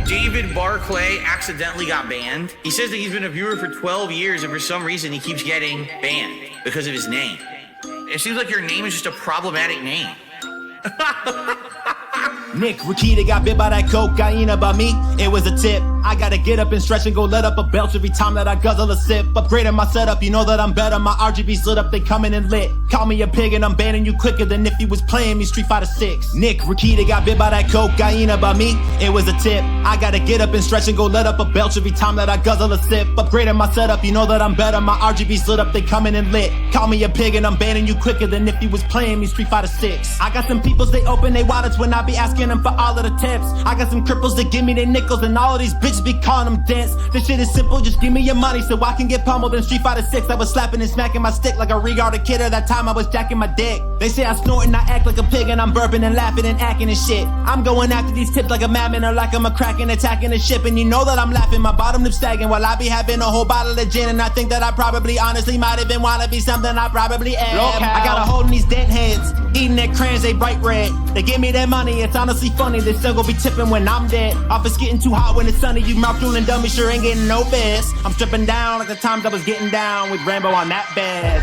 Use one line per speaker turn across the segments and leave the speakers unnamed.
David Barclay accidentally got banned. He says that he's been a viewer for 12 years and for some reason he keeps getting banned because of his name. It seems like your name is just a problematic name.
Nick Rakita got bit by that cocaine about me. It was a tip. I gotta get up and stretch and go let up a belch every time that I guzzle a sip. Upgrading my setup, you know that I'm better. My RGB's lit up, they coming in lit. Call me a pig and I'm banning you quicker than if you was playing me Street Fighter 6. Nick Rakita got bit by that cocaine about me. It was a tip. I gotta get up and stretch and go let up a belch every time that I guzzle a sip. Upgrading my setup, you know that I'm better. My RGB's lit up, they coming in lit. Call me a pig and I'm banning you quicker than if you was playing me Street Fighter 6. I got some people, they open their wallets when I be asking them for all of the tips. I got some cripples that give me their nickels and all of these bitches be calling them dents. This shit is simple, just give me your money so I can get pummeled in Street Fighter 6. I was slapping and smacking my stick like a retarded kid, or that time I was jacking my dick. They say I snort and I act like a pig and I'm burping and laughing and acting and shit. I'm going after these tips like a madman or like I'm a crack and attacking the ship. And you know that I'm laughing, my bottom lip sagging while I be having a whole bottle of gin. And I think that I probably honestly might have been wanna be something I probably am. I got a hold in these dent heads, eating their crayons, they bright red. They give me their money, it's honestly funny. They still gon' be tipping when I'm dead. Office getting too hot when it's sunny. You mouth drooling dummy sure ain't getting no best. I'm stripping down like the times I was getting down with Rambo on that bed.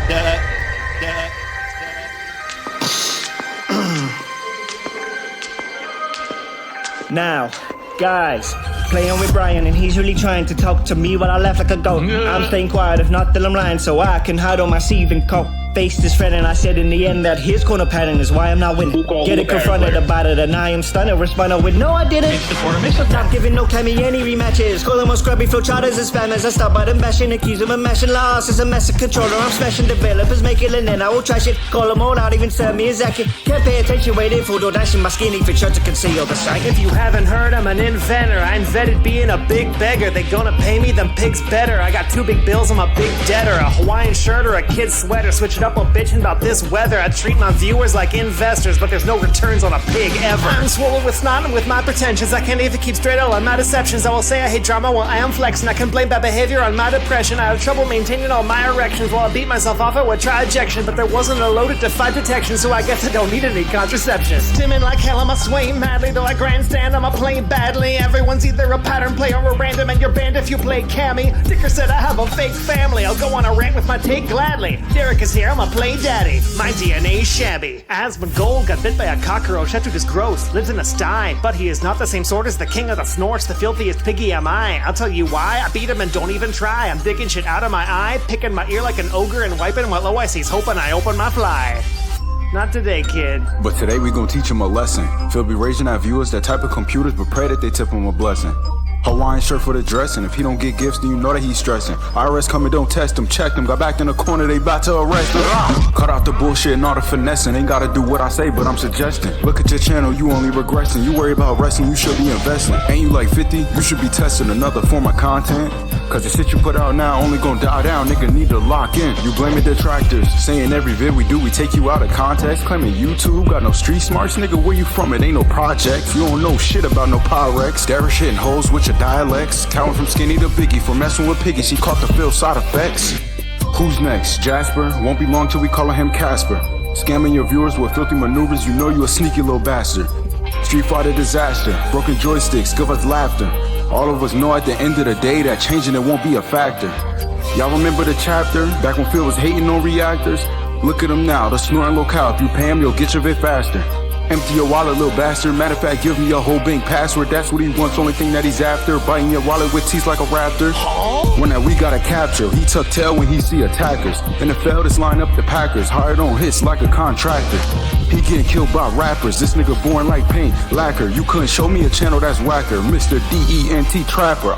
Now, guys, playing with Brian and he's really trying to talk to me while I laugh like a goat. I'm staying quiet, if not then I'm lying, so I can hide on my seething coat. Faced his friend and I said in the end that his corner pattern is why I'm not winning. Getting confronted about it and I am stunned and responded with no I didn't. Not giving no Cammy any rematches. Call him on scrubby flow charters and spammers. I stop by them bashing, accuse him of mashing loss. It's a massive controller, I'm smashing developers, make it and then I will trash it. Call them all out, even serve me a jacket. Can't pay attention, waiting for door dashing my skinny fit shirt to conceal the sight.
If you haven't heard, I'm an inventor. I invented being a big beggar. They gonna pay me, them pigs better. I got 2 big bills, I'm a big debtor. A Hawaiian shirt or a kid's sweater. Switch it up while bitching about this weather. I treat my viewers like investors, but there's no returns on a pig ever. I'm swollen with snot and with my pretensions. I can't even keep straight on my deceptions. I will say I hate drama while I am flexing. I can blame bad behavior on my depression. I have trouble maintaining all my erections while I beat myself off. I would try ejection, but there wasn't a load to defy detection, so I guess I don't need any contraception. Stimming like hell, I'm a swaying madly, though I grandstand, I'm a playing badly. Everyone's either a pattern play or a random, and you're banned if you play Cammy. Dicker said I have a fake family. I'll go on a rant with my take gladly. Derek is here, I'm a play daddy. My DNA's shabby. Asmund Gold got bit by a cockroach. That dude is gross. Lives in a sty. But he is not the same sort as the king of the snorts. The filthiest piggy am I. I'll tell you why. I beat him and don't even try. I'm digging shit out of my eye, picking my ear like an ogre and wiping while OIC's hoping I open my fly. Not today, kid.
But today we gon' teach him a lesson. Phil be raising our viewers that type of computers, but pray that they tip him a blessing. Hawaiian shirt for the dressing. If he don't get gifts, then you know that he's stressing. IRS come and don't test him, check him. Got back in the corner, they about to arrest him. Cut out the bullshit and all the finessing. Ain't gotta do what I say, but I'm suggesting. Look at your channel, you only regressing. You worry about wrestling, you should be investing. Ain't you like 50? You should be testing another form of content. Cause the shit you put out now only gon' die down. Nigga need to lock in. You blaming detractors, saying every vid we do, we take you out of context. Claiming YouTube got no street smarts. Nigga, where you from? It ain't no projects. You don't know shit about no Pyrex. Darish hitting hoes with your dialects. Counting from skinny to biggie. For messing with piggy, she caught the Phil side effects. Who's next? Jasper? Won't be long till we calling him Casper. Scamming your viewers with filthy maneuvers, you know you a sneaky little bastard. Street Fighter disaster. Broken joysticks, give us laughter. All of us know at the end of the day that changing it won't be a factor. Y'all remember the chapter? Back when Phil was hating on reactors? Look at him now, the snoring locale. If you pay him, you'll get your vid faster. Empty your wallet, little bastard. Matter of fact, give me your whole bank password. That's what he wants, only thing that he's after. Biting your wallet with teeth like a raptor. One that we gotta capture. He tuck tail when he see attackers. NFL just line up the Packers. Hard on hits like a contractor. He getting killed by rappers. This nigga born like paint lacquer. You couldn't show me a channel that's whacker. Mr. DENT Trapper,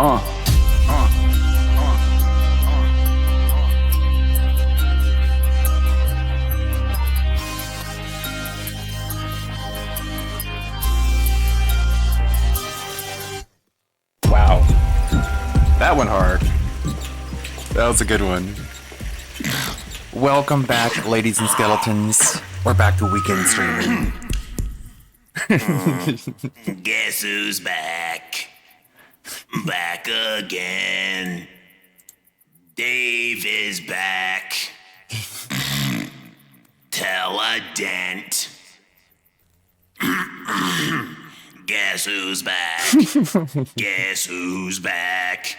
Wow. That went hard. That was a good one. Welcome back, ladies and skeletons. We're back to weekend streaming.
Guess who's back? Back again. Dave is back. Tell a dent.
guess who's back? Guess who's back?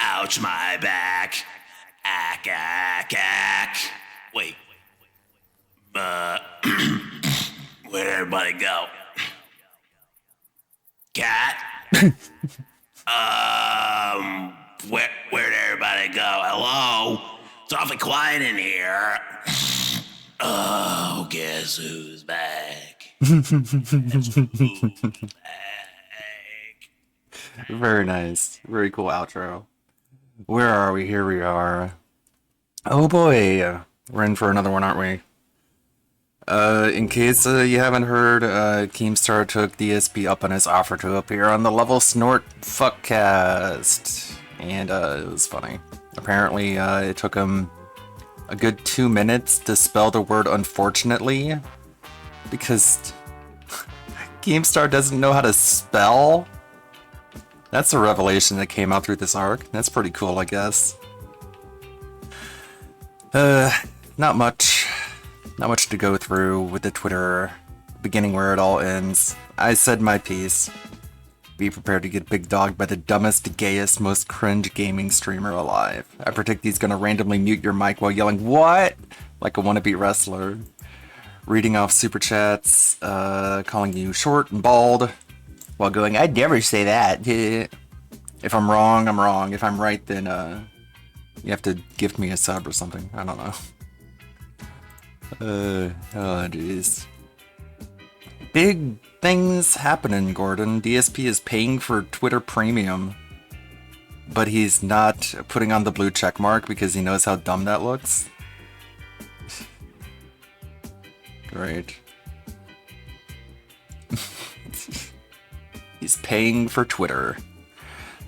Ouch, my back. Ack, ack, ack. Wait. Where'd everybody go? Cat? Where'd everybody go? Hello? It's awfully quiet in here. Oh, guess who's back? Guess who's back?
Very nice. Very cool outro. Where are we? Here we are. Oh boy. We're in for another one, aren't we? In case you haven't heard, Keemstar took DSP up on his offer to appear on the Level Snort Fuckcast. And it was funny. Apparently, it took him a good 2 minutes to spell the word unfortunately. Because Keemstar doesn't know how to spell. That's a revelation that came out through this arc. That's pretty cool, I guess. Not much to go through with the Twitter, beginning where it all ends. I said my piece. Be prepared to get big dogged by the dumbest, gayest, most cringe gaming streamer alive. I predict he's gonna randomly mute your mic while yelling, "What?" like a wannabe wrestler. Reading off super chats, calling you short and bald, while going, "I'd never say that." If I'm wrong, I'm wrong. If I'm right, then you have to gift me a sub or something. I don't know. Oh jeez. Big things happening, Gordon. DSP is paying for Twitter Premium, but he's not putting on the blue check mark because he knows how dumb that looks. Great. He's paying for Twitter.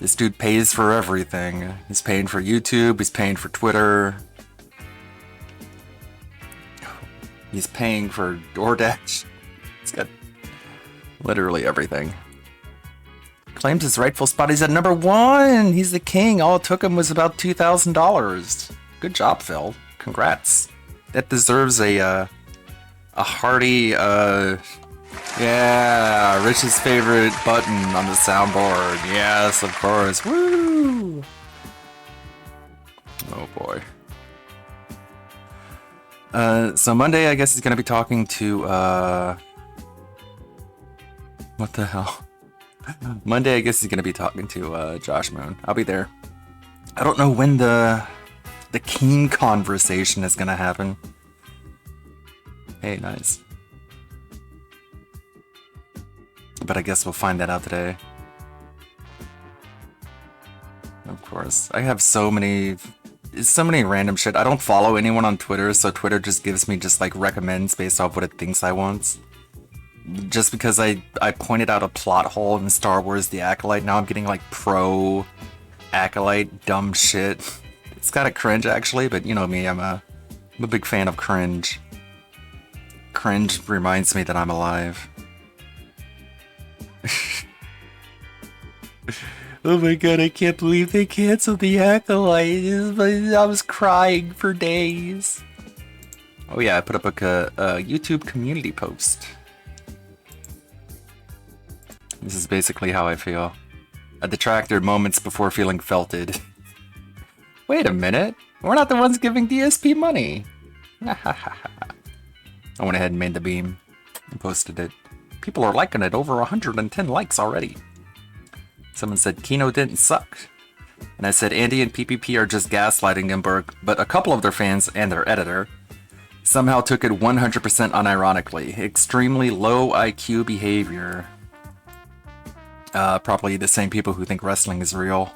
This dude pays for everything. He's paying for YouTube, he's paying for Twitter. He's paying for DoorDash. He's got literally everything. Claims his rightful spot. He's at number 1. He's the king. All it took him was about $2,000. Good job, Phil. Congrats. That deserves a hearty, yeah, Rich's favorite button on the soundboard. Yes, of course. Woo! Oh boy. So Monday, I guess he's gonna be talking to, what the hell? Monday, I guess he's gonna be talking to, Josh Moon. I'll be there. I don't know when the keen conversation is gonna happen. Hey, nice. But I guess we'll find that out today. Of course. I have so many random shit. I don't follow anyone on Twitter, so Twitter just gives me just like recommends based off what it thinks I want. Just because I pointed out a plot hole in Star Wars The Acolyte, now I'm getting like pro Acolyte dumb shit. It's kind of cringe actually, but you know me, I'm a big fan of cringe. Cringe reminds me that I'm alive. Oh my god, I can't believe they canceled The Acolyte. I was crying for days. Oh yeah, I put up a YouTube community post. This is basically how I feel. A detractor moments before feeling felted. Wait a minute, we're not the ones giving DSP money. I went ahead and made the beam and posted it. People are liking it, over 110 likes already. Someone said Kino didn't suck. And I said Andy and PPP are just gaslighting him, but a couple of their fans and their editor somehow took it 100% unironically. Extremely low IQ behavior. Probably the same people who think wrestling is real.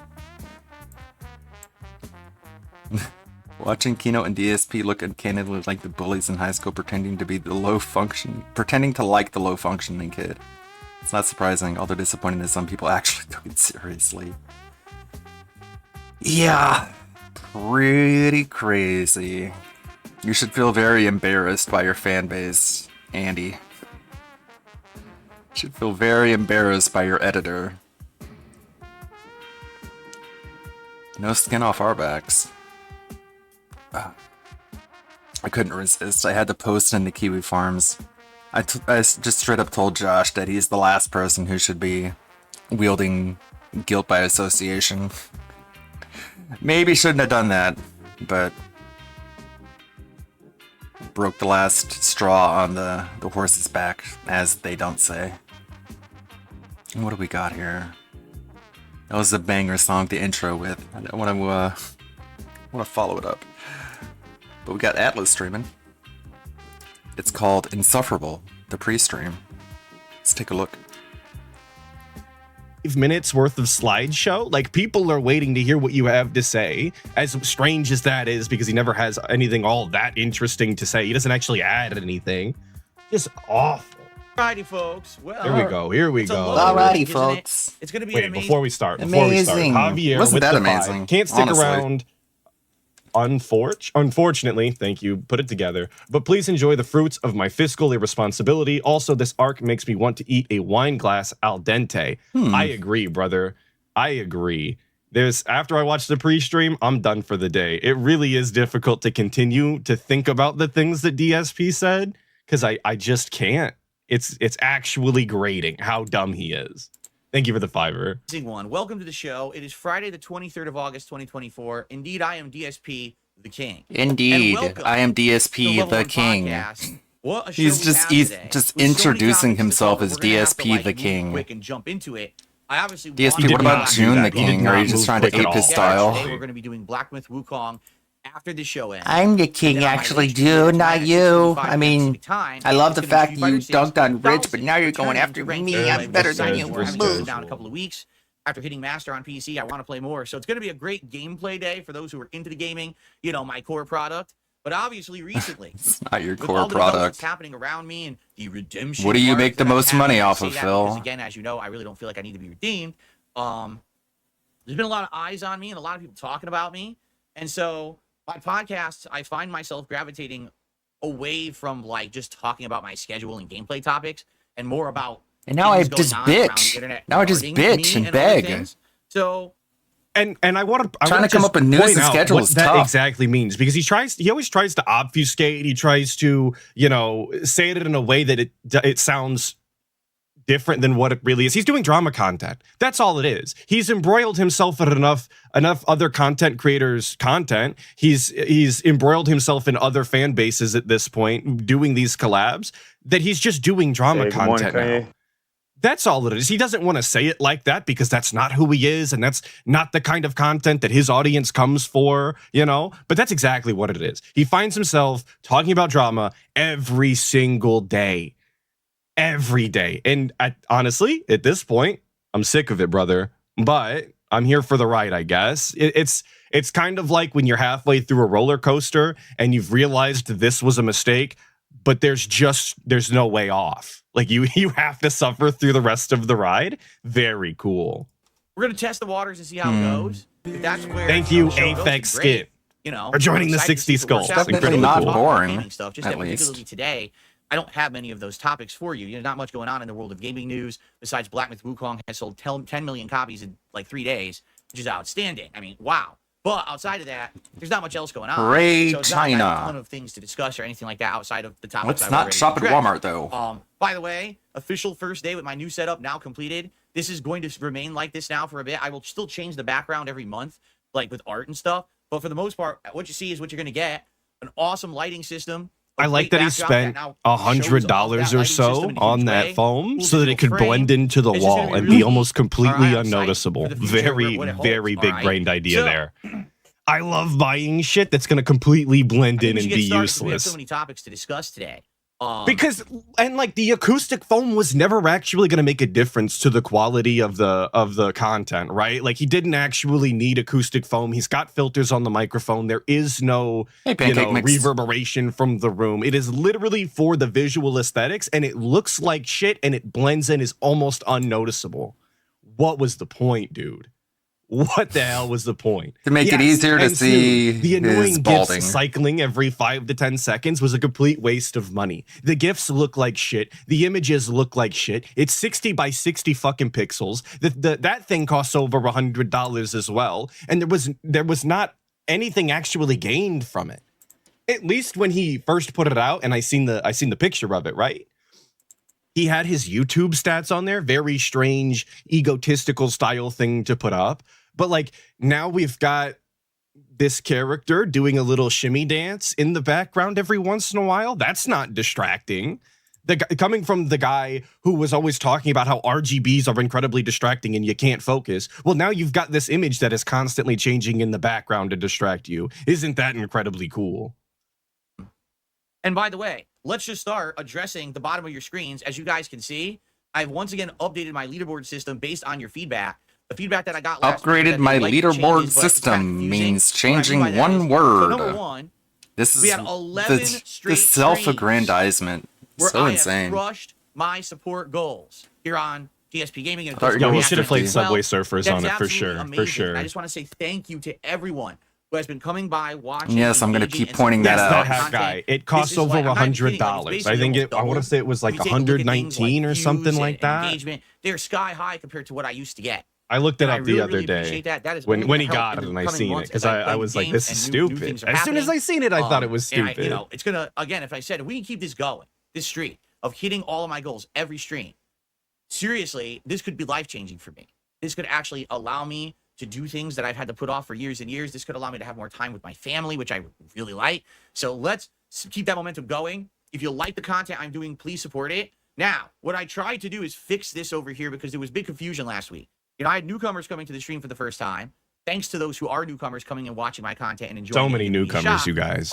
Watching Kino and DSP look uncannily like the bullies in high school pretending to like the low functioning kid. It's not surprising, although disappointing that some people actually took it seriously. Yeah, pretty crazy. You should feel very embarrassed by your fan base, Andy. You should feel very embarrassed by your editor. No skin off our backs. I couldn't resist. I had to post in the Kiwi Farms I just straight up told Josh that he's the last person who should be wielding guilt by association. Maybe shouldn't have done that, but broke the last straw on the horse's back, as they don't say. And what do we got here? That was a banger song to intro with. I want to follow it up. But we got Atlas streaming. It's called Insufferable, the pre-stream. Let's take a look.
5 minutes worth of slideshow. Like, people are waiting to hear what you have to say, as strange as that is, because he never has anything all that interesting to say. He doesn't actually add anything. Just awful.
Alrighty, folks. Well,
Here we go.
Alrighty, folks.
It's going to be
Wait,
an amazing...
before we start,
Amazing.
Javier
Wasn't
with
that
the
amazing?
5. Can't stick
honestly.
around. Unfortunately, thank you, put it together. But please enjoy the fruits of my fiscal irresponsibility. Also, this arc makes me want to eat a wine glass al dente. I agree, brother. I agree. After I watch the pre-stream, I'm done for the day. It really is difficult to continue to think about the things that DSP said, because I just can't. It's actually grating how dumb he is. Thank you for the $5.
One. Welcome to the show. It is Friday, the 23rd of August, 2024. Indeed, I am DSP, the King.
Indeed, I am
to
DSP,
Level
the
1
King.
Podcast. What a show
He's
we
just
have
he's
today.
just
With so many
introducing
topics to
himself
cover,
as
we're gonna have to,
DSP,
like,
the
move
King.
Quick and jump into it. I obviously
DSP,
did
what
not
about
do
June,
that.
the
He did
King? Or are you
not
just
move
trying to
quick at
ape his
all.
style?
Today we're going to be doing Black Myth Wukong after the show ends.
I'm the king,
And then on my
actually,
late
dude,
stream,
not
it's
you.
65
I mean,
Pacific time.
I love
It's
the
gonna be
fact
Street Fighter
you
Series
dunked on Rich, but
2000,
now you're going
returning
after
to ranked
me.
play
I'm
with
better
the
than
Saints,
you.
where I haven't
Boo.
closed down a couple of weeks. After hitting Master on PC, I want to play more. So it's going to be a great gameplay day for those who are into the gaming, my core product. But obviously, recently,
It's not your
with
core
all the developments
product.
happening around me and the redemption.
What do you
arc
make the
that I'm
most
having,
money
and I
off
say
of,
that
Phil?
Because again, as you know, I really don't feel like I need to be redeemed. There's been a lot of eyes on me and a lot of people talking about me. And so my podcasts, I find myself gravitating away from like just talking about my schedule and gameplay topics and more about
And now I
things
just
going on around the
bitch.
internet
Now I just
regarding
bitch
me
and
other
beg.
things. So
And I want to
Trying to come up with news and schedule
what
is
that
tough.
exactly means, because he always tries to obfuscate. He tries to say it in a way that it sounds different than what it really is. He's doing drama content. That's all it is. He's embroiled himself in enough other content creators' content. He's embroiled himself in other fan bases at this point, doing these collabs, that he's just doing drama content now. That's all it is. He doesn't want to say it like that because that's not who he is, and that's not the kind of content that his audience comes for, But that's exactly what it is. He finds himself talking about drama every single day. Every day. And honestly, at this point, I'm sick of it, brother. But I'm here for the ride, I guess. It's kind of like when you're halfway through a roller coaster and you've realized this was a mistake, but there's no way off. Like you have to suffer through the rest of the ride. Very cool.
we're going to test the waters and see how it goes. If that's where
Thank you,
the show goes,
Aphex
great.
Skit. For joining the 60 Skulls.
Definitely not boring,
Stuff. Just
at
that particularly
least.
today, I don't have many of those topics for you. There's not much going on in the world of gaming news besides Black Myth Wukong has sold 10 million copies in like 3 days, which is outstanding. I mean, wow. But outside of that, there's not much else going on.
Hooray,
so it's not like
China.
a ton of things to discuss or anything like that outside of the topics.
Let's
I've
not
already
shop at
addressed.
Walmart, though.
By the way, official first day with my new setup now completed. This is going to remain like this now for a bit. I will still change the background every month, like with art and stuff. But for the most part, what you see is what you're going to get. An awesome lighting system.
I like that he spent $100 or so on that foam so that it could blend into the wall and be almost completely unnoticeable. Very, very big brained idea there. I love buying shit that's going to completely blend in and be
We have
useless.
so many topics to discuss today.
Because the acoustic foam was never actually going to make a difference to the quality of the content, right? Like he didn't actually need acoustic foam. He's got filters on the microphone. There is no reverberation from the room. It is literally for the visual aesthetics, and it looks like shit, and it blends in, is almost unnoticeable. What was the point, dude? What the hell was the point?
To make it easier to
and
see
the annoying
his
GIFs
balding.
cycling every 5 to 10 seconds was a complete waste of money. The GIFs look like shit. The images look like shit. It's 60 by 60 fucking pixels. That thing costs over $100 as well. And there was not anything actually gained from it. At least when he first put it out, and I seen the picture of it, right? he had his YouTube stats on there. Very strange, egotistical style thing to put up. But like now we've got this character doing a little shimmy dance in the background every once in a while. That's not distracting. Coming from the guy who was always talking about how RGBs are incredibly distracting and you can't focus. Well, now you've got this image that is constantly changing in the background to distract you. Isn't that incredibly cool?
And by the way, let's just start addressing the bottom of your screens. As you guys can see, I've once again updated my leaderboard system based on your feedback. The feedback that I got last week
Upgraded
that
my
they like
leaderboard
changes, but it's kind of
system
confusing.
means
What I mean
changing
by that
one
is,
word.
So number one,
This is
we had 11
the
straight
self-aggrandizement.
where
So
I
insane.
have crushed my support goals here on DSP Gaming. And
thought you
Yo,
were
he
Yeah,
should have played
as well.
Subway Surfers
That's
on it for
absolutely
sure.
amazing.
For sure.
I just want to say thank you to everyone who has been coming by, watching.
Yes, I'm gonna
engaging,
keep
and
pointing that
supporting
out.
That
our
hat guy.
content.
It
This
costs
is
over
like- I'm not even kidding, like,
$100.
it's
I think
basically
I want to
almost
say it was like
doubled. If you take a look at things
119 or
like
something
views
like
and
that.
engagement, they're sky high compared to what I used to get.
I looked it
And I
up
really,
the other
really
day
appreciate that. That is
when
only
he
gonna help
got it
in
and
the
I
coming
seen it
months
because
as
I
play
was like,
games
this is
and new
stupid.
things are
As soon as
happening.
I seen it, I thought it was
And
stupid.
you know, it's gonna, again, if I said, if we can keep this going, this streak of hitting all of my goals every stream, seriously, this could be life-changing for me. This could actually allow me to do things that I've had to put off for years and years. This could allow me to have more time with my family, which I really like. So let's keep that momentum going. If you like the content I'm doing, please support it. Now, what I tried to do is fix this over here because there was big confusion last week. You know, I had newcomers coming to the stream for the first time. Thanks to those who are newcomers coming and watching my content and enjoying
So
it
many
and giving me a
newcomers,
shot.
you guys.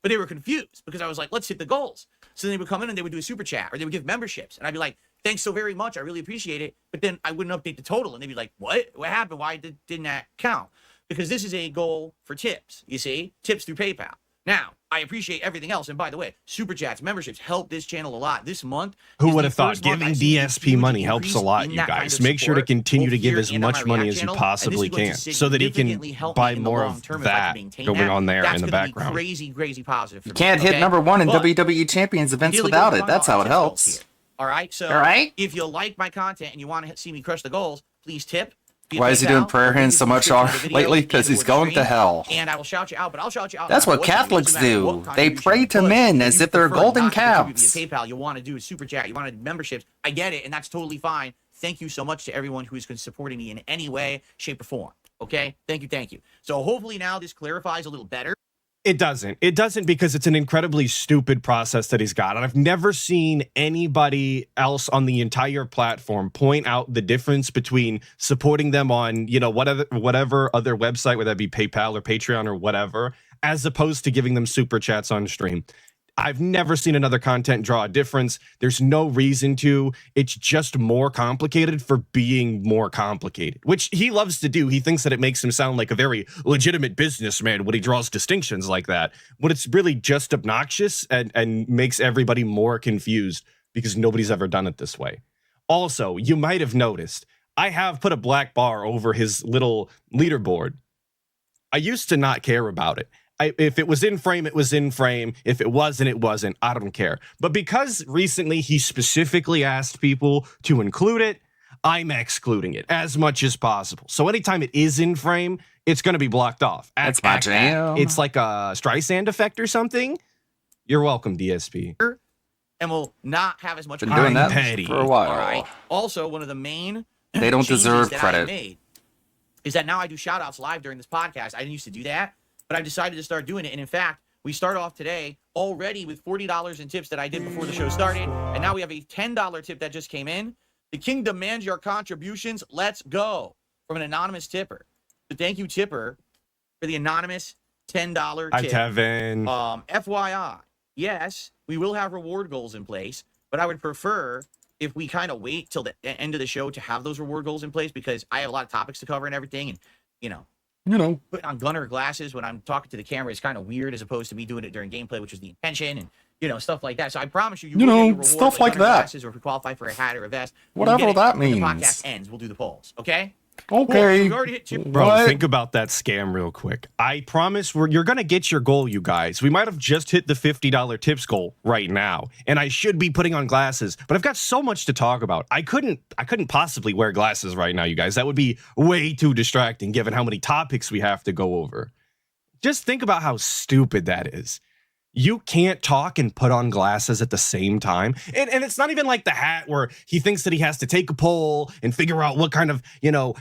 But they were confused because I was like, let's hit the goals. So then they would come in and they would do a super chat or they would give memberships. And I'd be like, thanks so very much. I really appreciate it. But then I wouldn't update the total. And they'd be like, what? What happened? Why didn't that count? Because this is a goal for tips, you see? Tips through PayPal. Now, I appreciate everything else. And by the way, super chats, memberships help this channel a lot. This month,
Who
is
would
the
have thought
first month
giving
I've seen a
DSP
huge
money helps a
increase
lot,
in
you
that kind
guys.
of
Make sure to
support,
continue
both
to give
here
as
and on
much
my
money
React
as you
channel. And
possibly
this is going
can
to
so that he can
significantly help
buy
me in the
more
long
of
term if I can
that
maintain
going
that.
on there
That's
in the
gonna be
background.
crazy positive for
You
me,
can't hit
okay?
number one in
But
WWE Champions events
Daily
without
goals
it. That's
are
how it
tips goals
helps.
here. All right. So
All right.
if you like my content and you want to see me crush the goals, please tip. via
Why is he
PayPal,
doing prayer
or
hands so much
description of the video,
lately?
and
Because he's
towards
going to
stream,
hell.
And I will shout you out, but I'll shout you out.
That's
no
what
matter
Catholics
no matter what
do. They
contribution
pray
you
to
put.
men
If
as
you
if they're
prefer
golden
not to contribute
calves.
via PayPal, you want to do a super chat, you wanted memberships. I get it, and that's totally fine. Thank you so much to everyone who is supporting me in any way, shape, or form. Okay? Thank you. So hopefully now this clarifies a little better.
It doesn't. It doesn't because it's an incredibly stupid process that he's got. And I've never seen anybody else on the entire platform point out the difference between supporting them on, you know, whatever other website, whether that be PayPal or Patreon or whatever, as opposed to giving them super chats on stream. I've never seen another content draw a difference. There's no reason to. It's just more complicated for being more complicated, which he loves to do. He thinks that it makes him sound like a very legitimate businessman when he draws distinctions like that. But it's really just obnoxious and makes everybody more confused because nobody's ever done it this way. Also, you might have noticed, I have put a black bar over his little leaderboard. I used to not care about it. If it was in frame, it was in frame. If it wasn't, it wasn't. I don't care. But because recently he specifically asked people to include it, I'm excluding it as much as possible. So anytime it is in frame, it's going to be blocked off.
That's my jam.
It's like a Streisand effect or something. You're welcome, DSP.
And will not have as much.
Been doing that
petty.
for a while.
All right. Also, one of the main
They don't
changes
deserve
that I
credit.
made is that now I do shout outs live during this podcast. I didn't used to do that, but I've decided to start doing it. And in fact, we start off today already with $40 in tips that I did before the show started. And now we have a $10 tip that just came in. The king demands your contributions. Let's go. From an anonymous tipper. So thank you, tipper, for the anonymous $10
Hi,
tip.
Tevin.
FYI, yes, we will have reward goals in place, but I would prefer if we kind of wait till the end of the show to have those reward goals in place because I have a lot of topics to cover and everything. And, you know, putting on gunner glasses when I'm talking to the camera is kind of weird as opposed to me doing it during gameplay, which was the intention and, you know, stuff like that. So I promise you, will get your reward,
stuff like
gunner
that.
glasses, or if we qualify for a hat or a vest.
Whatever
we'll get it
that
when
means.
the podcast ends, we'll do the polls. Okay?
Okay.
Cool. So we already hit tip.
Bro,
What?
think about that scam real quick. I promise you're going to get your goal, you guys. We might have just hit the $50 tips goal right now, and I should be putting on glasses, but I've got so much to talk about. I couldn't possibly wear glasses right now, you guys. That would be way too distracting given how many topics we have to go over. Just think about how stupid that is. You can't talk and put on glasses at the same time. And it's not even like the hat where he thinks that he has to take a poll and figure out what kind of,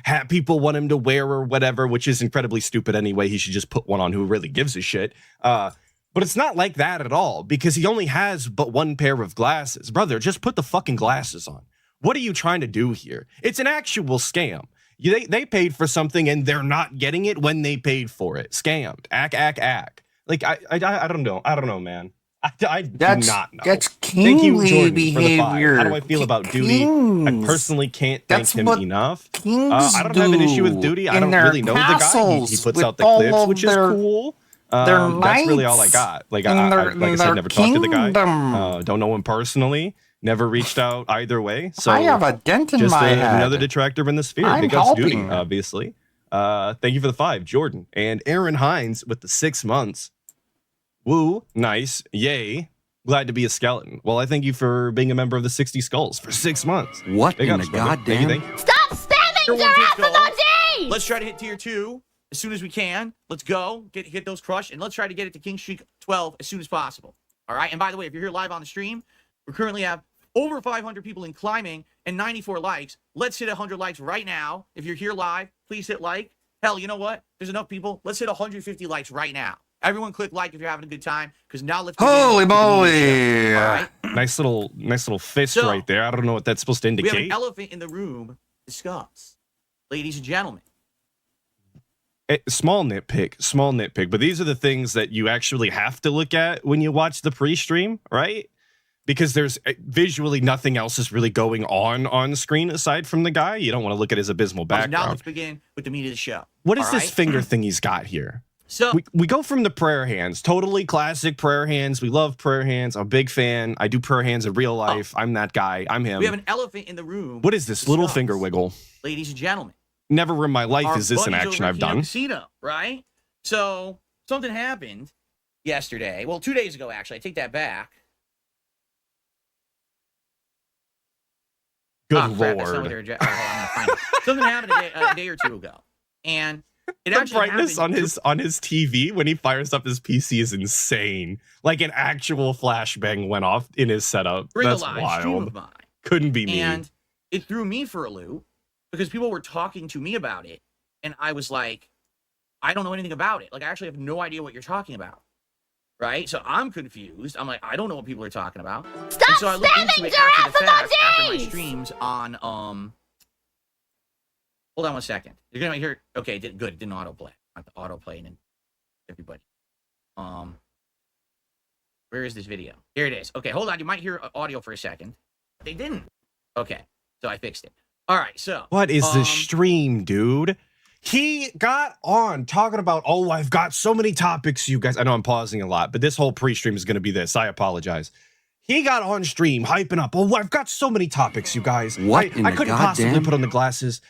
hat people want him to wear or whatever, which is incredibly stupid anyway. He should just put one on who really gives a shit. But it's not like that at all because he only has but one pair of glasses. Brother, just put the fucking glasses on. What are you trying to do here? It's an actual scam. They paid for something and they're not getting it when they paid for it. Scammed. Ack. Like, I don't know. I don't know, man. I do not know.
That's
Thank you,
kingly
Jordan,
behavior.
for the 5. How do I feel about Duty? I personally can't thank
That's
him
what
enough.
kings
I don't have an issue with Duty. I
in
don't
their
really know the guy. He
castles
puts
with
out the
all
clips,
of
which is
their-
cool.
their
That's really all I
knights
got. Like,
in
like
their-
I said, never talked to the guy.
kingdom.
Don't know him personally. Never reached out either way. So
I have a dent in
just
my head.
another detractor in the sphere.
I'm
Big ups Duty,
helping.
obviously. Thank you for the 5, Jordan. And Aaron Hines with the 6 months. Woo, nice, yay. Glad to be a skeleton. Well, I thank you for being a member of the 60 Skulls for 6 months.
What
Big
in the
ups, brother.
goddamn?
Thank you.
Stop spamming
Tier 1
giraffe
skull.
emojis!
Let's try to hit tier 2 as soon as we can. Let's go. Get those crushed. And let's try to get it to King Streak 12 as soon as possible. All right. And by the way, if you're here live on the stream, we currently have over 500 people in climbing and 94 likes. Let's hit 100 likes right now. If you're here live, please hit like. Hell, you know what? There's enough people. Let's hit 150 likes right now. Everyone click like if you're having a good time, because now let's begin
Holy
with the meat
moly.
show. All right?
Nice little fist
So,
right there. I don't know what that's supposed to
We have
indicate.
an elephant in the room to discuss. Ladies and gentlemen.
Small nitpick, but these are the things that you actually have to look at when you watch the pre-stream, right? Because there's visually nothing else is really going on screen aside from the guy. You don't want to look at his abysmal
Now
background.
let's begin with the meat of the show.
What is
All
this
right?
finger thing he's got here?
So
We go from the prayer hands, totally classic prayer hands. We love prayer hands. I'm a big fan. I do prayer hands in real life. I'm that guy. I'm him.
we have an elephant in the room.
What is this
to
little
discuss.
finger wiggle?
Ladies and gentlemen.
Never in my life
Our
is this an
buddies
action
over
I've
at Kino
done.
Casino, right? So something happened yesterday. Well, 2 days ago, actually. I take that back.
Good
Crap, that's not what
lord.
they're all right, hold on, I'm gonna find it. Something happened a day or two ago, and it
The
actually
brightness
happened
on his TV when he fires up his PC is insane. Like an actual flashbang went off in his setup.
during
That's
a live stream
wild.
of mine,
Couldn't be me.
and it threw me for a loop because people were talking to me about it, and I was like, I don't know anything about it. Like, I actually have no idea what you're talking about. Right? So I'm confused. I'm like, I don't know what people are talking about.
Stop
And so I looked into
spamming
it after the fact, after my
emojis!
streams on hold on one second. You're gonna hear okay, it did good, it didn't autoplay. Not the autoplay and everybody. Where is this video? Here it is. Okay, hold on. You might hear audio for a second. They didn't. Okay, so I fixed it. All right, so
What is this stream, dude? He got on talking about, oh, I've got so many topics, you guys. I know I'm pausing a lot, but this whole pre-stream is going to be this. I apologize. He got on stream hyping up. Oh, I've got so many topics, you guys.
What in
I
the
couldn't possibly
goddamn-
put on the glasses.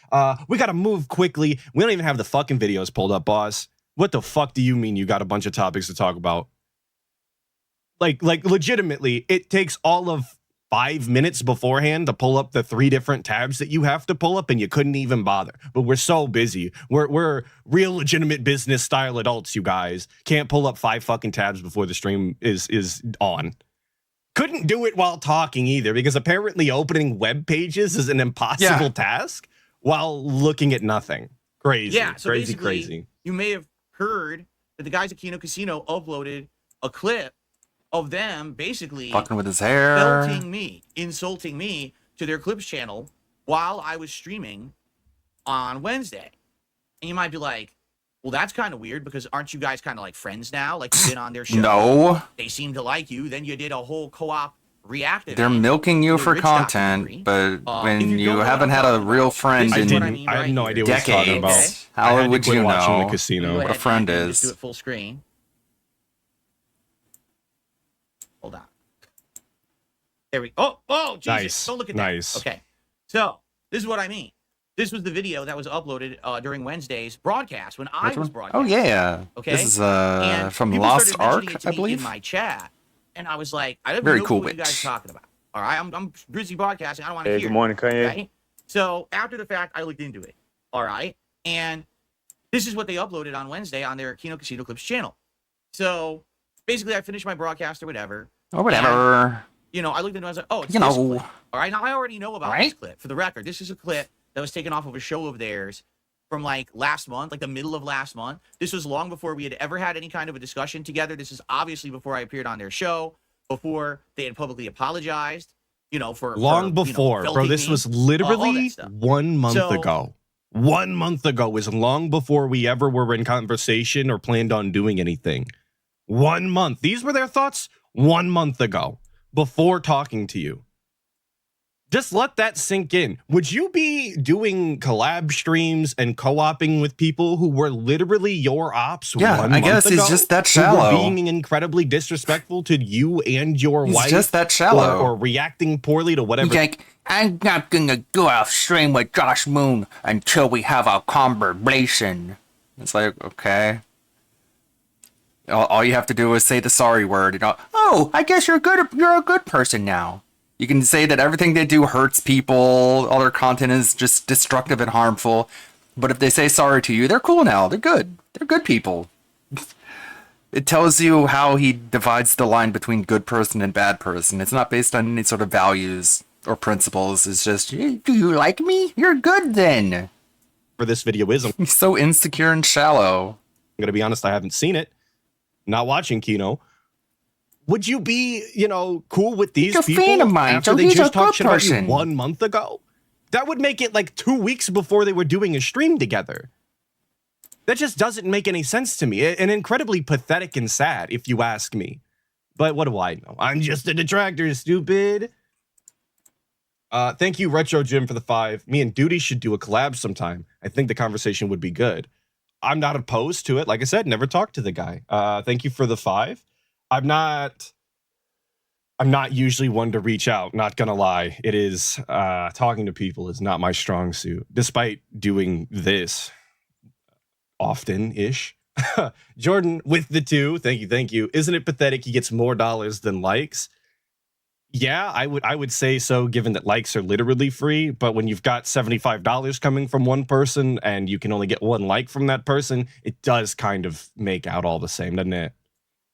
We got to move quickly. We don't even have the fucking videos pulled up, boss. What the fuck do you mean you got a bunch of topics to talk about? Like legitimately, it takes all of 5 minutes beforehand to pull up the 3 different tabs that you have to pull up, and you couldn't even bother. But we're so busy. We're real legitimate business style adults, you guys. Can't pull up 5 fucking tabs before the stream is on. Couldn't do it while talking either, because apparently opening web pages is an impossible task while looking at nothing. Crazy.
yeah, so
crazy,
basically,
crazy.
you may have heard that the guys at Kino Casino uploaded a clip of them basically
Fucking with his hair.
insulting me to their clips channel while I was streaming on Wednesday. And you might be like, well, that's kind of weird because aren't you guys kind of like friends now? Like you've been on their show.
No.
They seem to like you. Then you did a whole co-op reactive.
They're milking you
the
for
Rich
content,
documentary.
but
If
when
you
you
don't know
haven't
what
had
I'm
a
talking
real
about,
friend
this is
in
what I mean
I have
right
no
here.
idea what he's talking about.
decades,
I
how
had to
would
quit
you
watching
know
the casino.
Go
what a
ahead,
friend
and just
is?
do it full screen. Hold on. There we go. Oh, Jesus.
Nice,
Don't look at
nice.
that. Okay. So, this is what I mean. This was the video that was uploaded during Wednesday's broadcast when I
Which
was
one?
broadcasting.
Oh yeah.
Okay.
This is
And
from
people
Lost
started mentioning
Ark,
it to
I
me
believe.
in my chat, and I was like, I have
Very
no
cool
clue what you guys
witch.
are talking about. All right, I'm busy broadcasting. I don't want to
Hey,
hear.
good morning, Kanye.
Right? So after the fact, I looked into it. All right, and this is what they uploaded on Wednesday on their Kino Casino Clips channel. So basically I finished my broadcast or whatever.
Or whatever.
You know, I looked into it and I was like, oh, it's
You
this
know.
clip. All right, now I already know about this
Right?
clip. For the record, this is a clip that was taken off of a show of theirs from like last month, like the middle of last month. This was long before we had ever had any kind of a discussion together. This is obviously before I appeared on their show, before they had publicly apologized, you know, for
before, bro. This was literally 1 month ago. 1 month ago was long before we ever were in conversation or planned on doing anything. 1 month. These were their thoughts 1 month ago before talking to you. Just let that sink in. Would you be doing collab streams and co-oping with people who were literally your ops?
Yeah,
1
I
month
guess
ago,
he's just that
who were
shallow.
being incredibly disrespectful to you and your
He's
wife.
just that shallow.
Or reacting poorly to whatever.
He's like, I'm not gonna go off stream with Josh Moon until we have a conversation.
It's like, okay. All you have to do is say the sorry word. You know,
Oh, I guess you're good. You're a good person now.
you can say that everything they do hurts people. All their content is just destructive and harmful. But if they say sorry to you, they're cool now. They're good. They're good people. It tells you how he divides the line between good person and bad person. It's not based on any sort of values or principles. It's just,
Do you like me? You're good then.
For this video is, I'm
he's so insecure and shallow.
going to be honest, I haven't seen it. Not watching Kino. Would you be, cool with these
He's a
people
fan of mine,
after
so
they
he's
just
a
talked
good
shit about you
person.
1 month ago? That would make it like 2 weeks before they were doing a stream together. That just doesn't make any sense to me. And incredibly pathetic and sad, if you ask me. But what do I know? I'm just a detractor, stupid. Thank you, Retro Jim, for the 5. Me and Duty should do a collab sometime. I think the conversation would be good. I'm not opposed to it. Like I said, never talked to the guy. Thank you for the 5. I'm not usually one to reach out, not gonna lie. It is talking to people is not my strong suit, despite doing this often-ish. Jordan with the 2. Thank you. Isn't it pathetic he gets more dollars than likes? Yeah, I would say so, given that likes are literally free. But when you've got $75 coming from one person and you can only get 1 like from that person, it does kind of make out all the same, doesn't it?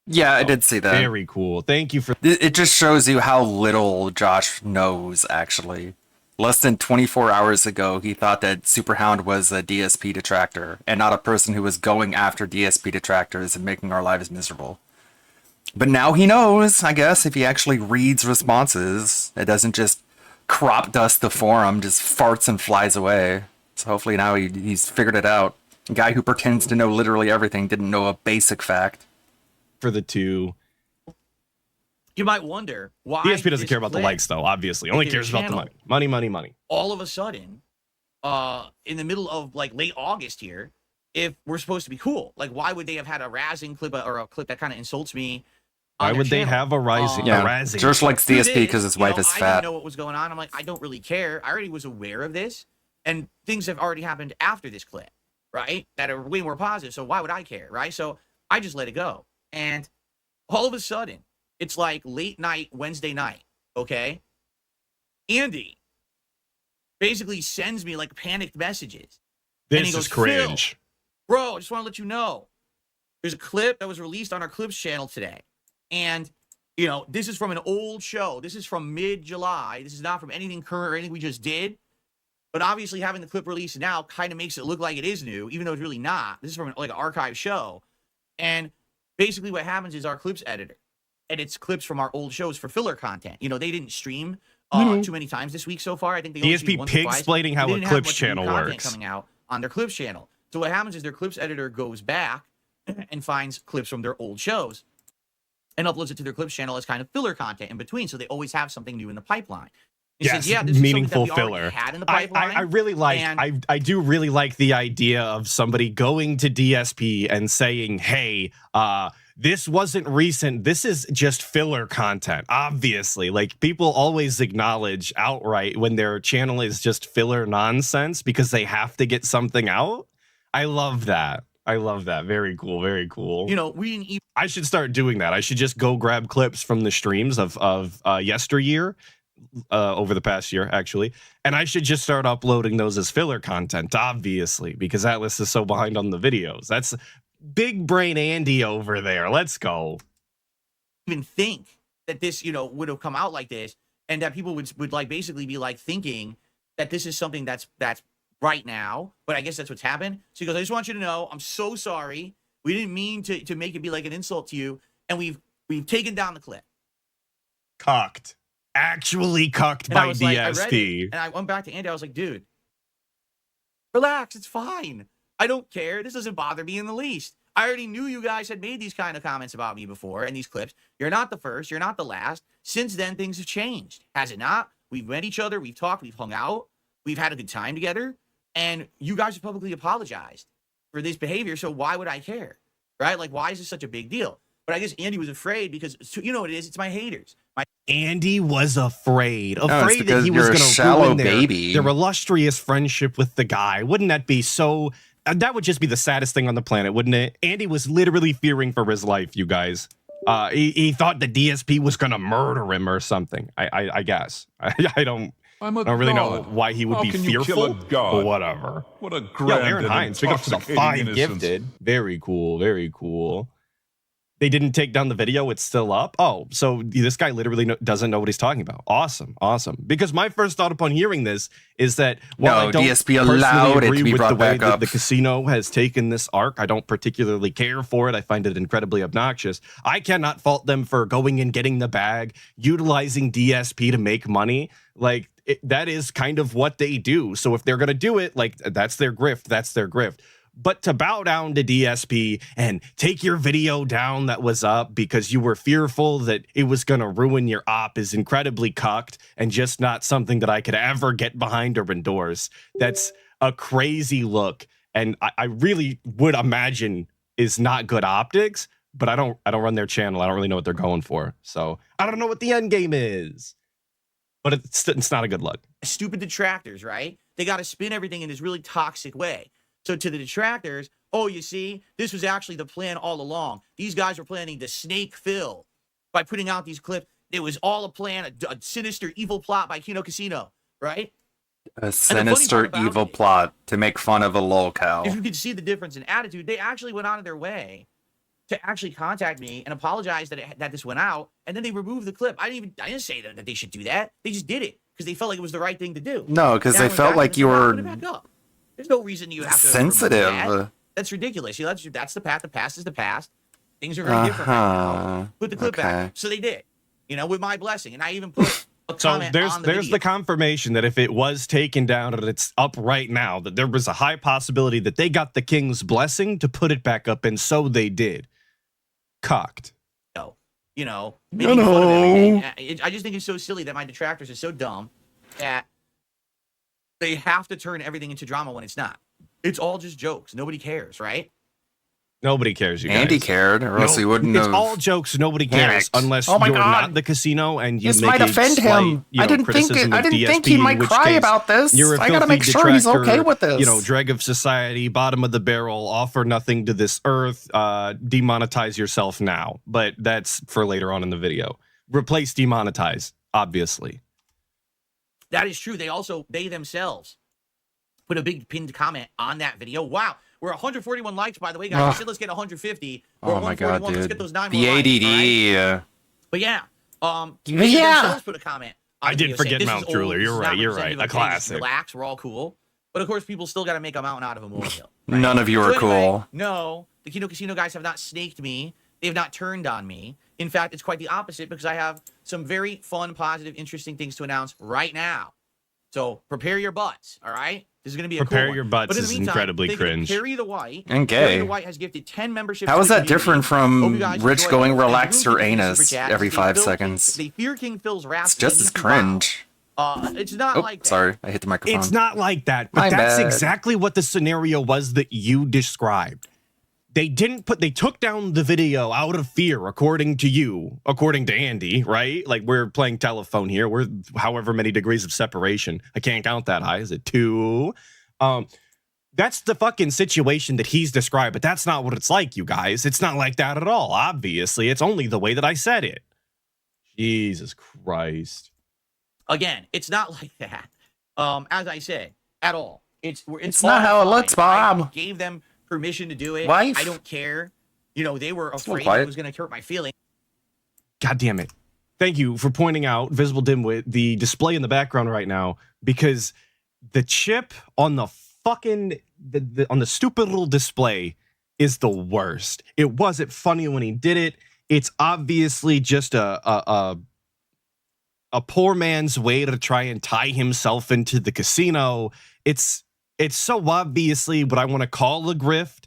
Yeah, I did see that.
Very cool. Thank you for.
It just shows you how little Josh knows, actually. Less than 24 hours ago, he thought that Superhound was a DSP detractor, and not a person who was going after DSP detractors and making our lives miserable. But now he knows, I guess, if he actually reads responses, it doesn't just crop dust the forum, just farts and flies away. So hopefully now he's figured it out. A guy who pretends to know literally everything didn't know a basic fact.
For the 2.
You might wonder why
DSP doesn't
this
care about the
clip,
likes, though, obviously. Only
their
cares about the
channel,
money. Money.
all of a sudden, in the middle of like late August here, if we're supposed to be cool, like why would they have had a razzing clip or a clip that kind of insults me?
Why would they have a rising?
Yeah,
razzing?
Josh likes
Truth
DSP because his wife is
I
fat.
didn't know what was going on. I'm like, I don't really care. I already was aware of this, and things have already happened after this clip, right? That are way more positive. So why would I care, right? So I just let it go, and all of a sudden, it's like late night, Wednesday night, okay? Andy basically sends me like panicked messages. And he
This
goes,
is cringe.
"Phil, bro, I just want to let you know. There's a clip that was released on our Clips channel today. And, this is from an old show. This is from mid-July. This is not from anything current or anything we just did. But obviously having the clip released now kind of makes it look like it is new, even though it's really not. This is from like an archive show. And basically what happens is our Clips editor edits clips from our old shows for filler content. They didn't stream too many times this week so far. I think they only streamed
DSP
once or twice.
pig-splaining how
They
a
didn't have
Clips
much new
channel
content
works.
coming out on their Clips channel. So what happens is their Clips editor goes back and finds clips from their old shows and uploads it to their Clips channel as kind of filler content in between. So they always have something new in the pipeline. He says, yeah, this
meaningful
is something that we
filler.
already had in the pipeline.
I really like.
and-
I do really like the idea of somebody going to DSP and saying, "Hey, this wasn't recent. This is just filler content." Obviously, like people always acknowledge outright when their channel is just filler nonsense because they have to get something out. I love that. Very cool. Very cool.
We didn't even
I should start doing that. I should just go grab clips from the streams of yesteryear, over the past year, actually. And I should just start uploading those as filler content, obviously, because Atlas is so behind on the videos. That's big brain Andy over there. Let's go.
even think that this, would have come out like this, and that people would like basically be like thinking that this is something that's right now, but I guess that's what's happened. So he goes, I just want you to know, I'm so sorry. We didn't mean to make it be like an insult to you, and we've taken down the clip.
Cucked. Actually cucked
And
by
I was like, I read
DSP.
it, and I went back to Andy. I was like, dude, relax. It's fine. I don't care. This doesn't bother me in the least. I already knew you guys had made these kind of comments about me before and these clips. You're not the first. You're not the last. Since then, things have changed. Has it not? We've met each other. We've talked. We've hung out. We've had a good time together. And you guys have publicly apologized for this behavior. So why would I care? Right? Like, why is this such a big deal? But I guess Andy was afraid because, you know what it is? It's my haters.
Andy was afraid
it's
that
because
he was
you're a
going to
shallow
ruin
baby.
their illustrious friendship with the guy. Wouldn't that be so? That would just be the saddest thing on the planet, wouldn't it? Andy was literally fearing for his life, you guys. He thought the DSP was going to murder him or something. I guess. I don't really know why he would be fearful. But whatever.
What a grand
Aaron Hines, big up to the
intoxicating
5
innocence.
gifted. Very cool. Very cool. They didn't take down the video. It's still up. Oh, so this guy literally doesn't know what he's talking about. Awesome. Because my first thought upon hearing this is that while I don't
DSP allowed
personally
it to
agree
be
with
brought
the way
back
that
up.
the casino has taken this arc, I don't particularly care for it. I find it incredibly obnoxious. I cannot fault them for going and getting the bag, utilizing DSP to make money. Like, that is kind of what they do. So if they're going to do it, like, that's their grift. That's their grift. But to bow down to DSP and take your video down that was up because you were fearful that it was going to ruin your op is incredibly cucked and just not something that I could ever get behind or endorse. That's a crazy look. And I really would imagine is not good optics, but I don't run their channel. I don't really know what they're going for. So I don't know what the end game is, but it's not a good look.
Stupid detractors, right? They got to spin everything in this really toxic way. So to the detractors, oh, you see, this was actually the plan all along. These guys were planning to snake Phil by putting out these clips. It was all a plan, a sinister, evil plot by Kino Casino, right?
A sinister, evil plot to make fun of a lolcow.
If you could see the difference in attitude, they actually went out of their way to actually contact me and apologize that this went out, and then they removed the clip. I didn't say that they should do that. They just did it because they felt like it was the right thing to do.
No, because they felt like you were
There's no reason you have to
sensitive.
That's ridiculous. That's the past. The past is the past. Things are very different right now. Put the clip back. So they did. With my blessing, and I even put a comment on the
there's
video.
the confirmation that if it was taken down and it's up right now, that there was a high possibility that they got the king's blessing to put it back up, and so they did. Cocked.
Making fun of everything. I just think it's so silly that my detractors are so dumb that they have to turn everything into drama when it's not. It's all just jokes. Nobody cares, right?
Nobody cares, you guys.
Andy cared, or else he wouldn't have.
It's all jokes. Nobody cares unless you're not the casino and you
This
make
might
a
offend
slight,
him. I didn't think
DSP,
he might
in which
cry
case
about this.
You're a
I gotta
filthy
make sure he's okay
detractor,
with this.
Dreg of society, bottom of the barrel, offer nothing to this earth. Demonetize yourself now, but that's for later on in the video. Replace demonetize, obviously.
That is true. They themselves put a big pinned comment on that video. Wow. We're 141 likes, by the way, guys. I said let's get 150. We're
Oh my god,
141.
dude.
Let's get those 9
The
more likes,
ADD.
all right? But they themselves put a comment on
I
the
did
video
forget
saying,
Mount
"This is old,
Drooler.
this
You're
is
right,
not
you're right.
representative
A
of things.
classic.
Relax, we're all cool. But of course, people still got to make a mountain out of a molehill. Right?
None of you
So
are
anyway,
cool.
No, the Kino Casino guys have not snaked me. They have not turned on me. In fact, it's quite the opposite because I have some very fun, positive, interesting things to announce right now. So prepare your butts, all right? This is going to be a
Prepare
cool
your
one.
butts
But in the
is
meantime,
incredibly
thank you to
cringe.
Carrie the White.
And
Carrie
gay.
the White has gifted 10 memberships.
How
to
is
the
that
community.
different
Hope
from
you guys
Rich
enjoy
going
it.
relax
And
her
Ruben
anus
Super Chat
every
says,
5
Phil King-
seconds?
They fear King Phil's wrath.
It's just as cringe.
It's not
Oh,
like that.
sorry. I hit the microphone.
It's not like that, but
My
that's
bad.
exactly what the scenario was that you described. They took down the video out of fear, according to Andy, right? Like, we're playing telephone here. We're however many degrees of separation. I can't count that high. Is it 2? That's the fucking situation that he's described, but that's not what it's like, you guys. It's not like that at all, obviously. It's only the way that I said it. Jesus Christ.
Again, it's not like that. As I said, at all. It's
not how it looks, Bob.
I gave them permission to do it.
Wife?
I don't care. They were afraid
quiet.
it was going to hurt my feelings.
God damn it. Thank you for pointing out, Visible Dimwit, the display in the background right now, because the chip on the fucking, on the stupid little display is the worst. It wasn't funny when he did it. It's obviously just a poor man's way to try and tie himself into the casino. It's so obviously what I want to call a grift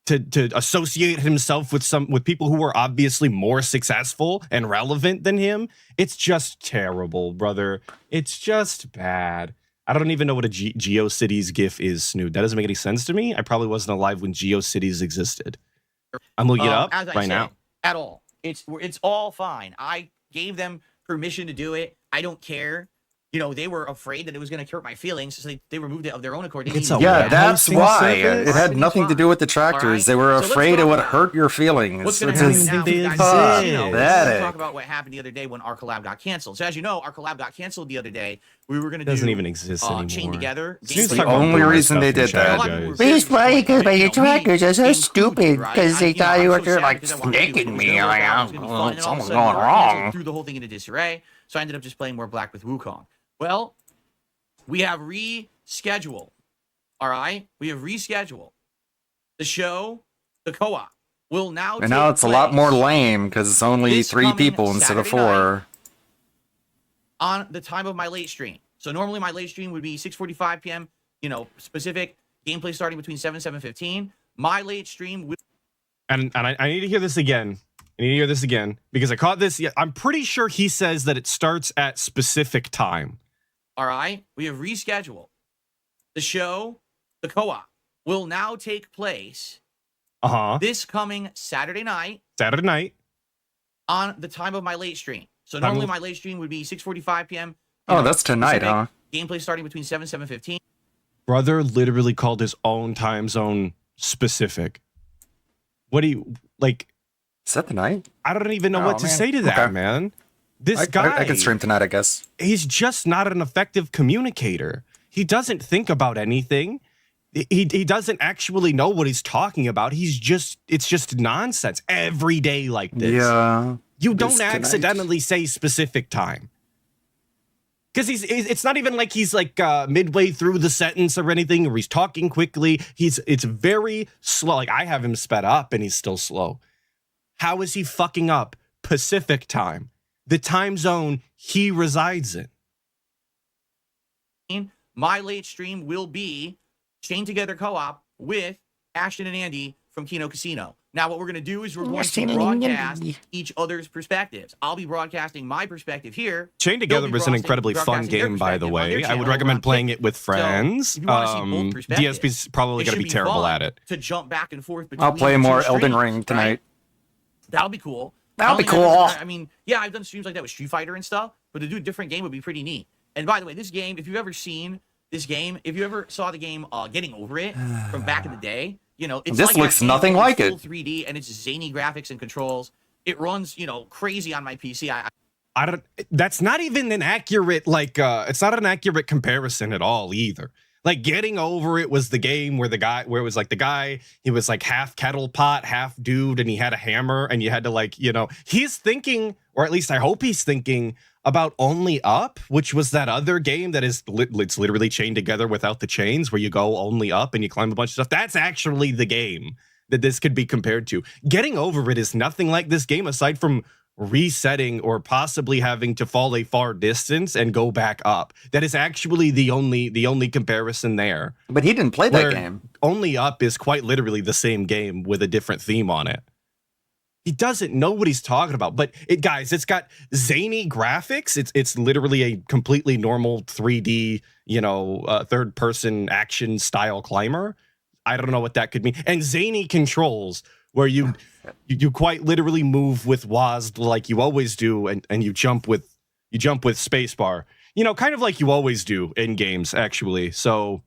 to associate himself with people who are obviously more successful and relevant than him. It's just terrible, brother. It's just bad. I don't even know what a GeoCities GIF is, Snood. That doesn't make any sense to me. I probably wasn't alive when GeoCities existed. I'm looking it up
as I
right
said,
now.
At all. It's all fine. I gave them permission to do it. I don't care. You know, they were afraid that it was going to hurt my feelings, so they removed it of their own accord.
It's a
Yeah,
web
that's
hosting
why.
service?
It had nothing to do with the tractors.
All right.
They were
So let's
afraid it
talk
would
about
hurt your feelings.
What's going to
It's
happen
just-
now?
they
Guys,
exist.
let's
Pathetic.
talk about what happened the other day when our collab got canceled. So as you know, our collab got canceled the other day. We were going to do
Doesn't even exist anymore.
Chain Together.
Snood's
gameplay.
talking about
only
boomer
reason they
stuff in
did
chat,
that.
guys.
Please play, because your trackers are so
Included,
stupid,
right?
because they thought you were just like
snaking me.
something's
Something's going wrong.
Threw the whole thing into disarray. So I ended up just playing more Black with Wukong. Well, we have rescheduled. All right, we have rescheduled the show. The co-op will now.
And now it's a lot more lame because it's only
this
3
coming
people instead of
Saturday night
4.
on the time of my late stream. So normally my late stream would be 6:45 p.m. You know, specific gameplay starting between 7:15. My late stream will.
And I need to hear this again. I need to hear this again because I caught this. Yeah, I'm pretty sure he says that it starts at specific time.
All right, we have rescheduled the show. The co-op will now take place this coming Saturday night on the time of my late stream. So normally my late stream would be 6:45 p.m.
Oh, that's tonight,
specific
huh?
Gameplay starting between 7:15.
Brother literally called his own time zone specific. What do you like?
Is that the night?
I don't even know what to say to that,
Okay.
man. This guy,
I can stream tonight, I guess.
he's just not an effective communicator. He doesn't think about anything. He doesn't actually know what he's talking about. It's just nonsense every day like this.
Yeah.
You don't
disconnect.
accidentally say specific time. Because it's not even like he's like midway through the sentence or anything, or he's talking quickly. It's very slow. Like I have him sped up and he's still slow. How is he fucking up Pacific time, the time zone he resides in?
My late stream will be Chain Together co-op with Ashton and Andy from Kino Casino. Now, what we're going to do is we're going to broadcast each other's perspectives. I'll be broadcasting my perspective here.
Chain Together was an incredibly fun game, by the way. I would recommend playing it with friends.
So, if you want to see both perspectives,
DSP's probably
it
going to
should
be terrible
fun
at it.
To jump back and forth between
I'll play
the
more
two
Elden
streams,
Ring tonight.
right? That'll be cool.
That'll be
I don't think
cool.
I mean, yeah, I've done streams like that with Street Fighter and stuff, but to do a different game would be pretty neat. And by the way, this game, if you've ever seen this game, if you ever saw the game Getting Over It from back in the day, you know, it's
This
like
looks
that game,
nothing
but
like
it's
it.
full 3D and it's zany graphics and controls. It runs, you know, crazy on my PC.
I don't. That's not even an accurate it's not an accurate comparison at all either. Like Getting Over It was the game where it was like the guy, he was like half kettle pot, half dude, and he had a hammer, and you had to like, you know, he's thinking, or at least I hope he's thinking about Only Up, which was that other game that is it's literally chained together without the chains, where you go only up and you climb a bunch of stuff. That's actually the game that this could be compared to. Getting Over It is nothing like this game aside from resetting or possibly having to fall a far distance and go back up. That is actually the only comparison there.
But he didn't play that
Where
game.
Only Up is quite literally the same game with a different theme on it. He doesn't know what he's talking about, but it's got zany graphics. It's literally a completely normal 3D, third person action style climber. I don't know what that could mean. And zany controls where you quite literally move with WASD like you always do, and you jump with spacebar. Kind of like you always do in games, actually. So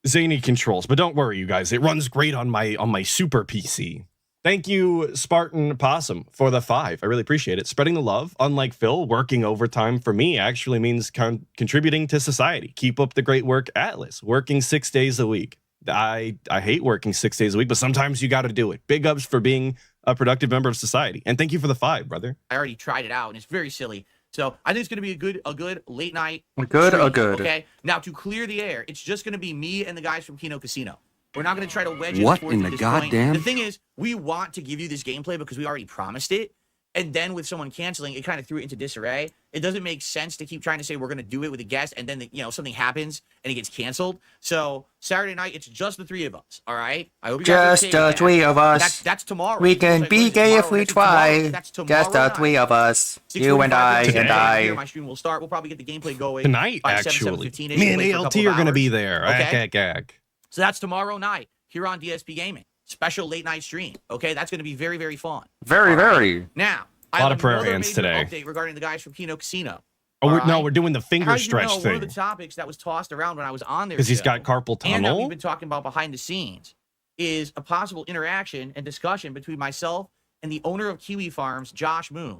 zany controls, but don't worry, you guys. It runs great on my super PC. Thank you, Spartan Possum, for the 5. I really appreciate it. Spreading the love. Unlike Phil, working overtime for me actually means contributing to society. Keep up the great work, Atlas. Working 6 days a week. I hate working 6 days a week, but sometimes you got to do it. Big ups for being a productive member of society. And thank you for the 5, brother.
I already tried it out, and it's very silly. So I think it's going to be a good late night.
Good.
Okay. Now to clear the air, it's just going to be me and the guys from Kino Casino. We're not going to try to wedge
What
it
in the
this
goddamn?
Point. The thing is, we want to give you this gameplay because we already promised it. And then with someone canceling, it kind of threw it into disarray. It doesn't make sense to keep trying to say we're going to do it with a guest, and then something happens and it gets canceled. So Saturday night, it's just the 3 of us. All right. I hope you guys
Just the 3 of us.
That's tomorrow.
We can be gay if we try. Just the 3 of us. You and I and I.
My stream will start. We'll probably get the gameplay going
Tonight,
by
actually.
7:15.
Me and ALT are going to be there.
Okay?
Gag.
So that's tomorrow night here on DSP Gaming. Special late night stream. Okay, that's going to be very, very fun.
Very.
Now,
A lot of prayer hands today.
Update regarding the guys from Kino Casino.
No, we're doing the finger stretch thing.
One of the topics that was tossed around when I was on there,
because he's got carpal tunnel,
and that we've been talking about behind the scenes, is a possible interaction and discussion between myself and the owner of Kiwi Farms, Josh Moon.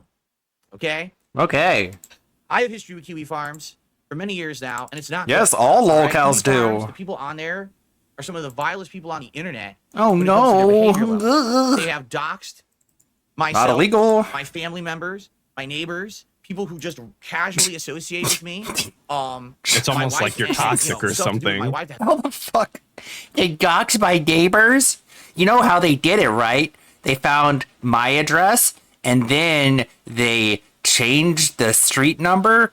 Okay. I have history with Kiwi Farms for many years now, and it's not.
Yes,
good.
all
Right?
locals
Kiwi
do.
Farms, the people on there are some of the vilest people on the internet.
Oh
when it comes to their behavior
no.
levels. They have doxed myself,
Not illegal.
my family members, my neighbors, people who just casually associate with me.
It's almost like you're toxic or something.
My wife
How the fuck? They doxed my neighbors? You know how they did it, right? They found my address and then they changed the street number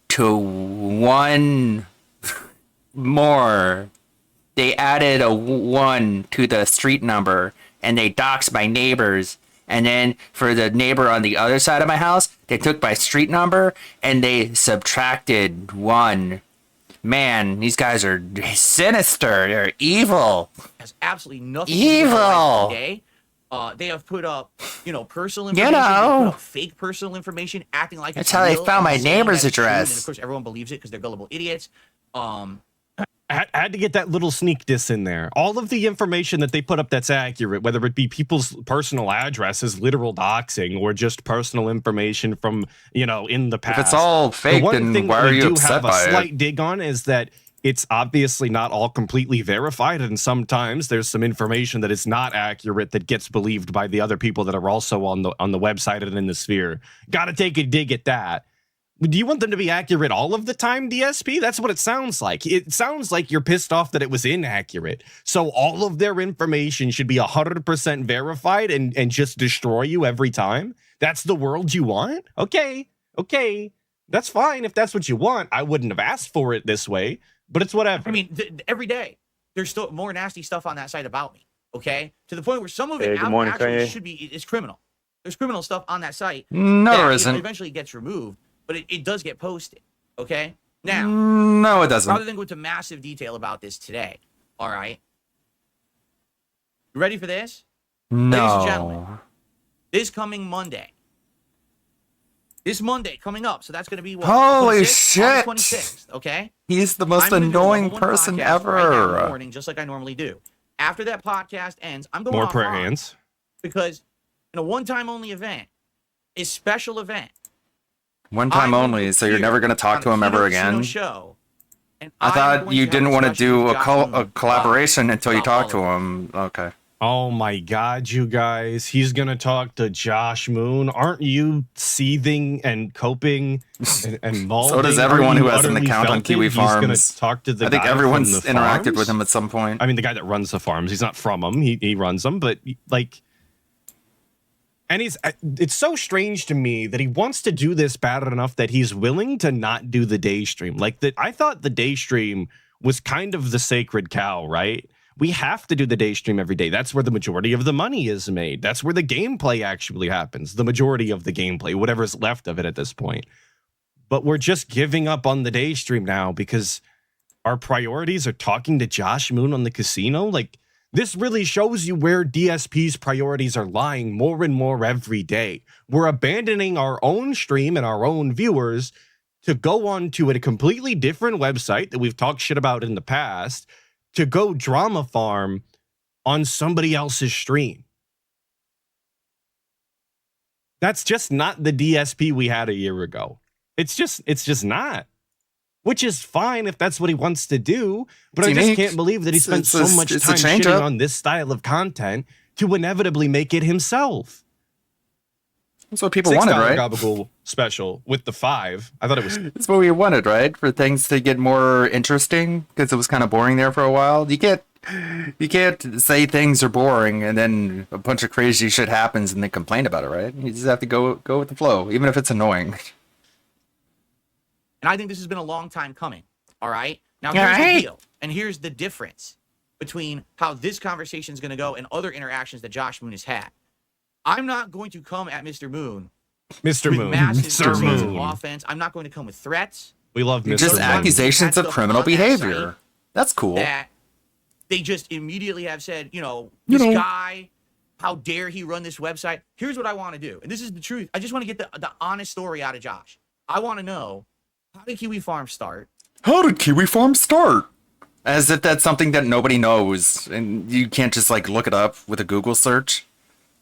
to 1 more. They added a 1 to the street number and they doxed my neighbors. And then for the neighbor on the other side of my house, they took my street number and they subtracted 1. Man, these guys are sinister. They're evil.
has absolutely nothing
Evil.
to do with my life today. They have put up, personal information. They put up fake personal information, acting like
That's
it's
how they
real
found my
and saying
neighbor's
that it's true,
address.
And of course, everyone believes it because they're gullible idiots.
I had to get that little sneak diss in there. All of the information that they put up that's accurate, whether it be people's personal addresses, literal doxing, or just personal information from, in the past.
If it's all fake, then why are you upset by it?
The one thing we do have a slight dig on is that it's obviously not all completely verified, and sometimes there's some information that is not accurate that gets believed by the other people that are also on the website and in the sphere. Got to take a dig at that. Do you want them to be accurate all of the time, DSP? That's what it sounds like. It sounds like you're pissed off that it was inaccurate. So all of their information should be 100% verified and just destroy you every time? That's the world you want? Okay. That's fine if that's what you want. I wouldn't have asked for it this way, but it's whatever.
I mean, every day there's still more nasty stuff on that site about me. Okay, to the point where some of it actually is criminal. There's criminal stuff on that site.
No,
that,
there isn't.
Eventually gets removed. But it does get posted, okay? Now,
no, it doesn't.
Rather than go into massive detail about this today, all right? You ready for this?
No.
Ladies and gentlemen, this coming Monday. This Monday coming up, so that's going to be what?
Holy
26th?
shit.
26th, okay?
He's the most
I'm gonna do a
annoying
level 1
person
podcast
ever.
right now in the morning, just like I normally do. After that podcast ends, I'm going
more
offline
prayer hands.
because in a one-time only event, a special event.
One time only, so you're never going to talk to him ever again?
Show, and
I thought you didn't want to do a collaboration until you talked to him. Okay.
Oh my God, you guys. He's going to talk to Josh Moon. Aren't you seething and coping and molding?
So does everyone who has an account on Kiwi Farms.
He's going to talk to the
I think
guy
everyone's
from the
interacted
farms?
with him at some point.
I mean, the guy that runs the farms. He's not from them. He runs them, but like... And it's so strange to me that he wants to do this bad enough that he's willing to not do the day stream. Like I thought the day stream was kind of the sacred cow, right? We have to do the day stream every day. That's where the majority of the money is made. That's where the gameplay actually happens. The majority of the gameplay, whatever's left of it at this point. But we're just giving up on the day stream now because our priorities are talking to Josh Moon on the casino. Like, this really shows you where DSP's priorities are lying more and more every day. We're abandoning our own stream and our own viewers to go on to a completely different website that we've talked shit about in the past to go drama farm on somebody else's stream. That's just not the DSP we had a year ago. It's just not. which is fine if that's what he wants to do. But
It's
I just
unique.
can't believe that he spent
It's
so much
it's a
time
change
shitting
up.
on this style of content to inevitably make it himself.
That's what people wanted,
$6
right?
Gabagool special with the 5. I thought it was
That's what we wanted, right? For things to get more interesting, because it was kind of boring there for a while. You can't say things are boring and then a bunch of crazy shit happens and then complain about it, right? You just have to go with the flow, even if it's annoying.
And I think this has been a long time coming. All right. Now,
All
here's
right.
the deal. And here's the difference between how this conversation is going to go and other interactions that Josh Moon has had. I'm not going to come at Mr. Moon
Mr.
with
Moon.
massive
Mr.
defensive
Moon.
offense. I'm not going to come with threats
We love Mr.
Just
Moon.
accusations of
Stuff
criminal
on that
behavior.
site
That's cool.
that they just immediately have said, this guy, how dare he run this website? Here's what I want to do. And this is the truth. I just want to get the honest story out of Josh. I want to know, how did Kiwi Farm start?
How did Kiwi Farm start? As if that's something that nobody knows, and you can't just like look it up with a Google search.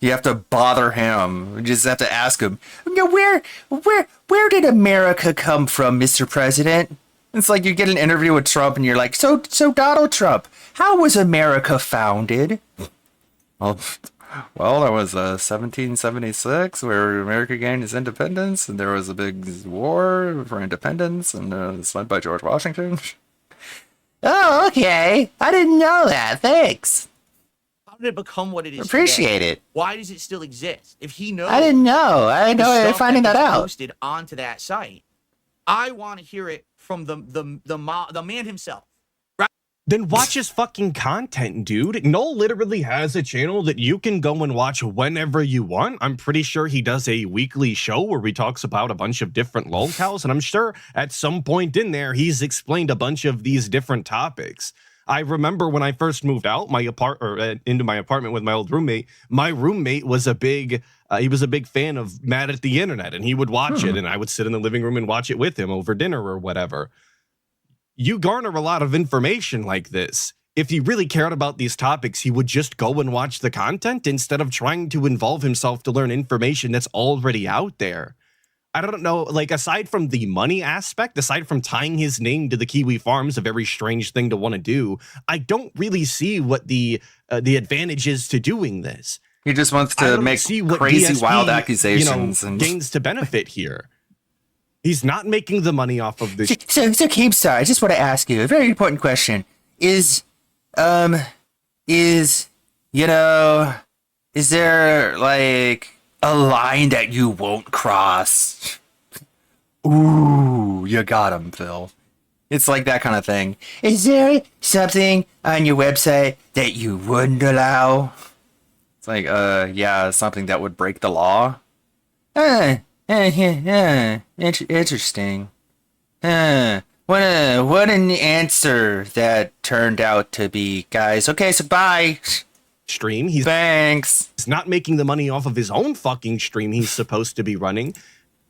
You have to bother him. You just have to ask him. Where did America come from, Mr. President? It's like you get an interview with Trump, and you're like, so Donald Trump, how was America founded? Well, that was 1776, where America gained its independence, and there was a big war for independence, and it was led by George Washington. Oh, okay. I didn't know that. Thanks.
How did it become what it is
Appreciate
today?
it.
Why does it still exist? If he knows,
I didn't know. I
the
know. I'm
stuff
finding that
gets
out.
posted onto that site, I want to hear it from the man himself.
Then watch his fucking content, dude. Noel literally has a channel that you can go and watch whenever you want. I'm pretty sure he does a weekly show where he talks about a bunch of different lolcows, and I'm sure at some point in there he's explained a bunch of these different topics. I remember when I first moved out into my apartment with my old roommate. My roommate was a big fan of Mad at the Internet, and he would watch it, and I would sit in the living room and watch it with him over dinner or whatever. You garner a lot of information like this. If he really cared about these topics, he would just go and watch the content instead of trying to involve himself to learn information that's already out there. I don't know, like, aside from the money aspect, aside from tying his name to the Kiwi Farms, a very strange thing to want to do, I don't really see what the advantage is to doing this.
He just wants
I
to
don't
make
see what
crazy,
DSP,
wild accusations.
and
And
gains to benefit here. He's not making the money off of this.
so Keemstar, I just want to ask you a very important question. Is there like a line that you won't cross? Ooh, you got him, Phil. It's like that kind of thing. Is there something on your website that you wouldn't allow? It's like, yeah, something that would break the law. Interesting. What an answer that turned out to be, guys. Okay, so bye.
Stream. He's not making the money off of his own fucking stream he's supposed to be running.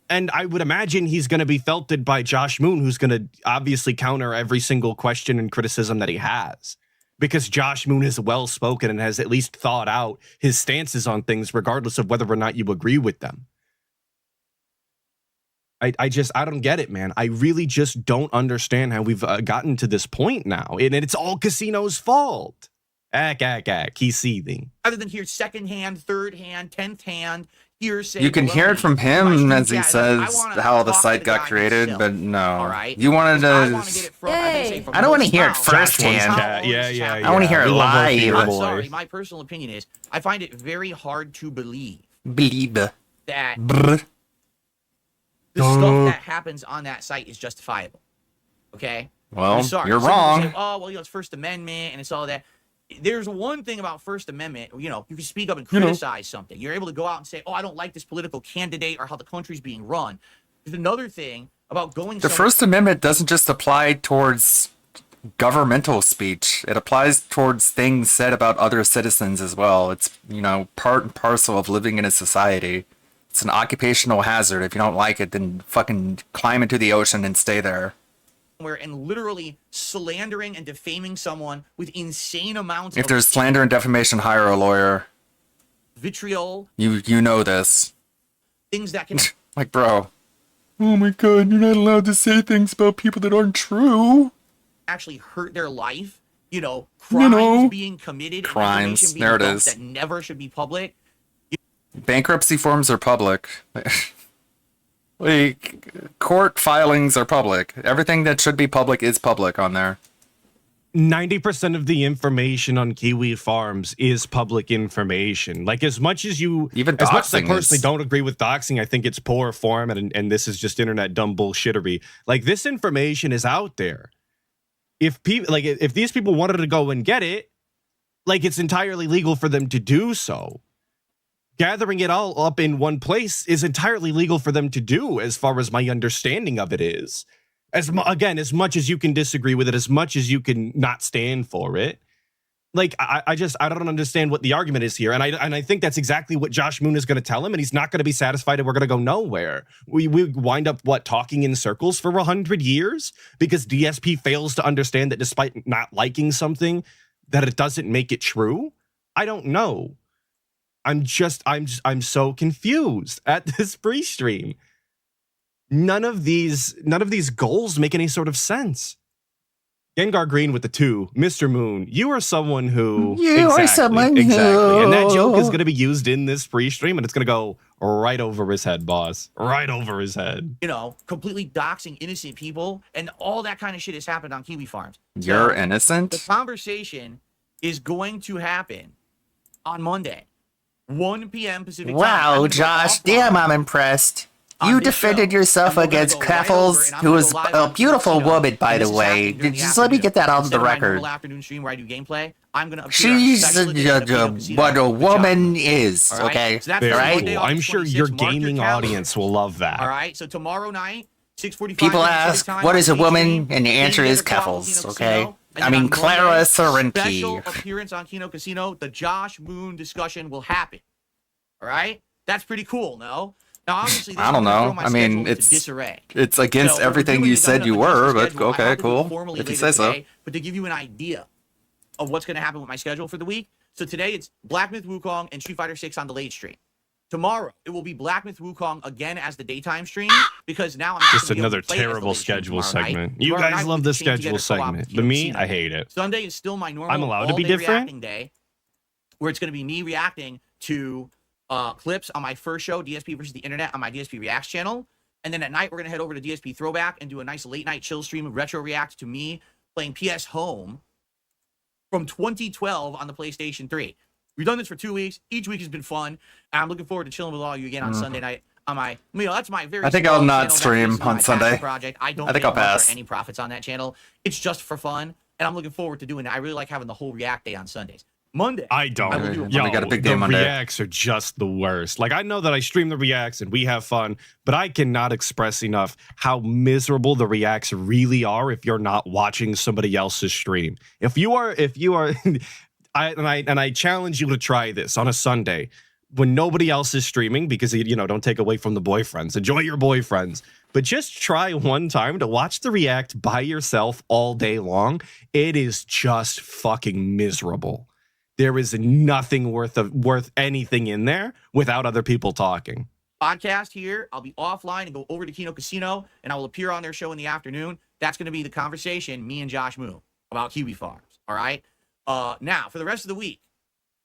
And I would imagine he's going to be felted by Josh Moon, who's going to obviously counter every single question and criticism that he has. Because Josh Moon is well-spoken and has at least thought out his stances on things, regardless of whether or not you agree with them. I don't get it, man. I really just don't understand how we've gotten to this point now. And it's all Casino's fault. He's seething.
Other than hear second hand, third hand, 10th hand, hearsay.
You can hear it from him as he says how the site got
guy
created,
himself.
but no.
All right.
You wanted
I want to
to.
get it from. From
I don't want to
his
hear it
mouth.
firsthand.
Yeah.
I want to hear it
We love our
live.
Peter
I'm
boy.
sorry. My personal opinion is I find it very hard to believe
Believe.
that
Brr.
the stuff that happens on that site is justifiable. Okay?
Well,
I'm sorry.
you're
Some people
wrong.
say, oh, well, it's First Amendment and it's all that. There's one thing about First Amendment, you can speak up and criticize something. You're able to go out and say, oh, I don't like this political candidate or how the country's being run. There's another thing about going
The First Amendment doesn't just apply towards governmental speech. It applies towards things said about other citizens as well. It's, part and parcel of living in a society. It's an occupational hazard. If you don't like it, then fucking climb into the ocean and stay there.
and literally slandering and defaming someone with insane amounts
If
of
there's slander and defamation, hire a lawyer.
vitriol,
You know this.
things that can
Like, bro. Oh my god, you're not allowed to say things about people that aren't true.
actually hurt their life, crimes being committed, and
Crimes.
information being
There it
dumped
is.
that never should be public.
Bankruptcy forms are public. Like, court filings are public. Everything that should be public is public on there.
90% of the information on Kiwi Farms is public information. Like, as much as I
doxing
personally
is-
don't agree with doxing, I think it's poor form and this is just internet dumb bullshittery. Like, this information is out there. If these people wanted to go and get it, like, it's entirely legal for them to do so. Gathering it all up in one place is entirely legal for them to do, as far as my understanding of it is. As much as you can disagree with it, as much as you can not stand for it, like, I don't understand what the argument is here, and I think that's exactly what Josh Moon is going to tell him, and he's not going to be satisfied, and we're going to go nowhere. We wind up talking in circles for 100 years because DSP fails to understand that despite not liking something, that it doesn't make it true. I don't know. I'm so confused at this free stream. None of these goals make any sort of sense. Gengar Green with the 2, Mr. Moon, you are someone who exactly, and that joke is going to be used in this free stream, and it's going to go right over his head, boss, right over his head.
Completely doxing innocent people, and all that kind of shit has happened on Kiwi Farms.
You're
So,
innocent?
The conversation is going to happen on Monday, 1 p.m. Pacific time. I'm
Wow,
gonna go
Josh,
offline
damn, I'm impressed.
on
You
this
defended
show,
yourself
and we're gonna
against
go right over,
Keffels,
and I'm
who
gonna
is
go live
a
on
beautiful
Casino.
woman, by
And
the
this is
way.
happening during the
Just let me
afternoon.
get that on
Instead
the
of my
record.
normal afternoon stream where I do gameplay, I'm going to appear on a
She's
special edition of Kino Casino
what a
with Josh
woman
Moon.
is,
All right?
okay?
So that's
Very
Monday,
cool.
August
I'm sure
26th.
your
Mark your
gaming
calendar.
audience will love that.
All right, so tomorrow night, 6:45.
People
Pacific
ask,
time
what
on
is a
Twitch
woman?
stream.
And the
Then
answer
you
is
get to follow
Keffels,
Kino
okay?
Casino. And
I
then
mean,
on
Clara
Monday,
Sorrenti.
Special appearance on Kino Casino. The Josh Moon discussion will happen. All right, that's pretty cool. No, now obviously this
I don't
is gonna
know.
throw my
I mean,
schedule into
it's
disarray.
It's against
So what we're
everything
doing
you
is I'm
said
gonna
you
adjust
were,
the
but
schedule. I
okay,
have to do it
cool.
formally
If you
later
say so.
today, but to give you an idea of what's going to happen with my schedule for the week. So today it's Black Myth Wukong and Street Fighter 6 on the late stream. Tomorrow it will be Black Myth Wukong again as the daytime stream because now I'm not
Just
gonna be able
another
to play it as the
terrible
late stream
schedule
tomorrow night.
segment. You
Tomorrow
guys
night
love
we
the
chain together
schedule
co-op
segment,
with
but
Kino
me,
Casino.
I hate it.
Sunday is still my normal
I'm allowed to be
all-day
different?
reacting day, where it's going to be me reacting to clips on my first show, DSP versus the Internet, on my DSP Reacts channel. And then at night, we're going to head over to DSP Throwback and do a nice late night chill stream of retro react to me playing PS Home from 2012 on the PlayStation 3. We've done this for 2 weeks. Each week has been fun. And I'm looking forward to chilling with all of you again on Sunday night. On my, that's my very
I think
small
I'll not
channel. That's
stream
basically
on
my passion
Sunday.
project. I don't
I think
make
I'll
much or
pass.
any profits on that channel. It's just for fun. And I'm looking forward to doing it. I really like having the whole React day on Sundays. Monday.
I don't.
I will do it
Yo,
We got a big
the
game Monday.
reacts are just the worst. Like, I know that I stream the reacts and we have fun, but I cannot express enough how miserable the reacts really are if you're not watching somebody else's stream. If you are, I challenge you to try this on a Sunday when nobody else is streaming, because don't take away from the boyfriends. Enjoy your boyfriends. But just try one time to watch the react by yourself all day long. It is just fucking miserable. There is nothing worth anything in there without other people talking.
Podcast here. I'll be offline and go over to Kino Casino, and I will appear on their show in the afternoon. That's going to be the conversation, me and Josh Moon, about Kiwi Farms. All right. Now for the rest of the week.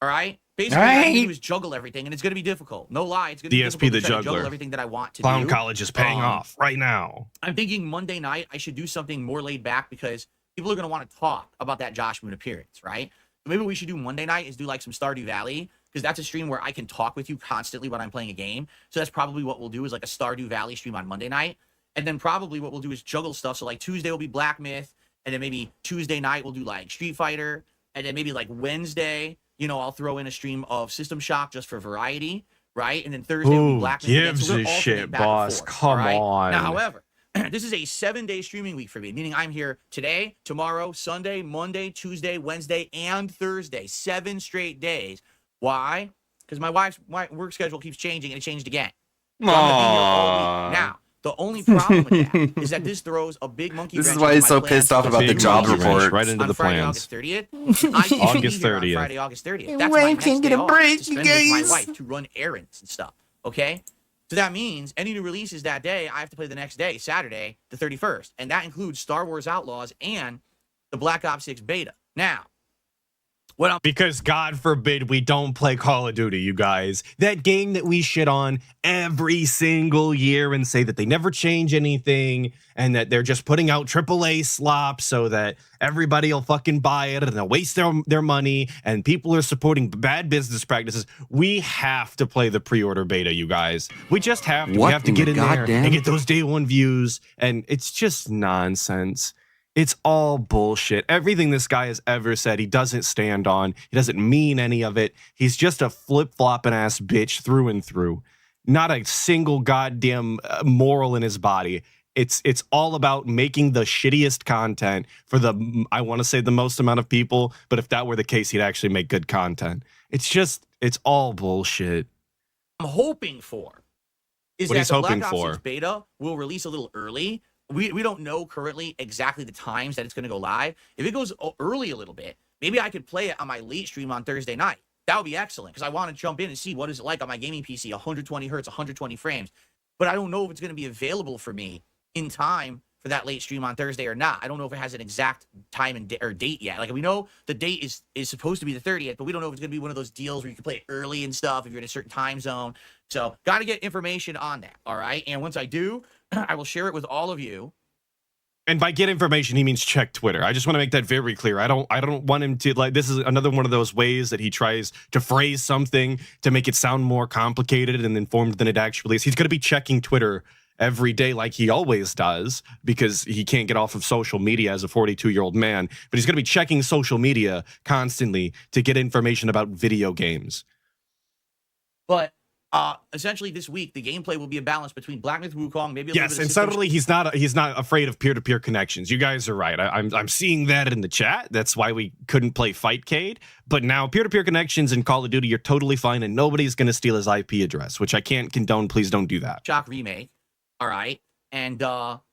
All right. Basically, what I'm going to do is juggle everything, and it's going to be difficult. No lie, it's going to be
DSP
difficult
the
to try to
juggler.
juggle everything that I want to
Clown
do.
College is paying off right now.
I'm thinking Monday night I should do something more laid back because people are going to want to talk about that Josh Moon appearance, right? So maybe what we should do Monday night is do like some Stardew Valley, because that's a stream where I can talk with you constantly when I'm playing a game. So that's probably what we'll do, is like a Stardew Valley stream on Monday night. And then probably what we'll do is juggle stuff. So like Tuesday will be Black Myth, and then maybe Tuesday night we'll do like Street Fighter, and then maybe like Wednesday, I'll throw in a stream of System Shock just for variety, right? And then Thursday will be
Who
Black Myth. again.
gives
So we'll
a
alternate
shit,
back and
boss?
forth,
Come
all right?
on.
Now, however, this is a 7-day streaming week for me, meaning I'm here today, tomorrow, Sunday, Monday, Tuesday, Wednesday, and Thursday. 7 straight days. Why? Because my wife's work schedule keeps changing, and it changed again. So I'm gonna be here all week. Now, the only problem with that is that this throws a big monkey
This is
wrench
why
into
he's
my
so
plans
pissed off
for
about the
Big
job
monkey wrench
report.
right into
on
the
Friday,
plans.
August 30th. I can't
August
be here on
30th.
Friday, August 30th.
We
That's my
ain't
next
gonna
day
get a
off
break,
to spend
you
with my
guys.
wife to run errands and stuff. Okay? So that means any new releases that day, I have to play the next day, Saturday, the 31st. And that includes Star Wars Outlaws and the Black Ops 6 beta. Now,
because God forbid we don't play Call of Duty, you guys. That game that we shit on every single year and say that they never change anything and that they're just putting out AAA slop so that everybody will fucking buy it and they'll waste their money and people are supporting bad business practices. We have to play the pre-order beta, you guys. We just have to.
What
we have to
in
get
the
in there
goddamn-
and get those day one views, and it's just nonsense. It's all bullshit. Everything this guy has ever said, he doesn't stand on. He doesn't mean any of it. He's just a flip-flopping ass bitch through and through. Not a single goddamn moral in his body. It's all about making the shittiest content for the, I want to say the most amount of people, but if that were the case, he'd actually make good content. It's all bullshit.
I'm hoping for is
What
that
he's
the
hoping
Black Ops
for.
6 beta will release a little early. We don't know currently exactly the times that it's going to go live. If it goes early a little bit, maybe I could play it on my late stream on Thursday night. That would be excellent because I want to jump in and see what is it like on my gaming PC, 120 hertz, 120 frames. But I don't know if it's going to be available for me in time for that late stream on Thursday or not. I don't know if it has an exact time and or date yet. Like, we know the date is supposed to be the 30th, but we don't know if it's going to be one of those deals where you can play it early and stuff if you're in a certain time zone. So got to get information on that. All right. And once I do, I will share it with all of you.
And by get information, he means check Twitter. I just want to make that very clear. I don't want him to, like, this is another one of those ways that he tries to phrase something to make it sound more complicated and informed than it actually is. He's going to be checking Twitter every day like he always does because he can't get off of social media as a 42-year-old man. But he's going to be checking social media constantly to get information about video games.
But essentially this week, the gameplay will be a balance between Black Myth Wukong, maybe a little
Yes,
bit of
and
system-
suddenly he's not afraid of peer-to-peer connections. You guys are right. I'm seeing that in the chat. That's why we couldn't play Fightcade. But now peer-to-peer connections in Call of Duty are totally fine, and nobody's going to steal his IP address, which I can't condone. Please don't do that.
Shock remake. All right, and go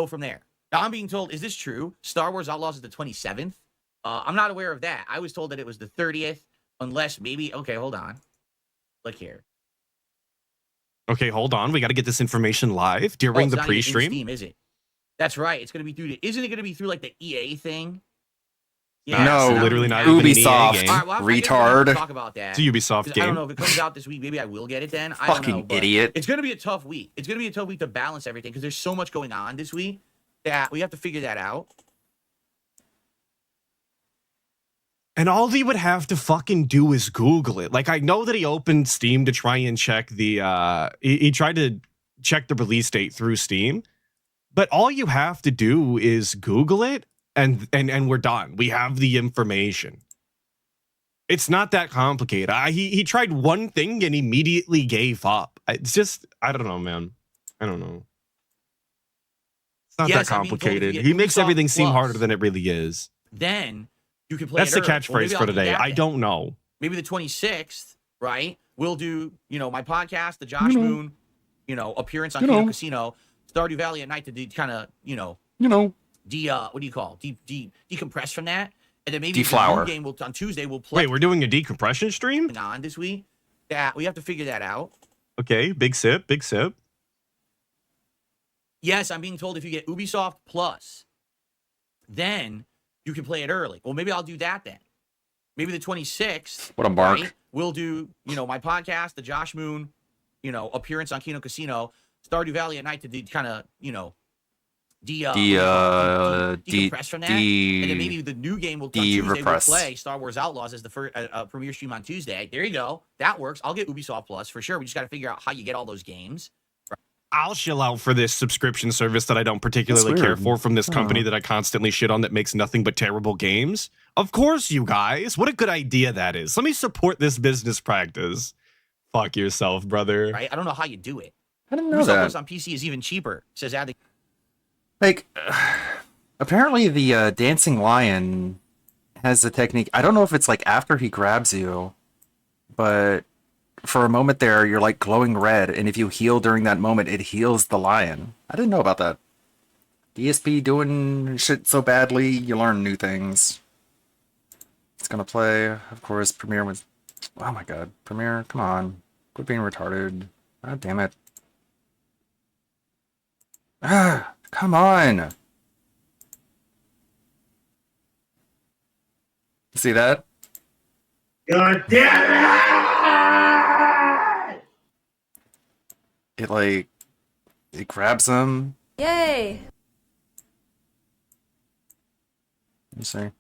from there. Now I'm being told, is this true? Star Wars Outlaws is the 27th. I'm not aware of that. I was told that it was the 30th, unless maybe. Okay, hold on. Look here.
Okay, hold on. We got to get this information live during
it's
the
not even in
pre-stream.
Steam, is it? That's right. It's going to be through. Isn't it going to be through like the EA thing?
No,
so
literally not even an EA
Ubisoft,
game.
All right, well, I guess we
retard.
can talk about that.
It's a Ubisoft
'Cause
game.
I don't know if it comes out this week. Maybe I will get it then. I don't know.
Fucking
But
idiot.
It's going to be a tough week. It's going to be a tough week to balance everything because there's so much going on this week that we have to figure that out.
And all he would have to fucking do is Google it. Like, I know that he opened Steam to try and check the, he tried to check the release date through Steam, but all you have to do is Google it and we're done. We have the information. It's not that complicated. He tried one thing and immediately gave up. It's just, I don't know, man. I don't know. It's not
Yes,
that
I'm being told if you
complicated.
get
He makes
Ubisoft
everything seem
Plus,
harder than it really is.
Then you can play
That's
it
the
early. Well,
catchphrase
maybe
for
I'll do
today.
that
I
then.
don't know.
Maybe the 26th, right? We'll do, my podcast, the Josh Moon, appearance on Kino Casino, Stardew Valley at night to do kind of, what do you call? Decompress from that. And then maybe the
Deflower.
new game on Tuesday we'll play
Wait, we're doing a decompression stream?
on this week. That we have to figure that out.
Okay, big sip, big sip.
Yes, I'm being told if you get Ubisoft Plus, then you can play it early. Well, maybe I'll do that then. Maybe the 26th.
What a bark.
Right? We'll do, my podcast, the Josh Moon, appearance on Kino Casino, Stardew Valley at night to do kind of, decompress from that. And then maybe the new game will on Tuesday we'll
repress.
play Star Wars Outlaws as the first premiere stream on Tuesday. There you go. That works. I'll get Ubisoft Plus for sure. We just got to figure out how you get all those games.
I'll shell out for this subscription service that I don't particularly
That's
care
weird.
for from this company that I constantly shit on that makes nothing but terrible games. Of course, you guys. What a good idea that is. Let me support this business practice. Fuck yourself, brother.
Right? I don't know how you do it.
I didn't know
Ubisoft
that.
Plus on PC is even cheaper. Says add the
Like, apparently the dancing lion has a technique. I don't know if it's like after he grabs you, but for a moment there, you're like glowing red, and if you heal during that moment, it heals the lion. I didn't know about that. DSP doing shit so badly, you learn new things. It's gonna play, of course. Premiere was. Oh my god, Premiere, come on, quit being retarded. God damn it. Come on. See that?
God damn it!
It like it grabs him.
Yay!
Let me see.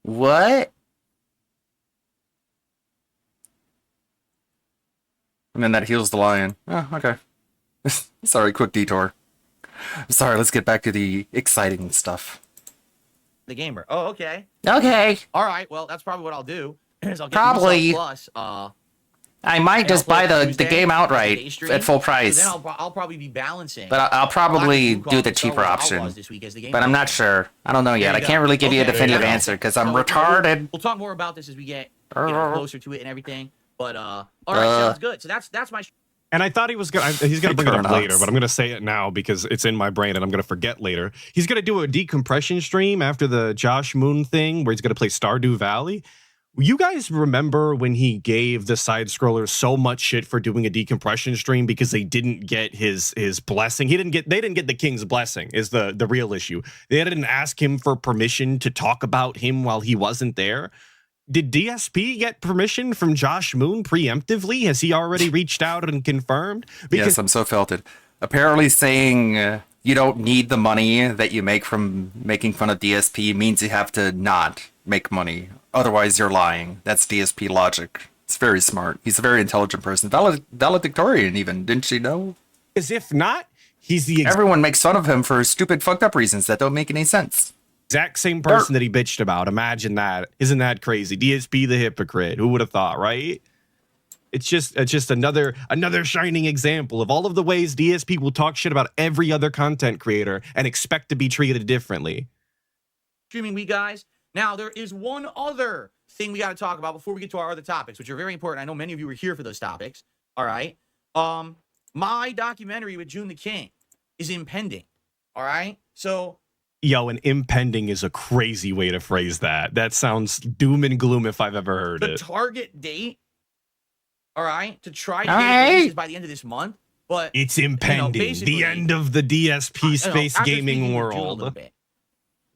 What? And then that heals the lion. Oh, okay. Sorry, quick detour. Sorry, let's get back to the exciting stuff.
The gamer. Oh, okay.
Okay.
All right. Well, that's probably what I'll do. Is I'll get
Probably.
Ubisoft Plus.
I might
and
just
I'll
buy
play it
the
Tuesday,
game
day
outright
stream.
at full
So
price.
then I'll probably be balancing.
But I'll probably
Black Wukong
do the
and Star
cheaper
Wars
option.
Outlaws this week as the Game
But I'm
Pass.
not sure. I don't know yet.
There
I
you
can't
go.
really give you a
Okay,
definitive
there you go.
answer because I'm
So
retarded.
We'll talk more about this as we get closer to it and everything. But all right, sounds good. So that's my.
And I thought he was gonna. He's gonna bring it up
Paradox.
later, but I'm gonna say it now because it's in my brain and I'm gonna forget later. He's gonna do a decompression stream after the Josh Moon thing, where he's gonna play Stardew Valley. You guys remember when he gave the side scrollers so much shit for doing a decompression stream because they didn't get his blessing? They didn't get the king's blessing is the real issue. They didn't ask him for permission to talk about him while he wasn't there. Did DSP get permission from Josh Moon preemptively? Has he already reached out and confirmed?
Yes, I'm so felted. Apparently saying you don't need the money that you make from making fun of DSP means you have to not make money. Otherwise, you're lying. That's DSP logic. It's very smart. He's a very intelligent person. Valedictorian even. Didn't you know?
As if not, he's the
Everyone makes fun of him for stupid, fucked up reasons that don't make any sense.
exact same person that he bitched about. Imagine that. Isn't that crazy? DSP the hypocrite. Who would have thought, right? It's just another shining example of all of the ways DSP will talk shit about every other content creator and expect to be treated differently.
Streaming week, guys. Now, there is one other thing we got to talk about before we get to our other topics, which are very important. I know many of you were here for those topics. All right. My documentary with June the King is impending. All right. So,
Yo, and impending is a crazy way to phrase that. That sounds doom and gloom if I've ever heard
the
it.
target date, all right, to try to
All
get
right.
releases by the end of this month. But
It's impending.
basically,
The end of the DSP space
after speaking
gaming
with June a little
world.
bit,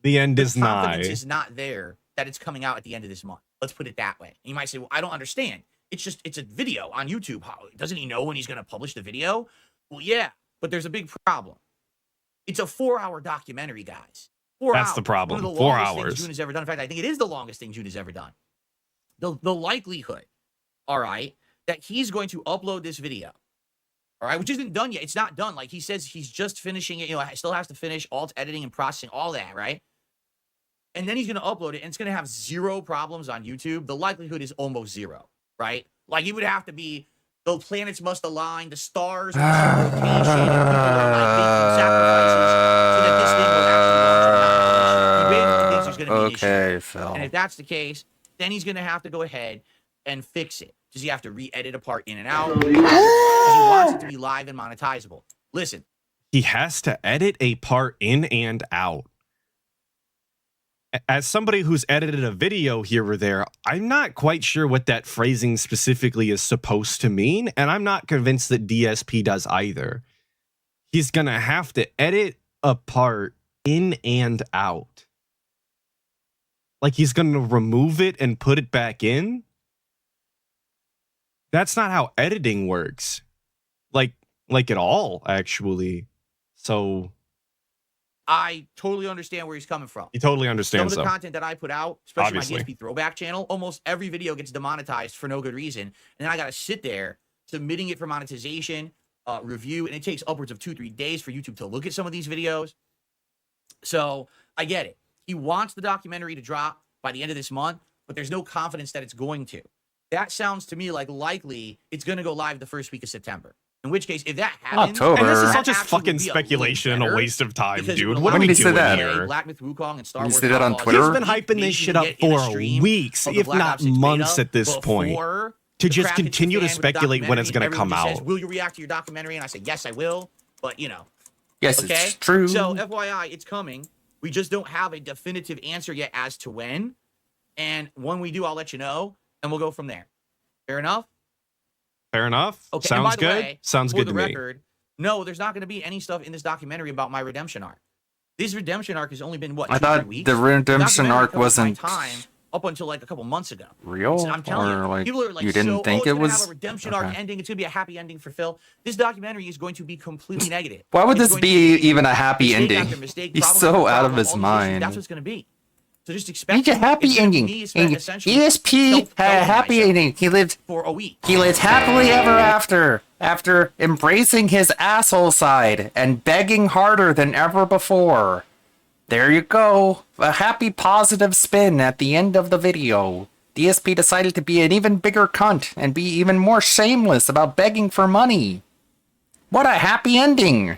The end
the
is
confidence
nigh.
is not there that it's coming out at the end of this month. Let's put it that way. And you might say, well, I don't understand. It's a video on YouTube. How doesn't he know when he's going to publish the video? Well, yeah, but there's a big problem. It's a 4-hour documentary, guys. 4 hours.
That's the problem.
One of the
4
longest things
hours.
June has ever done. In fact, I think it is the longest thing June has ever done. The likelihood, all right, that he's going to upload this video, all right, which isn't done yet. It's not done. Like he says, he's just finishing it. Still has to finish alt editing and processing, all that, right? And then he's going to upload it, and it's going to have 0 problems on YouTube. The likelihood is almost 0, right? Like, it would have to be the planets must align, the stars must be in rotation, and people are like making sacrifices so that this thing will actually launch. He basically thinks there's going to be an issue.
Okay, Phil.
And if that's the case, then he's going to have to go ahead and fix it. Does he have to re-edit a part in and out? Because he wants it to be live and monetizable. Listen,
He has to edit a part in and out. As somebody who's edited a video here or there, I'm not quite sure what that phrasing specifically is supposed to mean, and I'm not convinced that DSP does either. He's going to have to edit a part in and out. Like he's going to remove it and put it back in? That's not how editing works. Like at all, actually. So
I totally understand where he's coming from.
you totally
Some
understand.
of the
So
content that I put out, especially
Obviously.
my DSP throwback channel, almost every video gets demonetized for no good reason. And then I got to sit there submitting it for monetization, review, and it takes upwards of 2-3 days for YouTube to look at some of these videos. So I get it. He wants the documentary to drop by the end of this month, but there's no confidence that it's going to. That sounds to me like likely it's going to go live the first week of September. In which case, if that happens,
October.
and this is all
that
just
actually
fucking
would be a
speculation and
little
a
better,
waste of time,
because it
dude.
would
What
allow
are we
When did he say
doing
that?
here?
Black Myth Wukong and Star
You
Wars.
see that on
Outlaws.
Twitter?
He's been hyping
Maybe
this
you
shit
can
up
get in a
for
stream
weeks,
of the
if
Black
not
Ops 6
months
beta
at this point,
before
to
the
just
Kraken
continue to
fan with the
speculate when it's going to
documentary,
come
and everyone just
out.
says, will you react to your documentary? And I said, yes, I will. But,
Yes,
okay?
it's true.
So, FYI, it's coming. We just don't have a definitive answer yet as to when. And when we do, I'll let you know, and we'll go from there. Fair enough?
Fair enough.
Okay. And by
Sounds
the
good.
way,
Sounds
for
good
the
to me.
record, no, there's not going to be any stuff in this documentary about my redemption arc. This redemption arc has only been what?
I
2-3
thought
weeks?
the redemption
documentary
arc
covers my
wasn't
time up until like a couple months ago.
real,
I'm telling
or
you,
like
people are like,
you didn't think
it's
it
gonna
was.
have a redemption
Okay.
arc ending. It's gonna be a happy ending for Phil. This documentary is going to be completely negative.
Why would
It's
this
going
be
to
even a happy
mistake
ending?
after mistake,
He's
problem
so
after
out of
problem,
his
all these issues.
mind.
That's what it's gonna be. So just expect
He's a happy
it's gonna be
ending.
me spent essentially
ESP had a
self-felling
happy
myself
ending.
for a week.
He lived happily ever after embracing his asshole side and begging harder than ever before. There you go. A happy positive spin at the end of the video. DSP decided to be an even bigger cunt and be even more shameless about begging for money. What a happy ending.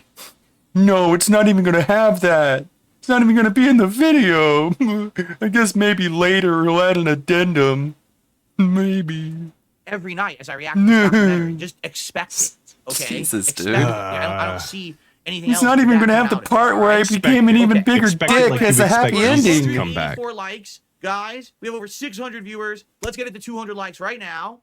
No, it's not even gonna have that. It's not even gonna be in the video. I guess maybe later he'll add an addendum. Maybe.
Every night as I react to this documentary, just expect it. Okay.
Jesus,
Expect
dude.
it. I don't see anything
He's
else.
not
to
even
back
gonna
him
have the
out of.
part where I became an even bigger
expect
dick
like
as
you
a happy
expect Jesus
ending.
to come back.
84 likes, guys. We have over 600 viewers. Let's get it to 200 likes right now.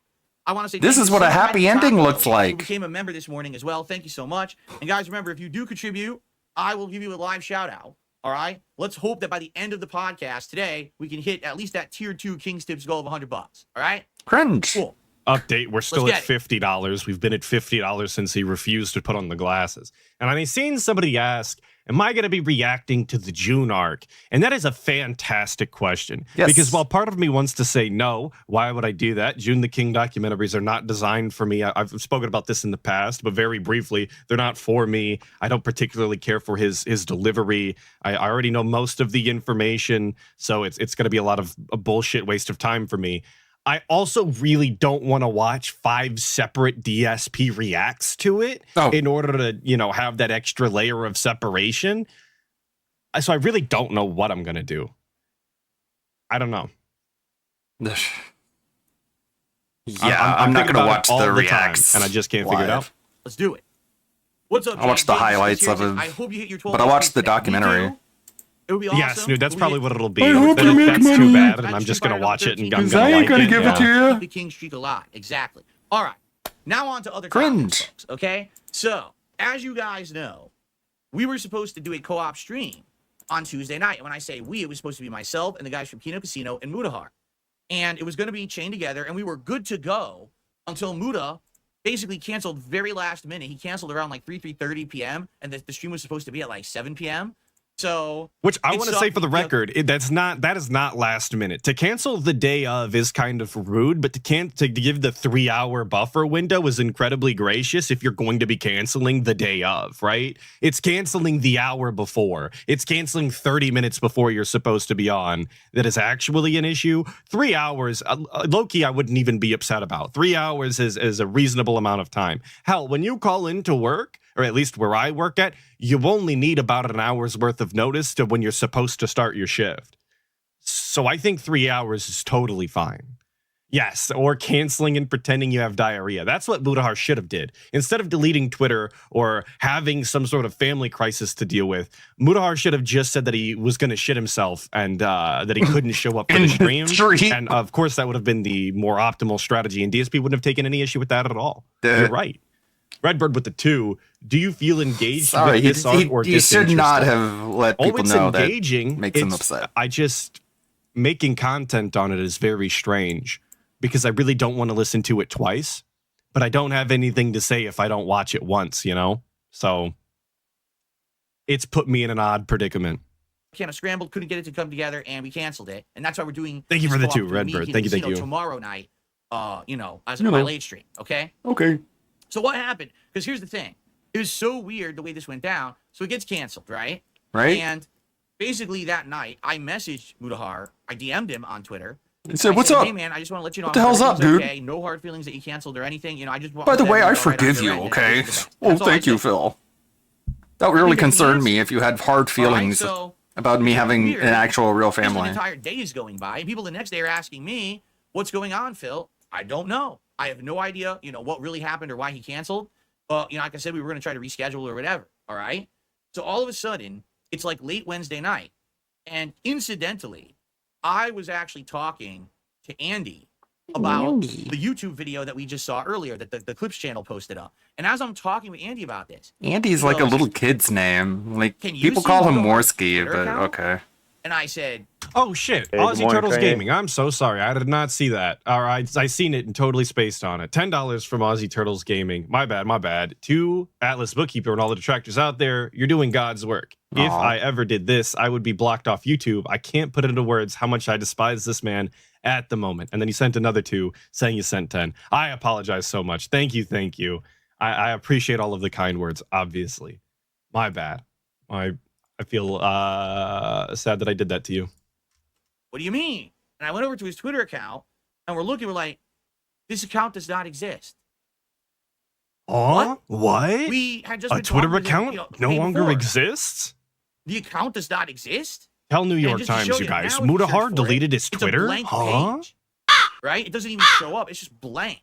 I want to say
This
thank
is
you
what
so
a
much
happy
to
ending
Taco,
looks like.
who became a member this morning as well. Thank you so much. And guys, remember, if you do contribute, I will give you a live shout out. All right. Let's hope that by the end of the podcast today, we can hit at least that tier 2 King's Tips goal of $100. All right.
Cringe.
Cool.
Update, we're still
Let's
at $50. We've been at $50 since he refused to put on the glasses. And I seen somebody ask, am I going to be reacting to the June arc? And that is a fantastic question.
Yes.
Because while part of me wants to say no, why would I do that? June the King documentaries are not designed for me. I've spoken about this in the past, but very briefly, they're not for me. I don't particularly care for his delivery. I already know most of the information, so it's going to be a lot of a bullshit waste of time for me. I also really don't want to watch 5 separate DSP reacts to it in order to, have that extra layer of separation. So I really don't know what I'm going to do. I don't know.
Yeah, I'm not
thinking
going to
about
watch
it all
the
time,
reacts.
and I just can't figure it out.
Let's do it. What's up,
I watched the highlights of it,
I hope you hit your 12.
but I watched the documentary.
It would be awesome.
Yeah, Snoot, that's probably what it'll be.
I hope you make
That's
money.
too bad, and I'm just going to watch it, and I'm going to
I ain't
like
gonna
it.
give it
yeah.
to you.
Keep the king streak alive. Exactly. All right. Now on to other
Cringe.
topics, folks, okay? So, as you guys know, we were supposed to do a co-op stream on Tuesday night. And when I say we, it was supposed to be myself and the guys from Kino Casino and Mudahar. And it was going to be chained together, and we were good to go until Muda basically canceled very last minute. He canceled around like 3:30 p.m., and the stream was supposed to be at like 7 p.m. So,
which I
it
want to say
sucked.
for the record, that is not last minute. To cancel the day of is kind of rude, but to give the 3-hour buffer window is incredibly gracious if you're going to be canceling the day of, right? It's canceling the hour before. It's canceling 30 minutes before you're supposed to be on. That is actually an issue. 3 hours, low-key, I wouldn't even be upset about. 3 hours is a reasonable amount of time. Hell, when you call into work, or at least where I work at, you only need about an hour's worth of notice to when you're supposed to start your shift. So I think 3 hours is totally fine. Yes, or canceling and pretending you have diarrhea. That's what Mudahar should have did. Instead of deleting Twitter or having some sort of family crisis to deal with, Mudahar should have just said that he was going to shit himself and that he couldn't show up for the stream. And of course, that would have been the more optimal strategy, and DSP wouldn't have taken any issue with that at all. You're right. Redbird with the 2. Do you feel engaged with this art or
you should
disinterested?
not have let people know
engaging,
that makes them upset.
I just making content on it is very strange because I really don't want to listen to it twice, but I don't have anything to say if I don't watch it once, So it's put me in an odd predicament.
Kind of scrambled, couldn't get it to come together, and we canceled it. And that's why we're doing.
Thank you
this
for the
co-op
2,
between me,
Redbird.
Kino
Thank you.
Casino tomorrow night. As
You
my
know.
late stream. Okay.
Okay.
So what happened? Because here's the thing. It was so weird the way this went down. So it gets canceled, right?
Right?
And basically that night, I messaged Mudahar. I DM'd him on Twitter.
He said,
I
"What's
said,
up?
Hey man, I just want to let you know
What the hell's up, dude?
Okay. No hard feelings that you canceled or anything. I just want.
By the way, I
right
forgive
on
you,
your end,
okay?
and that's
Oh,
all I
thank you,
said.
Phil. That really concerned me if you had hard feelings
so
about me
it's
having
weird.
an actual real
Just
family.
An entire day is going by, and people the next day are asking me, "What's going on, Phil?" I don't know. I have no idea, what really happened or why he canceled. But like I said, we were going to try to reschedule or whatever. All right. So all of a sudden, it's like late Wednesday night, and incidentally, I was actually talking to Andy about the YouTube video that we just saw earlier that the Clips channel posted up. And as I'm talking with Andy about this,
Andy's
he
like a
goes,
little kid's name. Like,
"Can you
people
see
call him
Mudahar's
Morsky,
Twitter
but
account?"
okay.
And I said,
Oh shit!
Hey, good
Aussie
morning,
Turtles
Trey.
Gaming. I'm so sorry. I did not see that. All right, I seen it and totally spaced on it. $10 from Aussie Turtles Gaming. My bad. My bad. To Atlas Bookkeeper and all the detractors out there, you're doing God's work. If
Aw.
I ever did this, I would be blocked off YouTube. I can't put into words how much I despise this man at the moment. And then he sent another 2 saying you sent 10. I apologize so much. Thank you. Thank you. I appreciate all of the kind words. Obviously, my bad. I feel sad that I did that to you.
"What do you mean?" And I went over to his Twitter account, and we're like, "This account does not exist."
Oh, what?
We had just
A
been
Twitter
talking
account
the
no
day
longer
before.
exists?
The account does not exist.
Tell New
And
York
just to
Times,
show
you guys.
now, if you search
Mudahar
for
deleted
it,
his
it's
Twitter?
a blank
Huh?
page, right? It doesn't even show up. It's just blank.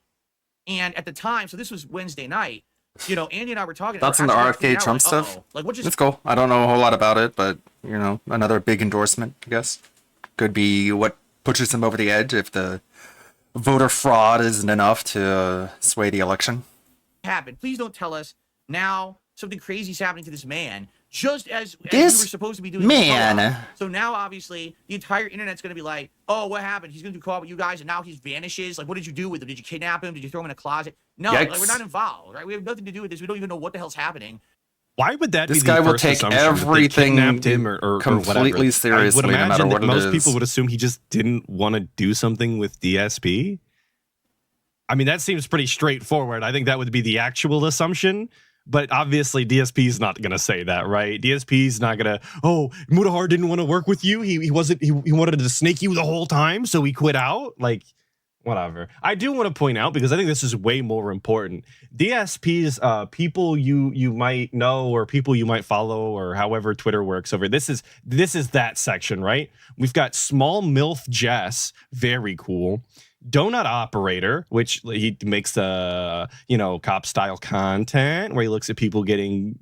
And at the time, so this was Wednesday night. Andy and I were talking.
That's
we're
in the
actually
RFK
tweeting out,
Trump
like,
stuff?
"Uh-oh." Like, what just
It's cool. I don't know a whole lot about it, but, another big endorsement, I guess. Could be what pushes him over the edge if the voter fraud isn't enough to sway the election.
happened? Please don't tell us now something crazy is happening to this man. Just as we
This
were supposed to be doing
man.
co-op. So now, obviously, the entire internet's going to be like, "Oh, what happened? He's going to do co-op with you guys, and now he vanishes. Like, what did you do with him? Did you kidnap him? Did you throw him in a closet?" No, like,
Yikes.
we're not involved, right? We have nothing to do with this. We don't even know what the hell's happening.
Why would that
This
be
guy
the
will
first
take
assumption, that they
everything
kidnapped him or
completely
whatever?
seriously,
I would
no matter
imagine
what
that
it
most
is.
people would assume he just didn't want to do something with DSP. I mean, that seems pretty straightforward. I think that would be the actual assumption. But obviously, DSP is not going to say that, right? DSP is not going to, "Oh, Mudahar didn't want to work with you. He wanted to snake you the whole time, so he quit out." Like, whatever. I do want to point out, because I think this is way more important. DSP's people you might know or people you might follow or however Twitter works over. This is that section, right? We've got Small MILF Jess, very cool. Donut Operator, which he makes cop style content where he looks at people getting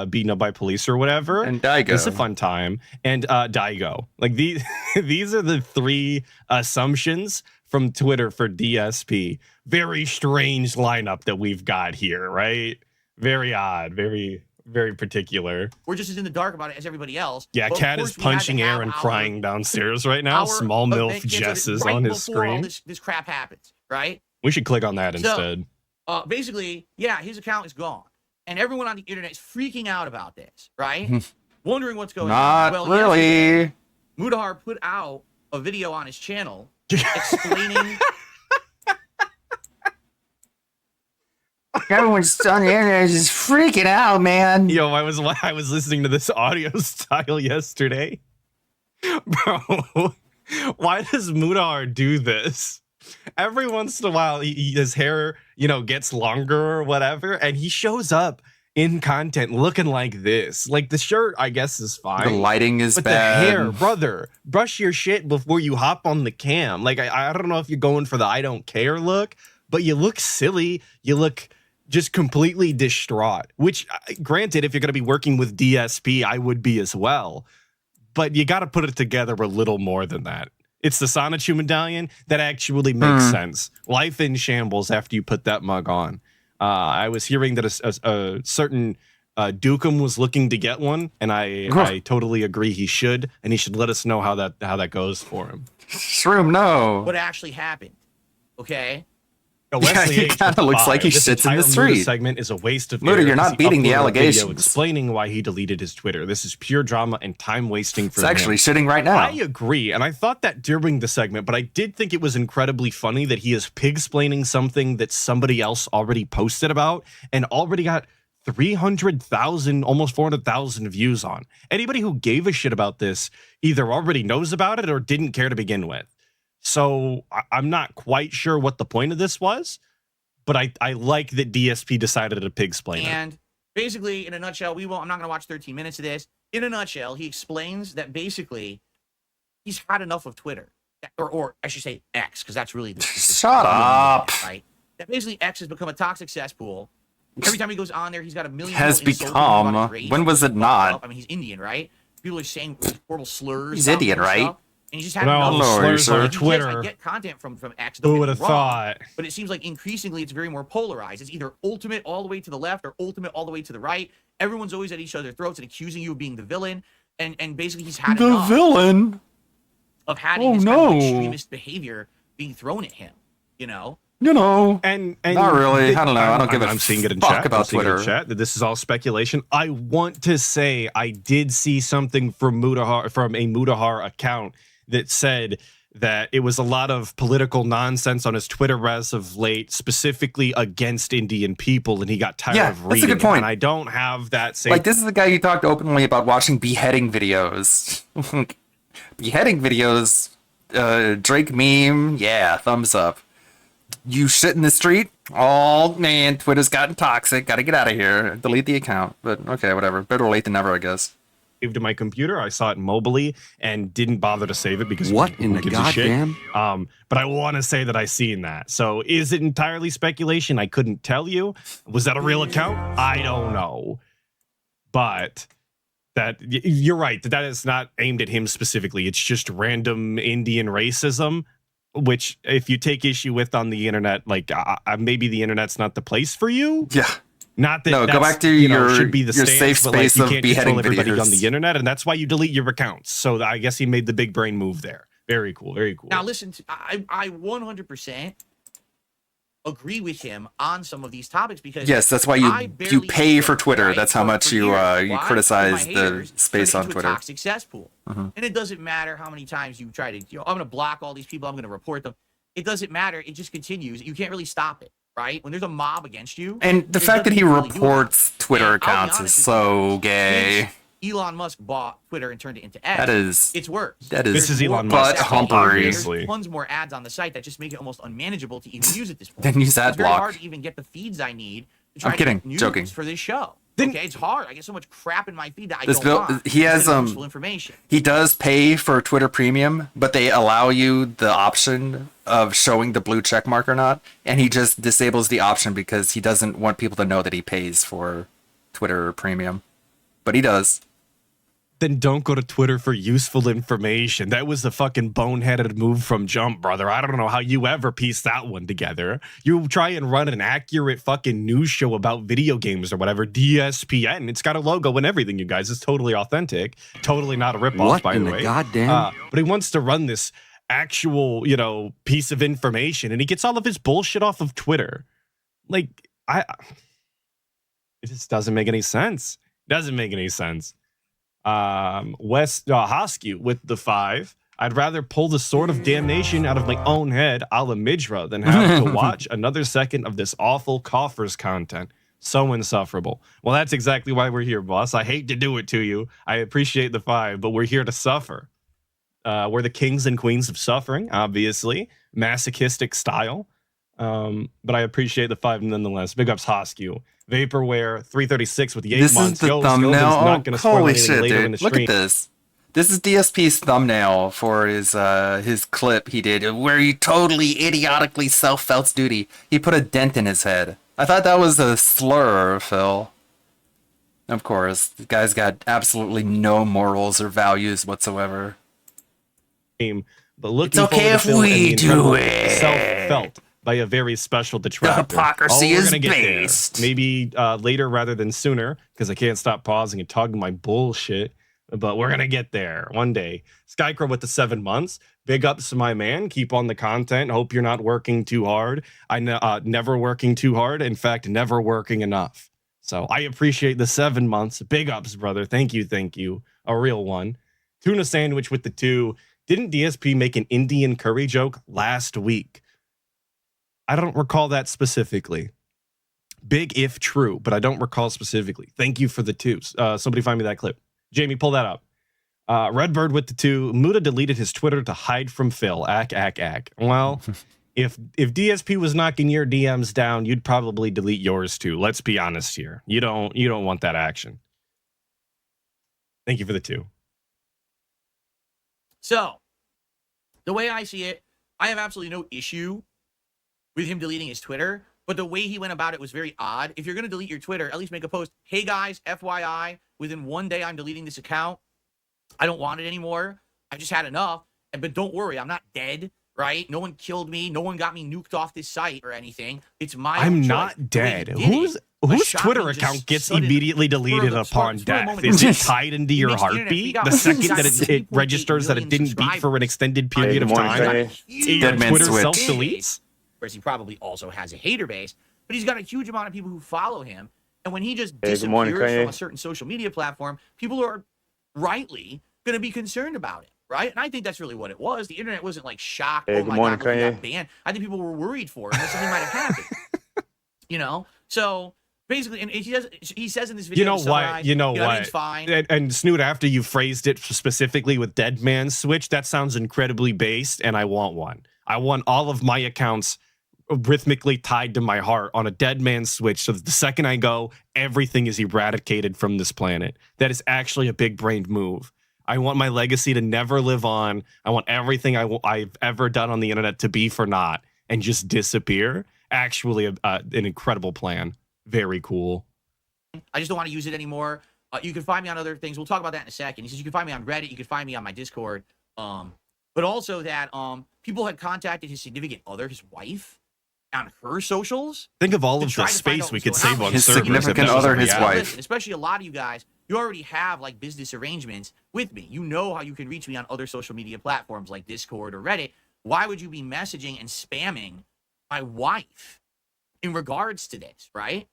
beaten up by police or whatever.
And Daigo.
It's a fun time. And Daigo. Like these are the 3 assumptions from Twitter for DSP. Very strange lineup that we've got here, right? Very odd, very, very particular.
We're just as in the dark about it as everybody else.
Yeah,
But of
Cat
course
is
we had to
punching
have
air and
our-
crying downstairs right now.
our
Small MILF
event canceled
Jess is
right
on his
before all
screen.
this crap happens, right?
We should click on that
So,
instead.
Basically, yeah, his account is gone. And everyone on the internet is freaking out about this, right? Wondering what's going on.
Not
Well, yesterday,
really.
Mudahar put out a video on his channel explaining
Everyone's on the internet is just freaking out, man.
Yo, I was listening to this audio style yesterday. Bro, why does Mudahar do this? Every once in a while, his hair, gets longer or whatever, and he shows up in content looking like this. Like, the shirt, I guess, is fine.
The lighting is
but
bad.
the hair, brother, brush your shit before you hop on the cam. Like, I don't know if you're going for the I don't care look, but you look silly. You look just completely distraught, which, granted, if you're going to be working with DSP, I would be as well. But you got to put it together a little more than that. It's the Sonichu medallion that actually makes sense. Life in shambles after you put that mug on. I was hearing that a certain Dukem was looking to get one, and I totally agree he should, and he should let us know how that goes for him.
Shroom, no.
what actually happened. Okay?
Wesley
he
H.
kinda looks
Fire.
like he
This
sits in the
entire Muda
street.
segment is a waste of
Muda,
air
you're not
because he
beating the
uploaded a video
allegations.
explaining why he deleted his Twitter. This is pure drama and time wasting for
It's actually
him.
sitting right now.
I agree, and I thought that during the segment, but I did think it was incredibly funny that he is pig-splaining something that somebody else already posted about and already got 300,000, almost 400,000 views on. Anybody who gave a shit about this either already knows about it or didn't care to begin with. So I'm not quite sure what the point of this was, but I like that DSP decided to pig-splain it.
And basically, in a nutshell, I'm not going to watch 13 minutes of this. In a nutshell, he explains that basically he's had enough of Twitter. Or I should say X, because that's really the
Shut up.
right? That basically X has become a toxic cesspool. Every time he goes on there, he's got a million
Has
people insulting him
become.
about his race.
When was it
Fucked
not?
up. I mean, he's Indian, right? People are saying horrible slurs.
He's
about him
Indian,
and
right?
stuff. and he's just had
No,
enough.
slurs
sir.
on
Yes,
Twitter.
I get content from X.
Who
Don't
would
get
have
me wrong,
thought?
but it seems like increasingly it's very more polarized. It's either ultimate all the way to the left or ultimate all the way to the right. Everyone's always at each other's throats and accusing you of being the villain. And basically he's had
The
enough
villain.
of having
Oh,
this kind of
no.
extremist behavior being thrown at him. You know?
You know.
And
Not really. I don't know. I don't give a
I'm seeing it in
fuck
chat.
about
I'm seeing it in
Twitter.
chat that this is all speculation. I want to say I did see something from a Mutahar account that said that it was a lot of political nonsense on his Twitter as of late, specifically against Indian people, and he got tired
Yeah,
of
that's a
reading
good
it.
point.
And I don't have that same.
Like, this is the guy who talked openly about watching beheading videos. Beheading videos, Drake meme, yeah, thumbs up. You shit in the street? Oh, man, Twitter's gotten toxic. Gotta get out of here. Delete the account. But, okay, whatever. Better late than never, I guess.
saved to my computer. I saw it mobily and didn't bother to save it because
What
who
in the
gives a shit?
goddamn?
But I want to say that I seen that. So is it entirely speculation? I couldn't tell you. Was that a real account? I don't know. But you're right. That is not aimed at him specifically. It's just random Indian racism, which if you take issue with on the internet, like maybe the internet's not the place for you.
Yeah.
Not that
No, go
that's,
back to
you know,
your-
should be the
your
stance,
safe
but, like,
space
you
of
can't
beheading
control everybody
videos.
on the internet, and that's why you delete your accounts. So I guess he made the big brain move there. Very cool. Very cool.
Now listen, I 100% agree with him on some of these topics because
Yes, that's why
I
you
barely
pay
use
for
it,
Twitter.
right?
That's how much
For
you
years.
you
Why?
criticize
My
the
haters
space
turn it
on
into
Twitter.
A toxic cesspool,
Mhm.
and it doesn't matter how many times you try to. I'm going to block all these people. I'm going to report them. It doesn't matter. It just continues. You can't really stop it, right? When there's a mob against you,
And the
there's
fact that he
nothing you really do about it.
reports Twitter
And I'll be
accounts is
honest with
so
you,
gay.
since Elon Musk bought Twitter and turned it into X.
That is-
It's worse.
that is
This is Elon
butt
Musk's fault,
humpery.
obviously.
There's tons more ads on the site that just make it almost unmanageable to even use at this point.
Then use
It's very
Adblock.
hard to even get the feeds I need to try
I'm
to
kidding,
get news
joking.
for this show.
Then-
Okay, it's hard. I get so much crap in my feed that I
This
don't
bill-
want.
he has,
instead of useful information.
He does pay for Twitter Premium, but they allow you the option of showing the blue check mark or not, and he just disables the option because he doesn't want people to know that he pays for Twitter Premium. But he does.
Then don't go to Twitter for useful information. That was a fucking boneheaded move from jump, brother. I don't know how you ever pieced that one together. You try and run an accurate fucking news show about video games or whatever, DSPN. It's got a logo and everything, you guys. It's totally authentic. Totally not a ripoff,
What
by
in
the
the
way.
goddamn?
But he wants to run this actual, piece of information, and he gets all of his bullshit off of Twitter. Like, it just doesn't make any sense. Doesn't make any sense. West Hoskew with the 5. I'd rather pull the sword of damnation out of my own head, a la Midra, than have to watch another second of this awful coffers content. So insufferable. Well, that's exactly why we're here, boss. I hate to do it to you. I appreciate the 5, but we're here to suffer. We're the kings and queens of suffering, obviously. Masochistic style. But I appreciate the 5 nonetheless. Big ups, Hoskew. Vaporware 336 with the 8
This
months.
is the thumbnail.
Not gonna spoil
Holy
anything
shit,
later in the
dude. Look
stream.
at this. This is DSP's thumbnail for his clip he did where he totally idiotically self-felts duty. He put a dent in his head. I thought that was a slur, Phil. Of course, the guy's got absolutely no morals or values whatsoever.
But looking
It's okay
forward
if
to Phil and
we
the
do
incredible
it.
Self-felt by a very special detractor.
hypocrisy
we're
is
gonna get
based.
there. Maybe later rather than sooner, because I can't stop pausing and talking my bullshit. But we're gonna get there one day. Skycrow with the 7 months. Big ups to my man. Keep on the content. Hope you're not working too hard. Never working too hard. In fact, never working enough. So I appreciate the 7 months. Big ups, brother. Thank you, thank you. A real one. Tuna sandwich with the 2. Didn't DSP make an Indian curry joke last week? I don't recall that specifically. Big if true, but I don't recall specifically. Thank you for the 2. Somebody find me that clip. Jamie, pull that up. Redbird with the 2. Muda deleted his Twitter to hide from Phil. Ack. Well, if DSP was knocking your DMs down, you'd probably delete yours too. Let's be honest here. You don't want that action. Thank you for the 2.
So, the way I see it, I have absolutely no issue with him deleting his Twitter, but the way he went about it was very odd. If you're going to delete your Twitter, at least make a post. Hey guys, FYI, within one day I'm deleting this account. I don't want it anymore. I just had enough. But don't worry, I'm not dead, right? No one killed me. No one got me nuked off this site or anything. It's my own
I'm
choice.
not
The way
dead.
he did
Whose
it was
Twitter
shocking, just
account gets
sudden,
immediately
spur
deleted
of-
upon
spur of
death?
moment
Is it
decision.
tied into
He
your
makes the internet
heartbeat
freak out.
the
This
second
guy's
that
got
it
2.8
registers that it
million
didn't beat for an
subscribers.
extended period of
good morning,
time?
Kanye.
Huge
Dead man
Twitter
switch.
self-deletes?
Whereas he probably also has a hater base, but he's got a huge amount of people who follow him. And when he just
Hey, good morning,
disappears
Kanye.
from a certain social media platform, people are rightly going to be concerned about it, right? And I think that's really what it was. The internet wasn't like shocked.
Hey,
Oh
good
my
morning,
God, look, he
Kanye.
got banned. I think people were worried for him that something might have happened. You know, so basically, and he says in this video,
You know
to
what?
summarize,
You know what?
everything's fine.
And Snoot, after you phrased it specifically with Dead Man Switch, that sounds incredibly based, and I want one. I want all of my accounts rhythmically tied to my heart on a Dead Man Switch, so that the second I go, everything is eradicated from this planet. That is actually a big-brained move. I want my legacy to never live on. I want everything I've ever done on the internet to be for naught and just disappear. Actually, an incredible plan. Very cool.
I just don't want to use it anymore. You can find me on other things. We'll talk about that in a second. He says you can find me on Reddit. You can find me on my Discord. But also that people had contacted his significant other, his wife, on her socials.
Think of all
to
of
try
the
to find
space
out
we
what's
could
going
save
on.
on
His
servers. if
significant
that was
other,
a
his
reality.
wife.
Listen, especially a lot of you guys, you already have like business arrangements with me. You know how you can reach me on other social media platforms like Discord or Reddit. Why would you be messaging and spamming my wife in regards to this, right?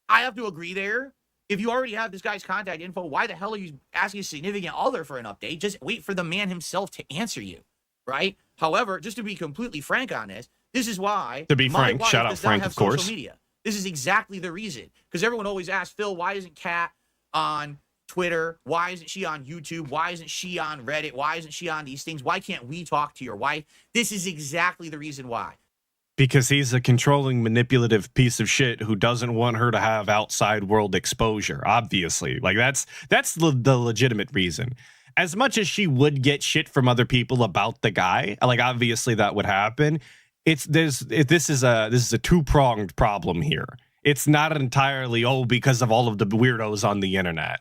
I have to agree there. If you already have this guy's contact info, why the hell are you asking his significant other for an update? Just wait for the man himself to answer you, right? However, just to be completely frank on this, this is why.
To be
my
frank,
wife
shout out
does not
Frank,
have
of course.
social media. This is exactly the reason. Because everyone always asks, Phil, why isn't Kat on Twitter? Why isn't she on YouTube? Why isn't she on Reddit? Why isn't she on these things? Why can't we talk to your wife? This is exactly the reason why.
Because he's a controlling, manipulative piece of shit who doesn't want her to have outside world exposure. Obviously, like that's the legitimate reason. As much as she would get shit from other people about the guy, like obviously that would happen. This is a two-pronged problem here. It's not entirely because of all of the weirdos on the internet,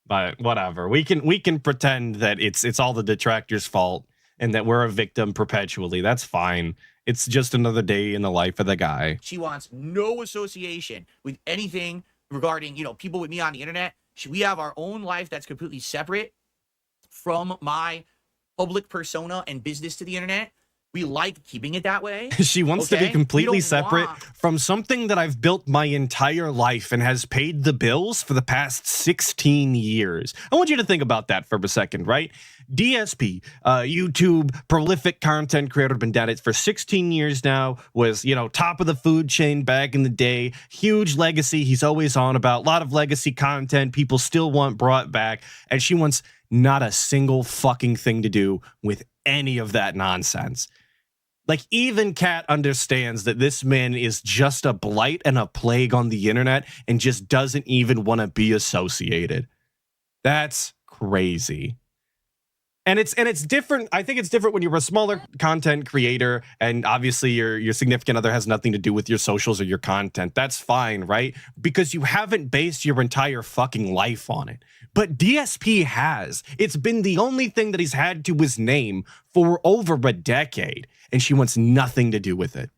but whatever. We can pretend that it's all the detractors' fault and that we're a victim perpetually. That's fine. It's just another day in the life of the guy.
She wants no association with anything regarding, people with me on the internet. We have our own life that's completely separate from my public persona and business to the internet. We like keeping it that way.
She wants to be
Okay?
completely
We don't
separate
want-
from something that I've built my entire life and has paid the bills for the past 16 years. I want you to think about that for a second, right? DSP, YouTube, prolific content creator, been at it for 16 years now, was, top of the food chain back in the day, huge legacy he's always on about, a lot of legacy content people still want brought back, and she wants not a single fucking thing to do with any of that nonsense. Like, even Kat understands that this man is just a blight and a plague on the internet and just doesn't even want to be associated. That's crazy. And it's different. I think it's different when you're a smaller content creator and obviously your significant other has nothing to do with your socials or your content. That's fine, right? Because you haven't based your entire fucking life on it. But DSP has. It's been the only thing that he's had to his name for over a decade, and she wants nothing to do with it.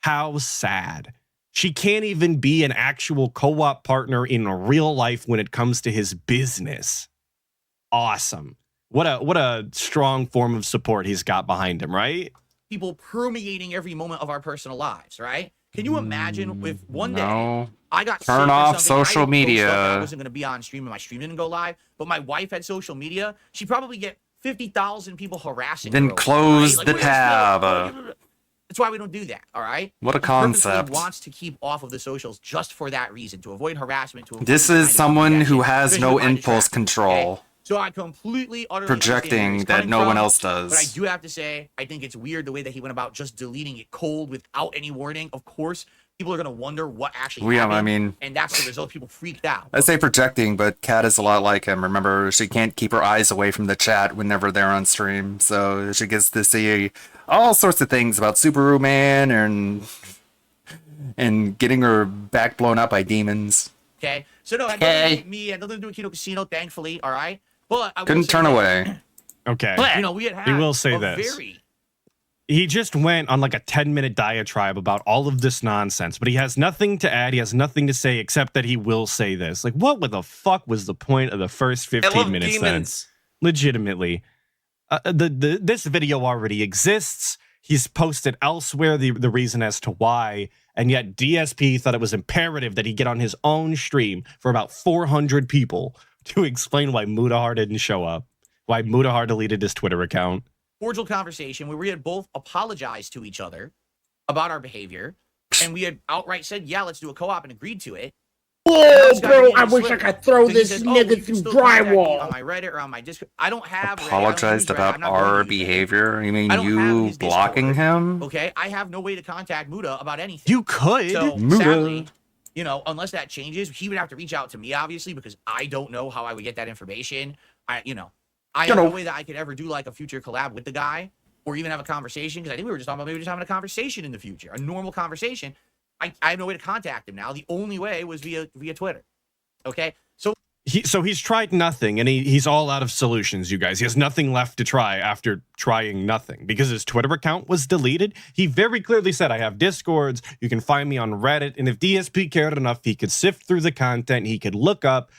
How sad. She can't even be an actual co-op partner in real life when it comes to his business. Awesome. What a strong form of support he's got behind him, right?
People permeating every moment of our personal lives, right? Can you imagine if one day
No.
I got
Turn
sick or
off
something, I
social
didn't post
media.
up that I wasn't going to be on stream and my stream didn't go live, but my wife had social media, she'd probably get 50,000 people harassing
Then
her over it,
close
right?
the
Like, "Where's Phil?
tab."
That's why we don't do that, all right?
What a
He purposely
concept.
wants to keep off of the socials just for that reason, to avoid harassment. To avoid
This
the kind
is
of
someone who
reaction,
has
especially
no
behind the
impulse
trap,
control.
okay? So I completely, utterly
Projecting
understand where he's
that
coming
no one
from,
else does.
But I do have to say, I think it's weird the way that he went about just deleting it cold without any warning. Of course, people are going to wonder what actually happened.
I mean,
and that's the result. People freaked out.
I say projecting, but Kat is a lot like him. Remember, she can't keep her eyes away from the chat whenever they're on stream, so she gets to see all sorts of things about Subaru Man and getting her back blown up by demons.
Okay, so no, it had nothing to do with me. It had nothing to do with Kino Casino, thankfully. All right, but I will
Couldn't
say
turn
this.
away.
Okay.
But, we had
He will say this. He just went on like a 10-minute diatribe about all of this nonsense, but he has nothing to add. He has nothing to say except that he will say this. Like, what the fuck was the point of the first 15 minutes
demons.
then? Legitimately. This video already exists. He's posted elsewhere the reason as to why, and yet DSP thought it was imperative that he get on his own stream for about 400 people to explain why Mutahar didn't show up, why Mutahar deleted his Twitter account.
Cordial conversation where we had both apologized to each other about our behavior, and we had outright said, yeah, let's do a co-op, and agreed to it.
Oh, bro, I wish I could throw this nigga through drywall.
On my Reddit or on my Discord. I don't have
apologized about our behavior. You mean you blocking him?
Okay, I have no way to contact Muda about anything.
You could.
So, sadly, unless that changes, he would have to reach out to me, obviously, because I don't know how I would get that information. I have no way that I could ever do like a future collab with the guy or even have a conversation, because I think we were just talking about maybe just having a conversation in the future, a normal conversation. I have no way to contact him now. The only way was via Twitter. Okay, so
he's tried nothing, and he's all out of solutions, you guys. He has nothing left to try after trying nothing because his Twitter account was deleted. He very clearly said, I have Discords, you can find me on Reddit, and if DSP cared enough, he could sift through the content, he could look up,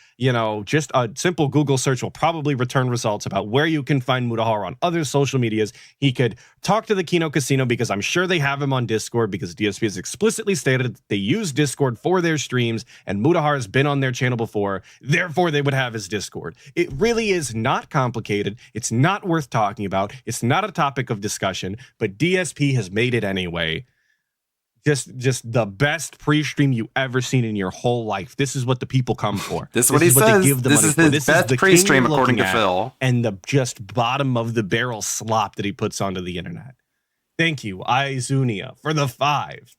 just a simple Google search will probably return results about where you can find Mutahar on other social medias. He could talk to the Kino Casino because I'm sure they have him on Discord because DSP has explicitly stated that they use Discord for their streams and Mutahar has been on their channel before. Therefore, they would have his Discord. It really is not complicated. It's not worth talking about. It's not a topic of discussion, but DSP has made it anyway. Just the best pre-stream you ever seen in your whole life. This is what the people come for.
This is what he says.
They give the
this
money
is
for.
his
This
best
is the
pre-stream according to Phil.
And the just bottom of the barrel slop that he puts onto the internet. Thank you, Izunia, for the 5.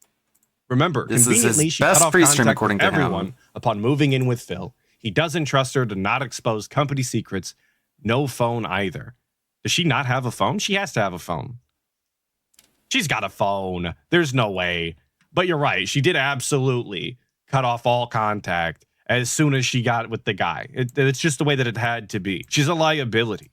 Remember,
this
conveniently,
is his
she
best
cut off
pre-stream
contact
according
with
to
everyone
him.
upon moving in with Phil. He doesn't trust her to not expose company secrets. No phone either. Does she not have a phone? She has to have a phone. She's got a phone. There's no way. But you're right. She did absolutely cut off all contact as soon as she got with the guy. It's just the way that it had to be. She's a liability.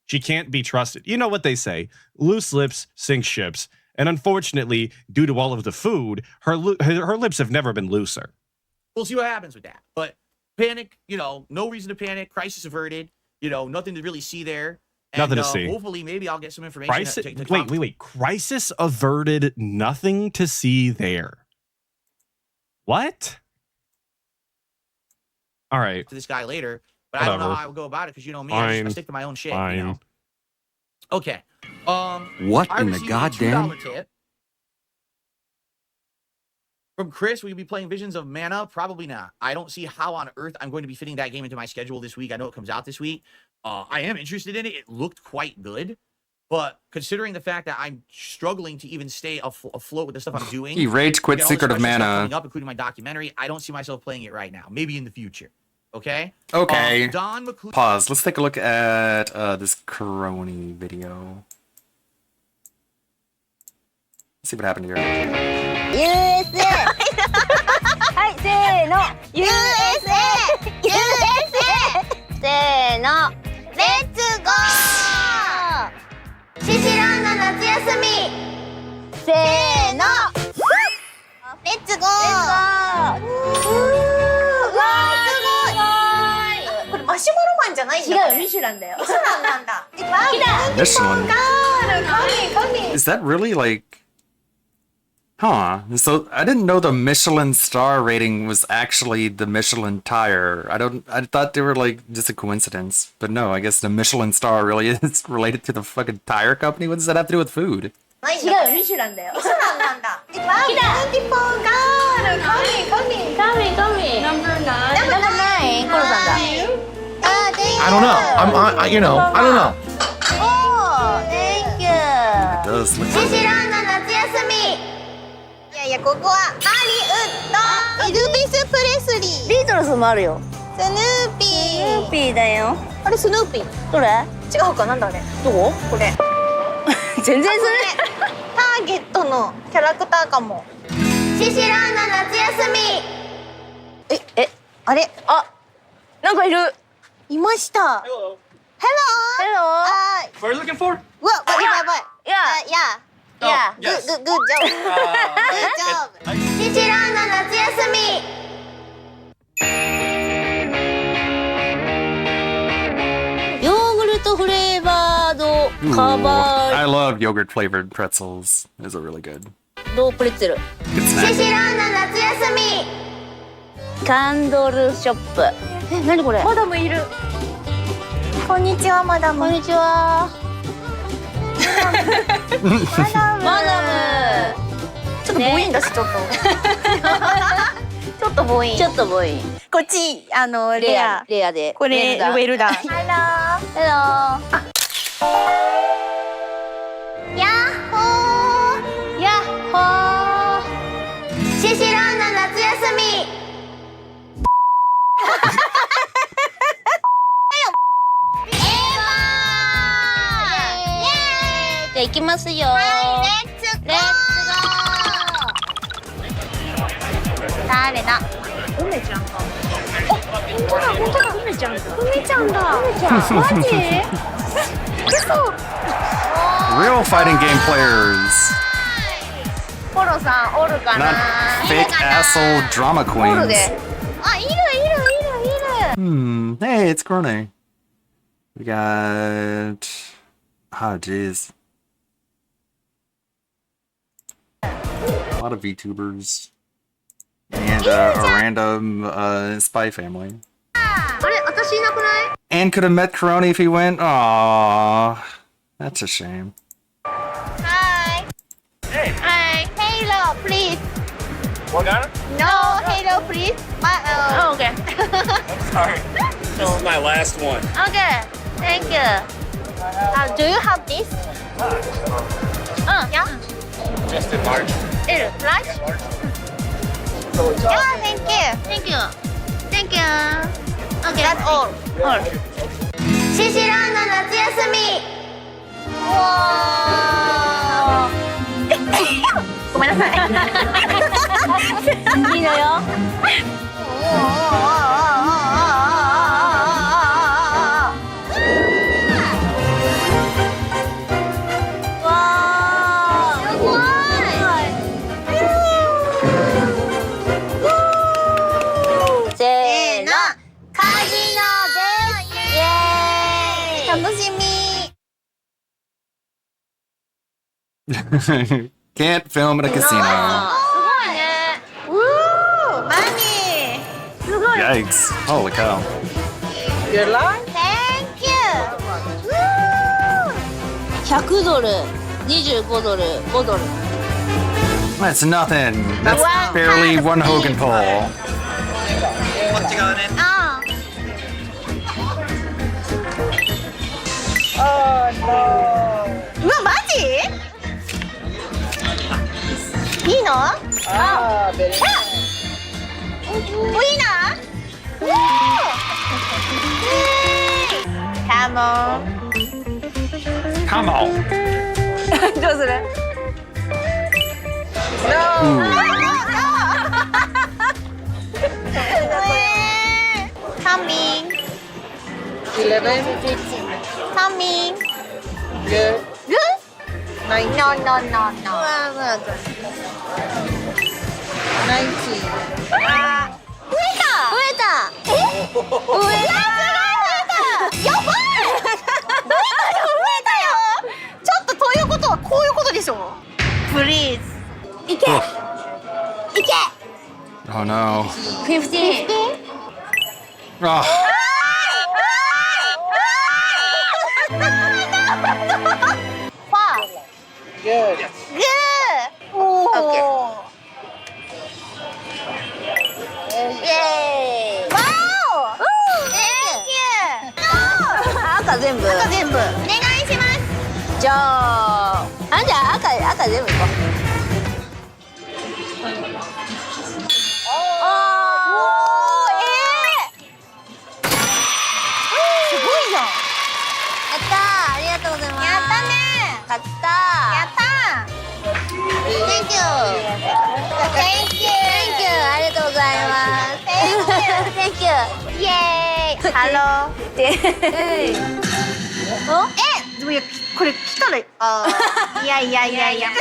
She can't be trusted. You know what they say, loose lips sink ships. And unfortunately, due to all of the food, her lips have never been looser.
We'll see what happens with that. But panic, no reason to panic. Crisis averted. Nothing to really see there. And,
nothing to see.
Hopefully, maybe I'll get some information.
Wait. Crisis averted. Nothing to see there. What? All right.
To this guy later, but
Whatever.
I don't know how I would go about it because me,
Fine.
I stick to my own shit.
Fine.
Okay.
What
I
in the
received a
goddamn?
$2 tip from Chris. Will you be playing Visions of Mana? Probably not. I don't see how on earth I'm going to be fitting that game into my schedule this week. I know it comes out this week. I am interested in it. It looked quite good. But considering the fact that I'm struggling to even stay afloat with the stuff I'm doing.
He rage quit Secret of Mana.
Coming up, including my documentary. I don't see myself playing it right now. Maybe in the future. Okay?
Okay.
Don McClure.
Pause. Let's take a look at this Coroni video. Let's see what happened here.
USA! はい、せーの USA! USA! せーのレッツゴーシシラーの夏休みせーのレッツゴーこれマシュマロマンじゃないんだ違う、ミシュランだよミシュランなんだ来た
Michelin.
神
Is that really like? Huh. So I didn't know the Michelin star rating was actually the Michelin tire. I thought they were like just a coincidence. But no, I guess the Michelin star really is related to the fucking tire company. What does that have to do with food?
違う、ミシュランだよミシュランなんだ来たビューティフォーガール神 Number 9コロさんだ
I don't know. I don't know.
Oh, thank you.
It does look
シシラーの夏休みいやここはハリウッドエルビス・プレスリービートルズもあるよスヌーピーだよあれスヌーピーどれ違うかなんだあれどここれ全然それターゲットのキャラクターかもシシラーの夏休みあれあなんかいるいました Hello.
What are you looking for?
What? Yeah. Yeah.
Yes.
Good job. Good job. シシランの夏休み。ヨーグルトフレーバード
Ooh,
カバ
I love yogurt flavored pretzels. Those are really good.
ドプレッツェル。
Good
シ
snack.
シランの夏休み。キャンドルショップ。何これ？マダムいる。こんにちはマダム。こんにちは。マダム。ちょっと母音だしちょっと。ちょっと母音。ちょっと母音。こっちレアで。これウェルダン。Hello。ヤッホー。ヤッホー。シシランの夏休み。じゃあ行きますよ。はい、レッツゴー。誰だ？梅ちゃんか。あ、本当だ。梅ちゃんだ。梅ちゃんだ。梅ちゃん。マジ？嘘。
Real fighting game players.
ポロさんおるか
Not
な？
fake asshole drama
おるで。
queens.
あ、いる。
Hey, it's Corny. We got... Oh, jeez. A lot of VTubers. And a random spy family.
あれ、私いなくない？
And could have met Corony if he went. Aww. That's a shame.
Hi.
Hey.
Hi. Halo, please.
What got it?
No, Halo, please. Oh, okay.
I'm sorry. This is my last one.
Okay. Thank you. Do you have this? Yeah.
Just in March.
Large? Yeah, thank you. Thank you. Okay, that's all. All. シシランの夏休み。わー。ごめんなさい。いいのよ。せーの、カジノです。イエーイ。楽しみ。
Can't film at a casino.
すごいね。マニー。すごい。
Yikes. Holy cow.
Thank you. 100ドル、25ドル、5ドル。
That's nothing. That's barely one Hogan pull.
ああ。うわ、マジ？いいの？あ。ウィナー？Come on.
Come on.
どうする？ Coming. 11. Coming. Good. Good? No. 増えた。え？増えた。やばい。増えたよ。ちょっとということはこういうことでしょ。Please. いけ。いけ。
Oh no.
50.
Oh.
Good. Good. Okay. Yay. Wow. Thank you. 赤全部。お願いします。じゃあ、じゃあ赤全部いこう。すごいじゃん。やったー。ありがとうございます。やったね。買った。やったー。Thank you. Thank you. ありがとうございます。Thank you. Thank you. イエーイ。ハロー。でもこれ来たらいやいやいやいやい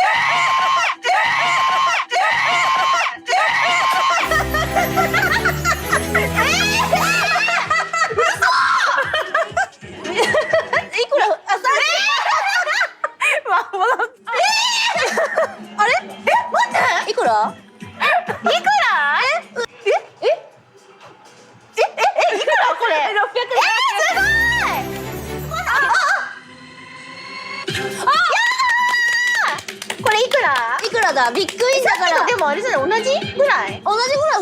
くらあれ待っていくらいくらこれすごいこれいくらだびっくりしたからでもあれじゃない同じぐらい増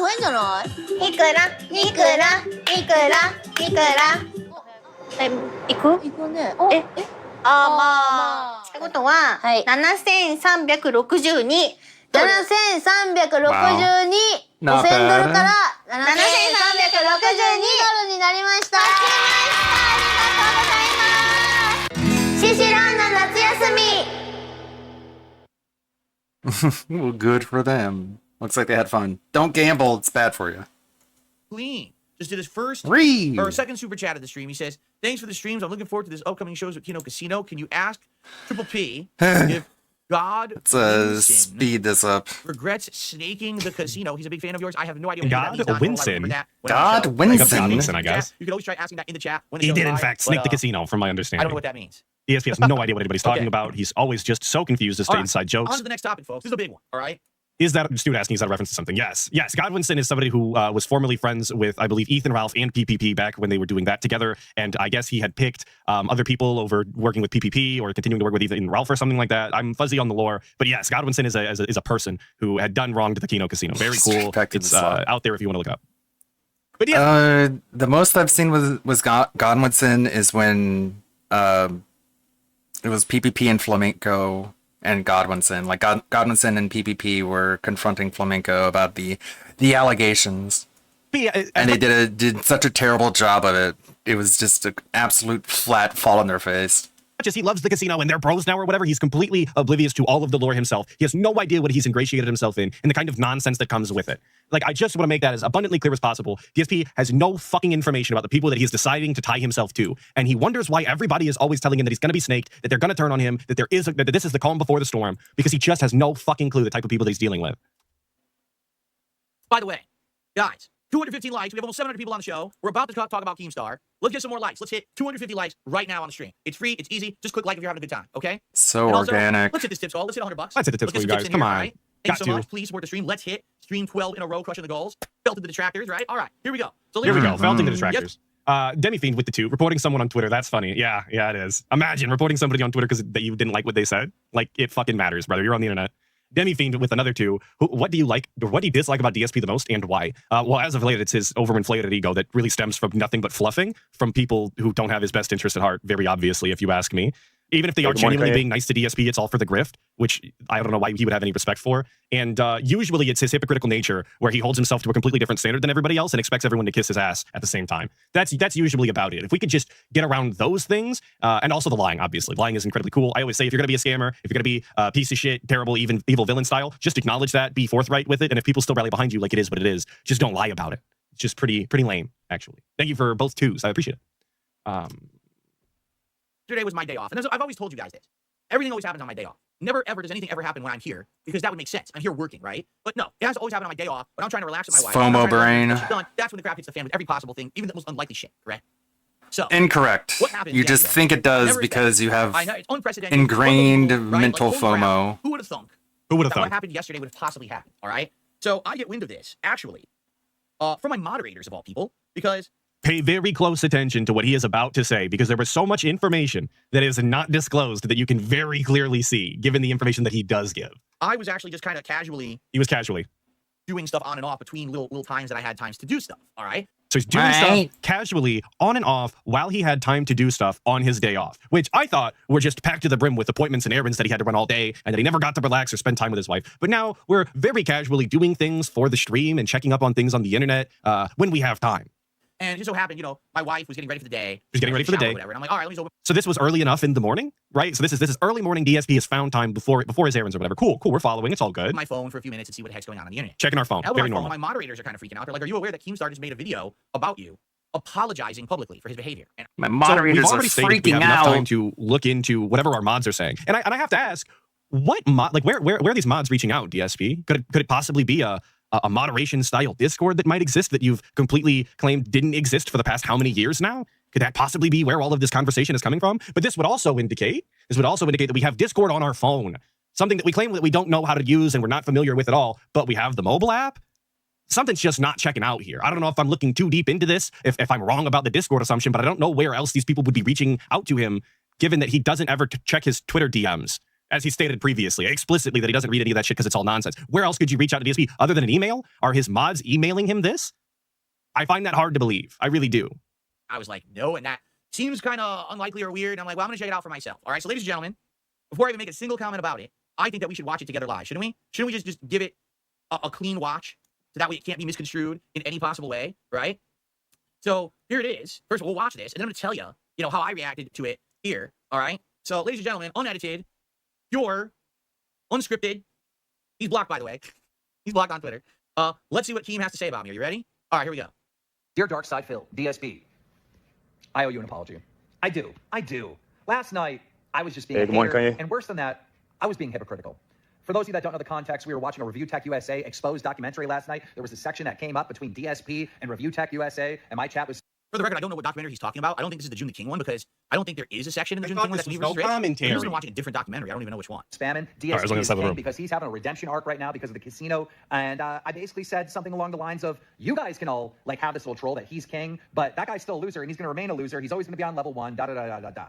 えんじゃないいくら行くねまあってことは7362 5000
Not
ドル
bad.
から7362ドルになりましたありがとうございますシシランの夏休み
Well, good for them. Looks like they had fun. Don't gamble; it's bad for you.
Clean. Just did his first
Read.
or second super chat of the stream. He says, "Thanks for the streams. I'm looking forward to this upcoming shows with Kino Casino. Can you ask Triple P if God
Let's speed this up.
regrets snaking the casino? He's a big fan of yours. I have no idea what
God
that means. Not
Winson.
remember that when
God
I'm
Winson.
Winson, I guess.
You can always try asking that in the chat. When the
He
show's
did, in
live,
fact,
but,
snake the casino, from my
I
understanding.
don't know what that means.
ESP has no idea what anybody's talking
Okay.
about. He's always just so confused as to
All right.
inside jokes.
On to the next topic, folks. This is a big one. All right.
Is that Stuart asking? Is that a reference to something? Yes. Godwinson is somebody who was formerly friends with, I believe, Ethan Ralph and PPP back when they were doing that together. And I guess he had picked other people over working with PPP or continuing to work with Ethan Ralph or something like that. I'm fuzzy on the lore, but yes, Godwinson is a person who had done wrong to the Kino Casino. Very cool. It's out there if you want to look up. But yeah,
the most I've seen was Godwinson is when it was PPP and Flamenco. And Godwinson, like Godwinson and PPP were confronting Flamenco about the allegations, and they did such a terrible job of it. It was just an absolute flat fall on their face.
Much as he loves the casino and they're bros now or whatever, he's completely oblivious to all of the lore himself. He has no idea what he's ingratiated himself in and the kind of nonsense that comes with it. Like, I just want to make that as abundantly clear as possible. DSP has no fucking information about the people that he's deciding to tie himself to. And he wonders why everybody is always telling him that he's going to be snaked, that they're going to turn on him, that that this is the calm before the storm, because he just has no fucking clue the type of people that he's dealing with.
By the way, guys, 215 likes. We have almost 700 people on the show. We're about to talk about Keemstar. Let's get some more likes. Let's hit 250 likes right now on the stream. It's free. It's easy. Just click like if you're having a good time. Okay?
So
and also,
organic.
Let's hit this tips goal. Let's hit $100.
Let's hit the tips for you guys. Come on.
Thanks so much. Please support the stream. Let's hit stream 12 in a row, crushing the goals. Belted the detractors, right? All right. Here we go. So
Here we go. Felting the detractors. Demifiend with the 2. Reporting someone on Twitter. That's funny. Yeah, it is. Imagine reporting somebody on Twitter because you didn't like what they said. Like, it fucking matters, brother. You're on the internet. Demifiend with another 2. What do you like, or what do you dislike about DSP the most, and why? Well, as of late, it's his overinflated ego that really stems from nothing but fluffing from people who don't have his best interest at heart, very obviously, if you ask me. Even if they are genuinely being nice to DSP, it's all for the grift, which I don't know why he would have any respect for. And usually it's his hypocritical nature where he holds himself to a completely different standard than everybody else and expects everyone to kiss his ass at the same time. That's usually about it. If we could just get around those things, and also the lying, obviously. Lying is incredibly cool. I always say, if you're going to be a scammer, if you're going to be a piece of shit, terrible, evil villain style, just acknowledge that, be forthright with it, and if people still rally behind you like it is what it is, just don't lie about it. It's just pretty lame, actually. Thank you for both 2s. I appreciate it.
Today was my day off. And I've always told you guys this. Everything always happens on my day off. Never, ever does anything ever happen when I'm here, because that would make sense. I'm here working, right? But no, it has to always happen on my day off, when I'm trying to relax with my wife.
FOMO brain.
Done. That's when the crap hits the fan with every possible thing, even the most unlikely shit, correct? So
Incorrect.
What happened
You just think it does because you have ingrained mental FOMO.
Who would have thunk?
Who would have
that
thunk?
What happened yesterday would have possibly happened, all right? So I get wind of this, actually, from my moderators of all people, because
pay very close attention to what he is about to say, because there was so much information that is not disclosed that you can very clearly see, given the information that he does give.
I was actually just kind of casually...
He was casually
doing stuff on and off between little times that I had times to do stuff, all right?
So he's doing stuff casually on and off while he had time to do stuff on his day off, which I thought were just packed to the brim with appointments and errands that he had to run all day and that he never got to relax or spend time with his wife. But now we're very casually doing things for the stream and checking up on things on the internet when we have time.
And it just so happened, my wife was getting ready for the day.
She was getting ready for the day.
Whatever. And I'm like, all right, let me go.
So this was early enough in the morning, right? So this is early morning. DSP has found time before his errands or whatever. Cool. We're following. It's all good.
My phone for a few minutes and see what the heck's going on the internet.
Checking our phone. Very normal.
My moderators are kind of freaking out. They're like, are you aware that Keemstar just made a video about you apologizing publicly for his behavior. And
My
So we've
moderators are
already stated we
freaking
have enough time
out.
to look into whatever our mods are saying, and I have to ask, what mod, like where are these mods reaching out? DSP, could it possibly be a moderation style Discord that might exist that you've completely claimed didn't exist for the past how many years now? Could that possibly be where all of this conversation is coming from? But this would also indicate that we have Discord on our phone, something that we claim that we don't know how to use and we're not familiar with at all, but we have the mobile app. Something's just not checking out here. I don't know if I'm looking too deep into this, if I'm wrong about the Discord assumption, but I don't know where else these people would be reaching out to him, given that he doesn't ever check his Twitter DMs, as he stated previously, explicitly, that he doesn't read any of that shit because it's all nonsense. Where else could you reach out to DSP other than an email? Are his mods emailing him this? I find that hard to believe. I really do.
I was like, no, and that seems kind of unlikely or weird. And I'm like, well, I'm going to check it out for myself. All right, so ladies and gentlemen, before I even make a single comment about it, I think that we should watch it together live, shouldn't we? Shouldn't we just give it a clean watch so that way it can't be misconstrued in any possible way, right? So here it is. First of all, we'll watch this, and then I'm going to tell you, how I reacted to it here, all right? So ladies and gentlemen, unedited, pure, unscripted. He's blocked, by the way. He's blocked on Twitter. Let's see what Keem has to say about me. Are you ready? All right, here we go.
Dear Dark Side Phil, DSP, I owe you an apology. I do. Last night, I was just being a hater, and worse than that, I was being hypocritical. For those of you that don't know the context, we were watching a Review Tech USA exposed documentary last night. There was a section that came up between DSP and Review Tech USA, and my chat was...
For the record, I don't know what documentary he's talking about. I don't think this is the June the King one because I don't think there is a section in the June the King one that's me versus Rich.
Commentary.
I've been watching a different documentary. I don't even know which one.
Spamming DSP is king because he's having a redemption arc right now because of the casino. And I basically said something along the lines of, you guys can all have this little troll that he's king, but that guy's still a loser and he's going to remain a loser. He's always going to be on level 1, da-da-da-da-da-da.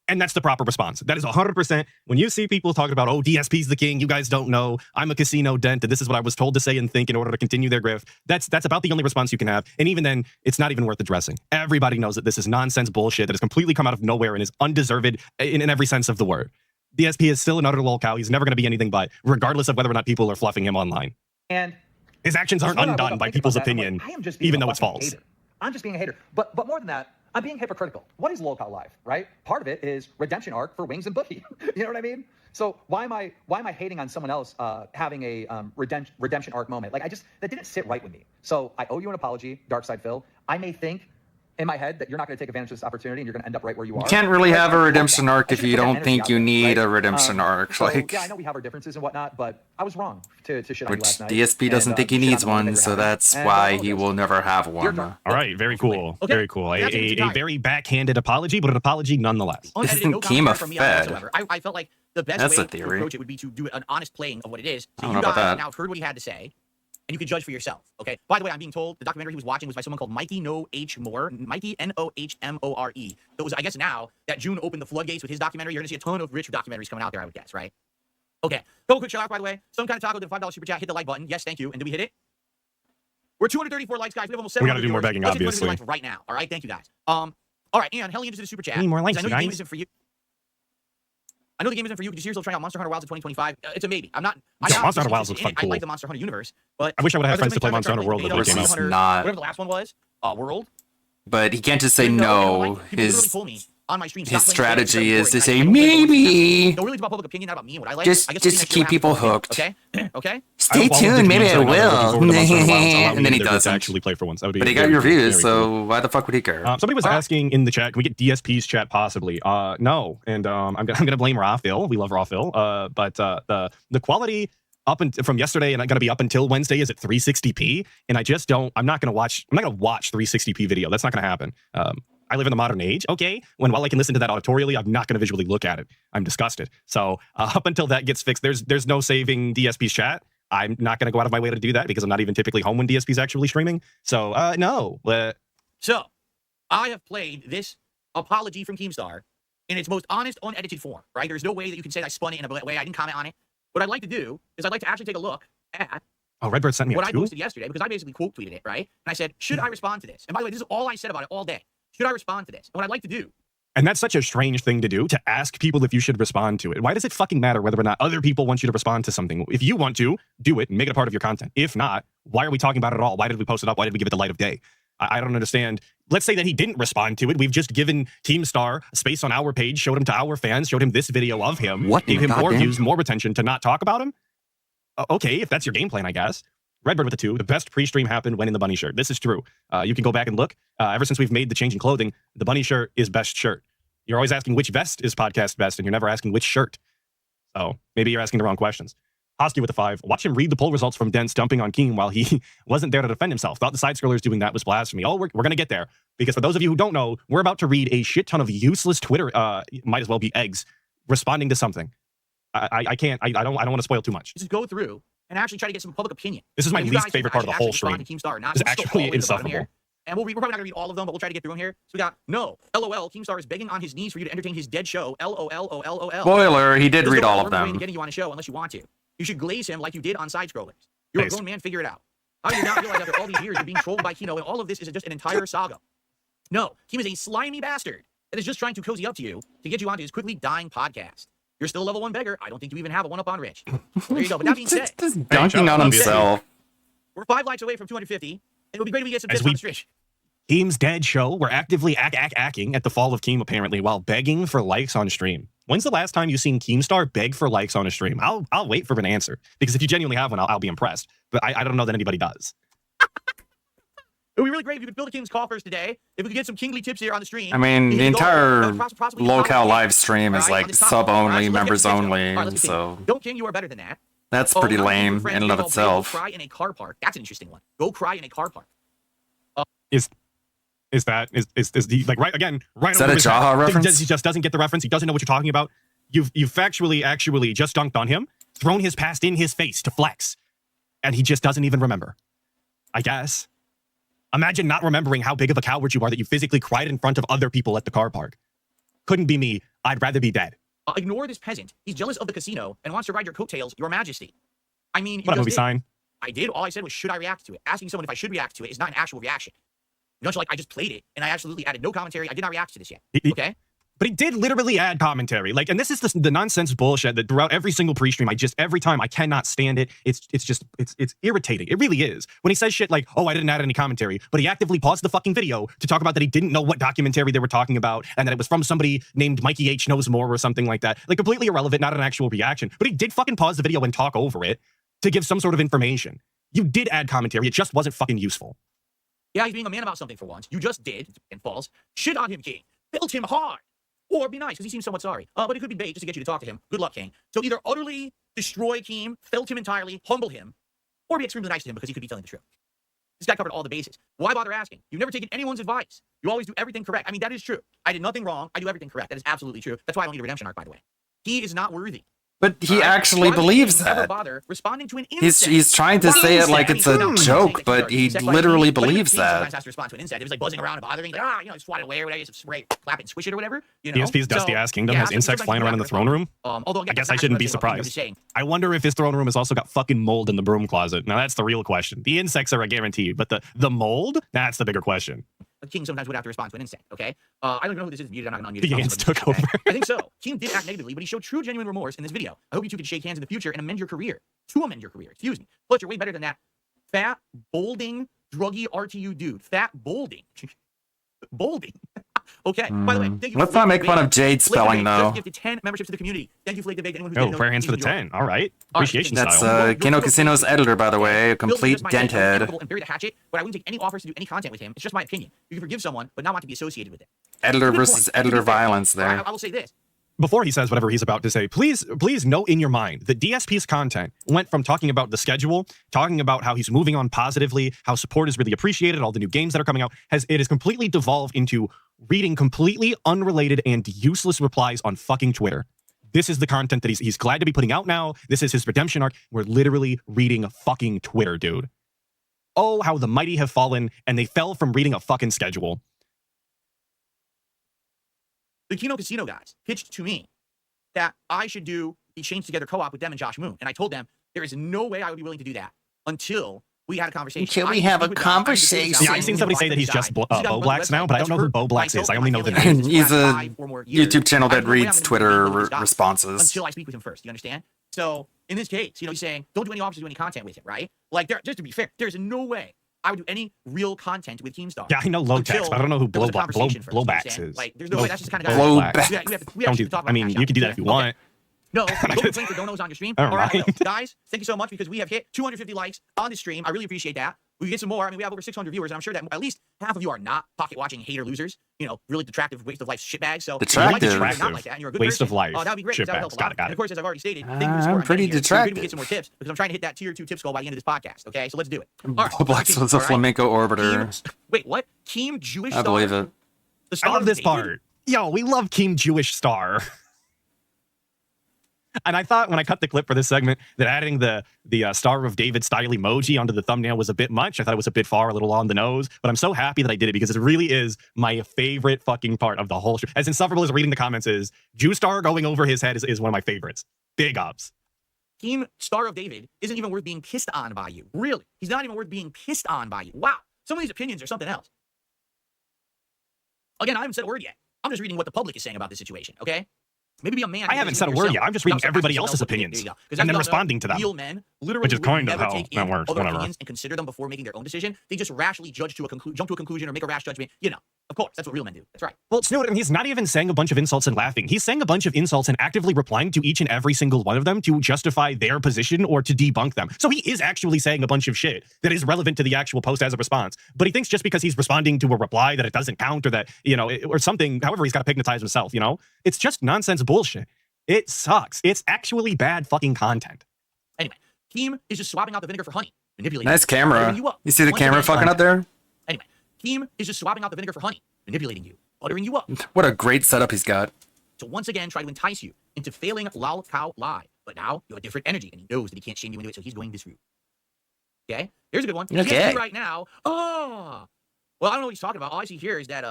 And that's the proper response. That is 100%. When you see people talking about, oh, DSP's the king, you guys don't know, I'm a casino dent, and this is what I was told to say and think in order to continue their grift, that's about the only response you can have. And even then, it's not even worth addressing. Everybody knows that this is nonsense bullshit that has completely come out of nowhere and is undeserved in every sense of the word. DSP is still an utter lolcow. He's never going to be anything but, regardless of whether or not people are fluffing him online.
And
his actions aren't undone by people's opinion, even though it's false.
I'm just being a hater. But more than that, I'm being hypocritical. What is Lolcow Live, right? Part of it is redemption arc for Wings and Bookie. You know what I mean? So why am I hating on someone else having a redemption arc moment? Like that didn't sit right with me. So I owe you an apology, Darkside Phil. I may think in my head that you're not going to take advantage of this opportunity and you're going to end up right where you are.
You can't really have a redemption arc if you don't think you need a redemption arc.
So, yeah, I know we have our differences and whatnot, but I was wrong to shit on you last night.
DSP doesn't think he needs one, so that's why he will never have one.
All right, very cool. Okay. Very cool. A very backhanded apology, but an apology nonetheless.
Isn't Keem a fed?
I felt like the best way to approach it would be to do an honest playing of what it is. So you guys now heard what he had to say, and you can judge for yourself, okay? By the way, I'm being told the documentary he was watching was by someone called Mikey Nohmore. It was, I guess now that June opened the floodgates with his documentary, you're gonna see a ton of rich documentaries coming out there, I would guess, right? Okay, double quick shout out, by the way. Some kind of taco did a $5 super chat, hit the like button. Yes, thank you. And did we hit it? We're 234 likes, guys. We have almost 700.
We gotta do more begging, obviously.
Likes right now, all right? Thank you, guys. All right, and hell, interested in super chat.
Need more likes,
I know
guys.
the game isn't for you. I know the game isn't for you because you're still trying out Monster Hunter Wilds in 2025. It's a maybe. Monster
Hunter Wilds looks fucking cool.
I like the Monster Hunter universe, but
I wish I would have had friends to play Monster Hunter World before it came out.
Whatever the last one was, World.
But he can't just say no. His strategy is to say maybe.
Don't really about public opinion, not about me and what I like.
Just to keep people hooked.
Okay. Okay.
Stay tuned. Maybe I will. And then he doesn't
actually play for once.
But he got your views, so why the fuck would he care?
Somebody was asking in the chat, can we get DSP's chat possibly? No. And I'm gonna blame Raw Phil. We love Raw Phil. But the quality from yesterday and gonna be up until Wednesday is at 360p, and I'm not gonna watch 360p video. That's not gonna happen. I live in the modern age, okay? While I can listen to that auditorially, I'm not going to visually look at it. I'm disgusted. So up until that gets fixed, there's no saving DSP's chat. I'm not going to go out of my way to do that because I'm not even typically home when DSP's actually streaming. So no.
So I have played this apology from Keemstar in its most honest, unedited form, right? There's no way that you can say I spun it in a way. I didn't comment on it. What I'd like to do is I'd like to actually take a look at
Redbird sent me
what I posted yesterday because I basically quote tweeted it, right? And I said, should I respond to this? And by the way, this is all I said about it all day. Should I respond to this? And what I'd like to do.
And that's such a strange thing to do, to ask people if you should respond to it. Why does it fucking matter whether or not other people want you to respond to something? If you want to, do it and make it a part of your content. If not, why are we talking about it at all? Why did we post it up? Why did we give it the light of day? I don't understand. Let's say that he didn't respond to it. We've just given Keemstar space on our page, showed him to our fans, showed him this video of him, gave him more views, more attention to not talk about him. Okay, if that's your game plan, I guess. Redbird with the 2. The best pre-stream happened when in the bunny shirt. This is true. You can go back and look. Ever since we've made the change in clothing, the bunny shirt is best shirt. You're always asking which vest is podcast best, and you're never asking which shirt. So maybe you're asking the wrong questions. Hosky with the 5. Watch him read the poll results from Dents dumping on Keem while he wasn't there to defend himself. Thought the side scrollers doing that was blasphemy. Oh, we're going to get there. Because for those of you who don't know, we're about to read a shit ton of useless Twitter, might as well be eggs, responding to something. I can't, I don't want to spoil too much.
Just go through and actually try to get some public opinion.
This is my least favorite part of the whole stream.
Keemstar,
It's actually insufferable.
And we're probably not going to read all of them, but we'll try to get through them here. So we got, no, LOL, Keemstar is begging on his knees for you to entertain his dead show. LOL.
Spoiler, he did read all of them.
Getting you on a show unless you want to. You should glaze him like you did on Side Scrollers. You're a grown man, figure it out. How do you not realize after all these years you're being trolled by Kino and all of this is just an entire saga? No, Keem is a slimy bastard that is just trying to cozy up to you to get you onto his quickly dying podcast. You're still a level 1 beggar. I don't think you even have a 1-up on Rich. There you go. But that being said,
just dunking on himself.
We're 5 likes away from 250, and it would be great if we get some tips on the stream.
Keem's dead show. We're actively acking at the fall of Keem, apparently, while begging for likes on stream. When's the last time you've seen Keemstar beg for likes on a stream? I'll wait for an answer, because if you genuinely have one, I'll be impressed. But I don't know that anybody does.
It would be really great if you could fill the King's coffers today. If we could get some kingly tips here on the stream.
I mean, the entire locale live stream is like sub-only, members only, so...
Don't King, you are better than that.
That's pretty lame in and of itself.
Go cry in a car park. That's an interesting one. Go cry in a car park.
Is the, like, right, again, right?
Is that a Jaha reference?
He just doesn't get the reference. He doesn't know what you're talking about. You've factually, actually just dunked on him, thrown his past in his face to flex, and he just doesn't even remember. I guess. Imagine not remembering how big of a coward you are that you physically cried in front of other people at the car park. Couldn't be me. I'd rather be dead.
Ignore this peasant. He's jealous of the casino and wants to ride your coattails, Your Majesty. I mean,
what a movie sign.
I did. All I said was, should I react to it? Asking someone if I should react to it is not an actual reaction. You know, like, I just played it, and I absolutely added no commentary. I did not react to this yet. Okay?
But he did literally add commentary. Like, and this is the nonsense bullshit that throughout every single pre-stream, every time I cannot stand it. It's irritating. It really is. When he says shit like, oh, I didn't add any commentary, but he actively paused the fucking video to talk about that he didn't know what documentary they were talking about, and that it was from somebody named Mikey H Knows More or something like that. Like, completely irrelevant, not an actual reaction. But he did fucking pause the video and talk over it to give some sort of information. You did add commentary. It just wasn't fucking useful.
Yeah, he's being a man about something for once. You just did, and false. Shit on him, King. Built him hard. Or be nice, because he seems somewhat sorry. But it could be bait just to get you to talk to him. Good luck, King. So either utterly destroy Keem, felt him entirely, humble him, or be extremely nice to him because he could be telling the truth. This guy covered all the bases. Why bother asking? You've never taken anyone's advice. You always do everything correct. I mean, that is true. I did nothing wrong. I do everything correct. That is absolutely true. That's why I don't need a redemption arc, by the way. He is not worthy.
But he actually believes that.
Responding to an
he's trying to say it like it's a joke, but he literally believes that.
Sometimes has to respond to an insect. If he's like buzzing around and bothering, like, you know, swat it away or whatever, just spray, clap it and squish it or whatever. You know?
ESP's Dusty Ass Kingdom has insects flying around in the throne room.
Although
I guess I shouldn't be surprised. I wonder if his throne room has also got fucking mold in the broom closet. Now that's the real question. The insects are a guarantee, but the mold, that's the bigger question.
King sometimes would have to respond to an insect, okay? I don't even know who this is. I'm not going to unmute
the ants took over.
I think so. King did act negatively, but he showed true, genuine remorse in this video. I hope you two can shake hands in the future and amend your career. To amend your career, excuse me. But you're way better than that fat, bolding, druggy RTU dude. Fat, bolding. Bolding. Okay, by the way, thank you.
Let's not make fun of Jade's spelling, though.
Gifted 10 memberships to the community. Thank you, Flake Debate. Anyone
who's prayer hands for the 10. All right. Appreciation
That's
style.
Kino Casino's editor, by the way, a complete denthead.
And bury the hatchet, but I wouldn't take any offers to do any content with him. It's just my opinion. You can forgive someone, but not want to be associated with it.
Editor versus editor violence there.
I will say this.
Before he says whatever he's about to say, please note in your mind that DSP's content went from talking about the schedule, talking about how he's moving on positively, how support is really appreciated, all the new games that are coming out, it has completely devolved into reading completely unrelated and useless replies on fucking Twitter. This is the content that he's glad to be putting out now. This is his redemption arc. We're literally reading a fucking Twitter, dude. Oh, how the mighty have fallen, and they fell from reading a fucking schedule.
The Kino Casino guys pitched to me that I should do the Change Together co-op with them and Josh Moon. And I told them there is no way I would be willing to do that until we had a conversation.
Until we have a conversation.
Yeah, I've seen somebody say that he's just Boblax now, but I don't know who Boblax is. I only know the name.
He's a YouTube channel that reads Twitter responses.
Until I speak with him first, you understand? So in this case, you know, he's saying, don't do any offers, do any content with him, right? Like, just to be fair, there's no way I would do any real content with Keemstar.
Yeah, I know low text, but I don't know who Blowbacks is.
Like, there's no way. That's just kind of
Blowbacks. I mean, you can do that if you want.
No, go complain for donos on your stream.
All
right,
right.
guys, thank you so much because we have hit 250 likes on the stream. I really appreciate that. We can get some more. I mean, we have over 600 viewers, and I'm sure that at least half of you are not pocket-watching hater losers. You know, really detractive waste of life shitbags. So
Detractive.
if you like it, not like that, and you're a good
Waste
person,
of life.
that would be great. That would help a lot.
Got it.
And of course, as I've already stated, thank you for the
I'm
support
pretty
getting here.
detractive.
We're going to get some more tips because I'm trying to hit that tier 2 tip goal by the end of this podcast. Okay, so let's do it. All right.
Black was a flamenco orbiter.
Wait, what? Keem Jewish
I
Star?
believe it.
The Star
I love
of
this
David?
part. Yo, we love Keem Jewish Star. And I thought when I cut the clip for this segment that adding the Star of David style emoji onto the thumbnail was a bit much. I thought it was a bit far, a little on the nose, but I'm so happy that I did it because it really is my favorite fucking part of the whole show. As insufferable as reading the comments is, Jew Star going over his head is one of my favorites. Big ups.
Keem Star of David isn't even worth being pissed on by you. Really. He's not even worth being pissed on by you. Wow. Some of these opinions are something else. Again, I haven't said a word yet. I'm just reading what the public is saying about this situation, okay? Maybe be a man.
I haven't said a word yet. I'm just reading everybody else's opinions and then responding to them.
Real men literally
which is kind of
never
how
take
that
in
works.
other
Whatever.
opinions and consider them before making their own decision. They just rashly jump to a conclusion or make a rash judgment. You know, of course, that's what real men do. That's right.
Well, Snoot, and he's not even saying a bunch of insults and laughing. He's saying a bunch of insults and actively replying to each and every single one of them to justify their position or to debunk them. So he is actually saying a bunch of shit that is relevant to the actual post as a response. But he thinks just because he's responding to a reply that it doesn't count or that, you know, or something, however he's got to hypnotize himself, you know? It's just nonsense bullshit. It sucks. It's actually bad fucking content.
Anyway, Keem is just swapping out the vinegar for honey. Manipulating
Nice
you,
camera.
buttering you up.
You see the
Once
camera
again,
fucking up there?
Anyway, Keem is just swapping out the vinegar for honey. Manipulating you, buttering you up.
What a great setup he's got.
To once again try to entice you into failing lol cow lie. But now you have a different energy and he knows that he can't shame you into it, so he's going this route. Okay? Here's a good one.
Okay.
Right now. Oh. Well, I don't know what he's talking about. All I see here is that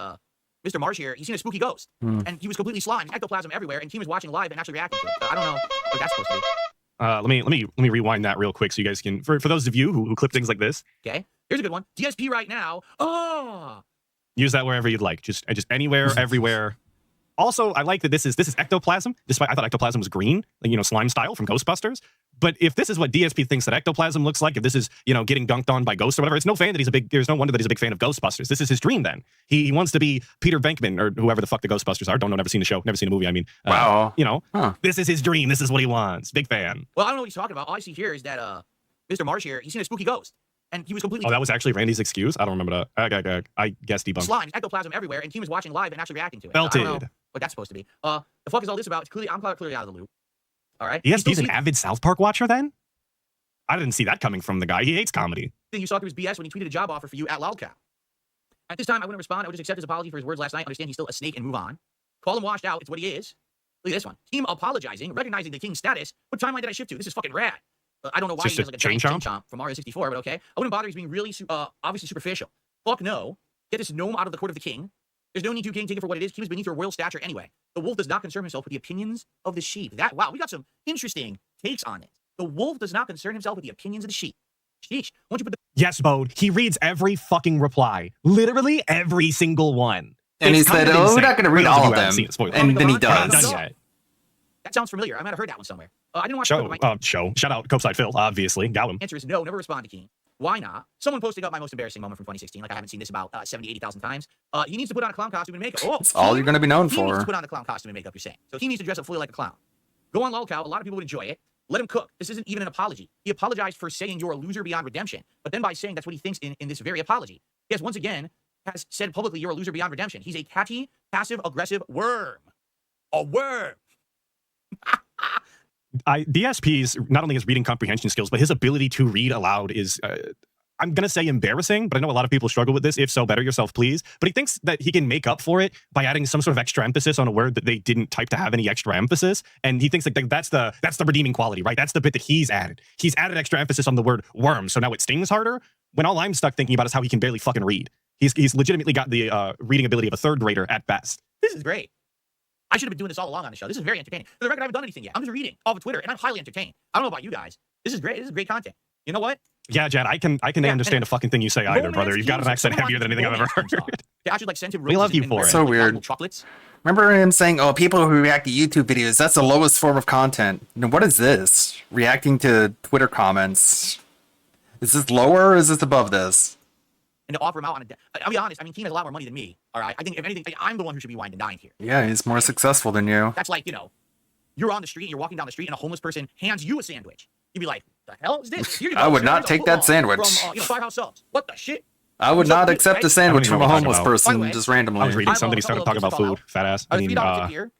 Mr. Marsh here, he's seen a spooky ghost. And he was completely slimed, ectoplasm everywhere, and Keem was watching live and actually reacting to it. I don't know what that's supposed to be.
Let me rewind that real quick so you guys can, for those of you who clip things like this.
Okay? Here's a good one. DSP right now. Oh.
Use that wherever you'd like. Just anywhere, everywhere. Also, I like that this is ectoplasm. Despite I thought ectoplasm was green, like, you know, slime style from Ghostbusters. But if this is what DSP thinks that ectoplasm looks like, if this is, you know, getting dunked on by ghosts or whatever, it's no fan that there's no wonder that he's a big fan of Ghostbusters. This is his dream then. He wants to be Peter Venkman or whoever the fuck the Ghostbusters are. Don't know, never seen the show, never seen the movie. I mean,
wow.
You know, This is his dream. This is what he wants. Big fan.
Well, I don't know what he's talking about. All I see here is that Mr. Marsh here, he's seen a spooky ghost. And he was completely...
Oh, that was actually Randy's excuse? I don't remember that. I guess debunked.
Slime, ectoplasm everywhere, and Keem was watching live and actually reacting to it.
Belted.
I don't know what that's supposed to be. The fuck is all this about? I'm clearly out of the loop. All right?
ESP's an avid South Park watcher then? I didn't see that coming from the guy. He hates comedy.
Then you saw through his BS when he tweeted a job offer for you at Loudcow. At this time, I wouldn't respond. I would just accept his apology for his words last night, understand he's still a snake, and move on. Call him washed out. It's what he is. Look at this one. Keem apologizing, recognizing the king's status. What timeline did I shift to? This is fucking rad. I don't know why he has like a giant chain chomp from Mario 64, but okay. I wouldn't bother. He's being really, obviously superficial. Fuck no. Get this gnome out of the court of the king. There's no need to, king. Take it for what it is. Keem is beneath your royal stature anyway. The wolf does not concern himself with the opinions of the sheep. Wow, we got some interesting takes on it. The wolf does not concern himself with the opinions of the sheep. Sheesh. Once you put the...
Yes, Bode. He reads every fucking reply. Literally every single one.
And he said, oh, we're not going to read all of them. And then he does.
That sounds familiar. I might have heard that one somewhere. I didn't watch the
show. Shout out Copeside Phil, obviously. Got him.
Answer is no, never respond to Keem. Why not? Someone posted up my most embarrassing moment from 2016. Like I haven't seen this about 70, 80,000 times. He needs to put on a clown costume and makeup.
That's all you're going to be known
He needs
for.
to put on a clown costume and makeup, you're saying. So he needs to dress up fully like a clown. Go on Lolcow. A lot of people would enjoy it. Let him cook. This isn't even an apology. He apologized for saying you're a loser beyond redemption. But then by saying that's what he thinks in this very apology, he has once again has said publicly you're a loser beyond redemption. He's a catty, passive-aggressive worm. A worm.
DSP's not only his reading comprehension skills, but his ability to read aloud is, I'm going to say embarrassing, but I know a lot of people struggle with this. If so, better yourself, please. But he thinks that he can make up for it by adding some sort of extra emphasis on a word that they didn't type to have any extra emphasis. And he thinks like that's the redeeming quality, right? That's the bit that he's added. He's added extra emphasis on the word worm, so now it stings harder. When all I'm stuck thinking about is how he can barely fucking read. He's legitimately got the reading ability of a third grader at best.
This is great. I should have been doing this all along on the show. This is very entertaining. For the record, I haven't done anything yet. I'm just reading off of Twitter, and I'm highly entertained. I don't know about you guys. This is great. This is great content. You know what?
Yeah, Jed, I can understand a fucking thing you say either, brother. You've got an accent heavier than anything I've ever heard.
I should like send him.
We love you for it.
So weird.
Chocolates.
Remember him saying, "Oh, people who react to YouTube videos, that's the lowest form of content." Now, what is this? Reacting to Twitter comments. Is this lower or is this above this?
And to offer him out on a... I'll be honest. I mean, Keem has a lot more money than me. All right. I think if anything, I'm the one who should be wined and dined here.
Yeah, he's more successful than you.
That's like, you know, you're on the street and you're walking down the street and a homeless person hands you a sandwich. You'd be like, the hell is this? Here you go,
I would
sir.
not
Here's a
take that
footlong
sandwich.
From, Firehouse Subs. What the shit?
I would not accept a sandwich from a homeless
By the
person
way,
just randomly.
I was reading
I'm
somebody
a
started
couple
talking
of
about
things to
food. Fat ass.
I
I mean,
$3 tip here.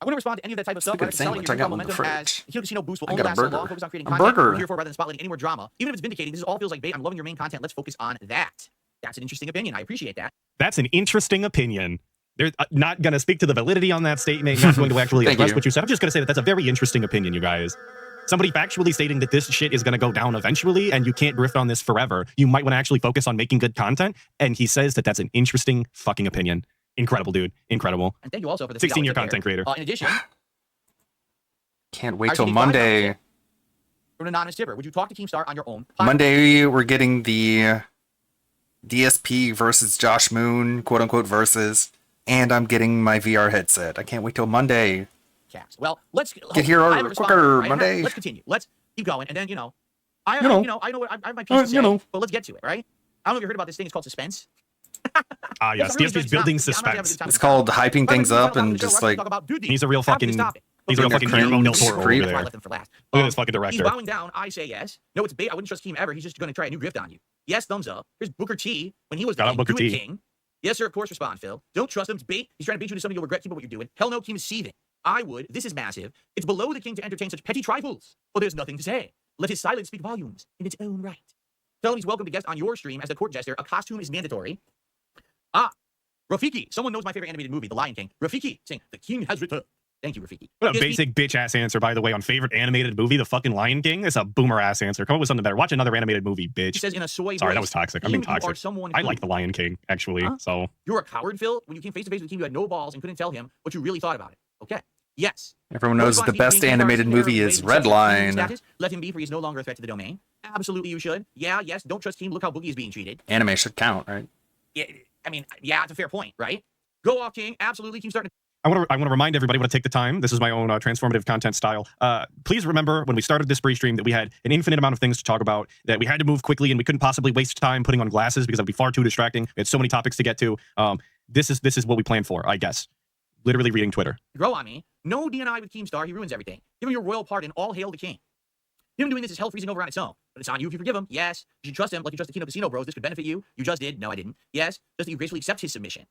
I wouldn't respond to any of that type of stuff.
a good
I'm selling
sandwich I
your
got in the
momentum as
fridge.
the Kino Casino boost will
I
only
got a
last so
burger.
long. Focus on creating
A
content.
burger.
We're here for rather than spotlighting any more drama. Even if it's vindicating, this all feels like bait. I'm loving your main content. Let's focus on that. That's an interesting opinion. I appreciate that.
That's an interesting opinion. They're not going to speak to the validity on that statement. Not going to actually address what you said. I'm just going to say that that's a very interesting opinion, you guys. Somebody factually stating that this shit is going to go down eventually and you can't drift on this forever. You might want to actually focus on making good content. And he says that that's an interesting fucking opinion. Incredible, dude. Incredible.
And thank you also for the
16-year content creator.
In addition,
Can't wait till Monday.
From an anonymous tipper, would you talk to Keemstar on your own?
Monday, we're getting the DSP versus Josh Moon, quote unquote, versus, and I'm getting my VR headset. I can't wait till Monday.
Well, let's
get here quicker, Monday.
Let's continue. Let's keep going, and then I know what I have my piece to say, but let's get to it, right? I don't know if you heard about this thing. It's called suspense.
Yes, DSP's building suspense.
It's called hyping things up and just like
he's a real fucking Guillermo del Toro over there. Look at this fucking director.
He's bowing down. I say yes. No, it's bait. I wouldn't trust Keem ever. He's just going to try a new grift on you. Yes, thumbs up. Here's Booker T when he was the king. Yes, sir. Of course, respond, Phil. Don't trust him. It's bait. He's trying to bait you to something you'll regret. Keep up what you're doing. Hell no, Keem is seething. I would. This is massive. It's below the king to entertain such petty trifles. Well, there's nothing to say. Let his silence speak volumes in its own right. Tell him he's welcome to guest on your stream as the court jester. A costume is mandatory. Rafiki. Someone knows my favorite animated movie, The Lion King. Rafiki saying, the king has returned. Thank you, Rafiki.
What a basic bitch-ass answer, by the way, on favorite animated movie, The fucking Lion King. It's a boomer-ass answer. Come up with something better. Watch another animated movie, bitch.
He says in a soy
Sorry,
voice,
that was toxic. I'm being toxic. I like The Lion King, actually, so.
You're a coward, Phil. When you came face-to-face with Keem, you had no balls and couldn't tell him what you really thought about it. Okay. Yes.
Everyone knows the best animated movie is Redline.
Let him be, for he's no longer a threat to the domain. Absolutely, you should. Yeah, yes. Don't trust Keem. Look how Boogie is being treated.
Anime should count, right?
Yeah, I mean, yeah, it's a fair point, right? Go off, King. Absolutely. Keem starting.
I want to remind everybody, I want to take the time. This is my own transformative content style. Please remember when we started this free stream that we had an infinite amount of things to talk about, that we had to move quickly and we couldn't possibly waste time putting on glasses because that would be far too distracting. We had so many topics to get to. This is what we planned for, I guess. Literally reading Twitter.
Grow on me. No DNI with Keemstar. He ruins everything. Give him your royal pardon. All hail the king. Him doing this is hell freezing over on its own. But it's on you if you forgive him. Yes. You should trust him like you trust the Kino Casino bros. This could benefit you. You just did. No, I didn't. Yes. Just that you gracefully accept his submission.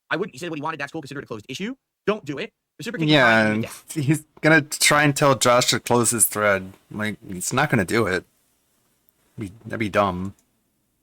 I wouldn't. He said what he wanted. That's cool. Consider it a closed issue. Don't do it.
Yeah, and he's gonna try and tell Josh to close his thread. Like, he's not gonna do it. That'd be dumb.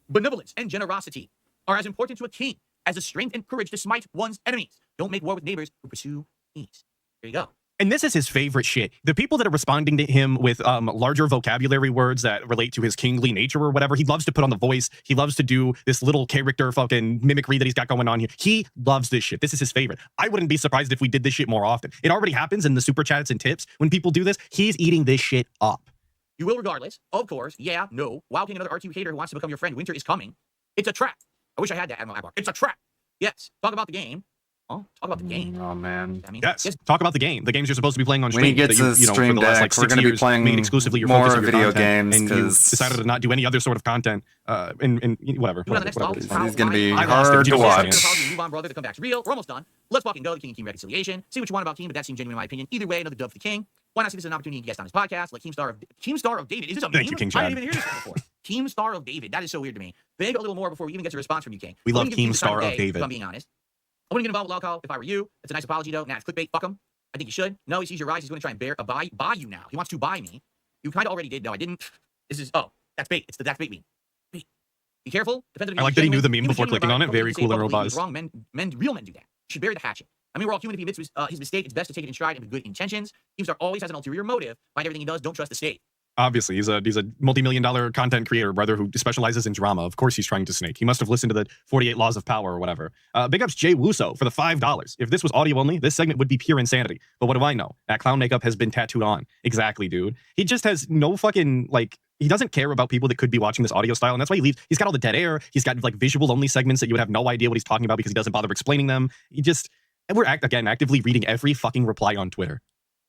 Benevolence and generosity are as important to a king as the strength and courage to smite one's enemies. Don't make war with neighbors who pursue peace. There you go.
And this is his favorite shit. The people that are responding to him with larger vocabulary words that relate to his kingly nature or whatever, he loves to put on the voice. He loves to do this little character fucking mimicry that he's got going on here. He loves this shit. This is his favorite. I wouldn't be surprised if we did this shit more often. It already happens in the super chats and tips. When people do this, he's eating this shit up.
You will regardless. Of course. Yeah. No. Wow King, another RQ hater who wants to become your friend. Winter is coming. It's a trap. I wish I had that, Admiral Akbar. It's a trap. Yes. Talk about the game. Oh, talk about the game.
Oh, man.
I mean,
yes. Talk about the game. The games you're supposed to be playing on stream.
When he gets his stream deck, we're going to be playing
exclusively your
more
focus of your
video
content,
games.
And you decided to not do any other sort of content. And whatever.
It's going to be hard to watch.
Move on, brother. The comeback's real. We're almost done. Let's fucking go. The King and King reconciliation. See what you want about King, but that seems genuine in my opinion. Either way, another dub for the King. Why not see this as an opportunity to guest on his podcast? Like Keemstar of David. Is this a meme?
Thank you, King
I
Chad.
didn't even hear this before. Keemstar of David. That is so weird to me. Beg a little more before we even get a response from you, King.
We love Keemstar of David.
If I'm being honest. I wouldn't get involved with alcohol if I were you. It's a nice apology, though. Nah, it's clickbait. Fuck him. I think you should. No, he sees your rise. He's going to try and buy you now. He wants to buy me. You kind of already did. No, I didn't. This is, that's bait. It's the that's bait meme. Bait. Be careful.
I like that he knew the meme before clicking on it. Very cool and robust.
Wrong men, real men do that. You should bury the hatchet. I mean, we're all human. If he admits his mistake, it's best to take it in stride and with good intentions. Keemstar always has an ulterior motive. Behind everything he does, don't trust the state.
Obviously, he's a multi-million-dollar content creator, brother, who specializes in drama. Of course he's trying to snake. He must have listened to the 48 Laws of Power or whatever. Big ups Jay Wuso for the $5. If this was audio only, this segment would be pure insanity. But what do I know? That clown makeup has been tattooed on. Exactly, dude. He just has no fucking, he doesn't care about people that could be watching this audio style, and that's why he leaves. He's got all the dead air. He's got, visual-only segments that you would have no idea what he's talking about because he doesn't bother explaining them. And we're actively reading every fucking reply on Twitter.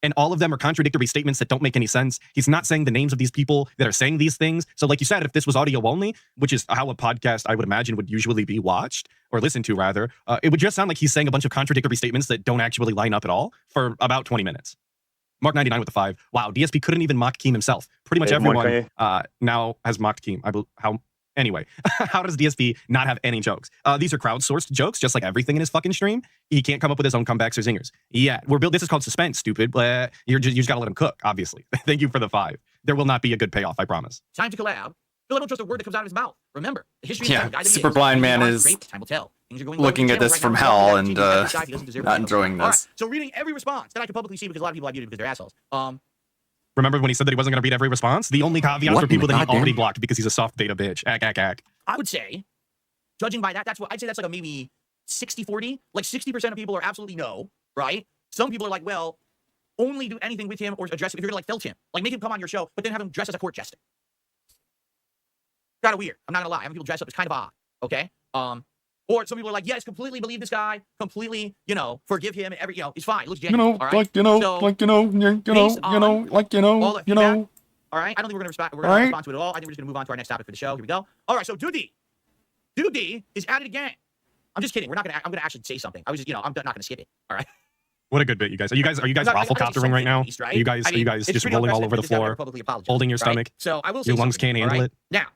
And all of them are contradictory statements that don't make any sense. He's not saying the names of these people that are saying these things. So like you said, if this was audio only, which is how a podcast I would imagine would usually be watched or listened to rather, it would just sound like he's saying a bunch of contradictory statements that don't actually line up at all for about 20 minutes. Mark 99 with the 5. Wow, DSP couldn't even mock Keem himself. Pretty much everyone now has mocked Keem. Anyway, how does DSP not have any jokes? These are crowdsourced jokes, just like everything in his fucking stream. He can't come up with his own comebacks or zingers. Yeah, this is called suspense, stupid. You just gotta let him cook, obviously. Thank you for the 5. There will not be a good payoff, I promise.
Time to collab. Phil, I don't trust a word that comes out of his mouth. Remember, the history of the
Super Blind Man is
time will tell.
looking at this from hell and not enjoying
All
this.
right, so reading every response that I can publicly see because a lot of people I muted because they're assholes.
Remember when he said that he wasn't going to read every response? The only caveats were people that he already blocked because he's a soft beta bitch. Ack.
I would say, judging by that, I'd say that's like a maybe 60-40. Like 60% of people are absolutely no, right? Some people are like, well, only do anything with him or address him if you're going to like filch him. Like make him come on your show, but then have him dress as a court jester. Kind of weird. I'm not going to lie. Having people dress up is kind of odd, okay? Or some people are like, yes, completely believe this guy, completely, forgive him, it's fine. It looks genuine. All right? All right, I don't think we're gonna respond to it at all. I think we're just gonna move on to our next topic for the show. Here we go. All right, so Dude is at it again. I'm just kidding. I'm gonna actually say something. I was just, I'm not gonna skip it. All right.
What a good bit, you guys. Are you guys rafflecoptering right now?
Least, right?
Are you guys just rolling all over the floor, holding your stomach?
So I will say
your lungs can't handle it.
Now,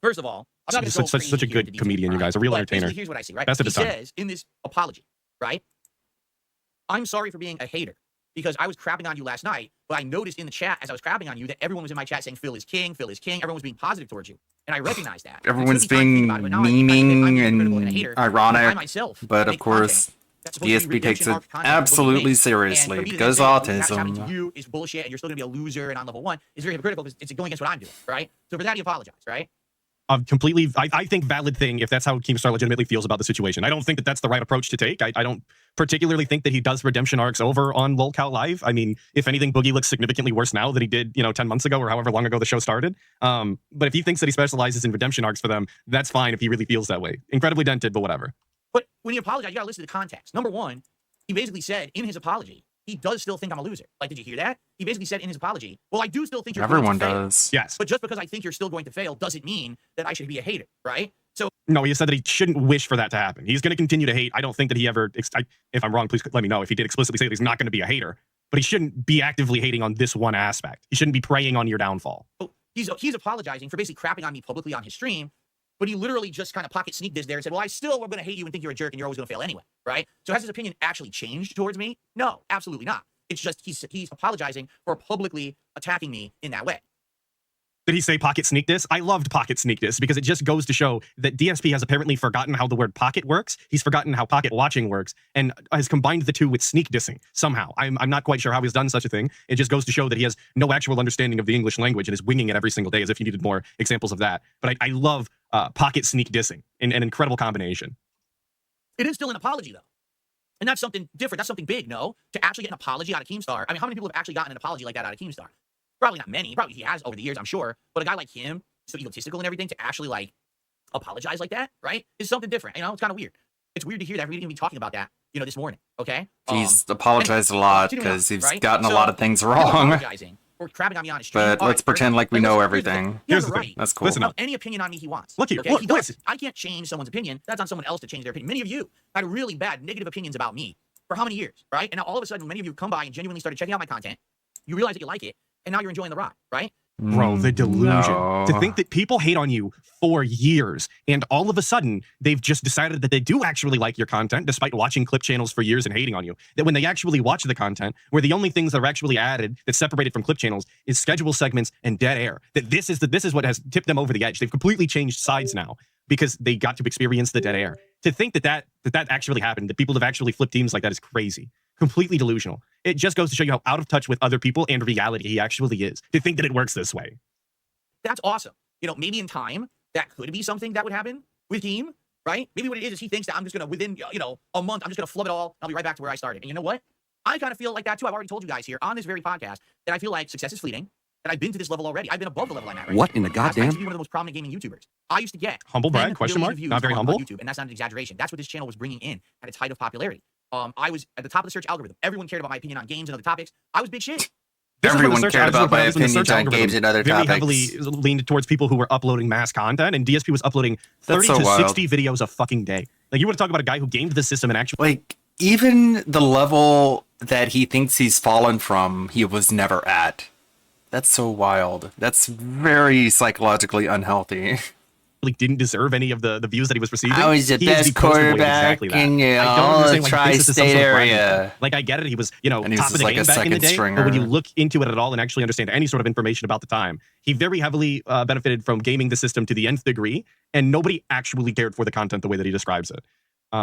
first of all, I'm not going to go
such a good comedian, you guys. A real entertainer.
Here's what I see, right?
He
says in this apology, right? I'm sorry for being a hater because I was crapping on you last night, but I noticed in the chat as I was crapping on you that everyone was in my chat saying Phil is king, Phil is king. Everyone was being positive towards you, and I recognize that.
Everyone's being memeing and ironic, but of course, DSP takes it absolutely seriously because autism.
You is bullshit, and you're still gonna be a loser. And on level 1 is very hypocritical because it's going against what I'm doing, right? So for that, he apologized, right?
I think valid thing if that's how Keemstar legitimately feels about the situation. I don't think that that's the right approach to take. I don't particularly think that he does redemption arcs over on LolCal Live. I mean, if anything, Boogie looks significantly worse now than he did, 10 months ago or however long ago the show started. But if he thinks that he specializes in redemption arcs for them, that's fine if he really feels that way. Incredibly dented, but whatever.
But when you apologize, you gotta listen to the context. Number 1, he basically said in his apology, he does still think I'm a loser. Like, did you hear that? He basically said in his apology, well, I do still think you're
Everyone
going to fail.
does.
Yes.
But just because I think you're still going to fail doesn't mean that I should be a hater, right? So
no, he said that he shouldn't wish for that to happen. He's going to continue to hate. I don't think that he ever, if I'm wrong, please let me know. If he did explicitly say that he's not going to be a hater, but he shouldn't be actively hating on this one aspect. He shouldn't be preying on your downfall.
He's apologizing for basically crapping on me publicly on his stream, but he literally just kind of pocket sneaked this there and said, well, I still am going to hate you and think you're a jerk and you're always going to fail anyway, right? So has his opinion actually changed towards me? No, absolutely not. It's just he's apologizing for publicly attacking me in that way.
Did he say pocket sneak this? I loved pocket sneak this because it just goes to show that DSP has apparently forgotten how the word pocket works. He's forgotten how pocket watching works and has combined the two with sneak dissing somehow. I'm not quite sure how he's done such a thing. It just goes to show that he has no actual understanding of the English language and is winging it every single day as if he needed more examples of that. But I love pocket sneak dissing, an incredible combination.
It is still an apology, though. And that's something different. That's something big, no? To actually get an apology out of Keemstar. I mean, how many people have actually gotten an apology like that out of Keemstar? Probably not many. Probably he has over the years, I'm sure. But a guy like him, so egotistical and everything, to actually, apologize like that, right, is something different. It's kind of weird. It's weird to hear that. We're going to be talking about that, this morning, okay?
He's apologized a lot because he's gotten a lot of things wrong.
Or crapping on me on his stream.
But let's pretend like we know everything.
Here's the thing.
That's cool.
Listen up.
Any opinion on me he wants.
Look here.
Okay? He does. I can't change someone's opinion. That's on someone else to change their opinion. Many of you had really bad negative opinions about me for how many years, right? And now all of a sudden, many of you come by and genuinely started checking out my content. You realize that you like it, and now you're enjoying the ride, right?
Bro, the delusion.
No.
To think that people hate on you for years, and all of a sudden, they've just decided that they do actually like your content, despite watching clip channels for years and hating on you. That when they actually watch the content, where the only things that are actually added that's separated from clip channels is schedule segments and dead air. That this is what has tipped them over the edge. They've completely changed sides now because they got to experience the dead air. To think that actually happened, that people have actually flipped teams like that is crazy. Completely delusional. It just goes to show you how out of touch with other people and reality he actually is, to think that it works this way.
That's awesome. Maybe in time, that could be something that would happen with Keem, right? Maybe what it is he thinks that I'm just going to, within, a month, I'm just going to flub it all. I'll be right back to where I started. And you know what? I kind of feel like that too. I've already told you guys here on this very podcast that I feel like success is fleeting, that I've been to this level already. I've been above the level I'm at right
What
now.
in the goddamn?
I used to be one of the most prominent gaming YouTubers. I used to get
humble brag,
10
question
million
mark?
views
Not very
on
humble.
YouTube, and that's not an exaggeration. That's what this channel was bringing in at its height of popularity. I was at the top of the search algorithm. Everyone cared about my opinion on games and other topics. I was big shit.
Everyone cared about my opinions on games and other
very
topics.
Heavily leaned towards people who were uploading mass content, and DSP was uploading 30 to 60 videos a fucking day. Like, you want to talk about a guy who gamed the system and actually...
Like, even the level that he thinks he's fallen from, he was never at. That's so wild. That's very psychologically unhealthy.
Didn't deserve any of the views that he was receiving.
I was the best quarterback in all the tri-state area.
Like, I get it. He was, top
was
of the
like
game back in the day.
stringer.
But when you look into it at all and actually understand any sort of information about the time, he very heavily benefited from gaming the system to the nth degree, and nobody actually cared for the content the way that he describes it.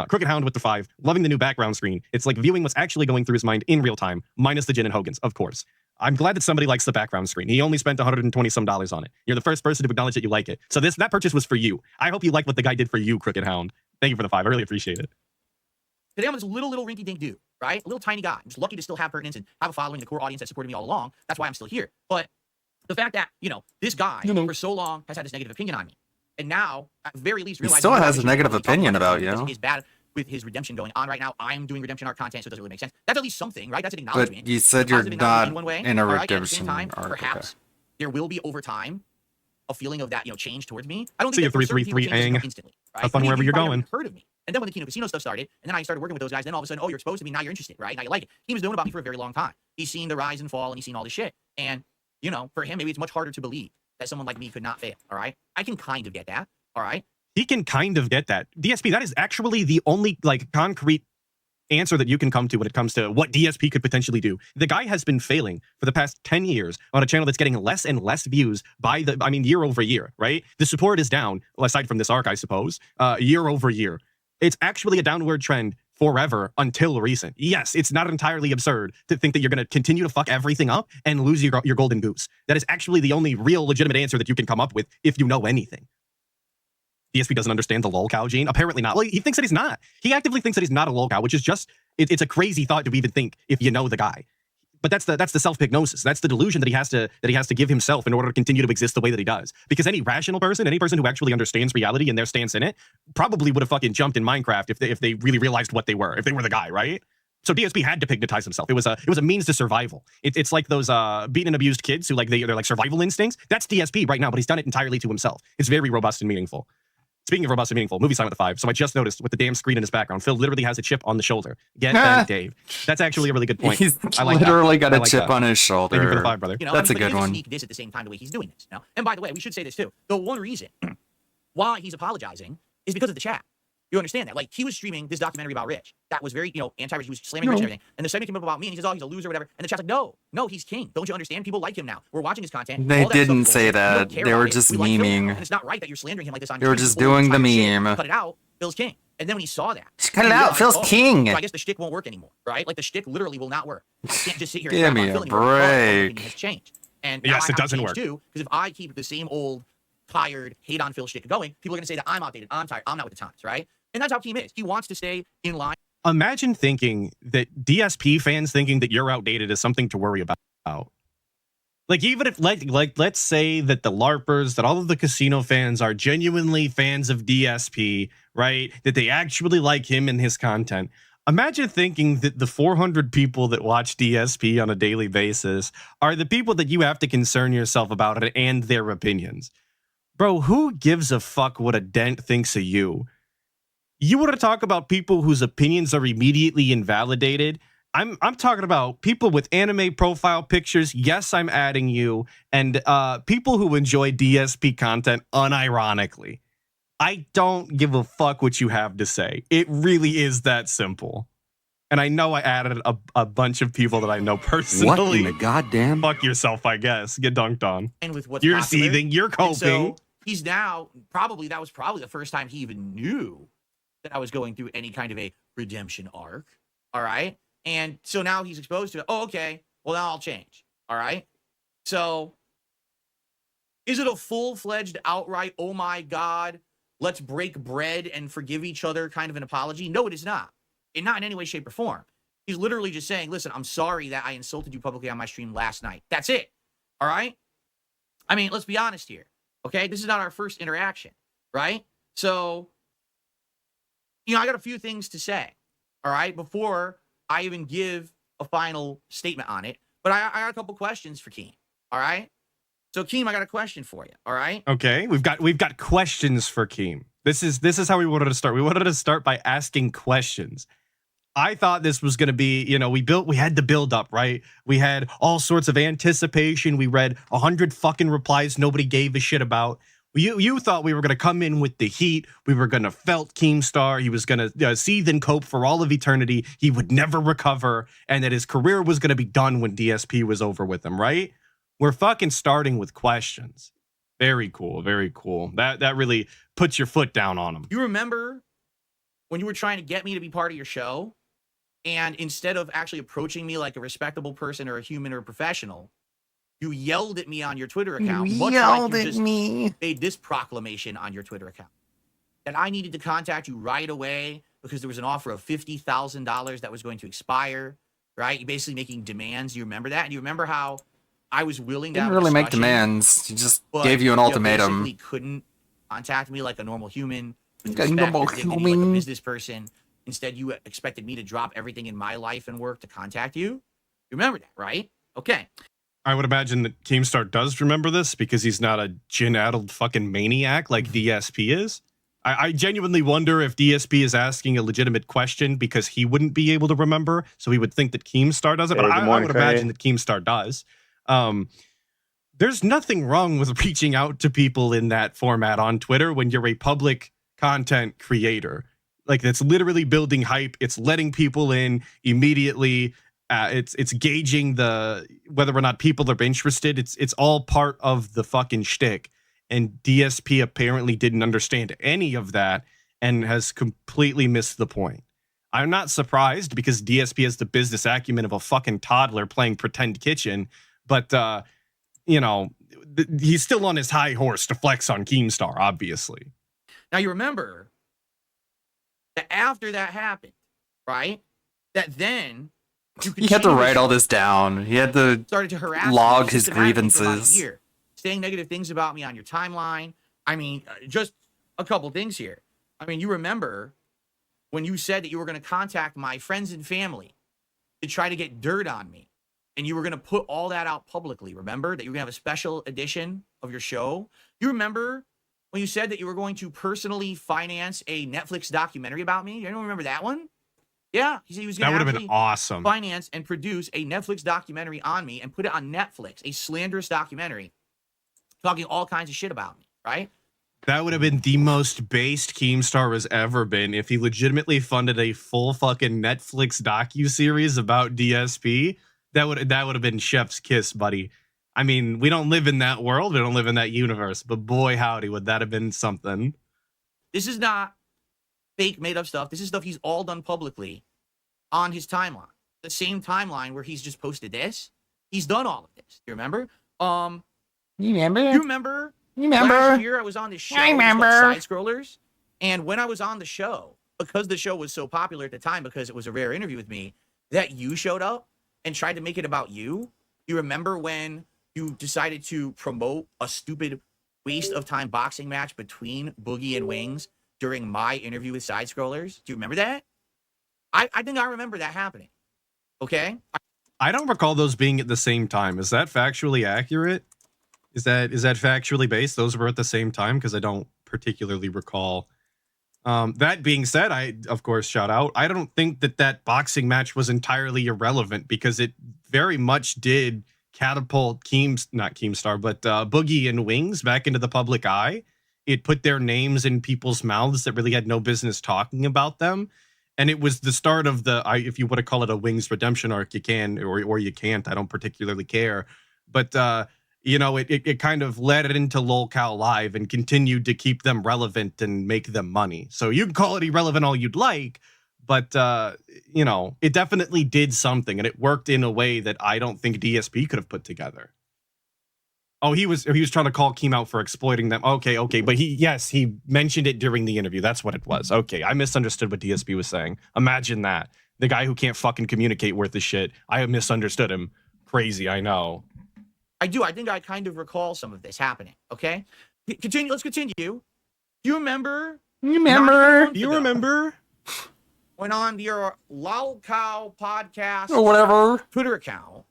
Crooked Hound with the 5, loving the new background screen. It's like viewing what's actually going through his mind in real time, minus the Jin and Hogan's, of course. I'm glad that somebody likes the background screen. He only spent $120 some on it. You're the first person to acknowledge that you like it. So that purchase was for you. I hope you like what the guy did for you, Crooked Hound. Thank you for the 5. I really appreciate it.
Today I'm this little rinky-dink dude, right? A little tiny guy. I'm just lucky to still have pertinence and have a following, the core audience that supported me all along. That's why I'm still here. But the fact that, this guy for so long has had this negative opinion on me. And now, at the very least,
he still has a negative opinion about you.
He's bad with his redemption going on right now. I'm doing redemption arc content, so it doesn't really make sense. That's at least something, right? That's an acknowledgement.
But you said you're not in a redemption arc.
Perhaps there will be over time a feeling of that, change towards me. I don't
see
think
you 333 Ang.
Instantly. Right?
Have fun wherever you're going.
Heard of me. And then when the Kino Casino stuff started, and then I started working with those guys, then all of a sudden, you're exposed to me, now you're interested, right? Now you like it. He was known about me for a very long time. He's seen the rise and fall, and he's seen all this shit. And, for him, maybe it's much harder to believe that someone like me could not fail, all right? I can kind of get that, all right?
He can kind of get that. DSP, that is actually the only, concrete answer that you can come to when it comes to what DSP could potentially do. The guy has been failing for the past 10 years on a channel that's getting less and less views year over year, right? The support is down, aside from this arc, I suppose, year over year. It's actually a downward trend forever until recent. Yes, it's not entirely absurd to think that you're going to continue to fuck everything up and lose your golden goose. That is actually the only real legitimate answer that you can come up with if you know anything. DSP doesn't understand the lolcow gene? Apparently not. Well, he thinks that he's not. He actively thinks that he's not a lolcow, which is just, it's a crazy thought to even think if you know the guy. But that's the self-hypnosis. That's the delusion that he has to give himself in order to continue to exist the way that he does. Because any rational person, any person who actually understands reality and their stance in it, probably would have fucking jumped in Minecraft if they really realized what they were, if they were the guy, right? So DSP had to hypnotize himself. It was a means to survival. It's like those beaten and abused kids who they're like survival instincts. That's DSP right now, but he's done it entirely to himself. It's very robust and meaningful. Speaking of robust and meaningful, movie sign with the 5. So I just noticed with the damn screen in his background, Phil literally has a chip on the shoulder. Get that, Dave. That's actually a really good point.
He's literally got a chip on his shoulder.
Thank you for the 5, brother.
That's a good one.
Sneak this at the same time the way he's doing this. And by the way, we should say this too. The one reason why he's apologizing is because of the chat. You understand that? Like, he was streaming this documentary about Rich. That was very, anti-Rich. He was slamming Rich and everything. And the segment came up about me, and he says, oh, he's a loser or whatever. And the chat's like, no, he's king. Don't you understand? People like him now. We're watching his content.
They didn't say that. They were just memeing.
And it's not right that you're slandering him like this on
They were just doing the meme.
Cut it out. Phil's king. And then when he saw that,
just cut it out. Phil's king.
So I guess the shtick won't work anymore, right? Like, the shtick literally will not work. I can't just sit here and
give me a break.
It has changed. And
yes, it doesn't work.
Because if I keep the same old, tired, hate on Phil shtick going, people are going to say that I'm outdated, I'm tired, I'm not with the times, right? And that's how Team is. He wants to stay in line.
Imagine thinking that DSP fans thinking that you're outdated is something to worry about. Like, even if, let's say that the LARPers, that all of the casino fans are genuinely fans of DSP, right? That they actually like him and his content. Imagine thinking that the 400 people that watch DSP on a daily basis are the people that you have to concern yourself about and their opinions. Bro, who gives a fuck what a dent thinks of you? You want to talk about people whose opinions are immediately invalidated? I'm talking about people with anime profile pictures. Yes, I'm adding you. And people who enjoy DSP content unironically. I don't give a fuck what you have to say. It really is that simple. And I know I added a bunch of people that I know personally.
What in the goddamn?
Fuck yourself, I guess. Get dunked on.
And with what's
you're
popular.
seething. You're coping.
So he's now that was probably the first time he even knew that I was going through any kind of a redemption arc. All right. And so now he's exposed to it. Oh, okay. Well, now I'll change. All right. So is it a full-fledged outright, oh my God, let's break bread and forgive each other kind of an apology? No, it is not. And not in any way, shape, or form. He's literally just saying, listen, I'm sorry that I insulted you publicly on my stream last night. That's it. All right. I mean, let's be honest here. Okay. This is not our first interaction. Right. So, I got a few things to say. all right, before I even give a final statement on it. But I got a couple questions for Keem, all right? So Keem, I got a question for you, all right?
Okay, we've got questions for Keem. This is how we wanted to start. We wanted to start by asking questions. I thought this was going to be, we had the build up, right? We had all sorts of anticipation. We read 100 fucking replies nobody gave a shit about. You thought we were going to come in with the heat. We were going to felt Keemstar. He was going to seethe and cope for all of eternity. He would never recover, and that his career was going to be done when DSP was over with him, right? We're fucking starting with questions. Very cool, very cool. That really puts your foot down on him.
You remember when you were trying to get me to be part of your show, and instead of actually approaching me like a respectable person or a human or a professional, you yelled at me on your Twitter account.
You yelled at me.
Made this proclamation on your Twitter account that I needed to contact you right away because there was an offer of $50,000 that was going to expire, right? You're basically making demands. You remember that? And you remember how I was willing to
Didn't really make demands. He just gave you an ultimatum.
Basically couldn't contact me like a normal human. With
Like a
respect
normal
or dignity, like
human.
a business person. Instead, you expected me to drop everything in my life and work to contact you. You remember that, right? Okay.
I would imagine that Keemstar does remember this because he's not a gin-addled fucking maniac like DSP is. I genuinely wonder if DSP is asking a legitimate question because he wouldn't be able to remember, so he would think that Keemstar does it, but I would imagine that Keemstar does. There's nothing wrong with reaching out to people in that format on Twitter when you're a public content creator. Like, that's literally building hype. It's letting people in immediately. It's gauging whether or not people are interested. It's all part of the fucking shtick. And DSP apparently didn't understand any of that and has completely missed the point. I'm not surprised because DSP has the business acumen of a fucking toddler playing pretend kitchen. But, he's still on his high horse to flex on Keemstar, obviously.
Now, you remember that after that happened, right? That then
He had to write all this down. He had to
started to harass
log
me.
his grievances.
Saying negative things about me on your timeline. I mean, just a couple things here. I mean, you remember when you said that you were going to contact my friends and family to try to get dirt on me. And you were going to put all that out publicly. Remember that you were going to have a special edition of your show? You remember when you said that you were going to personally finance a Netflix documentary about me? Anyone remember that one? Yeah, he said he was going to
that would have been awesome.
Finance and produce a Netflix documentary on me and put it on Netflix, a slanderous documentary, talking all kinds of shit about me, right?
That would have been the most based Keemstar has ever been if he legitimately funded a full fucking Netflix docuseries about DSP. That would have been chef's kiss, buddy. I mean, we don't live in that world. We don't live in that universe. But boy, howdy, would that have been something.
This is not fake made up stuff. This is stuff he's all done publicly on his timeline. The same timeline where he's just posted this. He's done all of this. You remember?
You remember?
You remember? Last year I was on this show.
I remember.
Side Scrollers. And when I was on the show, because the show was so popular at the time, because it was a rare interview with me, that you showed up and tried to make it about you. You remember when you decided to promote a stupid waste of time boxing match between Boogie and Wings during my interview with Side Scrollers? Do you remember that? I think I remember that happening. Okay?
I don't recall those being at the same time. Is that factually accurate? Is that factually based? Those were at the same time? Because I don't particularly recall. That being said, I, of course, shout out. I don't think that boxing match was entirely irrelevant because it very much did catapult not Keemstar, but Boogie and Wings back into the public eye. It put their names in people's mouths that really had no business talking about them. And it was the start of if you want to call it a Wings redemption arc, you can, or you can't. I don't particularly care. But, it kind of led it into LOLCOW Live and continued to keep them relevant and make them money. So you can call it irrelevant all you'd like, but, it definitely did something. And it worked in a way that I don't think DSP could have put together. Oh, he was trying to call Keem out for exploiting them. Okay. But he mentioned it during the interview. That's what it was. Okay. I misunderstood what DSP was saying. Imagine that. The guy who can't fucking communicate worth of shit. I misunderstood him. Crazy. I know.
I do. I think I kind of recall some of this happening. Okay. Continue. Let's continue. You remember?
You remember?
You remember?
went on to your Lolcow podcast
Or whatever.
Twitter account.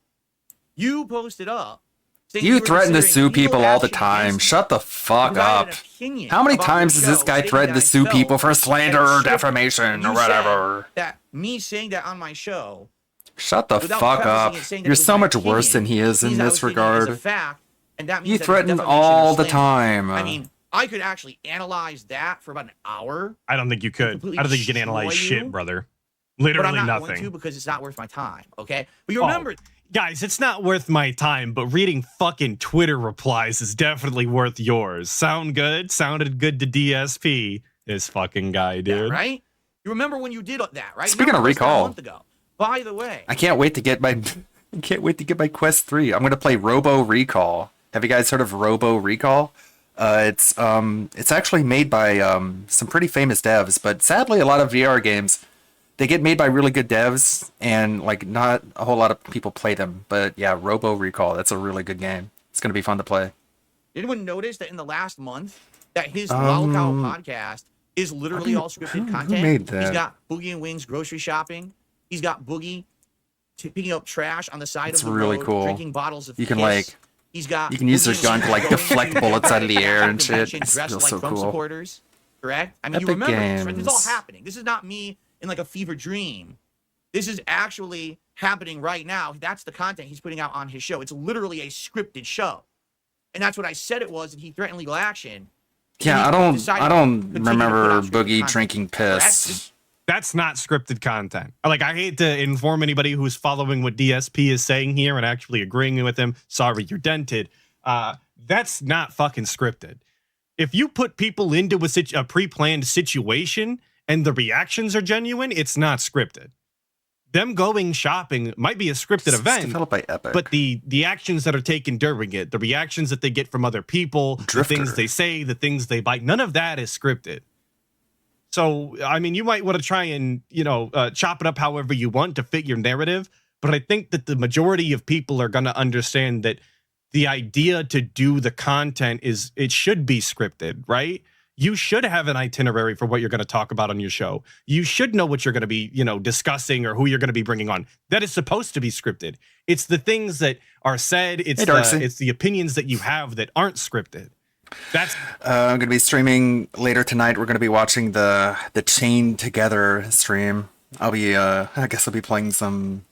You posted up. saying
You
were
threaten to
considering
sue people
legal
all the
action
time.
against me
Shut the fuck
because I had
up.
an opinion
How many
about
times
your
has this
show
guy
stating
threatened
that
to
I
sue
felt
people for
that
slander
it's
or
scripted.
defamation
And
or
you said
whatever?
that me saying that on my show,
Shut the
without
fuck
prefacing
up.
it saying that
You're
it was
so
my
much worse
opinion,
than he is in
means I was
this
stating it as a
regard.
fact, and that means
You
that it's
threaten
defamation or
all the
slander.
time.
I mean, I could actually analyze that for about an hour.
I don't think you could.
completely
I don't think you can analyze
destroy
shit,
you,
brother.
but I'm
Literally
not going
nothing.
to because it's not worth my time. Okay, but you
Oh,
remember,
guys, it's not worth my time, but reading fucking Twitter replies is definitely worth yours. Sound good? Sounded good to DSP. This fucking guy, dude.
right? You remember when you did that, right?
Speaking
Remember
of
less than a
recall.
month ago. By the way,
I can't wait to get my Quest 3. I'm gonna play Robo Recall. Have you guys heard of Robo Recall? It's actually made by some pretty famous devs, but sadly a lot of VR games they get made by really good devs and like not a whole lot of people play them. But yeah, Robo Recall, that's a really good game. It's gonna be fun to play.
did anyone notice that in the last month that his Lolcow podcast is literally all scripted content?
Who made
He's
that?
got Boogie and Wings grocery shopping. He's got Boogie picking up trash on the side
It's
of the
really
road,
cool.
drinking bottles of
You can
piss.
like
He's got
you can use
Boogie
your gun
and
to like
Wings
deflect
going
bullets out of the air and shit.
convention
It
dressed
feels
like
so
Trump
cool.
supporters. Correct? I mean, you
Epic
remember this, right? This is all
Games.
happening. This is not me in like a fever dream. This is actually happening right now. That's the content he's putting out on his show. It's literally a scripted show. And that's what I said it was, and he threatened legal action.
Yeah,
And
I
he
don't
decided to continue to put
remember
out scripted
Boogie
content.
drinking
Correct?
piss.
That's not scripted content. Like, I hate to inform anybody who's following what DSP is saying here and actually agreeing with him. Sorry, you're dented. That's not fucking scripted. If you put people into a pre-planned situation and the reactions are genuine, it's not scripted. Them going shopping might be a scripted
It's
event,
developed by Epic.
but the actions that are taken during it, the reactions that they get from other people, the
Drifter.
things they say, the things they buy, none of that is scripted. So, I mean, you might want to try and, chop it up however you want to fit your narrative. But I think that the majority of people are going to understand that the idea to do the content it should be scripted, right? You should have an itinerary for what you're going to talk about on your show. You should know what you're going to be, discussing or who you're going to be bringing on. That is supposed to be scripted. It's the things that are said. It's the opinions that you have that aren't scripted. That's
I'm gonna be streaming later tonight. We're gonna be watching the Chain Together stream. I guess I'll be playing some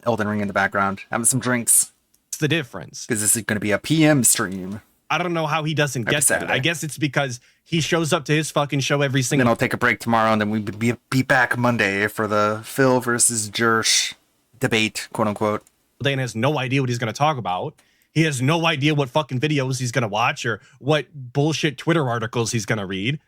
Elden Ring in the background, having some drinks.
the difference.
Because this is gonna be a PM stream.
I don't know how he doesn't
Every
get that.
Saturday.
I guess it's because he shows up to his fucking show every
Then
single.
I'll take a break tomorrow, and then we'll be back Monday for the Phil versus Jersh debate, quote unquote.
day and has no idea what he's going to talk about. He has no idea what fucking videos he's going to watch or what bullshit Twitter articles he's going to read.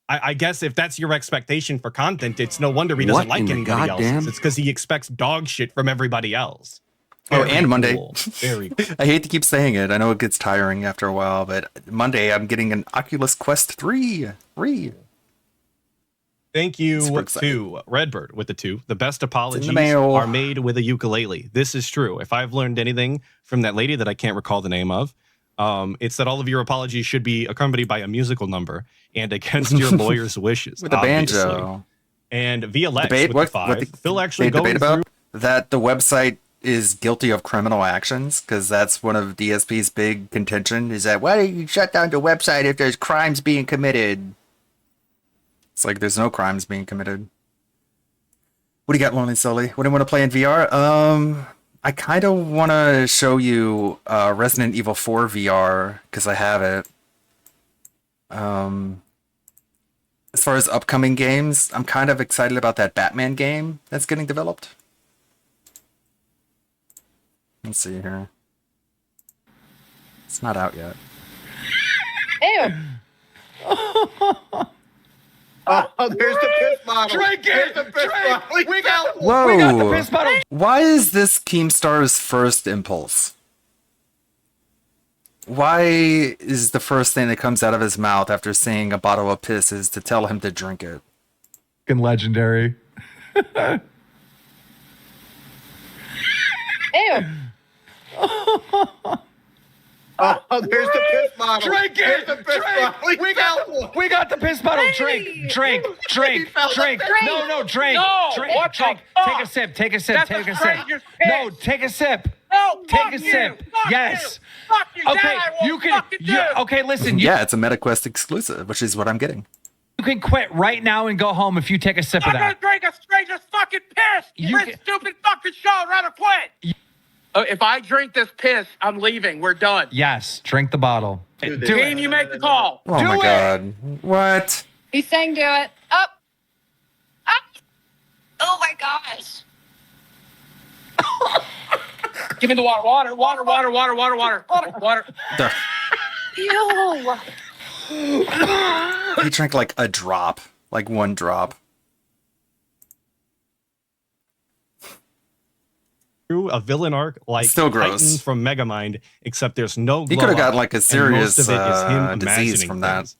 I guess if that's your expectation for content, it's no wonder he doesn't
What in
like
the
anybody
goddamn-
else's. It's because he expects dog shit from everybody else.
Oh,
Very
and Monday.
cool. Very cool.
I hate to keep saying it. I know it gets tiring after a while, but Monday I'm getting an Oculus Quest 3.
Thank you
Super excited.
to Redbird with the 2. The best apologies
mail.
are made with a ukulele. This is true. If I've learned anything from that lady that I can't recall the name of, it's that all of your apologies should be accompanied by a musical number and against your lawyer's wishes.
With a
obviously.
banjo.
And via Lex
Debate
with
what?
the 5.
What the
Phil actually
they debate
going
about?
through.
That the website is guilty of criminal actions, because that's one of DSP's big contention, is that why do you shut down the website if there's crimes being committed? It's like there's no crimes being committed. What do you got, Lonely Sully? What do you want to play in VR? I kind of want to show you Resident Evil 4 VR, because I have it. As far as upcoming games, I'm kind of excited about that Batman game that's getting developed. Let's see here. It's not out yet.
Oh, there's the piss bottle.
Drink it!
There's the piss
Drink!
bottle.
We got
Whoa!
the piss bottle.
Why is this Keemstar's first impulse? Why is the first thing that comes out of his mouth after seeing a bottle of piss is to tell him to drink it?
Fucking legendary.
Oh, there's the piss bottle.
Drink it.
There's the piss bottle.
We got the piss bottle. Drink.
Drink.
No, drink.
No,
Drink.
what the
Drink.
fuck?
Take a sip. Take a sip.
That's
Take
a
a sip.
stranger's
No,
piss.
take a sip.
No,
Take
fuck
a
you.
sip.
Fuck
Yes.
You. Fuck you.
Okay,
That I
you
won't
can.
fucking do.
Okay, listen.
Yeah, it's a MetaQuest exclusive, which is what I'm getting.
You can quit right now and go home if you take a sip of
I'm gonna
that.
drink a stranger's fucking piss.
You
This
can-
stupid fucking show. I'd rather quit. If I drink this piss, I'm leaving. We're done.
Yes, drink the bottle. Do
Team,
it.
you make the call.
Oh my god. What?
He's saying do it. Up. Up. Oh my gosh.
Give me the water. Water.
The-
Ew.
he drank like a drop, like one drop.
Through a villain arc like
Still gross.
Titan from Megamind, except there's no.
He could have
glow-up,
got like a
and
serious
most of it is him
disease
imagining
from that.
things.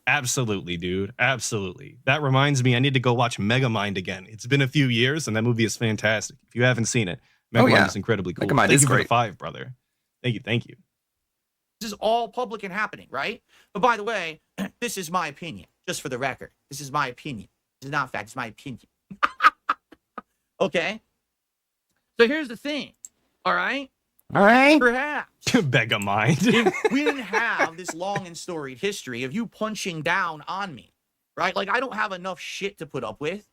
Absolutely, dude. Absolutely. That reminds me, I need to go watch Megamind again. It's been a few years, and that movie is fantastic. If you haven't seen it, Megamind
yeah.
is incredibly cool.
Megamind
Thank
is
you for
great.
the 5, brother. Thank you.
This is all public and happening, right? But by the way, this is my opinion, just for the record. This is my opinion. This is not fact. It's my opinion. Okay? So here's the thing. All right? Perhaps
Megamind.
if we didn't have this long and storied history of you punching down on me, right? Like, I don't have enough shit to put up with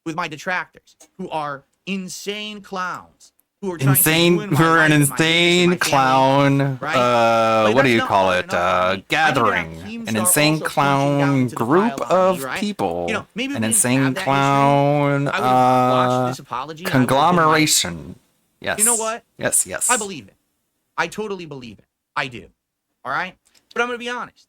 my detractors, who are insane clowns, who are trying to ruin my
We're
life
an
and my business and
insane
my family,
clown.
right? Like,
What do
that's
you
not
call
hard
it?
enough for me.
Gathering.
I need to have
An
Keemstar
insane
also punching down
clown
into the
group
pile on me,
of
right?
people.
You know, maybe we
An
didn't
insane
have that
clown.
history. I would've watched this apology and I would've been like,
Conglomeration. Yes.
you know what?
Yes.
I believe it. I totally believe it. I do. All right? But I'm going to be honest.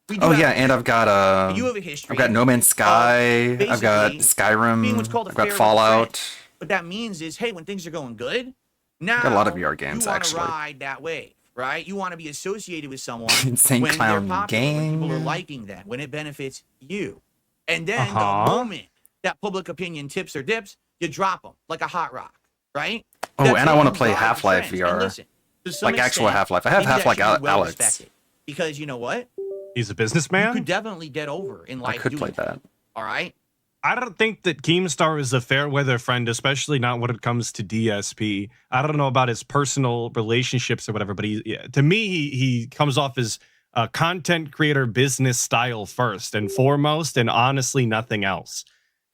We do
Oh
have
yeah,
a
and I've got
you have a history
I've got No Man's Sky.
of
I've got
basically being what's
Skyrim.
called a
I've got
fair
Fallout.
friend. What that means is, hey, when things are going good, now
Got a lot of VR games,
you want
actually.
to ride that wave, right? You want to be associated with someone
Insane
when
Clown
they're popular, when people are
Gang.
liking them, when it benefits you. And then
Uh-huh.
the moment that public opinion tips or dips, you drop them like a hot rock, right?
Oh,
That's
and I
how
want
you
to play
ride the
Half-Life
trends. And
VR.
listen, to some
Like actual
extent,
Half-Life. I have
maybe that
Half-Life
should be well
Alex.
respected. Because you know what?
He's a
You
businessman.
could definitely get over in life
I could
doing
play that.
All right?
I don't think that Keemstar is a fair weather friend, especially not when it comes to DSP. I don't know about his personal relationships or whatever, but to me, he comes off as a content creator business style first and foremost, and honestly, nothing else.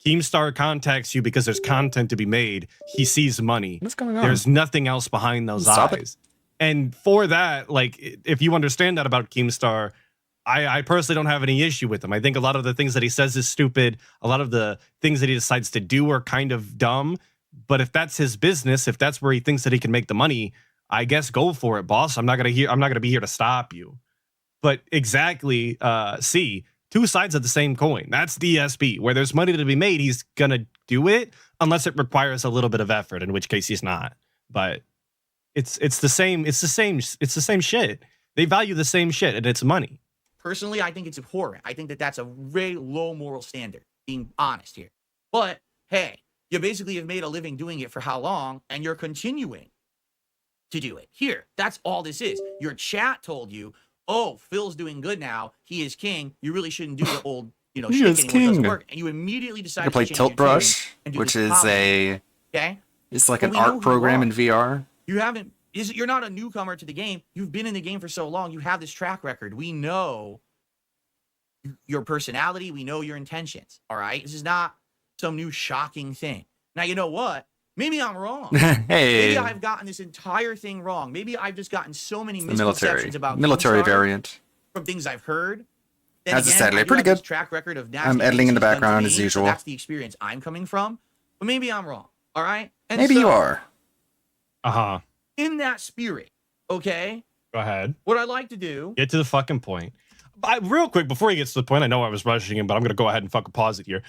Keemstar contacts you because there's content to be made. He sees money.
What's going on?
There's nothing else behind those
Stop it.
eyes. And for that, like, if you understand that about Keemstar, I personally don't have any issue with him. I think a lot of the things that he says is stupid. A lot of the things that he decides to do are kind of dumb. But if that's his business, if that's where he thinks that he can make the money, I guess go for it, boss. I'm not gonna be here to stop you. But exactly, see, two sides of the same coin. That's DSP. Where there's money to be made, he's gonna do it unless it requires a little bit of effort, in which case he's not. But it's the same shit. They value the same shit, and it's money.
Personally, I think it's abhorrent. I think that that's a very low moral standard, being honest here. But hey, you basically have made a living doing it for how long, and you're continuing to do it. Here, that's all this is. Your chat told you, oh, Phil's doing good now. He is king. You really shouldn't do the old,
He
shit
is
anymore. It doesn't
king.
work. And you immediately
I
decided
can play
to change
Tilt
your tune
Brush,
and do
which
this
is
apology. Okay?
it's like
But
an
we know
art
who
program
you
in VR.
You haven't. You're not a newcomer to the game. You've been in the game for so long. You have this track record. We know your personality. We know your intentions. All right. This is not some new shocking thing. Now, you know what? Maybe I'm wrong.
Hey.
Maybe I've gotten this entire thing wrong. Maybe I've just gotten so many
The
misconceptions about
military
Keemstar
variant.
from things I've heard. Then
That's a
again,
Saturday.
I do
Pretty
have this
good.
track record of
I'm
nasty
editing in the
things done to
background
me,
as
so
usual.
that's the experience I'm coming from. But maybe I'm wrong. All right. And
Maybe you
so,
are.
Uh-huh.
in that spirit, okay,
Go ahead.
what I like to do,
Get to the fucking point. Real quick, before he gets to the point, I know I was rushing him, but I'm going to go ahead and fucking pause it here.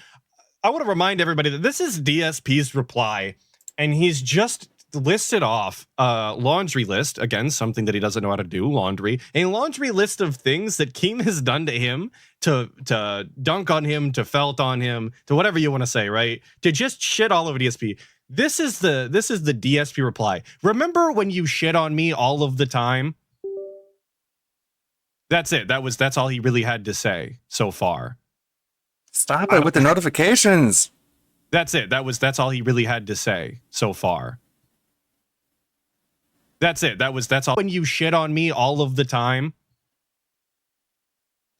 I want to remind everybody that this is DSP's reply, and he's just listed off a laundry list. Again, something that he doesn't know how to do, laundry. A laundry list of things that Keem has done to him, to dunk on him, to felt on him, to whatever you want to say, right? To just shit all over DSP. This is the DSP reply. Remember when you shit on me all of the time? That's it. That's all he really had to say so far.
Stop it with the notifications.
That's it. That's all he really had to say so far. That's it. That's all. When you shit on me all of the time.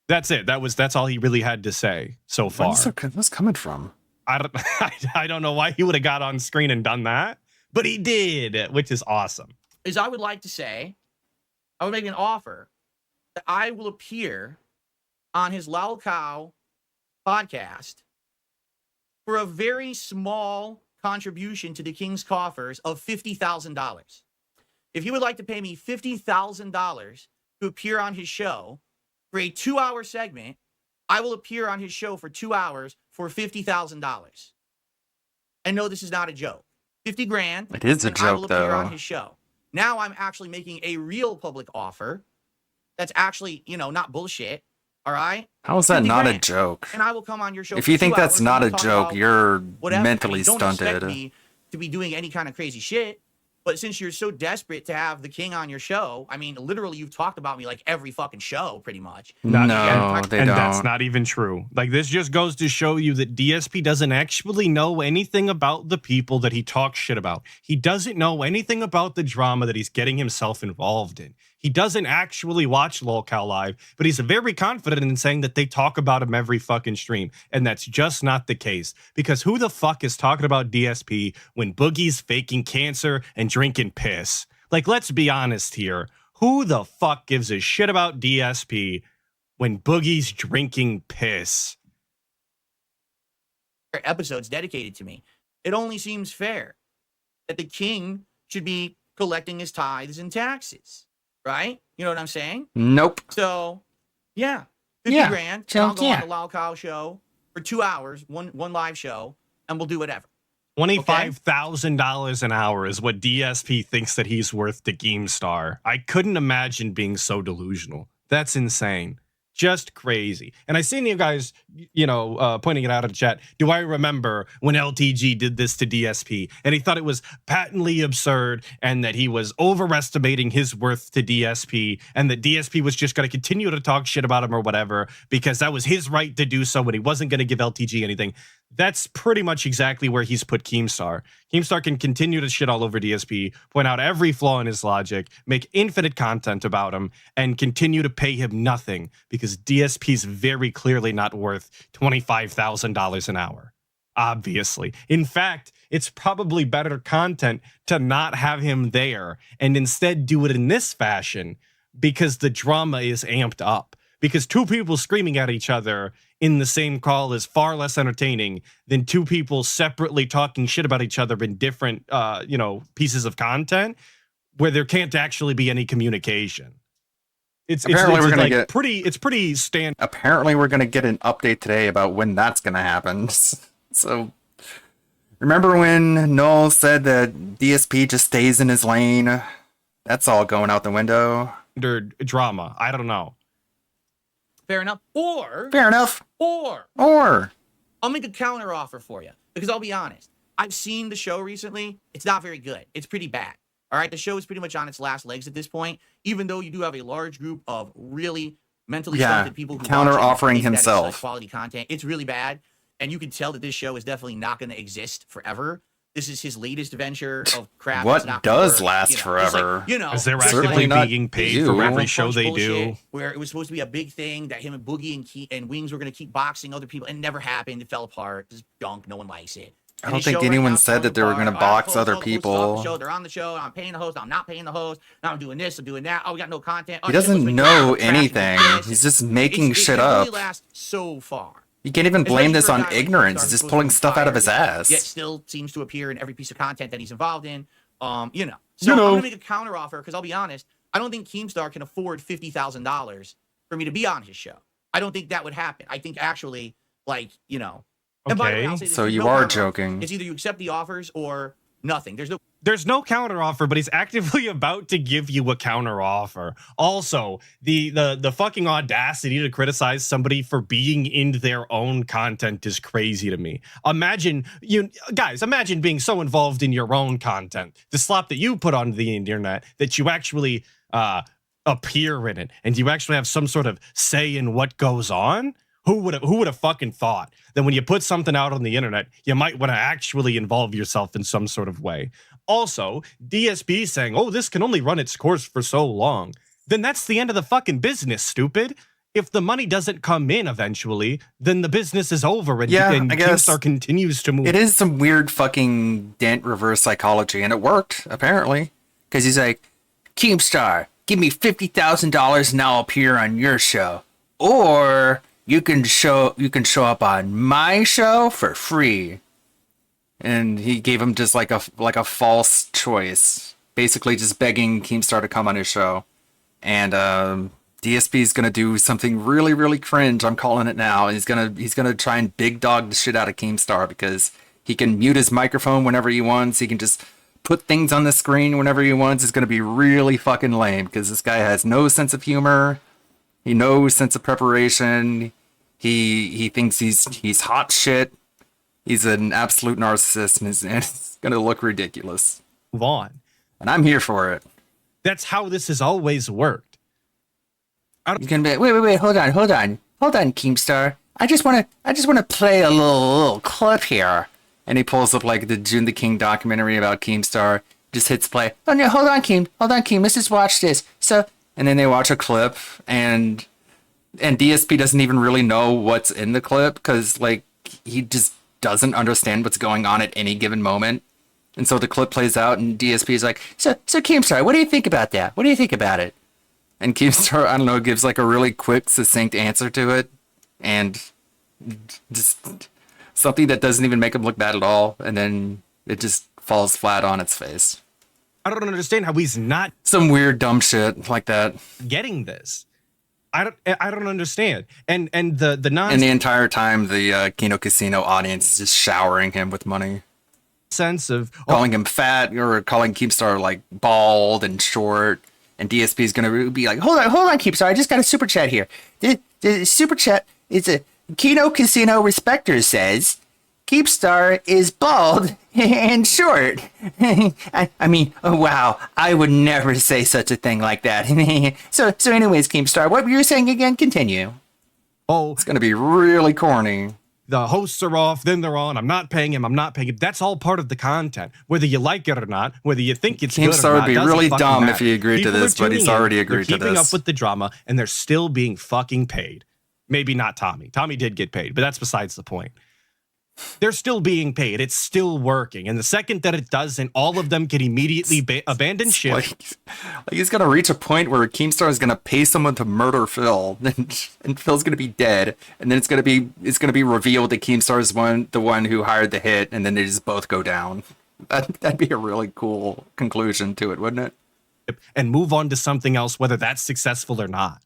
That's it. That's all he really had to say so far.
Where's coming from?
I don't know why he would have got on screen and done that, but he did, which is awesome.
Is I would like to say, I would make an offer that I will appear on his Lal Cow podcast for a very small contribution to the King's coffers of $50,000. If he would like to pay me $50,000 to appear on his show for a 2-hour segment, I will appear on his show for 2 hours for $50,000. And no, this is not a joke. 50 grand.
It is a
and I will
joke,
appear
though.
on his show. Now I'm actually making a real public offer that's actually, not bullshit. All right?
How is that
50
not a
grand.
joke?
And I will come on your show
If
for
you think
2
that's
hours
not
and
a
talk
joke,
about
you're
whatever.
mentally
Don't expect
stunted.
me to be doing any kind of crazy shit. But since you're so desperate to have the King on your show, I mean, literally, you've talked about me like every fucking show, pretty much.
No, they
and
don't.
that's not even true. Like, this just goes to show you that DSP doesn't actually know anything about the people that he talks shit about. He doesn't know anything about the drama that he's getting himself involved in. He doesn't actually watch LolCal Live, but he's very confident in saying that they talk about him every fucking stream. And that's just not the case. Because who the fuck is talking about DSP when Boogie's faking cancer and drinking piss? Like, let's be honest here. Who the fuck gives a shit about DSP when Boogie's drinking piss?
Episodes dedicated to me. It only seems fair that the King should be collecting his tithes and taxes. Right? You know what I'm saying?
Nope.
So, yeah. 50
Yeah.
grand.
So,
I'll go
yeah.
on the Lal Cow show for 2 hours, one live show, and we'll do whatever.
$25,000 an hour is what DSP thinks that he's worth to Keemstar. I couldn't imagine being so delusional. That's insane. Just crazy. And I seen you guys, pointing it out in the chat. Do I remember when LTG did this to DSP and he thought it was patently absurd and that he was overestimating his worth to DSP and that DSP was just going to continue to talk shit about him or whatever because that was his right to do so when he wasn't going to give LTG anything? That's pretty much exactly where he's put Keemstar. Keemstar can continue to shit all over DSP, point out every flaw in his logic, make infinite content about him, and continue to pay him nothing because DSP's very clearly not worth $25,000 an hour. Obviously. In fact, it's probably better content to not have him there and instead do it in this fashion because the drama is amped up. Because two people screaming at each other in the same call is far less entertaining than two people separately talking shit about each other in different, pieces of content where there can't actually be any communication. It's pretty standard.
Apparently, we're gonna get an update today about when that's gonna happen. So, remember when Noel said that DSP just stays in his lane? That's all going out the window.
Drama. I don't know.
Fair enough. Or I'll make a counter offer for you because I'll be honest. I've seen the show recently. It's not very good. It's pretty bad. All right. The show is pretty much on its last legs at this point, even though you do have a large group of really mentally stunted people who
counter offering
watch it and think that
himself.
it's, quality content. It's really bad. And you can tell that this show is definitely not going to exist forever. This is his latest venture of crap.
What
that's not
does
gonna work,
last
It's
forever?
Like,
Because they're
just
actively
like-
being paid for every show they do.
Where it was supposed to be a big thing that him and Boogie and Wings were going to keep boxing other people, and it never happened. It fell apart. Just junk. No one likes it.
I don't think anyone said that they were going to box other people.
They're on the show. I'm paying the host. I'm not paying the host. Now I'm doing this. I'm doing that. Oh, we got no content. Oh,
He
shit,
doesn't
what's
know
been
anything. He's just making shit
It
up.
only lasts so far.
You can't even blame
Especially
this
for a
on
guy like
ignorance.
Keemstar
He's just
who's
pulling
supposed to
stuff
be
out of his
fired,
ass.
Yet still seems to appear in every piece of content that he's involved in. So I'm gonna make a counter offer because I'll be honest. I don't think Keemstar can afford $50,000 for me to be on his show. I don't think that would happen. I think actually, And by the way, I'll say this,
So
there's
you
no
are
counter offer.
joking.
It's either you accept the offers or nothing.
There's no counter offer, but he's actively about to give you a counter offer. Also, the fucking audacity to criticize somebody for being in their own content is crazy to me. Imagine being so involved in your own content, the slop that you put on the internet that you actually appear in it and you actually have some sort of say in what goes on, who would have fucking thought that when you put something out on the internet, you might want to actually involve yourself in some sort of way. Also, DSP saying, oh, this can only run its course for so long. Then that's the end of the fucking business, stupid. If the money doesn't come in eventually, then the business is over and, and
I guess
Keemstar continues to move.
It is some weird fucking dent reverse psychology, and it worked, apparently. Because he's like, Keemstar, give me $50,000 and I'll appear on your show. Or you can show up on my show for free. And he gave him just like a false choice. Basically just begging Keemstar to come on his show. And DSP is gonna do something really, really cringe. I'm calling it now. He's gonna try and big dog the shit out of Keemstar because he can mute his microphone whenever he wants. He can just put things on the screen whenever he wants. It's gonna be really fucking lame because this guy has no sense of humor. He knows sense of preparation. He thinks he's hot shit. He's an absolute narcissist, and it's gonna look ridiculous.
Move on.
And I'm here for it.
That's how this has always worked.
You can be wait, hold on, Keemstar. I just wanna play a little clip here. And he pulls up like the June the King documentary about Keemstar, just hits play. Oh no, hold on, Keem, let's just watch this. So and then they watch a clip and DSP doesn't even really know what's in the clip because like he just doesn't understand what's going on at any given moment. And so the clip plays out and DSP is like, so Keemstar, what do you think about that? What do you think about it? And Keemstar, I don't know, gives like a really quick, succinct answer to it. And just something that doesn't even make him look bad at all. And then it just falls flat on its face.
I don't understand how he's not
some weird dumb shit like that.
Getting this. I don't understand. And the
and the entire time the Kino Casino audience is just showering him with money.
Sense of
calling him fat or calling Keemstar like bald and short. And DSP is gonna be like, hold on, Keemstar, I just got a super chat here. The super chat is a Kino Casino Respecter says Keemstar is bald and short. I mean, oh wow, I would never say such a thing like that. So anyways, Keemstar, what were you saying again? Continue.
Oh,
it's gonna be really corny.
The hosts are off, then they're on. I'm not paying him. That's all part of the content. Whether you like it or not, whether you think it's good or not.
Keemstar would be really dumb if he agreed to this, but he's already agreed to this.
They're keeping up with the drama, and they're still being fucking paid. Maybe not Tommy. Tommy did get paid, but that's besides the point. They're still being paid. It's still working. And the second that it doesn't, all of them can immediately abandon ship.
Like he's going to reach a point where Keemstar is going to pay someone to murder Phil and Phil's going to be dead. And then it's going to be revealed that Keemstar is the one who hired the hit. And then they just both go down. That'd be a really cool conclusion to it, wouldn't it?
And move on to something else, whether that's successful or not.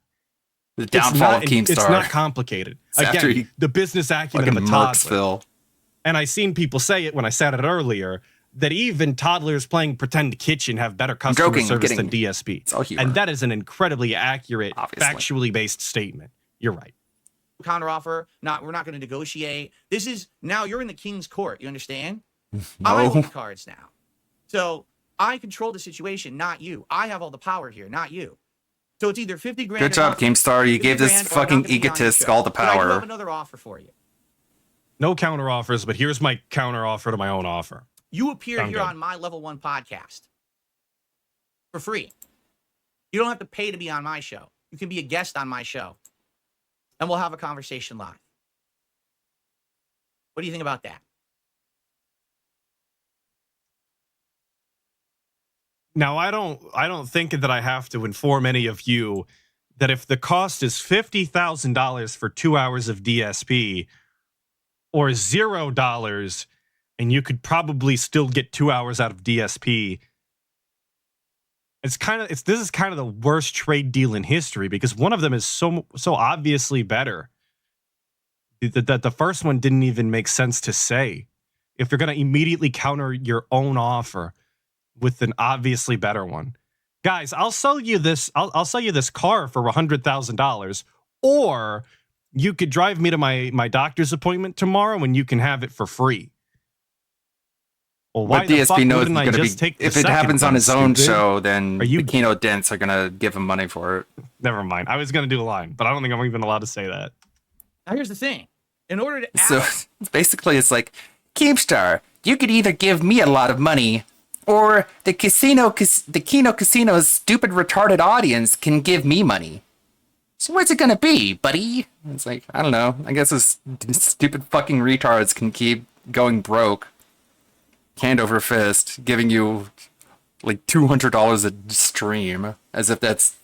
The downfall of Keemstar.
It's not complicated. Again, the business acumen of a toddler.
Phil.
And I seen people say it when I said it earlier, that even toddlers playing pretend kitchen have better customer service than DSP.
It's all humor.
And that is an incredibly accurate, factually based statement. You're right.
Counter offer. We're not going to negotiate. This is now you're in the king's court. You understand?
No.
I hold the cards now. So I control the situation, not you. I have all the power here, not you. So it's either 50 grand.
Good job, Keemstar. You gave this fucking egotist all the power.
I have another offer for you.
No counter offers, but here's my counter offer to my own offer.
You appear here on my Level 1 podcast for free. You don't have to pay to be on my show. You can be a guest on my show. And we'll have a conversation live. What do you think about that?
Now, I don't think that I have to inform any of you that if the cost is $50,000 for 2 hours of DSP or $0 and you could probably still get 2 hours out of DSP, this is kind of the worst trade deal in history because one of them is so obviously better that the first one didn't even make sense to say. If you're going to immediately counter your own offer with an obviously better one. Guys, I'll sell you this. I'll sell you this car for $100,000, or you could drive me to my doctor's appointment tomorrow and you can have it for free. Well, why
But
the fuck
DSP knows
wouldn't
he's
I
gonna
just
be.
take the
If it
second
happens on
one,
his own
stupid?
show, then
Are you-
the Kino Dents are gonna give him money for it.
Never mind. I was gonna do a line, but I don't think I'm even allowed to say that.
Now here's the thing. In order to
So
add,
basically, it's like, Keemstar, you could either give me a lot of money, or the Kino Casino's stupid retarded audience can give me money. So what's it gonna be, buddy? It's like, I don't know. I guess this stupid fucking retards can keep going broke, hand over fist, giving you like $200 a stream, as if that's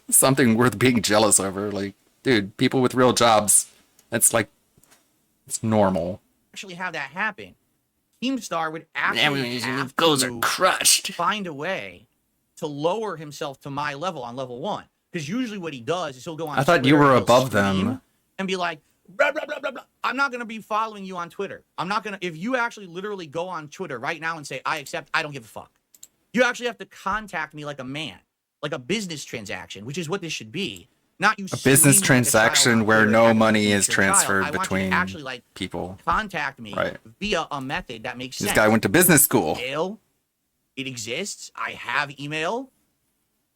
something worth being jealous over. Like, dude, people with real jobs, that's like, it's normal.
actually have that happen, Keemstar would actually have
goals
to
are crushed.
find a way to lower himself to my level on level 1. Because usually what he does is he'll go on
I thought you
Twitter
were
and he'll
above
scream
them.
and be like, blah, blah, blah, blah, blah. I'm not going to be following you on Twitter. I'm not going to, if you actually literally go on Twitter right now and say, I accept, I don't give a fuck. You actually have to contact me like a man, like a business transaction, which is what this should be. Not you.
A business transaction where no money is transferred
I want you to
between
actually like
people.
contact me
Right.
via a method that makes sense.
This guy went to business school.
Email, it exists. I have email,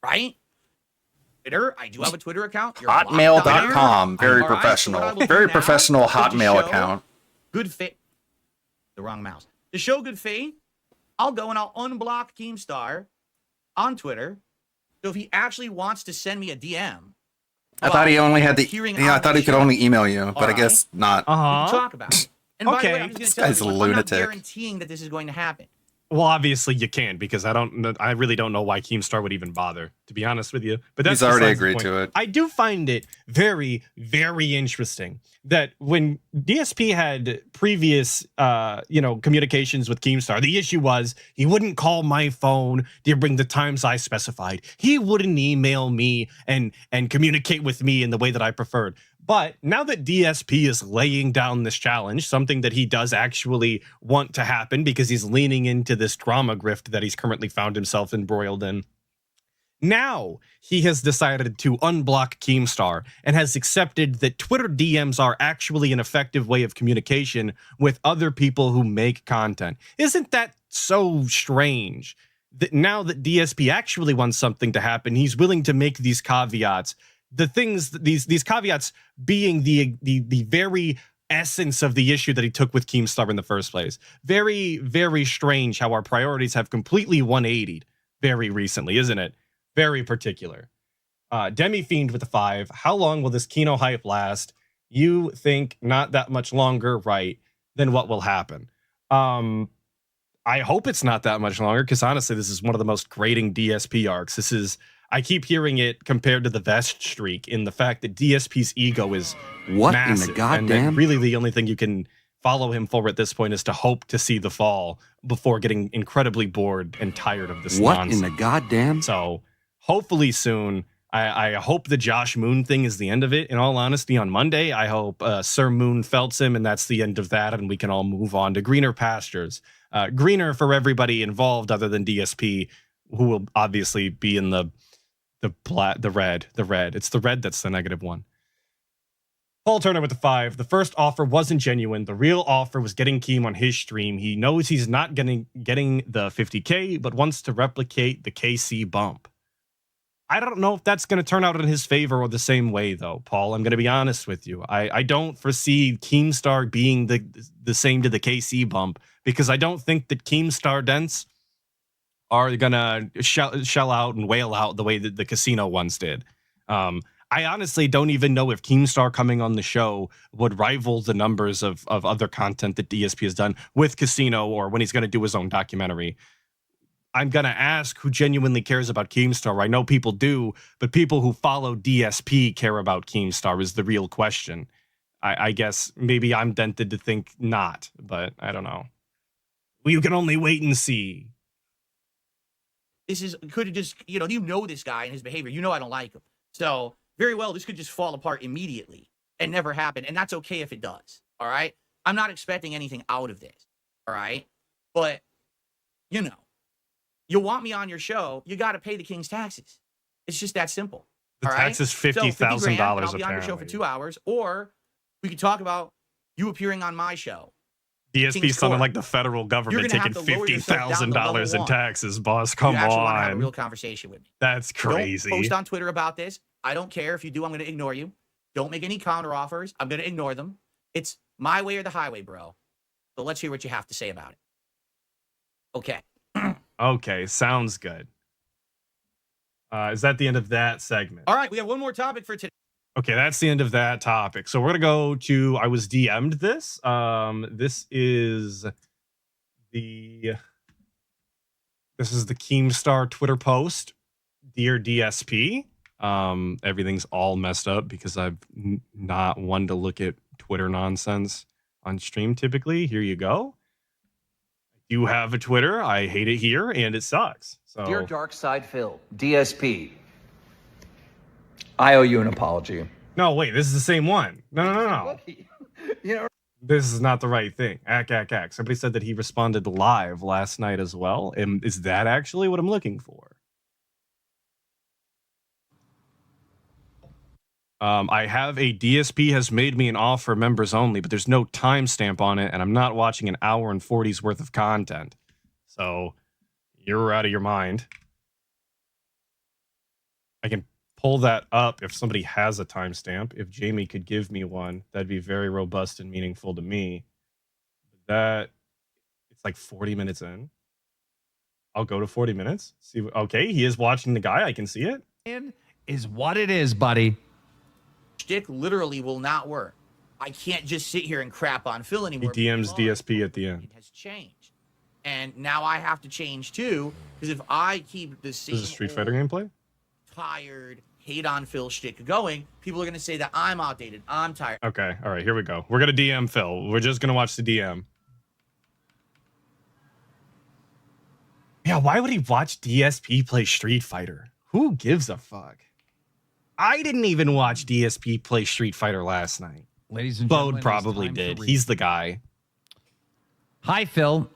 right? Twitter, I do have a Twitter account. You're blocked
Hotmail.com.
out there.
Very
All right, so
professional.
what I will do
Very
now
professional
is to
Hotmail
show
account.
Good faith. The wrong mouse. To show good faith, I'll go and I'll unblock Keemstar on Twitter. So if he actually wants to send me a DM,
I thought he only had the.
hearing
Yeah, I
out
thought
my
he could
show,
only email you, but I
Alright.
guess not.
we can talk about it. And by the way,
Okay.
I'm just
This
going to
guy's
tell
a
everyone, I'm not
lunatic.
guaranteeing that this is going to happen.
Well, obviously you can, because I really don't know why Keemstar would even bother, to be honest with you. But that's
He's already
besides the
agreed
point.
to it.
I do find it very, very interesting that when DSP had previous, communications with Keemstar, the issue was he wouldn't call my phone during the times I specified. He wouldn't email me and communicate with me in the way that I preferred. But now that DSP is laying down this challenge, something that he does actually want to happen because he's leaning into this drama grift that he's currently found himself embroiled in, now he has decided to unblock Keemstar and has accepted that Twitter DMs are actually an effective way of communication with other people who make content. Isn't that so strange? That now that DSP actually wants something to happen, he's willing to make these caveats. The things, these caveats being the very essence of the issue that he took with Keemstar in the first place. Very, very strange how our priorities have completely 180'd very recently, isn't it? Very particular. Demi Fiend with the 5. How long will this Kino hype last? You think not that much longer, right? Then what will happen? I hope it's not that much longer, because honestly, this is one of the most grating DSP arcs. I keep hearing it compared to the Vest streak in the fact that DSP's ego is massive, and that really the only thing you can follow him for at this point is to hope to see the fall before getting incredibly bored and tired of this nonsense.
goddamn?
So hopefully soon. I hope the Josh Moon thing is the end of it. In all honesty, on Monday, I hope Sir Moon felts him, and that's the end of that, and we can all move on to greener pastures. Greener for everybody involved other than DSP, who will obviously be in the red. It's the red that's the -1. Paul Turner with the 5. The first offer wasn't genuine. The real offer was getting Keem on his stream. He knows he's not getting the 50K, but wants to replicate the KC bump. I don't know if that's going to turn out in his favor or the same way, though, Paul. I'm going to be honest with you. I don't foresee Keemstar being the same to the KC bump, because I don't think that Keemstar dents are going to shell out and wail out the way that the casino ones did. I honestly don't even know if Keemstar coming on the show would rival the numbers of other content that DSP has done with Casino, or when he's going to do his own documentary. I'm going to ask who genuinely cares about Keemstar. I know people do, but people who follow DSP care about Keemstar is the real question. I guess maybe I'm dented to think not, but I don't know. Well, you can only wait and see.
This could have just, you know this guy and his behavior. You know I don't like him. So very well, this could just fall apart immediately and never happen. And that's okay if it does. All right. I'm not expecting anything out of this. All right. But, you want me on your show, you got to pay the king's taxes. It's just that simple.
The
all
tax
right?
is $50,000.
So $50,000, I'll be on your show for
apparently.
2 hours, or we could talk about you appearing on my show
DSP
King's
sounding
Court.
like the federal government
gonna have
taking
to lower yourself down to level
$50,000 in
one.
taxes, boss. Come
You actually want to have a
on.
real conversation with me.
That's crazy.
Don't post on Twitter about this. I don't care. If you do, I'm going to ignore you. Don't make any counter offers. I'm going to ignore them. It's my way or the highway, bro. So let's hear what you have to say about it. Okay.
Okay, sounds good. Is that the end of that segment?
All right, we have one more topic for today.
Okay, that's the end of that topic. So we're gonna go to. I was DM'd this. This is the Keemstar Twitter post. Dear DSP, everything's all messed up because I've not one to look at Twitter nonsense on stream typically. Here you go. You have a Twitter. I hate it here, and it sucks. So,
Dear Dark Side Phil, DSP, I owe you an apology.
no, wait, this is the same one. No.
You know,
This is not the right thing. Ack. Somebody said that he responded live last night as well. And is that actually what I'm looking for? I have a DSP has made me an offer members only, but there's no timestamp on it, and I'm not watching an hour and 40's worth of content. So you're out of your mind. I can pull that up if somebody has a timestamp. If Jamie could give me one, that'd be very robust and meaningful to me. That it's like 40 minutes in. I'll go to 40 minutes. See, okay, he is watching the guy. I can see it.
Is what it is, buddy.
Shtick literally will not work. I can't just sit here and crap on Phil
He
anymore.
DMs DSP at the end.
It has changed. And now I have to change too, because if I keep the same
This is a Street Fighter gameplay?
tired, hate on Phil shtick going, people are going to say that I'm outdated. I'm tired.
Okay, all right, here we go. We're going to DM Phil. We're just going to watch the DM. Yeah, why would he watch DSP play Street Fighter? Who gives a fuck? I didn't even watch DSP play Street Fighter last night.
Ladies and gentlemen,
Bode
it's
probably
time
did.
for
He's the guy.
Hi, Phil.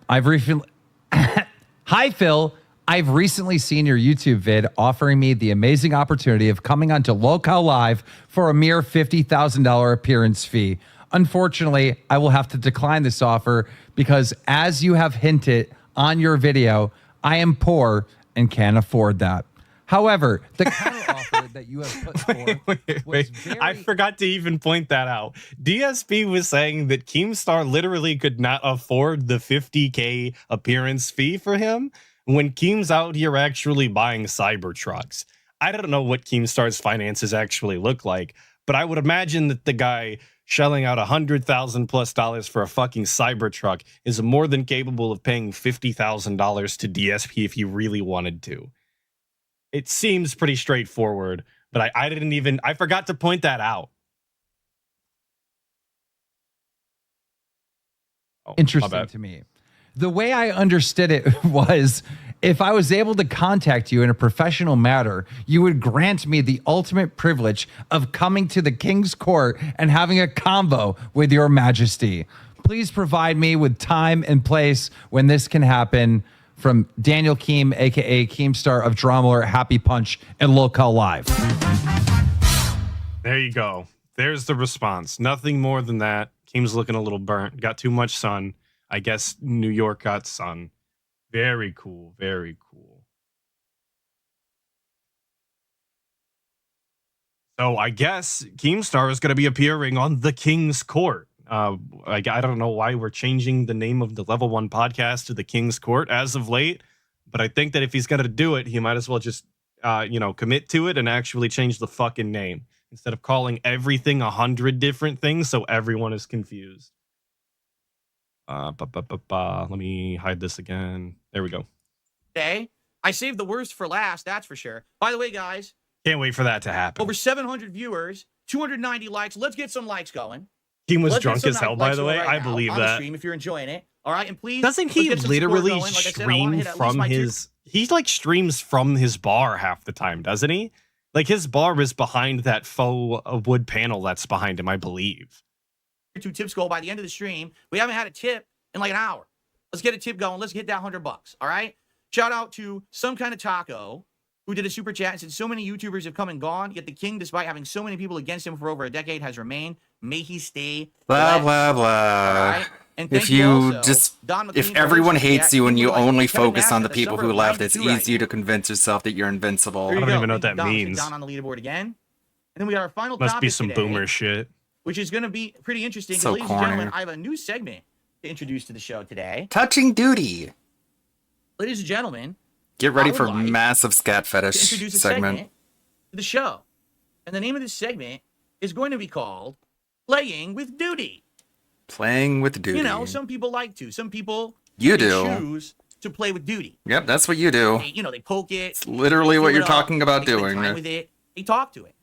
Hi, Phil. I've recently seen your YouTube vid offering me the amazing opportunity of coming onto Locale Live for a mere $50,000 appearance fee. Unfortunately, I will have to decline this offer because, as you have hinted on your video, I am poor and can't afford that. However, the counter offer that you have put forth was very...
I forgot to even point that out. DSP was saying that Keemstar literally could not afford the $50K appearance fee for him when Keem's out here actually buying Cybertrucks. I don't know what Keemstar's finances actually look like, but I would imagine that the guy shelling out $100,000+ for a fucking Cybertruck is more than capable of paying $50,000 to DSP if he really wanted to. It seems pretty straightforward, but I forgot to point that out. Oh,
interesting to me. The way I understood it was, if I was able to contact you in a professional matter, you would grant me the ultimate privilege of coming to the King's Court and having a convo with your majesty. Please provide me with time and place when this can happen. From Daniel Keem, a.k.a. Keemstar of Drama Alert, Happy Punch, and Locale Live.
There you go. There's the response. Nothing more than that. Keem's looking a little burnt. Got too much sun. I guess New York got sun. Very cool. Very cool. So I guess Keemstar is going to be appearing on the King's Court. I don't know why we're changing the name of the Level 1 podcast to the King's Court as of late, but I think that if he's going to do it, he might as well just, commit to it and actually change the fucking name instead of calling everything 100 different things so everyone is confused. Let me hide this again. There we go.
Okay. I saved the worst for last, that's for sure. By the way, guys.
Can't wait for that to happen.
Over 700 viewers, 290 likes. Let's get some likes going.
Keem was drunk as hell, by the way. I believe that.
Stream if you're enjoying it. All right, and please.
Doesn't he literally stream from his? He like streams from his bar half the time, doesn't he? Like his bar is behind that faux wood panel that's behind him, I believe.
2 tips go by the end of the stream. We haven't had a tip in like an hour. Let's get a tip going. Let's get that $100. All right. Shout out to Some Kind of Taco, who did a super chat and said, so many YouTubers have come and gone, yet the king, despite having so many people against him for over a decade, has remained. May he stay.
Blah, blah, blah.
All right? And
If
thank
you
also,
just,
Don McLean
if
for
everyone
hosting
hates
that.
you and you
People like
only
Kevin
focus
Nash
on the
at
people
summer
who
of
left, it's
92 right
easy
now.
to convince yourself that you're invincible.
There you
I don't
go.
even know what
Thank
that
you, Dom. Let's get
means.
Don on the leaderboard again. And then we got our final
Must
topic
be some
today,
boomer shit.
which is going to be pretty interesting. Because,
So
ladies and gentlemen,
corny.
I have a new segment to introduce to the show today.
Touching duty.
Ladies and gentlemen,
Get ready
I would
for
like
massive scat
to
fetish
introduce a
segment.
segment to the show. And the name of this segment is going to be called Playing with Duty.
Playing with duty.
You know, some people like to. Some people
You
they
do.
choose to play with duty.
Yep, that's what you do.
They, they poke it.
It's literally
they
what
fill
you're
it up,
talking about
they spend
doing.
time with it. They talk to it.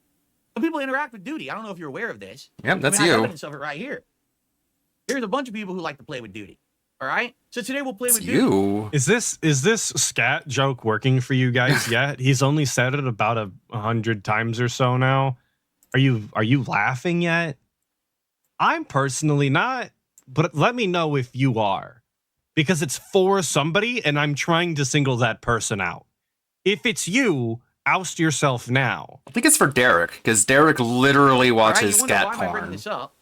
Some people interact with duty. I don't know if you're aware of this.
Yep, that's
I have
you.
evidence of it right here. There's a bunch of people who like to play with duty. All right. So today we'll play
It's
with duty.
you.
Is this scat joke working for you guys yet? He's only said it about 100 times or so now. Are you laughing yet? I'm personally not, but let me know if you are, because it's for somebody and I'm trying to single that person out. If it's you, oust yourself now.
I think it's for Derek, because Derek literally
All right,
watches
you wonder
scat
why am I bringing
porn.
this up?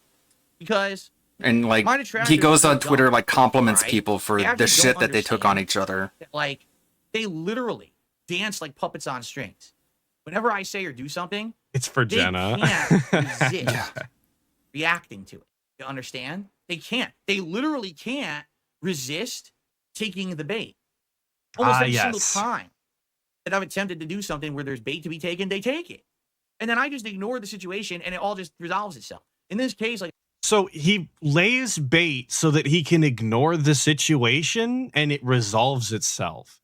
Because
And like
my detractors
he goes
are
on Twitter,
dumb,
like compliments
right?
people for
They
the
actually
shit
don't
that they took on each other.
like they literally dance like puppets on strings. Whenever I say or do something,
It's for
they
Jenna.
can't resist reacting to it. You understand? They can't. They literally can't resist taking the bait. Almost every single
yes.
time that I've attempted to do something where there's bait to be taken, they take it. And then I just ignore the situation and it all just resolves itself. In this case, like,
So he lays bait so that he can ignore the situation and it resolves itself.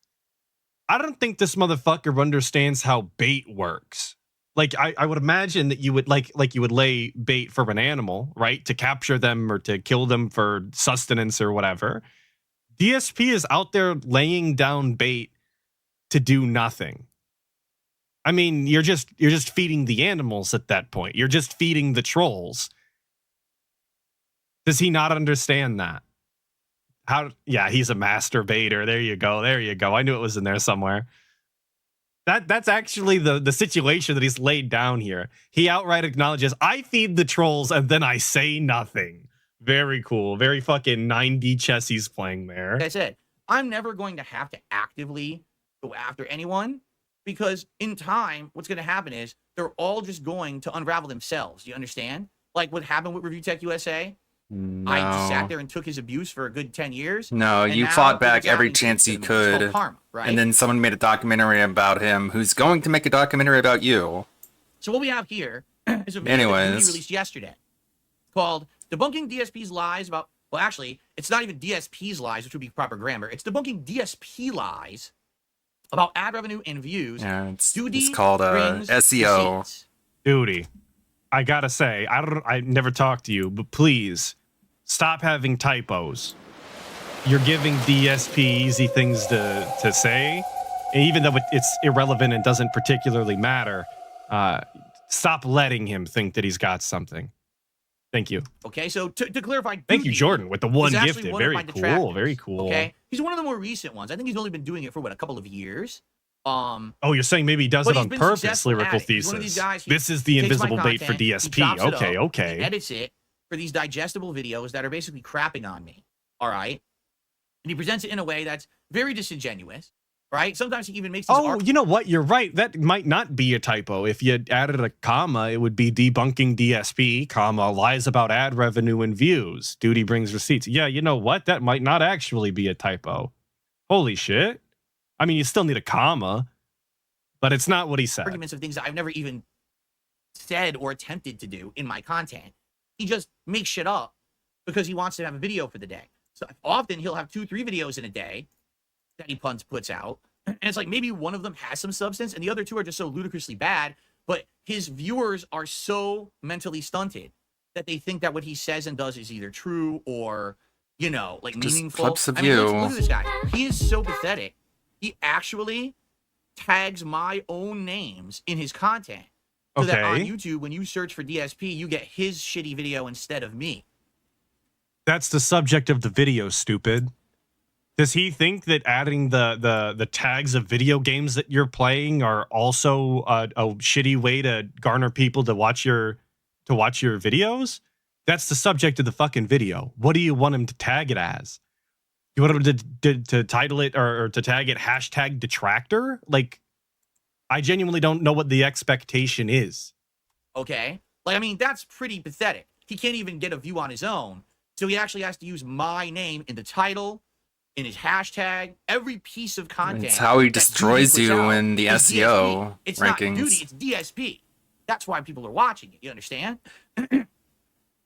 I don't think this motherfucker understands how bait works. Like I would imagine that you would like you would lay bait for an animal, right? To capture them or to kill them for sustenance or whatever. DSP is out there laying down bait to do nothing. I mean, you're just feeding the animals at that point. You're just feeding the trolls. Does he not understand that? Yeah, he's a masturbator. There you go. There you go. I knew it was in there somewhere. That's actually the situation that he's laid down here. He outright acknowledges, I feed the trolls and then I say nothing. Very cool. Very fucking 9D chess he's playing there.
I said, I'm never going to have to actively go after anyone because in time, what's going to happen is they're all just going to unravel themselves. You understand? Like what happened with Review Tech USA?
No.
I just sat there and took his abuse for a good 10 years.
No,
and
you
now
fought back
it's
every
happening
chance
to
you
them. It's called
could.
karma, right?
And then someone made a documentary about him who's going to make a documentary about you.
So what we have here is a video that
Anyways.
we released yesterday called Debunking DSP's Lies About... Well, actually, it's not even DSP's lies, which would be proper grammar. It's debunking DSP lies about ad revenue and views.
Yeah, it's
Duty
called
brings
SEO.
receipts.
Duty. I gotta say, I never talked to you, but please stop having typos. You're giving DSP easy things to say, and even though it's irrelevant and doesn't particularly matter, stop letting him think that he's got something. Thank you.
Okay, so to clarify,
Thank you, Jordan, with the one
is actually
gifted.
one of
Very
my
cool.
detractors,
Very cool.
Okay, he's one of the more recent ones. I think he's only been doing it for a couple of years.
Oh, you're saying maybe he does
but
it
he's
on
been
purpose,
successful at
lyrical
it. He's one of these
thesis.
guys, he
This is the
takes my
invisible bait for
content, he
DSP.
chops it
Okay,
up,
okay.
He edits it for these digestible videos that are basically crapping on me. All right, and he presents it in a way that's very disingenuous. Right? Sometimes he even makes these
Oh, you know what? You're right. That might not be a typo. If you added a comma, it would be debunking DSP, comma, lies about ad revenue and views. Duty brings receipts. Yeah, you know what? That might not actually be a typo. Holy shit. I mean, you still need a comma, but it's not what he said.
arguments of things that I've never even said or attempted to do in my content. He just makes shit up because he wants to have a video for the day. So often he'll have 2-3 videos in a day that he puts out. And it's like maybe one of them has some substance and the other two are just so ludicrously bad, but his viewers are so mentally stunted that they think that what he says and does is either true or, like
Just
meaningful.
clips of
I mean,
you.
look at this guy. He is so pathetic. He actually tags my own names in his content. So that on
Okay.
YouTube, when you search for DSP, you get his shitty video instead of me.
That's the subject of the video, stupid. Does he think that adding the tags of video games that you're playing are also a shitty way to garner people to watch your videos? That's the subject of the fucking video. What do you want him to tag it as? You want him to title it or to tag it hashtag detractor? Like, I genuinely don't know what the expectation is.
Okay. Like, I mean, that's pretty pathetic. He can't even get a view on his own. So he actually has to use my name in the title, in his hashtag, every piece of content.
It's how he
that
destroys
Duty puts
you
out
in the
is
SEO
DSP. It's
rankings.
not Duty, it's DSP. That's why people are watching it. You understand?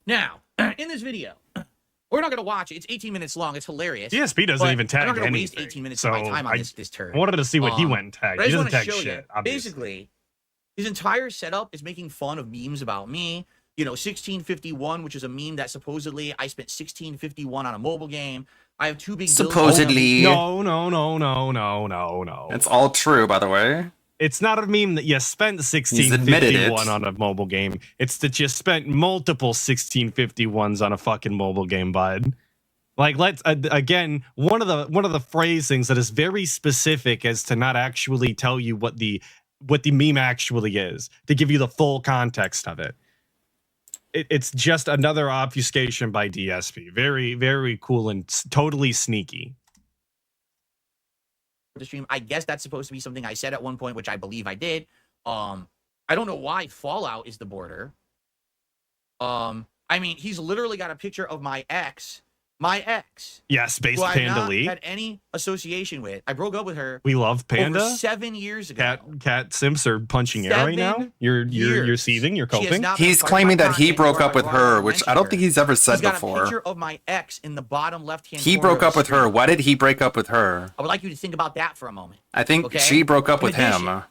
Now, in this video, we're not going to watch it. It's 18 minutes long. It's hilarious.
DSP doesn't
but
even tag
I'm not going to waste
anything.
18 minutes
So
of my time on this turd.
I wanted to see what he went and tagged.
But I
He
just
doesn't
want to
tag
show
shit,
you,
obviously.
basically, his entire setup is making fun of memes about me. You know, 1651, which is a meme that supposedly I spent 1651 on a mobile game. I have 2 big bills.
Supposedly.
No.
It's all true, by the way.
It's not a meme that you spent 1651 on a mobile game. It's that you spent multiple 1651s on a fucking mobile game, bud. Like, let's again, one of the phrasings that is very specific as to not actually tell you what the meme actually is, to give you the full context of it. It's just another obfuscation by DSP. Very, very cool and totally sneaky.
The stream. I guess that's supposed to be something I said at one point, which I believe I did. I don't know why Fallout is the border. I mean, he's literally got a picture of my ex.
Yeah, Space
who
Panda
I've not
Lee.
had any association with. I broke up with her.
We love Panda.
Over 7 years ago.
Cat Simps are punching air right now.
7
You're seething. You're
She has
coping.
not been
He's
part of
claiming
my
that he
content,
broke
nor
up with
have I
her,
ever
which I
mentioned
don't
her.
think he's ever said
He's got
before.
a picture of my ex in the bottom left-hand
He
corner
broke
of
up
the
with her.
screen.
Why did he break up with her?
I would like you to think about that for a moment.
I think
Okay?
she broke up
In
with
addition,
him.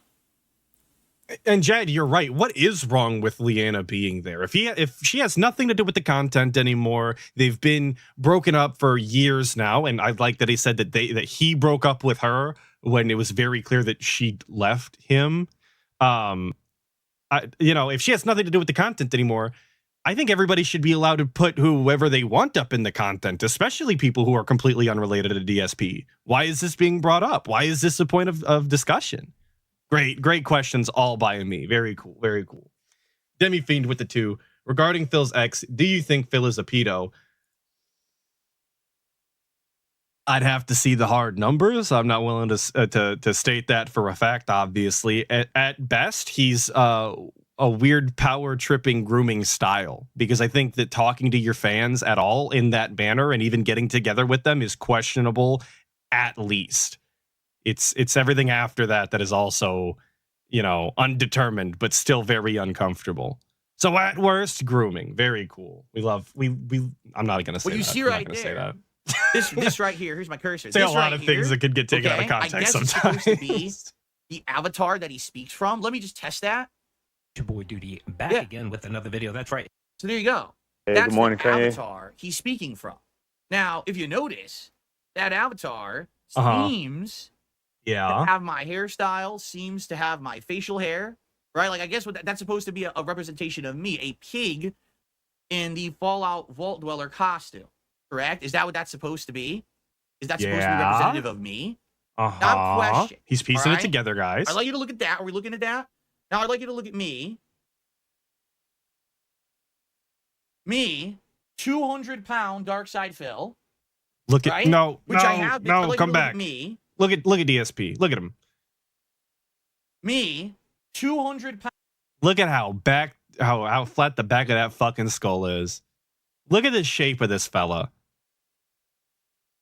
And Jed, you're right. What is wrong with Leanna being there? If she has nothing to do with the content anymore, they've been broken up for years now, and I like that he said that he broke up with her when it was very clear that she left him. If she has nothing to do with the content anymore, I think everybody should be allowed to put whoever they want up in the content, especially people who are completely unrelated to DSP. Why is this being brought up? Why is this a point of discussion? Great questions all by me. Very cool. Very cool. Demi Fiend with the 2. Regarding Phil's ex, do you think Phil is a pedo? I'd have to see the hard numbers. I'm not willing to state that for a fact, obviously. At best, he's a weird power tripping grooming style, because I think that talking to your fans at all in that manner and even getting together with them is questionable at least. It's everything after that is also, undetermined, but still very uncomfortable. So at worst, grooming. Very cool. I'm not going to say
What you
that.
see
I'm not
right
gonna say
there,
that.
this right here, here's my cursor.
Say
This
a lot
right
of
here,
things that could get taken out of
I
context
guess it's
sometimes.
supposed to be the avatar that he speaks from. Let me just test that.
Your boy Duty back again with another video. That's right.
So there you go.
Hey,
That's
good morning,
the
Kanye.
avatar he's speaking from. Now, if you notice, that avatar
Uh-huh.
seems
Yeah.
to have my hairstyle, seems to have my facial hair, right? Like, I guess that's supposed to be a representation of me, a pig in the Fallout Vault Dweller costume, correct? Is that what that's supposed to be? Is that supposed to be
Yeah.
representative of me? Now, question.
He's piecing
all
it
right?
together, guys.
I'd like you to look at that. Are we looking at that? Now, I'd like you to look at me. Me, 200-pound Dark Side Phil.
Look at
right? Which I have been. I'd like you
come
to look
back.
at me.
Look at DSP. Look at him.
Me, 200 pounds.
Look at how flat the back of that fucking skull is. Look at the shape of this fella.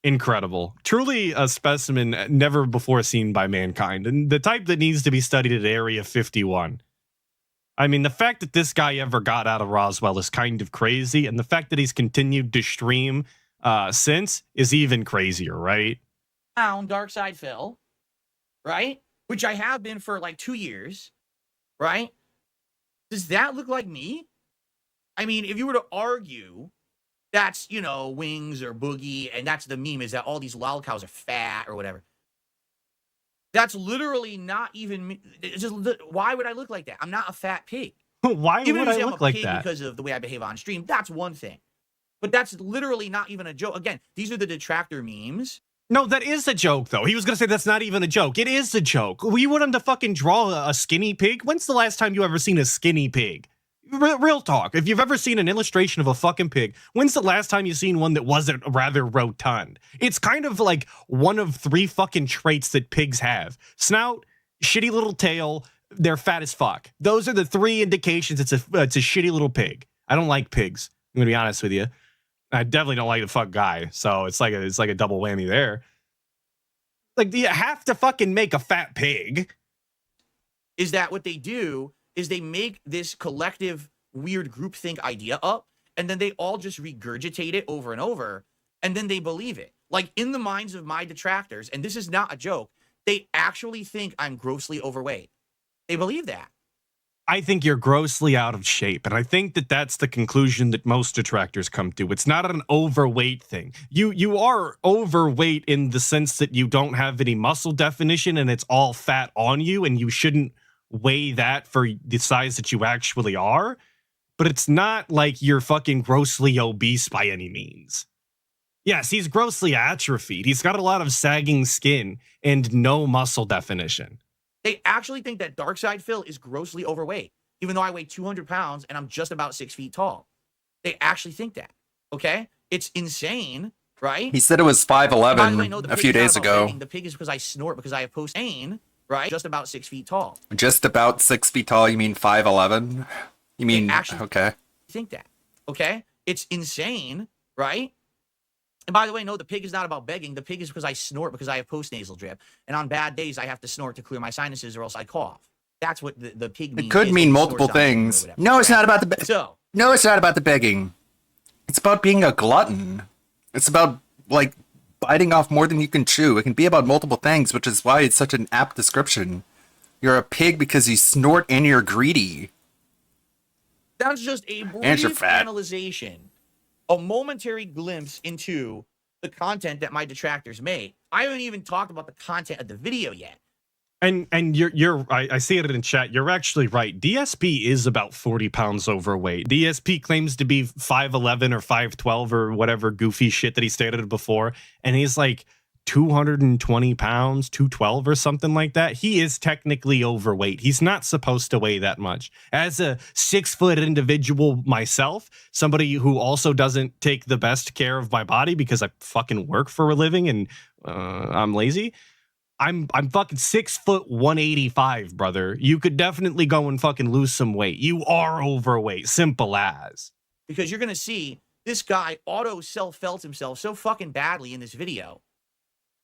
Incredible. Truly a specimen never before seen by mankind, and the type that needs to be studied at Area 51. I mean, the fact that this guy ever got out of Roswell is kind of crazy, and the fact that he's continued to stream since is even crazier, right?
Dark Side Phil, right? Which I have been for like 2 years, right? Does that look like me? I mean, if you were to argue that's, Wings or Boogie, and that's the meme, is that all these lol cows are fat or whatever. That's literally not even me. It's just, why would I look like that? I'm not a fat pig.
Why
Even
would
if
I
you say I'm
look
a
like
pig
that?
because of the way I behave on stream, that's one thing. But that's literally not even a joke. Again, these are the detractor memes.
No, that is a joke, though. He was going to say that's not even a joke. It is a joke. We want him to fucking draw a skinny pig? When's the last time you ever seen a skinny pig? Real talk. If you've ever seen an illustration of a fucking pig, when's the last time you seen one that wasn't rather rotund? It's kind of like one of 3 fucking traits that pigs have. Snout, shitty little tail, they're fat as fuck. Those are the 3 indications it's a shitty little pig. I don't like pigs. I'm gonna be honest with you. I definitely don't like the fuck guy. So it's like a double whammy there. Like, you have to fucking make a fat pig.
Is that what they do is they make this collective weird groupthink idea up, and then they all just regurgitate it over and over, and then they believe it. Like, in the minds of my detractors, and this is not a joke, they actually think I'm grossly overweight. They believe that.
I think you're grossly out of shape, and I think that that's the conclusion that most detractors come to. It's not an overweight thing. You are overweight in the sense that you don't have any muscle definition, and it's all fat on you, and you shouldn't weigh that for the size that you actually are. But it's not like you're fucking grossly obese by any means. Yes, he's grossly atrophied. He's got a lot of sagging skin and no muscle definition.
They actually think that Darkside Phil is grossly overweight, even though I weigh 200 pounds and I'm just about 6 feet tall. They actually think that, okay? It's insane, right?
He said it was 5'11" a few days ago.
The pig is because I snort, because I have post-pain, right? Just about 6 feet tall.
Just about 6 feet tall, you mean 5'11"? You mean, okay.
Think that, okay? It's insane, right? And by the way, no, the pig is not about begging. The pig is because I snort, because I have post-nasal drip. And on bad days, I have to snort to clear my sinuses or else I cough. That's what the pig means.
It could mean multiple things. No, it's not about No, it's not about the begging. It's about being a glutton. It's about, like, biting off more than you can chew. It can be about multiple things, which is why it's such an apt description. You're a pig because you snort and you're greedy.
That's just a brief analyzation, a momentary glimpse into the content that my detractors make. I haven't even talked about the content of the video yet.
And I see it in chat. You're actually right. DSP is about 40 pounds overweight. DSP claims to be 5'11" or 5'12" or whatever goofy shit that he stated before. And he's like 220 pounds, 212 or something like that. He is technically overweight. He's not supposed to weigh that much. As a 6-foot individual myself, somebody who also doesn't take the best care of my body because I fucking work for a living and I'm lazy. I'm fucking 6 foot 185, brother. You could definitely go and fucking lose some weight. You are overweight, simple as.
Because you're gonna see this guy auto self-felt himself so fucking badly in this video.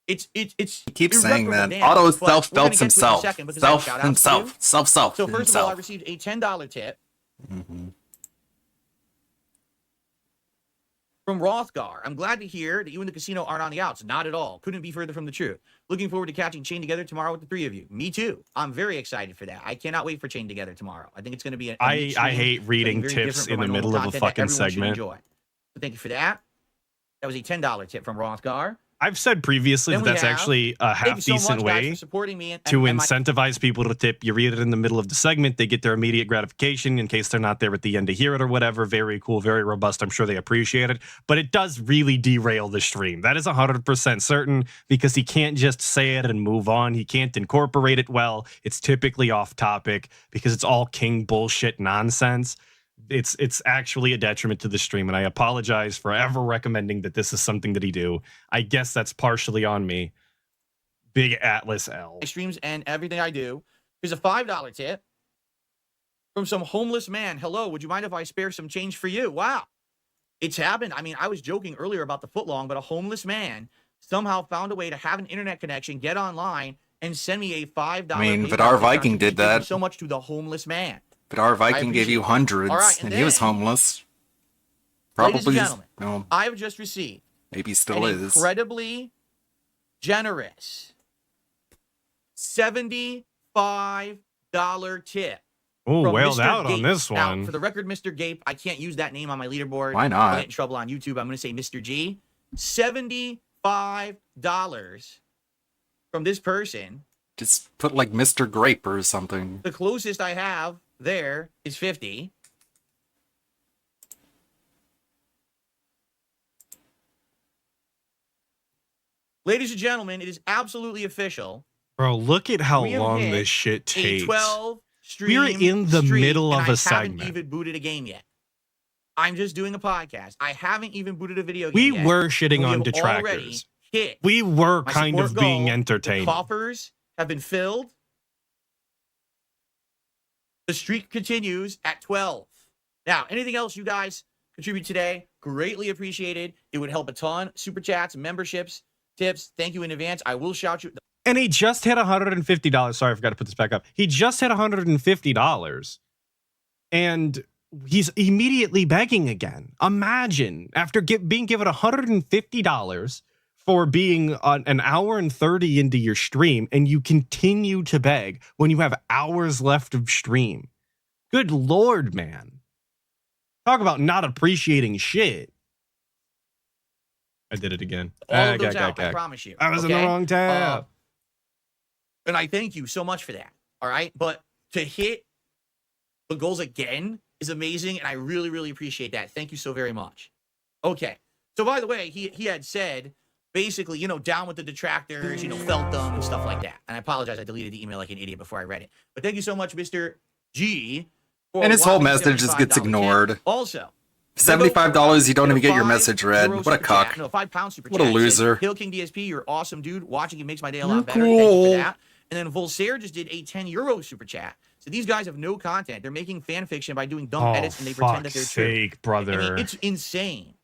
It's
he keeps saying that. Auto self-felt himself. Self.
So first of all, I received a $10 tip. From Rothgar. I'm glad to hear that you and the casino aren't on the outs. Not at all. Couldn't be further from the truth. Looking forward to catching Chain Together tomorrow with the 3 of you. Me too. I'm very excited for that. I cannot wait for Chain Together tomorrow. I think it's going to be an
I hate reading tips in the middle of a fucking segment.
So thank you for that. That was a $10 tip from Rothgar.
I've said previously that that's actually a half-decent way to incentivize people to tip. You read it in the middle of the segment. They get their immediate gratification in case they're not there at the end to hear it or whatever. Very cool, very robust. I'm sure they appreciate it. But it does really derail the stream. That is 100% certain because he can't just say it and move on. He can't incorporate it well. It's typically off topic because it's all king bullshit nonsense. It's actually a detriment to the stream, and I apologize for ever recommending that this is something that he do. I guess that's partially on me. Big Atlas L.
Streams and everything I do. Here's a $5 tip from some homeless man. Hello, would you mind if I spare some change for you? Wow. It's happened. I mean, I was joking earlier about the footlong, but a homeless man somehow found a way to have an internet connection, get online, and send me a $5.
I mean, Vidar Viking did that.
So much to the homeless man.
But our Viking gave you hundreds, and he was homeless.
Probably. No. I have just received.
Maybe still is.
Incredibly generous $75 tip.
Oh, wailed out on this one.
Now, for the record, Mr. Gape, I can't use that name on my leaderboard.
Why not?
I'll get in trouble on YouTube. I'm going to say Mr. G. $75 from this person.
Just put like Mr. Grape or something.
The closest I have there is 50. Ladies and gentlemen, it is absolutely official.
Bro, look at how long this shit takes.
A 12 stream.
We're in the middle of
I
a
haven't
segment.
even booted a game yet. I'm just doing a podcast. I haven't even booted a video game
We
yet.
were shitting
and we
on
have already
detractors.
hit
We were
my
kind
support
of being
goal.
entertained.
The coffers have been filled. The streak continues at 12. Now, anything else you guys contribute today, greatly appreciated. It would help a ton. Super chats, memberships, tips. Thank you in advance. I will shout you.
And he just hit $150. Sorry, I forgot to put this back up. He just hit $150. And he's immediately begging again. Imagine, after being given $150 for being an hour and 30 into your stream, and you continue to beg when you have hours left of stream. Good Lord, man. Talk about not appreciating shit. I did it again.
All of those out, I promise you.
I was in the wrong tab.
And I thank you so much for that. All right. But to hit the goals again is amazing. And I really, really appreciate that. Thank you so very much. Okay. So, by the way, he had said, basically, down with the detractors, felt them and stuff like that. And I apologize. I deleted the email like an idiot before I read it. But thank you so much, Mr. G.
And his whole message just gets ignored.
Also,
$75, you don't even get your message read. What a cuck.
No, £5 super
What a
chat.
loser.
Hill King DSP, you're awesome, dude. Watching it makes my day a lot better. Thank you for that. And then Voltaire just did a €10 super chat. So these guys have no content. They're making fan fiction by doing dumb edits, and they pretend that they're true.
Brother.
I mean, it's insane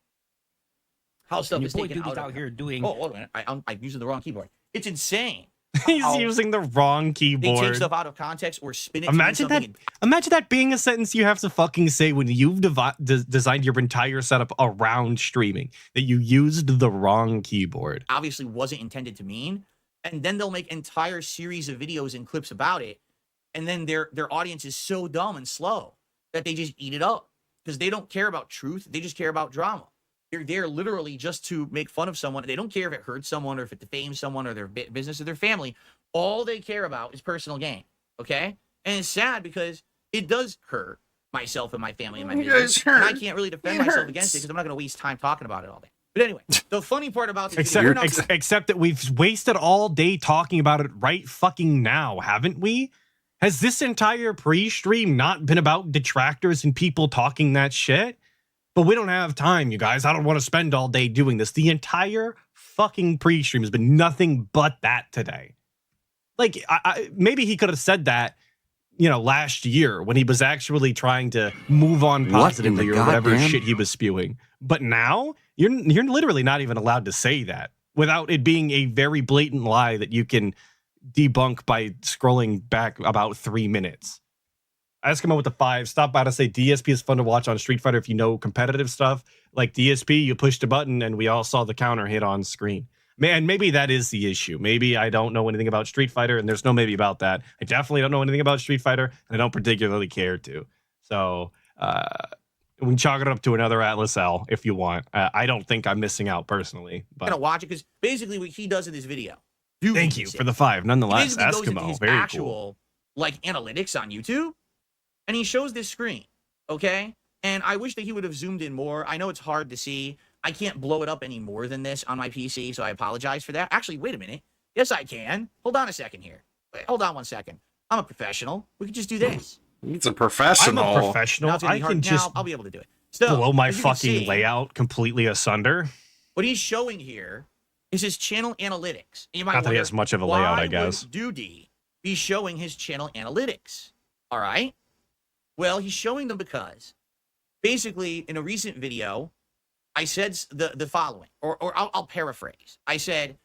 how stuff is taken
out here doing.
Oh, hold on. I'm using the wrong keyboard. It's insane.
He's using the wrong keyboard.
They take stuff out of context or spin it.
Imagine that. Imagine that being a sentence you have to fucking say when you've designed your entire setup around streaming. That you used the wrong keyboard.
Obviously, wasn't intended to mean. And then they'll make entire series of videos and clips about it. And then their audience is so dumb and slow that they just eat it up because they don't care about truth. They just care about drama. They're there literally just to make fun of someone. They don't care if it hurts someone or if it defames someone or their business or their family. All they care about is personal gain. Okay. And it's sad because it does hurt myself and my family and my business. And I can't really defend myself against it because I'm not going to waste time talking about it all day. But anyway, the funny part about this
except that we've wasted all day talking about it right fucking now, haven't we? Has this entire pre-stream not been about detractors and people talking that shit? But we don't have time, you guys. I don't want to spend all day doing this. The entire fucking pre-stream has been nothing but that today. Like, maybe he could have said that, last year when he was actually trying to move on positively or whatever shit he was spewing. But now you're literally not even allowed to say that without it being a very blatant lie that you can debunk by scrolling back about 3 minutes. Eskimo with the 5. Stop by to say DSP is fun to watch on Street Fighter if you know competitive stuff. Like DSP, you pushed a button and we all saw the counter hit on screen. Man, maybe that is the issue. Maybe I don't know anything about Street Fighter, and there's no maybe about that. I definitely don't know anything about Street Fighter, and I don't particularly care to. So we can chalk it up to another Atlas L if you want. I don't think I'm missing out personally. But
I'm going to watch it because basically what he does in this video.
Thank you for the 5. Nonetheless,
he goes into
Eskimo,
his
very
actual,
cool.
Analytics on YouTube, and he shows this screen, okay? And I wish that he would have zoomed in more. I know it's hard to see. I can't blow it up any more than this on my PC, so I apologize for that. Actually, wait a minute. Yes, I can. Hold on a second here. Wait, hold on 1 second. I'm a professional. We could just do this.
He's a professional.
I'm a professional. I can just
I'll be able to do it. So,
blow my fucking layout completely asunder.
What he's showing here is his channel analytics. And you might
Not that he has much of a layout, I guess.
Why would Doody be showing his channel analytics? All right. Well, he's showing them because basically in a recent video, I said the following, or I'll paraphrase. I said,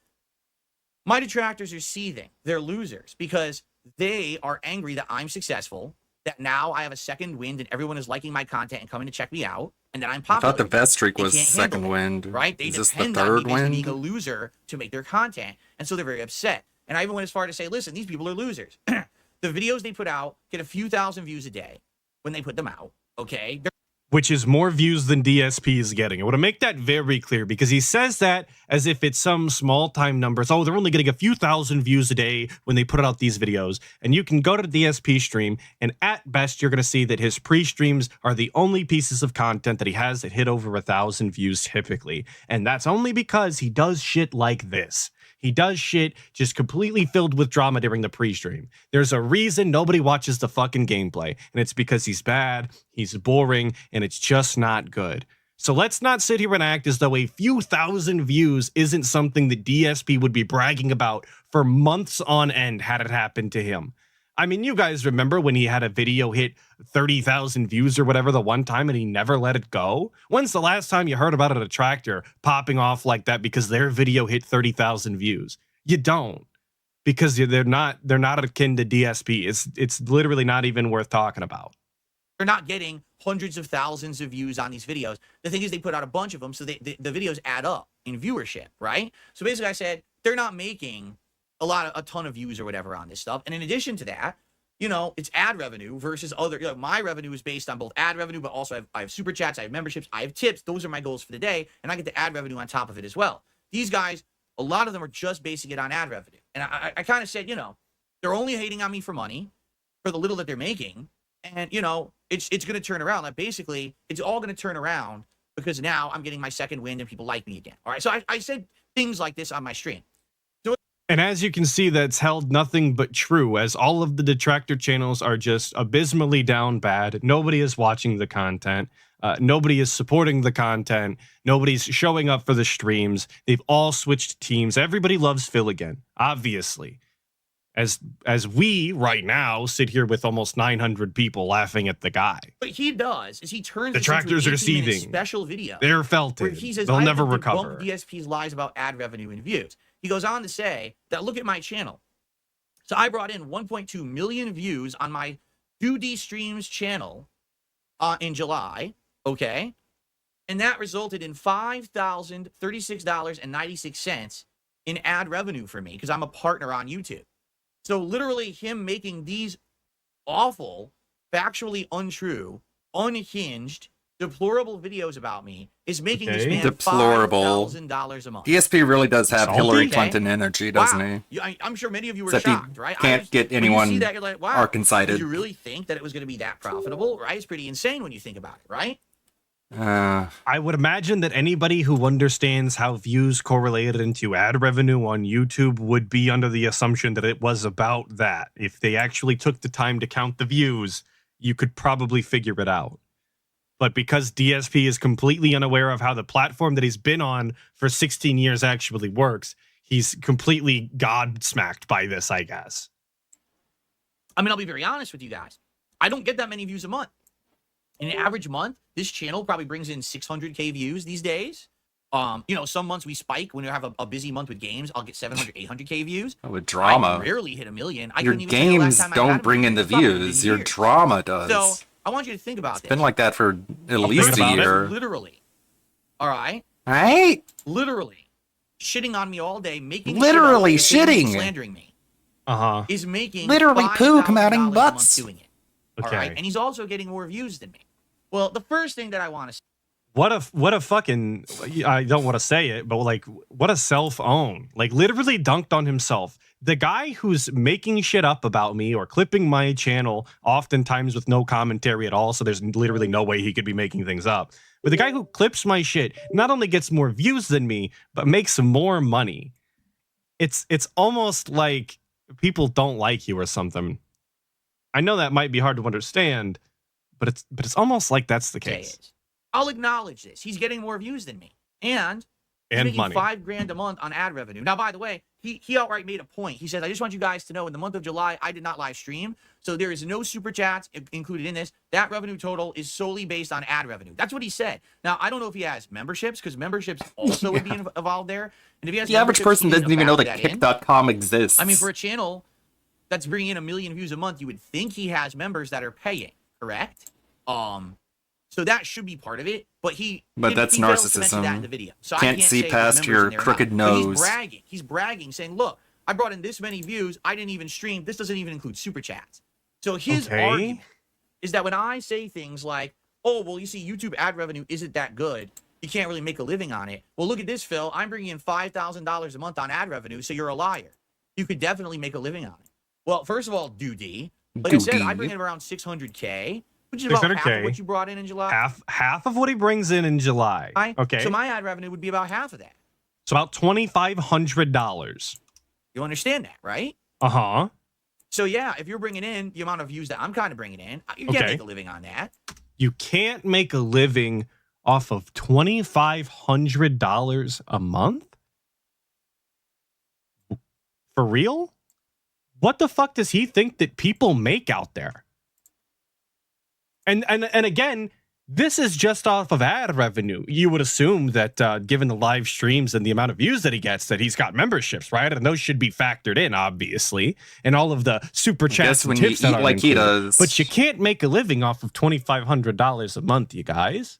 my detractors are seething. They're losers because they are angry that I'm successful, that now I have a second wind and everyone is liking my content and coming to check me out, and that I'm popular.
I thought the best streak was second wind.
Right? They
is this the
depend on
third
me
wind?
being a loser to make their content, and so they're very upset. And I even went as far to say, listen, these people are losers. The videos they put out get a few thousand views a day when they put them out, okay?
which is more views than DSP is getting. I want to make that very clear because he says that as if it's some small time numbers. Oh, they're only getting a few thousand views a day when they put out these videos. And you can go to the DSP stream, and at best, you're going to see that his pre-streams are the only pieces of content that he has that hit over 1,000 views typically. And that's only because he does shit like this. He does shit just completely filled with drama during the pre-stream. There's a reason nobody watches the fucking gameplay, and it's because he's bad, he's boring, and it's just not good. So let's not sit here and act as though a few thousand views isn't something that DSP would be bragging about for months on end had it happened to him. I mean, you guys remember when he had a video hit 30,000 views or whatever the one time and he never let it go? When's the last time you heard about a detractor popping off like that because their video hit 30,000 views? You don't, because they're not akin to DSP. It's literally not even worth talking about.
They're not getting hundreds of thousands of views on these videos. The thing is, they put out a bunch of them, so the videos add up in viewership, right? So basically, I said they're not making a ton of views or whatever on this stuff. And in addition to that, you know, it's ad revenue versus other, you know, my revenue is based on both ad revenue, but also I have super chats, I have memberships, I have tips. Those are my goals for the day. And I get the ad revenue on top of it as well. These guys, a lot of them are just basing it on ad revenue. And I kind of said, you know, they're only hating on me for money, for the little that they're making. And, you know, it's going to turn around. Like, basically, it's all going to turn around because now I'm getting my second wind and people like me again. All right. So I said things like this on my stream.
And as you can see, that's held nothing but true, as all of the detractor channels are just abysmally down bad. Nobody is watching the content. Nobody is supporting the content. Nobody's showing up for the streams. They've all switched teams. Everybody loves Phil again, obviously. As we, right now, sit here with almost 900 people laughing at the guy.
What he does is he turns
detractors
are
seething.
Special video.
They're felted.
He says,
they'll never
debunk
recover.
DSP's lies about ad revenue and views. He goes on to say that, look at my channel. So I brought in 1.2 million views on my 2D Streams channel in July, okay? And that resulted in $5,036.96 in ad revenue for me because I'm a partner on YouTube. So literally him making these awful, factually untrue, unhinged, deplorable videos about me is making this man $5,000 a month.
DSP really does have Hillary Clinton energy, doesn't he?
I'm sure many of you were
Except
shocked, right?
Can't get anyone
you see that, you're like, wow,
arc-incited.
Did you really think that it was going to be that profitable? Right? It's pretty insane when you think about it, right?
I would imagine that anybody who understands how views correlated into ad revenue on YouTube would be under the assumption that it was about that. If they actually took the time to count the views, you could probably figure it out. But because DSP is completely unaware of how the platform that he's been on for 16 years actually works, he's completely godsmacked by this, I guess.
I mean, I'll be very honest with you guys. I don't get that many views a month. In an average month, this channel probably brings in 600K views these days. You know, some months we spike. When you have a busy month with games, I'll get 700, 800K views.
With drama.
I rarely hit a million.
Your games don't bring in the views. Your drama does.
So I want you to think about this.
It's been like that for at least a year.
Literally. All right?
Right?
Literally. Shitting on me all day. Making
literally shitting.
Slandering me.
Uh-huh.
Is making
literally poo coming out of butts.
Doing it.
Okay.
All right? And he's also getting more views than me. Well, the first thing that I want to say.
What a fucking, I don't want to say it, but like, what a self-own. Like, literally dunked on himself. The guy who's making shit up about me or clipping my channel, oftentimes with no commentary at all, so there's literally no way he could be making things up. But the guy who clips my shit not only gets more views than me, but makes more money. It's almost like people don't like you or something. I know that might be hard to understand, but it's almost like that's the case.
I'll acknowledge this. He's getting more views than me. And he's making
money.
$5,000 a month on ad revenue. Now, by the way, he outright made a point. He says, I just want you guys to know in the month of July, I did not live stream. So there is no super chats included in this. That revenue total is solely based on ad revenue. That's what he said. Now, I don't know if he has memberships, because memberships also would be involved there. And if he has
the average person doesn't even know that kick.com exists.
I mean, for a channel that's bringing in 1 million views a month, you would think he has members that are paying, correct? So that should be part of it, but
that's
he
narcissism.
That in the video. So
can't see past your crooked nose.
He's bragging, saying, "Look, I brought in this many views. I didn't even stream. This doesn't even include super chats." So his argument is that when I say things like, oh, well, you see, YouTube ad revenue isn't that good. You can't really make a living on it. Well, look at this, Phil. I'm bringing in $5,000 a month on ad revenue, so you're a liar. You could definitely make a living on it. Well, first of all, Duty. Like I said, I bring in around $600K, which is about half of what you brought in July.
Half of what he brings in July. Okay.
So my ad revenue would be about half of that.
So about $2,500.
You understand that, right?
Uh-huh.
So yeah, if you're bringing in the amount of views that I'm kind of bringing in, you can't make a living on that.
You can't make a living off of $2,500 a month? For real? What the fuck does he think that people make out there? And again, this is just off of ad revenue. You would assume that given the live streams and the amount of views that he gets, that he's got memberships, right? And those should be factored in, obviously, and all of the super chats and tips that are
like he
included.
does.
But you can't make a living off of $2,500 a month, you guys.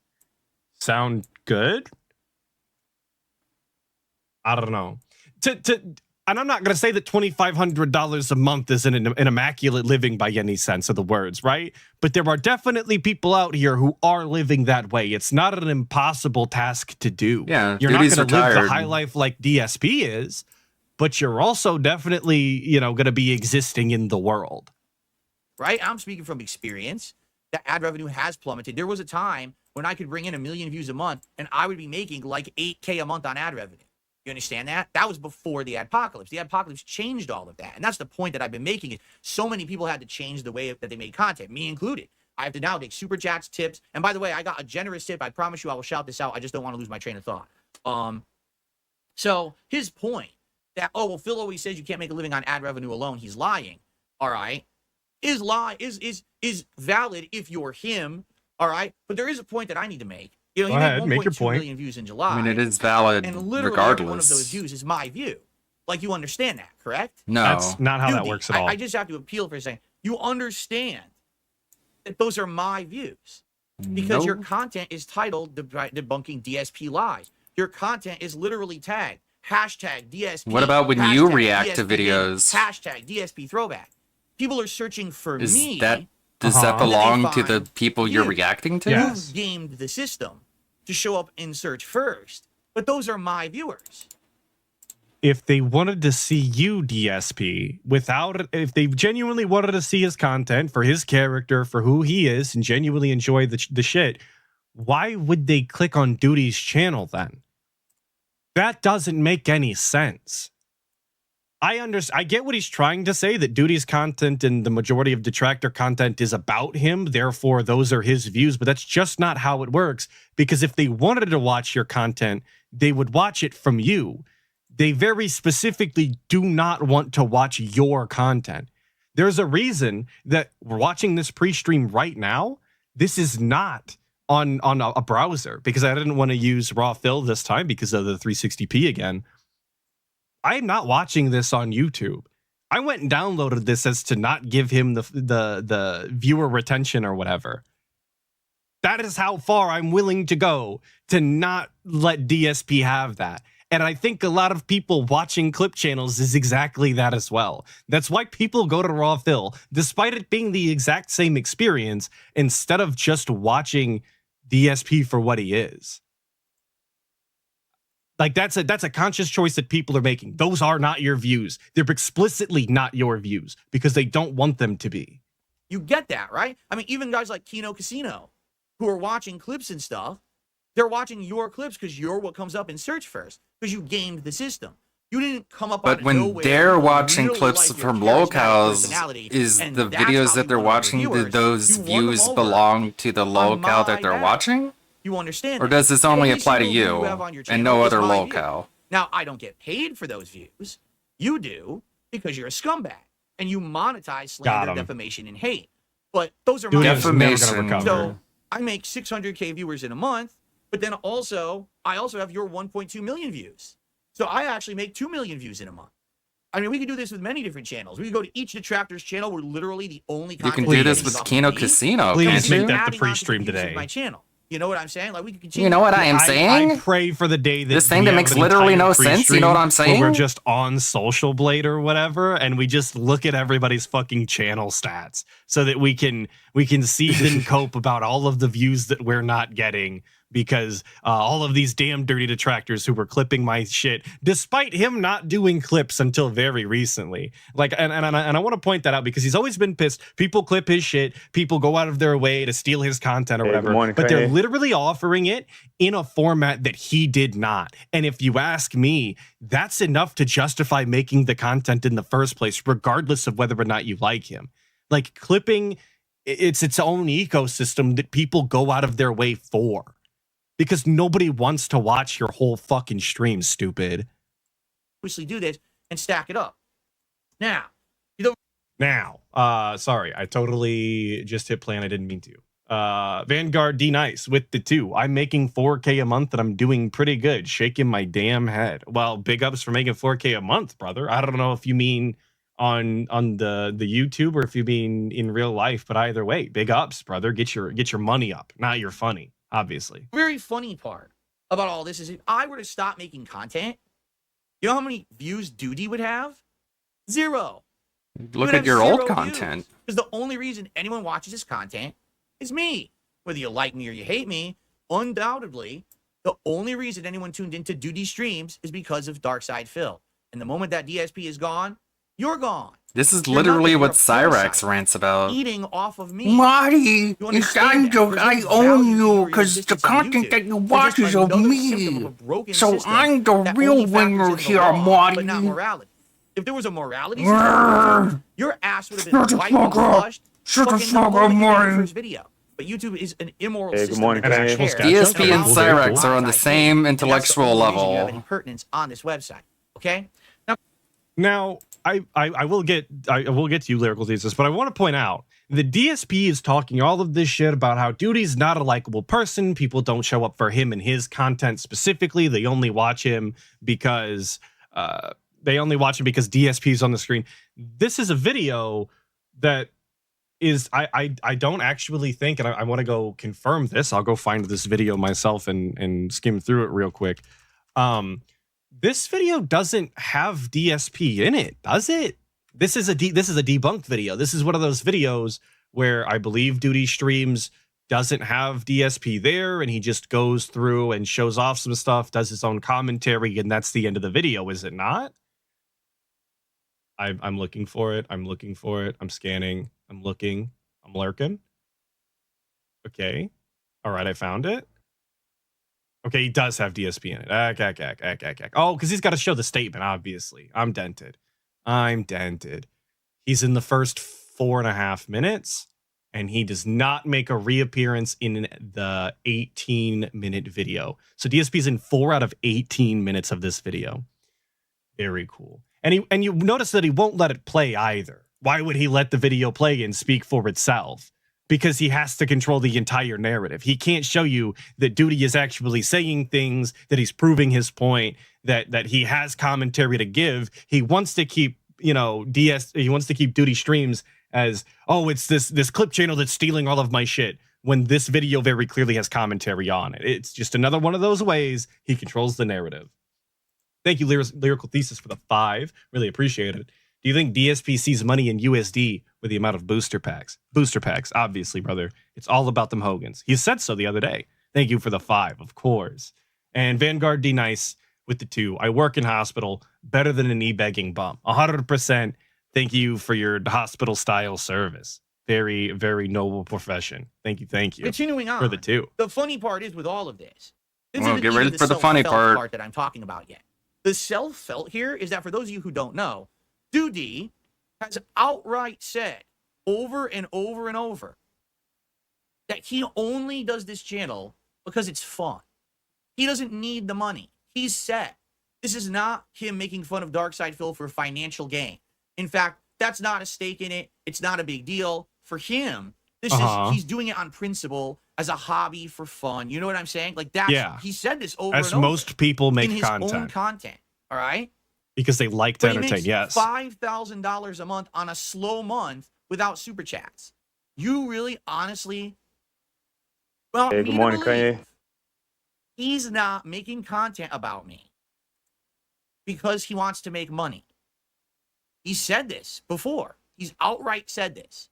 Sound good? I don't know. And I'm not going to say that $2,500 a month is an immaculate living by any sense of the words, right? But there are definitely people out here who are living that way. It's not an impossible task to do.
Yeah,
you're not going to live the
retired.
high life like DSP is, but you're also definitely, going to be existing in the world.
Right? I'm speaking from experience. That ad revenue has plummeted. There was a time when I could bring in 1 million views a month and I would be making like $8K a month on ad revenue. You understand that? That was before the adpocalypse. The adpocalypse changed all of that. And that's the point that I've been making. Is so many people had to change the way that they made content, me included. I have to now take super chats, tips. And by the way, I got a generous tip. I promise you I will shout this out. I just don't want to lose my train of thought. So his point that, oh, well, Phil always says you can't make a living on ad revenue alone. He's lying. All right. Is valid if you're him. All right. But there is a point that I need to make. He made 1.2 million views in July.
I mean, it is valid
and literally
regardless.
Every one of those views is my view. Like, you understand that, correct?
No.
That's not how that works at all.
I just have to appeal for a second. You understand that those are my views. Because your content is titled Debunking DSP Lies. Your content is literally tagged. Hashtag DSP.
What about when you react to videos?
Hashtag DSP Throwback. People are searching for me.
Does that belong to the people you're reacting to?
You gamed the system to show up in search first. But those are my viewers.
If they wanted to see you, DSP, if they genuinely wanted to see his content for his character, for who he is, and genuinely enjoy the shit, why would they click on Duty's channel then? That doesn't make any sense. I get what he's trying to say, that Duty's content and the majority of detractor content is about him, therefore those are his views, but that's just not how it works, because if they wanted to watch your content, they would watch it from you. They very specifically do not want to watch your content. There's a reason that we're watching this pre-stream right now. This is not on a browser, because I didn't want to use raw fill this time because of the 360p again. I'm not watching this on YouTube. I went and downloaded this as to not give him the viewer retention or whatever. That is how far I'm willing to go to not let DSP have that. And I think a lot of people watching clip channels is exactly that as well. That's why people go to Raw Phil, despite it being the exact same experience, instead of just watching DSP for what he is. Like, that's a conscious choice that people are making. Those are not your views. They're explicitly not your views because they don't want them to be.
You get that, right? I mean, even guys like Kino Casino who are watching clips and stuff, they're watching your clips because you're what comes up in search first, because you gamed the system. You didn't come up
but
out of
when
nowhere.
they're watching
really
clips
like
from
your
locales,
personality,
is
and
the
that's
videos
how
that
you
they're
won
watching,
viewers.
do those
You won them
views
over
belong to the
on
locale that
my
they're
back.
watching?
You understand?
Or
that.
does this only
Every
apply to
single view
you
have on your
and
channel
no
is
other
my view.
locale?
Now, I don't get paid for those views. You do, because you're a scumbag and you monetize slander, defamation, and hate. But those are my
defamation.
So I make 600K viewers in a month, but then I also have your 1.2 million views. So I actually make 2 million views in a month. I mean, we can do this with many different channels. We can go to each detractor's channel. We're literally the only
You can
content
do this
getting
with
off of
Kino
me.
Casino.
Please
can't
make
you?
that the
Adding on to
pre-stream
views of
today.
my channel. You know what I'm saying? Like we could continue.
You know what I am saying?
I pray for the day that
This thing
we
that
have
makes
an
literally
entire
no
free
sense, you know
stream
what I'm
where
saying?
we're just on Social Blade or whatever, and we just look at everybody's fucking channel stats so that we can seethe and cope about all of the views that we're not getting because all of these damn dirty detractors who were clipping my shit, despite him not doing clips until very recently. Like, and I want to point that out because he's always been pissed. People clip his shit. People go out of their way to steal his content or whatever.
morning,
but they're
Craig.
literally offering it in a format that he did not. And if you ask me, that's enough to justify making the content in the first place, regardless of whether or not you like him. Like clipping, it's its own ecosystem that people go out of their way for. Because nobody wants to watch your whole fucking stream, stupid.
Obviously do this and stack it up. Now,
sorry, I totally just hit play and I didn't mean to. Vanguard D Nice with the 2. I'm making 4K a month and I'm doing pretty good. Shaking my damn head. Well, big ups for making 4K a month, brother. I don't know if you mean on the YouTube or if you mean in real life, but either way, big ups, brother. Get your money up, not your funny. Obviously.
Very funny part about all this is if I were to stop making content, you know how many views Duty would have? 0.
Look at your old content.
Because the only reason anyone watches this content is me. Whether you like me or you hate me, undoubtedly, the only reason anyone tuned into Duty streams is because of Darkside Phil. And the moment that DSP is gone, you're gone.
This is literally what Cyrax rants about.
Eating off of me.
Marty, I own you because the content that you watch is of me. So I'm the real winner here, Marty.
But not morality. If there was a morality system, your ass would have been wiped and flushed.
Shut the fuck up, Marty.
First video. But YouTube is an immoral system.
Good morning,
DSP and Cyrax are on the same intellectual level.
You have any pertinence on this website, okay?
Now, I will get to you, Lyrical Thesis, but I want to point out the DSP is talking all of this shit about how Duty's not a likable person. People don't show up for him and his content specifically. They only watch him because DSP is on the screen. This is a video that is I don't actually think, and I want to go confirm this. I'll go find this video myself and skim through it real quick. This video doesn't have DSP in it, does it? This is a debunked video. This is one of those videos where I believe Duty streams doesn't have DSP there, and he just goes through and shows off some stuff, does his own commentary, and that's the end of the video, is it not? I'm looking for it. I'm scanning. I'm looking. I'm lurking. Okay. All right, I found it. Okay, he does have DSP in it. Oh, because he's got to show the statement, obviously. I'm dented. He's in the first 4.5 minutes, and he does not make a reappearance in the 18-minute video. So DSP's in 4 out of 18 minutes of this video. Very cool. And you notice that he won't let it play either. Why would he let the video play and speak for itself? Because he has to control the entire narrative. He can't show you that Duty is actually saying things, that he's proving his point, that he has commentary to give. He wants to keep, he wants to keep Duty streams as, oh, it's this clip channel that's stealing all of my shit, when this video very clearly has commentary on it. It's just another one of those ways he controls the narrative. Thank you, Lyrical Thesis, for the 5. Really appreciate it. Do you think DSP sees money in USD with the amount of booster packs? Booster packs, obviously, brother. It's all about them Hogans. He said so the other day. Thank you for the 5, of course. And Vanguard D Nice with the 2. I work in hospital. Better than an e-begging bum. 100%. Thank you for your hospital-style service. Very, very noble profession. Thank you.
Continuing on.
For the 2.
The funny part is with all of this.
Well, get ready for the funny part
that I'm talking about yet. The self-felt here is that for those of you who don't know, Duty has outright said over and over and over that he only does this channel because it's fun. He doesn't need the money. He's set. This is not him making fun of Darkside Phil for financial gain. In fact, that's not a stake in it. It's not a big deal. For him, this is he's doing it on principle as a hobby for fun. You know what I'm saying? Like that's he said this over
as
and over.
most people make
in his
content.
Own content. All right?
Because they like to
But
entertain,
he makes
yes.
$5,000 a month on a slow month without super chats. You really, honestly Well,
Hey,
me
good
to
morning,
believe
Kanye.
he's not making content about me because he wants to make money. He said this before. He's outright said this.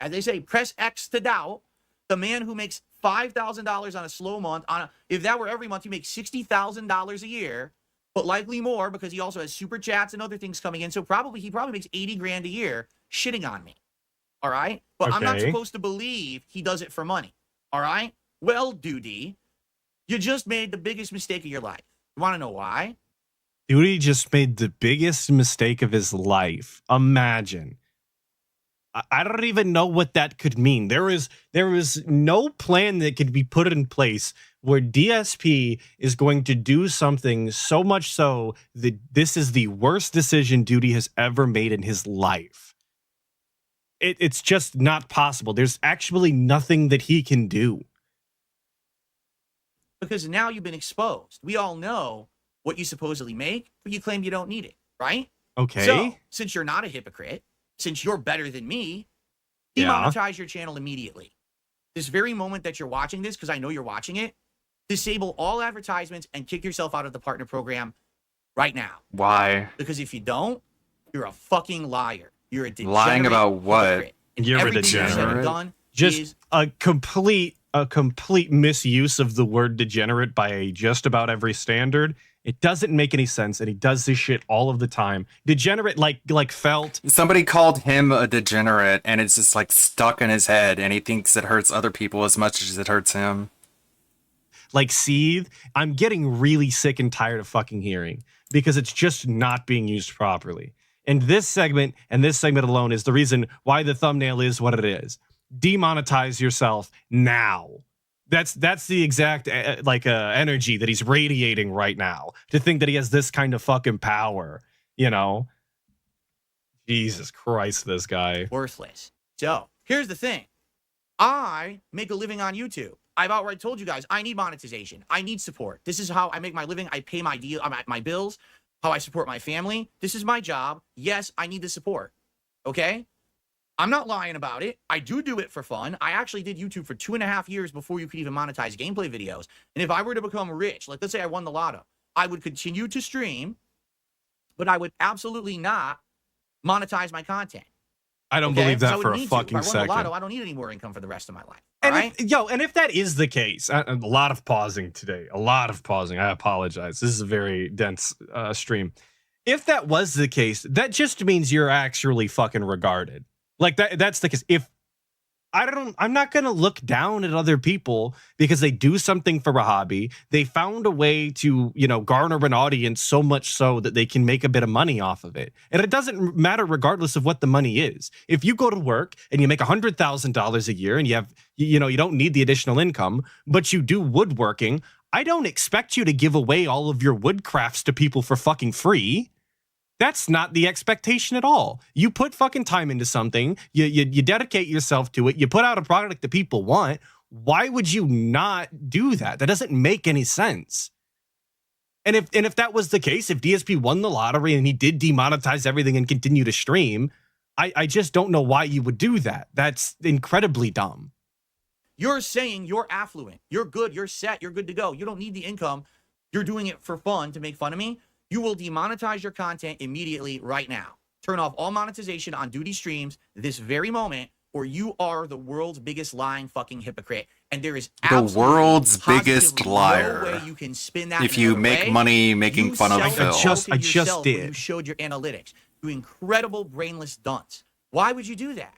As they say, press X to doubt. The man who makes $5,000 on a slow month, if that were every month, he makes $60,000 a year, but likely more because he also has super chats and other things coming in. So he probably makes 80 grand a year shitting on me. All right. But I'm not
Okay.
supposed to believe he does it for money. All right. Well, Duty, you just made the biggest mistake of your life. You want to know why?
Duty just made the biggest mistake of his life. Imagine. I don't even know what that could mean. There is no plan that could be put in place where DSP is going to do something so much so that this is the worst decision Duty has ever made in his life. It's just not possible. There's actually nothing that he can do.
Because now you've been exposed. We all know what you supposedly make, but you claim you don't need it, right?
Okay.
So, since you're not a hypocrite, since you're better than me, demonetize your channel immediately. This very moment that you're watching this, because I know you're watching it, disable all advertisements and kick yourself out of the partner program right now.
Why?
Because if you don't, you're a fucking liar. You're a degenerate.
Lying about what?
hypocrite. And
You're a
everything you said and
degenerate.
done
Just
is
a complete misuse of the word degenerate by just about every standard. It doesn't make any sense, and he does this shit all of the time. Degenerate, like felt.
Somebody called him a degenerate, and it's just like stuck in his head, and he thinks it hurts other people as much as it hurts him.
Like seethe. I'm getting really sick and tired of fucking hearing because it's just not being used properly. And this segment alone is the reason why the thumbnail is what it is. Demonetize yourself now. That's the exact energy that he's radiating right now, to think that he has this kind of fucking power, you know? Jesus Christ, this guy.
worthless. So, here's the thing. I make a living on YouTube. I've outright told you guys, I need monetization. I need support. This is how I make my living. I pay my bills, how I support my family. This is my job. Yes, I need the support. Okay? I'm not lying about it. I do it for fun. I actually did YouTube for 2.5 years before you could even monetize gameplay videos. And if I were to become rich, like let's say I won the lotto, I would continue to stream, but I would absolutely not monetize my content.
I don't believe that for a fucking
second. If I won the lotto,
second.
I don't need any more income for the rest of my life.
And
All right?
if that is the case, a lot of pausing today. A lot of pausing. I apologize. This is a very dense stream. If that was the case, that just means you're actually fucking regarded. Like that's the case. If I'm not going to look down at other people because they do something for a hobby. They found a way to, garner an audience so much so that they can make a bit of money off of it. And it doesn't matter regardless of what the money is. If you go to work and you make $100,000 a year and you don't need the additional income, but you do woodworking, I don't expect you to give away all of your woodcrafts to people for fucking free. That's not the expectation at all. You put fucking time into something, you dedicate yourself to it, you put out a product that people want. Why would you not do that? That doesn't make any sense. And if that was the case, if DSP won the lottery and he did demonetize everything and continue to stream, I just don't know why you would do that. That's incredibly dumb.
You're saying you're affluent. You're good. You're set. You're good to go. You don't need the income. You're doing it for fun to make fun of me. You will demonetize your content immediately right now. Turn off all monetization on Duty streams this very moment, or you are the world's biggest lying fucking hypocrite. And there is
The world's biggest
positively
liar.
no way you can spin that
If you
another
make
way.
money making
You
fun of Phil.
self-insulted
I just
yourself when
did.
You showed your analytics. You incredible brainless dunce. Why would you do that?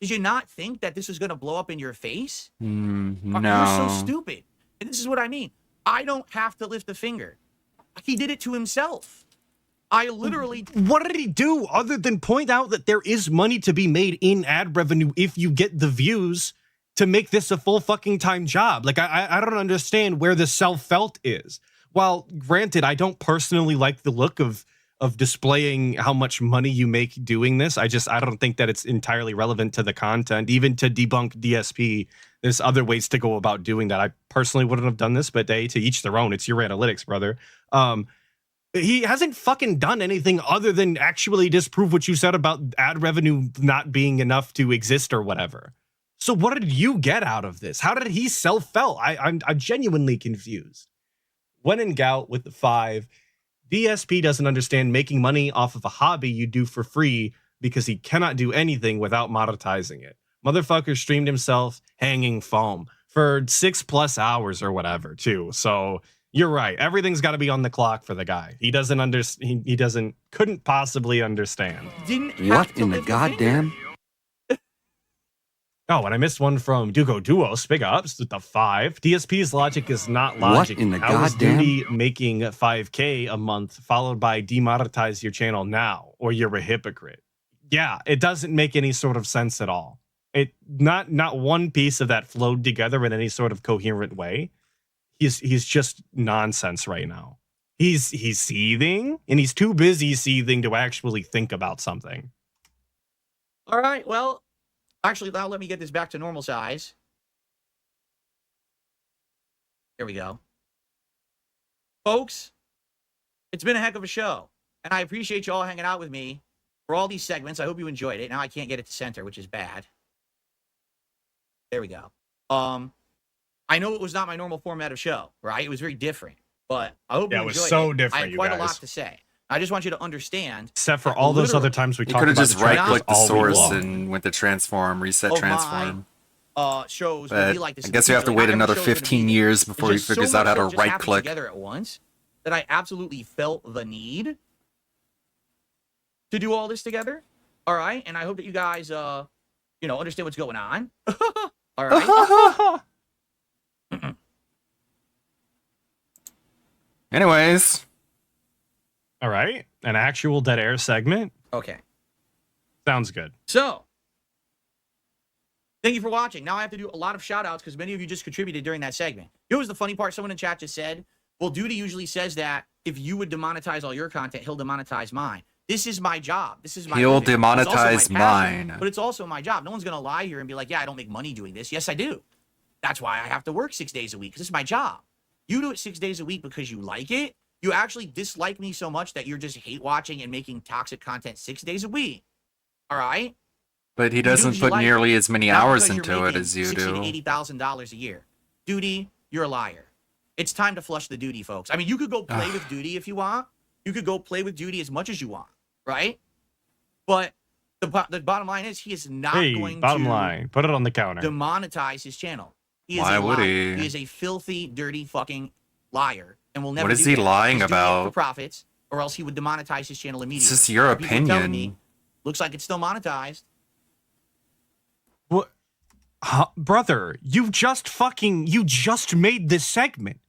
Did you not think that this was going to blow up in your face?
No.
You're so stupid. And this is what I mean. I don't have to lift a finger. He did it to himself. I literally...
What did he do other than point out that there is money to be made in ad revenue if you get the views to make this a full fucking time job? Like, I don't understand where the self-felt is. While, granted, I don't personally like the look of displaying how much money you make doing this. I don't think that it's entirely relevant to the content. Even to debunk DSP, there's other ways to go about doing that. I personally wouldn't have done this, but to each their own. It's your analytics, brother. He hasn't fucking done anything other than actually disprove what you said about ad revenue not being enough to exist or whatever. So what did you get out of this? How did he self-felt? I'm genuinely confused. When in gout with the 5, DSP doesn't understand making money off of a hobby you do for free because he cannot do anything without monetizing it. Motherfucker streamed himself hanging foam for 6+ hours or whatever too. So you're right. Everything's got to be on the clock for the guy. He doesn't understand. He couldn't possibly understand.
What in the goddamn?
Oh, and I missed one from Dugo Duos. Big ups with the 5. DSP's logic is not logic.
What in the
How is
goddamn?
Duty making 5K a month followed by demonetize your channel now, or you're a hypocrite? Yeah, it doesn't make any sort of sense at all. It not one piece of that flowed together in any sort of coherent way. He's just nonsense right now. He's seething, and he's too busy seething to actually think about something.
All right, well, actually, now let me get this back to normal size. There we go. Folks, it's been a heck of a show, and I appreciate you all hanging out with me for all these segments. I hope you enjoyed it. Now I can't get it to center, which is bad. There we go. I know it was not my normal format of show, right? It was very different, but I hope you
Yeah, it was
enjoyed
so
it.
different,
I had
you
quite a
guys.
lot to say. I just want you to understand.
Except for all those other times we
You
talked
could
about
have just
the track,
right-clicked the
all we
source
want.
and went to transform, reset
Of
transform.
Shows where
But
we like to
I guess we have to wait another 15 years before he
There's just
figures
so
out how
much
to
that just happened
right-click.
together at once that I absolutely felt the need to do all this together. All right, and I hope that you guys, understand what's going on. All right.
Anyways.
All right, an actual dead air segment.
Okay.
Sounds good.
So, thank you for watching. Now I have to do a lot of shout outs because many of you just contributed during that segment. Here was the funny part. Someone in chat just said, well, Duty usually says that if you would demonetize all your content, he'll demonetize mine. This is my job. This is my
He'll
living. It's also my
demonetize
passion,
mine.
But it's also my job. No one's going to lie here and be like, yeah, I don't make money doing this. Yes, I do. That's why I have to work 6 days a week because it's my job. You do it 6 days a week because you like it. You actually dislike me so much that you're just hate watching and making toxic content 6 days a week. All right?
But he
You do
doesn't
'cause you
put
like
nearly
it,
as many
not
hours
because you're
into it
making
as you
$60,000 to
do.
$80,000 a year. Duty, you're a liar. It's time to flush the Duty, folks. I mean, you could go play with Duty if you want. You could go play with Duty as much as you want, right? But the bottom line is he is not going
bottom
to
line, put it on the counter.
demonetize his channel. He is
Why
a
would
liar.
he?
He is a filthy, dirty fucking liar, and will never.
What is
do
he
that.
lying
He's doing it
about?
for profits, or else he would demonetize his channel immediately.
just your
People are telling
opinion.
me, looks like it's still monetized.
What, brother? You just made this segment.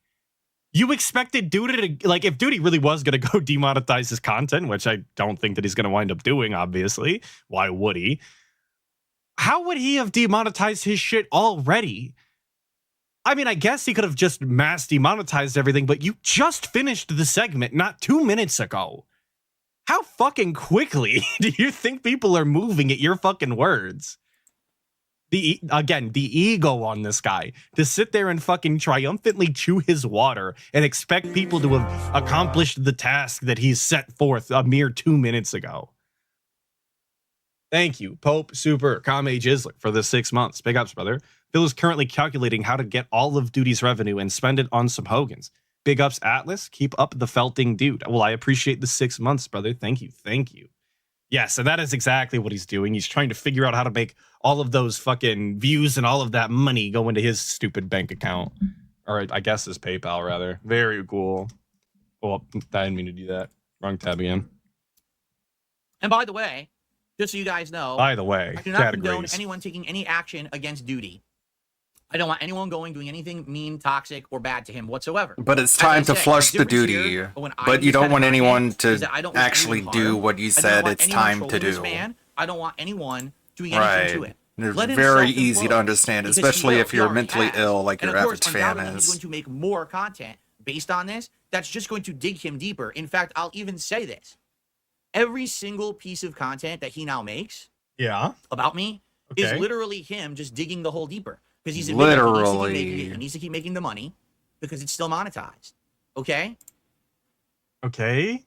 You expected Duty to, like, if Duty really was going to go demonetize his content, which I don't think that he's going to wind up doing, obviously. Why would he? How would he have demonetized his shit already? I mean, I guess he could have just mass demonetized everything, but you just finished the segment not 2 minutes ago. How fucking quickly do you think people are moving at your fucking words? The ego on this guy to sit there and fucking triumphantly chew his water and expect people to have accomplished the task that he's set forth a mere 2 minutes ago. Thank you, Pope Super Kame Jizzler, for the 6 months. Big ups, brother. Phil is currently calculating how to get all of Duty's revenue and spend it on some Hogans. Big ups, Atlas. Keep up the felting, dude. Well, I appreciate the 6 months, brother. Thank you. Thank you. Yes, and that is exactly what he's doing. He's trying to figure out how to make all of those fucking views and all of that money go into his stupid bank account. Or I guess his PayPal, rather. Very cool. Well, I didn't mean to do that. Wrong tab again.
And by the way, just so you guys know,
By the way,
I do not condone
categories.
anyone taking any action against Duty. I don't want anyone doing anything mean, toxic, or bad to him whatsoever.
But it's
As I
time to
said,
flush
the
the
difference
duty.
here, when I
But
do
you
this
don't
kind of
want anyone
content, is that I
to
don't want
actually
anyone
do
harmed.
what you
I don't
said
want
it's
anyone
time to
trolling this
do.
man. I don't want anyone doing anything
Right.
to it.
They're
Let him
very
self-implode,
easy to understand,
because he
especially
will.
if
He
you're
already
mentally
has.
ill like
And
your
of course,
average fan
undoubtedly, he's
is.
going to make more content based on this. That's just going to dig him deeper. In fact, I'll even say this. Every single piece of content that he now makes
Yeah.
about me is
Okay.
literally him just digging the hole deeper. Because he's admitting
Literally.
he needs to keep making the money because it's still monetized. Okay?
Okay.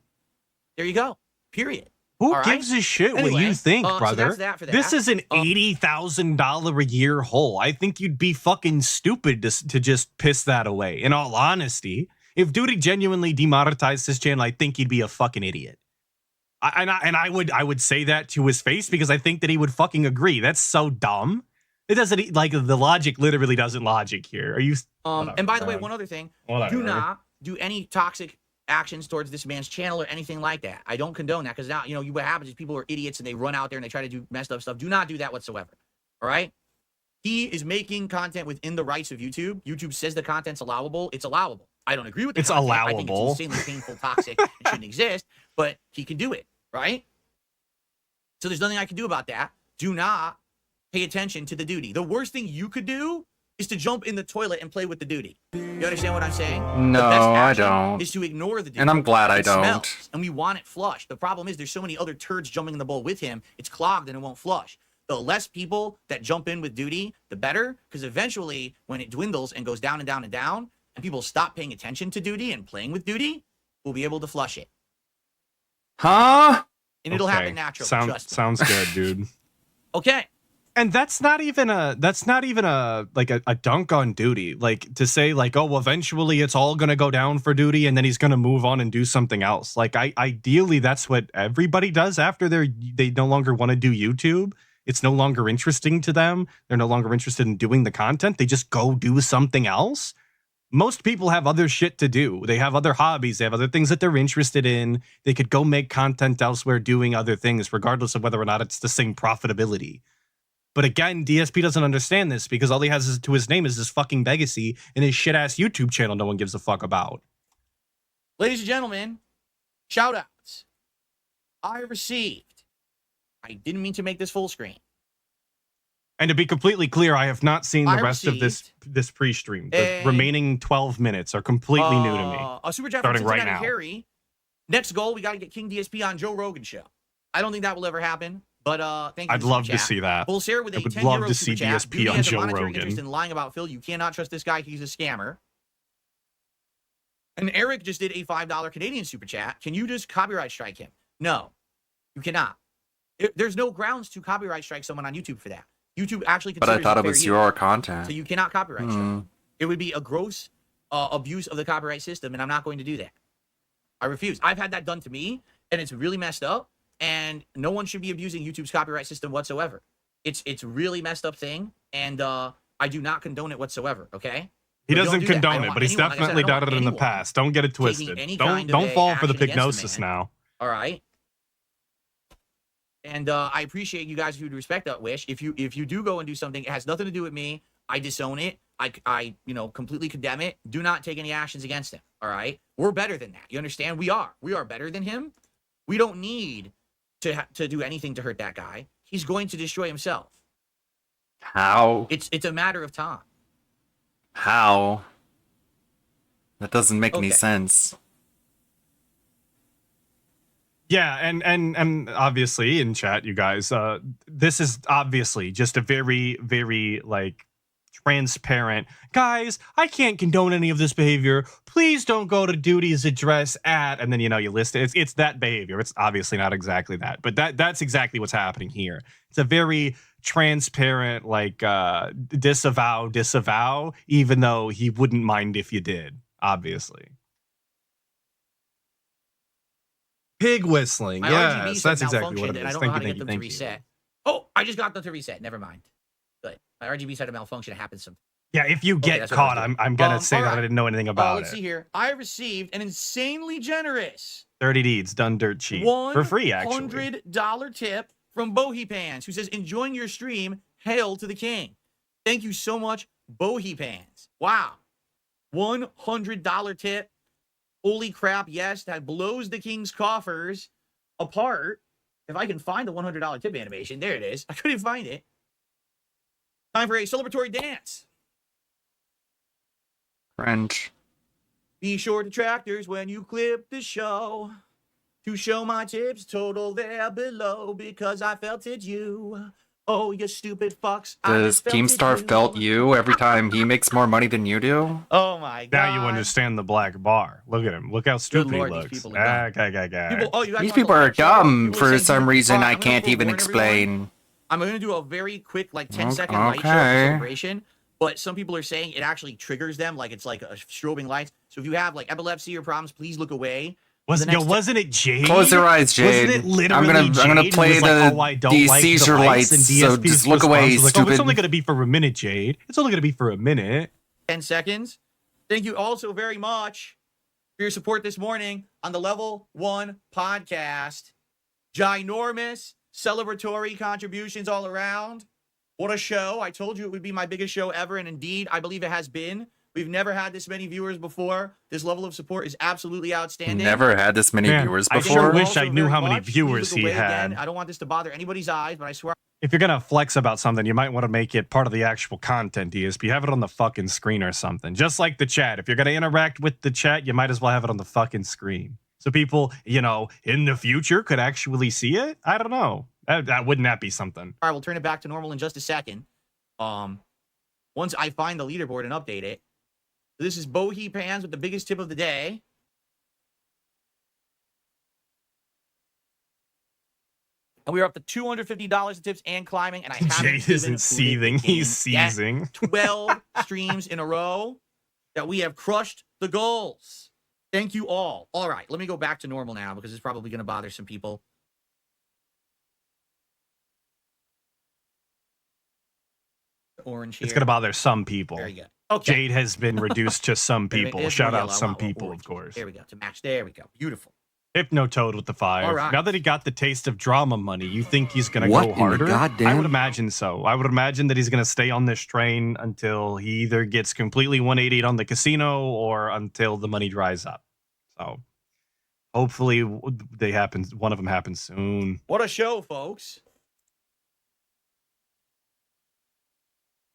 There you go. Period.
Who
All right?
gives a shit what
Anyway,
you think,
so
brother?
that's that for
This
that.
is an $80,000 a year hole. I think you'd be fucking stupid to just piss that away. In all honesty, if Duty genuinely demonetized his channel, I think he'd be a fucking idiot. I would say that to his face because I think that he would fucking agree. That's so dumb. It doesn't like the logic literally doesn't logic here. Are you?
And by the way, one other thing:
Whatever.
do not do any toxic actions towards this man's channel or anything like that. I don't condone that because now what happens is people are idiots and they run out there and they try to do messed up stuff. Do not do that whatsoever. All right. He is making content within the rights of YouTube. YouTube says the content's allowable. It's allowable. I don't agree with the content. I think it's insanely painful, toxic, and shouldn't exist, but he can do it, right? So there's nothing I can do about that. Do not pay attention to the duty. The worst thing you could do is to jump in the toilet and play with the duty. You understand what I'm saying?
No,
the best
I
action
don't.
Is to ignore the duty.
And I'm glad I
It
don't.
smells, and we want it flushed. The problem is there's so many other turds jumping in the bowl with him. It's clogged and it won't flush. The less people that jump in with duty, the better. Because eventually, when it dwindles and goes down and down and down, and people stop paying attention to duty and playing with duty, we'll be able to flush it.
Huh?
And it'll happen naturally.
Sounds good, dude.
Okay.
And that's not even a dunk on Duty. Like to say like, oh, well, eventually it's all gonna go down for Duty and then he's gonna move on and do something else. Like ideally that's what everybody does after they no longer want to do YouTube. It's no longer interesting to them. They're no longer interested in doing the content. They just go do something else. Most people have other shit to do. They have other hobbies. They have other things that they're interested in. They could go make content elsewhere doing other things, regardless of whether or not it's the same profitability. But again, DSP doesn't understand this because all he has to his name is this fucking legacy and his shit-ass YouTube channel no one gives a fuck about.
Ladies and gentlemen, shout outs. I didn't mean to make this full screen.
And to be completely clear, I have not seen the rest of this pre-stream. The remaining 12 minutes are completely new to me.
A super chat
starting
from
right
Cincinnati
now.
Harry. Next goal, we got to get King DSP on Joe Rogan show. I don't think that will ever happen, but thank you.
I'd love to see that.
Bull Sarah with
I
a
would
10
love
euro
to
super
see
chat.
DSP
Duty
on
has a
Joe
monetary
Rogan.
interest in lying about Phil. You cannot trust this guy. He's a scammer. And Eric just did a $5 Canadian super chat. Can you just copyright strike him? No, you cannot. There's no grounds to copyright strike someone on YouTube for that. YouTube actually
But I
considers
thought it
fair
was
use.
your content.
So you cannot copyright strike. It would be a gross abuse of the copyright system, and I'm not going to do that. I refuse. I've had that done to me, and it's really messed up, and no one should be abusing YouTube's copyright system whatsoever. It's really messed up thing, and I do not condone it whatsoever, okay?
He
So
doesn't
don't do that. I
condone
don't
it,
want
but he's
anyone, like I said, I
definitely
don't
done
want
it in the
anyone
past. Don't get it twisted.
taking any kind
Don't
of
fall for the
action against the
pignosis
man.
now.
All right. And I appreciate you guys who would respect that wish. If you do go and do something, it has nothing to do with me. I disown it. I completely condemn it. Do not take any actions against him. All right. We're better than that. You understand? We are better than him. We don't need to do anything to hurt that guy. He's going to destroy himself.
How?
It's a matter of time.
How? That doesn't make any
Okay.
sense.
Yeah, and obviously in chat, you guys, this is obviously just a very, very like transparent. Guys, I can't condone any of this behavior. Please don't go to Duty's address at, and then you list it. It's that behavior. It's obviously not exactly that, but that's exactly what's happening here. It's a very transparent, like disavow, even though he wouldn't mind if you did, obviously. Pig whistling.
My
Yes,
RGB
that's
said
exactly what
malfunctioned,
it
and I
is.
don't
Thank
know how to
you,
get them
thank
to
you.
reset. Oh, I just got them to reset. Never mind. Good. My RGB said a malfunction. It happens sometimes.
Yeah, if you
Okay,
get
that's what I was
caught,
doing.
I'm gonna say
all
that
right.
I didn't know anything about
Let's
it.
see here. I received an insanely generous
30 deeds done dirt cheap for free, actually.
$100 tip from Bohi Pants, who says, enjoying your stream. Hail to the king. Thank you so much, Bohi Pants. Wow. $100 tip. Holy crap, yes, that blows the king's coffers apart. If I can find the $100 tip animation, there it is. I couldn't find it. Time for a celebratory dance.
French.
Be sure to tractors when you clip the show. To show my tips total there below because I felt it you. Oh, you stupid fucks. I
Does
just felt it
Keemstar
too.
felt you every time he makes more money than you do?
Oh my god.
Now you understand the black bar. Look at him. Look how stupid he
Lord, these
looks.
people are
People,
oh, you guys
These
want
people
the
are
live chat?
dumb
People are
for
saying
some
people-
reason
Alright,
I
I'm gonna
can't even
forewarn everyone.
explain.
I'm going to do a very quick, like 10-second light show for
Okay.
celebration. But some people are saying it actually triggers them, like it's like a strobing lights. So if you have like epilepsy or problems, please look away.
Wasn't it Jade?
Close your eyes, Jade.
Wasn't it literally
I'm gonna
Jade who
play
was like,
the
oh, I don't
these
like
seizure
the
lights,
and
so
DSP's
just look away,
response was like, oh,
stupid.
it's only going to be for a minute, Jade. It's only going to be for a minute.
10 seconds. Thank you also very much for your support this morning on the Level 1 podcast. Ginormous celebratory contributions all around. What a show. I told you it would be my biggest show ever, and indeed, I believe it has been. We've never had this many viewers before. This level of support is absolutely outstanding.
Never had this many viewers
I
before.
sure wish I knew how many
Please
viewers
look
he
away
had.
again. I don't want this to bother anybody's eyes, but I swear.
If you're gonna flex about something, you might want to make it part of the actual content, DSP. Have it on the fucking screen or something. Just like the chat. If you're gonna interact with the chat, you might as well have it on the fucking screen. So people, in the future could actually see it. I don't know. Wouldn't that be something?
All right, we'll turn it back to normal in just a second. Once I find the leaderboard and update it. This is Bohi Pans with the biggest tip of the day. And we are up to $250 in tips and climbing. And I haven't
Jade isn't seething. He's seizing.
12 streams in a row that we have crushed the goals. Thank you all. All right, let me go back to normal now because it's probably going to bother some people. Orange here.
It's gonna bother some people.
Very good. Okay.
Jade has been reduced to some people.
It's
Shout
more
out
yellow.
some
I want
people,
orange.
of course.
There we go. To match. There we go. Beautiful.
Hypnotoad with the 5.
All right.
Now that he got the taste of drama money, you think he's going to
What
go
in the
harder?
goddamn-
I would imagine so. I would imagine that he's going to stay on this train until he either gets completely 180'd on the casino or until the money dries up. So hopefully one of them happens soon.
What a show, folks.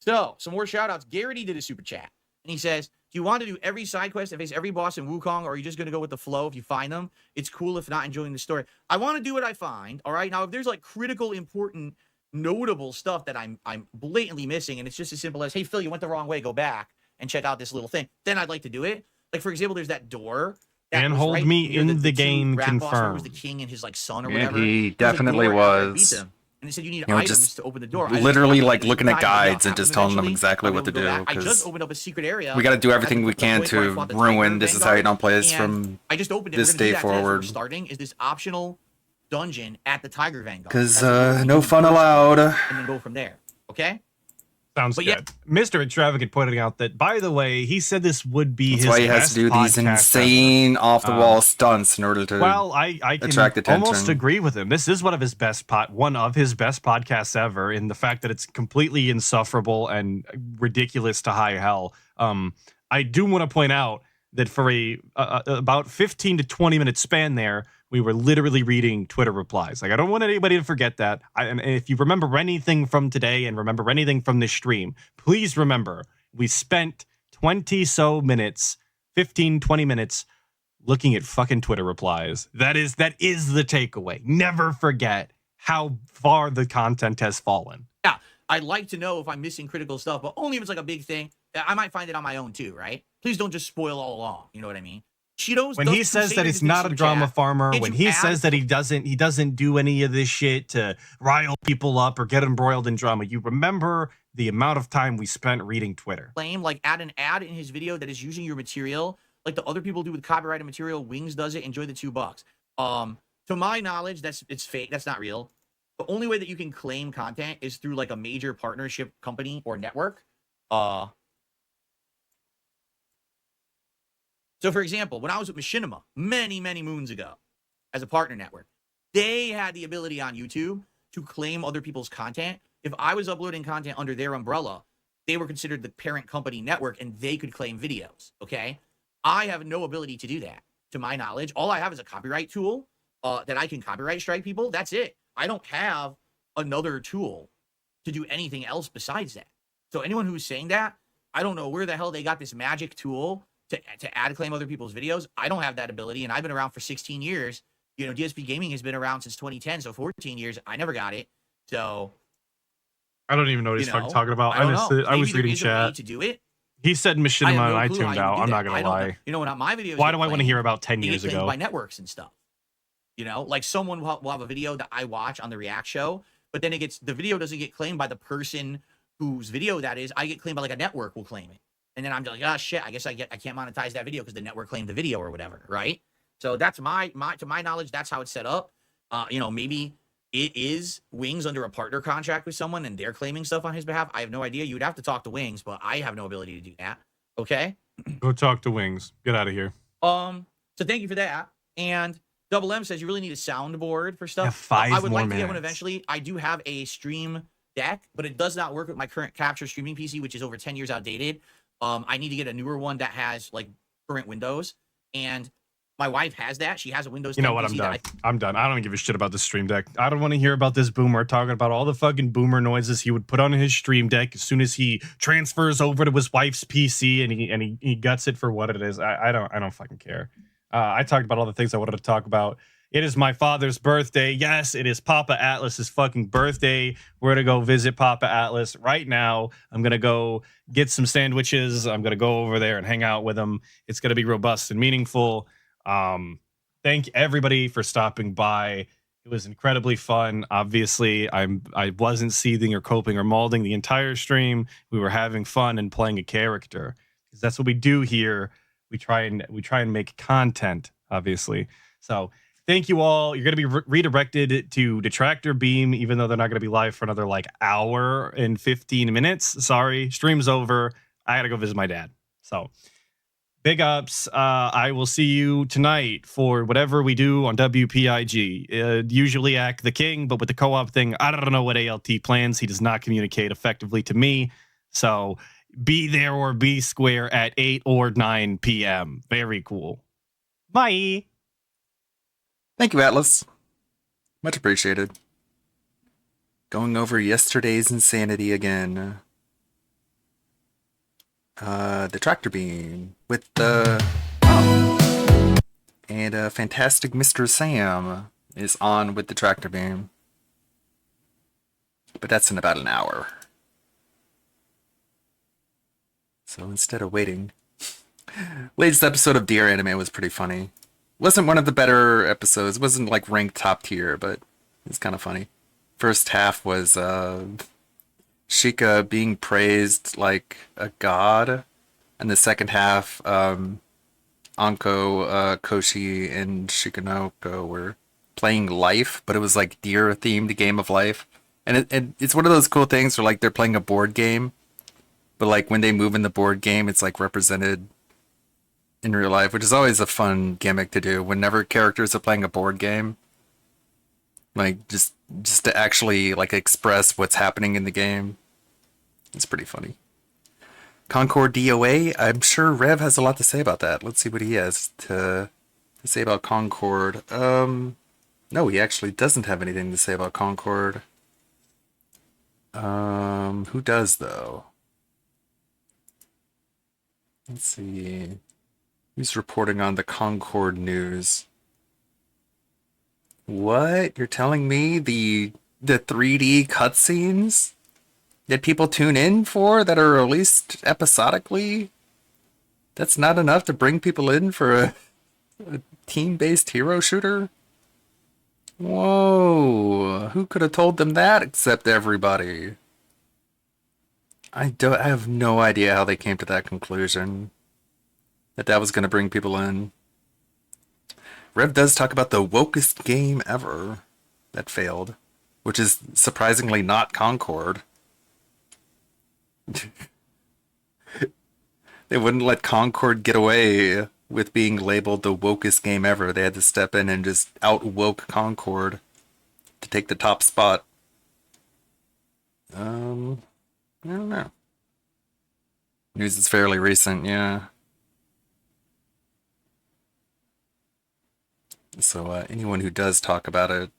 So, some more shout outs. Garrity did a super chat. And he says, do you want to do every side quest and face every boss in Wukong, or are you just going to go with the flow if you find them? It's cool if not enjoying the story. I want to do what I find, all right? Now, if there's like critical, important, notable stuff that I'm blatantly missing, and it's just as simple as, hey, Phil, you went the wrong way, go back and check out this little thing, then I'd like to do it. Like, for example, there's that door. That
And
was
hold
right
me
near
in the
two
game
rat boss, where it was the
confirmed.
king and his like son or
Yeah,
whatever.
he
There's a
definitely
door after I beat
was.
them. And he said you need
You know,
items
just
to open the door. I didn't
literally
have
like
to
looking at
find it.
guides and
I'll
just
have
telling them
eventually.
exactly
I'll be
what to
able
do.
go back. I just
Because
opened up a secret area.
we got to do
at
everything we
the
can
point where I
to
fought the
ruin
Tiger
This Is How
Vanguard,
You Don't Play This
and
from
I just opened it.
this
We're gonna do
day
that today. So we're
forward.
starting is this optional dungeon at the Tiger Vanguard.
Because
That's what
no
we
fun
do first,
allowed.
And then go from there. Okay.
Sounds
But
good. Mr. Extravagant pointing out that, by the way, he said this would be
That's
his
why he has
best
to do these
podcast
insane off-the-wall stunts in order to
Well, I can
attract attention.
almost agree with him. This is one of his best podcasts ever, in the fact that it's completely insufferable and ridiculous to high hell. I do want to point out that for a about 15 to 20 minute span there, we were literally reading Twitter replies. Like, I don't want anybody to forget that. And if you remember anything from today and remember anything from this stream, please remember we spent 20 so minutes, 15, 20 minutes looking at fucking Twitter replies. That is the takeaway. Never forget how far the content has fallen.
Yeah, I'd like to know if I'm missing critical stuff, but only if it's like a big thing. I might find it on my own too, right? Please don't just spoil all along. You know what I mean?
When he says that he's not a drama farmer, when he says that he doesn't do any of this shit to rile people up or get embroiled in drama, you remember the amount of time we spent reading Twitter.
Claim like add an ad in his video that is using your material, like the other people do with copyrighted material. Wings does it. Enjoy the $2. To my knowledge, it's fake. That's not real. The only way that you can claim content is through like a major partnership company or network. So, for example, when I was with Machinima many, many moons ago as a partner network, they had the ability on YouTube to claim other people's content. If I was uploading content under their umbrella, they were considered the parent company network and they could claim videos, okay? I have no ability to do that, to my knowledge. All I have is a copyright tool that I can copyright strike people. That's it. I don't have another tool to do anything else besides that. So anyone who's saying that, I don't know where the hell they got this magic tool to ad claim other people's videos. I don't have that ability, and I've been around for 16 years. You know, DSP Gaming has been around since 2010, so 14 years. I never got it. So
I don't even know what he's
You
fucking
know?
talking about.
I don't
missed
know.
it. I was
Maybe there
reading
is a way
chat.
to do it.
He said
I
machinima
have
and
no
I
clue how
tuned
you would
out.
do
I'm
that.
not gonna
I don't know.
lie.
You know, when my videos
Why
get
do I want to
claimed,
hear about 10
they
years
get claimed
ago?
by networks and stuff. You know, like someone will have a video that I watch on the React show, but then the video doesn't get claimed by the person whose video that is. I get claimed by like a network will claim it. And then I'm like, oh shit, I guess I can't monetize that video because the network claimed the video or whatever, right? So that's to my knowledge, that's how it's set up. You know, maybe it is Wings under a partner contract with someone and they're claiming stuff on his behalf. I have no idea. You'd have to talk to Wings, but I have no ability to do that. Okay.
Go talk to Wings. Get out of here.
So thank you for that. And Double M says you really need a soundboard for stuff.
Yeah, 5
I would
more
like to get one
minutes.
eventually. I do have a stream deck, but it does not work with my current capture streaming PC, which is over 10 years outdated. I need to get a newer one that has like current Windows, and my wife has that. She has a Windows 10
You know what?
PC
I'm done. I'm done. I don't give a shit about the stream deck. I don't want to hear about this boomer talking about all the fucking boomer noises he would put on his stream deck as soon as he transfers over to his wife's PC and he guts it for what it is. I don't fucking care. I talked about all the things I wanted to talk about. It is my father's birthday. Yes, it is Papa Atlas's fucking birthday. We're gonna go visit Papa Atlas right now. I'm gonna go get some sandwiches. I'm gonna go over there and hang out with him. It's gonna be robust and meaningful. Thank everybody for stopping by. It was incredibly fun. Obviously, I wasn't seething or coping or molding the entire stream. We were having fun and playing a character because that's what we do here. We try and make content, obviously. So thank you all. You're going to be redirected to Detractor Beam, even though they're not going to be live for another like hour and 15 minutes. Sorry, stream's over. I got to go visit my dad. So big ups. I will see you tonight for whatever we do on WPIG. Usually Act the King, but with the co-op thing, I don't know what ALT plans. He does not communicate effectively to me. So be there or be square at 8 or 9 p.m. Very cool. Bye.
Thank you, Atlas. Much appreciated. Going over yesterday's insanity again. The tractor beam with the and fantastic Mr. Sam is on with the tractor beam, but that's in about an hour. So instead of waiting, latest episode of Dear Anime was pretty funny. Wasn't one of the better episodes. Wasn't like ranked top tier, but it's kind of funny. First half was Shika being praised like a god, and the second half, Anko, Koshi, and Shikanoko were playing Life, but it was like deer themed game of Life, and it's one of those cool things where like they're playing a board game, but like when they move in the board game, it's like represented in real life, which is always a fun gimmick to do whenever characters are playing a board game. Like just to actually like express what's happening in the game. It's pretty funny. Concord DOA, I'm sure Rev has a lot to say about that. Let's see what he has to say about Concord. No, he actually doesn't have anything to say about Concord. Who does though? Let's see. Who's reporting on the Concord news? What? You're telling me the 3D cutscenes that people tune in for that are released episodically? That's not enough to bring people in for a team-based hero shooter? Whoa. Who could have told them that except everybody? I have no idea how they came to that conclusion. That was going to bring people in. Rev does talk about the wokest game ever that failed, which is surprisingly not Concord. They wouldn't let Concord get away with being labeled the wokest game ever. They had to step in and just out-woke Concord to take the top spot. I don't know. News is fairly recent, yeah. So anyone who does talk about it,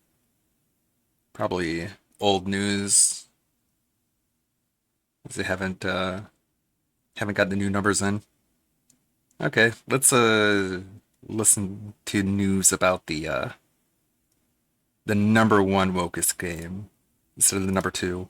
probably old news. They haven't got the new numbers in. Okay, let's listen to news about the number one wokest game instead of the number two.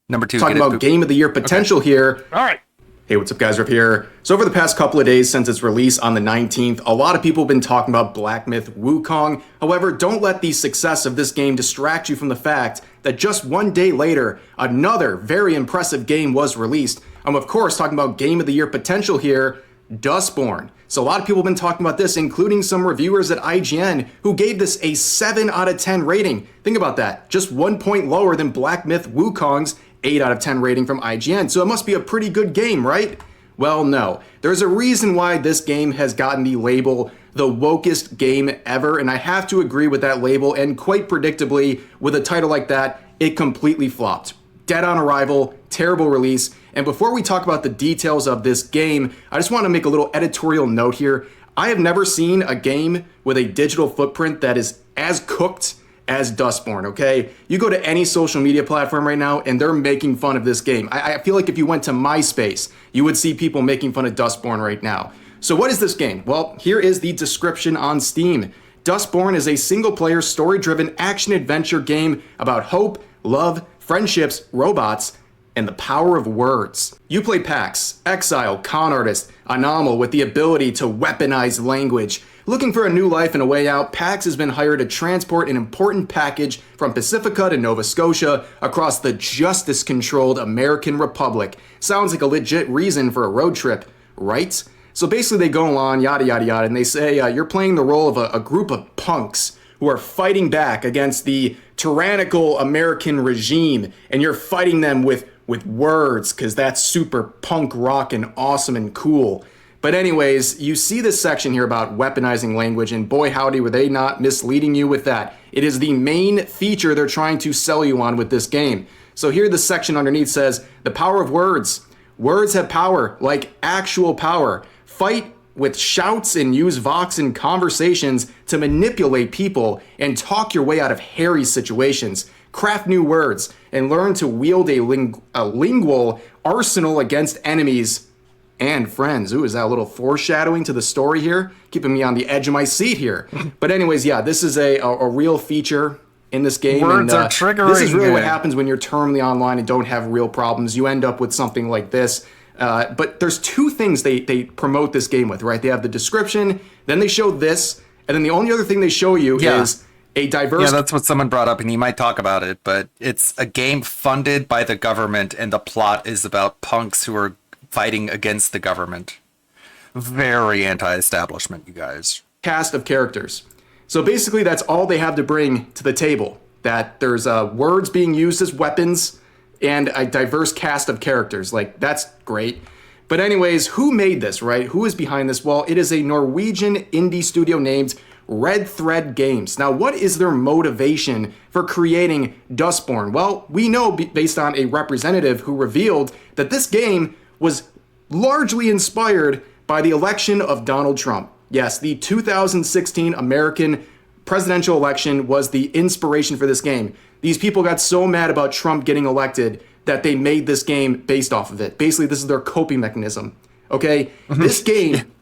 Number 2.
Talking about Game of the Year potential here.
All right.
Hey, what's up, guys? Rip here. So over the past couple of days since its release on the 19th, a lot of people have been talking about Black Myth Wukong. However, don't let the success of this game distract you from the fact that just one day later, another very impressive game was released. I'm, of course, talking about Game of the Year potential here, Dustborn. So a lot of people have been talking about this, including some reviewers at IGN who gave this a 7 out of 10 rating. Think about that. Just 1 point lower than Black Myth Wukong's 8 out of 10 rating from IGN, so it must be a pretty good game, right? Well, no. There's a reason why this game has gotten the label the wokest game ever, and I have to agree with that label, and quite predictably, with a title like that, it completely flopped. Dead on arrival, terrible release, and before we talk about the details of this game, I just want to make a little editorial note here. I have never seen a game with a digital footprint that is as cooked as Dustborn, okay? You go to any social media platform right now and they're making fun of this game. I feel like if you went to MySpace, you would see people making fun of Dustborn right now. So what is this game? Well, here is the description on Steam. Dustborn is a single-player, story-driven action-adventure game about hope, love, friendships, robots, and the power of words. You play Pax, exile, con artist, anomal with the ability to weaponize language. Looking for a new life and a way out, Pax has been hired to transport an important package from Pacifica to Nova Scotia across the justice-controlled American Republic. Sounds like a legit reason for a road trip, right? So basically they go on, yada yada yada, and they say you're playing the role of a group of punks who are fighting back against the tyrannical American regime, and you're fighting them with words, because that's super punk rock and awesome and cool. But anyways, you see this section here about weaponizing language, and boy howdy were they not misleading you with that. It is the main feature they're trying to sell you on with this game. So here the section underneath says, the power of words. Words have power, like actual power. Fight with shouts and use vox in conversations to manipulate people and talk your way out of hairy situations. Craft new words and learn to wield a lingual arsenal against enemies and friends. Ooh, is that a little foreshadowing to the story here? Keeping me on the edge of my seat here. But anyways, yeah, this is a real feature in this game.
Words are triggering.
This is really what happens when you're terminally online and don't have real problems. You end up with something like this. But there's two things they promote this game with, right? They have the description, then they show this, and then the only other thing they show you is a diverse...
Yeah, that's what someone brought up, and you might talk about it, but it's a game funded by the government, and the plot is about punks who are fighting against the government. Very anti-establishment, you guys.
Cast of characters. So basically that's all they have to bring to the table. That there's words being used as weapons and a diverse cast of characters. Like, that's great. But anyways, who made this, right? Who is behind this? Well, it is a Norwegian indie studio named Red Thread Games. Now, what is their motivation for creating Dustborn? Well, we know based on a representative who revealed that this game was largely inspired by the election of Donald Trump. Yes, the 2016 American presidential election was the inspiration for this game. These people got so mad about Trump getting elected that they made this game based off of it. Basically, this is their coping mechanism. Okay? This game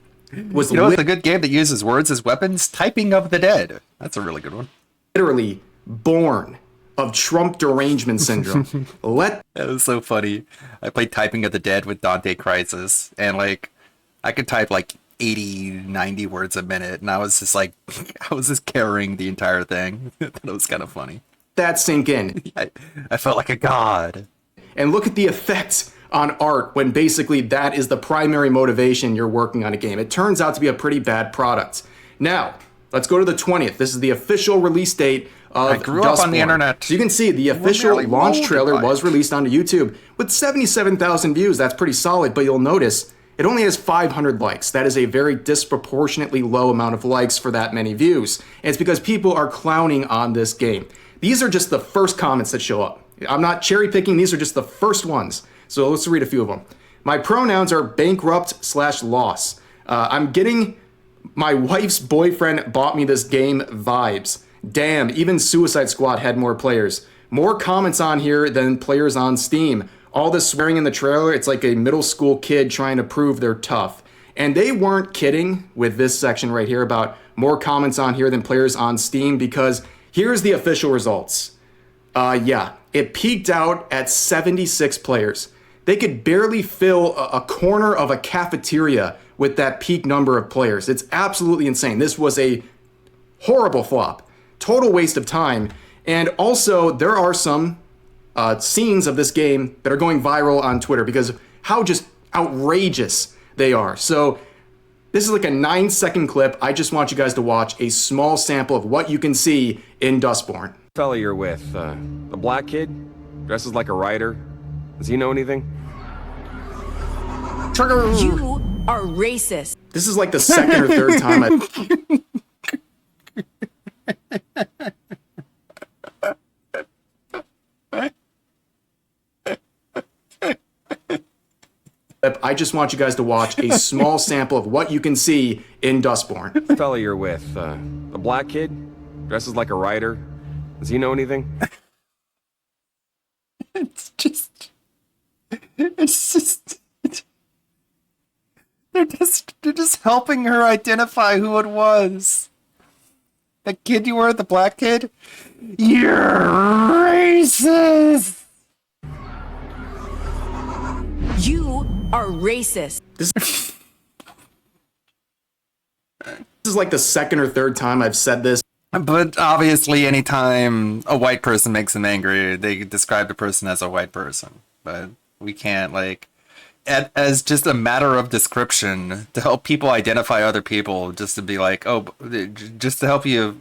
was
what's a good game that uses words as weapons? Typing of the Dead. That's a really good one.
Literally born of Trump derangement syndrome.
That was so funny. I played Typing of the Dead with Dante Crisis, and like I could type like 80, 90 words a minute, and I was just like, I was just carrying the entire thing. That was kind of funny.
That sink in.
I felt like a god.
And look at the effects on art when basically that is the primary motivation you're working on a game. It turns out to be a pretty bad product. Now, let's go to the 20th. This is the official release date of
I grew up on the internet.
So you can see the official launch trailer was released onto YouTube with 77,000 views. That's pretty solid, but you'll notice it only has 500 likes. That is a very disproportionately low amount of likes for that many views. And it's because people are clowning on this game. These are just the first comments that show up. I'm not cherry picking. These are just the first ones. So let's read a few of them. My pronouns are bankrupt/loss. I'm getting my wife's boyfriend bought me this game vibes. Damn, even Suicide Squad had more players. More comments on here than players on Steam. All this swearing in the trailer, it's like a middle school kid trying to prove they're tough. And they weren't kidding with this section right here about more comments on here than players on Steam, because here's the official results. Yeah,
it peaked out at 76 players. They could barely fill a corner of a cafeteria with that peak number of players. It's absolutely insane. This was a horrible flop, total waste of time. And also, there are some scenes of this game that are going viral on Twitter because of how just outrageous they are. So this is like a 9-second clip. I just want you guys to watch a small sample of what you can see in Dustborn.
Fella you're with, the black kid, dresses like a writer. Does he know anything?
Trigger!
You are racist.
This is like the second or third time I just want you guys to watch a small sample of what you can see in Dustborn.
Fella you're with, the black kid, dresses like a writer. Does he know anything?
It's just they're just helping her identify who it was. The kid you were, the black kid? You're racist!
You are racist.
This is like the second or third time I've said this.
But obviously, anytime a white person makes them angry, they describe the person as a white person. But we can't, like, as just a matter of description to help people identify other people, just to be like, oh, just to help you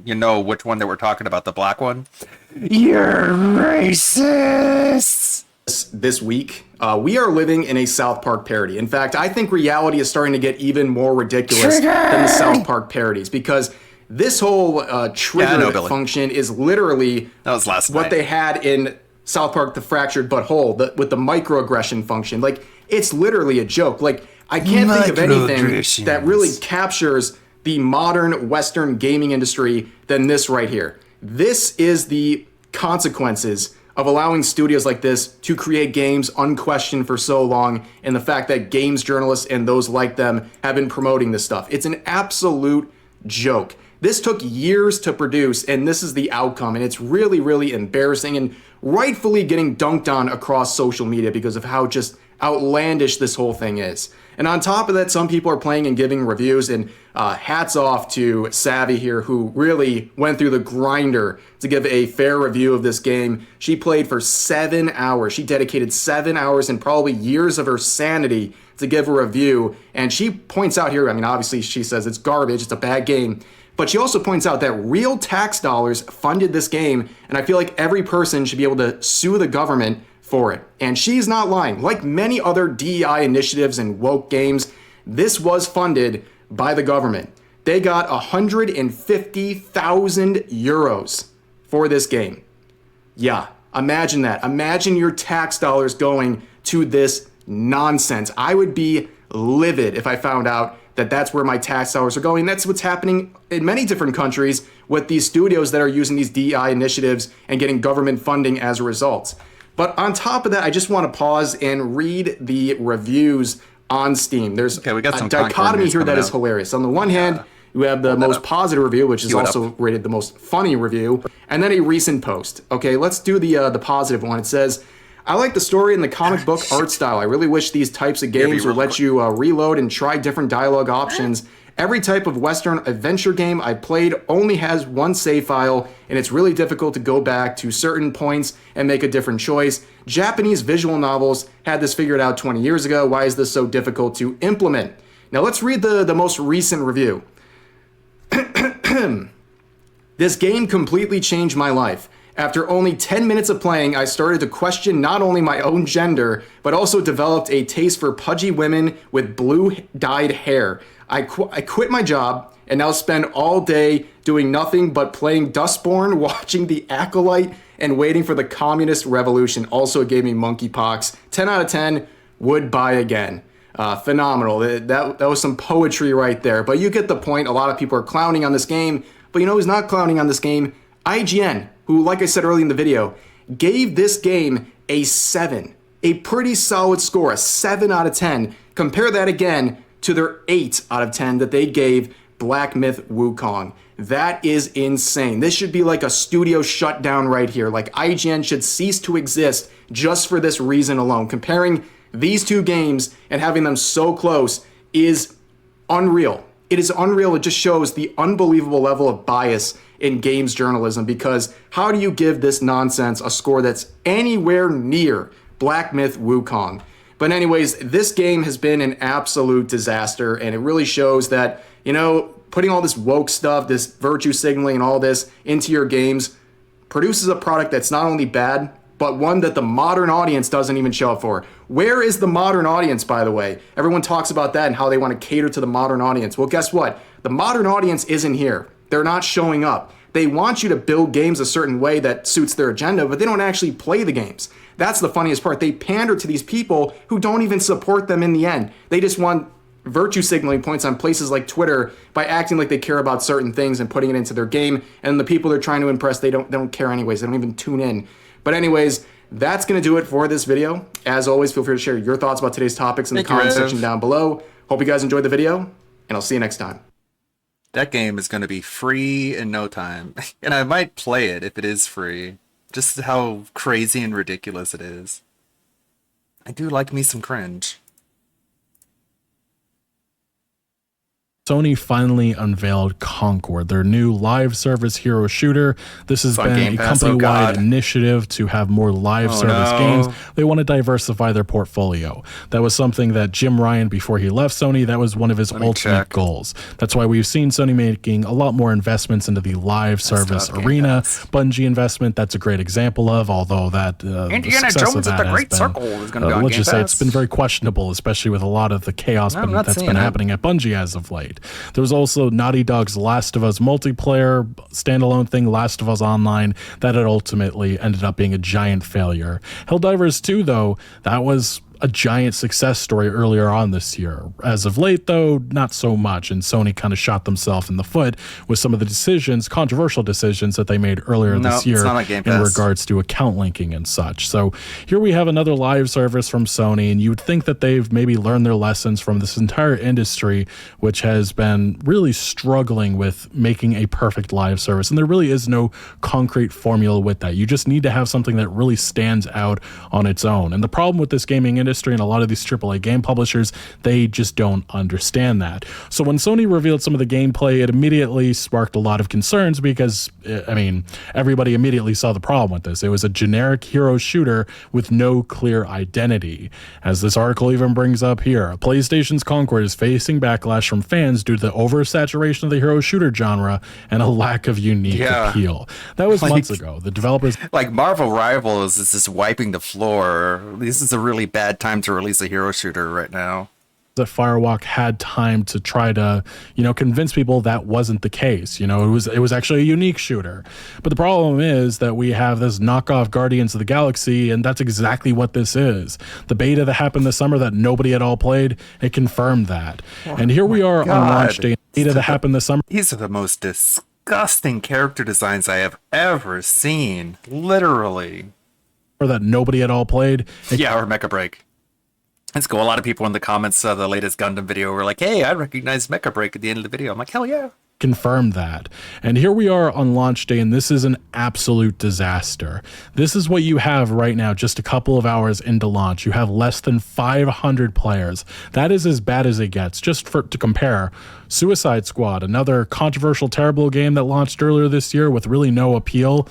know which one that we're talking about, the black one. You're racist.
This week, we are living in a South Park parody. In fact, I think reality is starting to get even more ridiculous than the South Park parodies because this whole trigger function is literally what they had in South Park: The Fractured But Whole, with the microaggression function. Like, it's literally a joke. Like, I can't think of anything that really captures the modern Western gaming industry than this right here. This is the consequences of allowing studios like this to create games unquestioned for so long, and the fact that games journalists and those like them have been promoting this stuff. It's an absolute joke. This took years to produce, and this is the outcome, and it's really, really embarrassing and rightfully getting dunked on across social media because of how just outlandish this whole thing is. And on top of that, some people are playing and giving reviews, and hats off to Savvy here, who really went through the grinder to give a fair review of this game. She played for 7 hours. She dedicated 7 hours and probably years of her sanity to give a review. And she points out here, I mean, obviously she says it's garbage, it's a bad game, but she also points out that real tax dollars funded this game, and I feel like every person should be able to sue the government for it. And she's not lying. Like many other DEI initiatives and woke games, this was funded by the government. They got 150,000 euros for this game. Yeah, imagine that. Imagine your tax dollars going to this nonsense. I would be livid if I found out that that's where my tax dollars are going. That's what's happening in many different countries with these studios that are using these DEI initiatives and getting government funding as a result. But on top of that, I just want to pause and read the reviews on Steam. There's a dichotomy here that is hilarious. On the one hand, you have the most positive review, which is also rated the most funny review, and then a recent post. Okay, let's do the positive one. It says, I like the story and the comic book art style. I really wish these types of games would let you reload and try different dialogue options. Every type of Western adventure game I played only has one save file, and it's really difficult to go back to certain points and make a different choice. Japanese visual novels had this figured out 20 years ago. Why is this so difficult to implement? Now let's read the most recent review. This game completely changed my life. After only 10 minutes of playing, I started to question not only my own gender, but also developed a taste for pudgy women with blue-dyed hair. I quit my job and now spend all day doing nothing but playing Dustborn, watching The Acolyte, and waiting for the communist revolution. Also gave me monkeypox. 10 out of 10, would buy again. Phenomenal. That was some poetry right there. But you get the point. A lot of people are clowning on this game. But you know who's not clowning on this game? IGN, who, like I said earlier in the video, gave this game a 7. A pretty solid score, a 7 out of 10. Compare that again to their 8 out of 10 that they gave Black Myth Wukong. That is insane. This should be like a studio shutdown right here. Like IGN should cease to exist just for this reason alone. Comparing these two games and having them so close is unreal. It is unreal. It just shows the unbelievable level of bias in games journalism, because how do you give this nonsense a score that's anywhere near Black Myth Wukong? But anyways, this game has been an absolute disaster, and it really shows that, you know, putting all this woke stuff, this virtue signaling and all this into your games produces a product that's not only bad, but one that the modern audience doesn't even show up for. Where is the modern audience, by the way? Everyone talks about that and how they want to cater to the modern audience. Well, guess what? The modern audience isn't here. They're not showing up. They want you to build games a certain way that suits their agenda, but they don't actually play the games. That's the funniest part. They pander to these people who don't even support them in the end. They just want virtue signaling points on places like Twitter by acting like they care about certain things and putting it into their game. And the people they're trying to impress, they don't care anyways. They don't even tune in. But anyways, that's going to do it for this video. As always, feel free to share your thoughts about today's topics in the comment section down below. Hope you guys enjoyed the video, and I'll see you next time.
That game is going to be free in no time. And I might play it if it is free. Just how crazy and ridiculous it is. I do like me some cringe.
Sony finally unveiled Concord, their new live service hero shooter. This has been a company-wide initiative to have more live service games. They want to diversify their portfolio. That was something that Jim Ryan, before he left Sony, that was one of his ultimate goals. That's why we've seen Sony making a lot more investments into the live service arena. Bungie investment, that's a great example of, although that
Indiana Jones at the Great Circle is going to be on
let's
Game
just say
Pass.
it's been very questionable, especially with a lot of the chaos that's been happening at Bungie as of late. There was also Naughty Dog's Last of Us multiplayer standalone thing, Last of Us Online, that had ultimately ended up being a giant failure. Helldivers 2, though, that was a giant success story earlier on this year. As of late, though, not so much, and Sony kind of shot themselves in the foot with some of the decisions, controversial decisions that they made earlier this year in regards to account linking and such. So here we have another live service from Sony, and you would think that they've maybe learned their lessons from this entire industry, which has been really struggling with making a perfect live service. And there really is no concrete formula with that. You just need to have something that really stands out on its own. And the problem with this gaming industry and a lot of these AAA game publishers, they just don't understand that. So when Sony revealed some of the gameplay, it immediately sparked a lot of concerns because, I mean, everybody immediately saw the problem with this. It was a generic hero shooter with no clear identity. As this article even brings up here, PlayStation's Concord is facing backlash from fans due to the oversaturation of the hero shooter genre and a lack of unique appeal. That was months ago. The developers...
Like Marvel Rivals is just wiping the floor. This is a really bad time to release a hero shooter right now.
That Firewalk had time to try to, you know, convince people that wasn't the case. You know, it was actually a unique shooter. But the problem is that we have this knockoff Guardians of the Galaxy, and that's exactly what this is. The beta that happened this summer that nobody at all played, it confirmed that. And here we are on launch day. Beta that happened this summer.
These are the most disgusting character designs I have ever seen. Literally.
Or that nobody at all played.
Yeah, or Mecha Break. It's cool. A lot of people in the comments of the latest Gundam video were like, hey, I recognize Mecha Break at the end of the video. I'm like, hell yeah.
Confirmed that. And here we are on launch day, and this is an absolute disaster. This is what you have right now, just a couple of hours into launch. You have less than 500 players. That is as bad as it gets. Just to compare, Suicide Squad, another controversial, terrible game that launched earlier this year with really no appeal.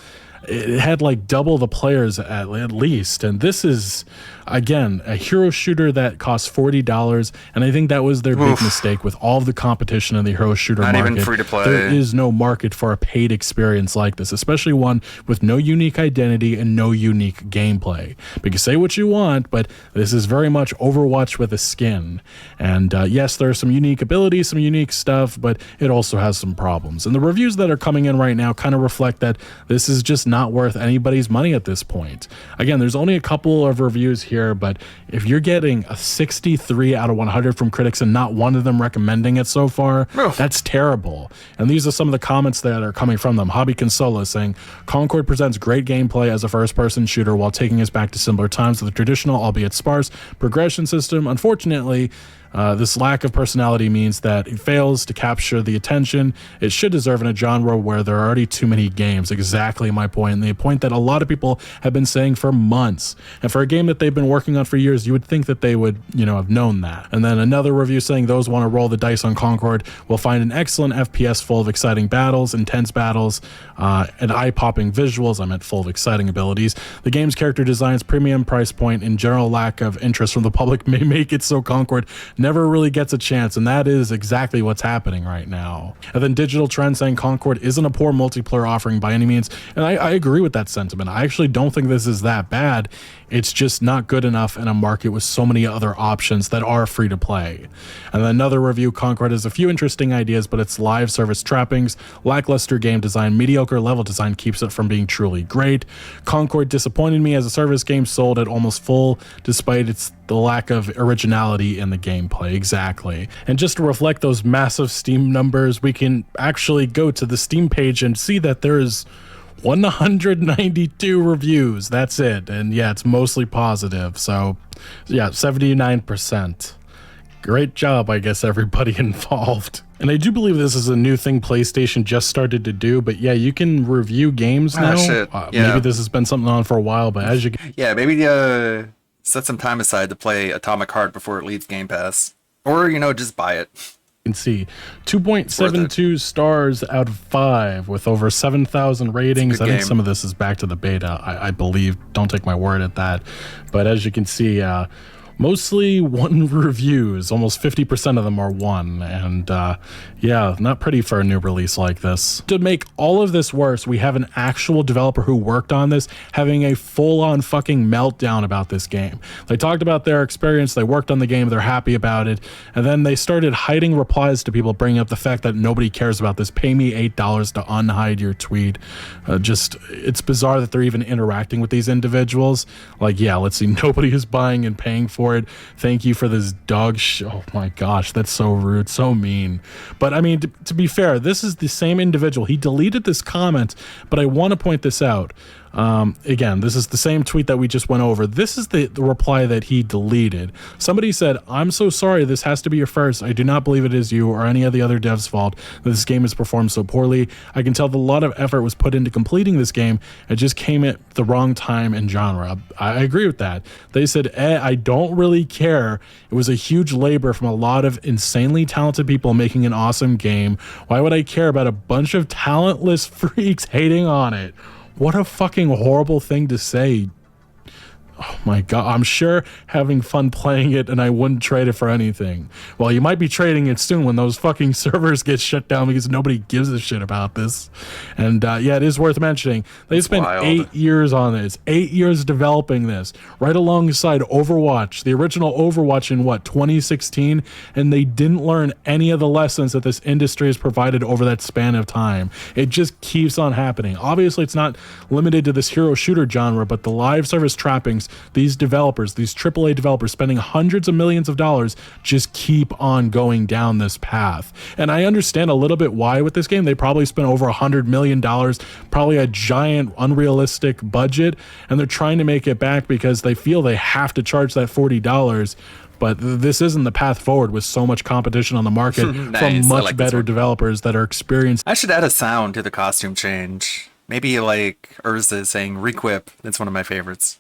It had like double the players at least. And this is, again, a hero shooter that costs $40. And I think that was their big mistake with all of the competition in the hero shooter market.
Not even free to play.
There is no market for a paid experience like this, especially one with no unique identity and no unique gameplay. But you say what you want, but this is very much Overwatch with a skin. And yes, there are some unique abilities, some unique stuff, but it also has some problems. And the reviews that are coming in right now kind of reflect that this is just not worth anybody's money at this point. Again, there's only a couple of reviews here, but if you're getting a 63 out of 100 from critics and not one of them recommending it so far, that's terrible. And these are some of the comments that are coming from them. Hobby Consola saying, Concord presents great gameplay as a first-person shooter while taking us back to similar times with a traditional, albeit sparse, progression system. Unfortunately, This lack of personality means that it fails to capture the attention it should deserve in a genre where there are already too many games. Exactly my point, and the point that a lot of people have been saying for months. And for a game that they've been working on for years, you would think that they would, have known that. And then another review saying those want to roll the dice on Concord will find an excellent FPS full of exciting battles, intense battles, and eye-popping visuals. I meant full of exciting abilities. The game's character design's premium price point and general lack of interest from the public may make it so Concord never really gets a chance, and that is exactly what's happening right now. And then Digital Trend saying Concord isn't a poor multiplayer offering by any means, and I agree with that sentiment. I actually don't think this is that bad. It's just not good enough in a market with so many other options that are free to play. And then another review, Concord has a few interesting ideas, but its live service trappings, lackluster game design, mediocre level design keeps it from being truly great. Concord disappointed me as a service game sold at almost full, despite the lack of originality in the gameplay. Exactly. And just to reflect those massive Steam numbers, we can actually go to the Steam page and see that there is 192 reviews. That's it. And yeah, it's mostly positive. So yeah, 79%. Great job, I guess, everybody involved. And I do believe this is a new thing PlayStation just started to do, but yeah, you can review games now.
Shit.
Maybe this has been something on for a while, but as you
yeah, maybe set some time aside to play Atomic Heart before it leaves Game Pass. Or, just buy it.
Can see 2.72 stars out of 5 with over 7,000 ratings. I think some of this is back to the beta, I believe. Don't take my word at that. But as you can see, mostly 1 reviews. Almost 50% of them are 1. And yeah, not pretty for a new release like this. To make all of this worse, we have an actual developer who worked on this having a full-on fucking meltdown about this game. They talked about their experience, they worked on the game, they're happy about it, and then they started hiding replies to people bringing up the fact that nobody cares about this. Pay me $8 to unhide your tweet. It's bizarre that they're even interacting with these individuals. Like, yeah, let's see, nobody is buying and paying for it. Thank you for this dog oh my gosh, that's so rude, so mean. But I mean, to be fair, this is the same individual. He deleted this comment, but I want to point this out. Again, this is the same tweet that we just went over. This is the reply that he deleted. Somebody said, "I'm so sorry, this has to be your first. I do not believe it is you or any of the other devs' fault that this game has performed so poorly. I can tell that a lot of effort was put into completing this game. It just came at the wrong time and genre." I agree with that. They said, I don't really care. It was a huge labor from a lot of insanely talented people making an awesome game. Why would I care about a bunch of talentless freaks hating on it? What a fucking horrible thing to say. Oh my god, I'm sure having fun playing it and I wouldn't trade it for anything. Well, you might be trading it soon when those fucking servers get shut down because nobody gives a shit about this. And yeah, it is worth mentioning. They spent 8 years on this, 8 years developing this, right alongside Overwatch, the original Overwatch in 2016, and they didn't learn any of the lessons that this industry has provided over that span of time. It just keeps on happening. Obviously, it's not limited to this hero shooter genre, but the live service trappings, these developers, these AAA developers spending hundreds of millions of dollars just keep on going down this path. And I understand a little bit why with this game. They probably spent over $100 million, probably a giant unrealistic budget, and they're trying to make it back because they feel they have to charge that $40. But this isn't the path forward with so much competition on the market from much better developers that are experienced.
I should add a sound to the costume change. Maybe like Urza saying requip. That's one of my favorites.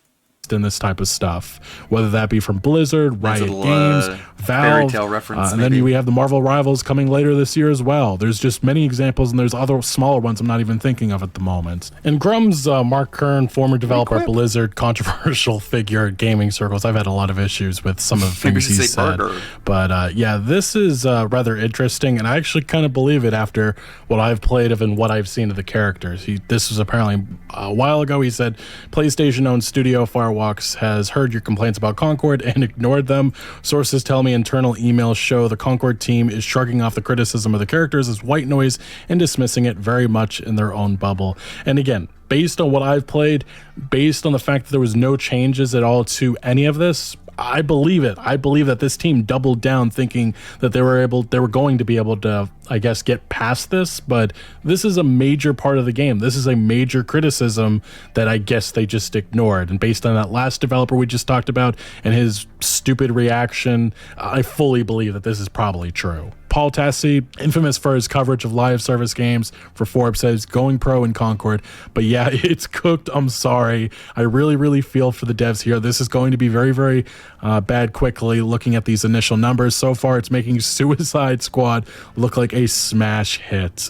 In this type of stuff, whether that be from Blizzard, Riot Games, Valve, and then we have the Marvel Rivals coming later this year as well. There's just many examples, and there's other smaller ones I'm not even thinking of at the moment. And Grum's Mark Kern, former developer at Blizzard, controversial figure at gaming circles. I've had a lot of issues with some of the things he said. But yeah, this is rather interesting, and I actually kind of believe it after what I've played of and what I've seen of the characters. This was apparently a while ago. He said PlayStation-owned studio Firewalks has heard your complaints about Concord and ignored them. Sources tell me internal emails show the Concord team is shrugging off the criticism of the characters as white noise and dismissing it very much in their own bubble. And again, based on what I've played, based on the fact that there was no changes at all to any of this, I believe it. I believe that this team doubled down thinking that they were going to be able to, I guess, get past this, but this is a major part of the game. This is a major criticism that I guess they just ignored. And based on that last developer we just talked about and his stupid reaction, I fully believe that this is probably true. Paul Tassi, infamous for his coverage of live service games for Forbes, says going pro in Concord. But yeah, it's cooked. I'm sorry. I really, really feel for the devs here. This is going to be very, very bad quickly. Looking at these initial numbers so far, it's making Suicide Squad look like a smash hit.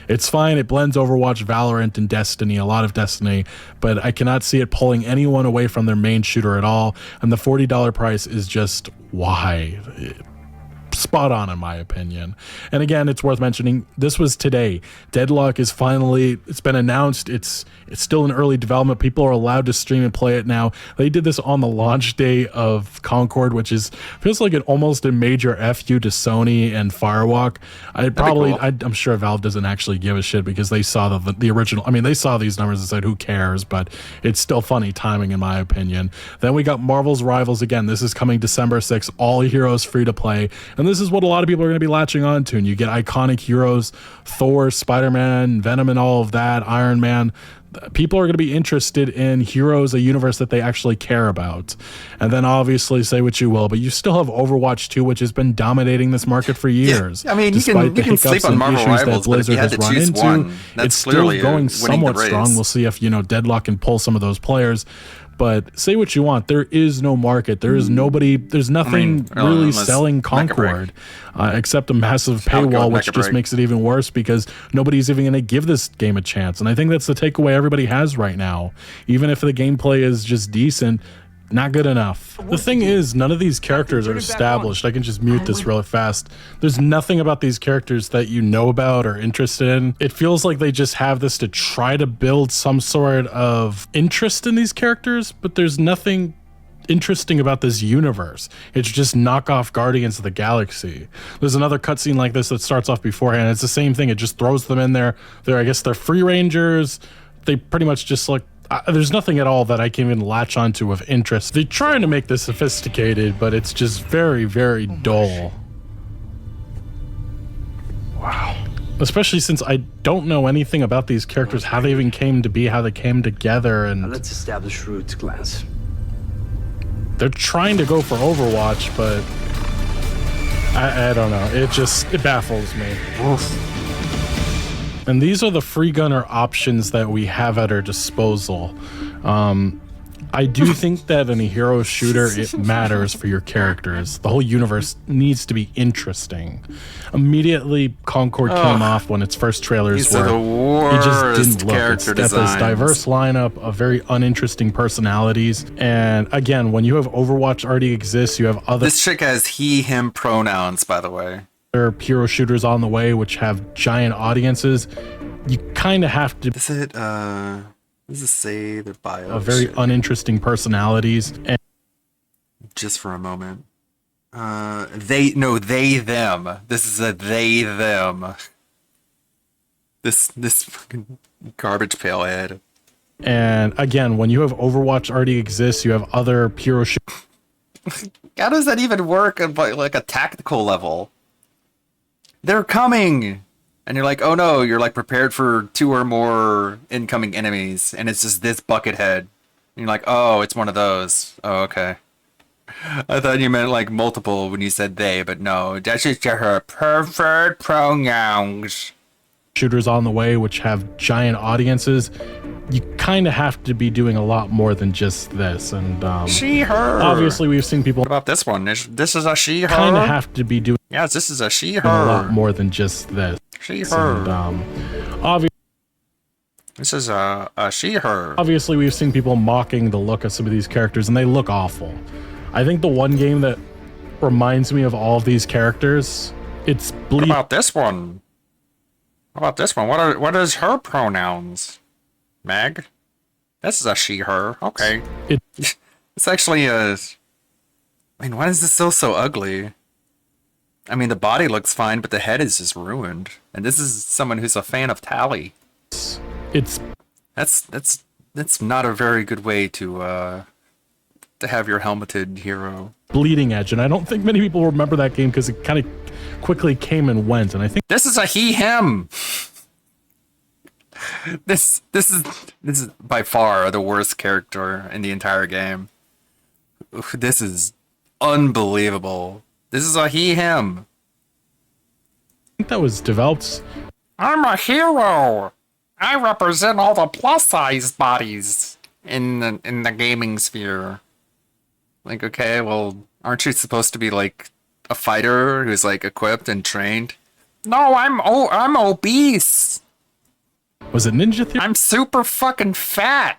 It's fine. It blends Overwatch, Valorant, and Destiny, a lot of Destiny, but I cannot see it pulling anyone away from their main shooter at all. And the $40 price is just why. Spot on in my opinion. And again, it's worth mentioning, this was today. Deadlock is finally, it's been announced. It's still in early development. People are allowed to stream and play it now. They did this on the launch day of Concord, which feels like almost a major FU to Sony and Firewalk. I'm sure Valve doesn't actually give a shit because they saw the original. I mean, they saw these numbers and said, who cares? But it's still funny timing in my opinion. Then we got Marvel's Rivals again. This is coming December 6th. All heroes free to play. And this is what a lot of people are going to be latching on to. And you get iconic heroes, Thor, Spider-Man, Venom, and all of that, Iron Man. People are going to be interested in heroes, a universe that they actually care about. And then obviously, say what you will, but you still have Overwatch 2, which has been dominating this market for years.
Yeah, I mean, you can sleep on Marvel Rivals, but if you had to choose one, that's
it's
clearly
still going somewhat strong. We'll see if Deadlock can pull some of those players. But say what you want, there is no market. There is nobody. There's nothing really selling Concord except a massive paywall, which just makes it even worse because nobody's even going to give this game a chance. And I think that's the takeaway everybody has right now. Even if the gameplay is just decent, not good enough. The thing is, none of these characters are established. I can just mute this really fast. There's nothing about these characters that you know about or interested in. It feels like they just have this to try to build some sort of interest in these characters, but there's nothing interesting about this universe. It's just knockoff Guardians of the Galaxy. There's another cutscene like this that starts off beforehand. It's the same thing. It just throws them in there. I guess they're free rangers. They pretty much just there's nothing at all that I can even latch onto of interest. They're trying to make this sophisticated, but it's just very, very dull. Wow. Especially since I don't know anything about these characters, how they even came to be, how they came together, and
let's establish roots, clans.
They're trying to go for Overwatch, but I don't know. It baffles me. Oof. And these are the free gunner options that we have at our disposal. I do think that in a hero shooter, it matters for your characters. The whole universe needs to be interesting. Immediately, Concord came off when its first trailers
These are the worst
it just didn't look. It's got this
designs.
diverse lineup of very uninteresting personalities. And again, when you have Overwatch already exists, you have other...
This chick has he, him pronouns, by the way.
Hero shooters on the way, which have giant audiences. You kind of have to...
Does it say their bio?
Very uninteresting personalities. And
just for a moment. They, them. This is a they, them. This fucking garbage pail head.
And again, when you have Overwatch already exists, you have other hero shooters.
How does that even work at like a tactical level? They're coming! And you're like, oh no, you're like prepared for 2 or more incoming enemies, and it's just this bucket head. And you're like, oh, it's one of those. Oh, okay. I thought you meant like multiple when you said they, but no, that's just her preferred pronouns.
Shooters on the way, which have giant audiences. You kind of have to be doing a lot more than just this. And
she, her.
Obviously, we've seen people.
What about this one? This is a she, her.
Kind of have to be doing.
Yes, this is a she, her.
A lot more than just this.
She, her.
And, obviously.
This is a she, her.
Obviously, we've seen people mocking the look of some of these characters, and they look awful. I think the one game that reminds me of all of these characters, it's
What about this one? How about this one? What is her pronouns? Meg? This is a she, her. Okay. It's actually a... I mean, why is this so ugly? I mean, the body looks fine, but the head is just ruined. And this is someone who's a fan of Tally.
That's
not a very good way to to have your helmeted hero.
Bleeding Edge, and I don't think many people remember that game because it kind of quickly came and went. And I think
this is a he/him. This is by far the worst character in the entire game. This is unbelievable. This is a he/him.
I think that was developed.
I'm a hero. I represent all the plus-size bodies
in the gaming sphere. Like, okay, well, aren't you supposed to be like a fighter who's like equipped and trained?
No, I'm obese.
Was it Ninja Theory?
I'm super fucking fat.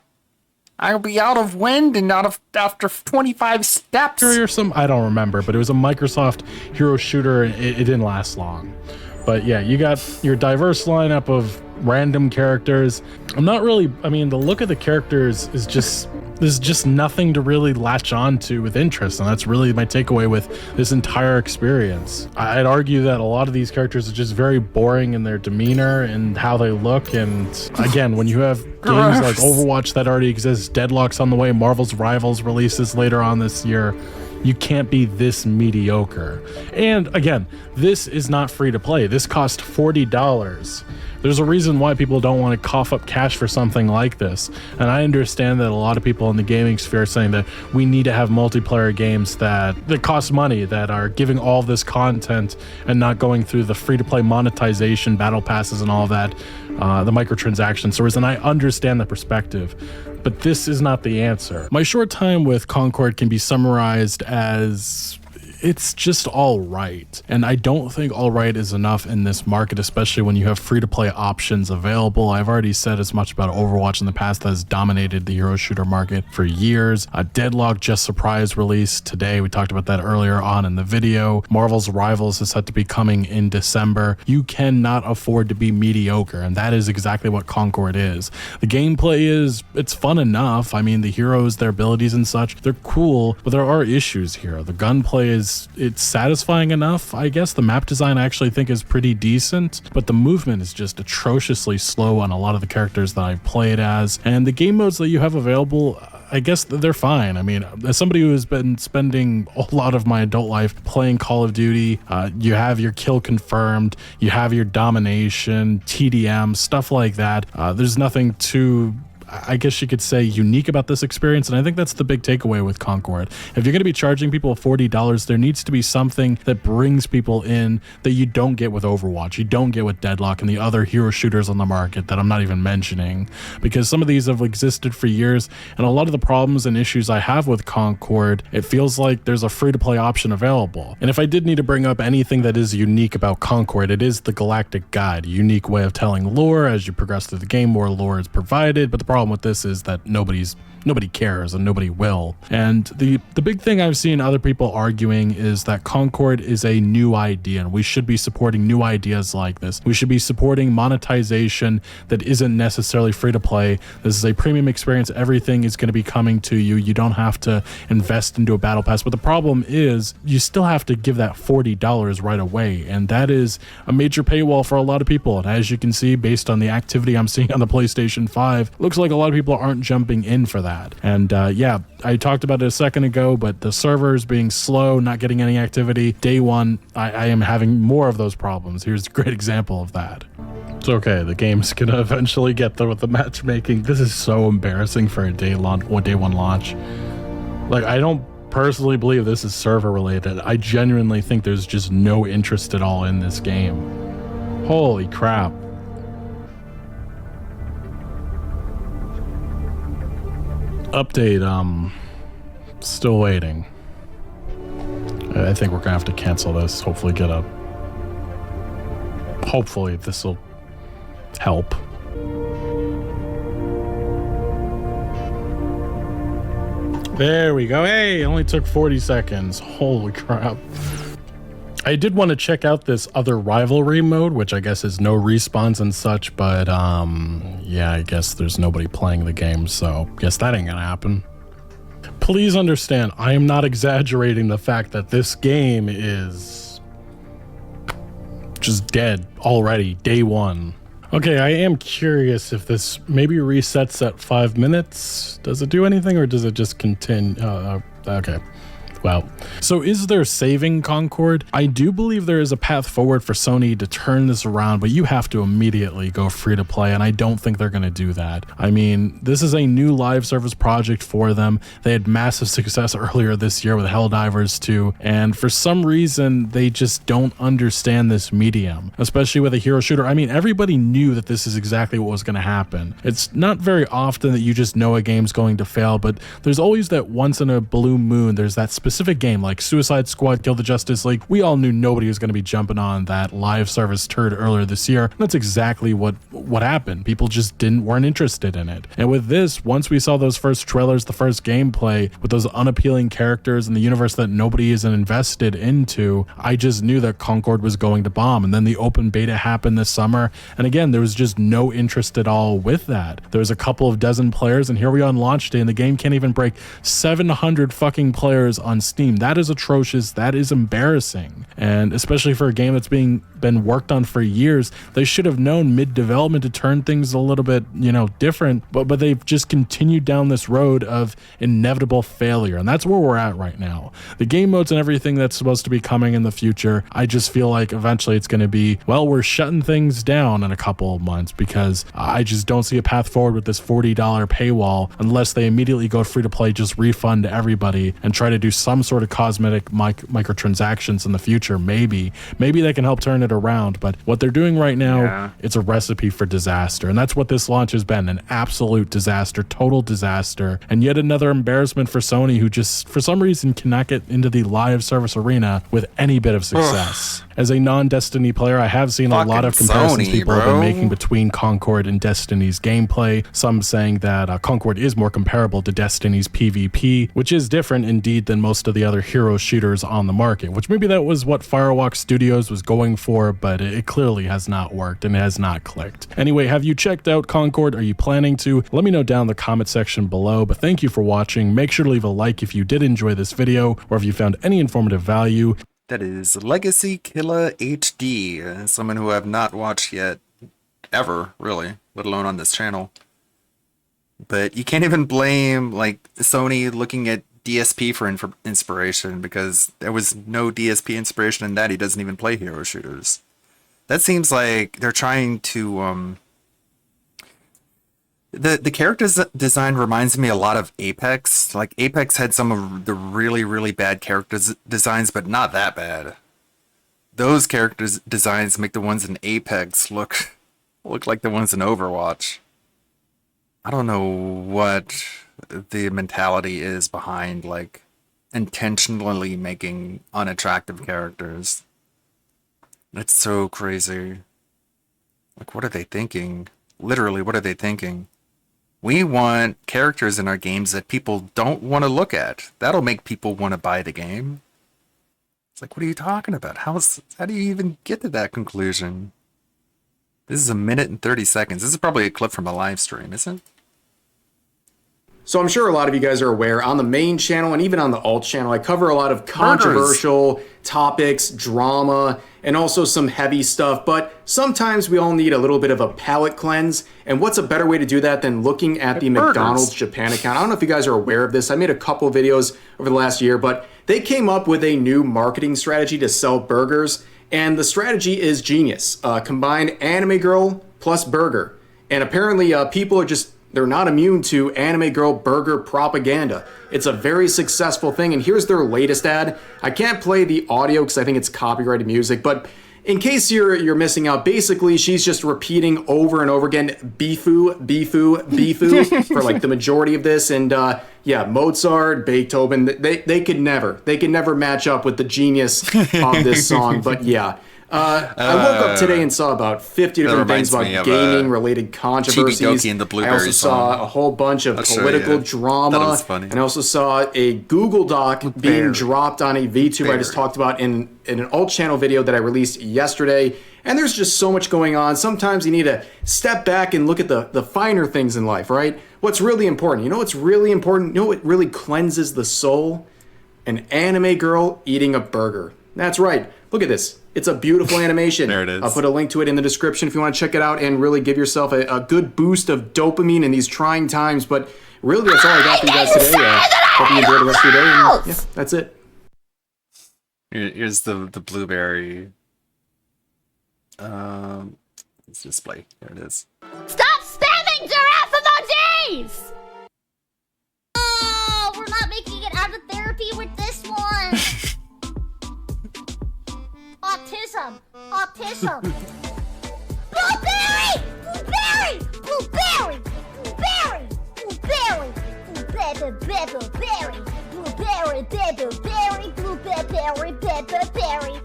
I'll be out of wind and after 25 steps.
Or some, I don't remember, but it was a Microsoft hero shooter. It didn't last long. But yeah, you got your diverse lineup of random characters. I'm not really, I mean, the look of the characters is just, there's just nothing to really latch on to with interest. And that's really my takeaway with this entire experience. I'd argue that a lot of these characters are just very boring in their demeanor and how they look. And again, when you have games like Overwatch that already exist, Deadlock's on the way, Marvel's Rivals releases later on this year, you can't be this mediocre. And again, this is not free to play. This cost $40. There's a reason why people don't want to cough up cash for something like this. And I understand that a lot of people in the gaming sphere are saying that we need to have multiplayer games that cost money, that are giving all this content and not going through the free-to-play monetization, battle passes and all that, the microtransaction stores. And I understand the perspective, but this is not the answer. My short time with Concord can be summarized as it's just all right. And I don't think all right is enough in this market, especially when you have free-to-play options available. I've already said as much about Overwatch in the past that has dominated the hero shooter market for years. Deadlock just surprise released today. We talked about that earlier on in the video. Marvel's Rivals is set to be coming in December. You cannot afford to be mediocre, and that is exactly what Concord is. The gameplay it's fun enough. I mean, the heroes, their abilities and such, they're cool, but there are issues here. The gunplay it's satisfying enough. I guess the map design I actually think is pretty decent, but the movement is just atrociously slow on a lot of the characters that I've played as. And the game modes that you have available, I guess they're fine. I mean, as somebody who has been spending a lot of my adult life playing Call of Duty, you have your kill confirmed, you have your domination, TDM, stuff like that. There's nothing too, I guess you could say, unique about this experience, and I think that's the big takeaway with Concord. If you're going to be charging people $40, there needs to be something that brings people in that you don't get with Overwatch, you don't get with Deadlock and the other hero shooters on the market that I'm not even mentioning, because some of these have existed for years, and a lot of the problems and issues I have with Concord, it feels like there's a free-to-play option available. And if I did need to bring up anything that is unique about Concord, it is the Galactic Guide, a unique way of telling lore. As you progress through the game, more lore is provided, but the problem with this is that nobody cares and nobody will. And the big thing I've seen other people arguing is that Concord is a new idea, and we should be supporting new ideas like this. We should be supporting monetization that isn't necessarily free to play. This is a premium experience. Everything is going to be coming to you. You don't have to invest into a battle pass. But the problem is you still have to give that $40 right away, and that is a major paywall for a lot of people. And as you can see, based on the activity I'm seeing on the PlayStation 5, looks like a lot of people aren't jumping in for that. And yeah, I talked about it a second ago, but the servers being slow, not getting any activity, day one, I am having more of those problems. Here's a great example of that. It's okay, the game's gonna eventually get there with the matchmaking. This is so embarrassing for a day one launch. Like, I don't personally believe this is server related. I genuinely think there's just no interest at all in this game. Holy crap. Update, still waiting. I think we're gonna have to cancel this. Hopefully this will help. There we go. Hey, it only took 40 seconds. Holy crap. I did want to check out this other rivalry mode, which I guess is no respawns and such, but yeah, I guess there's nobody playing the game, so guess that ain't gonna happen. Please understand, I am not exaggerating the fact that this game is just dead already, day one. Okay, I am curious if this maybe resets at 5 minutes. Does it do anything, or does it just continue, Okay. Well, so is there saving Concord? I do believe there is a path forward for Sony to turn this around, but you have to immediately go free to play, and I don't think they're going to do that. I mean, this is a new live service project for them. They had massive success earlier this year with Helldivers 2, and for some reason, they just don't understand this medium, especially with a hero shooter. I mean, everybody knew that this is exactly what was going to happen. It's not very often that you just know a game's going to fail, but there's always that once in a blue moon, there's that specific game like Suicide Squad Kill the Justice League. We all knew nobody was going to be jumping on that live service turd earlier this year. And that's exactly what happened. People just weren't interested in it. And with this, once we saw those first trailers, the first gameplay with those unappealing characters in the universe that nobody is invested into, I just knew that Concord was going to bomb. And then the open beta happened this summer. And again, there was just no interest at all with that. There was a couple of dozen players, and here we are on launch day, and the game can't even break 700 fucking players on Steam. That is atrocious. That is embarrassing. And especially for a game that's been worked on for years, they should have known mid-development to turn things a little bit, different, but they've just continued down this road of inevitable failure. And that's where we're at right now. The game modes and everything that's supposed to be coming in the future, I just feel like eventually it's going to be, well, we're shutting things down in a couple of months, because I just don't see a path forward with this $40 paywall unless they immediately go free to play, just refund everybody and try to do some sort of cosmetic microtransactions in the future. Maybe they can help turn it around, but what they're doing right now, it's a recipe for disaster. And that's what this launch has been, an absolute disaster, total disaster, and yet another embarrassment for Sony, who just for some reason cannot get into the live service arena with any bit of success. As a non-Destiny player, I have seen a lot of comparisons people have been making between Concord and Destiny's gameplay. Some saying that Concord is more comparable to Destiny's PvP, which is different indeed than most of the other hero shooters on the market, which maybe that was what Firewalk Studios was going for, but it clearly has not worked and has not clicked. Anyway, have you checked out Concord? Are you planning to? Let me know down in the comment section below, but thank you for watching. Make sure to leave a like if you did enjoy this video, or if you found any informative value.
That is Legacy Killer HD, someone who I've not watched yet, ever, really, let alone on this channel. But you can't even blame, Sony looking at DSP for inspiration, because there was no DSP inspiration in that. He doesn't even play hero shooters. That seems like they're trying to, The character design reminds me a lot of Apex. Like, Apex had some of the really, really bad character designs, but not that bad. Those character designs make the ones in Apex look like the ones in Overwatch. I don't know what the mentality is behind, intentionally making unattractive characters. It's so crazy. What are they thinking? Literally, what are they thinking? We want characters in our games that people don't want to look at. That'll make people want to buy the game. It's what are you talking about? How do you even get to that conclusion? This is 1 minute and 30 seconds. This is probably a clip from a live stream, isn't it?
So I'm sure a lot of you guys are aware, on the main channel and even on the alt channel, I cover a lot of controversial topics, drama, and also some heavy stuff, but sometimes we all need a little bit of a palate cleanse, and what's a better way to do that than looking at the McDonald's Japan account? I don't know if you guys are aware of this. I made a couple of videos over the last year, but they came up with a new marketing strategy to sell burgers, and the strategy is genius. Combine anime girl plus burger, and apparently people are they're not immune to anime girl burger propaganda. It's a very successful thing, and here's their latest ad. I can't play the audio because I think it's copyrighted music, but in case you're missing out, basically she's just repeating over and over again, Bifu, Bifu, Bifu for the majority of this, and yeah, Mozart, Beethoven, they could never match up with the genius of this song, but yeah. I woke up today and saw about 50 different things about gaming-related controversies. I also saw a whole bunch of political drama, and I also saw a Google Doc being dropped on a VTuber I just talked about in an alt channel video that I released yesterday. And there's just so much going on. Sometimes you need to step back and look at the finer things in life, right? What's really important? You know what's really important? You know what really cleanses the soul? An anime girl eating a burger. That's right. Look at this. It's a beautiful animation.
There it is.
I'll put a link to it in the description if you want to check it out and really give yourself a good boost of dopamine in these trying times. But really, that's all I got for you guys today. Hope you enjoy the rest of your day. And, yeah, that's it.
Here's the blueberry. Let's display. There it is.
Stop spamming giraffe emojis! Oh, we're not making it out of therapy with this one. Autism. Blueberry! Blueberry! Blueberry! Blueberry! Blueberry! Blueberry! Blueberry! Blueberry! Blueberry! Blueberry! Blueberry!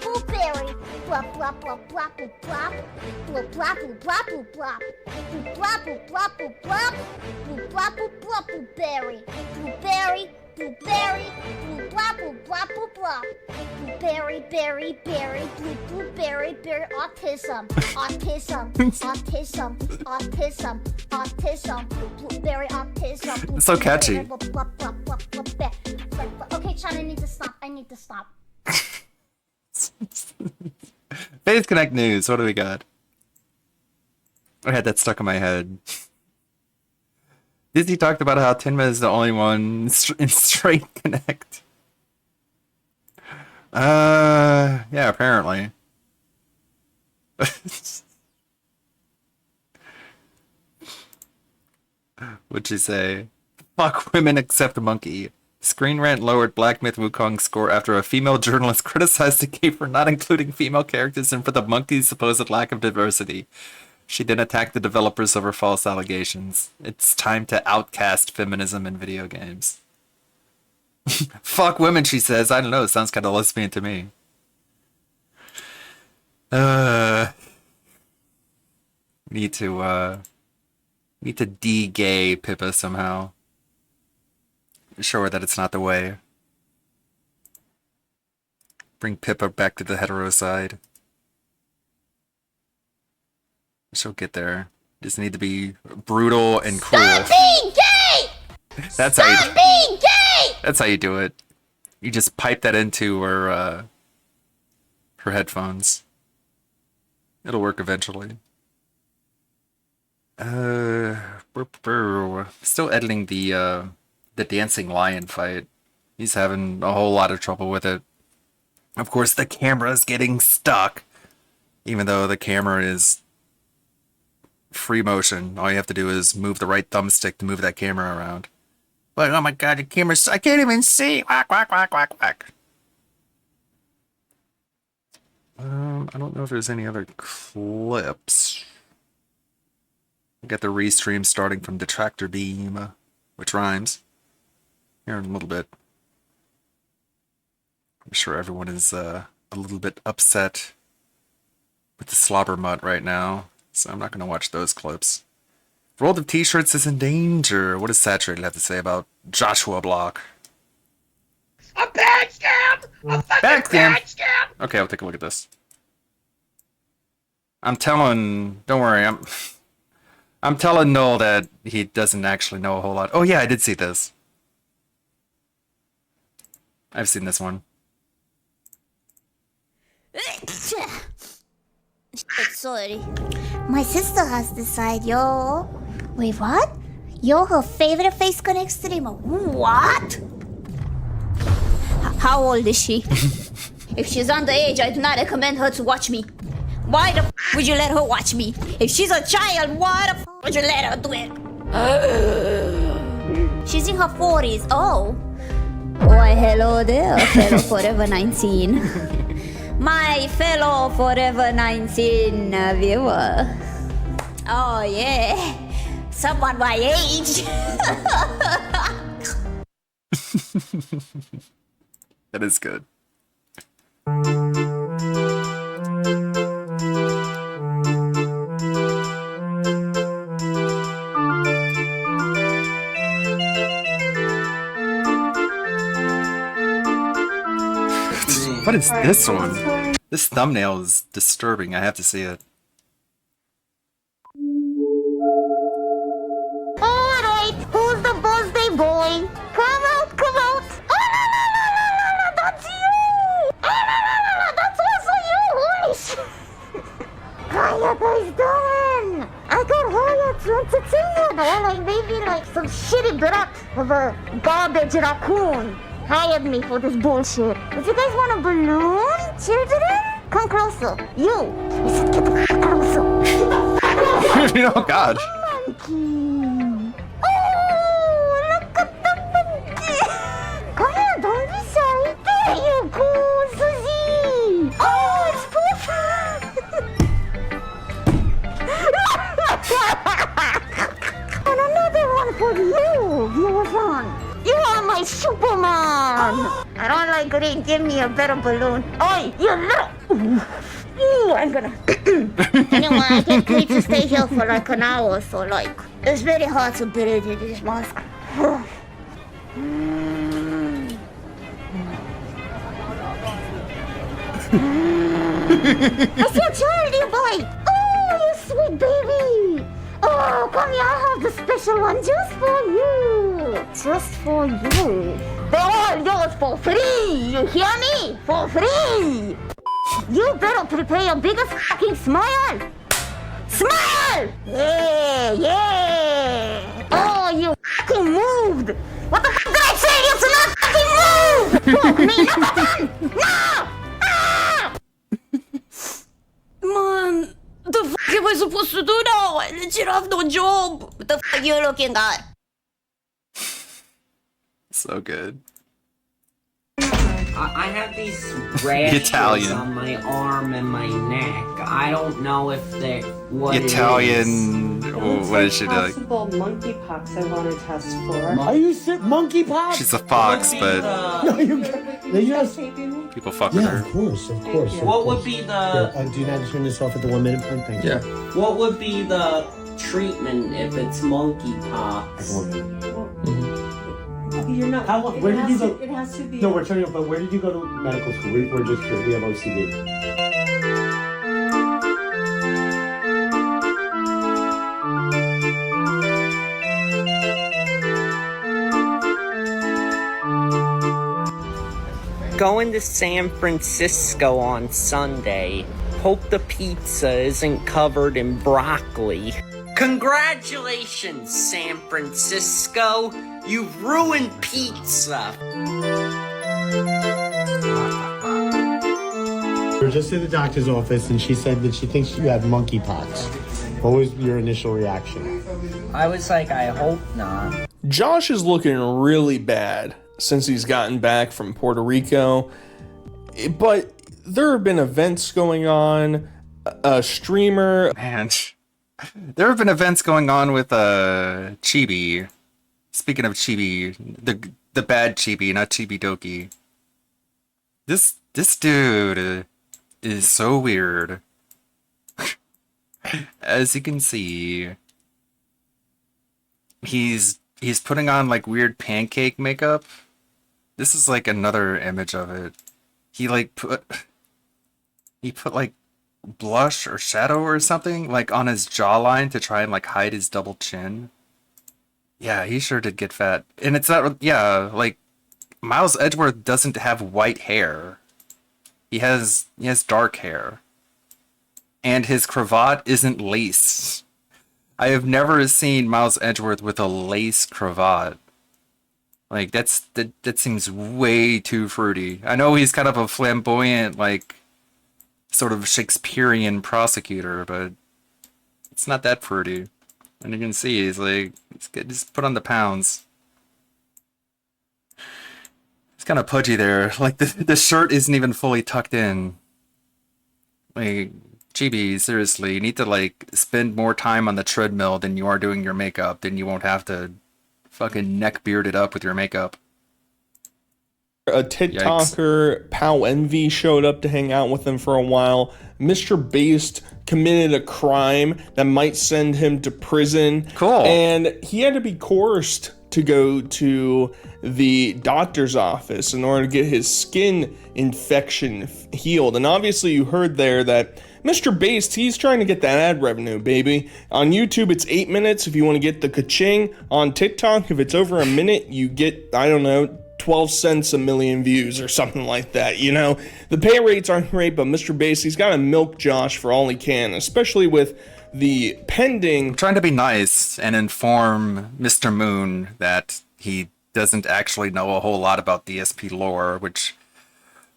Blueberry! Blop blop blop blop blop blop blop blop blop blop blop blop blop blop blueberry blueberry blueberry blop blop blop blueberry berry berry blueberry berry autism blueberry autism.
It's so catchy.
Okay, Chan, I need to stop.
Faith Connect News. What do we got? I had that stuck in my head. Disney talked about how Tenma is the only one in Straight Connect. Yeah, apparently. What'd she say? Fuck women except monkey. Screen Rant lowered Black Myth Wukong's score after a female journalist criticized the game for not including female characters and for the monkey's supposed lack of diversity. She then attacked the developers over false allegations. It's time to outcast feminism in video games. Fuck women, she says. I don't know, it sounds kind of lesbian to me. Need to de-gay Pippa somehow. Show her that it's not the way. Bring Pippa back to the hetero side. She'll get there. Just need to be brutal and cruel.
Stop being gay!
That's
Stop being gay!
That's how you do it. You just pipe that into her headphones. It'll work eventually. Still editing the dancing lion fight. He's having a whole lot of trouble with it. Of course, the camera's getting stuck. Even though the camera is free motion, all you have to do is move the right thumbstick to move that camera around. But oh my god, the camera's... I can't even see! Whack, whack, whack, whack, whack. I don't know if there's any other clips. We got the restream starting from Detractor Beam, which rhymes. Here in a little bit. I'm sure everyone is a little bit upset with the slobber mutt right now, so I'm not going to watch those clips. World of T-shirts is in danger. What does Saturated have to say about Joshua Block?
A bag scam! A fucking bag scam!
Okay, I'll take a look at this. I'm telling... Don't worry, I'm telling Noel that he doesn't actually know a whole lot. Oh yeah, I did see this. I've seen this one.
Sorry. My sister has decided, yo. Wait, what? You're her favorite Face Connect streamer. What? How old is she? If she's underage, I do not recommend her to watch me. Why the would you let her watch me? If she's a child, why the would you let her do it? She's in her 40s. Oh. Why, hello there, fellow Forever 19. My fellow Forever 19 viewer. Oh, yeah. Someone my age.
That is good. What is this one? This thumbnail is disturbing. I have to see it.
Alright, who's the birthday boy? Come out, come out. Oh, no, that's you. Oh, no, that's also you. Holy shit. How you guys doing? I got Hoya What's entertaining? Like maybe like some shitty brat of a garbage raccoon hired me for this bullshit. But you guys want a balloon, children? Come closer. You. I said get the fuck closer.
Oh God.
Monkey. Oh, look at the monkey. Come here, don't be shy. There you go, Susie. Oh, it's perfect. And another one for you, Viewers-on. You are my Superman. I don't like green. Give me a better balloon. Oi, you little. Ooh, I'm gonna. Anyway, I get paid to stay here for like an hour, so like it's very hard to breathe in this mask. I see a child nearby. Oh, you sweet baby. Oh, come here, I have the special one just for you. Just for you. They're all yours for free. You hear me? For free. You better prepare your biggest fucking smile. Smile! Yeah, yeah. Oh, you fucking moved. What the fuck did I say? You should not fucking move. Fuck me, number 10. No! Ah!
Man, the fuck am I supposed to do now? I legit have no job.
What the fuck are you looking at?
So good.
I have these rashes
Italian.
on my arm and my neck. I don't know if they're what
Italian. What is she doing?
Possible monkeypox I want to test for.
Are you sick? Monkeypox?
She's a fox, but
No, you. They just.
people fuck with
Yeah,
her.
of course, of course.
What would be the
Do you not turn this off at the 1 minute point? Thank you.
what would be the treatment if it's monkeypox?
You're not.
How long? Where did you go?
It has to be.
No, we're turning off. But where did you go to medical school? We're just curious. We have OCD.
Going to San Francisco on Sunday. Hope the pizza isn't covered in broccoli. Congratulations, San Francisco! You've ruined pizza!
We were just in the doctor's office, and she said that she thinks you had monkeypox. What was your initial reaction?
I was like, I hope not.
Josh is looking really bad since he's gotten back from Puerto Rico. But there have been events going on. A streamer.
Man, there have been events going on with Chibi. Speaking of Chibi, the bad Chibi, not Chibi Doki. This dude is so weird. As you can see, he's putting on like weird pancake makeup. This is like another image of it. He put like blush or shadow or something like on his jawline to try and like hide his double chin. Yeah, he sure did get fat. And it's not, yeah, like Miles Edgeworth doesn't have white hair. He has dark hair. And his cravat isn't lace. I have never seen Miles Edgeworth with a lace cravat. Like that seems way too fruity. I know he's kind of a flamboyant, like sort of Shakespearean prosecutor, but it's not that fruity. And you can see he's like, just put on the pounds. It's kind of pudgy there. Like the shirt isn't even fully tucked in. Like, Chibi, seriously, you need to like spend more time on the treadmill than you are doing your makeup. Then you won't have to fucking neck beard it up with your makeup.
A TikToker, Pow Envy, showed up to hang out with him for a while. Mr. Beast committed a crime that might send him to prison.
Cool.
And he had to be coerced to go to the doctor's office in order to get his skin infection healed. And obviously you heard there that Mr. Beast, he's trying to get that ad revenue, baby. On YouTube, it's 8 minutes if you want to get the ka-ching. On TikTok, if it's over a minute, you get, I don't know, 12 cents a million views or something like that, you know? The pay rates aren't great, but Mr. Bass, he's got to milk Josh for all he can, especially with the pending.
I'm trying to be nice and inform Mr. Moon that he doesn't actually know a whole lot about DSP lore, which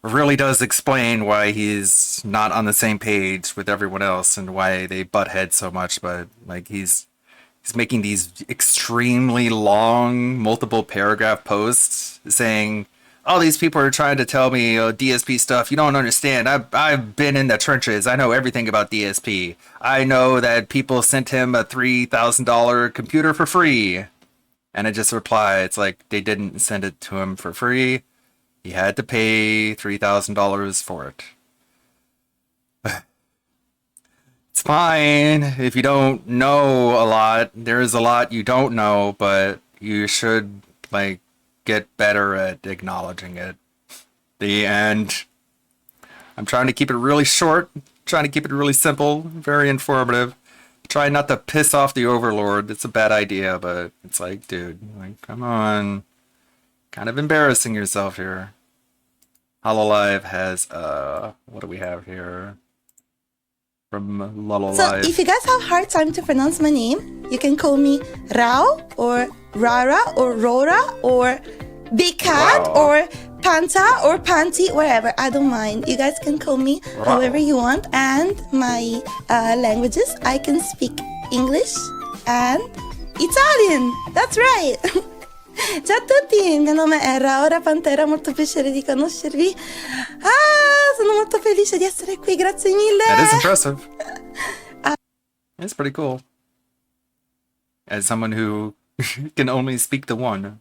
really does explain why he's not on the same page with everyone else and why they butt heads so much. But like he's making these extremely long, multiple paragraph posts saying, all these people are trying to tell me DSP stuff. You don't understand. I've been in the trenches. I know everything about DSP. I know that people sent him a $3,000 computer for free. And I just reply, it's like they didn't send it to him for free. He had to pay $3,000 for it. It's fine if you don't know a lot. There's a lot you don't know, but you should like get better at acknowledging it. The end. I'm trying to keep it really short, trying to keep it really simple, very informative. Try not to piss off the overlord. It's a bad idea, but it's like, dude, like, come on. Kind of embarrassing yourself here. Hololive has, what do we have here? From Hololive.
So if you guys have a hard time to pronounce my name, you can call me Rao or Rara or Rora or Big Cat or Panta or Panty, wherever. I don't mind. You guys can call me however you want. And my languages, I can speak English and Italian. That's right. Ciao a tutti, il mio nome è Raora Pantera, molto piacere di conoscervi. Sono molto felice di essere qui, grazie mille.
That is impressive. It's pretty cool. As someone who can only speak the one.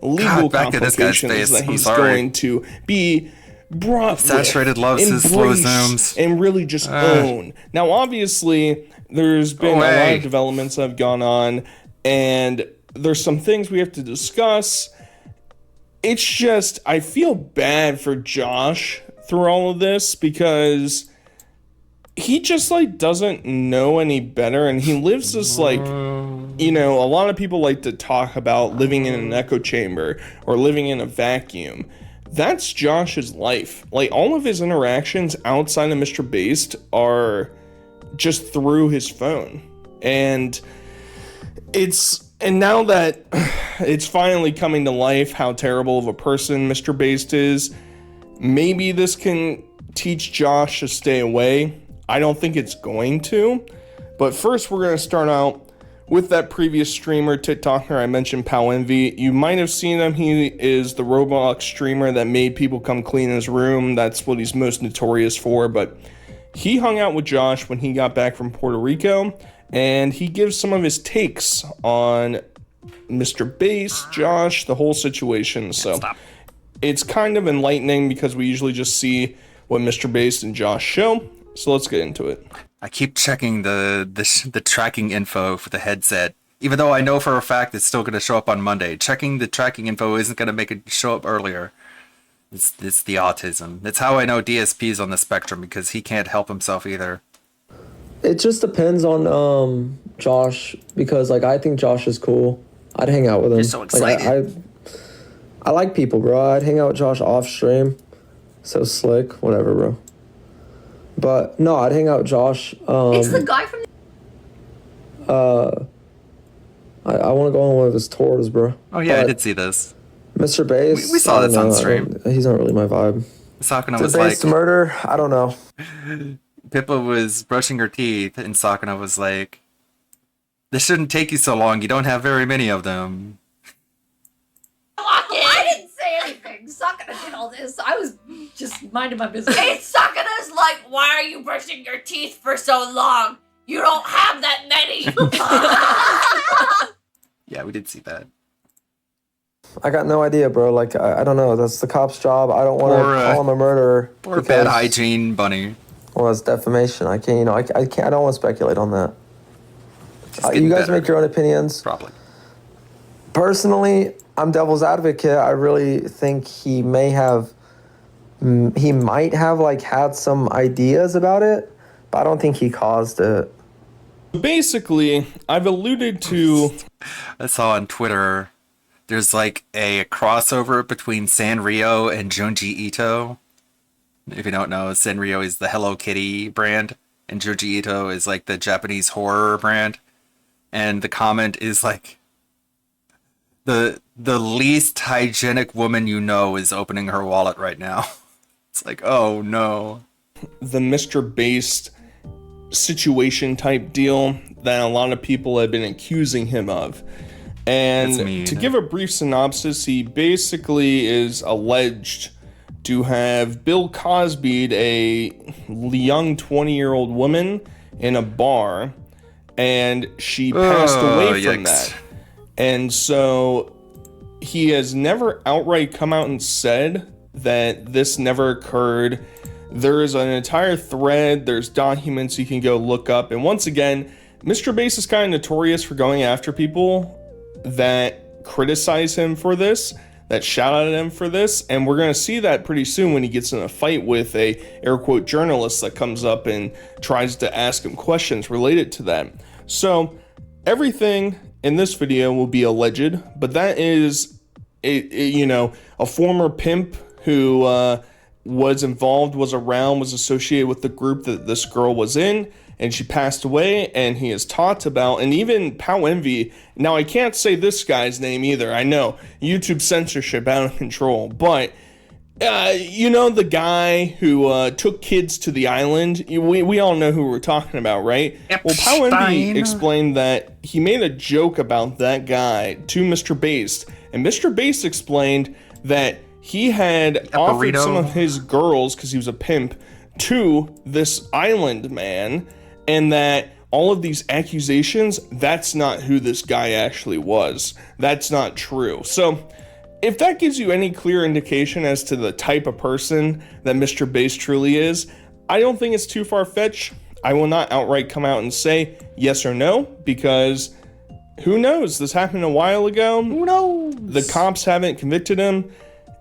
Legal
back to this guy's
complications
face.
that
I'm
he's
sorry.
going to be brought
Saturated
with,
loves his slow
embrace,
zooms.
and really just own. Now, obviously, there's been a lot of developments that have gone on, and there's some things we have to discuss. It's just, I feel bad for Josh through all of this because he just like doesn't know any better, and he lives this like, you know, a lot of people like to talk about living in an echo chamber or living in a vacuum. That's Josh's life. Like, all of his interactions outside of Mr. Based are just through his phone. And now that it's finally coming to life how terrible of a person Mr. Based is, maybe this can teach Josh to stay away. I don't think it's going to. But first, we're going to start out with that previous streamer, TikToker I mentioned, Pal Envy. You might have seen him. He is the Roblox streamer that made people come clean his room. That's what he's most notorious for. But he hung out with Josh when he got back from Puerto Rico, and he gives some of his takes on Mr. Bass, Josh, the whole situation. So it's kind of enlightening because we usually just see what Mr. Bass and Josh show. So let's get into it.
I keep checking the tracking info for the headset, even though I know for a fact it's still going to show up on Monday. Checking the tracking info isn't going to make it show up earlier. It's the autism. It's how I know DSP is on the spectrum, because he can't help himself either.
It just depends on Josh, because like I think Josh is cool. I'd hang out with him.
You're so excited.
Like, I like people, bro. I'd hang out with Josh off stream. So slick, whatever, bro. But no, I'd hang out with Josh.
It's the guy from.
I want to go on one of his tours, bro.
Oh yeah,
But
I did see this.
Mr. Bass.
We saw
I
this
don't
on
know,
stream.
He's not really my vibe.
Sakuna
Mr.
was
Bass
like,
murder. I don't know.
Pippa was brushing her teeth, and Sakuna was like, "This shouldn't take you so long. You don't have very many of them."
I didn't say anything. Sakuna did all this. I was just minding my business. Hey, Sakuna's like, why are you brushing your teeth for so long? You don't have that many.
Yeah, we did see that.
I got no idea, bro. Like, I don't know. That's the cop's job. I don't want to call him a murderer.
Or bad hygiene, bunny.
Well, it's defamation. I can't, I can't, I don't want to speculate on that.
getting
You guys
better.
make your own opinions.
Probably.
Personally, I'm devil's advocate. I really think he might have like had some ideas about it, but I don't think he caused it.
Basically, I've alluded to.
I saw on Twitter, there's like a crossover between Sanrio and Junji Ito. If you don't know, Sanrio is the Hello Kitty brand, and Joji Ito is like the Japanese horror brand. And the comment is like, the least hygienic woman you know is opening her wallet right now. It's like, oh no.
The Mr. Beast situation type deal that a lot of people have been accusing him of. And to give a brief synopsis, he basically is alleged to have Bill Cosby'd a young 20-year-old woman in a bar, and she passed away from that. And so he has never outright come out and said that this never occurred. There is an entire thread, there's documents you can go look up, and once again, Mr. Bass is kind of notorious for going after people that criticize him for this, that shout out at him for this, and we're going to see that pretty soon when he gets in a fight with a air quote journalist that comes up and tries to ask him questions related to that. So everything in this video will be alleged, but that is a former pimp who was involved, was around, was associated with the group that this girl was in, and she passed away, and he has talked about, and even Pow Envy, now I can't say this guy's name either, I know, YouTube censorship out of control, but, the guy who took kids to the island, we all know who we're talking about, right? Well, Pow Envy explained that he made a joke about that guy to Mr. Bass, and Mr. Bass explained that he had offered some of his girls, because he was a pimp, to this island man, and that all of these accusations, that's not who this guy actually was. That's not true. So if that gives you any clear indication as to the type of person that Mr. Bass truly is, I don't think it's too far-fetched. I will not outright come out and say yes or no, because who knows? This happened a while ago. Who knows? The cops haven't convicted him.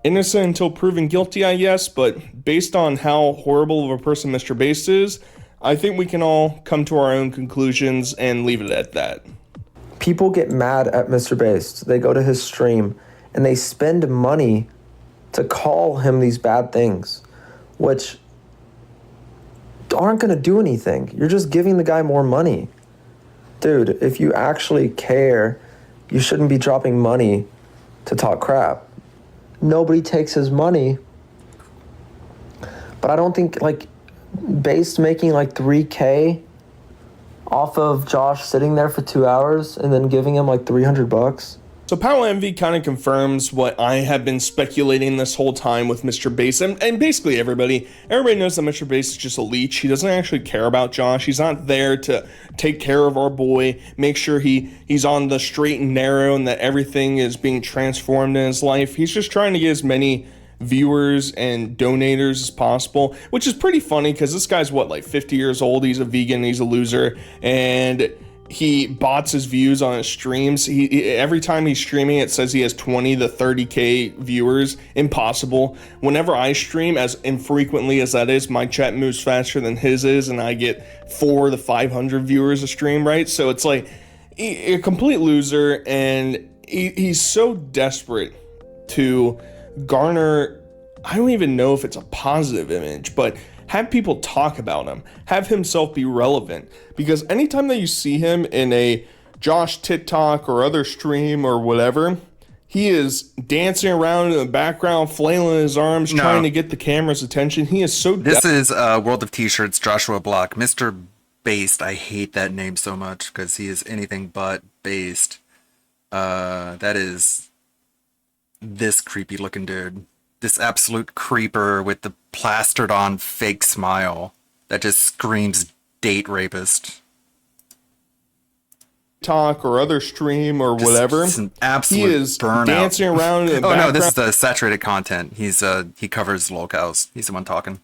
Innocent until proven guilty, I guess, but based on how horrible of a person Mr. Bass is, I think we can all come to our own conclusions and leave it at that.
People get mad at Mr. Bass. They go to his stream and they spend money to call him these bad things, which aren't going to do anything. You're just giving the guy more money. Dude, if you actually care, you shouldn't be dropping money to talk crap. Nobody takes his money, but I don't think Bass making $3K off of Josh sitting there for 2 hours and then giving him $300.
So Pow Envy kind of confirms what I have been speculating this whole time with Mr. Bass, and basically everybody knows that Mr. Bass is just a leech. He doesn't actually care about Josh. He's not there to take care of our boy, make sure he's on the straight and narrow and that everything is being transformed in his life. He's just trying to get as many viewers and donators as possible, which is pretty funny because this guy's 50 years old. He's a vegan, he's a loser, and he bots his views on his streams. Every time he's streaming, it says he has 20 to 30K viewers. Impossible. Whenever I stream, as infrequently as that is, my chat moves faster than his is, and I get 400 to 500 viewers a stream, right? So it's a complete loser, and he's so desperate to garner, I don't even know if it's a positive image, but have people talk about him, have himself be relevant, because anytime that you see him in a Josh TikTok or other stream or whatever, he is dancing around in the background, flailing his arms, trying to get the camera's attention. He is so
This is World of T-Shirts, Joshua Block. Mr. Based, I hate that name so much because he is anything but based. That is this creepy looking dude. This absolute creeper with the plastered on fake smile that just screams date rapist.
Talk or other stream or whatever.
Just an absolute
he is
burnout.
Dancing around in the
no,
background.
this is the saturated content. He covers locales. He's the one talking.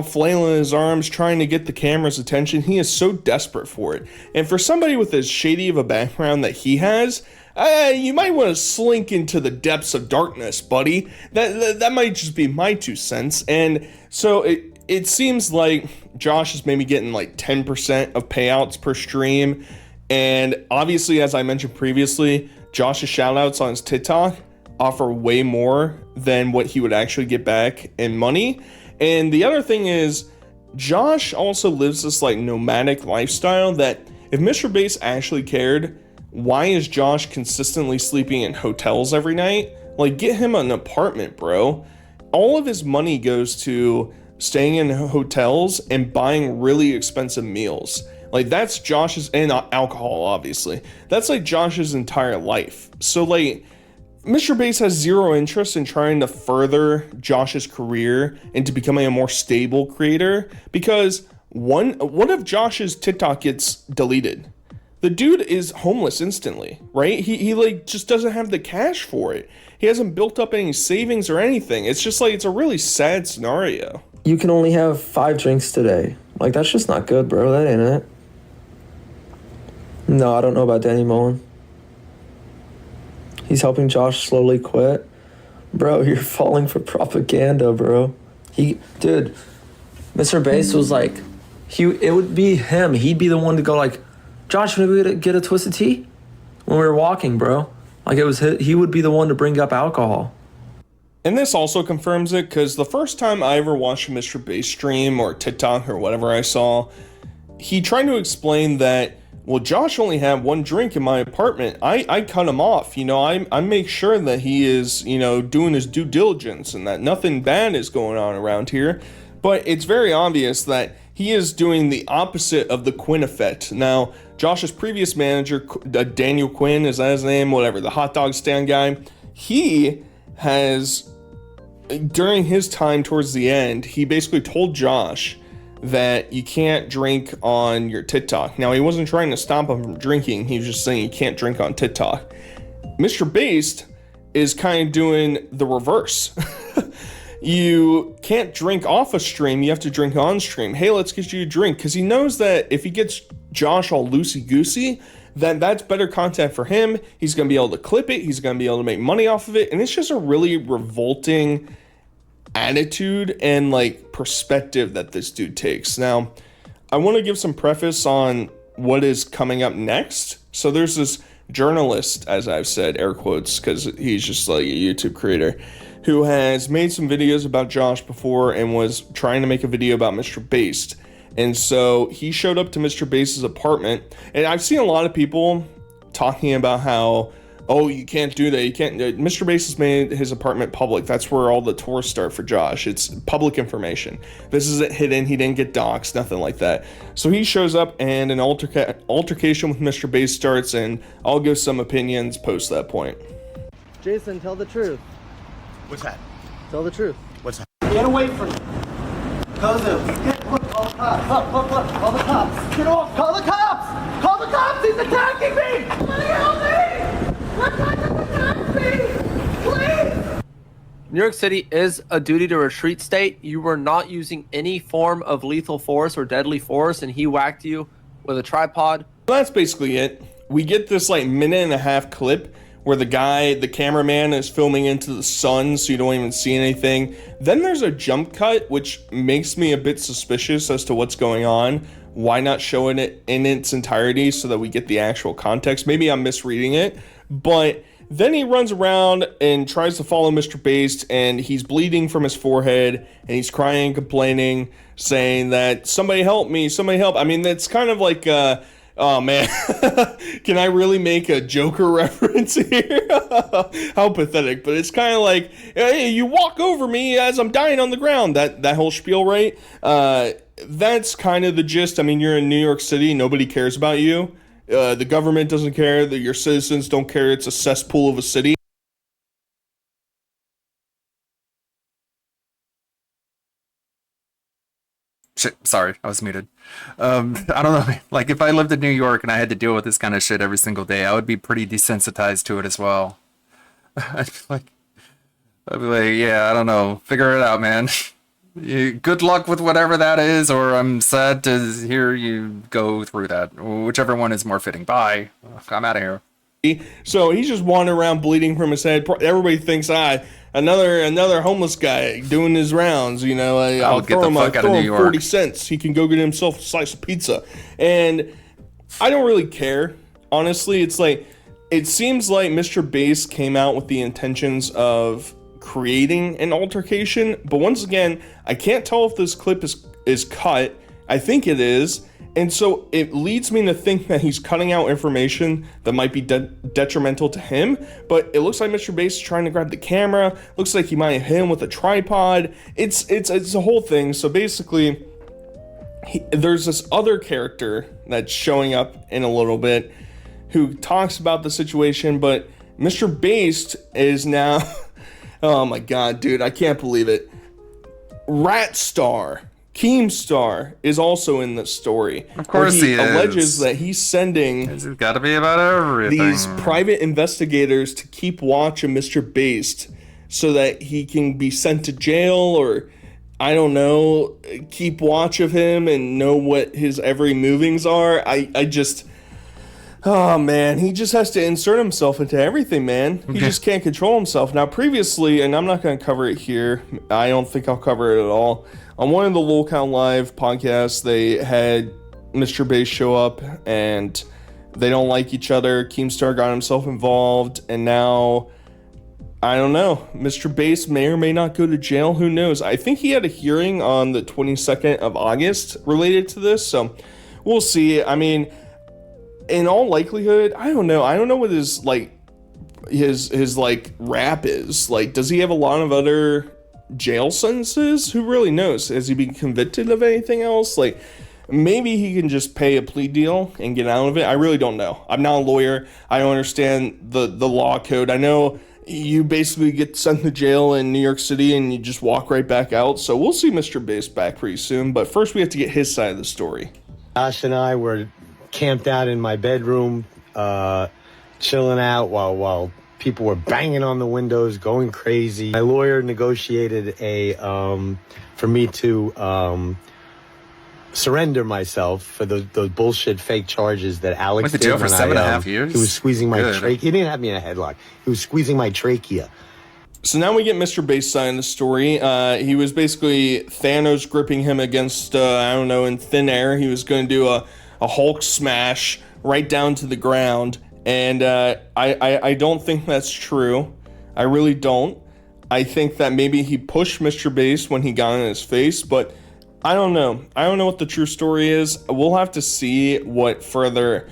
Flailing his arms, trying to get the camera's attention. He is so desperate for it. And for somebody with as shady of a background that he has, you might want to slink into the depths of darkness, buddy. That might just be my 2 cents. And so it seems like Josh is maybe getting 10% of payouts per stream. And obviously, as I mentioned previously, Josh's shoutouts on his TikTok offer way more than what he would actually get back in money. And the other thing is, Josh also lives this like nomadic lifestyle that if Mr. Bass actually cared, why is Josh consistently sleeping in hotels every night? Like, get him an apartment, bro. All of his money goes to staying in hotels and buying really expensive meals. Like, that's Josh's, and alcohol, obviously. That's like Josh's entire life. So like, Mr. Bass has zero interest in trying to further Josh's career into becoming a more stable creator, because one of Josh's TikTok gets deleted. The dude is homeless instantly, right? He like just doesn't have the cash for it. He hasn't built up any savings or anything. It's just like, it's a really sad scenario.
You can only have 5 drinks today. Like, that's just not good, bro. That ain't it. No, I don't know about Danny Mullen. He's helping Josh slowly quit. Bro, you're falling for propaganda, bro. Dude, Mr. Bass was like, it would be him. He'd be the one to go like, Josh, maybe we get a twisted tea? When we were walking, bro. Like, he would be the one to bring up alcohol.
And this also confirms it, because the first time I ever watched a Mr. Bass stream or TikTok or whatever I saw, he tried to explain that, well, Josh only had 1 drink in my apartment. I cut him off. You know, I make sure that he is, you know, doing his due diligence and that nothing bad is going on around here. But it's very obvious that he is doing the opposite of the Quinn effect. Now, Josh's previous manager, Daniel Quinn, is that his name? Whatever, the hot dog stand guy. He has, during his time towards the end, he basically told Josh that you can't drink on your TikTok. Now, he wasn't trying to stop him from drinking. He was just saying you can't drink on TikTok. Mr. Bass is kind of doing the reverse. You can't drink off a stream. You have to drink on stream. Hey, let's get you a drink. Because he knows that if he gets Josh all loosey-goosey, then that's better content for him. He's going to be able to clip it. He's going to be able to make money off of it. And it's just a really revolting attitude and like perspective that this dude takes. Now, I want to give some preface on what is coming up next. So there's this journalist, as I've said, air quotes, because he's just like a YouTube creator, who has made some videos about Josh before and was trying to make a video about Mr. Bass. And so he showed up to Mr. Bass's apartment, and I've seen a lot of people talking about how, oh, you can't do that. You can't. Mr. Bass has made his apartment public. That's where all the tours start for Josh. It's public information. This isn't hidden. He didn't get doxxed, nothing like that. So he shows up, and an altercation with Mr. Bass starts, and I'll give some opinions post that point.
Jason, tell the truth.
What's that?
Tell the truth.
What's that?
Get away from me. Look, call the cops. Look, call the cops. Get off. Call the cops. Call the cops. He's attacking me. Somebody help me. What kind of attack me? Please.
New York City is a duty to retreat state. You were not using any form of lethal force or deadly force, and he whacked you with a tripod.
That's basically it. We get this like 1.5-minute clip where the cameraman is filming into the sun so you don't even see anything. Then there's a jump cut, which makes me a bit suspicious as to what's going on. Why not showing it in its entirety so that we get the actual context? Maybe I'm misreading it, but then he runs around and tries to follow Mr. Bass, and he's bleeding from his forehead, and he's crying, complaining, saying that somebody help me, somebody help. I mean, that's kind of like oh man, can I really make a Joker reference here? How pathetic, but it's kind of like, hey, you walk over me as I'm dying on the ground. That whole spiel, right? That's kind of the gist. I mean, you're in New York City, nobody cares about you. The government doesn't care, that your citizens don't care. It's a cesspool of a city.
Shit, sorry, I was muted. I don't know, like if I lived in New York and I had to deal with this kind of shit every single day, I would be pretty desensitized to it as well. I'd be like, yeah, I don't know, figure it out, man. Good luck with whatever that is, or I'm sad to hear you go through that. Whichever one is more fitting. Bye. I'm out of here.
So he's just wandering around bleeding from his head. Everybody thinks, another homeless guy doing his rounds, you know, I'll throw him 40 cents. He can go get himself a slice of pizza. And I don't really care. Honestly, it's like, it seems like Mr. Bass came out with the intentions of creating an altercation, but once again, I can't tell if this clip is cut. I think it is. And so it leads me to think that he's cutting out information that might be detrimental to him. But it looks like Mr. Bass is trying to grab the camera. Looks like he might have hit him with a tripod. It's a whole thing. So basically, there's this other character that's showing up in a little bit who talks about the situation. But Mr. Bass is now... oh my god, dude, I can't believe it. Ratstar, Keemstar is also in this story.
Of course he is.
Alleges that he's sending
it's got to be about everything.
These private investigators to keep watch of Mr. Bass so that he can be sent to jail, or I don't know, keep watch of him and know what his every movings are. I just... oh man, he just has to insert himself into everything, man. He just can't control himself. Now previously, and I'm not going to cover it here, I don't think I'll cover it at all, on one of the Lol Count Live podcasts, they had Mr. Bass show up, and they don't like each other. Keemstar got himself involved, and now, I don't know, Mr. Bass may or may not go to jail, who knows. I think he had a hearing on the 22nd of August related to this, so we'll see. I mean... in all likelihood, I don't know what his rap is. Like, does he have a lot of other jail sentences? Who really knows? Has he been convicted of anything else? Like, maybe he can just pay a plea deal and get out of it. I really don't know. I'm not a lawyer. I don't understand the law code. I know you basically get sent to jail in New York City and you just walk right back out. So we'll see Mr. Bass back pretty soon. But first we have to get his side of the story.
Josh and I were camped out in my bedroom, chilling out while people were banging on the windows, going crazy. My lawyer negotiated for me to surrender myself for those bullshit fake charges that Alex
went
did
to jail for 7.5 years.
He was squeezing my
Good.
trachea. He didn't have me in a headlock. He was squeezing my trachea.
So now we get Mr. Bass side of the story. He was basically Thanos gripping him against, I don't know, in thin air. He was going to do a Hulk smash right down to the ground. And I don't think that's true. I really don't. I think that maybe he pushed Mr. Bass when he got in his face, but I don't know. I don't know what the true story is. We'll have to see what further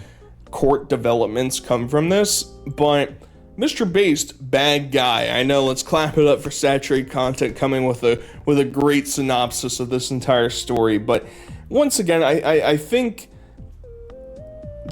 court developments come from this, but Mr. Bass, bad guy. I know, let's clap it up for Saturated Content coming with a great synopsis of this entire story, but once again, I think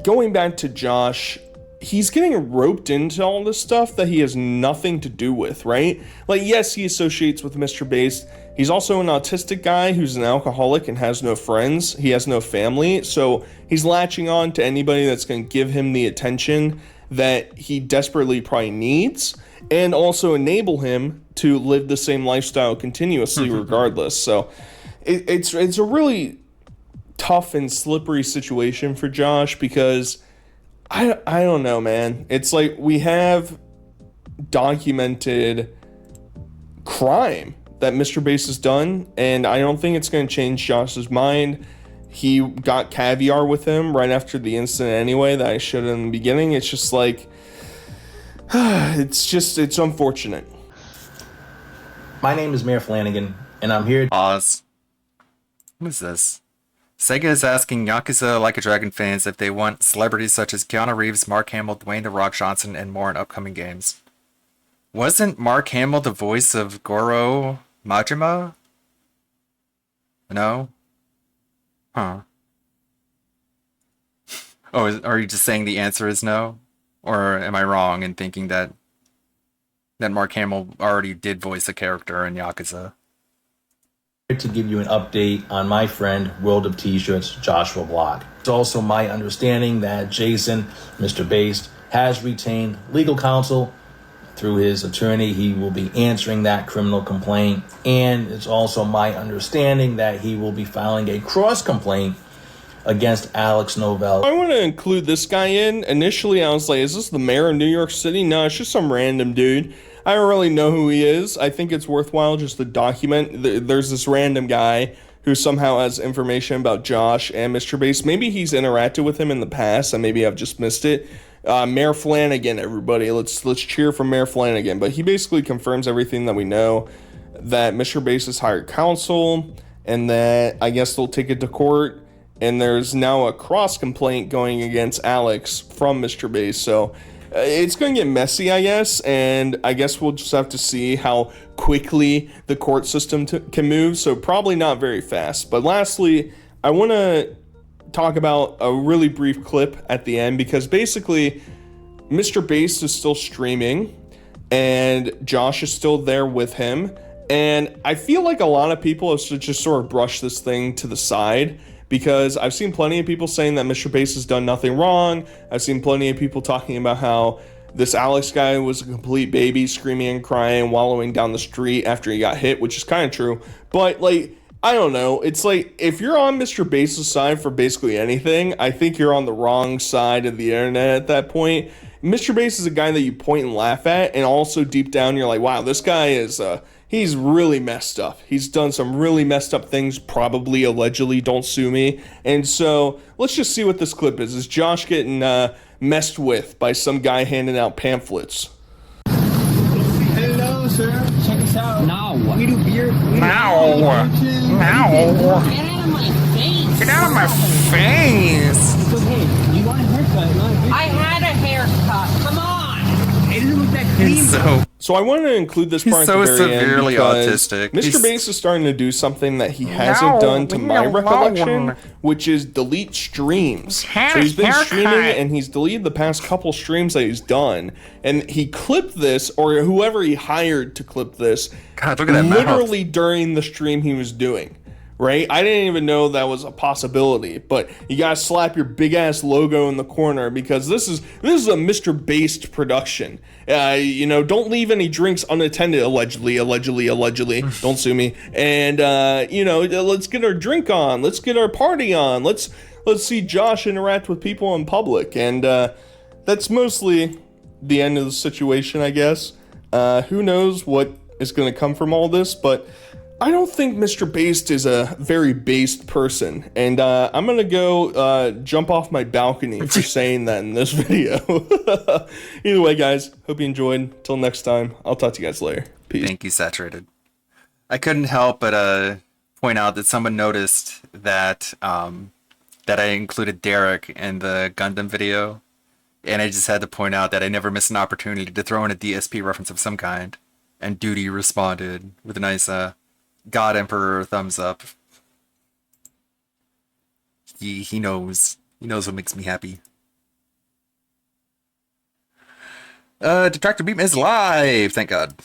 going back to Josh, he's getting roped into all this stuff that he has nothing to do with, right? Like, yes, he associates with Mr. Bass. He's also an autistic guy who's an alcoholic and has no friends. He has no family, so he's latching on to anybody that's going to give him the attention that he desperately probably needs, and also enable him to live the same lifestyle continuously regardless. So it's a really tough and slippery situation for Josh, because I don't know, man. It's like we have documented crime that Mr. Bass has done, and I don't think it's going to change Josh's mind. He got caviar with him right after the incident anyway that I showed in the beginning. It's just like, it's unfortunate.
My name is Mayor Flanagan, and I'm here.
Pause. What is this? Sega is asking Yakuza Like a Dragon fans if they want celebrities such as Keanu Reeves, Mark Hamill, Dwayne The Rock Johnson, and more in upcoming games. Wasn't Mark Hamill the voice of Goro Majima? No? Huh. Oh, are you just saying the answer is no? Or am I wrong in thinking that Mark Hamill already did voice a character in Yakuza?
To give you an update on my friend, World of T-Shirts, Joshua Block. It's also my understanding that Jason, Mr. Bass, has retained legal counsel through his attorney. He will be answering that criminal complaint, and it's also my understanding that he will be filing a cross complaint against Alex Novell.
I want to include this guy in. Initially, I was like, is this the mayor of New York City? No, it's just some random dude. I don't really know who he is. I think it's worthwhile just to document. There's this random guy who somehow has information about Josh and Mr. Bass. Maybe he's interacted with him in the past, and maybe I've just missed it. Mayor Flanagan, everybody. Let's cheer for Mayor Flanagan. But he basically confirms everything that we know, that Mr. Bass has hired counsel, and that I guess they'll take it to court. And there's now a cross complaint going against Alex from Mr. Bass. So it's going to get messy, I guess. And I guess we'll just have to see how quickly the court system can move. So probably not very fast. But lastly, I want to talk about a really brief clip at the end, because basically Mr. Bass is still streaming and Josh is still there with him. And I feel like a lot of people have just sort of brushed this thing to the side, because I've seen plenty of people saying that Mr. Bass has done nothing wrong. I've seen plenty of people talking about how this Alex guy was a complete baby, screaming and crying, wallowing down the street after he got hit, which is kind of true. But like, I don't know. It's like, if you're on Mr. Bass's side for basically anything, I think you're on the wrong side of the internet at that point. Mr. Bass is a guy that you point and laugh at, and also deep down you're like, wow, this guy is he's really messed up. He's done some really messed up things, probably, allegedly, don't sue me. And so let's just see what this clip is. Is Josh getting messed with by some guy handing out pamphlets?
Hello, sir. Check us out.
No.
We do beer.
No. No.
Get out of my face.
Get out of my face.
It's okay. You want a haircut?
I had a haircut. Come on.
It doesn't look that clean.
So I wanted to include this part
He's
at the
so
very end
severely
because
autistic.
Mr. Bass is starting to do something that he hasn't done to my recollection, which is delete streams. So he's been streaming and he's deleted the past couple streams that he's done, and he clipped this, or whoever he hired to clip this,
God, look at that
literally during the stream he was doing. Right? I didn't even know that was a possibility, but you gotta slap your big ass logo in the corner, because this is a Mr. Based production. You know, don't leave any drinks unattended, allegedly. Don't sue me. And you know, let's get our drink on. Let's get our party on. Let's see Josh interact with people in public. And that's mostly the end of the situation, I guess. Who knows what is gonna come from all this, but I don't think Mr. Based is a very based person, and I'm gonna go jump off my balcony for saying that in this video. Either way, guys, hope you enjoyed. Till next time, I'll talk to you guys later. Peace.
Thank you, Saturated. I couldn't help but point out that someone noticed that that I included Derek in the Gundam video, and I just had to point out that I never miss an opportunity to throw in a DSP reference of some kind, and Duty responded with a nice God Emperor thumbs up. He knows what makes me happy. Detractor Beam is live, thank God.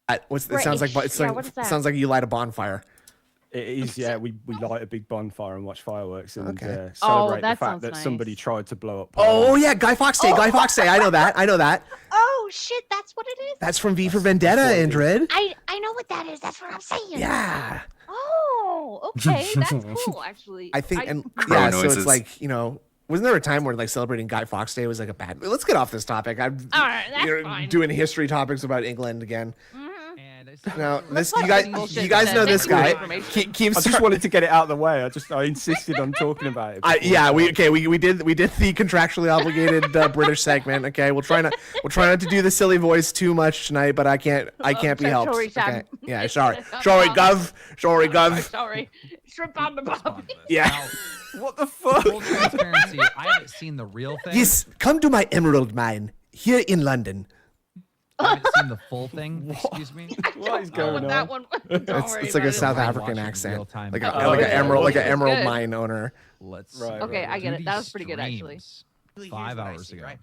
It sounds like sounds like you light a bonfire.
It is, yeah. We light a big bonfire and watch fireworks and
Okay.
celebrate the
that
fact
sounds
that
nice.
somebody tried to blow up.
Oh yeah, Guy Fawkes Day. Guy Fawkes Day. I know that.
Oh shit, that's what it is.
That's from V for Vendetta, Indrid.
I know what that is. That's what I'm saying.
Yeah.
Oh, okay. That's cool, actually.
I think, and
Crow
yeah, so
noises.
it's like, you know, wasn't there a time where like celebrating Guy Fawkes Day was like a bad? Let's get off this topic. I'm
All right, that's fine.
doing history topics about England again. No, this
Let's
you
not
guys,
get bullshit
you guys
then.
know
Thank
this
you for the
guy.
information.
Keeps
I just wanted to get it out of the way. I insisted on talking about it.
Yeah, we did the contractually obligated British segment. Okay, we'll try not to do the silly voice too much tonight, but I can't be helped.
Sorry, Sam.
Okay. Yeah, sorry, Gov.
Sorry. Shrimp on the bob.
Yeah.
What the fuck?
Full transparency, I haven't seen the real thing.
Yes, come to my emerald mine here in London.
I haven't seen the full thing. Excuse me.
What is going on?
That one.
It's like a South African accent, like an emerald mine owner.
Let's.
Right.
Okay, I get it.
Duty
That was pretty good, actually.
streams 5 hours ago.
Right?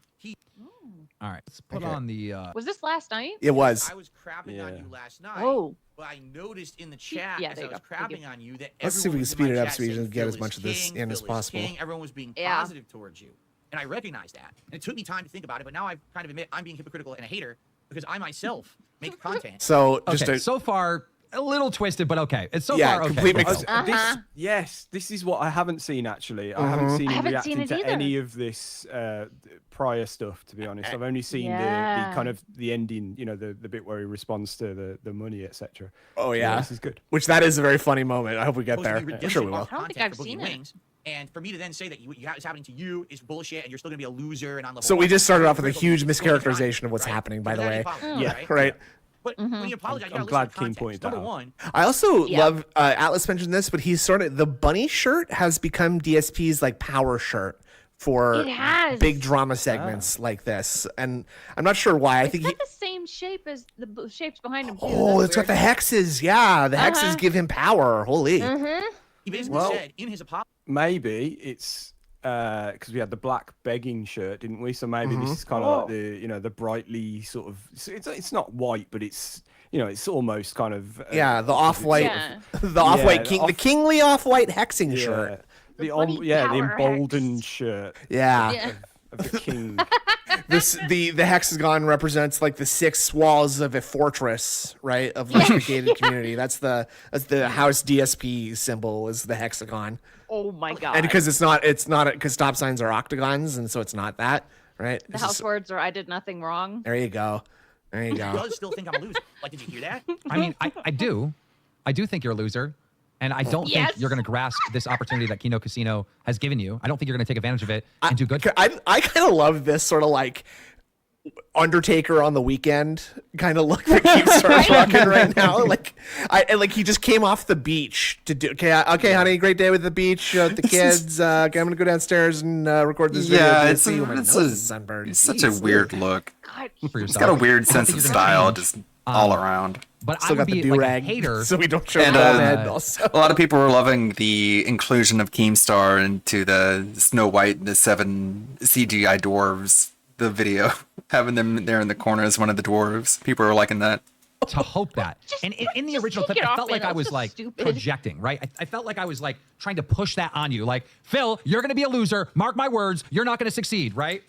All right, let's put
Okay.
on the.
Was this last night?
It was.
I was crapping on you last night.
Oh.
But I noticed in the chat
Yeah,
as
there
I
you
was
go. Thank
crapping on you that
Let's see if we can
everyone was in
speed
my
it up
chat
so we can
saying
get as
Phil
much
is
of this
king,
in as
Phil is
possible.
king. Everyone was being
Yeah.
positive towards you. And I recognized that. And it took me time to think about it, but now I kind of admit I'm being hypocritical and a hater because I myself make content.
So just
Okay, so far a little twisted, but okay. It's so
Yeah,
far okay.
complete mix.
This is what I haven't seen actually. I haven't seen
I
him
haven't seen
reacting
it
to
either.
any of this prior stuff. To be honest, I've only seen the kind of the ending. You know, the bit where he responds to the money, etc.
Oh yeah,
this is good.
Which that is a very funny moment. I hope we get there.
Supposed to be
I'm sure we
ridiculous
will.
I don't think
content
I've
for Boogie
seen it.
Wings. And for me to then say that what is happening to you is bullshit and you're still going to be a loser and on level
So we
one,
just started off with a
critical,
huge
it's totally
mischaracterization
fine,
of what's
right?
happening, by the
Because
way.
that ain't possible,
Yeah,
right?
right.
But when you apologize,
I'm glad Keem pointed that
Number
out.
one.
I also
Yeah.
love Atlas mentioned this, but he's sort of the bunny shirt has become DSP's like power shirt for
It has.
big drama segments like this, and I'm not sure why. I think
It's got the same shape as the shapes behind him too.
oh,
That's
it's got the
weird.
hexes. Yeah, the hexes give him power. Holy.
He basically said in his apology.
Maybe it's because we had the black begging shirt, didn't we? So maybe this is kind of like the brightly sort of. It's not white, but it's it's almost kind of
Yeah, the off-white,
Yeah.
the off-white the kingly off-white hexing
yeah,
shirt.
the
bloody
the
power
emboldened shirt.
Yeah.
Yeah.
Of the king.
The hexagon represents like the 6 walls of a fortress, right? Of like the gated community. That's the house DSP symbol is the hexagon.
Oh my god.
And because it's not because stop signs are octagons, and so it's not that, right?
the
It's
house
just-
words are I did nothing wrong.
there you go. There you
He
go.
does still think I'm a loser. Like, did you hear that?
I mean, I do think you're a loser, and I don't
Yes.
think you're going to grasp this opportunity that Kino Casino has given you. I don't think you're going to take advantage of it and do good.
I kind of love this sort of like Undertaker on the weekend kind of look that Keemstar's rocking right now. Like he just came off the beach to do. Okay, honey, great day with the beach, the kids. Okay, I'm gonna go downstairs and record this video.
Yeah,
to
it's
see my nose is sunburned.
such a weird look.
God.
For
It's
yourself.
got a weird
I don't
sense
think
of
you're gonna
style,
change.
just all around.
But
Still
I would
got the
be like a
do-rag,
hater.
so we don't show
And,
the head. Also,
A lot of people were loving the inclusion of Keemstar into the Snow White and the 7 CGI dwarves. The video having them there in the corner as one of the dwarves. People were liking that.
To hope that. And in the original
take
clip,
it
I
off,
felt
man.
like I
That was
was
so
like
stupid.
projecting, right? I felt like I was like trying to push that on you. Like, Phil, you're going to be a loser. Mark my words. You're not going to succeed, right?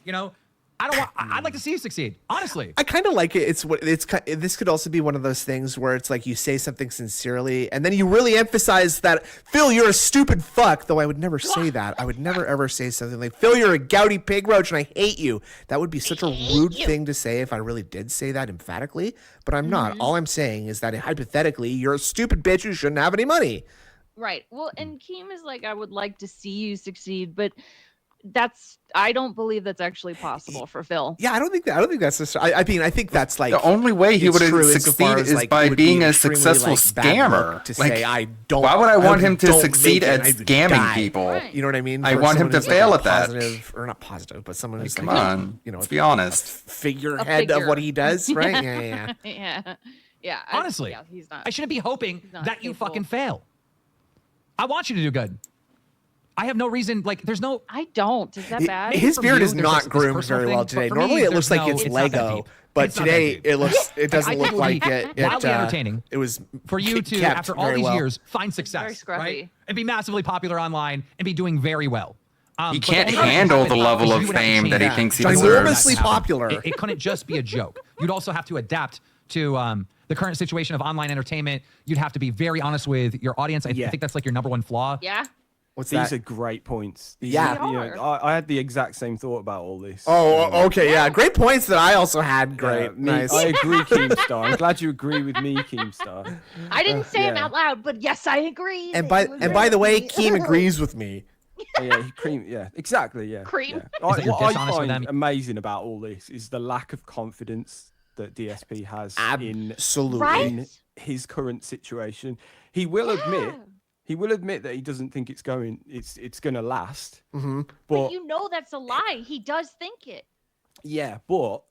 I'd like to see you succeed, honestly.
I kind of like it. This could also be one of those things where it's like you say something sincerely, and then you really emphasize that Phil, you're a stupid fuck. Though I would never say that. I would never ever say something like Phil, you're a gouty pig roach, and I hate you. That would be such a rude thing to say if I really did say that emphatically. But I'm not. All I'm saying is that hypothetically, you're a stupid bitch who shouldn't have any money.
Right. Well, and Keem is like, I would like to see you succeed, but I don't believe that's actually possible for Phil.
Yeah, I don't think that's. I mean, I think that's like
The only way he
it's
would
true
succeed
insofar as,
is
like,
by
it would be
being
an
a
extremely,
successful
like, bad look
scammer.
to
Like,
say I don't.
why would I want him to
don't
succeed
make it,
at
I would
scamming
die.
people?
Right.
You know what I mean?
I
For
want him
someone
to
who's,
fail
like,
at that.
positive, or not positive, but someone who's
Come
like,
on,
you know,
let's be honest.
figurehead of what he does, right? Yeah.
Yeah. Yeah.
Honestly,
he's not.
I shouldn't be hoping
not
that you
capable.
fucking fail. I want you to do good. I have no reason, like, there's no...
I don't. Is that bad?
His
from
beard
you,
is
there's
not
this
groomed
personal
very well
thing, but
today.
for me,
Normally, it
there's
looks like
no-
it's
it's not that
Lego,
deep.
but
It's not that
today
deep.
it doesn't
I
look
think it
like
would
it.
be wildly entertaining
It was
for you to,
kept
after all
very
these
well.
years, find
Very
success,
scruffy.
right? And be massively popular online and be doing very well.
He
But
can't
the only
handle
way to
the
happen
level
is
of
you would have to
fame that he
change
thinks he
that.
deserves.
Ginormously popular.
It couldn't just be a joke. You'd also have to adapt to the current situation of online entertainment. You'd have to be very honest with your audience. I think that's like your number one flaw.
Yeah.
These are great points.
Yeah.
I had the exact same thought about all this.
Oh, okay, yeah. Great points that I also had. Great. Nice.
I agree, Keemstar. I'm glad you agree with me, Keemstar.
I didn't say him
Yeah.
out loud, but yes, I agree.
And by the way, Keem agrees with me.
Yeah, exactly. Yeah.
Cream.
Yeah.
Is that you're
What I
dishonest with
find
them?
amazing about all this is the lack of confidence that DSP has
Absolutely.
in his current situation. He will admit that he doesn't think it's going to last.
Mm-hmm.
But you know that's a lie. He does think it.
Yeah, but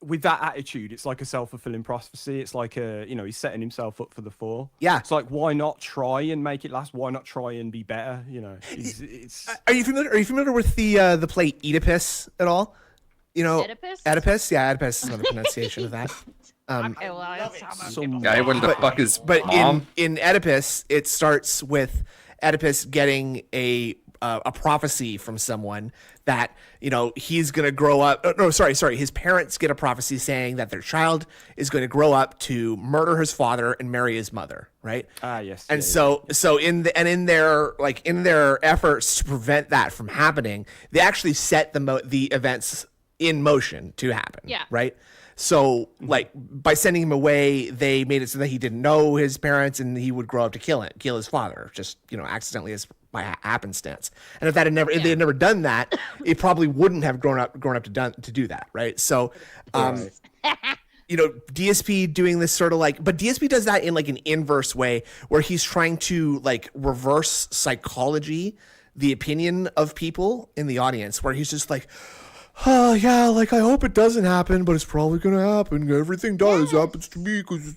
with that attitude, it's like a self-fulfilling prophecy. It's like he's setting himself up for the fall.
Yeah.
It's like, why not try and make it last? Why not try and be better? It's
Are you familiar with the play Oedipus at all? You know,
Oedipus?
Oedipus. Yeah, Oedipus is another pronunciation of that.
Okay, well, that's how I'm
Guy, what the fuck is
But
mom?
in Oedipus, it starts with Oedipus getting a prophecy from someone that he's gonna grow up. No, sorry. His parents get a prophecy saying that their child is going to grow up to murder his father and marry his mother. Right.
yes.
And so in their efforts to prevent that from happening, they actually set the events in motion to happen.
Yeah.
Right. So, like, by sending him away, they made it so that he didn't know his parents, and he would grow up to kill his father, just accidentally, as by happenstance. And if they had never done that, it probably wouldn't have grown up to do that, right? So, DSP doing this sort of like, but DSP does that in like an inverse way where he's trying to like reverse psychology, the opinion of people in the audience, where he's just like, oh yeah, like I hope it doesn't happen, but it's probably gonna happen. Everything does happens to me because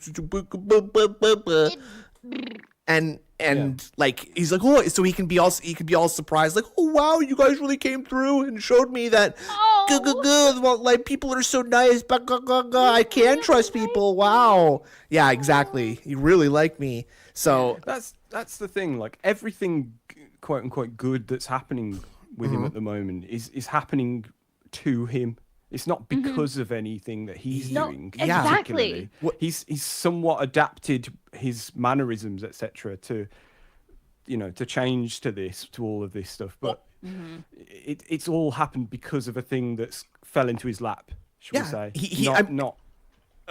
and like he's like, oh, so he can be all surprised, like, oh wow, you guys really came through and showed me that like people are so nice, I can trust people. Wow, yeah, exactly. You really like me. So
that's the thing. Like everything, quote unquote, good that's happening with him at the moment is happening to him. It's not because of anything that he's doing.
Exactly.
He's somewhat adapted his mannerisms, etc., to change to all of this stuff. But it's all happened because of a thing that's fell into his lap. Should we say?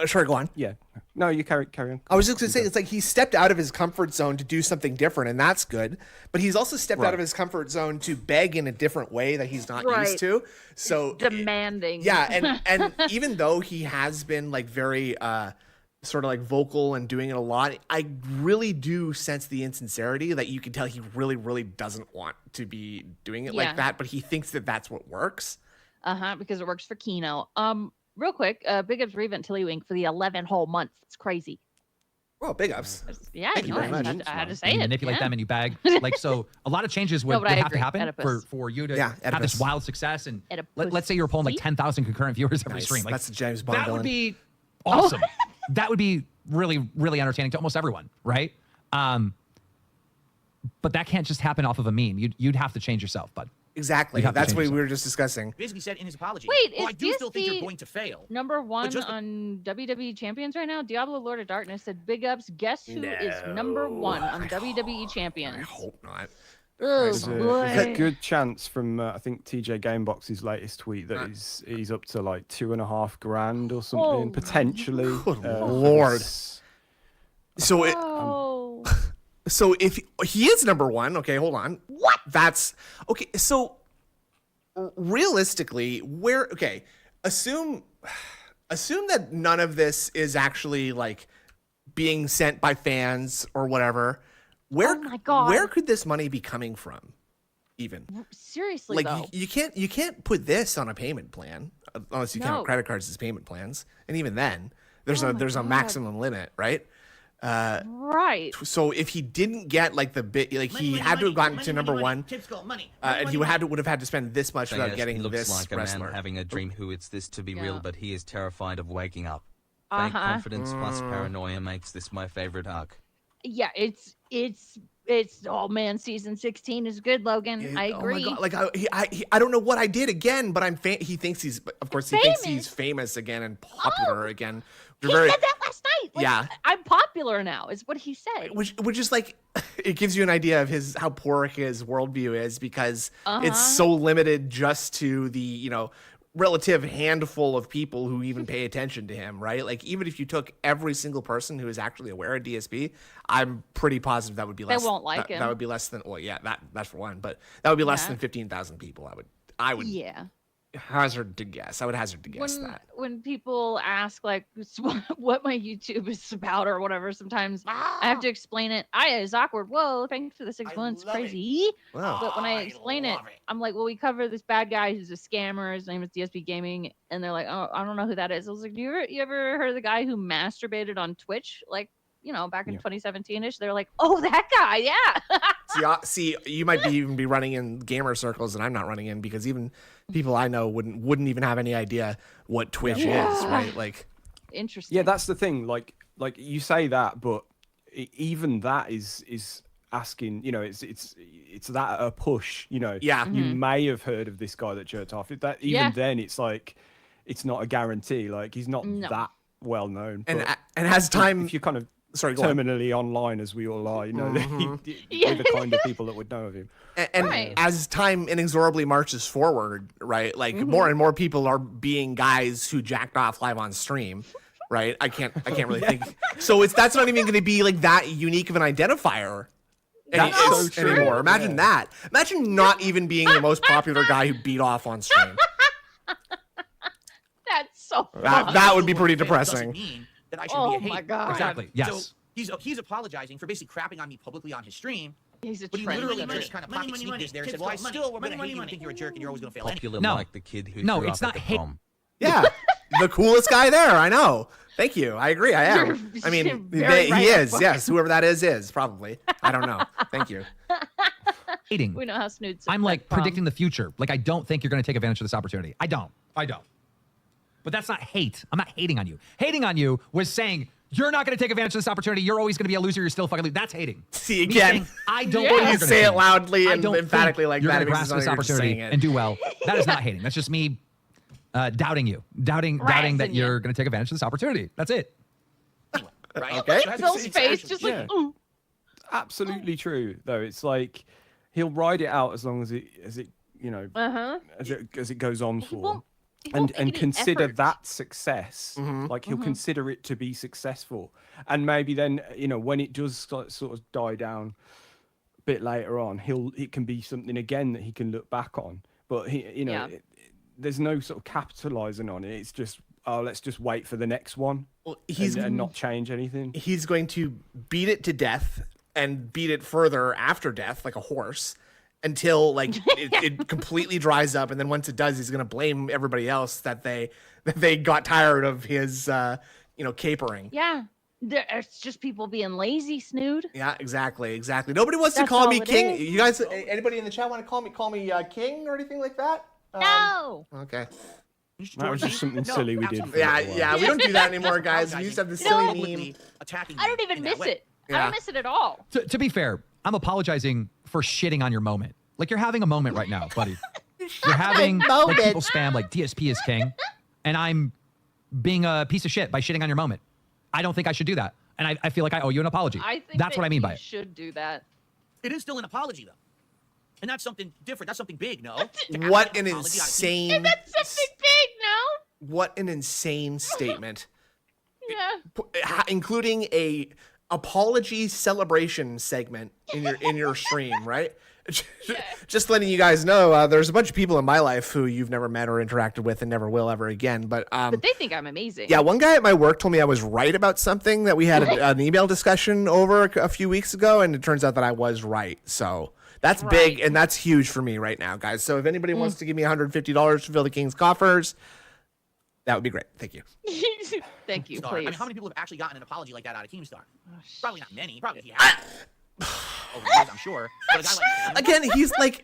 Sorry, go on.
Yeah. No, you carry on.
I was just going to say, it's like he stepped out of his comfort zone to do something different, and that's good. But he's also stepped out of his comfort zone to beg in a different way that he's not used to. So
demanding.
Yeah, and even though he has been like very sort of like vocal and doing it a lot, I really do sense the insincerity that you can tell he really, really doesn't want to be doing it like that, but he thinks that that's what works.
Because it works for Kino. Real quick, big ups Reva and Tiddlywink for the 11 whole months. It's crazy.
Well, big ups.
Yeah,
Thank you very much.
I had to say
You
it.
manipulate them and you bag. Like, so a lot of changes would,
No, but
would
I
have
agree.
to happen
Oedipus.
for you to
Yeah,
have this
Oedipus.
wild success. And
Oedipus.
let's say you were pulling like 10,000 concurrent viewers every
Nice.
stream. Like,
That's the James Bond
that
villain.
would be awesome. That would be really, really entertaining to almost everyone, right? But that can't just happen off of a meme. You'd have to change yourself, bud.
Exactly.
You'd have to
That's
change
what we
yourself.
were just discussing.
Basically said in his apology.
Wait,
I
is
do still think
DSP
you're going to fail.
number one
just-
on WWE Champions right now? Diablo Lord of Darkness said, big ups. Guess who is number one on WWE Champions? I
hope not.
Oh,
There's
boy.
a good chance from I think TJ Gamebox's latest tweet that he's up to like $2,500 or something
Oh.
potentially.
Good
for
Lord.
this.
So it,
Oh.
so if he is number one, okay, hold on. What? That's okay. So realistically, assume that none of this is actually like being sent by fans or whatever. Where,
Oh my God.
where could this money be coming from? Even
Seriously,
like
though.
you can't put this on a payment plan unless you
No.
count credit cards as payment plans, and even then there's
Oh
a
my
there's a
God.
maximum limit, right?
Right.
So if he didn't get like the bit, like he had to have gotten to number one, and he would have had to spend this much without getting
he looks
this
like a
wrestler.
man having a dream who it's this to be real,
Yeah.
but he is terrified of waking up. Fake
Uh-huh.
confidence plus paranoia makes this my favorite arc.
Yeah, it's oh man, season 16 is good, Logan. I agree.
Oh my God! Like I don't know what I did again, but he thinks he's, of course, he thinks he's famous again and popular again.
He said that last night. Like,
Yeah.
I'm popular now, is what he said.
Which is like, it gives you an idea of how poor his worldview is, because it's so limited just to the relative handful of people who even pay attention to him, right? Like even if you took every single person who is actually aware of DSP, I'm pretty positive that would be
They
less.
won't like him.
That would be less than that's for one, but that would be less
Yeah.
than 15,000 people. I would
Yeah.
hazard to guess. I would hazard to guess that.
When people ask like what my YouTube is about or whatever, sometimes I have to explain it. It's awkward. Whoa, thanks for the 6 months. Crazy.
Wow.
But when I explain it, I'm like, well, we cover this bad guy who's a scammer. His name is DSP Gaming. And they're like, oh, I don't know who that is. I was like, you ever heard of the guy who masturbated on Twitch? Like, back in 2017-ish. They're like, oh, that guy. Yeah.
See, you might even be running in gamer circles that I'm not running in, because even people I know wouldn't even have any idea what Twitch is, right? Like,
interesting.
Yeah, that's the thing. Like you say that, but even that is asking. It's that a push.
Yeah.
You
Mm-hmm.
may have heard of this guy that jerked off. Then, it's like it's not a guarantee. Like he's not that well known.
And
but
as time,
if you kind of
sorry, go on.
terminally online as we all are, they're the kind of people that would know of him.
And
Right.
as time inexorably marches forward, right? Like more and more people are being guys who jacked off live on stream, right? I can't really think. So that's not even going to be like that unique of an identifier
That's so true.
anymore. Imagine that. Imagine not even being the most popular guy who beat off on stream.
That's so
that would be pretty
Doesn't
depressing.
mean that I should be a hater.
my God.
Exactly. Yes.
So he's apologizing for basically crapping on me publicly on his stream.
He's a
But he
trend
literally
setter.
just kind of pocket sneaked this there and said, well, I still we're going to hate you and think you're a jerk and you're always going to fail.
Popular
No.
like the kid who
No,
threw
it's
up
not
at the
hate.
prom.
Yeah, the coolest guy there. I know. Thank you. I agree. I am. I mean,
very right
he
on
is.
point.
Yes, whoever that is probably. I don't know. Thank you.
Hating.
We know how snoods.
I'm like predicting the future. Like I don't think you're going to take advantage of this opportunity. I don't. But that's not hate. I'm not hating on you. Hating on you was saying you're not going to take advantage of this opportunity. You're always going to be a loser. You're still fucking loser. That's hating.
See,
Me
again,
saying, I don't.
when
think
you
you're gonna
say it
change.
loudly
I
and
don't
emphatically
think
like
you're
that,
going
it
to
makes
grasp
it
this
sound like you're just
opportunity
saying it.
and do well. That is not hating. That's just me doubting you, doubting that you're going to take advantage of this opportunity. That's it.
Right?
Okay.
Phil's face just like,
Yeah. Absolutely true. Though it's like he'll ride it out as long as it you know as it goes on for.
won't
And
make any
consider
effort.
that success. Like he'll consider it to be successful, and maybe then when it does sort of die down a bit later on, it can be something again that he can look back on. But there's no sort of capitalizing on it. It's just let's just wait for the next one.
Well,
and not change anything.
He's going to beat it to death and beat it further after death, like a horse, until like it completely dries up. And then once it does, he's going to blame everybody else that they got tired of his capering.
yeah. It's just people being lazy, snood.
Yeah, exactly. Nobody wants to
That's
call
all
me
it
king.
is.
You guys, anybody in the chat want to call me king or anything like that?
No.
Okay.
That was just something silly we did.
Yeah. We don't do that anymore, guys. We used to have this silly meme.
I don't even miss it. I
Yeah.
don't miss it at all.
To be fair, I'm apologizing for shitting on your moment. Like you're having a moment right now, buddy. You're having like people spam like DSP is king, and I'm being a piece of shit by shitting on your moment. I don't think I should do that, and I feel like I owe you an apology.
I think
That's what I mean by it.
Should do that.
It is still an apology, though. And that's something different. That's something big, no?
What an insane.
That's something big, no?
What an insane statement.
Yeah.
Including a apology celebration segment in your stream, right? Just letting you guys know, there's a bunch of people in my life who you've never met or interacted with and never will ever again. But
But they think I'm amazing.
yeah, one guy at my work told me I was right about something that we had an email discussion over a few weeks ago, and it turns out that I was right. So that's big and that's huge for me right now, guys. So if anybody wants to give me $150 to fill the King's coffers, that would be great. Thank you.
Thank you,
Star.
please.
I mean, how many people have actually gotten an apology like that out of Keemstar? Probably not many. Probably he has. Over the years, I'm sure. But a guy like him,
Again,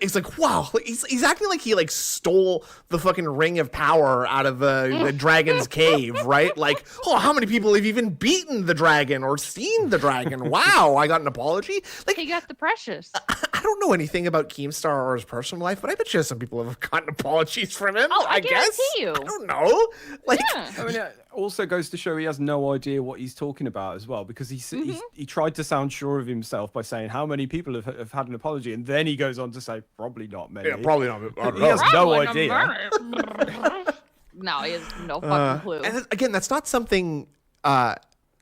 it's like wow, he's acting like he like stole the fucking ring of power out of the dragon's cave, right? Like, oh, how many people have even beaten the dragon or seen the dragon? Wow, I got an apology. Like
he got the precious.
I don't know anything about Keemstar or his personal life, but I bet you some people have gotten apologies from him.
Oh, I
guess.
guarantee you.
I don't know. Like,
I mean, it also goes to show he has no idea what he's talking about as well, because he tried to sound sure of himself by saying how many people have had an apology, and then he goes on to say probably not many.
Yeah, probably not.
He has no
Probably
idea.
No, he has no fucking clue.
And again, that's not something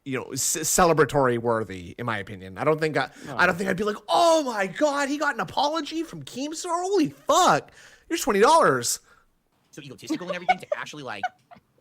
celebratory worthy, in my opinion. I don't think I'd be like, oh my god, he got an apology from Keemstar. Holy fuck, here's $20.
so egotistical and everything to actually like.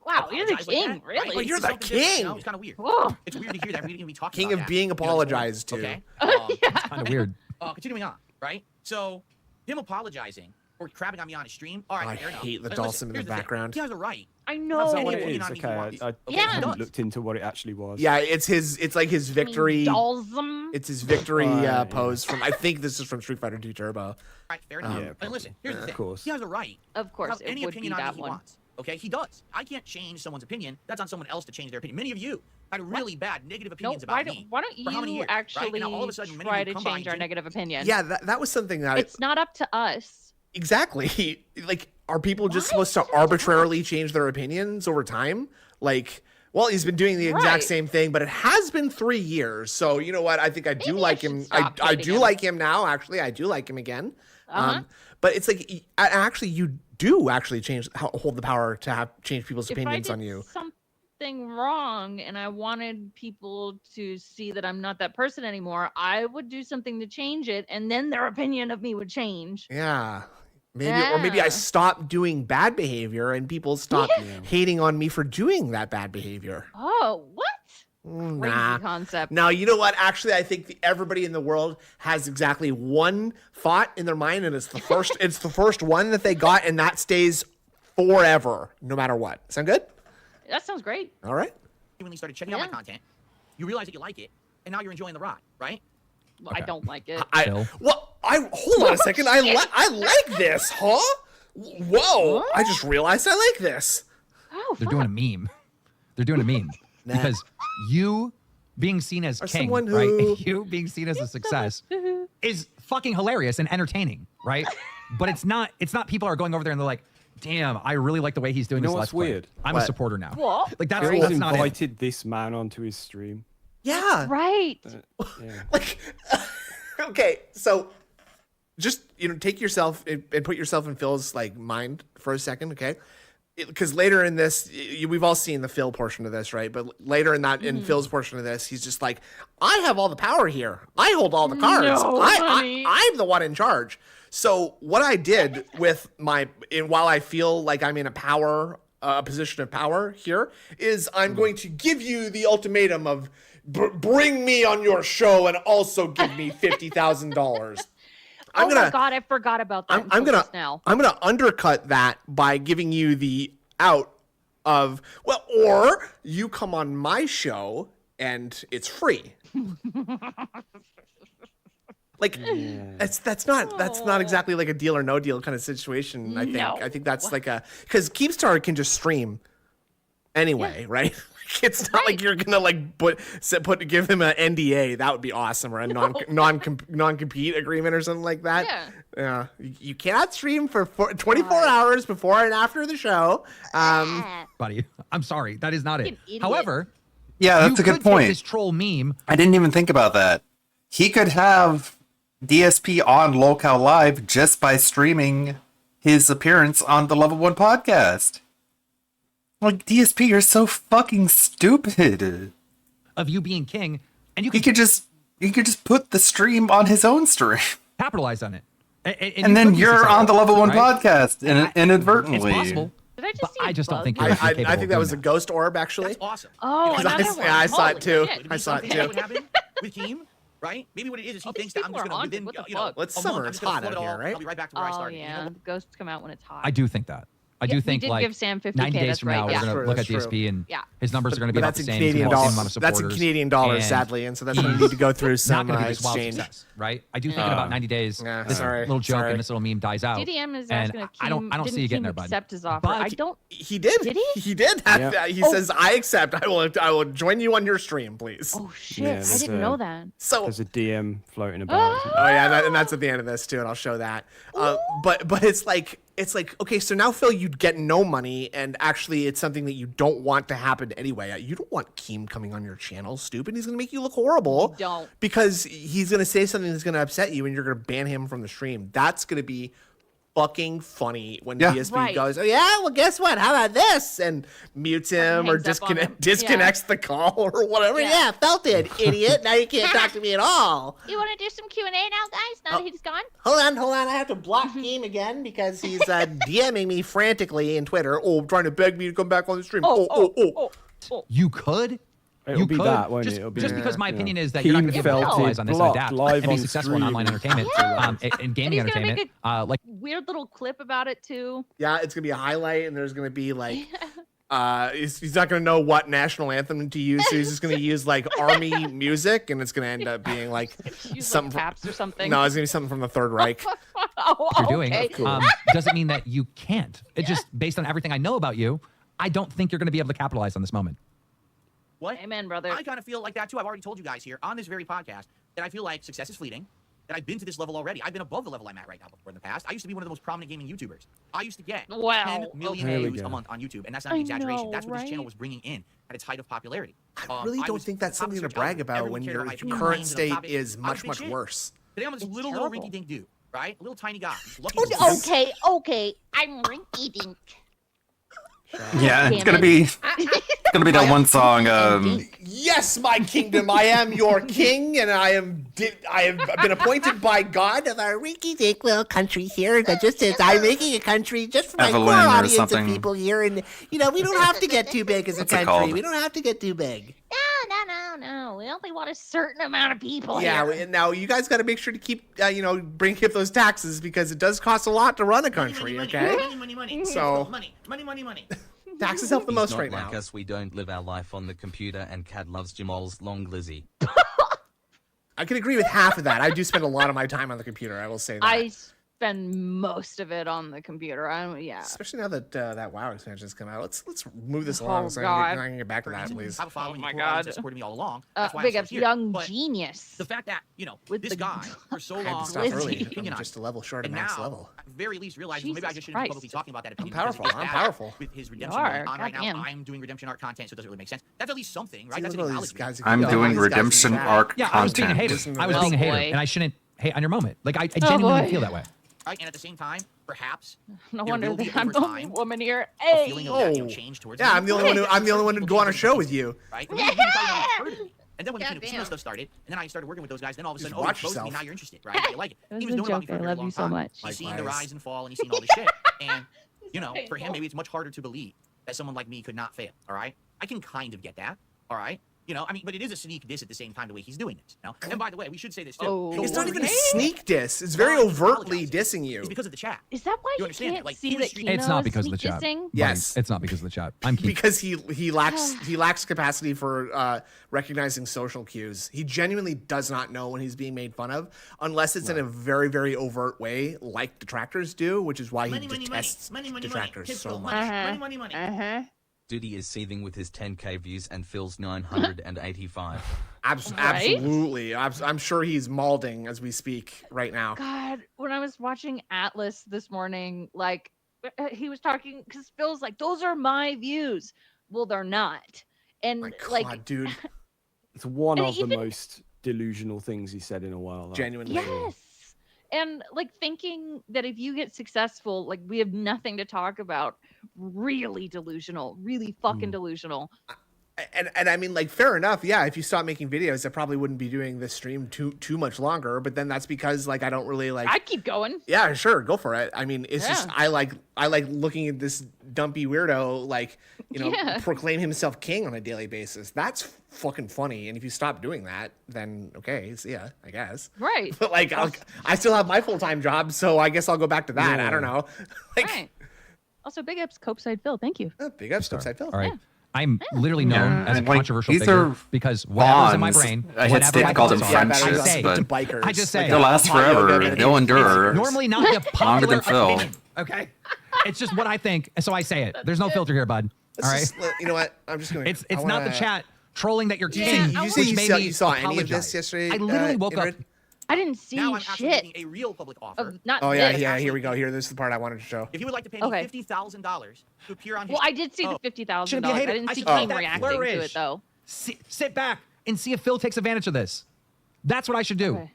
Wow, you're the
apologize like
king,
that,
really?
right?
Well, you're
It's
the
something different,
king.
You know? It's kind of weird.
Whoa.
It's weird to hear that. We didn't be talking
King
about
of
that.
being
You know,
apologized to.
Okay.
Kind of weird.
Continuing on, right? So him apologizing or crapping on me on his stream. All right,
I
fair enough.
hate the
But
Dawson in
here's
the
thing.
background.
He has a right.
I know.
That's not what
Any
it
opinion
is.
on me he
Okay,
wants.
I
Okay,
Yeah.
he
haven't
does.
looked into what it actually was.
Yeah, it's like his victory.
Dolsum.
It's his victory
Yeah.
pose from. I think this is from Street Fighter 2 Turbo.
All right, fair enough.
Yeah,
and listen, here's the
of
thing.
course.
He has a right.
Of
to
course,
have
it
any
would be
opinion on me
that
he
one.
wants. Okay, he does. I can't change someone's opinion. That's on someone else to change their opinion. Many of you had really bad negative
No,
opinions
why
about
don't
me.
why don't
for how many
you
years, right?
actually
And now all of a sudden, many
try
of you
to
come
change
by
our
and
negative opinion?
Yeah, that was something that
It's not up to us.
exactly. Like, are people just supposed to arbitrarily change their opinions over time? Like, well, he's been doing the exact
Right.
same thing, but it has been 3 years. So you know what? I think I do
Maybe
like
I should
him.
stop
I
hating
do
him.
like him now. Actually, I do like him again.
Uh-huh.
But it's like actually, you do actually hold the power to change people's
If I
opinions
did
on you.
something wrong and I wanted people to see that I'm not that person anymore, I would do something to change it, and then their opinion of me would change.
Yeah. Maybe I stop doing bad behavior and people stop hating on me for doing that bad behavior.
Oh, what?
Nah.
Concept.
No, you know what? Actually, I think everybody in the world has exactly one thought in their mind, and it's the first. It's the first one that they got, and that stays forever, no matter what. Sound good?
That sounds great.
All right.
When you started checking out my content, you realize that you like it, and now you're enjoying the ride, right?
Well, I don't like it.
Hold on a second. I like this, huh? Whoa! I just realized I like this.
Oh,
They're doing a meme. They're doing a meme because you being seen as king, right? You being seen as a success is fucking hilarious and entertaining, right? But it's not. People are going over there and they're like, "Damn, I really like the way he's doing
You
this."
know
Let's
what's
play.
weird?
I'm a supporter now.
What?
Like that's
Phil's
not it.
invited this man onto his stream.
Yeah.
Right.
Okay, so just take yourself and put yourself in Phil's mind for a second, okay? Because later in this, we've all seen the Phil portion of this, right? But later in Phil's portion of this, he's just like, I have all the power here. I hold all the cards.
No,
I'm the one in charge. So what I did with while I feel like I'm in a position of power here, is I'm going to give you the ultimatum of bring me on your show and also give me $50,000.
My God, I forgot about that.
I'm gonna undercut that by giving you the out of or you come on my show and it's free. That's not exactly like a deal or no deal kind of situation. I think that's because Keepstar can just stream anyway, right? It's not like you're gonna give him an NDA. That would be awesome, or a non-compete agreement or something like that. Yeah. You cannot stream for 24 hours before and after the show.
Buddy, I'm sorry, that is not it.
Idiot.
However,
yeah, that's a good point.
This troll meme.
I didn't even think about that. He could have DSP on Locale Live just by streaming his appearance on the Level 1 podcast. Like, DSP, you're so fucking stupid.
Of you being king, and you
could just put the stream on his own stream.
Capitalize on it.
And then you're on the Level 1 podcast inadvertently.
It's possible.
Did I just see
I just don't think
I think that was a ghost orb, actually.
That's awesome.
Oh,
I saw it too. I saw it too.
What happened with Keem, right? Maybe what it is he thinks that I'm just going to
It's summer. It's hot out here, right?
I'll be right back to where I started.
Yeah, ghosts come out when it's hot.
I do think that. I do think
we did give Sam 50K,
90 days
that's
from
right,
now,
yeah.
we're going to look at DSP and his numbers are going to be about the same.
Canadian
Same amount
dollars.
of
That's in
supporters,
Canadian dollars,
and
sadly, and so that's going to need to go through some
not gonna be this wild
exchange.
success, right? I do think in about 90 days, this
sorry,
little joke
sorry.
and this little meme dies out.
DDM is
and
asking if
I don't see you getting there, bud.
accept his offer.
But
I don't.
He did.
Did he?
He did. He says, "I accept. I will join you on your stream, please."
Oh shit! I didn't know that.
So
there's a DM floating about.
Oh yeah, and that's at the end of this too, and I'll show that. But it's like okay, so now Phil, you'd get no money, and actually, it's something that you don't want to happen anyway. You don't want Keem coming on your channel, stupid. He's gonna make you look horrible.
You don't.
Because he's gonna say something that's gonna upset you, and you're gonna ban him from the stream. That's gonna be fucking funny when DSP goes, oh yeah, well guess what? How about this? And mutes him or disconnects the call or whatever. Yeah, felt it, idiot. Now you can't talk to me at all.
You want to do some Q&A now, guys? Now that he's gone?
Hold on. I have to block Keem again because he's DMing me frantically in Twitter. Trying to beg me to come back on the stream.
You could.
It'll be that, won't it?
Just because my opinion is that you're not going to be able to capitalize on this and adapt and be successful in online entertainment, and gaming
and he's
entertainment.
Gonna make a weird little clip about it too.
Yeah, it's gonna be a highlight, and there's gonna be he's not gonna know what national anthem to use, so he's just gonna use army music, and it's gonna end up being
something taps or something.
No, it's gonna be something from the Third Reich.
What you're doing doesn't mean that you can't. It just based on everything I know about you, I don't think you're gonna be able to capitalize on this moment.
What?
Amen, brother.
I kind of feel like that too. I've already told you guys here on this very podcast that I feel like success is fleeting, that I've been to this level already. I've been above the level I'm at right now before in the past. I used to be one of the most prominent gaming YouTubers. I used to get 10 million views a month on YouTube, and that's not an exaggeration. That's what this channel was bringing in at its height of popularity.
I really don't think that's something to brag about when your current state is much, much worse.
Today I'm this little rinky-dink dude, right? A little tiny guy.
Okay, I'm rinky-dink.
Yeah, it's gonna be that one song.
Yes, my kingdom. I am your king, and I have been appointed by God of our rinky-dink little country here. That just is, I'm making a country just for my core
Evelyn or
audience of
something.
people here, and we don't have to get too big as a
What's it
country.
called?
We don't have to get too big.
No. We only want a certain amount of people
Yeah,
here.
now you guys got to make sure to keep, bringing up those taxes because it does cost a lot to run a country. Okay.
Money.
So
Money.
taxes help the
He's
most
not
right
like
now.
us, we don't live our life on the computer, and Cad loves Jamal's long Lizzie.
I can agree with half of that. I do spend a lot of my time on the computer. I will say that.
I spend most of it on the computer.
Especially now that that WoW expansion's come out. Let's move this
Oh,
along so I
God.
can get back to that, please.
I have a following.
Oh my
who always
God.
supported me all along. That's why I'm
Big
still
ups,
here.
young
But
genius.
the fact that this
the-
guy for so
I had to
long
stop
was
early.
taking opinion
I'm
on
just a level short of
and
max
now,
level.
at the very least, realizing maybe I
Jesus
just shouldn't be
Christ.
publicly talking about that opinion.
I'm
because
powerful.
it goes
I'm
back
powerful.
With his
You
redemption
are.
going on right now,
Goddamn.
I'm doing redemption arc content, so it doesn't really make sense. That's at least something, right?
See,
That's
look
an
at all these
acknowledgement.
guys.
I'm
Look at all
doing
these guys in
redemption
chat.
arc
Yeah, I was being a
content.
hater.
Listen to
I was
this.
being a
Oh,
hater,
boy.
and I shouldn't hate on your moment. Like I genuinely
boy.
feel that way.
Right? And at the same time, perhaps
No
there
wonder
will be
that I'm
over
the
time
only woman here.
a
Hey.
feeling of that, change towards
Yeah,
me.
I'm the only one who would go on a show with you.
Right? I mean, you probably haven't heard of me. And then when the
Goddamn.
casino stuff started, and then I started working with those guys, then all of a
Just
sudden, you
watch
exposed to me,
yourself.
now you're interested, right? You like it.
It
He
was
was
a
knowing about me
joke.
for a
I
very
love
long
you so
time.
much.
He's seen the
Likewise.
rise and fall, and he's seen all this shit. And, for him, maybe it's much harder to believe that someone like me could not fail, all right? I can kind of get that, all right? But it is a sneak diss at the same time the way he's doing this. And by the way, we should say this too.
Oh.
It's not even a
Okay.
sneak diss. It's very overtly dissing you.
It's because of the chat.
Is that why
You
you
understand
can't
that? Like,
see
he was
that
streaming-
Kino
It's not
is
because of the
sneak
chat.
dissing?
buddy.
Yes.
It's not because of the chat. I'm keeping.
Because he lacks capacity for recognizing social cues. He genuinely does not know when he's being made fun of, unless it's in a very, very overt way, like detractors do, which is why he detests detractors so much.
Uh-huh.
Duty is seething with his 10k views and Phil's 985.
Absolutely. I'm sure he's malding as we speak right now.
God, when I was watching Atlas this morning, like he was talking because Phil's like, "Those are my views." Well, they're not, and
My
like,
God, dude.
It's one
And
of the
even-
most delusional things he said in a while. that.
Genuinely.
yes, and like thinking that if you get successful, like we have nothing to talk about. Really delusional, really fucking delusional.
And I mean, like, fair enough. Yeah, if you stop making videos, I probably wouldn't be doing this stream too much longer. But then that's because like I don't really like.
I'd keep going.
Yeah, sure, go for it. I mean, it's just
Yeah.
I like looking at this dumpy weirdo like
Yeah.
proclaim himself king on a daily basis. That's fucking funny. And if you stop doing that, then okay, see ya, I guess.
Right.
But like, I still have my full-time job, so I guess I'll go back to that. I don't know. Like,
Right. Also, big ups, Copeside Phil. Thank you.
big ups, Copeside Phil.
All right. I'm literally known as a
and, like,
controversial
these
figure
are
because whatever's in my
bonds.
brain,
I hit
whatever
Steve
my
called them
thoughts are,
friendships,
I say.
but
to bikers.
I just say
they'll last forever. They'll endure.
Normally not the
Longer
popular
than Phil.
opinion, okay? It's just what I think, so I say it. There's no filter here, bud. All right?
You know what? I'm just gonna.
It's
I
not the
wanna-
chat trolling that you're
Did
king,
you say
which
you
made
saw,
me
you saw any of
apologize.
this yesterday?
I literally woke up.
Ingrid?
I didn't see
Now I'm actually
shit.
making a real public offer.
Not
Oh yeah,
this.
yeah. Here we go. Here, this is the part I wanted to show.
If you would like to pay me
Okay.
$50,000 to appear on his
Well, I did see the $50,000.
Shouldn't be a
I
hater.
didn't
I
see
should
King
like that
reacting to
flourish.
it though.
Sit back and see if Phil takes advantage of this. That's what I should do.
Okay.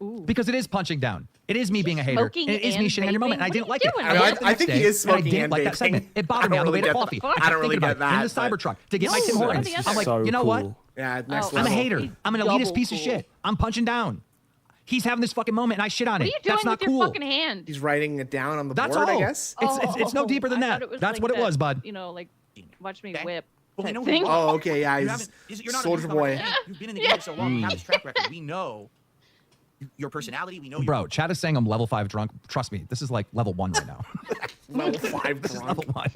Ooh.
Because it is punching down. It is me being a hater. And
Smoking
it is me
and
shitting on your moment. And I
vaping?
didn't
What
like
are
it.
you doing?
I, woke up the
I
next
think he
day,
is
and I
smoking
didn't
and
like that
vaping.
segment. It
I
bothered
don't
me on the
really
way to
get
coffee.
that.
I
I
kept
don't
thinking
really
about
get
it. In the
that, but-
Cybertruck to get my
No.
Tim Hortons.
That's
I'm like,
so
you know what?
cool.
Yeah, next
I'm a
level.
hater. I'm an elitist
Double
piece of
cool.
shit. I'm punching down. He's having this fucking moment, and I shit on
What are
it.
you doing
That's not
with
cool.
your fucking hand?
He's writing it down on the
That's
board,
all.
I guess.
It's no deeper than
I
that.
thought it was
That's
like
what it
that,
was, bud.
You know, like watch me
Okay.
whip.
Well, we
type
know who
thing.
you are.
Oh, okay, yeah,
You
he's
haven't- you're not a
Soldier
newcomer.
Boy.
You've been in the game so long. You have this track record. We know your personality. We know you.
Bro, chat is saying I'm level 5 drunk. Trust me, this is like level 1 right now.
Level 5
This is
drunk.
level 1.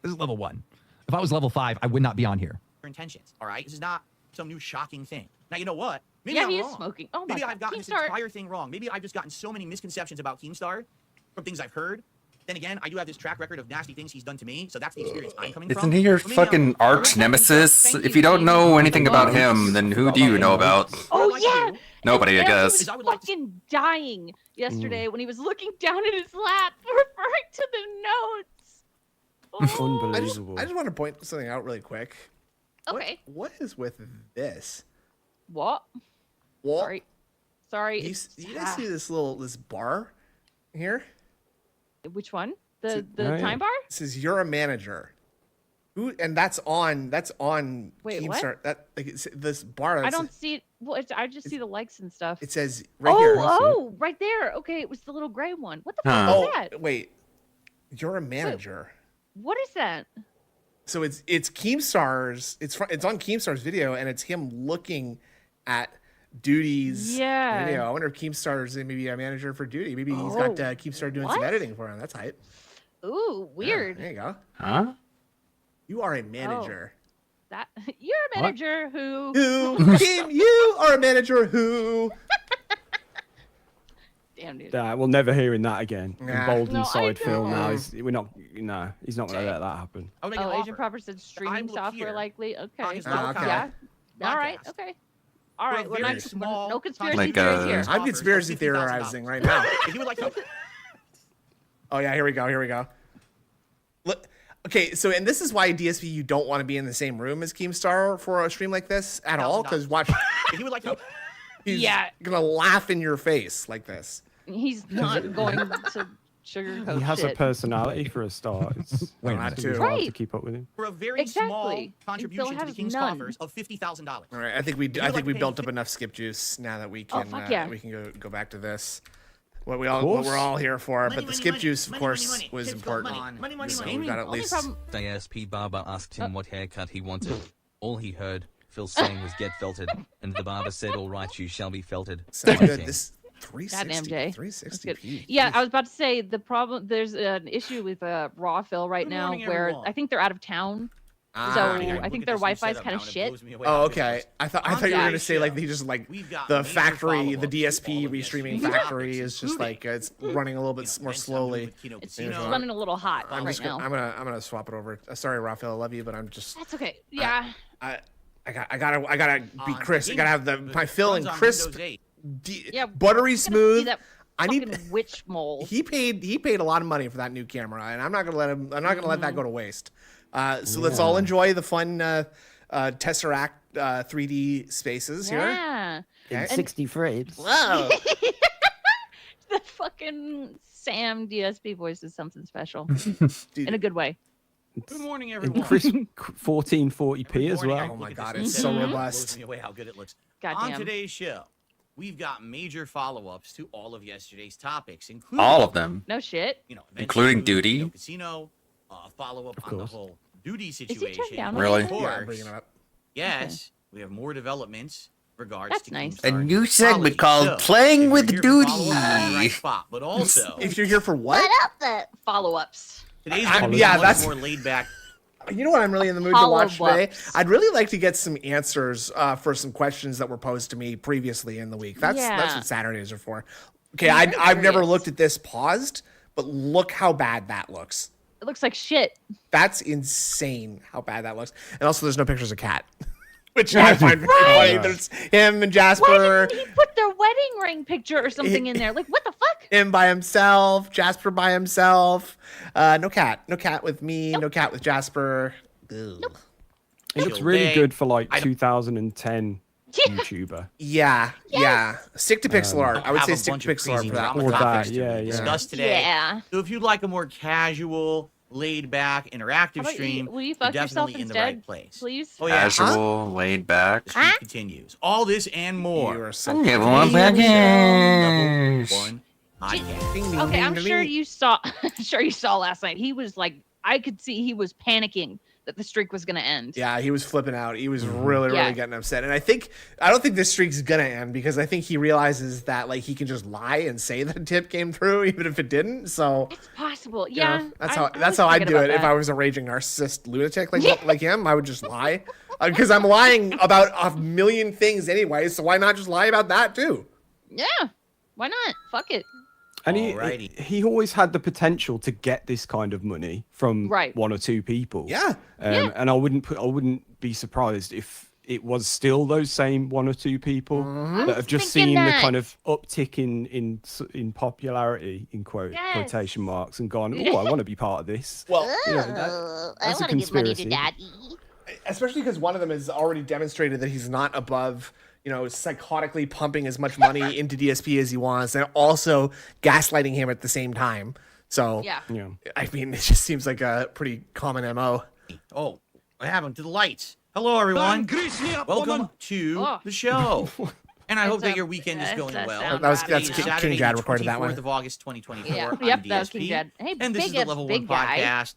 This is level 1. If I was level 5, I would not be on here.
Your intentions. All right. This is not some new shocking thing. Now you know what? Maybe
Yeah,
I'm
he is
wrong.
smoking. Oh my
Maybe
God.
I've gotten this
Keemstar.
entire thing wrong. Maybe I've just gotten so many misconceptions about Keemstar from things I've heard. Then again, I do have this track record of nasty things he's done to me, so that's the experience I'm coming from.
Isn't he your
But maybe I'm
fucking
wrong.
arch nemesis? If you don't know anything about him, then who do you know about?
Oh yeah.
Nobody, I
And
guess.
He was fucking dying yesterday when he was looking down at his lap, referring to the notes. Oh.
Unbelievable.
I just want to point something out really quick.
Okay.
What is with this?
What?
What?
Sorry.
You guys see this bar here?
Which one? The
Oh,
time bar?
It says you're a manager. Who? And that's on
Wait,
Keemstar. That this bar.
I don't see. Well, I just see the likes and stuff.
It says right here.
Oh, right there. Okay, it was the little gray one. What the fuck is that?
Wait, you're a manager.
What is that?
So it's Keemstar's. It's on Keemstar's video, and it's him looking at Duty's video. I wonder if Keemstar is maybe a manager for Duty. Maybe he's got Keemstar doing some editing for him. That's hype.
Ooh, weird.
Yeah, there you go.
Huh?
You are a manager.
That you're a manager who
Keem, you are a manager who.
Damn, dude.
We're never hearing that again.
Nah.
Emboldened
No, I
side Phil
know.
now. We're not. No, he's not going to let that happen.
Oh, Agent Proper said streaming software likely. Okay.
his
Yeah.
podcast.
All right. Okay. All right. We're
very
not
small
no conspiracy
Like,
theories here.
I'm conspiracy theorizing right now.
If you would like to.
Oh yeah, here we go. Look, okay, so and this is why DSP you don't want to be in the same room as Keemstar for a stream like this at all, because watch.
If you would like to.
He's gonna laugh in your face like this.
He's not going to sugarcoat
He has
shit.
a personality for a start. It's
Not
it's
too.
hard to
Right.
keep up with him.
For a very small
Exactly.
contribution to the
has
King's
none.
coffers of $50,000.
All right, I think we built up enough skip juice now that we can
fuck yeah.
we can go back to this. What we're all here for, but the skip juice, of course, was important. So we got at least.
DSP Barber asked him what haircut he wanted. All he heard Phil saying was get felted, and the barber said, all right, you shall be felted.
Sounds good. This
Goddamn, Jay.
360p.
Yeah, I was about to say the problem. There's an issue with Raw Phil right now
morning,
where
everyone.
I think they're out of town. So I think their Wi-Fi is kind of shit.
Oh, okay. I thought you were gonna say like they just like the factory, the DSP restreaming factory is just like it's running a little bit more slowly.
It's running a little hot
I'm
right
just
now.
gonna, I'm gonna swap it over. Sorry, Raphael, I love you, but I'm just.
That's okay. Yeah.
I gotta be crisp. I gotta have my filling crisp,
Yeah,
buttery smooth.
I need witch mole.
He paid a lot of money for that new camera, and I'm not gonna let him. I'm not gonna let that go to waste. So let's all enjoy the fun Tesseract 3D spaces here.
Yeah.
Okay.
60 frames.
Whoa. The fucking Sam DSP voice is something special in a good way.
Good morning,
In
everyone.
crisp 1440p as well.
Oh my god, it's so robust.
Blows me away how good it looks.
Goddamn.
On today's show, we've got major follow-ups to all of yesterday's topics, including
All of them.
No shit.
You know,
Including
eventually
Duty.
Casino Casino, follow-up on the whole Duty situation.
down
Really?
Of
Yeah, I'm
course,
bringing it up.
yes, we have more developments regards
That's
to
nice.
Keemstar
A new segment
Quality.
called
So,
Playing
if
with
you're here for follow-up, you're in the
Duty.
right spot, but also
If you're here for what?
up the
Follow-ups.
today's
I-
going to be
yeah,
much
that's-
more laid back.
You know what I'm really in the mood to watch today?
Follow-ups.
I'd really like to get some answers for some questions that were posed to me previously in the week. That's
Yeah.
what Saturdays are for. Okay,
I'm very
I've never
curious.
looked at this paused, but look how bad that looks.
It looks like shit.
That's insane how bad that looks. And also, there's no pictures of Kat, which I find very funny. There's him and Jasper,
Why didn't he put their wedding ring picture or something in there? Like, what the fuck?
him by himself, Jasper by himself. No Kat with me, no Kat with Jasper. Nope.
It looks really good for like 2010 YouTuber.
Yeah. Stick to pixel art. I would
have
say
a
stick
bunch
to
of
pixel art
crazy
for that.
drama
Or
topics
that,
to
yeah,
discuss today.
Yeah.
So if you'd like a more casual, laid back, interactive
How about
stream,
will you
you're
fuck yourself
definitely in the
instead,
right place.
please?
Oh yeah,
Casual, laid back.
the stream continues. All this and more.
You are so
I never want back in.
One
Okay, I'm sure you saw. Sure you saw last night. He was like, I could see he was panicking that the streak was gonna end.
Yeah, he was flipping out. He was really
Yeah.
getting upset. And I don't think this streak's gonna end because I think he realizes that like he can just lie and say the tip came through even if it didn't. So
It's possible.
you know,
Yeah.
that's
I
how
was
I'd
thinking
do
about
it if
that.
I was a raging narcissist lunatic like him. I would just lie because I'm lying about a million things anyway. So why not just lie about that too?
Yeah. Why not? Fuck it.
And
Alrighty.
he always had the potential to get this kind of money from
Right.
one or two people.
Yeah.
Yeah.
And I wouldn't be surprised if it was still those same one or two people that have just
thinking
seen the
that.
kind of uptick in popularity in quotation marks and gone, oh, I want to be part of this.
Well,
You know,
I
that's a
want to give money to
conspiracy.
daddy.
especially because one of them has already demonstrated that he's not above, psychotically pumping as much money into DSP as he wants, and also gaslighting him at the same time. So
Yeah.
I mean, it just seems like a pretty common MO.
Oh, what happened to the lights? Hello, everyone. Welcome to the show. And I hope that your weekend is going well.
That's
Today is
King
Saturday,
Jad
the
recorded that one.
24th of August, 2024.
Yeah.
I'm
Yep, that was
DSP,
King Jad. Hey,
and this
big
is the
F's
Level 1
big guy.
podcast.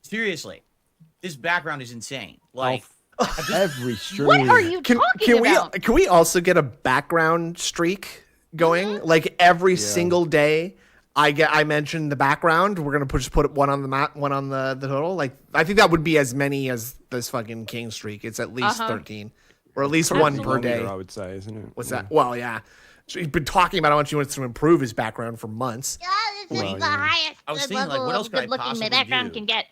Seriously, this background is insane. Like,
every stream.
What are you talking about?
Can we also get a background streak going? Like every single day, I mention the background. We're gonna just put one on the map, one on the total. Like I think that would be as many as this fucking King streak. It's at least 13, or at least one per day.
I would say, isn't it?
What's that? Well, yeah. So he's been talking about how much he wants to improve his background for months.
This is the highest
I was thinking, like, what else could I
good-looking
possibly
my background
do
can get.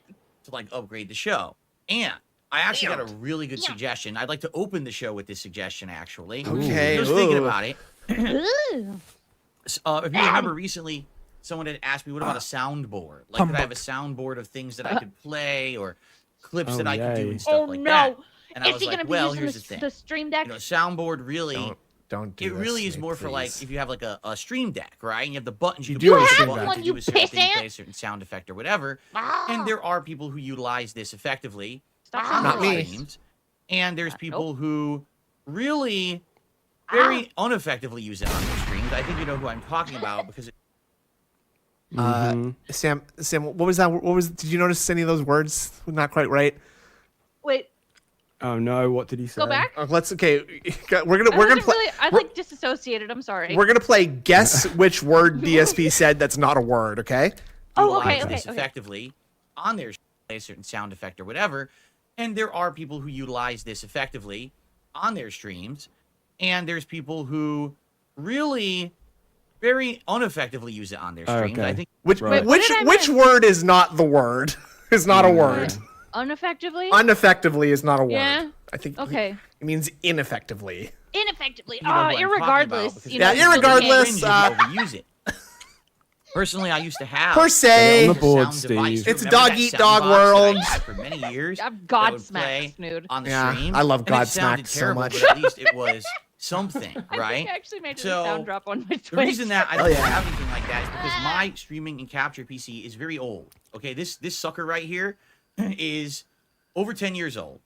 to like upgrade the show? And I actually got a really good suggestion. I'd like to open the show with this suggestion. Actually,
Okay.
I was thinking
Ooh.
about it. If you remember recently, someone had asked me, what about a soundboard? Like, could I have a soundboard of things that I could play or clips that I could do and stuff like that? And I
Is
was
he
like,
gonna be
well,
using
here's the thing.
the Stream Deck?
You know, soundboard really,
don't do
it really
this,
is more
Nick,
for like
please.
if you have like a Stream Deck, right? And you have the buttons.
You
can
do have a
push the
Stream
button
Deck.
to
You
do a certain thing,
pissant.
play a certain sound effect or whatever. And there are people who utilize this effectively
Stop
on
Not
their
me.
streams, and there's people who really very ineffectively use it on their streams. I think you know who I'm talking about because it,
Sam, what was that? What was? Did you notice any of those words not quite right?
Wait,
Oh no, what did he say?
go back.
Let's we're gonna
I
we're gonna
wasn't
play.
really, I like disassociated. I'm sorry.
We're gonna play guess which word DSP said that's not a word. Okay.
Oh, okay,
utilize
okay,
this
okay.
effectively on their play a certain sound effect or whatever. And there are people who utilize this effectively on their streams, and there's people who really very ineffectively use it on their streams.
Okay.
I think
Which
Right.
What did I
which
miss?
word is not the word? Is not a word.
Ineffectively.
Ineffectively is not a word.
Yeah.
I think
Okay.
it means ineffectively.
Ineffectively.
you know who I'm talking about,
Irregardless.
because
You know,
it's
Yeah,
you still
really
irregardless,
cringe
can't-
if you overuse it. Personally, I used to have
Per se.
a
On the board,
sound
Steve.
device.
It's
Remember
dog
that
eat
sound
dog
box that I
world.
had for many years.
I'm
that
God
would
smacks,
play
snood.
on the
Yeah,
stream.
I love
and
God
it sounded
smacks so
terrible,
much.
but at least it was something,
I
right?
think I actually made it
So,
a sound drop on my Twitch.
The reason that I
Oh,
don't
yeah.
have anything like that is because my streaming and capture PC is very old. Okay, this sucker right here is over 10 years old.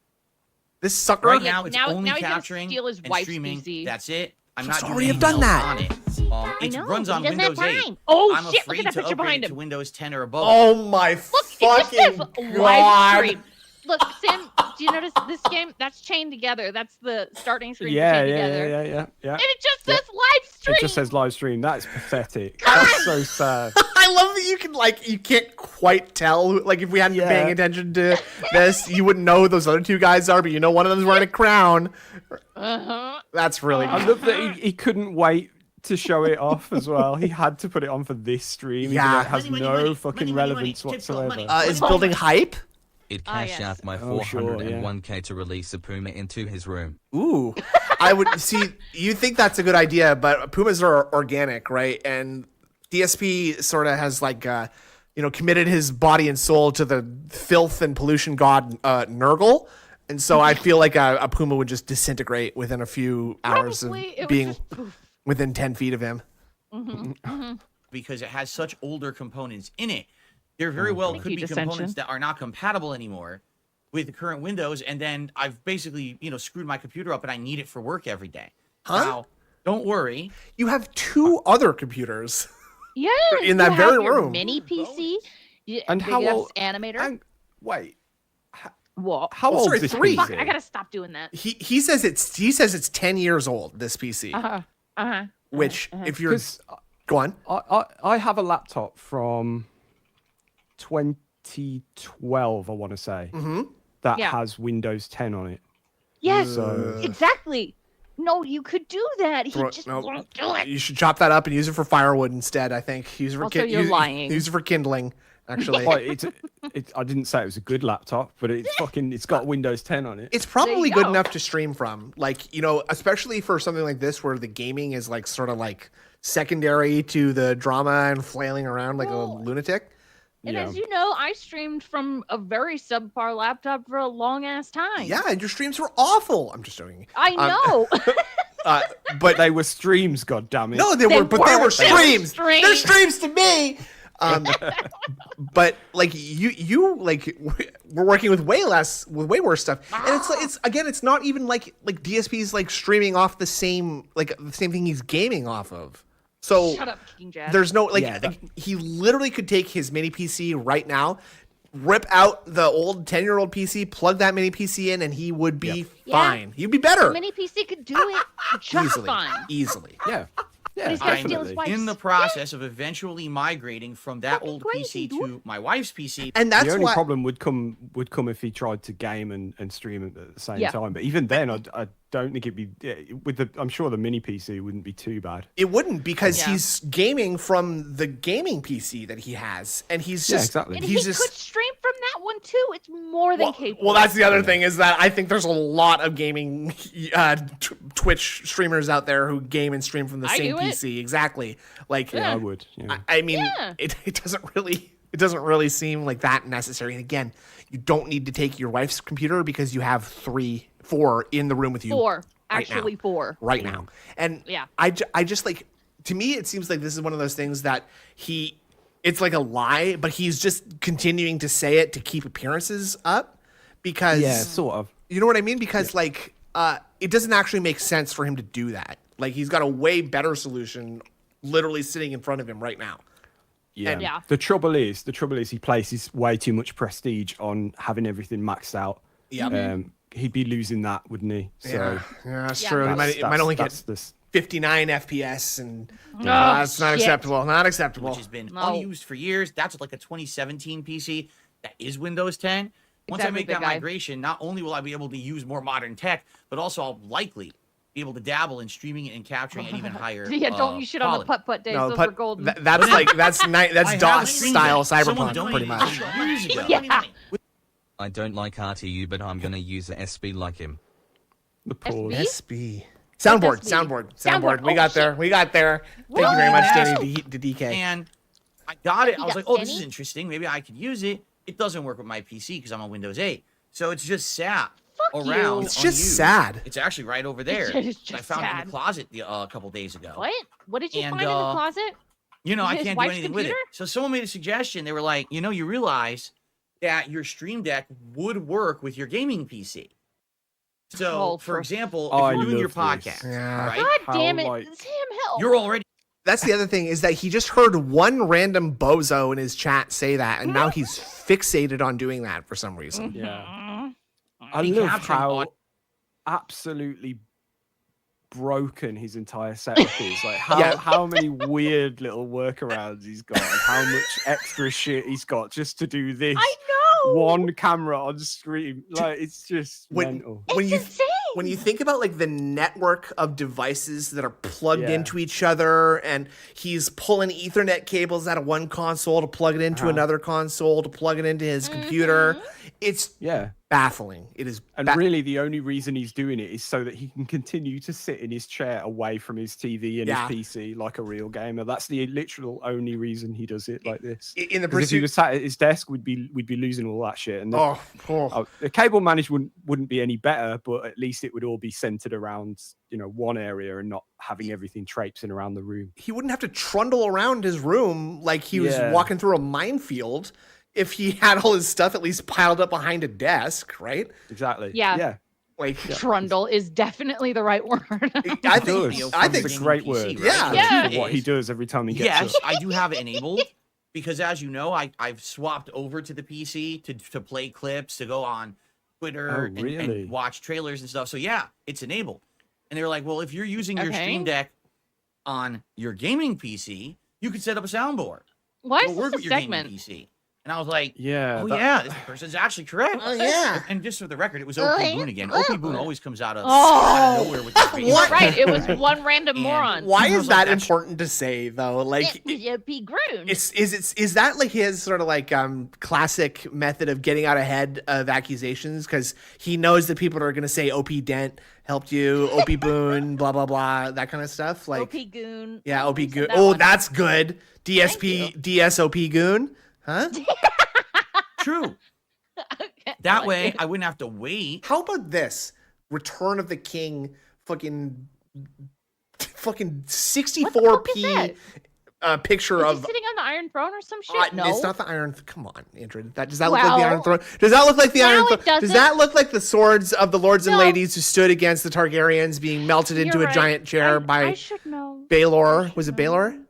This sucker.
Right now, it's
now
only
he's gonna
capturing
steal his
and
wife's
streaming.
PC.
That's it. I'm
So
not
sorry,
doing
I've done
anything
that.
else on it.
I
It
know,
runs
he
on
doesn't have
Windows 8.
time. Oh,
I'm
shit, look
afraid
at that
to
picture behind
upgrade to
him.
Windows 10 or above.
Oh my
Look, it just says
fucking
live
god!
stream. Look, Sam, do you notice this game? That's chained together. That's the starting screen
Yeah,
chained
yeah,
together.
yeah.
And it just says live stream.
It just says live stream. That's pathetic. That's so sad.
I love that you can you can't quite tell if we hadn't been paying attention to this, you wouldn't know who those other two guys are, but you know one of them's wearing a crown.
Uh-huh.
That's really
I love that he couldn't wait to show it off as well. He had to put it on for this stream. even though
Yeah.
it has no fucking relevance whatsoever.
Is building hype?
It
Ah,
cashed
yes.
out my
Oh, sure, yeah.
401k to release a Puma into his room.
Ooh. I would see, you think that's a good idea, but Pumas are organic, right? And DSP sort of has committed his body and soul to the filth and pollution god Nurgle. And so I feel like a Puma would just disintegrate within a few hours
Probably it
of
would
being
just poof.
within 10 feet of him.
Because it has such older components in it. There very well
Thank
could
you,
be
Dissension.
components that are not compatible anymore with the current Windows, and then I've basically, screwed my computer up and I need it for work every day.
Huh?
Now, don't worry.
You have two other computers.
Yeah,
In that
you
very
have your
room.
mini PC.
And
big
how
ass
old-
animator?
Wait,
What?
how
Oh,
old
sorry,
is this
3.
Fuck,
PC?
I gotta stop doing that.
He says it's 10 years old, this PC.
Uh-huh.
Which if you're
'Cause
go on.
I have a laptop from 2012, I want to say, that
Yeah.
has Windows 10 on it.
Yes,
So-
exactly. No, you could do that. He just
No,
won't do it.
you should chop that up and use it for firewood instead, I think. Use it for
Also, you're lying.
Use it for kindling, actually.
Well, I didn't say it was a good laptop, but it's got Windows 10 on it.
It's probably
you
good
go.
enough to stream from. Especially for something like this where the gaming is sort of secondary to the drama and flailing around like a lunatic.
And as you know, I streamed from a very subpar laptop for a long ass time.
Yeah, and your streams were awful. I'm just joking.
I know.
But
they were streams, goddammit.
No, they were streams.
Streams.
They're streams to me. But like you like we're working with way worse stuff, and it's not even like DSP's like streaming off the same thing he's gaming off of. So
Shut up, King Jazz.
there's no he literally could take his mini PC right now, rip out the old 10-year-old PC, plug that mini PC in, and he would be fine. He'd be better.
The mini PC could do it just fine.
Easily.
Yeah.
But he's got to steal his
I'm
wife's.
in the process of eventually migrating from that old PC to my wife's PC.
And that's
the only
why
problem would come if he tried to game and stream at the same time. But even then, I don't think it'd be with the. I'm sure the mini PC wouldn't be too bad.
it wouldn't, because he's gaming from the gaming PC that he has, and he's just
exactly.
And
he's
he
just
could stream from that one too. It's more than capable.
well, that's the other thing, is that I think there's a lot of gaming Twitch streamers out there who game and stream from the same PC. Exactly. Like
I would. Yeah.
I mean, it doesn't really seem like that necessary. And again, you don't need to take your wife's computer because you have 4 in the room with you.
4,
right
actually
now.
4
right now. And I just like, to me, it seems like this is one of those things that it's like a lie, but he's just continuing to say it to keep appearances up, because
sort of.
You know what I mean? Because like, it doesn't actually make sense for him to do that. Like, he's got a way better solution literally sitting in front of him right now.
Yeah. The trouble is he places way too much prestige on having everything maxed out.
Yeah.
He'd be losing that, wouldn't he? So
that's true. He might only get 59 FPS, and that's not acceptable. Not acceptable.
Which has been unused for years. That's like a 2017 PC that is Windows 10. Once I make that migration, not only will I be able to use more modern tech, but also I'll likely be able to dabble in streaming it and capturing at even higher.
Don't you shit on the putt days.
No,
Those were golden.
That's like that's DOS style Cyberpunk, pretty much.
I don't like RTU, but I'm gonna use the SB like him.
The pause.
SB. Soundboard. We got there. Thank you very much, Danny to DK.
And I got it. I was like, oh, this is interesting. Maybe I could use it. It doesn't work with my PC because I'm on Windows 8. So it's just sat around.
It's just sad.
It's actually right over there.
It's just
I found it in
sad.
the closet a couple days ago.
What did you find in the closet?
You know,
Is
I
it his
can't do
wife's
anything with it.
computer?
So someone made a suggestion. They were like, you realize that your Stream Deck would work with your gaming PC. So, for example, if you're doing your podcast, right?
God damn it, Sam, help!
You're already.
That's the other thing, is that he just heard one random bozo in his chat say that, and now he's fixated on doing that for some reason.
Yeah. I love how absolutely broken his entire setup is. Like how many weird little workarounds he's got, and how much extra shit he's got just to do this.
I know.
One camera on screen. Like, it's just mental.
When you think about like the network of devices that are plugged into each other, and he's pulling Ethernet cables out of one console to plug it into another console to plug it into his computer, it's baffling. It is,
and really the only reason he's doing it is so that he can continue to sit in his chair away from his TV and his PC like a real gamer. That's the literal only reason he does it like this.
In the
if he was sat at his desk, we'd be losing all that shit. And the cable management wouldn't be any better, but at least it would all be centered around one area and not having everything traipsing around the room.
He wouldn't have to trundle around his room like he was walking through a minefield if he had all his stuff at least piled up behind a desk, right?
Exactly.
Yeah.
Like
trundle is definitely the right word.
I think
it's a great word.
Yeah.
For what he does every time he gets up.
I do have it enabled because, as you know, I've swapped over to the PC to play clips, to go on Twitter and watch trailers and stuff. So yeah, it's enabled. And they were like, well, if you're using your Stream Deck on your gaming PC, you could set up a soundboard.
Why is
It'll work
this a
with your
segment?
gaming PC. And I was like,
yeah,
this person's actually correct. Oh, yeah. And just for the record, it was OP Boone again. OP Boone always comes out of nowhere with the
What? Right, it was one random moron.
Why is that important to say, though? Like,
OP Groon.
Is that like his sort of like classic method of getting out ahead of accusations? Because he knows that people are going to say OP Dent helped you, OP Boone, blah, blah, blah, that kind of stuff. Like
OP Goon.
Yeah, OP Goon. Oh, that's good. DSOP Goon. Huh?
True. That way, I wouldn't have to wait.
How about this? Return of the King, fucking 64p picture
Is
of.
he sitting on the Iron Throne or some shit? No,
It's not the Iron. Come on, Andrew. Does that look like the Iron Throne? Does that look like the
now
Iron
it
Throne? Does
doesn't.
that look like the swords of the lords and
No.
ladies who stood against the Targaryens being melted into
You're
a
right.
giant chair
I
by
should know.
Baelor? Was it Baelor?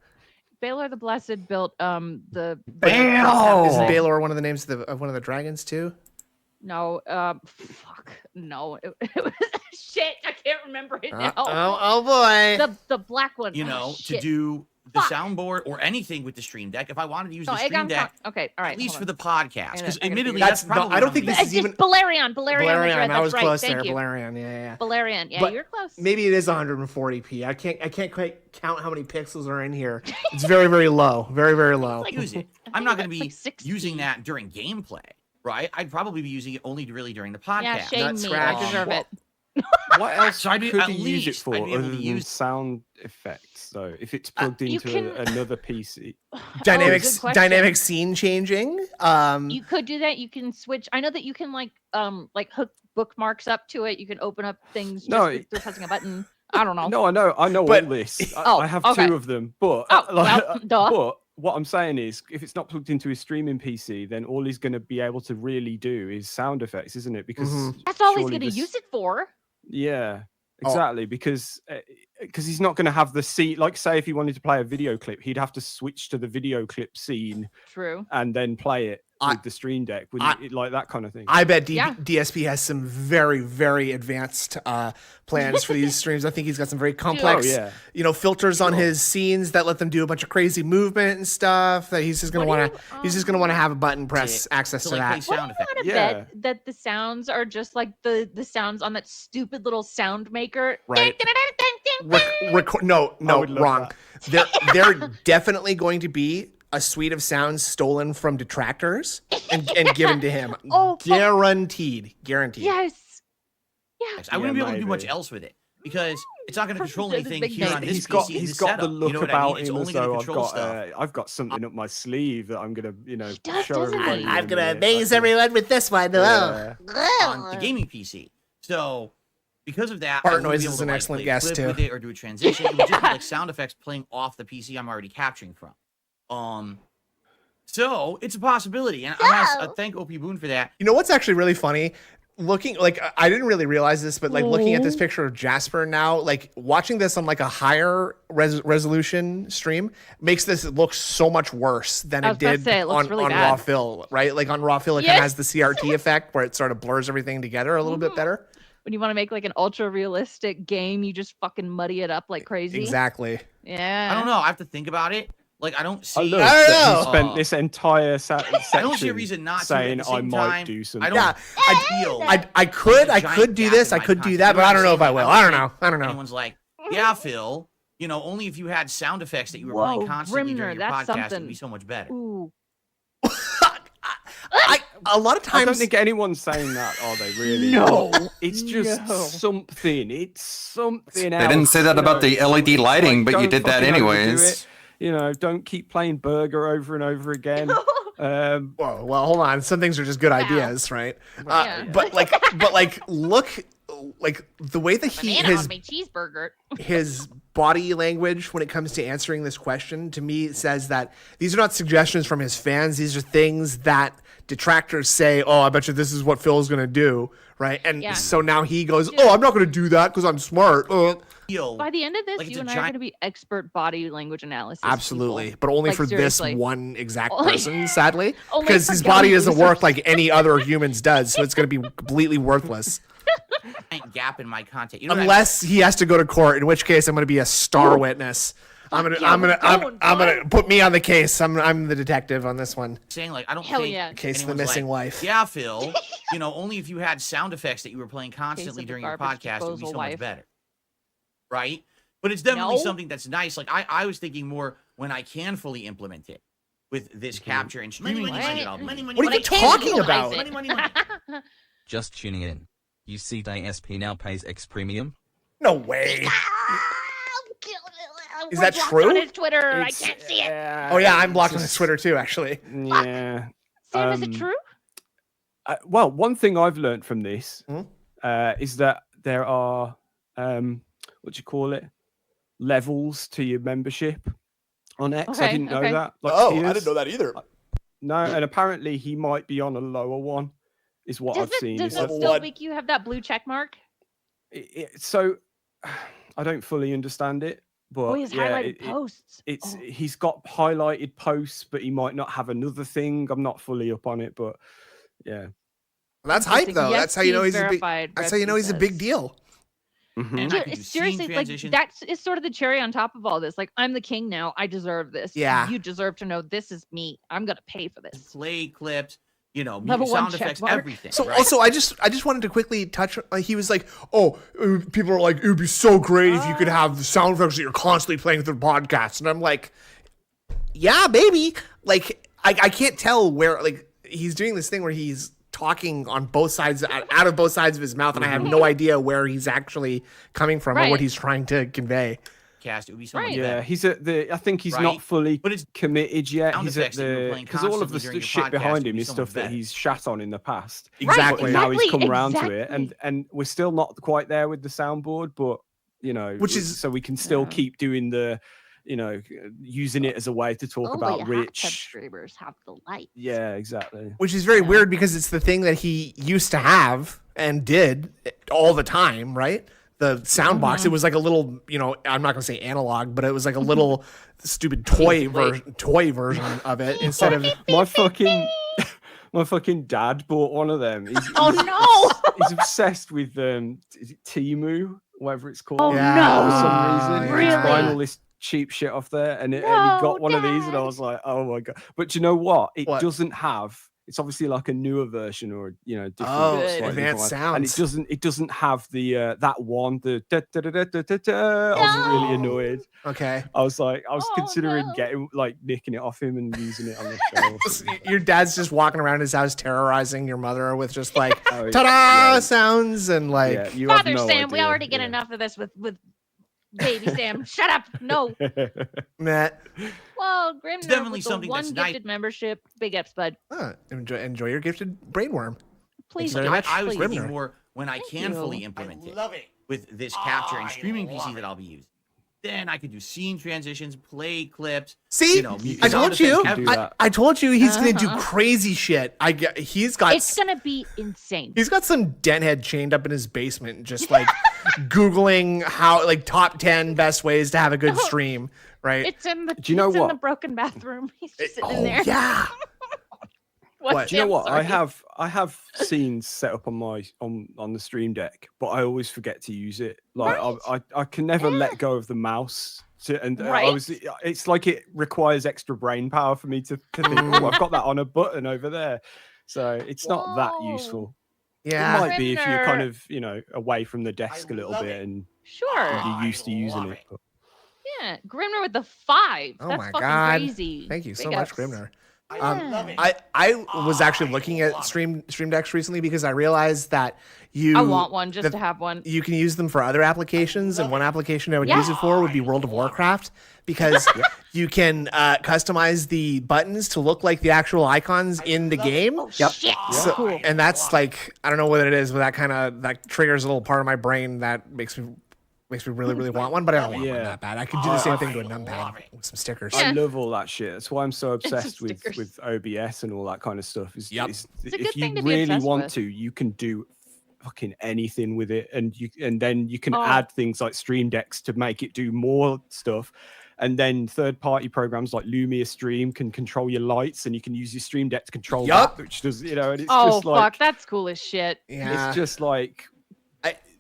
Baelor the Blessed built the
Isn't Baelor one of the names of one of the dragons too?
No, fuck, no. It was shit. I can't remember it now.
Oh boy.
The black one.
You
Oh,
know, to
shit.
do the soundboard or anything with the Stream Deck. If I wanted to use
No,
the Stream Deck,
okay, all right.
at least
hold
for
on.
the podcast, because
I gotta
admittedly,
figure
that's
it
probably.
I don't think
what I'm
this is
using.
even
Balerion. Balerion was right.
I
That's
was
right.
close
Thank
there.
you.
Balerion, yeah.
Balerion. Yeah,
But
you're close.
Maybe it is 140p. I can't quite count how many pixels are in here. It's very, very low. Very, very low.
Use it. I'm not going to be using that during gameplay, right? I'd probably be using it only really during the podcast.
Yeah, shame me. I deserve it.
What else
So I'd be-
could
at
you use it
least
for
I'd be able
other
to
than
use-
sound effects? Though, if it's plugged
you
into
can-
another PC,
good question.
dynamic scene changing.
You could do that. You can switch. I know that you can like hook bookmarks up to it. You can open up things just
No,
through pressing a button. I don't know.
No, I know
But-
all this.
Oh,
I have
okay.
2 of them, but
Oh, well, duh.
but what I'm saying is, if it's not plugged into his streaming PC, then all he's going to be able to really do is sound effects, isn't it? Because
That's all he's
surely
going to
this-
use it for.
Yeah,
Oh.
exactly. Because he's not going to have the scene. Like, say, if he wanted to play a video clip, he'd have to switch to the video clip scene
True.
and then play it with the Stream Deck, like that kind of thing.
I bet
Yeah.
DSP has some very, very advanced plans for these streams. I think he's got some very complex,
Oh, yeah.
filters on his scenes that let them do a bunch of crazy movement and stuff. That he's just gonna want to. He's just gonna want to have a button press access to
play
that.
sound effects.
I bet that the sounds are just like the sounds on that stupid little sound maker.
Right.
I
No,
would love
wrong. They're definitely going to be a suite of sounds stolen from detractors and given to him.
Oh, fuck.
Guaranteed.
Yes.
I wouldn't be able to do
maybe.
much else with it because it's not going to control
There's a
anything
big
here
name.
on this
He's got
PC.
he's got the look
you know what
about
I mean? It's
him
only
as
going to
though
control stuff.
I've got something up my sleeve that I'm gonna
does,
show
doesn't he?
everybody.
I'm
in
gonna
a minute.
amaze everyone with this one.
Yeah.
On the gaming PC. So because of that,
Fart
I wouldn't
noise
be able
is
to,
an
like,
excellent
play a
guess,
clip
too.
with it or do a transition. It would just be like sound effects playing off the PC I'm already capturing from. So it's a possibility, and I want to thank OP Boone for that.
You know what's actually really funny? Looking like I didn't really realize this, but like looking at this picture of Jasper now, like watching this on like a higher resolution stream makes this look so much worse than
I
it
was about to
did
say, it looks
on
really
raw
bad.
fill, right? Like on raw fill, it kind of
Yes.
has the CRT effect where it sort of blurs everything together a little bit better.
When you want to make like an ultra realistic game, you just fucking muddy it up like crazy.
Exactly.
Yeah.
I don't know. I have to think about it. Like I don't see.
I love
I don't
that
know.
he spent this entire section
I don't see a reason not to.
saying
At the
I
same
might
time,
do something.
I don't
Yeah,
feel.
I could do this, I could do that, but I don't know if I will. I don't know.
Anyone's like, yeah, Phil. You know, only if you had sound effects that you were playing
Whoa,
constantly
Grimner,
during your
that's
podcast, it'd
something.
be so much better.
Ooh.
A lot of
I don't
times
think anyone's saying that, are they? Really?
No.
It's just something. It's something.
They didn't say that about the LED lighting, but you
don't
did that
fucking overdo
anyways.
it. You know, don't keep playing Burger over and over again.
Whoa, well, hold on. Some things are just good ideas, right?
Yeah.
But look, like the way that
Banana on my cheeseburger.
his body language when it comes to answering this question to me says that these are not suggestions from his fans. These are things that detractors say, oh, I bet you this is what Phil's going to do. Right. And
Yeah.
so now he goes, oh, I'm not going to do that because I'm smart.
By the end of this,
Like it's
you
a
and I are
giant-
going to be expert body language analysis.
Absolutely.
people.
But only
Like,
for
seriously.
this one exact
Only-
person, sadly.
Only
Because
for
his body
dumb
doesn't
losers.
work like any other human's does. So it's going to be completely worthless.
Gap in my content. You know what I mean?
Unless he has to go to court, in which case I'm going to be a star witness. I'm gonna put me on the case. I'm the detective on this one.
Saying like I don't
Hell
think
yeah.
Case of the
anyone's
missing
like,
wife.
Yeah, Phil. You know, only if you had sound effects that you were playing constantly
the
during your
garbage
podcast, it would be so
disposal
much
wife.
better. Right? But it's definitely
No.
something that's nice. Like I was thinking more when I can fully implement it with this capture and streaming
money,
PC that I'll be
money,
using.
What are you talking about?
Just tuning in. You see DSP now pays X Premium?
No way. Is
We're
that
blocked
true?
On his Twitter, I can't see it.
Oh yeah, I'm blocked on his Twitter too, actually.
Yeah.
Sam, is it true?
Well, one thing I've learned from this
Hmm?
is that there are what do you call it, levels to your membership. On X,
Okay,
I didn't know
okay.
that. Like
Oh, I
tiers.
didn't know that either.
No, and apparently he might be on a lower one, is what I've seen.
Does
Is
it
that-
still make you have that blue check mark?
So I don't fully understand it, but
Oh, he has highlighted posts.
It's he's got highlighted posts, but he might not have another thing. I'm not fully up on it, but yeah.
That's hype, though.
Yes,
that's how you know he's a big.
verified,
That's how you know he's a big deal.
Mhm.
Dude, seriously, like that's is sort of the cherry on top of all this. Like, I'm the king now. I deserve this.
Yeah.
You deserve to know this is me. I'm gonna pay for this.
Play clips,
Level one
sound
check
effects,
mark.
everything.
So
right?
also, I just wanted to quickly touch. He was like, "Oh, people are like, it would be so great if you could have the sound effects that you're constantly playing through podcasts." And I'm like, "Yeah, maybe." Like, I can't tell where like he's doing this thing where he's talking on both sides, out of both sides of his mouth, and I have no idea where he's actually coming from or what he's trying to convey.
Cast, it would be so much
Yeah,
better.
he's at the. I think he's
Right?
not fully
But it's
committed yet.
sound
He's at
effects that you were
the
playing
because all of the
constantly during your
shit
podcast
behind
would
him
be
is
so
stuff
much
that
better.
he's shat on in the past.
Exactly.
But now he's come
exactly,
around to it,
exactly.
and we're still not quite there with the soundboard, but
Which is
so we can still keep doing the, using it as a way to talk about
hot tub
rich.
streamers have the light.
Yeah, exactly.
Which is very weird because it's the thing that he used to have and did all the time, right? The sound box. It was like a little, I'm not gonna say analog, but it was like a little stupid toy version of it instead of
my fucking dad bought one of them.
Oh no!
He's obsessed with is it Temu, whatever it's called.
Oh,
Yeah.
no!
For some reason,
Really?
he's buying all this cheap shit off there, and he got one of these, and I was like, oh my god! But do you know what? It doesn't have. It's obviously like a newer version, or different, slightly
advanced
different, and
sounds.
it doesn't have the that one. The da, da, da, da, da, da, da. I was really annoyed.
Okay.
I was considering getting nicking it off him and using it on the show.
Your dad's just walking around his house terrorizing your mother with just like
Oh,
ta-da
yeah.
sounds and like
Yeah, you have
Father
no
Sam, we
idea.
already get enough of this with baby Sam. Shut up. No.
Matt.
Well, Grimner
definitely
with the
something
one
that's
gifted membership. Big ups, bud.
Enjoy your gifted brainworm.
Please
Thank you
do.
very much.
I was thinking
Grimner.
more when I can
you.
fully implement it with this capture and streaming PC that I'll be using. Then I could do scene transitions, play clips.
See,
music,
I
sound
told you.
effects, everything.
I told you he's gonna do
Uh-huh.
crazy shit. He's got
It's gonna be insane.
he's got some denthead chained up in his basement, just like googling how like top 10 best ways to have a good stream. Right?
It's in the.
Do you know
it's in
what?
the broken bathroom. He's just sitting
Oh
in there.
yeah.
What?
Do you know
Sam?
what?
Sorry.
I have scenes set up on my on the stream deck, but I always forget to use it. Like I can never let go of the mouse. It's like it requires extra brain power for me to think, oh, I've got that on a button over there. So it's not that useful.
Yeah.
It might be if you're kind
Grimner.
of, away from the desk a little bit and
Sure.
you're used to using it. But
Yeah, Grimner with the 5.
Oh
That's
my
fucking
god.
crazy.
Thank you so
Big
much,
ups.
Grimner.
Yeah.
I was actually looking at stream decks recently because I realized that
I want one just to have one.
you can use them for other applications, and one application I would use it for would be World of Warcraft because you can customize the buttons to look like the actual icons in the game.
Oh, shit.
So,
Cool.
and that's like I don't know what it is, but that triggers a little part of my brain that makes me really, really want one, but I don't want one that bad. I could do the same thing to a numpad with some stickers.
I love all that shit. That's why I'm so obsessed with
stickers.
OBS and all that kind of stuff.
It's a good
If you
thing to be
really
obsessed
want
with.
to, you can do fucking anything with it, and then you can
Oh.
add things like Stream Decks to make it do more stuff. And then third-party programs like Lumia Stream can control your lights, and you can use your Stream Deck to control that, which does, and it's
Oh,
just like
fuck. That's cool as shit.
it's just like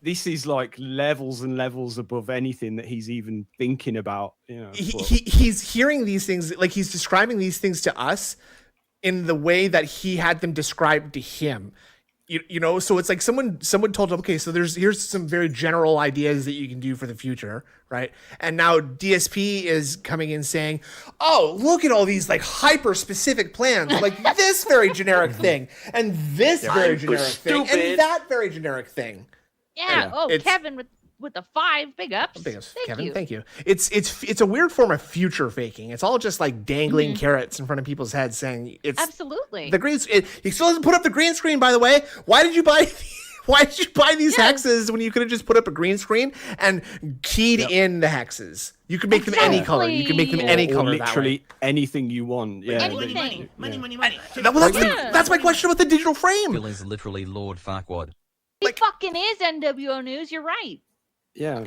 this is like levels and levels above anything that he's even thinking about.
He's hearing these things, like he's describing these things to us in the way that he had them described to him. You know, so it's like someone told him, okay, so here's some very general ideas that you can do for the future, right? And now DSP is coming in saying, oh, look at all these like hyper specific plans, like this very generic thing, and this very generic thing, and that very generic thing.
Yeah. Oh,
It's-
Kevin with the 5. Big ups.
Kevin, thank you. It's a weird form of future faking. It's all just like dangling carrots in front of people's heads, saying it's
Absolutely.
the green. He still hasn't put up the green screen, by the way. Why did you buy? Why did you buy these hexes when you could have just put up a green screen and keyed in the hexes? You can make them any color. You can make them any
Or
color.
literally anything you want. Yeah.
Anything.
That's my question about the digital frame.
Phil is literally Lord Farquaad.
He fucking is NWO News. You're right.
Yeah.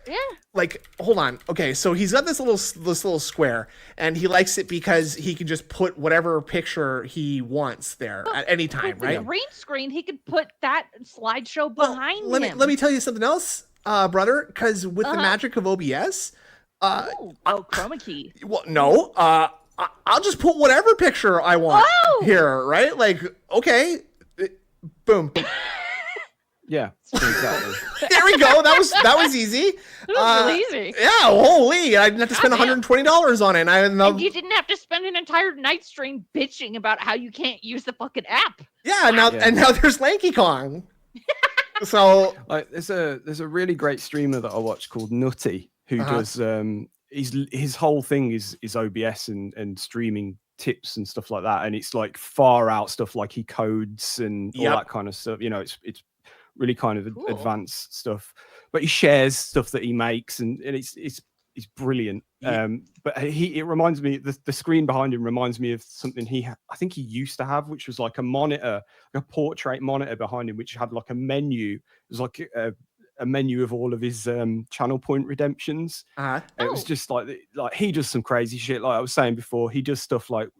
Yeah.
Like, hold on. Okay, so he's got this little square, and he likes it because he can just put whatever picture he wants there at any time,
With
right?
the green screen, he could put that slideshow behind
Let
him.
me tell you something else, brother. Because with the magic of OBS,
chroma key.
Well, no. I'll just put whatever picture I want here, right? Like, okay, boom.
Yeah, exactly.
There we go. That was easy.
That was really easy.
Yeah, holy! I didn't have to spend $120 on it.
And you didn't have to spend an entire night stream bitching about how you can't use the fucking app.
Yeah, now there's Lanky Kong. So
like, there's a really great streamer that I watch called Nutty who does his whole thing is OBS and streaming tips and stuff like that, and it's like far out stuff like he codes and all that kind of stuff. You know, it's really kind of advanced stuff, but he shares stuff that he makes, and it's brilliant. But it reminds me, the screen behind him reminds me of something I think he used to have, which was like a monitor, a portrait monitor behind him, which had like a menu. It was like a menu of all of his channel point redemptions. It was just like he does some crazy shit. Like I was saying before, he does stuff like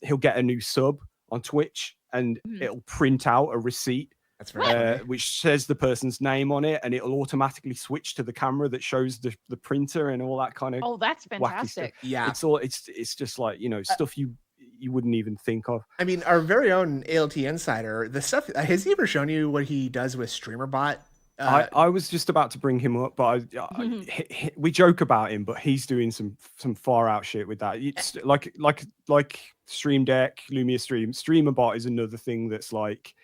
he'll get a new sub on Twitch and it'll print out a receipt.
That's right.
Which says the person's name on it, and it'll automatically switch to the camera that shows the printer and all that kind of.
Oh, that's
wacky
fantastic!
Stuff.
Yeah,
it's just like, you know, stuff you wouldn't even think of.
I mean, our very own ALT Insider, the stuff, has he ever shown you what he does with StreamerBot?
I was just about to bring him up, but we joke about him, but he's doing some far out shit with that. It's like Stream Deck, Lumia Stream, StreamerBot is another thing that's like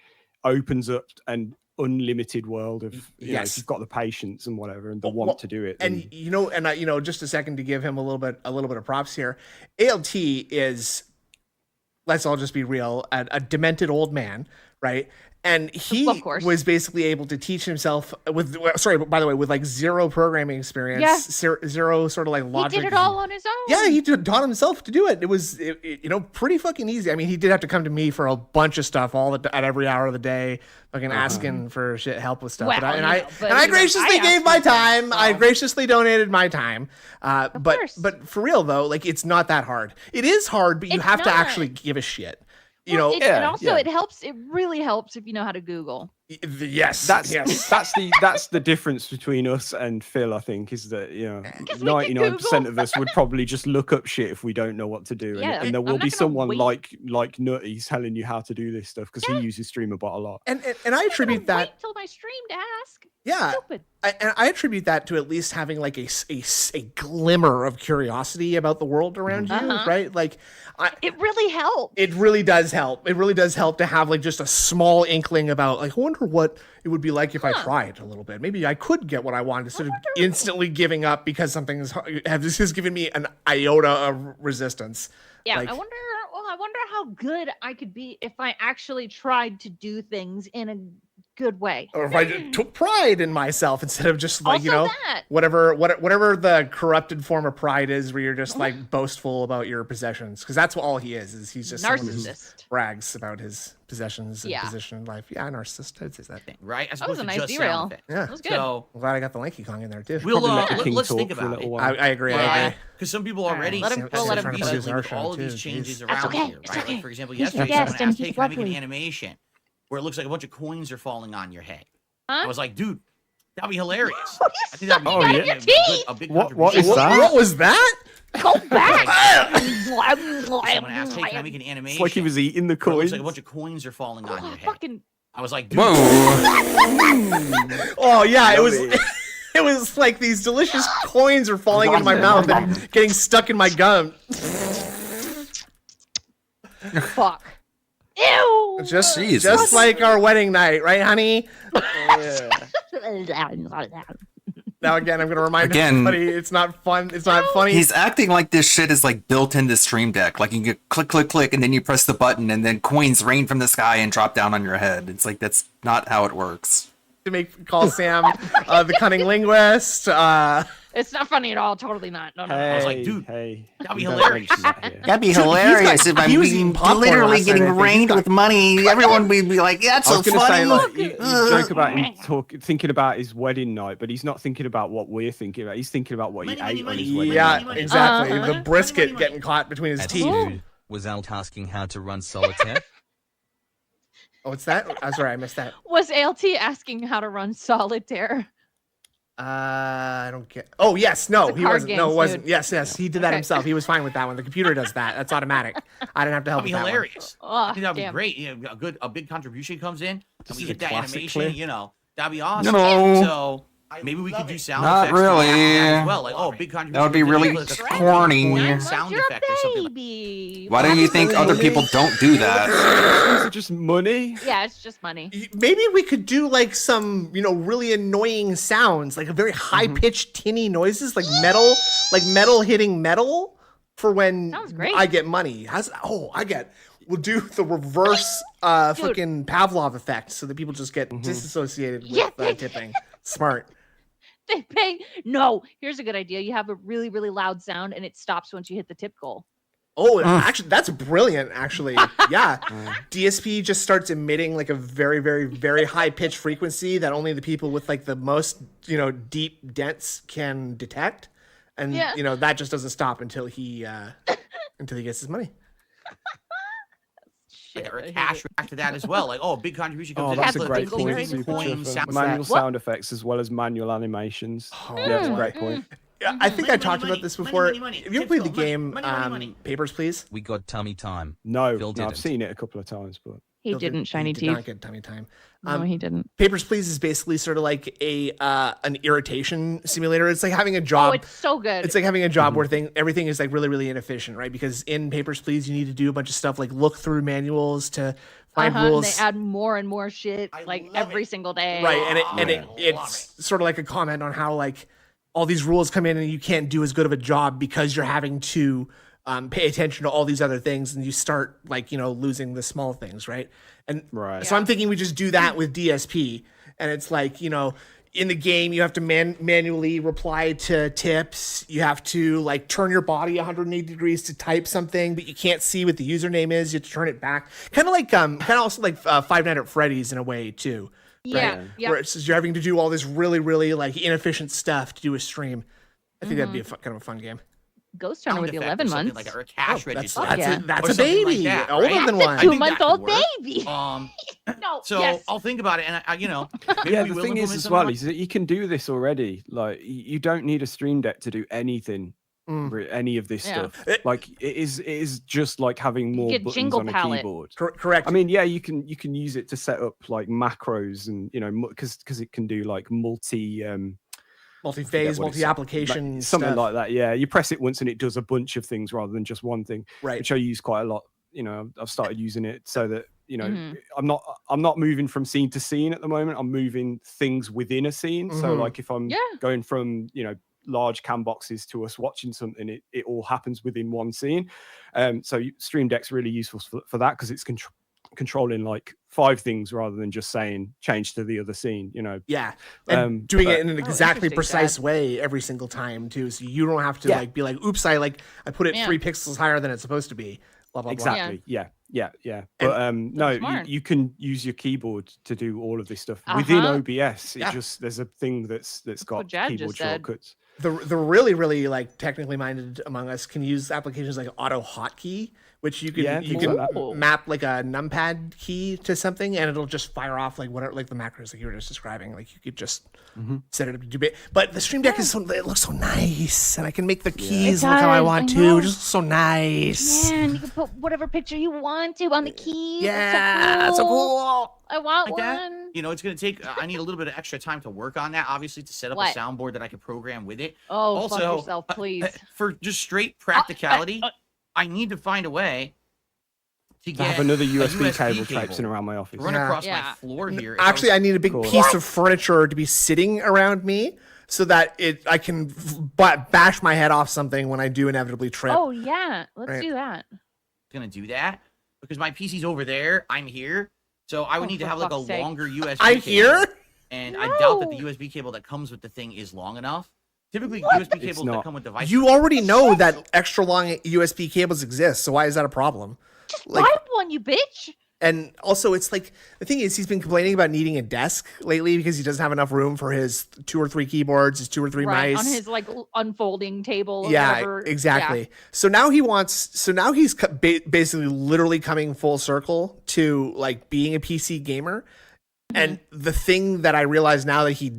opens up an unlimited world of you know, if you've got the patience and whatever and the want to do it.
And you know, just a second to give him a little bit of props here. ALT is, let's all just be real, a demented old man, right? And he was basically able to teach himself with like zero programming experience, zero sort of like logic.
He did it all on his own.
Yeah, he taught himself to do it. It was, pretty fucking easy. I mean, he did have to come to me for a bunch of stuff at every hour of the day, fucking asking for help with stuff.
Well,
I graciously gave my time. I graciously donated my time. But for real though, like, it's not that hard. It is hard, but you have to actually give a shit.
And also it helps. It really helps if you know how to Google.
Yes,
that's the difference between us and Phil. I think is that 99% of us would probably just look up shit if we don't know what to do, and there will be someone like Nutty telling you how to do this stuff because he uses StreamerBot a lot.
And I attribute that.
Wait till my stream to ask.
Yeah,
Stupid.
I attribute that to at least having like a glimmer of curiosity about the world around you, right? Like,
it really helps.
It really does help. It really does help to have like just a small inkling about, like, I wonder what it would be like if I tried a little bit. Maybe I could get what I wanted instead of instantly giving up because something has given me an iota of resistance.
Yeah,
like,
I wonder how good I could be if I actually tried to do things in a good way.
Or if I took pride in myself instead of just like,
Also
whatever the corrupted form of pride is, where you're just like boastful about your possessions, because that's what all he is he's just someone who brags about his possessions and position in life. Yeah, narcissist. I'd say that thing.
Right? As
that was a nice
just
derail.
Yeah,
that was good.
So
I'm glad I got the Lanky Kong in there too.
We'll let's think about it.
I agree.
Because some people already
let him
recently with all of these changes around here, right? Like, for example, yesterday someone asked, "Hey, can I make an animation where it looks like a bunch of coins are falling on your head?" I was like, dude, that'd be hilarious. I think that'd be a big
what is that?
What was that?
Go back.
Someone asked, "Hey, can I make an animation?"
It's like he was eating the coins.
It looks like a bunch of coins are falling on your head. I was like, dude.
Whoa. Oh yeah, it was. It was like these delicious coins are falling into my mouth and getting stuck in my gum.
Fuck. Ew.
Just like our wedding night, right, honey? Now again, I'm gonna remind everybody, it's not fun. It's not funny.
He's acting like this shit is like built into Stream Deck. Like you can click, click, click, and then you press the button, and then coins rain from the sky and drop down on your head. It's like that's not how it works.
To call Sam the cunning linguist.
It's not funny at all. Totally not. No.
I was like, dude,
hey,
that'd be
you don't
hilarious.
mention that here.
That'd be
Dude,
hilarious
he
if I'm
was
being
eating popcorn
literally
last night, I
getting
think. He's
rained
got-
with money. Everyone would be like, "That's
I
so
was gonna
funny."
say, like, you joke about him thinking about his wedding night, but he's not thinking about what we're thinking about. He's thinking about what he ate on his wedding
Yeah,
night.
exactly. The brisket getting caught between his
At
teeth.
dude, was Alt asking how to run solitaire?
Oh, what's that? I'm sorry, I missed that.
Was ALT asking how to run solitaire?
I don't get. Oh yes, no,
It's a
he
card
wasn't.
game,
No, it wasn't.
dude.
Yes, he did that
Okay.
himself. He was fine with that one. The computer does that. That's automatic. I didn't have to help.
That'd be
with that one.
hilarious.
Oh,
I think that'd be
damn.
great. You know, a big contribution comes in, and
This
we
is
get
a
that
classic
animation.
clip.
You know, that'd be awesome.
No.
So maybe we could do sound
Not
effects to that
really.
as well. Like, oh, big contribution.
That would be
to
really
like a
corny.
sound effect or something. Like
Baby.
Why do you think other people don't do that?
Is it just money?
Yeah, it's just money.
Maybe we could do like some, really annoying sounds, like a very high pitched, tinny noises, like metal hitting metal, for when
Sounds great.
I get money. We'll do the reverse fucking Pavlov effect, so that people just get disassociated with tipping. Smart.
They pay. No, here's a good idea. You have a really, really loud sound, and it stops once you hit the tip goal.
Oh, actually, that's brilliant. Actually, yeah. DSP just starts emitting like a very, very, very high pitched frequency that only the people with like the most, deep dents can detect, and
Yeah.
that just doesn't stop until he gets his money.
Like, or a cash back to that as well. Like, oh, big contribution comes
Oh,
in.
that's a
Like,
great
the
point.
big
Super
coin
Chipper.
sound-
Manual
What?
sound effects as well as manual animations. Yeah, that's a great point.
Yeah, I think I talked about this before.
money.
Have you ever played the game Papers, Please?
We got tummy time.
No,
Phil
I've
didn't.
seen it a couple of times, but
He
Bill
didn't. Shiny
he did not
teeth.
get tummy time.
No, he didn't.
Papers, Please is basically sort of like an irritation simulator. It's like having a
Oh,
job.
it's so good.
It's like having a job where everything is like really, really inefficient, right? Because in Papers, Please, you need to do a bunch of stuff like look through manuals to find
and
rules.
they add more and more shit like every single day.
Right, and it's sort of like a comment on how like all these rules come in and you can't do as good of a job because you're having to pay attention to all these other things, and you start like losing the small things, right? And so I'm thinking we just do that with DSP, and it's like in the game you have to manually reply to tips. You have to like turn your body 180 degrees to type something, but you can't see what the username is. You have to turn it back, kind of also like Five Nights at Freddy's in a way too.
Yeah,
Right?
yeah.
Where it's just you're having to do all this really, really like inefficient stuff to do a stream. I think that'd be kind of a fun game.
Ghost Hunter with the 11 months.
Like, or a cash register.
That's
Or
a
something
baby,
like that,
older
right?
than
That's
one.
a
I think
2-month-old
that could
baby. No.
So
yes.
I'll think about it, and maybe
yeah,
we
the
will
thing is
implement
as
something
well
like-
is that you can do this already. Like you don't need a Stream Deck to do anything. Any of this
Yeah.
stuff, like it is just like having more
get
buttons
jingle
on a
palette.
keyboard.
Correct.
I mean, yeah, you can use it to set up like macros and because it can do like
multi-phase, multi-application,
something
stuff.
like that. Yeah, you press it once and it does a bunch of things rather than just one thing.
Right.
Which I use quite a lot. I've started using it so that
Mhm.
I'm not moving from scene to scene at the moment. I'm moving things within a scene. So
Mhm.
like if I'm going from large cam boxes to us watching something, it all happens within one scene. So Stream Deck's really useful for that because it's controlling like 5 things rather than just saying change to the other scene.
Yeah, and doing it in an exactly precise way every single time too, so you don't have to like be like, "Oops, I put it 3 pixels higher than it's supposed to be." Blah blah
Exactly.
blah.
Yeah. But no,
smart.
you can use your keyboard to do all of this stuff within OBS.
Yeah.
There's a thing that's got
what Jad
keyboard
just said.
shortcuts.
The really, really like technically minded among us can use applications like Auto Hotkey, which you can
things like that.
map like a numpad key to something, and it'll just fire off like whatever, like the macros like you were just describing. Like you could just set it up to do bit. But the Stream Deck it looks so nice, and I can make the keys
It
look how I
does,
want
I
to.
know.
It just looks so nice.
Yeah, and you can put whatever picture you want to on the keys.
Yeah,
that's
so cool.
I want
Like that.
one.
It's going to take, I need a little bit of extra time to work on that, obviously, to set up
What?
a soundboard that I can program with it.
Oh,
also,
fuck yourself, please.
For just straight practicality, I need to find a way to
I
get
have another
a
USB cable traipsing
cable
around my office.
run across my floor here.
Actually, I need a big
Cool.
piece of furniture to be sitting around me so that I can bash my head off something when I do inevitably trip.
Oh yeah, let's
Right.
do that.
going to do that because my PC's over there. I'm here. So I would
Oh,
need to
for
have like a
fuck's sake.
longer USB
I'm
cable.
here?
And I doubt that the USB cable that comes with the thing is long enough Typically, USB cables that come with devices.
You already know that extra long USB cables exist, so why is that a problem?
Just buy one, you bitch.
And also, it's like, the thing is, he's been complaining about needing a desk lately because he doesn't have enough room for his 2 or 3 keyboards, his 2 or 3
Right,
mice.
on his like unfolding table. Or
Yeah,
whatever.
exactly.
Yeah.
So now he's basically literally coming full circle to like being a PC gamer. And the thing that I realize now that he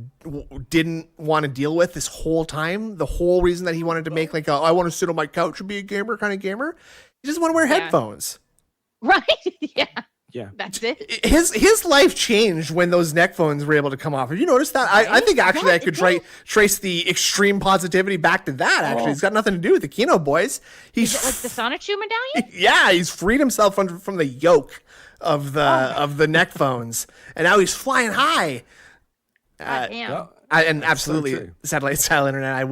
didn't want to deal with this whole time, the whole reason that he wanted to make like I want to sit on my couch and be a gamer kind of gamer, he doesn't want to wear headphones.
Right? Yeah.
Yeah.
That's it.
His life changed when those neck phones were able to come off. Have you noticed that? I think actually I could trace the extreme positivity back to that. Actually, it's got nothing to do with the Kino boys.
Is it like the Sonic Shoe medallion?
Yeah, he's freed himself from the yoke of the neck phones, and now he's flying high.
Damn.
And absolutely, satellite style internet. I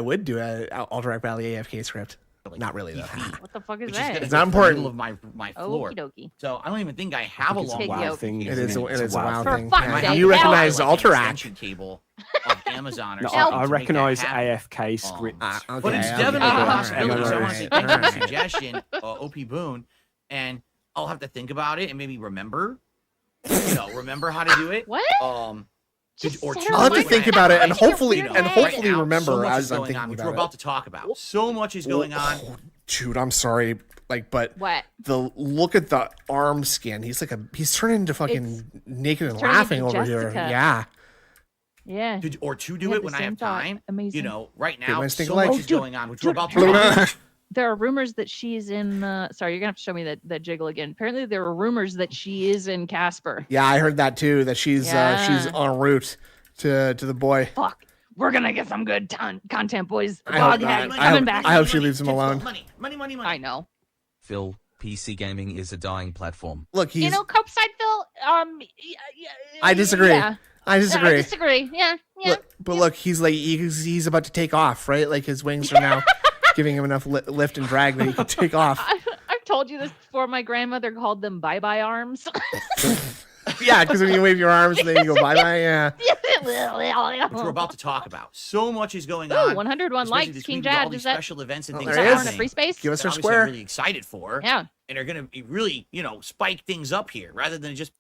would do a Alterac Valley AFK script. Not really though.
What the fuck is
Which
that?
is
It's not important.
Middle of my floor.
Okie dokie.
So I don't even think I have a
It's
long
WoW thing.
It is a WoW
For
thing.
fuck's
Yeah,
sake,
you
hell.
recognize
Like an
Alterac.
extension cable of Amazon or
No,
something.
I
to make that
recognize
happen.
AFK scripts.
But it's definitely a possibility. So I want to say thank you for the suggestion, OP Boone, and I'll have to think about it and maybe remember how to do it.
What?
I'll have to think about it and hopefully remember
so much
as
is
I'm
going
thinking
on, which
about
we're about to talk about. So much is going on.
Dude, I'm sorry, but
What?
the look at the arm skin. He's turning into fucking naked and
turning
laughing
into
over here.
Jessica.
Yeah.
Yeah.
To do
I had
it
the
when I
same
have
thought.
time.
Amazing.
Right now,
minds think
so
alike.
much is going on, which we're about to
dude.
talk about.
There are rumors that she's in. Sorry, you're gonna have to show me that jiggle again. Apparently, there are rumors that she is in Casper.
Yeah, I heard that too. That she's
Yeah.
en route to the boy.
Fuck. We're gonna get some good content, boys.
I hope
Boghead
not.
coming back.
I hope she leaves him alone.
Money.
I know.
Phil, PC gaming is a dying platform.
Look, he's.
You know, Copeside Phil.
I disagree.
Yeah.
I disagree.
I disagree. Yeah.
Look, he's like he's about to take off, right? Like his wings are now giving him enough lift and drag that he can take off.
I've told you this before. My grandmother called them bye-bye arms.
Yeah, because when you wave your arms and then you go bye-bye, yeah.
Which we're about to talk about. So much is going on.
101
especially
likes.
this
King
week with all
Jad.
these
Is that
special events and
Oh,
things
there
is.
happening.
In a free space?
Give us our
that obviously
square.
I'm really excited for.
Yeah.
And are going to really, spike things up here rather than just.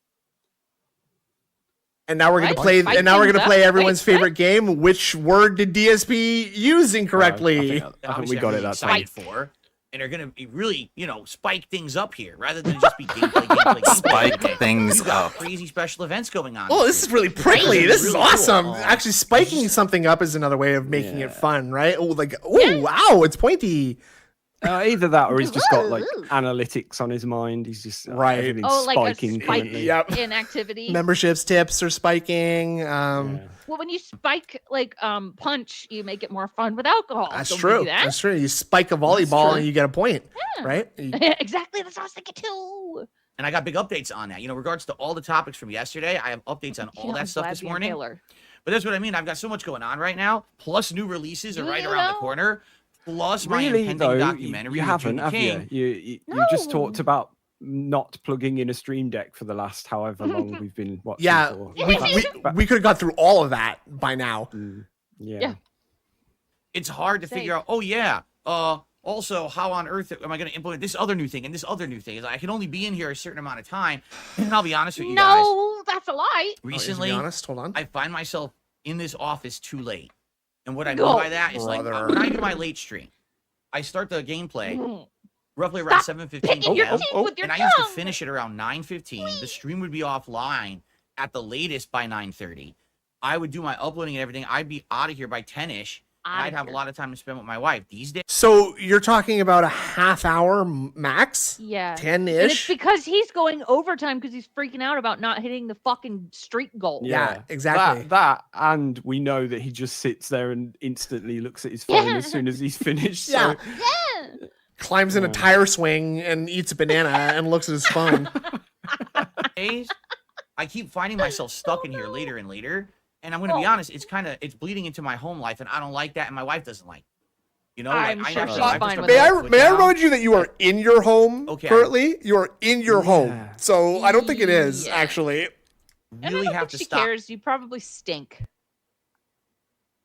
And now we're gonna
What?
play.
Spike
And now we're
things
gonna
up?
play everyone's
Wait,
favorite game. Which word did DSP use incorrectly?
I think
obviously
we got
I'm
it
really
that
excited for. And are going to be really, spike things up here rather than just be gameplay.
Spike things
We've got
up.
crazy special events going on.
Oh, this is really prickly. This is
really
awesome.
cool.
Actually, spiking something up is another way of making it fun, right? Oh, wow, it's pointy.
Either that or he's just got like analytics on his mind. He's just
Right.
everything's
Oh, like a
spiking
spike
currently.
Yep.
in activity.
Memberships tips are spiking.
Well, when you spike like punch, you make it more fun with alcohol.
That's
Don't we
true.
do that?
That's true. You spike a volleyball and you get a point, right?
Exactly. That's what I was thinking too.
And I got big updates on that. Regards to all the topics from yesterday, I have updates on all
Yeah,
that
I'm
stuff
glad
this
the
morning.
inhaler.
But that's what I mean. I've got so much going on right now. Plus, new releases are
Do
right
you
around the
know?
corner. Plus, my
Really
impending
though,
documentary.
you
with
haven't,
Judy
have
King.
you? You just talked about not plugging in a stream deck for the last however long we've been watching.
Yeah,
for.
we could have got through all of that by now.
Yeah.
It's hard to figure out. Oh yeah. Also, how on earth am I going to implement this other new thing and this other new thing? I can only be in here a certain amount of time. And I'll be honest with you guys.
No, that's a lie.
Recently,
be honest, hold on.
I find myself in this office too late. And what I mean
Go.
by that is like
Brother.
when I do my late stream, I start the gameplay roughly
Stop
around 7:15
picking your
p.m.
teeth with your
and I used to
tongue.
finish it around 9:15. The stream would be offline at the latest by 9:30. I would do my uploading and everything. I'd be out of here by 10ish. I'd have a lot of time to spend with my wife. These days,
So you're talking about a half hour max?
Yeah.
10-ish?
And it's because he's going overtime because he's freaking out about not hitting the fucking streak goal.
Yeah, exactly.
That and we know that he just sits there and instantly looks at his phone as soon as he's finished.
Yeah.
So
Yeah.
Climbs in a tire swing and eats a banana and looks at his phone.
days, I keep finding myself stuck in here later and later. And I'm going to be honest, it's bleeding into my home life, and I don't like that, and my wife doesn't like it.
I'm
I
sure
know
she's
my wife
fine
just
with
May
started
I,
to put
may I
down-
remind you that you are in your home
Okay.
currently? You are in your home. So I don't think it is,
Yeah.
actually.
And I
really
don't
have
think
to
she
stop.
cares. You probably stink.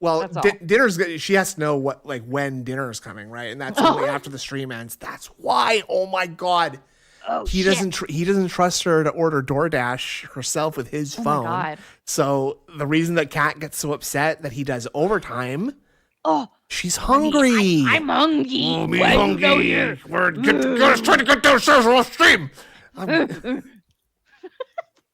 Well,
That's all.
dinner's. She has to know when dinner's coming, right? And that's only after the stream ends. That's why. Oh my god.
Oh,
he doesn't. He doesn't trust her to order DoorDash herself with his
Oh
phone.
my God.
So the reason that Kat gets so upset that he does overtime.
Oh,
she's hungry.
I'm hungry.
Oh, me
Why
hungry.
you out here?
We're trying to get downstairs on stream.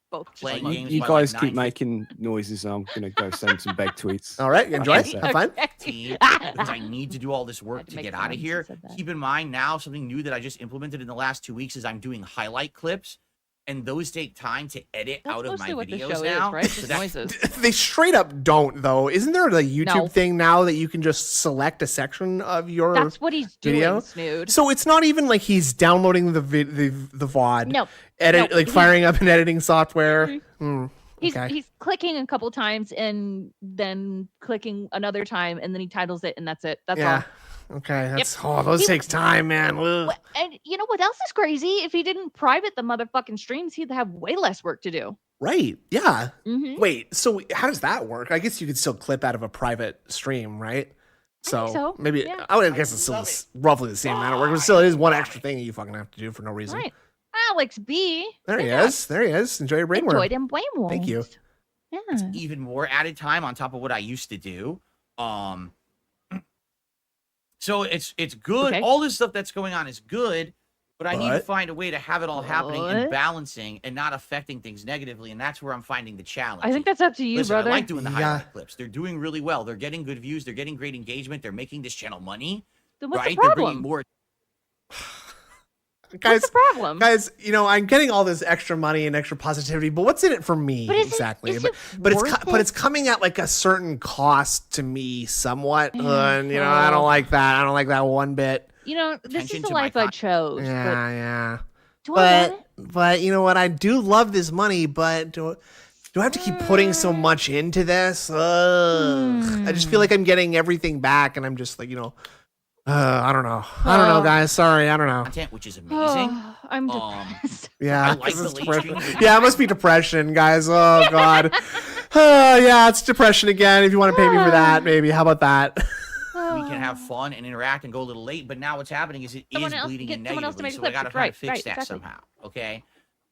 Both
Playing
You,
games
you
by
guys
like
keep
9:50.
making noises. And I'm gonna go send some beg tweets.
All right, enjoy.
That's
Have fun.
Because I need to do all this work to
make
get
fun
out of
since
here.
I said that.
Keep in mind now, something new that I just implemented in the last 2 weeks is I'm doing highlight clips, and those take time to edit
That's
out of my
mostly what the
videos
show
now.
is, right?
So
Just
that's-
noises.
They straight up don't though. Isn't there a YouTube
No.
thing now that you can just select a section of your
That's what he's doing,
video?
Snood.
So it's not even like he's downloading the VOD.
No.
Edit
No,
like
he's-
firing up an editing software.
He's
Okay.
he's clicking a couple times and then clicking another time, and then he titles it, and that's it. That's
Yeah.
all.
Okay. That's
Yep.
those
He-
takes time, man. Ugh.
And you know what else is crazy? If he didn't private the motherfucking streams, he'd have way less work to do.
Right. Yeah.
Mhm.
Wait. So how does that work? I guess you could still clip out of a private stream, right?
so,
maybe
yeah.
I would guess it's still roughly the same amount of work, but still it is one extra thing you fucking have to do for no reason.
Right. Alex B.
There he
Yeah.
is. There he is. Enjoy your brainworm.
Enjoyed him brainworm.
Thank you.
Yeah.
even more added time on top of what I used to do. So it's good.
Okay.
All this stuff that's going on is good, but I need to
But-
find a way to have it all happening and
But-
balancing and not affecting things negatively, and that's where I'm finding the challenge.
I think that's up to you,
Listen,
brother.
I like doing the
Yeah.
highlight clips. They're doing really well. They're getting good views. They're getting great engagement. They're making this channel money.
Then what's
right?
the
They're bringing
problem?
more.
Guys,
What's the problem?
guys, I'm getting all this extra money and extra positivity, but what's in it for me
But is it-
exactly?
is
but
it
but it's
worth
but
it?
it's coming at like a certain cost to me, somewhat, and I
well-
don't like that. I don't like that one bit.
You know, this
Attention
is the
to my
life I chose.
Yeah, yeah.
But do I want it?
But you know what? I do love this money, but do I have to keep putting so much into this? I just feel like I'm getting everything back, and I'm just like, I don't know. I don't know, guys. Sorry, I don't know.
Content, which is amazing.
Oh, I'm depressed.
Yeah,
I like
this
the
is
late
depression.
stream.
Yeah, it must be depression, guys. Oh God. Yeah, it's depression again. If you want to pay me for that, maybe. How about that?
We can have fun and interact and go a little late, but now what's happening is it is
Someone else-
bleeding
get
in
someone else to
negatively,
make
so I
clips.
gotta try to
Right,
fix
right,
that
exactly.
somehow. Okay.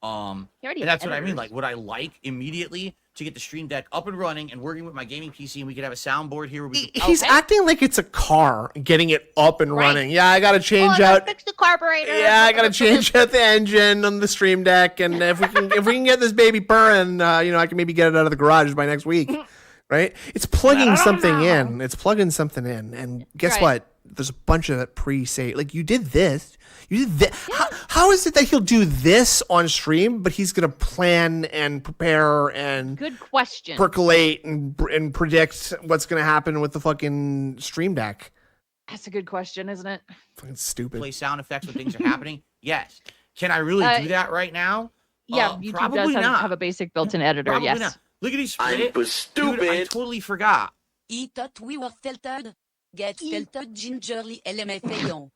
He already
And that's
has
what I mean.
editors.
Like, what I like immediately to get the Stream Deck up and running and working with my gaming PC, and we could have a soundboard here. Where we could,
He's acting like it's a car, getting it up and running. Yeah, I gotta change out.
Fix the carburetor.
Yeah, I gotta change out the engine on the Stream Deck, and if we can get this baby purring, I can maybe get it out of the garage by next week, right? It's plugging something in. It's plugging something in, and guess
Right.
what? There's a bunch of that pre-save. Like you did this. How is it that he'll do this on stream, but he's gonna plan and prepare and
Good question.
percolate and predict what's gonna happen with the fucking Stream Deck?
That's a good question, isn't it?
Fucking stupid.
play sound effects when things are happening. Yes. Can I really do that right now?
Yeah, YouTube
probably
does
not.
have a basic built-in editor.
Probably
Yes.
not. Look at these.
I'm
Dude,
stupid.
I totally forgot.
He thought we were filtered. Get filtered gingerly LMFAO.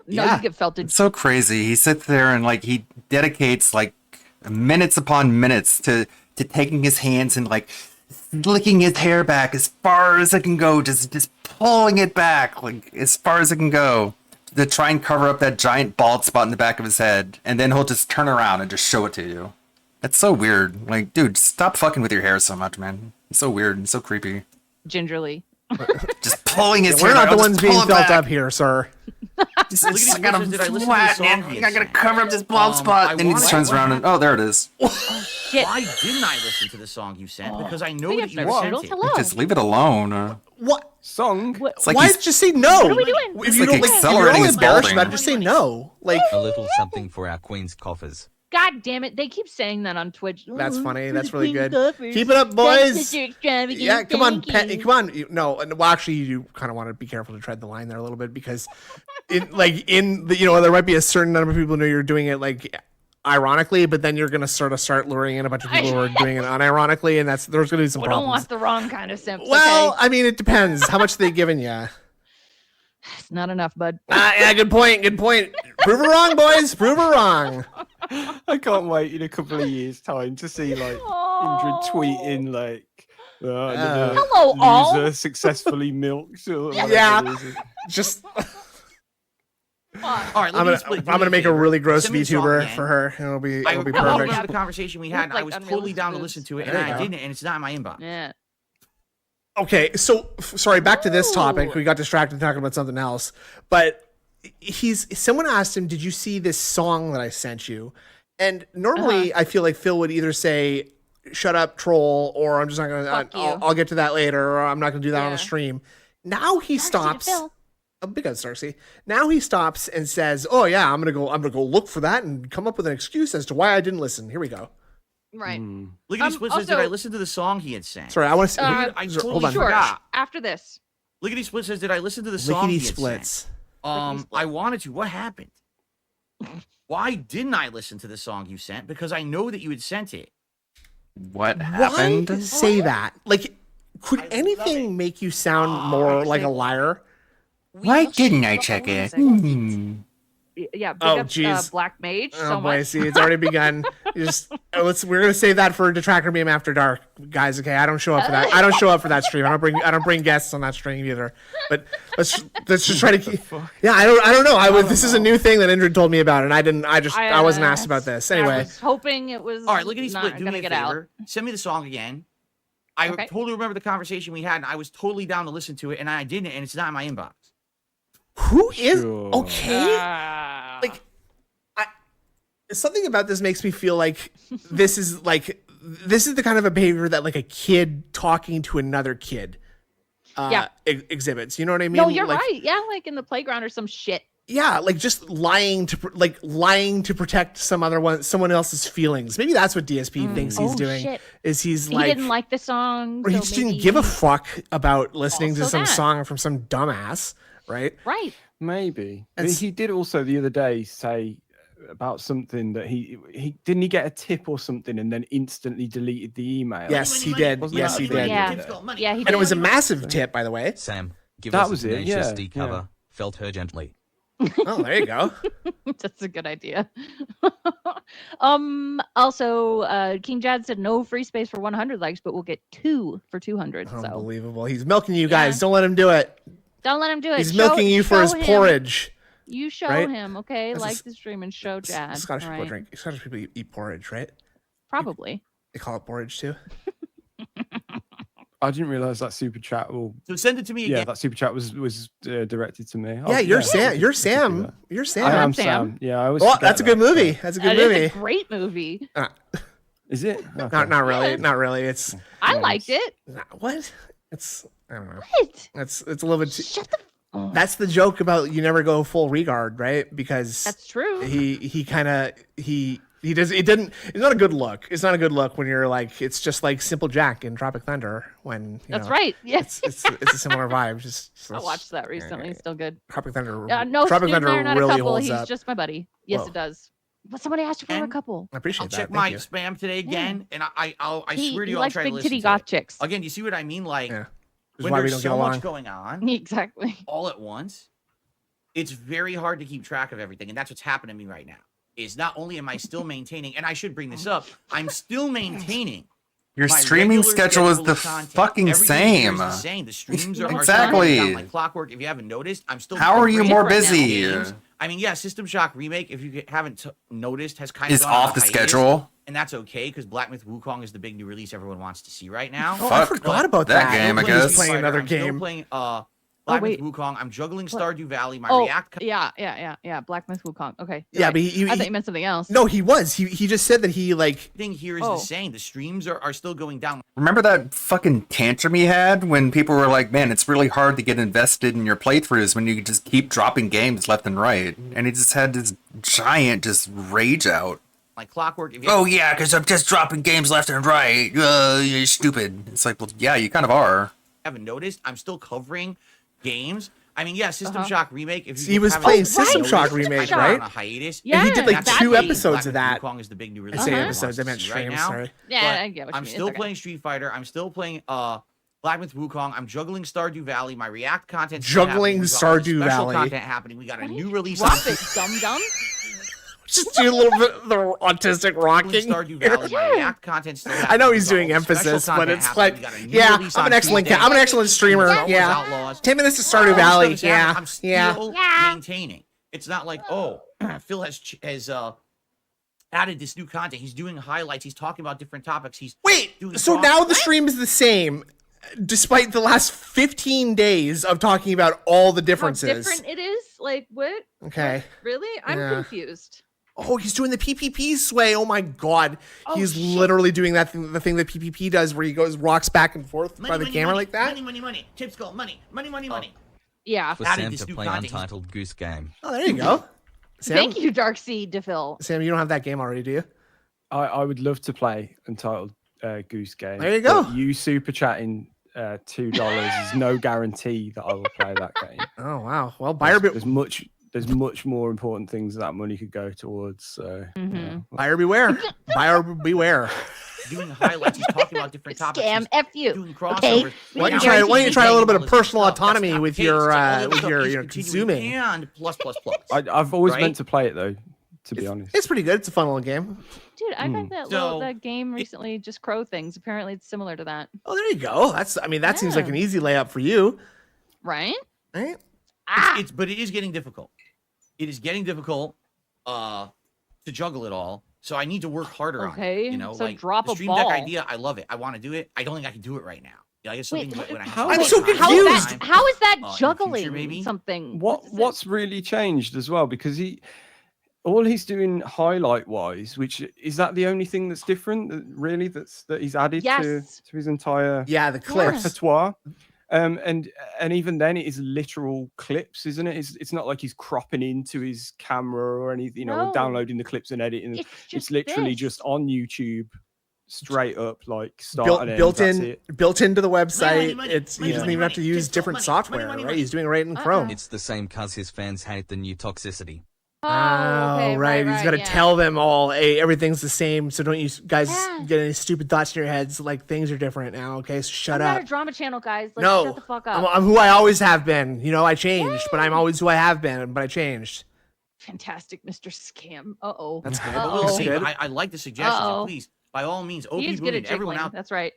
No, you get felted.
It's so crazy. He sits there and he dedicates minutes upon minutes to taking his hands and flicking his hair back as far as it can go, just pulling it back as far as it can go to try and cover up that giant bald spot in the back of his head, and then he'll just turn around and just show it to you. That's so weird. Dude, stop fucking with your hair so much, man. It's so weird and so creepy.
Gingerly.
Just pulling his
We're
hair
not
back.
the
I'll
ones
just
being
pull it
felt
back.
up here, sir.
Look at these pictures. Did I listen to the song? he had
I gotta
sent?
cover up this bald spot. And then he just turns around and, oh, there it is.
Why didn't I listen to the song you sent? Because I know that you sent it.
Just leave it alone.
What
song?
It's like
Why
he's-
just say no?
What are we doing?
If
It's
you
like
don't if you're
accelerating
all
his
embarrassed
balding.
about it, just say no.
A little something for our queen's coffers.
God damn it! They keep saying that on Twitch.
That's
Ooh,
funny.
for
That's
the
really
queen
good.
coffers.
Keep it up,
Thanks,
boys.
Mr. Extravagant.
Yeah, come on,
Thank you.
come on. No, well, actually, you kind of want to be careful to tread the line there a little bit because, there might be a certain number of people who know you're doing it ironically, but then you're gonna sort of start luring in a bunch of people who are doing it unironically, and there's gonna be some
We don't
problems.
want the wrong kind of simps.
Well,
okay?
I mean, it depends. How much they giving you?
It's not enough, bud.
Yeah, good point. Good point. Prove her wrong, boys. Prove her wrong.
I can't wait in a couple of years' time to see Indra tweeting
Hello, all.
Loser successfully milked.
Yeah. Just.
All right,
I'm gonna make a really gross VTuber for her. It'll be
I
perfect.
remember the conversation we had. And
Like
I was totally down to listen to it, and
There you
I
go.
didn't, and it's not in my inbox.
Yeah.
Okay, so sorry, back to this topic. We got distracted talking about something else. But someone asked him, "Did you see this song that I sent you?" And normally I feel like Phil would either say, "Shut up, troll," or "I'm just not gonna. I'll get to that later," or "I'm not gonna do that on a stream." Now he stops. A big on Starcy. Now he stops and says, "Oh yeah, I'm gonna go look for that and come up with an excuse as to why I didn't listen." Here we go.
Right.
Look at Split says,
also-
"Did I listen to the song he had sang?"
Sorry, I want to.
I totally
hold on.
forgot.
After this.
Lickety Split says, "Did I listen to the song
Lickety
he had
splits.
sang?" I wanted to. What happened? Why didn't I listen to the song you sent? Because I know that you had sent it.
What
Why
happened?
say that? Like, could anything make you sound more like a liar?
Why didn't I check it?
Yeah. Big
Oh,
up,
jeez.
Black Mage.
Oh
So
boy,
much.
see, it's already begun. We're gonna save that for Detractor Meme After Dark, guys. Okay, I don't show up for that. I don't show up for that stream. I don't bring guests on that stream either. But let's just try to keep. Yeah, I don't know. This is a new thing that Indrid told me about, and I wasn't asked about this.
I
Anyway,
was hoping it was.
All right, Lickety
not
Split, do
gonna
me a
get
favor.
out.
Send me the song again. I
Okay.
totally remember the conversation we had, and I was totally down to listen to it, and I didn't, and it's not in my inbox.
who is okay? Like, something about this makes me feel like this is the kind of a behavior that like a kid talking to another kid exhibits. You know what I mean?
No, you're
Like,
right. Yeah, like in the playground or some shit.
Yeah, like just lying to protect someone else's feelings. Maybe that's what DSP thinks he's doing.
Shit.
Is he's
He
like
didn't like the song.
or he
so
just didn't
maybe-
give a fuck about listening to
Also
some
that.
song from some dumbass, right?
Right.
Maybe.
And
He did also the other day say about something that he didn't he get a tip or something and then instantly deleted the email.
Yes, he did.
Wasn't
Yes,
that
he
the
did.
thing?
Yeah, he
And it was a
did.
massive tip, by the way.
Sam, give
That
us
was
a
it,
tenacious
yeah,
D cover. Felt her gently.
Oh, there you go.
That's a good idea. Also, King Jad said no free space for 100 likes, but we'll get 2 for 200. So
Unbelievable. He's milking you guys. Don't let him do it.
don't let him do it.
He's milking you for his
show him.
porridge.
You show
right?
him, okay?
That's
Like the stream and show Jad.
Scottish
all
people
right?
drink. Scottish people eat porridge, right?
Probably.
They call it porridge too.
I didn't realize that super chat. Well,
So send it to me
yeah,
again.
that super chat was directed to me.
Yeah, you're
yeah,
Sam. You're
I could do
Sam.
that.
You're Sam.
I am
I'm
Sam.
Sam.
Yeah, I was.
Oh, that's a good movie. That's a good
That is
movie.
a great movie.
Is it? Okay.
Not really. Not really. It's
I liked it.
what? It's I don't know.
What?
It's a little bit. That's the joke about you never go full regard, right? Because
That's true.
he kind of he does it didn't. It's not a good look. It's not a good look when you're like it's just like Simple Jack in Tropic Thunder when you
That's
know,
right. Yes.
It's a similar vibe. Just
I watched that recently. It's still good.
Tropic Thunder.
No,
Tropic
Stu and I
Thunder
are not
really
a couple.
holds
He's
up.
just my buddy. Yes,
Whoa.
it does. But somebody asked you for a couple.
I appreciate
I'll
that.
check
Thank
my
you.
spam today again, and I
He-
swear to
he
you, I'll
likes
try to
big
listen
titty
to
goth
it.
chicks.
Again, you see what I mean? Like when
why we
there's
don't get
so much
along.
going on
Exactly.
all at once, it's very hard to keep track of everything, and that's what's happening to me right now. Is not only am I still maintaining, and I should bring this up, I'm still maintaining.
Your
my
streaming
regular
schedule is
of
the
content.
fucking
Everything here
same.
is the same. The streams are
Exactly.
down like clockwork. If you haven't noticed, I'm still.
How are you
covering
more
right now
busy?
games. I mean, yeah, System Shock Remake, if you haven't noticed, has kind of
Is
gone on
off
a
the
hiatus,
schedule.
and that's okay because Black Myth Wukong is the big new release everyone wants to see right now.
Oh, I forgot about that.
game, I
Still playing
guess.
Street
Playing
Fighter.
another
I'm still
game.
playing Black Myth
wait.
Wukong. I'm juggling Stardew Valley. My
Oh,
React.
yeah. Black Myth Wukong. Okay. you're
Yeah,
right.
but he
I thought you meant something else.
No, he was. He just said that he like
Thing here is
Oh.
the same. The streams are still going down.
Remember that fucking tantrum he had when people were like, man, it's really hard to get invested in your playthroughs when you just keep dropping games left and right. And he just had this giant just rage out.
Like clockwork. If you
Oh yeah, because I'm just dropping games left and right. You're stupid. It's like, well, yeah, you kind of are.
haven't noticed, I'm still covering games. I mean, yeah, System Shock Remake. If you
He was
haven't
playing
noticed,
System
it's
Shock
kind of
Remake,
on
right?
a hiatus.
Yeah,
and he did like
That's
two
okay.
episodes
Black
of that.
Myth Wukong is the big new
I
release.
say
everyone
episodes. I
wants
meant
to see right
streams.
now.
Sorry.
Yeah,
But
I get what you
I'm
mean.
still
It's okay.
playing Street Fighter. I'm still playing Black Myth Wukong. I'm juggling Stardew Valley. My React content.
Juggling
We got all this
Stardew
special
Valley.
content happening. We got a new release.
Drop it, dum dum.
Just do a little bit of the autistic rocking.
Stardew Valley, my React content still
I know he's
happens,
doing
all the special
emphasis, but
content
it's
happens.
like,
We got a new
yeah,
release
I'm
on
an excellent,
Tuesday.
I'm an excellent streamer.
Star Wars
Yeah,
Outlaws.
10 minutes to Stardew
All this
Valley.
stuff is happening.
Yeah,
I'm still
yeah.
maintaining. It's not like, oh, Phil has added this new content. He's doing highlights. He's talking about different topics. He's doing
So now the stream is the same, despite the last 15 days of talking about all the
How
differences.
different it is? Like what?
Okay.
What? Really? I'm
Yeah.
confused.
Oh, he's doing the PPP sway. Oh my god.
Oh,
He's
shit.
literally doing that thing, the thing that PPP does where he rocks back and forth by the camera like that.
Money. Tips go money.
Yeah.
For
Added
Sam
this
to
new
play
content.
Untitled Goose Game.
Oh, there you go. Sam,
Thank you, Darkseid DePhil.
Sam, you don't have that game already, do you?
I would love to play Untitled Goose Game.
There you go.
But you super chatting $2 is no guarantee that I will play that game.
Oh wow. Well, buyer
there's much more important things that money could go towards. So
buyer beware. Buyer beware.
Doing highlights. He's talking about different topics.
Scam F you.
Doing
Okay.
crossovers.
Why don't you try a little bit of personal autonomy with your consuming?
And plus.
I've always
Right?
meant to play it though, to be honest.
It's pretty good. It's a fun little game.
Dude, I got that
So-
that game recently, just Crow Things. Apparently it's similar to that.
Oh, there you go. That seems like an easy layup for you.
Right?
Right?
But it is getting difficult. It is getting difficult to juggle it all. So I need to work harder on it.
Okay,
You know,
so
like
drop
the
a
Stream
ball.
Deck idea, I love it. I want to do it. I don't think I can do it right now. Yeah, I guess something
Wait,
when I
how-
have
I'm so
time,
How is
confused.
that, how is that
in the future,
juggling
maybe?
something?
What's really changed as well, because all he's doing highlight wise, which is that the only thing that's different really that he's added to his entire
the clips.
repertoire. And even then it is literal clips, isn't it? It's not like he's cropping into his camera or anything, or
No.
downloading the clips and editing.
It's
It's
just
literally
this.
just on YouTube, straight up, like start
Built,
and end.
built
that's
in
it.
built into the website.
money,
He
money,
doesn't
money,
even have to
money,
use
tips,
different
money,
software,
money,
right?
money.
He's doing it right in Chrome.
It's the same cause his fans hate the new toxicity.
Oh, okay,
right. He's got to
yeah.
tell them all, hey, everything's the same. So don't you guys get any stupid thoughts in your heads? Like things are different now. Okay, so shut
I'm
up.
not a drama channel, guys. Like,
No,
shut the fuck up.
I'm who I always have been. You know, I changed, but I'm always who I have been. But I changed.
Fantastic, Mr. Scam. Uh-oh.
That's good.
But we'll see. But I like the suggestions.
Uh-oh.
And please, by all means, OP
He is good
Boone
at
and everyone
jiggling.
out
That's right.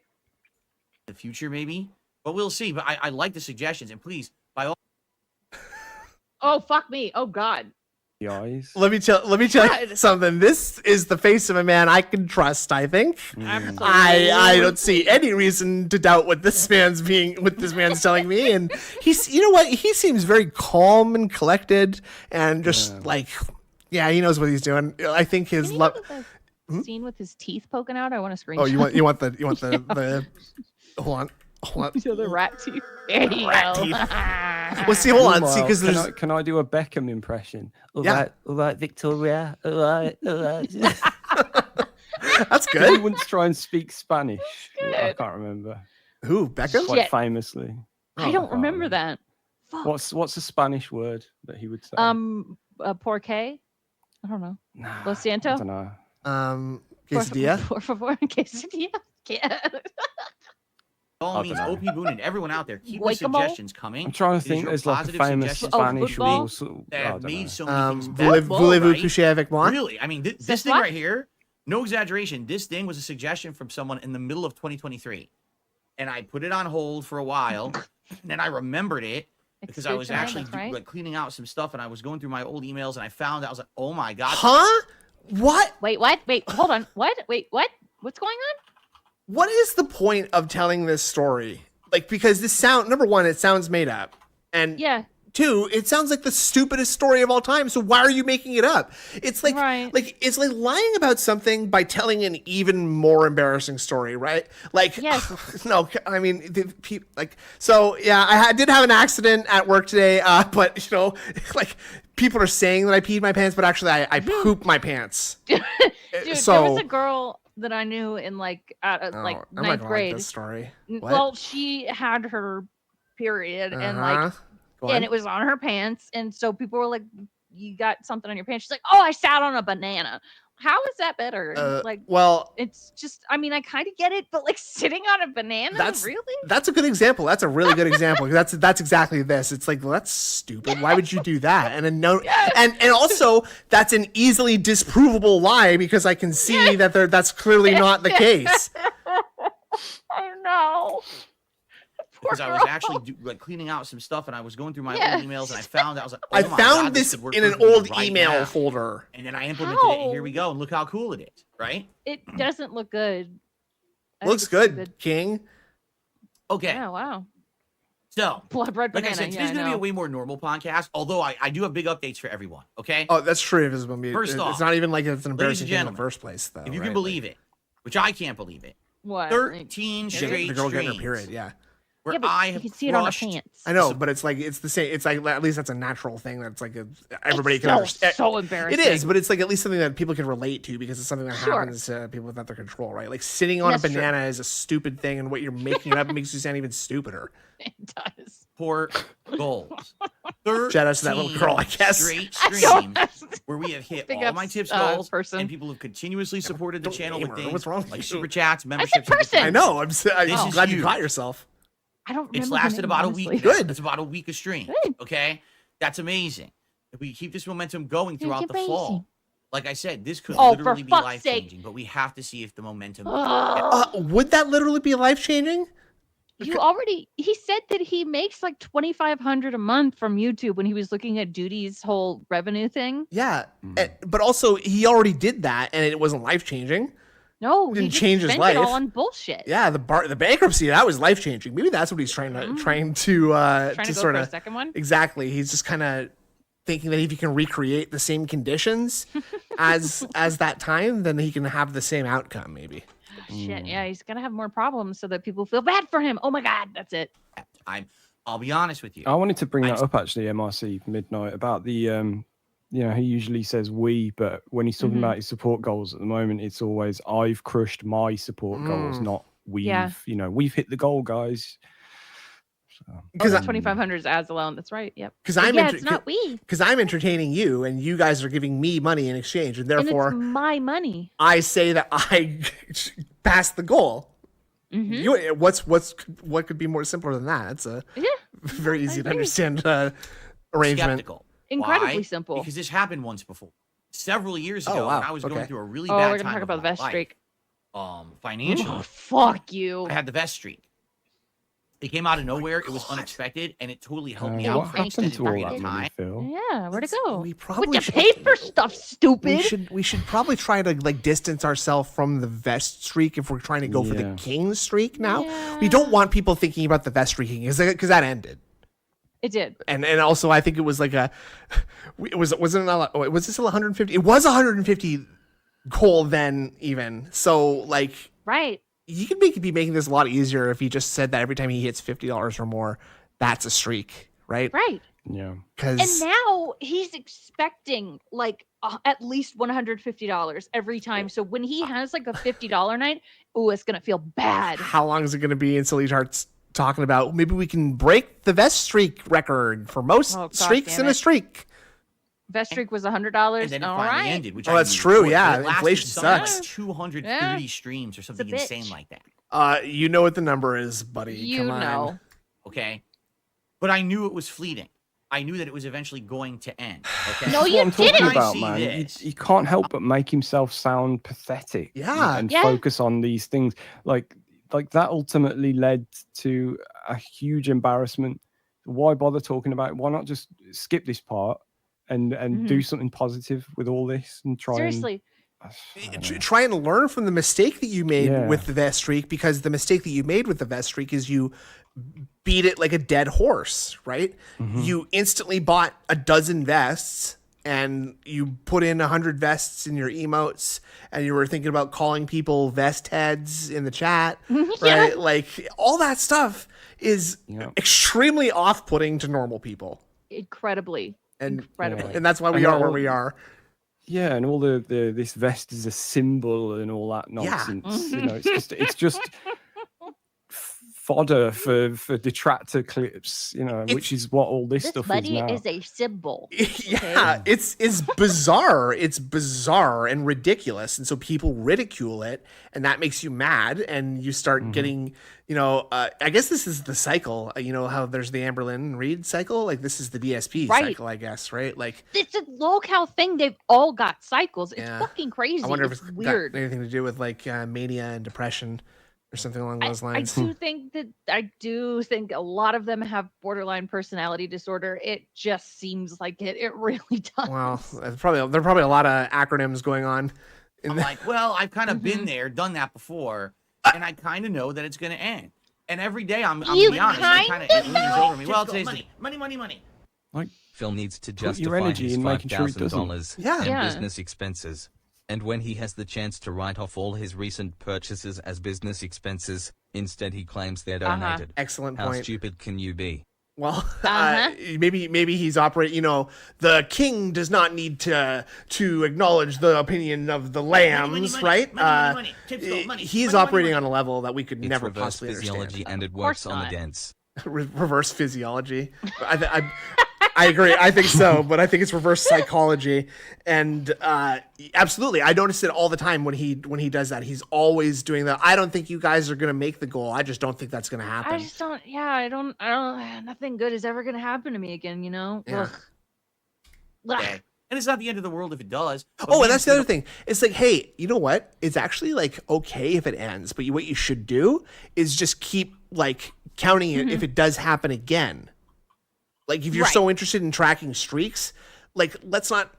in the future, maybe. But we'll see. But I like the suggestions. And please, by all
Oh, fuck me. Oh, God.
The eyes.
Let me tell you something. This is the face of a man I can trust. I think. I don't see any reason to doubt what this man's telling me, and you know what? He seems very calm and collected, and just yeah, he knows what he's doing. I think his love.
Scene with his teeth poking out. I want to screenshot.
Oh, you want the hold on.
The rat teeth. There you
Rat
go.
teeth. Well, see, hold on. See, because
Meanwhile, can I do a Beckham impression? All right, Victoria. All right.
That's
Did
good.
he once try and speak Spanish? I can't remember.
Who, Beckham?
Quite
Shit.
famously.
I don't remember that. Fuck.
What's a Spanish word that he would say?
Porque? I don't know. Lo
I
siento.
don't know.
Quesadilla.
Por favor, quesadilla.
By all means, OP Boone and everyone out there, keep the
Guacamole?
suggestions coming.
I'm trying to
It is
think.
your
There's like a
positive
famous
suggestions
Spanish
football?
rule.
that
I
have
don't
made
know.
so many things better.
Voulez-vous
right?
coucher avec moi?
Really, I mean, this
Says
thing
what?
right here, no exaggeration. This thing was a suggestion from someone in the middle of 2023, and I put it on hold for a while, and then I remembered it because I was actually like cleaning out some stuff, and I was going through my old emails, and I found I was like, oh my god,
Huh? What?
Wait, what? Wait, hold on. What? Wait, what? What's going on?
What is the point of telling this story? Like, because number one, it sounds made up. And
Yeah.
two, it sounds like the stupidest story of all time. So why are you making it up? It's like, it's like lying about something by telling an even more embarrassing story, right? Like,
yes.
No, I mean, so yeah, I did have an accident at work today, but you know, like people are saying that I peed my pants, but actually I pooped my pants.
Dude,
So-
there was a girl that I knew in like
I'm not
ninth
gonna like
grade.
this story. What?
Well, she had her period and like
Go on.
and it was on her pants, and so people were like, you got something on your pants. She's like, oh, I sat on a banana. How is that better?
Well,
it's just, I mean, I kind of get it, but like sitting on a banana, really?
That's a good example. That's a really good example. That's exactly this. It's like, well, that's stupid. Why would you do that? And then and also that's an easily disprovable lie because I can see that that's clearly not the case.
I know.
Because I was actually cleaning out some stuff and I was going through my old emails and I found I was like,
I found this in an old email folder.
And then I implemented it and here we go and look how cool it is, right?
It doesn't look good.
Looks good, King.
Okay.
Yeah, wow.
So,
blood red
like
banana.
I said, today's going to be a way more normal podcast, although I do have big updates for everyone, okay?
Oh, that's true.
First off,
it's not even like it's an
ladies
embarrassing
and
thing in the
gentlemen,
first place, though.
if you
right?
can believe it, which I can't believe it.
What?
13 straight
the girl getting her
streams
period, yeah.
where
Yeah, but
I
you
have
can see it on her
crushed
pants.
I know, but it's like it's the same. It's like at least that's a natural thing. That's like everybody
It's
can understand.
so embarrassing.
It is, but it's like at least something that people can relate to because it's something that
Sure.
happens to people without their control, right? Like sitting on
That's
a
true.
banana is a stupid thing, and what you're making up makes you sound even stupider.
It does.
Pork goals.
Shout out to that little girl, I guess.
Straight
I don't-
streams where we have hit
Big
all my
ups,
tips goals
person.
and people have continuously supported the channel with
her.
things
What's wrong with
like
you?
super chats, memberships. and
person.
I know. I'm
This is
glad you
huge.
caught yourself.
I don't remember
It's
the
lasted
name,
about
honestly.
a week.
Good.
It's about a week of stream.
Good.
Okay, that's amazing. If we keep this momentum going
It's
throughout the
amazing.
fall, like I said, this could
Oh, for
literally be
fuck's
life
sake.
changing. But we have to see if the momentum.
Would that literally be life changing?
He said that he makes like $2,500 a month from YouTube when he was looking at Duty's whole revenue thing.
Yeah, but also he already did that, and it wasn't life changing.
No,
Didn't
he just
change his
spent
life.
it all on bullshit.
Yeah, the bankruptcy that was life changing. Maybe that's what he's trying to
Trying to go
sort
for a
of
second one?
exactly. He's just kind of thinking that if he can recreate the same conditions as that time, then he can have the same outcome. Maybe.
Shit, yeah, he's gonna have more problems so that people feel bad for him. Oh my god, that's it.
I'll be honest with you.
I wanted to bring that up actually, MRC Midnight, about the you know, he usually says we, but when he's talking about his support goals at the moment, it's always I've crushed my support goals, not we've, you know, we've hit the goal, guys.
Because 2,500 is ads alone. That's right. Yep.
Because
it's not we.
Because I'm entertaining you, and you guys are giving me money in exchange, and therefore
and it's my money.
I say that I passed the goal. You, what could be more simpler than that? It's a very easy to understand arrangement.
Skeptical.
Incredibly
Why?
simple.
Because this happened once before, several years ago,
wow.
and I was
Okay.
going through a really
Oh,
bad
we're
time.
gonna talk
of
about the
my
vest
life.
streak.
Financially.
Oh, fuck you.
I had the vest streak. It came out of nowhere. It was unexpected, and it totally helped me
What
out for an
happened
extended
to all
period
that
of
money,
time.
Phil?
Yeah, where'd it go?
We probably
With the
should-
paper stuff, stupid.
We should probably try to like distance ourselves from the vest streak if we're trying to go for the king streak now. We don't want people thinking about the vest streaking because that ended.
It did.
And also I think it was like was this still 150? It was 150 goal then even. So like
right.
You could be making this a lot easier if he just said that every time he hits $50 or more, that's a streak, right?
Right.
Yeah.
And now he's expecting like at least $150 every time. So when he has like a $50 night, oh, it's gonna feel bad.
How long is it going to be until he starts talking about maybe we can break the vest streak record for most streaks in a streak?
Vest streak was $100.
And then it
All
finally
right.
ended, which
Oh,
I
that's
knew
true,
before,
yeah.
but it lasted
Inflation
something
sucks.
Like 230
Yeah.
streams or something
It's a
insane
bitch.
like that.
You know what the number is, buddy.
You
Come on.
know.
Okay, but I knew it was fleeting. I knew that it was eventually going to end. Okay.
No,
That's
you
what I'm talking
didn't.
about,
See
man.
this.
He can't help but make himself sound pathetic.
Yeah.
And
Yeah.
focus on these things. Like that ultimately led to a huge embarrassment. Why bother talking about it? Why not just skip this part and do something positive with all this and try
Seriously.
Try and learn from the mistake that you made
Yeah.
with the vest streak, because the mistake that you made with the vest streak is you beat it like a dead horse, right? You instantly bought a dozen vests and you put in 100 vests in your emotes and you were thinking about calling people vest heads in the chat, right? Like all that stuff is extremely off-putting to normal people.
Incredibly.
And
Incredibly.
and that's why we
And
are
all-
where we are.
Yeah, and all the this vest is a symbol and all that nonsense. You know, it's just fodder for detractor clips, you know, which is what all this stuff is
buddy
now.
is a symbol.
Yeah, it's bizarre. It's bizarre and ridiculous, and so people ridicule it, and that makes you mad, and you start getting, you know, I guess this is the cycle. You know how there's the Amberlyn Reed cycle, like this is the DSP cycle, I guess, right? Like
It's a locale thing. They've all got cycles. It's fucking crazy.
I wonder if
it's
it's
weird.
got anything to do with like mania and depression or something along those
I
lines.
do think a lot of them have borderline personality disorder. It just seems like it. It really does.
Well, there are probably a lot of acronyms going on.
I'm like, well, I've kind of been there, done that before, and I kind of know that it's going to end. And every day, I'm gonna be honest, it kind of leans over me. Well, today's money.
Phil needs to
Put your
justify
energy
his
in making sure it doesn't.
$5,000
Yeah.
and
Yeah.
business expenses. And when he has the chance to write off all his recent purchases as business expenses, instead he claims they're donated.
Excellent
How
point.
stupid can you be?
Well, maybe he's operating. You know, the king does not need to acknowledge the opinion of the lambs, right?
Money. Tips go, money.
He's
Money,
operating
money.
on a level that we could
It's
never
reverse
possibly
physiology
understand.
and it works on the dents.
Reverse physiology. I agree. I think so, but I think it's reverse psychology. And absolutely, I notice it all the time when he does that. He's always doing that. I don't think you guys are gonna make the goal. I just don't think that's gonna happen.
I just don't. Yeah, I don't. Nothing good is ever gonna happen to me again. You know.
Yeah.
Ugh. Ugh.
Okay. And it's not the end of the world if it does. but
Oh,
we
and that's
just
the other
need
thing. It's like, hey, you know what? It's actually like okay if it ends, but what you should do is just keep like counting it if it does happen again. Like if you're so interested in tracking streaks, like let's not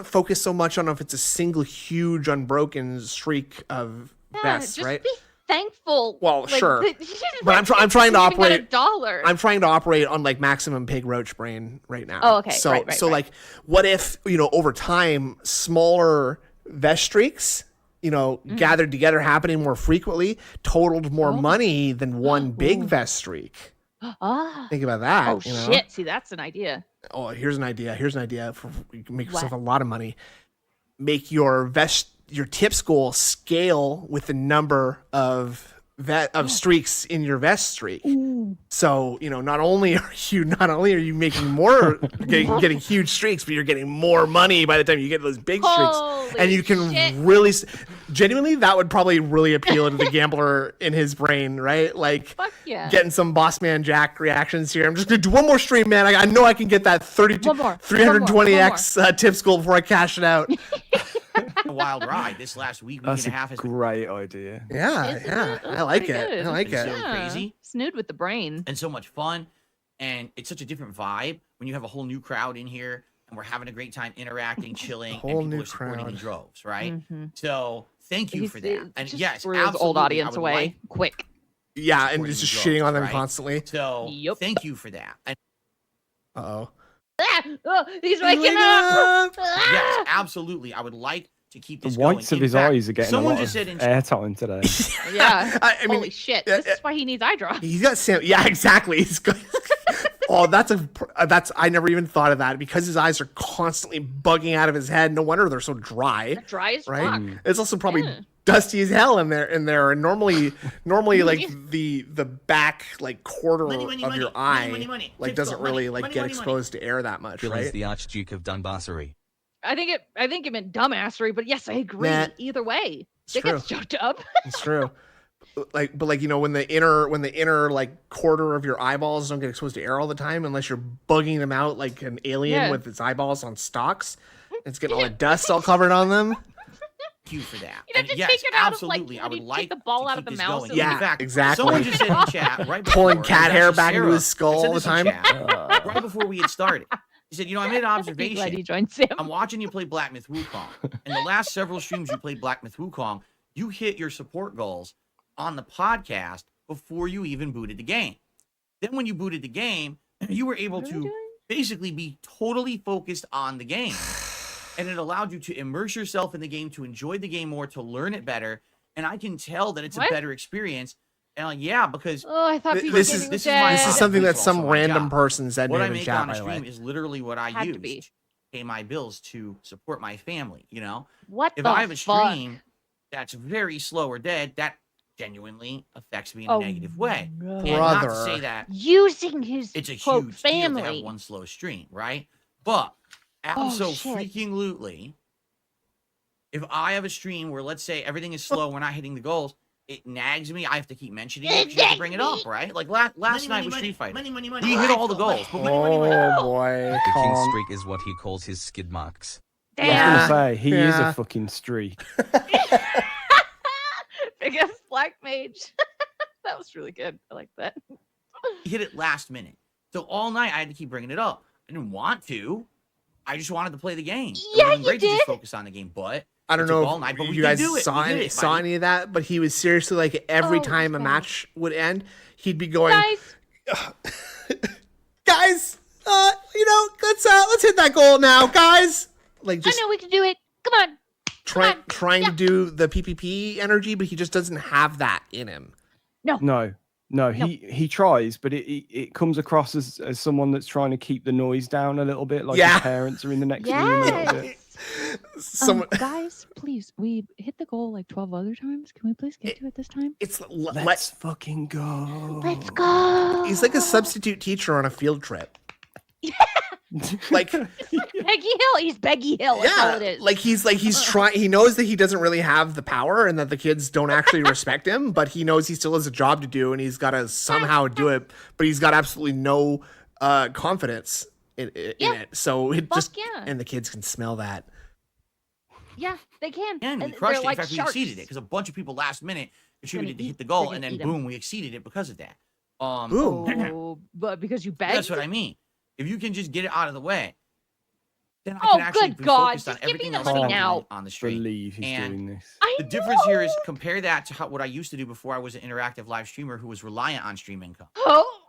focus so much on if it's a single huge unbroken streak of vests,
just
right?
be thankful.
Well,
Like,
sure,
that-
but I'm trying to
you even got
operate.
$1.
I'm trying to operate on like maximum pig roach brain right now.
Oh, okay.
So
Right.
like, what if over time smaller vest streaks, gathered together, happening more frequently, totaled more money than one big vest streak.
Ah.
Think about that.
Oh shit! See, that's an idea.
Oh, here's an idea. For you can make yourself a lot of money. Make your tips goal scale with the number of streaks in your vest streak. So not only are you making more, getting huge streaks, but you're getting more money by the time you get those big streaks, and you can really, genuinely, that would probably really appeal to the gambler in his brain, right? Like,
Fuck yeah.
getting some Boss Man Jack reactions here. I'm just gonna do one more stream, man. I know I can get that 320x tips goal before I cash it out.
a wild ride this last week
That's
and a half.
a great idea.
Yeah, I like it. I like
It's
it.
so crazy.
Snood with the brain.
And so much fun. And it's such a different vibe when you have a whole new crowd in here and we're having a great time interacting, chilling, and
whole
people
new
are supporting in
crowd.
droves, right?
Mhm.
So thank you for that. And
just
yes,
threw his
absolutely,
old
I
audience
would
away
like
quick.
Yeah, and
supporting
it's just
in
shitting on them
right?
constantly.
So thank you for that. And
Uh-oh.
Ah, oh, he's waking up.
yes, absolutely. I would like to keep
The
this
whites
going.
of his
In fact,
eyes are getting a
someone
lot
just
of
said in
airtime today.
Yeah.
I mean,
Holy shit! This is why he needs eye drops.
He's got Sam. Yeah, exactly. He's got. Oh, that's I never even thought of that because his eyes are constantly bugging out of his head. No wonder they're so dry.
They're dry as
right?
fuck.
It's also probably dusty as hell in there. And normally like the back like quarter of your eye like doesn't really like get exposed to air that much,
Phil is
right?
the Archduke of Dunbarsery.
I think it meant dumbassery, but yes, I agree.
Nah.
Either way,
It's
it gets
true.
choked up.
It's true. But when the inner like quarter of your eyeballs don't get exposed to air all the time, unless you're bugging them out like an alien
Yeah.
with its eyeballs on stalks, it's getting all the dust all covered on them.
Thank you for that.
You know,
And
just
yes,
take it out of,
absolutely.
like,
I
when
would
you
like
take the ball
to
out of
keep
the
this
mouse
going.
and
Yeah,
In fact,
exactly.
Someone just said in chat right before,
Pulling cat hair back into
Sarah,
his skull
I said
all the
this in
time.
chat, right before we had started. He said, I made an
Glad
observation.
he joined Sam.
I'm watching you play Black Myth Wukong. In the last several streams you played Black Myth Wukong, you hit your support goals on the podcast before you even booted the game. Then when you booted the game, you were able to basically be totally focused on the game. And it allowed you to immerse yourself in the game, to enjoy the game more, to learn it better. And I can tell that it's
What?
a better experience. And yeah, because
Oh, I thought people
This
were
is
getting
this
dead.
is something that
It's also
some
my
random
job.
person said
What
to
I
him in
make
chat,
on a
by the way.
stream is literally what I
Had to
use
be.
to pay my bills to support my family,
What
If
the
I have a
fuck?
stream that's very slow or dead, that genuinely affects me in a negative way.
no.
And not to say that
Using his
it's a
quote
huge deal to have
family.
one slow stream, right? But freaking lootly, if I have a stream where, let's say, everything is slow, we're not hitting the goals, it nags me. I have to keep mentioning it. You have to bring it up, right? Like last night with Street Fighter, we hit all the goals. But
Oh boy,
The king streak is what he calls his skid marks.
I was gonna say he is a fucking streak.
Biggest black mage. That was really good. I like that.
he hit it last minute. So all night I had to keep bringing it up. I didn't want to. I just wanted to play the game.
Yeah,
it would have been
you
great to
did.
just focus on the game, but
I don't
it took
know
all
if
night, but we
you
did
guys
do it.
saw
We did
any,
it,
saw
buddy.
any of that, but he was seriously like every time a match would end, he'd be going, guys, let's hit that goal now, guys. Like just
I know we can do it. Come on.
trying to do the PPP energy, but he just doesn't have that in him.
No, he tries, but it comes across as someone that's trying to keep the noise down a little bit, like his parents are in the next room a little bit.
Guys, please, we hit the goal like 12 other times. Can we please get to it this time?
Let's
fucking go.
Let's go.
He's like a substitute teacher on a field trip. Like
Beggy Hill. He's Beggy Hill. That's all it is.
like he's trying. He knows that he doesn't really have the power, and that the kids don't actually respect him. But he knows he still has a job to do, and he's got to somehow do it. But he's got absolutely no confidence in it. So it and the kids can smell that.
Yeah, they can.
And we
they're
crushed it.
like
In fact,
sharks.
we exceeded it because a bunch of people last minute contributed to hit the goal, and then boom, we exceeded it because of that.
Oh, but because you begged.
That's what I mean. If you can just get it out of the way, then I
Oh,
can actually
good
be
God,
focused on
just give me
everything
the
else
money
I'm
now.
doing on the stream.
Believe he's doing this.
The difference here is compare that to what I used to do before I was an interactive live streamer who was reliant on stream income.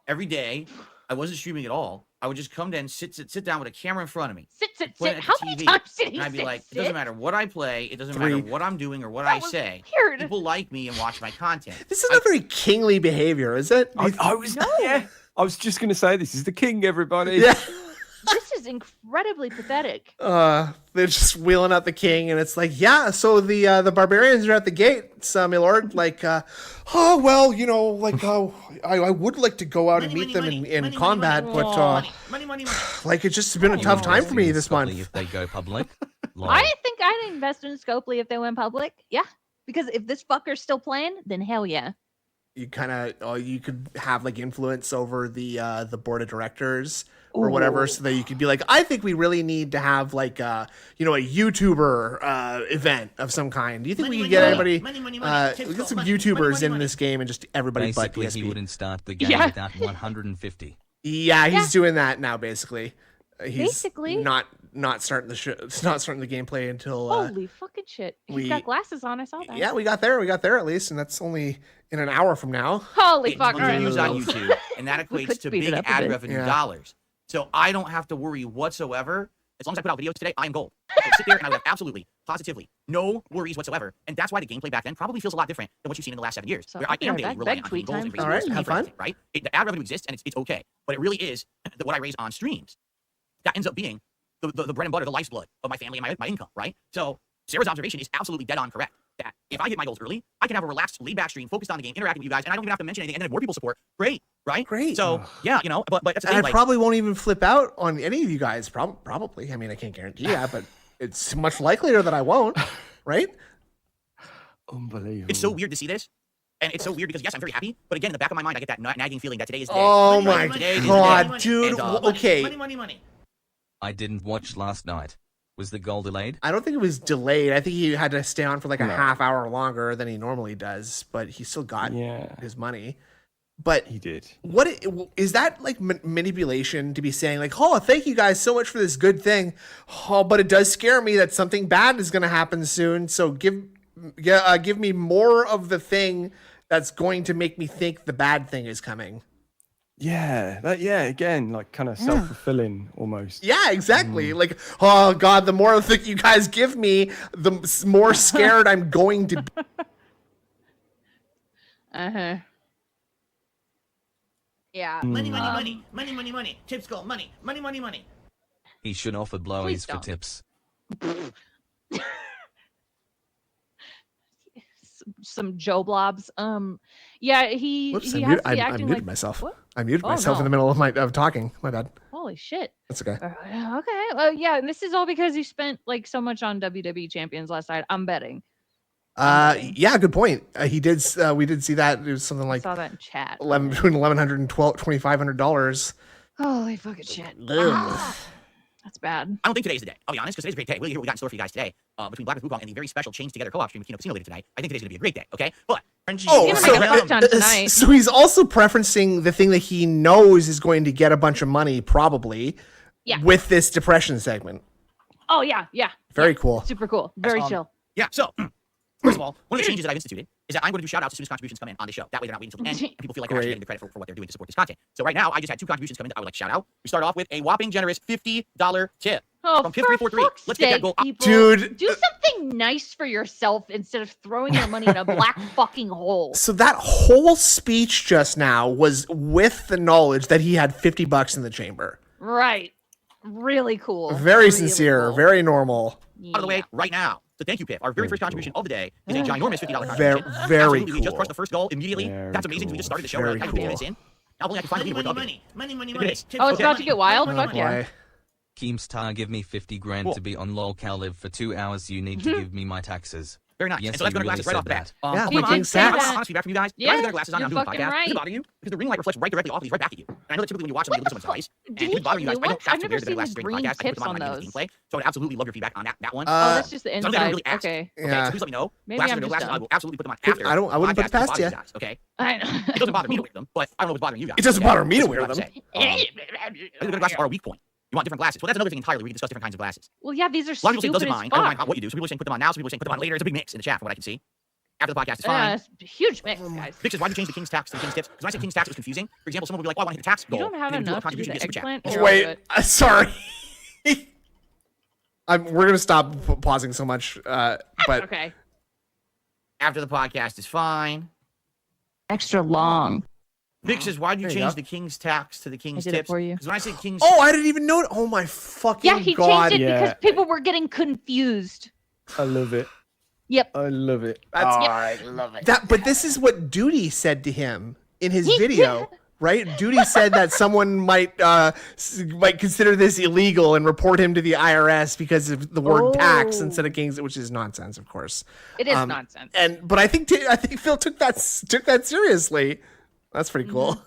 Every day, I wasn't streaming at all. I would just come down, sit down with a camera in front of me.
Sit.
point it at
How
the
many
TV,
times did he
and I'd be
say
like, it
sit?
doesn't matter what I play, it doesn't
3.
matter what I'm doing or what I say.
weird.
People like me and watch my content.
This is not very kingly behavior, is it?
I was just gonna say this is the king, everybody.
Yeah.
This is incredibly pathetic.
They're just wheeling out the king, and it's like, yeah. So the barbarians are at the gates, my lord. Like, I would like to go out and meet them in combat, but like it's just been a tough time for me this month.
If they go public,
I think I'd invest in Scopely if they went public. Yeah, because if this fucker's still playing, then hell yeah.
You kind of, you could have like influence over the board of directors or whatever, so that you could be like, I think we really need to have like a YouTuber event of some kind. Do you think we could get anybody, get some YouTubers in this game and just everybody but
basically
DSP?
he wouldn't start the game without 150.
Yeah, he's doing that now. Basically, he's
Basically.
not starting the gameplay until
Holy fucking shit! He's got glasses on. I saw that.
yeah, we got there at least, and that's only in an hour from now.
Holy
It's
fuck!
views on YouTube, and that
We
equates
could
to
speed it
big
up a
ad
bit.
revenue
Yeah.
dollars. So I don't have to worry whatsoever. As long as I put out videos today, I am gold. I would sit there and I would have absolutely, positively, no worries whatsoever. And that's why the gameplay back then probably feels a lot different than what you've seen in the last 7 years.
So
Where I
I'll be
am
right
daily
back.
relying
Beg
on
tweet
goals and
time.
raising
All right,
goals to
have
pay for
fun.
everything, right? The ad revenue exists and it's okay. But it really is what I raise on streams. That ends up being the bread and butter, the lifeblood of my family and my income, right? So Sarah's observation is absolutely dead on correct. That if I hit my goals early, I can have a relaxed, laid-back stream, focused on the game, interacting with you guys, and I don't even have to mention anything. And then more people support. Great, right?
Great.
So yeah, but that's the
And
thing.
I
Like,
probably won't even flip out on any of you guys. Probably. I mean, I can't guarantee that, but it's much likelier that I won't. Right?
Unbelievable.
it's so weird to see this, and it's so weird because yes, I'm very happy, but again, in the back of my mind, I get that nagging feeling that today is the day.
Oh
Today
my
is the day.
god, dude.
And,
Okay.
money.
I didn't watch last night. Was the goal delayed?
I don't think it was delayed. I think he had to stay on for like a half hour longer than he normally does, but he still got his money. But
he did.
What is that like manipulation to be saying like, oh, thank you guys so much for this good thing. Oh, but it does scare me that something bad is going to happen soon. So give me more of the thing that's going to make me think the bad thing is coming.
Yeah, again, like kind of self-fulfilling almost.
Yeah, exactly. Like, oh god, the more that you guys give me, the more scared I'm going to be.
Yeah.
Money. Tips go. Money.
He should offer blowies for
don't.
tips.
some Joe Blobs. Yeah,
Whoops,
he
I,
has
mute,
to be
I
acting
muted
like
myself.
what?
I muted
Oh,
myself in the
no.
middle of talking. My bad.
Holy shit.
That's okay.
Okay. Well, yeah, and this is all because you spent like so much on WWE champions last night. I'm betting.
Yeah, good point. He did. We did see that. It was something
I
like
saw that in chat.
between $1,100 and $2,500.
Holy fucking shit. Ah, that's bad.
I don't think today's the day. I'll be honest, because today's a great day. Really hear what we got in store for you guys today. Between Black Myth Wukong and the very special Chains Together co-op stream with Kino Casino later tonight, I think today's gonna be a great day. Okay, but
So he's also preferencing the thing that he knows is going to get a bunch of money, probably, with this depression segment.
Oh yeah, yeah.
Very cool.
Super cool. Very chill.
Yeah. So first of all, one of the changes that I've instituted is that I'm going to do shout outs as soon as contributions come in on the show. That way they're not waiting until the end, and people feel like they're actually getting the credit for what they're doing to support this content. So right now, I just had 2 contributions come in that I would like to shout out. We start off with a whopping generous $50 tip from Pip343. Let's get that goal.
Dude,
do something nice for yourself instead of throwing your money in a black fucking hole.
So that whole speech just now was with the knowledge that he had $50 in the chamber.
Right. Really cool.
Very
Really
sincere. Very normal.
Out of the way right now. So thank you, Pip. Our very first contribution of the day is a ginormous $50 contribution.
Very
Absolutely, we
cool.
just crushed the first goal immediately. That's amazing. We just started the show. We're like,
Very
50 minutes
cool.
in. Now only I can find the leaderboard
money.
Oh, it's about to get wild? Fuck yeah.
Keemstar, give me 50 grand to be on lolcow live for 2 hours. You need to give me my taxes.
Very nice.
Yes,
and so let's go to
you
glasses
really
right off the
said
bat.
that.
Yeah,
Hold
we
on.
can say
I
that.
want honest feedback from you guys.
Yeah,
Why are there glasses on?
you're
I'm doing the
fucking
podcast.
right.
Does it bother you? Because the ring light reflects right directly off these, right back at you. And I know that typically when you watch them, you look at someone's eyes. And
Did
it would bother you guys.
you
I don't
look?
have
I've
to
never
wear the
seen
glasses
the
during
green
the podcast. I put
tips
them on
on
when I do
those.
the gameplay. So I would absolutely love your feedback on that one.
Oh, that's just the
Some of them are
inside.
really asked.
Okay.
Okay, so please let me know.
Maybe
Glasses
I'm
or no
just
glasses, I
dumb.
will absolutely put them on
Dude,
after.
I wouldn't put it
podcast
past you.
bothers guys, okay?
I know.
It doesn't bother me to wear them, but I don't know what's bothering you guys.
It doesn't
okay?
bother me to
That's
wear
what I'm
them.
saying. I think the glasses are a weak point. You want different glasses. Well, that's another thing entirely. We can discuss different kinds of glasses.
Well, yeah, these are
A lot of people
stupid
say doesn't
as
mind. I don't mind
fuck.
what you do. Some people are saying put them on now. Some people are saying put them on later. It's a big mix in the chat from what I can see. After the podcast is
Yeah,
fine.
it's a huge mix, guys.
Fix is why you change the King's tax to the King's tips. Because when I said King's tax, it was confusing. For example, someone would be like, "Well, I want to hit the tax goal."
You don't have
and then
enough
do a
to do
contribution
the
via super chat.
eggplant? Here, I'll do
Wait,
it.
sorry. We're gonna stop pausing so much. But
Okay.
After the podcast is fine.
Extra long.
Vic says, why'd you
There you
change
go.
the King's tax to the King's
did it
tips?
for you.
Because when I say King's
oh, I didn't even know it. Oh my fucking
Yeah, he
god!
changed it because people were getting confused.
I love it.
Yep.
I love it.
That's,
I love it.
but this is what Duty said to him in his video, right? Duty said that someone might consider this illegal and report him to the IRS because of the word tax
Oh.
instead of Kings, which is nonsense, of course.
It is nonsense.
But I think Phil took that seriously. That's pretty cool.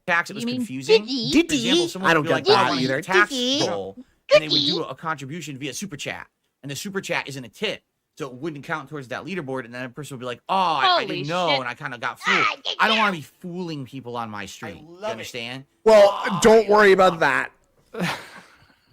tax, it was
You mean
confusing.
Diddy?
For example, someone
I
would
don't
be
get
like,
that
"Oh, I
either.
want a tax
Diddy.
goal," and they would do a contribution via super chat, and the super chat isn't a tip, so it wouldn't count towards that leaderboard, and then a person would be like, "Oh, I
Holy
didn't know,"
shit.
and I kind of got fooled. I don't want to be fooling people on my stream. You understand?
Well, don't worry about that.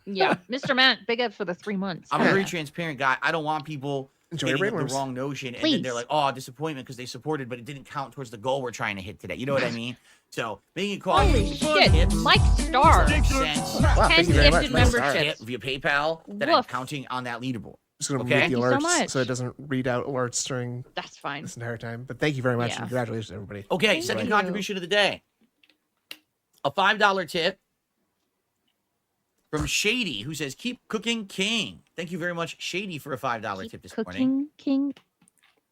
Yeah. Mr. Matt, big up for the 3 months.
I'm a very transparent guy. I don't want people
Enjoy your
getting the
brainworms.
wrong notion, and then they're
Please.
like, "Oh, disappointment because they supported, but it didn't count towards the goal we're trying to hit today." You know what I mean? So making it call
Holy shit. Mike Starr.
sense.
Wow,
10
thank you very much.
gifted
Nice
memberships.
Hit via PayPal that I'm
Woof.
counting on that leaderboard.
Just gonna
Okay.
mute
Thank
the
you so
alerts
much.
so it doesn't read out alerts during
That's fine.
this entire time. But thank you very much.
Yeah.
And congratulations, everybody.
Okay,
Thank
second
you.
contribution of the day. A $5 tip from Shady, who says, "Keep cooking, King." Thank you very much, Shady, for a $5 tip this morning.
Cooking King.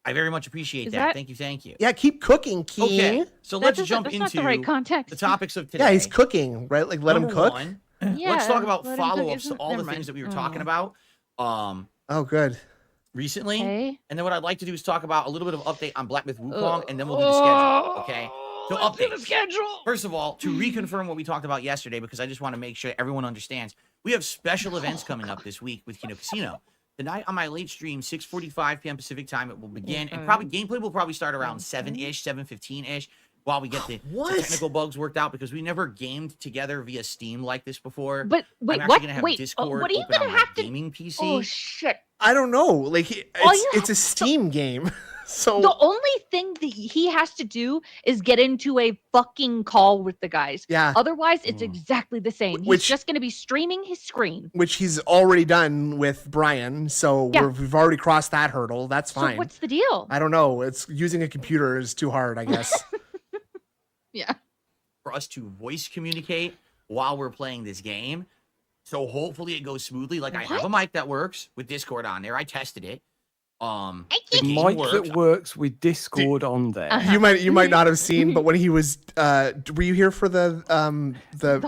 I very much appreciate
Is
that.
that-
Thank you, thank you.
Yeah, keep cooking, King.
Okay, so let's
That's
jump
not
into
the right context.
the topics of today.
Yeah, he's cooking, right? Like let him
Number
cook.
one,
Yeah,
let's talk about
let him cook.
follow-ups to
Isn't-
all the
never
things that
mind.
we were talking about
Oh, good.
recently.
Okay.
And then what I'd like to do is talk about a little bit of update on Black Myth Wukong, and then we'll do the schedule. Okay. So update.
The schedule.
First of all, to reconfirm what we talked about yesterday, because I just want to make sure everyone understands, we have special events coming up this week with Kino Casino. Tonight on my late stream, 6:45 p.m. Pacific time, it will begin, and probably gameplay will probably start around 7-ish, 7:15-ish, while we get the technical bugs worked out, because we never gamed together via Steam like this before.
But wait,
I'm
what?
actually gonna have
Wait,
Discord
what are you
open on
gonna
my
have to?
gaming PC.
Oh shit!
I don't know. Like it's a Steam game. So
The only thing that he has to do is get into a fucking call with the guys.
Yeah.
Otherwise, it's exactly the same. He's
Which-
just going to be streaming his screen.
which he's already done with Brian, so
Yeah.
we've already crossed that hurdle. That's fine.
So what's the deal?
I don't know. It's using a computer is too hard, I guess.
Yeah.
For us to voice communicate while we're playing this game. So hopefully it goes smoothly. Like I have a mic that works with Discord on there. I tested it.
The mic that works with Discord on there.
You might not have seen, but when he was, were you here for the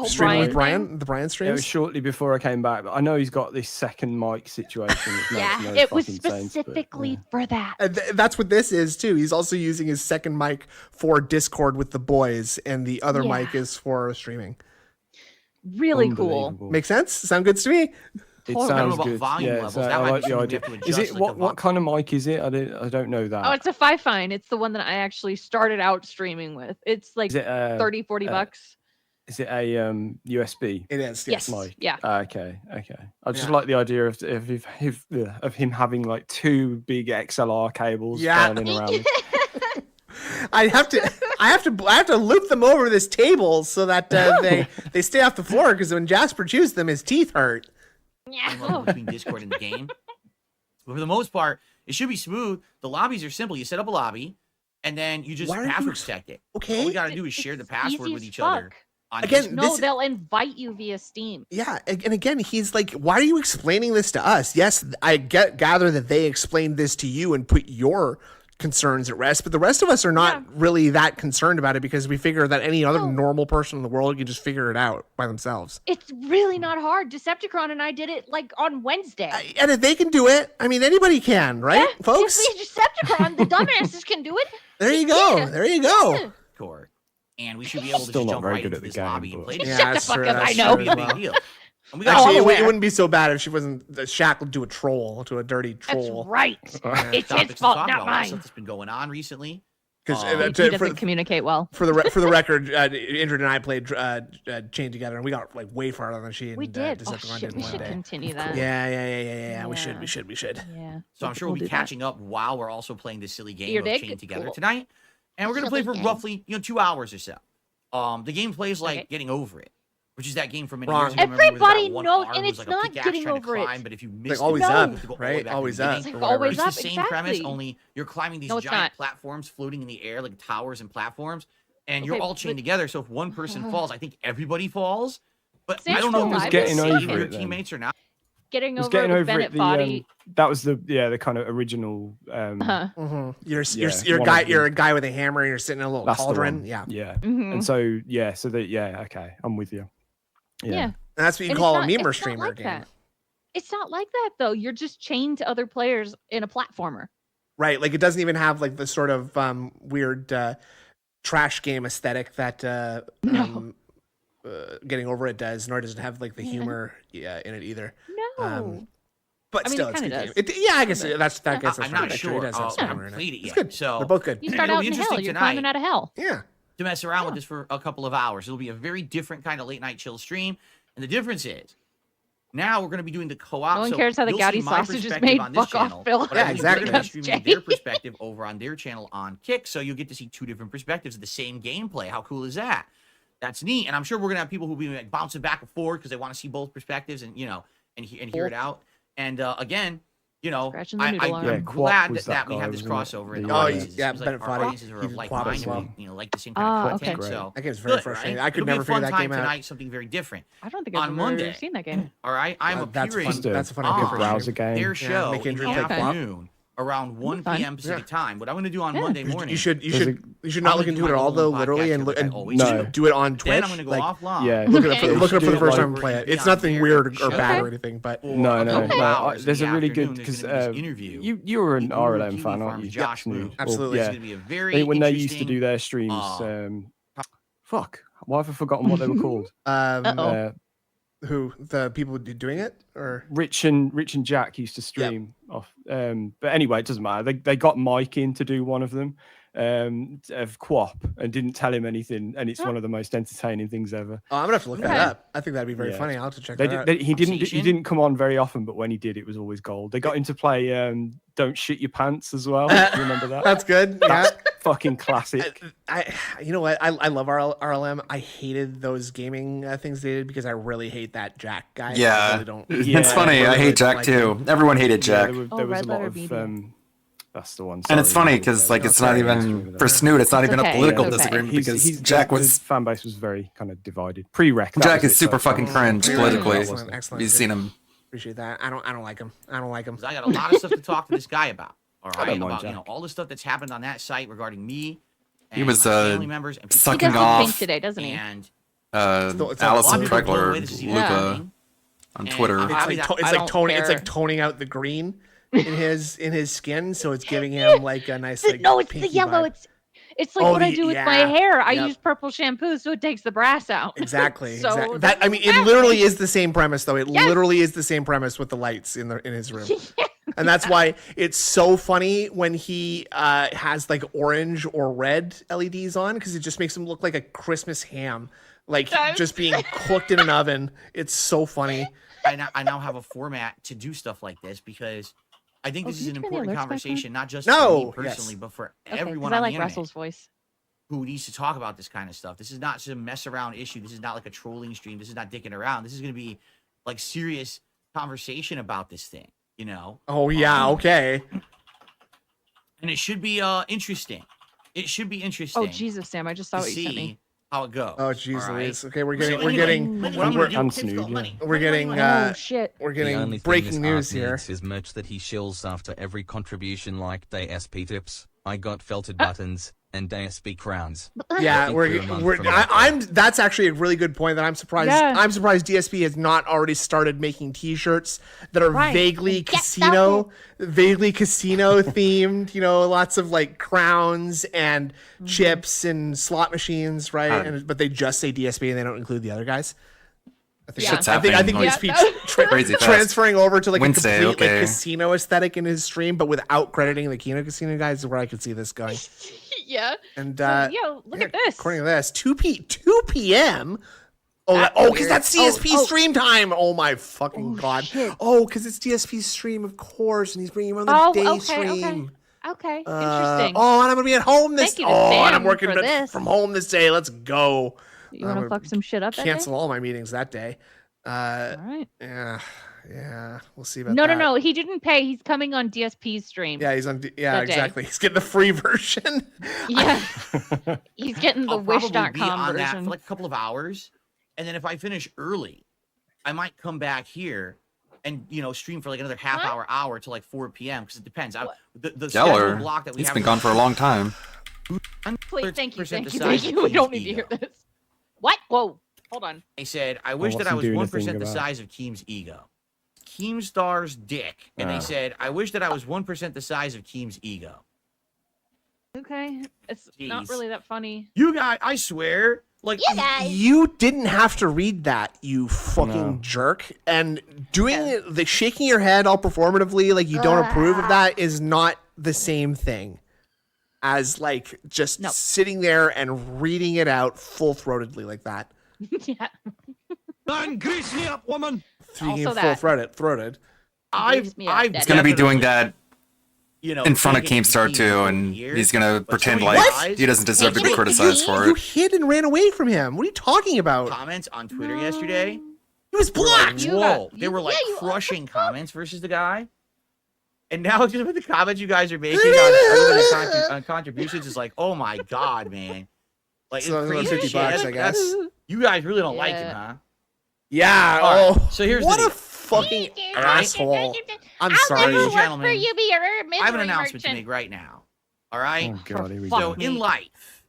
stream with Brian? The Brian streams?
It was shortly before I came back. But I know he's got this second mic situation.
Yeah, it was specifically for that.
That's what this is too. He's also using his second mic for Discord with the boys, and the other mic is for streaming.
Really cool.
Makes sense? Sound good to me?
It sounds good. Yeah, so I like the idea. Is it what kind of mic is it? I don't know that.
Oh, it's a 5-fine. It's the one that I actually started out streaming with. It's like 30, 40 bucks.
Is it a USB?
It is.
Yes.
Mic?
Yeah.
Okay. I just like the idea of him having like 2 big XLR cables running around.
I have to loop them over this table so that they stay off the floor, because when Jasper chews them, his teeth hurt.
Yeah.
Between Discord and the game. But for the most part, it should be smooth. The lobbies are simple. You set up a lobby, and then you just password protect it.
Okay.
All we gotta do is share the password with each other.
Again,
they'll invite you via Steam.
Yeah, and again, he's like, "Why are you explaining this to us?" Yes, I gather that they explained this to you and put your concerns at rest, but the rest of us are not really that concerned about it, because we figure that any other normal person in the world can just figure it out by themselves.
It's really not hard. Decepticon and I did it like on Wednesday.
And if they can do it, I mean, anybody can, right, folks?
If we Decepticon, the dumbasses can do it.
There you go. There you go.
And we should be able to
Still
just
not
jump
very
right
good
into
at
this
the game,
lobby and
but-
play.
Shut the fuck up, I know.
It's no big deal. And we
Actually,
got
it wouldn't be so bad if she wasn't. Shaq would do a troll, to a dirty troll.
That's right. It's
topics
his
to
fault,
talk
not
about. A lot of
mine.
stuff that's been going on recently.
Because
he doesn't communicate well.
For the record, Indrid and I played Chain together, and we got like way farther than she and
We did.
Decepticon did
We
one
should
day.
continue that.
Yeah. We should.
Yeah.
So I'm sure we'll be catching up while we're also playing this silly game
Your
of
dick?
Chain Together
Cool.
tonight. And we're gonna play for
Silly game.
roughly 2 hours or so. The game plays like Getting Over It, which is that game from many
Wrong.
years ago. Remember,
Everybody
where that one
knows,
arm
and
was
it's
like a
not
pickaxe
getting
trying to
over it.
climb, but if you
Like
missed
always
it, you
up,
have to go all the
right?
way back to
Always
the
up.
beginning.
It's like always
It's
up,
the same premise,
exactly.
only you're climbing these
No, it's
giant
not.
platforms floating in the air like towers and platforms, and you're
Okay,
all chained
but-
together. So if one person falls, I think everybody falls. But
Seems
I don't know
cool.
if
I
it's
getting
save
over
your
it then.
teammates or not.
Getting
Was
over
getting
it with
over
Bennett
it.
Body.
That was the kind of original.
You're
one
guy.
of
You're a
the-
guy with a hammer, and you're sitting in a little
That's the
cauldron.
one.
Yeah.
Mhm.
And so okay, I'm with you.
Yeah.
And that's what you
And
call a
it's
memer
not
streamer
like
game.
that. It's not like that though. You're just chained to other players in a platformer.
Right, like it doesn't even have like the sort of weird trash game aesthetic that Getting Over It does, nor does it have like the humor in it either.
No.
But
I mean,
still,
it
it's a
kinda
good game.
does.
I guess that's
I'm
right,
not
actually.
sure.
It does have some
I
humor
haven't
in
played it
It's
yet.
good.
So
They're both good.
You start
it'll
out
be
in hell.
interesting
You're
tonight
climbing out of hell.
Yeah.
to mess around with this for a couple of hours. It'll be a very different kind of late night chill stream. And the difference is, now we're going to be doing the co-op.
No one
so
cares how the
you'll
Gouty
see my
sausage is
perspective
made.
on this
Fuck off,
channel,
Phil.
but
Yeah,
I believe
exactly.
they're going to be streaming
Jay.
their perspective over on their channel on Kick. So you'll get to see 2 different perspectives of the same gameplay. How cool is that? That's neat. And I'm sure we're going to have people who'll be like bouncing back and forth because they want to see both perspectives and, and hear it out. And again,
Scratching the noodle arm.
I'm
Quap
glad
was
that
that
we
guy,
have this
wasn't it?
crossover. And
The,
audiences.
yeah,
It seems
Bennett
like our
Foddy.
audiences are
He
of
did
like
Quap
mind
as
and
well.
we like the same kind of content.
Great.
So
That game's very
good,
frustrating.
right?
I could
It'll be
never
a fun
figure that
time
game out.
tonight. Something very different.
I don't think I've
On
ever
Monday.
seen that game.
All right, I'm
That's
appearing
fun. That's a fun idea
on
for a
browser game.
their
Yeah,
show
make
in the
Andrew play Quap.
afternoon around 1
Fun.
p.m. Pacific time. What I'm going to do on
Yeah.
Monday morning.
You should
There's
not
I'm
look
gonna
into
do
it at
my
all
own
though,
podcast
literally,
here,
and
like I
and
always
No.
do it on Twitch.
Then I'm going to go
like,
offline.
Yeah.
look at it
Okay.
for, look at it for the
Do it
first
like-
time and play it. It's
Beyond
nothing
their
weird or
show.
bad or anything, but
No. There's a really good
because
because you were an RLM fan, aren't you?
Josh
Snood?
Moon.
Absolutely.
Yeah.
It's going to be a very
When they used to
interesting-
do their streams, fuck. Why have I forgotten what they were called?
Uh-oh.
Who the people doing it or
Rich and Jack used to stream off. But anyway, it doesn't matter. They got Mike in to do one of them of Quap and didn't tell him anything, and it's one of the most entertaining things ever.
Oh, I'm gonna have to look
Okay.
that up. I think that'd be very
Yeah.
funny. I'll have to check
They
that
did,
out.
he didn't
Conversation?
come on very often, but when he did, it was always gold. They got him to play Don't Shit Your Pants as well. Do you remember that?
That's good.
That's
Yeah.
fucking classic.
You know what? I love RLM. I hated those gaming things they did because I really hate that Jack guy. I
Yeah,
really don't.
it's funny. I hate Jack too. Everyone hated
Yeah,
Jack.
there was
Red
a lot
Letter
of
Media.
that's the one.
And it's
Sorry,
funny
yeah,
because
yeah,
like
yeah.
it's not even for Snood. It's not
It's
even a
okay,
political
it's okay.
disagreement
He's-
because Jack
the
was
fan base was very kind of divided. Pre-rec.
Jack is super fucking cringe
Yeah,
politically.
excellent.
You've seen him.
Appreciate that. I don't like him. I don't like him.
'Cause I got a lot of stuff to talk to this guy about. All
I
right,
don't mind
about
Jack.
all the stuff that's happened on that site regarding me.
He
and
was
my family members and people
sucking
He does
off
look pink today, doesn't he?
And
It's
Allison
a lot of people blow away
Tregler,
this is even
Luca,
happening.
on
And
Twitter.
I'm happy that I don't
It's
care.
like toning out the green in his skin, so it's giving him like a nice like
No, it's the
pinky
yellow.
vibe.
It's like
Oh,
what I
the-
do with my
yeah.
hair. I
Yep.
use purple shampoo, so it takes the brass out.
Exactly.
So
exactly.
that's
That I mean, it
what's
literally
happening.
is the same premise, though. It literally is the same premise with the lights in his room, and that's why it's so funny when he has like orange or red LEDs on, because it just makes him look like a Christmas ham, like just being cooked in an oven. It's so funny.
I now have a format to do stuff like this because I think this is an important conversation, not just for me personally, but for everyone
I
on
like
the internet
Russell's voice.
who needs to talk about this kind of stuff. This is not some mess around issue. This is not like a trolling stream. This is not dicking around. This is going to be like serious conversation about this thing,
Oh yeah, okay.
And it should be interesting. It should be interesting.
Oh Jesus, Sam! I just saw
to
what you sent
see
me.
how it goes.
Oh jeez,
all right?
Louise. Okay, we're
So
getting
anyway, what I'm gonna do-
and
kids got
Snood,
money.
we're getting
Oh shit!
we're
The only
getting
thing
breaking
this
news
art
here.
needs is merch that he shills after every contribution, like day SP tips. I got felted buttons and day SP crowns.
Yeah,
Thank
we're,
you a month
we're
from
I'm that's actually a really good point that I'm surprised
Yeah.
I'm surprised DSP has not already started making t-shirts that are
Right.
vaguely
Get
casino themed, lots of like crowns and chips and slot machines, right? But they just say DSP and they don't include the other guys. I think,
Shit's
I think
happening, like,
DSP
crazy fast.
transferring over to like
Wednesday,
a complete
okay.
like casino aesthetic in his stream, but without crediting the Kino Casino guys is where I could see this going.
Yeah.
And
So, look at this.
according to this, 2 p.m. Oh, because that's DSP stream time. Oh my fucking god.
shit.
Oh, because it's DSP's stream, of course, and he's bringing him on the day stream.
Okay. Interesting.
Oh, and I'm gonna be at home this.
Thank you to
and I'm
Sam
working
for this.
from home this day. Let's go.
You want to fuck some shit up?
Cancel all my meetings that day.
All right.
Yeah. We'll see about
No,
that.
no. He didn't pay. He's coming on DSP's stream.
Yeah, he's on.
that day.
Exactly. He's getting the free version.
Yeah. He's getting the
I'll probably be
wish.com
on that
version.
for like a couple of hours, and then if I finish early, I might come back here and stream for like another half hour to like 4 p.m. because it depends. The schedule
Yeller,
block that we
he's
have
been gone for a long time.
Please, thank you.
30% the size
Thank you.
of
We don't
Keem's
need to hear
ego.
this. What? Whoa. Hold on.
They said, I wish that
what's
I
he
was
doing a
1%
thing
the
about?
size of Keem's ego. Keemstar's dick. And they said, I wish that I was 1% the size of Keem's ego.
Okay. It's not
Jeez.
really that funny.
You guys, I swear, like,
You didn't have to read that, you fucking jerk. And doing the shaking your head all performatively, like you don't approve of that, is not the same thing as like just sitting there and reading it out full throatedly like that.
Yeah.
And grease me up, woman.
Speaking
Also
of
that.
throated.
I've
He's gonna be doing that in front of
taken
Keemstar
Keem
too,
for
and
years,
he's gonna
but
pretend
so
like
many guys-
he doesn't deserve to be criticized for
You
it.
hid and ran away from him. What are you talking about?
Comments on Twitter yesterday.
He was
were like,
blocked.
whoa, they were like crushing comments versus the guy. And now just with the comments you guys are making on contributions is like, oh my god, man. Like
So
it's
another
crazy
50
shit.
bucks, I guess.
You guys really don't like him, huh?
Yeah.
All right,
Oh,
so here's
what
the
a
deal.
fucking
All right?
asshole. I'm
Ladies
sorry.
and gentlemen,
For you be your
I have an
misery
announcement to
merchant.
make right now. All right?
Oh god, here we
So
go.
in life,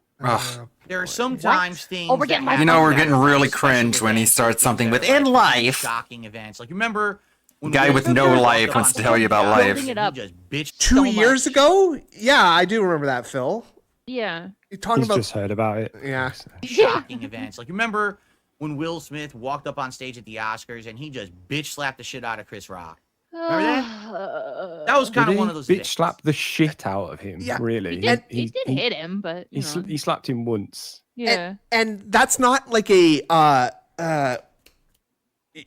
there are sometimes things
Oh, we're
that
getting
happen
You know, we're
that
getting
are
really
special
cringe when he
events,
starts something with
that are,
"in
like,
life."
shocking events. Like remember when
Guy
Will
with
Smith
no
walked
life
up
wants
on
to tell you about
stage,
life.
Building it
he
up.
just bitched
2
so
years
much.
ago? Yeah, I do remember that, Phil.
Yeah.
You're talking
He's
about
just heard about it.
yeah.
Shocking events. Like remember when Will Smith walked up on stage at the Oscars and he just bitch slapped the shit out of Chris Rock. Remember that? That was kind of one of those
bitch
events.
slapped the shit out of him.
Yeah.
Really.
He did hit him, but
He slapped him once.
yeah.
And that's not like a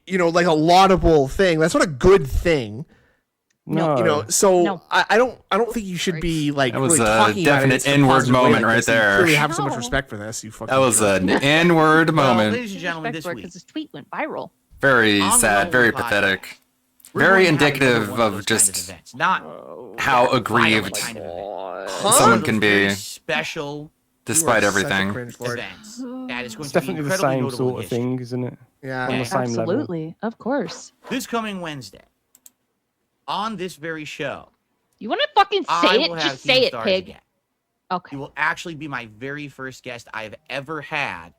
like a laudable thing. That's not a good thing.
No.
So
No.
I don't think you should be like
That was
really
a
talking about it in
definite
some
N-word
positive way
moment
like
right
this. You
there.
clearly have so much
No.
respect for this. You fucking.
That was
jerk.
an N-word
Well,
moment.
ladies and gentlemen, this week
Because his tweet went viral.
Very
on the
sad,
Lonely
very
Podcast,
pathetic.
we're
Very
going to have another
indicative
one of those
of
kinds
just
events. Not
how
violent
aggrieved
kind of event.
someone
One of
can
those very
be
special
despite
You are such a
everything.
cringe lord.
events that is going
It's
to be
definitely the
incredibly
same
notable in
sort of
history.
thing, isn't it?
Yeah.
On the same level.
Absolutely. Of course.
This coming Wednesday, on this very show,
You want to fucking say it? Just say it, pig.
Again.
Okay.
You will actually be my very first guest I've ever had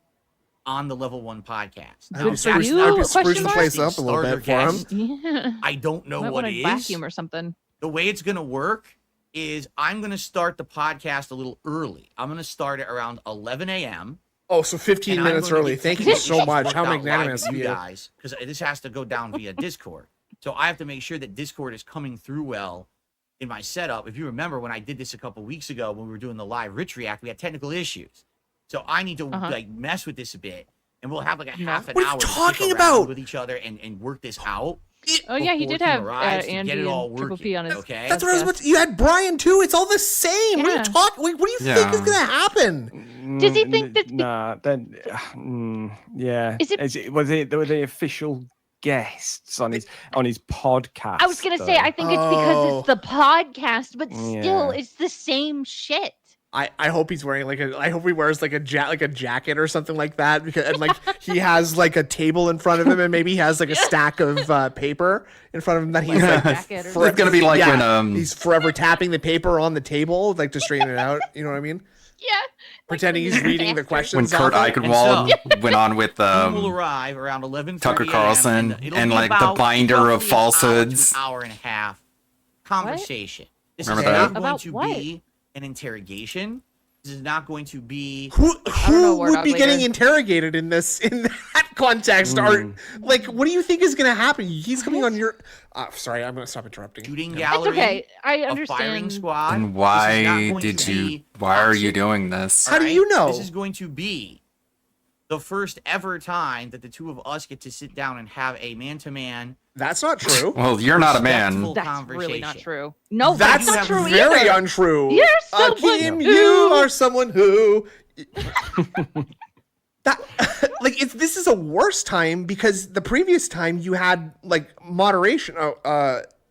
on the Level 1 podcast.
I would spruce the place up a little bit for him.
Yeah.
I don't know
Might
what
want
it
a
is.
vacuum or something.
The way it's going to work is I'm going to start the podcast a little early. I'm going to start it around 11 a.m.
Oh, so 15 minutes early. Thank you so much. How magnanimous of
you
you.
guys, because this has to go down via Discord. So I have to make sure that Discord is coming through well in my setup. If you remember when I did this a couple weeks ago when we were doing the live Rich React, we had technical issues. So I need to like mess with this a bit, and we'll have like a half an hour to kick around with each other and work this out.
Oh yeah, he did have Andy
get it all
and Triple
working,
P on his.
Okay,
That's what I was about to, you had Brian too. It's all the same. What are you talking? What do you think is gonna happen?
Does he think that?
Nah, then yeah.
Is it?
Was it the official guests on his podcast?
I was gonna say I think it's because it's the podcast, but still, it's the same shit.
I hope he's wearing I hope he wears like a jacket or something like that, because and like he has like a table in front of him and maybe he has like a stack of paper in front of him that he's like
it's gonna be like when
he's forever tapping the paper on the table like to straighten it out. You know what I mean?
Yeah.
Pretending he's reading the questions.
When Kurt Eichenwald went on with
he will arrive around 11:30
Tucker Carlson and like the binder of
roughly
falsehoods.
An hour and a half conversation. This
Remember
is
that?
not going to be an interrogation. This is not going to be
who would be getting interrogated in that context. Or like, what do you think is going to happen? He's coming on your. Sorry, I'm going to stop interrupting.
Shooting
It's
gallery.
okay. I
A
understand.
firing squad.
And
This is not
why
going
did
to
you?
be
Why are you
toxic.
doing this?
How do you know?
This is going to be the first ever time that the two of us get to sit down and have a man-to-man.
That's not true.
Well, you're not a man.
That's really not true. No,
that's
not true
very
either.
untrue.
You're someone
Akeem,
who-
you are someone who. That like this is a worse time because the previous time you had like moderation.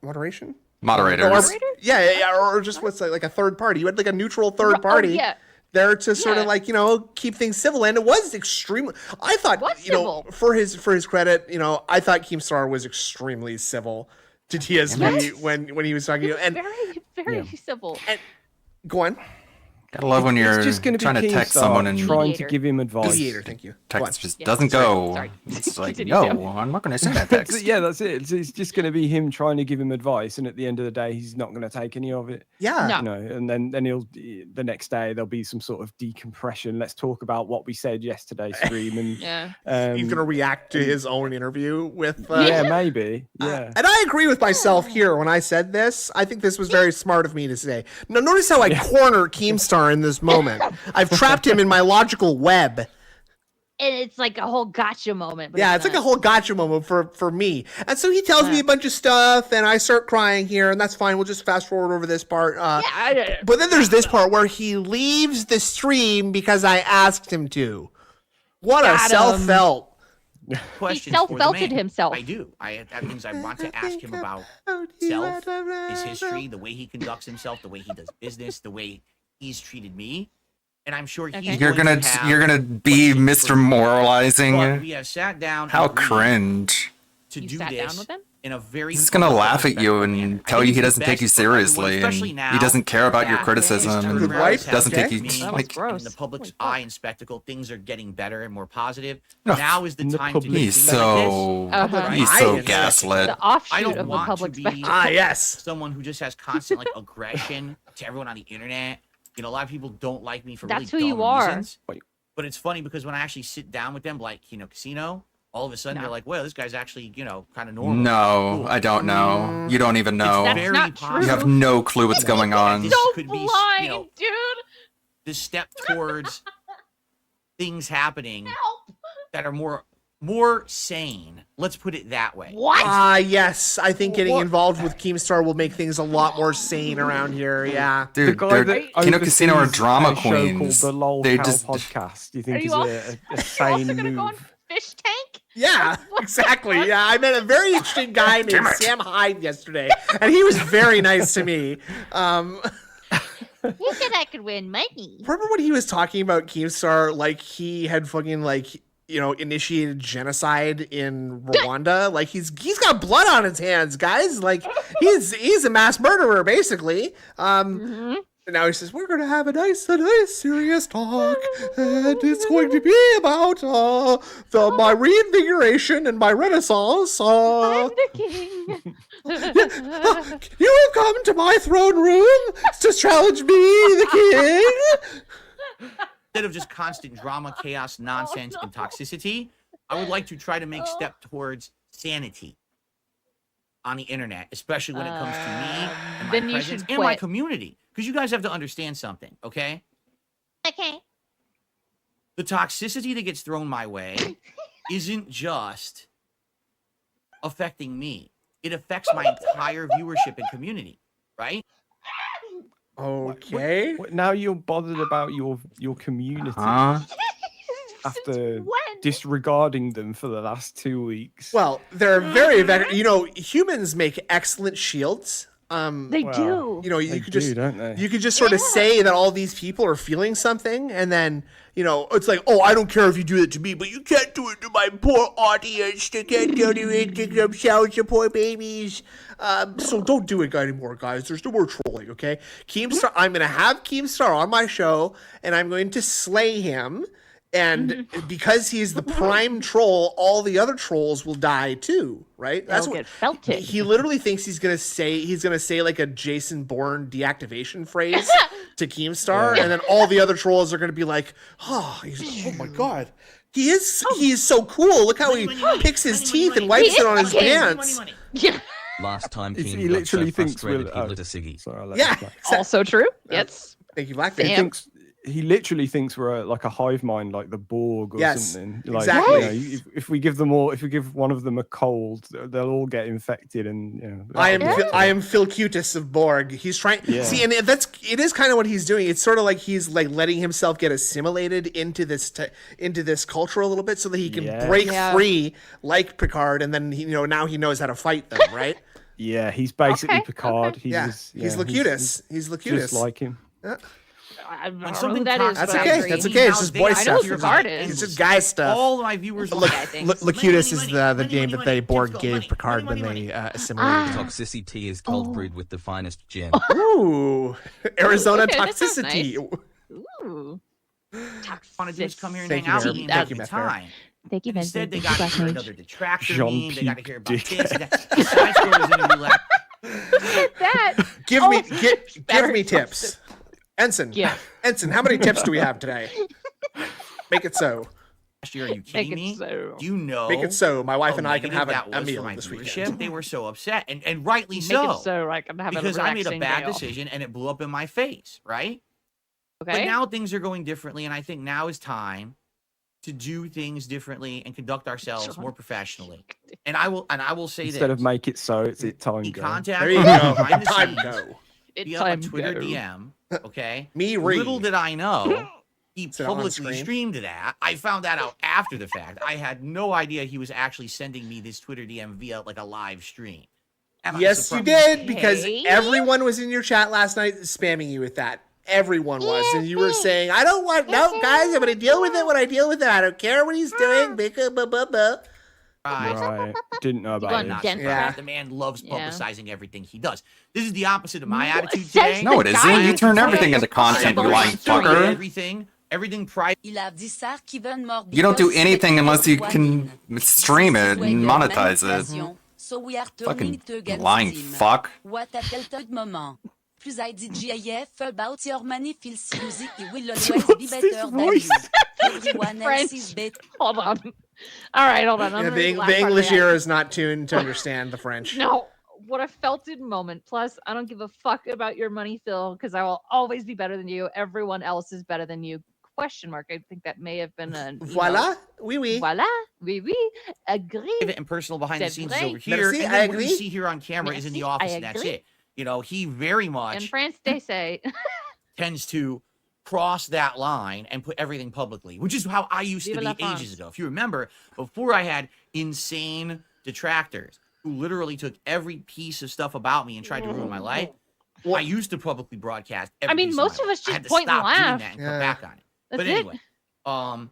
Moderation.
Moderators.
Yeah, or just what's like a third party. You had like a neutral third party.
yeah.
There to sort of like, keep things civil. And it was extremely, I thought, for his credit, I thought Keemstar was extremely civil to TSB when he was talking to and
very civil.
And go on.
Gotta love when you're
just gonna be
trying to text
Keemstar
someone and
trying to give him advice.
Mediator, thank you.
text just doesn't go.
Sorry.
It's like,
Continue,
no,
Sam.
I'm not going to send that text.
Yeah, that's it. It's just going to be him trying to give him advice, and at the end of the day, he's not going to take any of it.
Yeah.
No.
And then the next day there'll be some sort of decompression. Let's talk about what we said yesterday stream, and
He's gonna react to his own interview with.
Maybe. Yeah.
And I agree with myself here when I said this. I think this was very smart of me to say. Now, notice how I corner Keemstar in this moment. I've trapped him in my logical web.
And it's like a whole gotcha moment. But
Yeah, it's like a whole gotcha moment for me. And so he tells me a bunch of stuff, and I start crying here, and that's fine. We'll just fast forward over this part. But then there's this part where he leaves the stream because I asked him to. What a self-felt.
Question
He
for the
self-felted
man.
himself.
I do. I have things I want to ask him about self, his history, the way he conducts himself, the way he does business, the way he's treated me. And I'm sure he's
You're
going
gonna
to have
you're gonna be Mr. Moralizing.
But we have sat down
How
and agreed
cringe.
to
You
do
sat down
this
with him?
in a very
He's just gonna laugh at you and tell you he doesn't take you seriously, and
especially
he
now
doesn't care about your
that
criticism,
his
and
turnaround
doesn't take
has
you
been
like.
in the public's eye and spectacle. Things are getting better and more positive.
No,
Now is the time to do
He's
things
so
like this.
he's so gaslit.
The offshoot
I don't
of the
want
public
to be
spectacle.
someone who just has constant like aggression to everyone on the internet. You know, a lot of people don't like me for
That's
really
who
dumb
you are.
reasons. But it's funny because when I actually sit down with them, like, Casino, all of a sudden they're like, well, this guy's actually, kind of normal.
No,
Cool.
I don't know. You don't even know.
It's very possible.
You have no clue what's going on.
This
So
could be,
blind, dude.
this step towards things happening that are more sane. Let's put it that way.
What?
Yes. I think getting involved with Keemstar will make things a lot more sane around here. Yeah.
Dude, Kino Casino are drama queens.
The LOL
They
Cow
just
podcast. Do you think
Are
is
you
a sane move?
Go on Fish Tank?
Yeah, exactly. Yeah, I met a very interesting guy named Sam Hyde yesterday, and he was very nice to me.
He said I could win money.
Remember when he was talking about Keemstar, like he had fucking initiated genocide in Rwanda? Like he's got blood on his hands, guys. Like he's a mass murderer, basically. And now he says, we're going to have a nice serious talk, and it's going to be about my reinvigoration and my renaissance.
I'm the king.
You have come to my throne room to challenge me, the king.
Instead of just constant drama, chaos, nonsense, and toxicity, I would like to try to make step towards sanity on the internet, especially when it comes to me and my presence and my community. Because you guys have to understand something, okay?
Okay.
The toxicity that gets thrown my way isn't just affecting me. It affects my entire viewership and community, right?
Okay.
Now you're bothered about your community after disregarding them for the last 2 weeks.
Well, they're very, humans make excellent shields.
They do.
You could just
don't they?
you could just sort of say that all these people are feeling something, and then it's like, oh, I don't care if you do it to me, but you can't do it to my poor audience. They can't do anything themselves, your poor babies. So don't do it anymore, guys. There's no more trolling, okay? Keemstar, I'm gonna have Keemstar on my show, and I'm going to slay him. And because he's the prime troll, all the other trolls will die too, right?
They'll get felted.
He literally thinks he's gonna say like a Jason Bourne deactivation phrase to Keemstar, and then all the other trolls are gonna be like, oh my god. He's so cool. Look how he picks his teeth and wipes it on his pants.
Yeah.
Last time King
He
got
literally
so
thinks
frustrated
we're
he lit a ciggy.
Yeah.
Also true. Yes.
Thank you, Blackbeard.
He literally thinks we're like a hive mind, like the Borg or something. Like,
exactly.
If we give one of them a cold, they'll all get infected, and
I am Philcutus of Borg. He's trying. See, and it is kind of what he's doing. It's sort of like he's like letting himself get assimilated into this culture a little bit, so that he can break free like Picard, and then now he knows how to fight them, right?
Yeah, he's basically Picard.
He's Locutus. He's Locutus.
Just like him.
Yeah.
I don't know who that is.
That's
but I
okay.
agree.
That's okay. It's just boy
I know
stuff.
who Picard is.
It's just guy stuff.
All my viewers
Locutus is the name that they Borg gave Picard when they assimilated him.
Toxicity is cold brewed with the finest gin.
Ooh, Arizona
Okay, that sounds
toxicity.
Ooh.
Want to just come here and
Thank
hang
you,
out with me and
Thank
have
you,
a good
Matt Fair.
time.
Thank you,
But instead, they
Vincent.
got to
Thank
hear
you,
another detractor
Jean
meme. They got to hear about
Puke
this and that. The side story is going to be like,
Look at that.
Give me tips. Ensign, how many tips do we have today? Make it so.
last year, are you kidding me? Do you know?
Make it so. My wife
how
and I can have
negative
a
that was
meal
for my
this
viewership?
weekend.
They were so upset, and rightly
Make
so.
it so I can have a
because I made a
relaxing
bad
day off.
decision and it blew up in my face, right? But
Okay.
now things are going differently, and I think now is time to do things differently and conduct ourselves more professionally. And I will say
Instead
this.
of make it so, it's it time go.
Contact
There you
me
go.
behind the
Time
scenes,
go.
via
time
a Twitter
go.
DM, okay?
Me read.
Little did I know, he
Is it on
publicly
screen?
streamed that. I found that out after the fact. I had no idea he was actually sending me this Twitter DM via like a live stream. And I'm
Yes, you
surprised.
did, because
Okay.
everyone was in your chat last night spamming you with that. Everyone was, and you were saying, "I don't want no guys. I'm gonna deal with it when I deal with it. I don't care what he's doing."
Right. Didn't know about
I'm
it.
not
Dent
surprised.
Yeah.
The man loves
Yeah.
publicizing everything he does. This is the opposite of my
No,
attitude
it says
today.
No, it isn't. You turn everything into content, you lying fucker.
Everything private.
Il a dit ça qui veut mordre.
You don't do anything unless you can stream it and monetize it.
So we are
Fucking
turning to
lying fuck.
What appelle-t-il de moment? Plus I dit GIF about your money feel music et will always be better than you. Everyone else is better.
Hold on. All right, hold on. I'm
Yeah,
gonna read
the
last part of
English
that.
ear is not tuned to understand the French.
No, what a felted moment. Plus, I don't give a fuck about your money, Phil, because I will always be better than you. Everyone else is better than you. Question mark. I think that may have been an email.
Voila, oui, oui.
Voila, oui, oui. Agree.
Private and personal behind the
C'est
scenes
vrai.
is over here.
Merci,
and
I
then what you
agree.
see here on camera is in the
Merci,
office,
I
and that's
agree.
it. You know, he very
In
much
France, they say.
tends to cross that line and put everything publicly, which is how I used
Vive
to
la
be
France.
ages ago. If you remember, before I had insane detractors who literally took every piece of stuff about me and tried to ruin my life, I used to publicly broadcast every
I mean,
piece
most
my
of
life.
us
I
just
had to
point and
stop doing
laugh.
that and
Yeah.
come back on it.
That's
But
it.
anyway,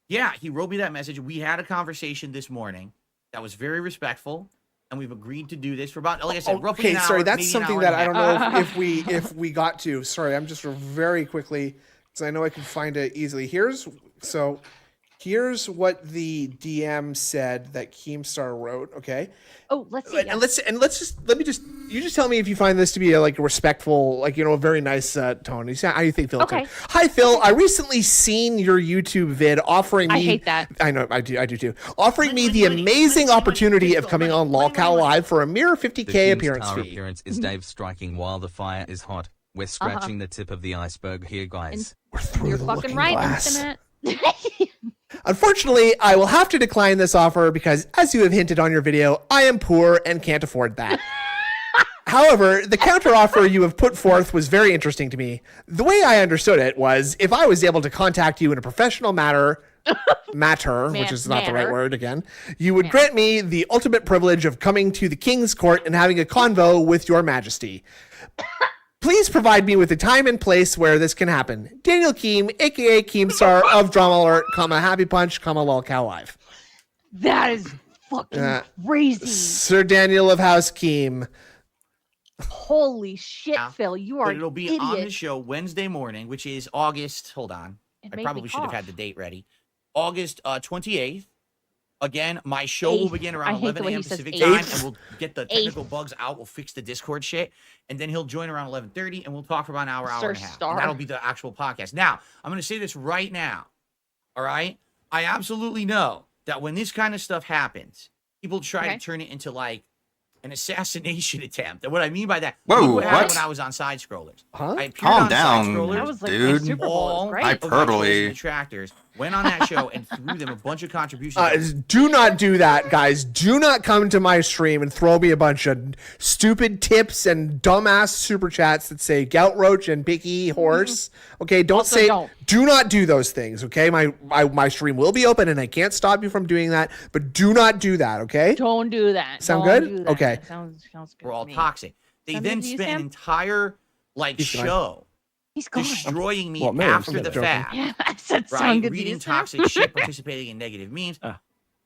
yeah, he wrote me that message. We had a conversation this morning that was very respectful. and we've agreed to do this for about, like I said, roughly
Okay,
an hour.
sorry, that's
maybe an
something
hour
that
and a
I don't
half.
know if we got to. Sorry, I'm just very quickly, because I know I can find it easily. Here's what the DM said that Keemstar wrote. Okay.
Oh, let's see.
You just tell me if you find this to be a respectful, a very nice tone. How do you think, Phil?
Okay.
Hi, Phil. I recently seen your YouTube vid offering me.
I hate that.
I know, I do too. Offering me the amazing opportunity of coming on LolCal Live for a mere 50K
The
appearance
Keemstar
fee.
appearance is Dave striking while the fire is hot. We're scratching the tip of the iceberg here, guys.
You're fucking right,
glass.
Instant.
Unfortunately, I will have to decline this offer because, as you have hinted on your video, I am poor and can't afford that. However, the counteroffer you have put forth was very interesting to me. The way I understood it was, if I was able to contact you in a professional matter, which is not the right word again, you would grant me the ultimate privilege of coming to the King's Court and having a convo with your majesty. Please provide me with a time and place where this can happen. Daniel Keem, aka Keemstar of Drama Alert, Happy Punch, LolCal Live.
That is fucking crazy.
Sir Daniel of House Keem.
Holy shit, Phil. You are
But it'll be
an
on the
idiot.
show Wednesday morning, which is August. Hold on.
It
I
made
probably
me
should have
cough.
had the date ready. August 28th. Again, my show will begin
I
around
hate the
11
way
a.m.
he says
Pacific
eighth.
time, and we'll get the technical bugs out. We'll fix the Discord shit, and then he'll join around 11:30, and we'll talk for about an hour, hour
Sir
and a half.
Star.
And that'll be the actual podcast. Now, I'm going to say this right now. All right? I absolutely know that when this kind of stuff happens, people try to turn it into like an assassination attempt. And what I mean by that,
Whoa,
look what happened
what?
when I was on Side Scrollers.
Huh?
I appeared
Calm
on
down,
Side Scrollers.
That was like
dude.
Super Bowl. It was great.
Hyperbole.
Detractors went on that show and threw them a bunch of contributions.
Do not do that, guys. Do not come to my stream and throw me a bunch of stupid tips and dumbass super chats that say Gout Roach and Picky Horse. Okay, do not do those things. Okay, my stream will be open and I can't stop you from doing that, but do not do that. Okay,
don't do that.
Sound
Don't
good?
do that.
Okay.
Sounds good.
We're all
to me.
toxic. They
Sound
then
good to you,
spent an
Sam?
entire show
He's gone.
destroying me
What, me?
after
I'm
the
joking.
fact.
Yeah, I said
Right?
sound good to
Reading
you, Sam?
toxic shit, participating in negative memes.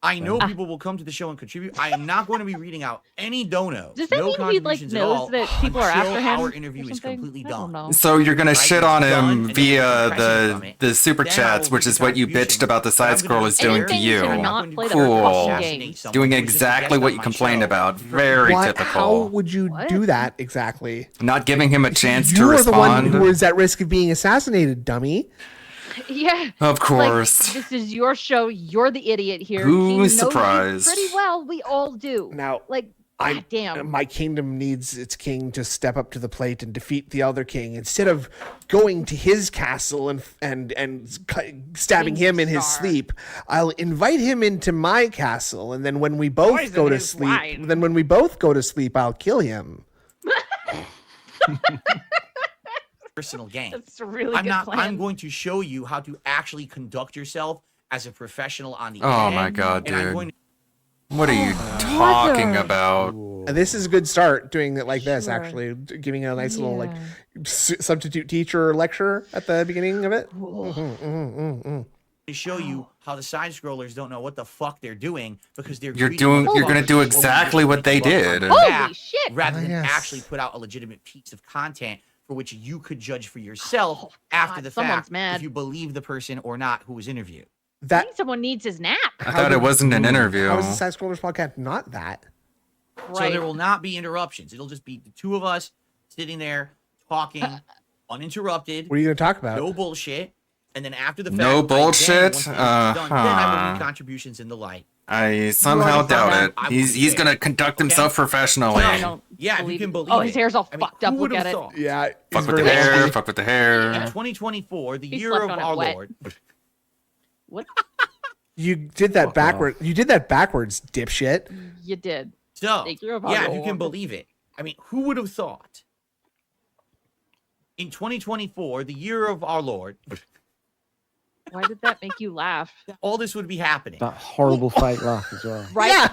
I know people will come to the show and contribute. I am not going to be reading out any donos.
Does that
no
mean he like
contributions at all
knows that people are
until
after him?
our
or
interview is
something?
completely
I don't
done.
know.
So you're gonna
Right?
shit
It's
on
done,
him
and then
via
the pressing from it.
the super
Then I
chats,
will
which
do
is what you
contributions,
bitched about the
but
side
I'm gonna
scrollers doing to
Anything
you.
to not play the
Cool.
fucking game.
Doing exactly what you complained about. Very
How
typical.
would you do that exactly?
Not giving him a chance to
You are the one
respond.
who is at risk of being assassinated, dummy.
Yeah.
Of course.
Like, this is your show. You're the idiot here.
Who's
He knows you
surprised?
Pretty well. We all do.
Now,
like, God damn.
My kingdom needs its king to step up to the plate and defeat the other king instead of going to his castle and stabbing him in his sleep. I'll invite him into my castle, and then when we both go to sleep, I'll kill him.
Personal game.
That's a really good plan.
I'm going to show you how to actually conduct yourself as a professional on the
Oh
internet,
my god,
and I'm
dude.
going to
What are you talking about?
This is a good start doing it like this,
Sure.
actually, giving a nice little substitute teacher lecture at the beginning of it.
to show you how the side scrollers don't know what the fuck they're doing because they're
You're gonna do exactly what they did.
Holy shit.
rather than
yes.
actually put out a legitimate piece of content for which you could judge for yourself after the
someone's
fact
mad.
if you believe the person or not who was interviewed.
I think someone needs his nap.
I thought it wasn't an interview.
How is the Side Scrollers podcast not that?
So there will not be interruptions. It'll just be the two of us sitting there talking uninterrupted.
What are you going to talk about?
No bullshit. And then after the fact,
No
then,
bullshit?
once the interview's done, then I will
Uh-huh.
read contributions in the light.
I somehow doubt it. He's gonna conduct himself professionally.
Yeah, you can believe
Oh,
it.
his hair's all fucked up.
who
Look
would've
at it.
thought?
Yeah.
Fuck with the hair. Fuck with the
In
hair.
2024, the
He
year
slept
of
on it
our
wet.
Lord.
What?
You did that backwards. You did that backwards, dipshit.
You did.
So,
The year of our
yeah, if you
Lord.
can believe it. I mean, who would have thought? In 2024, the year of our Lord,
Why did that make you laugh?
all this would be happening.
That horrible fake laugh as well.
Right?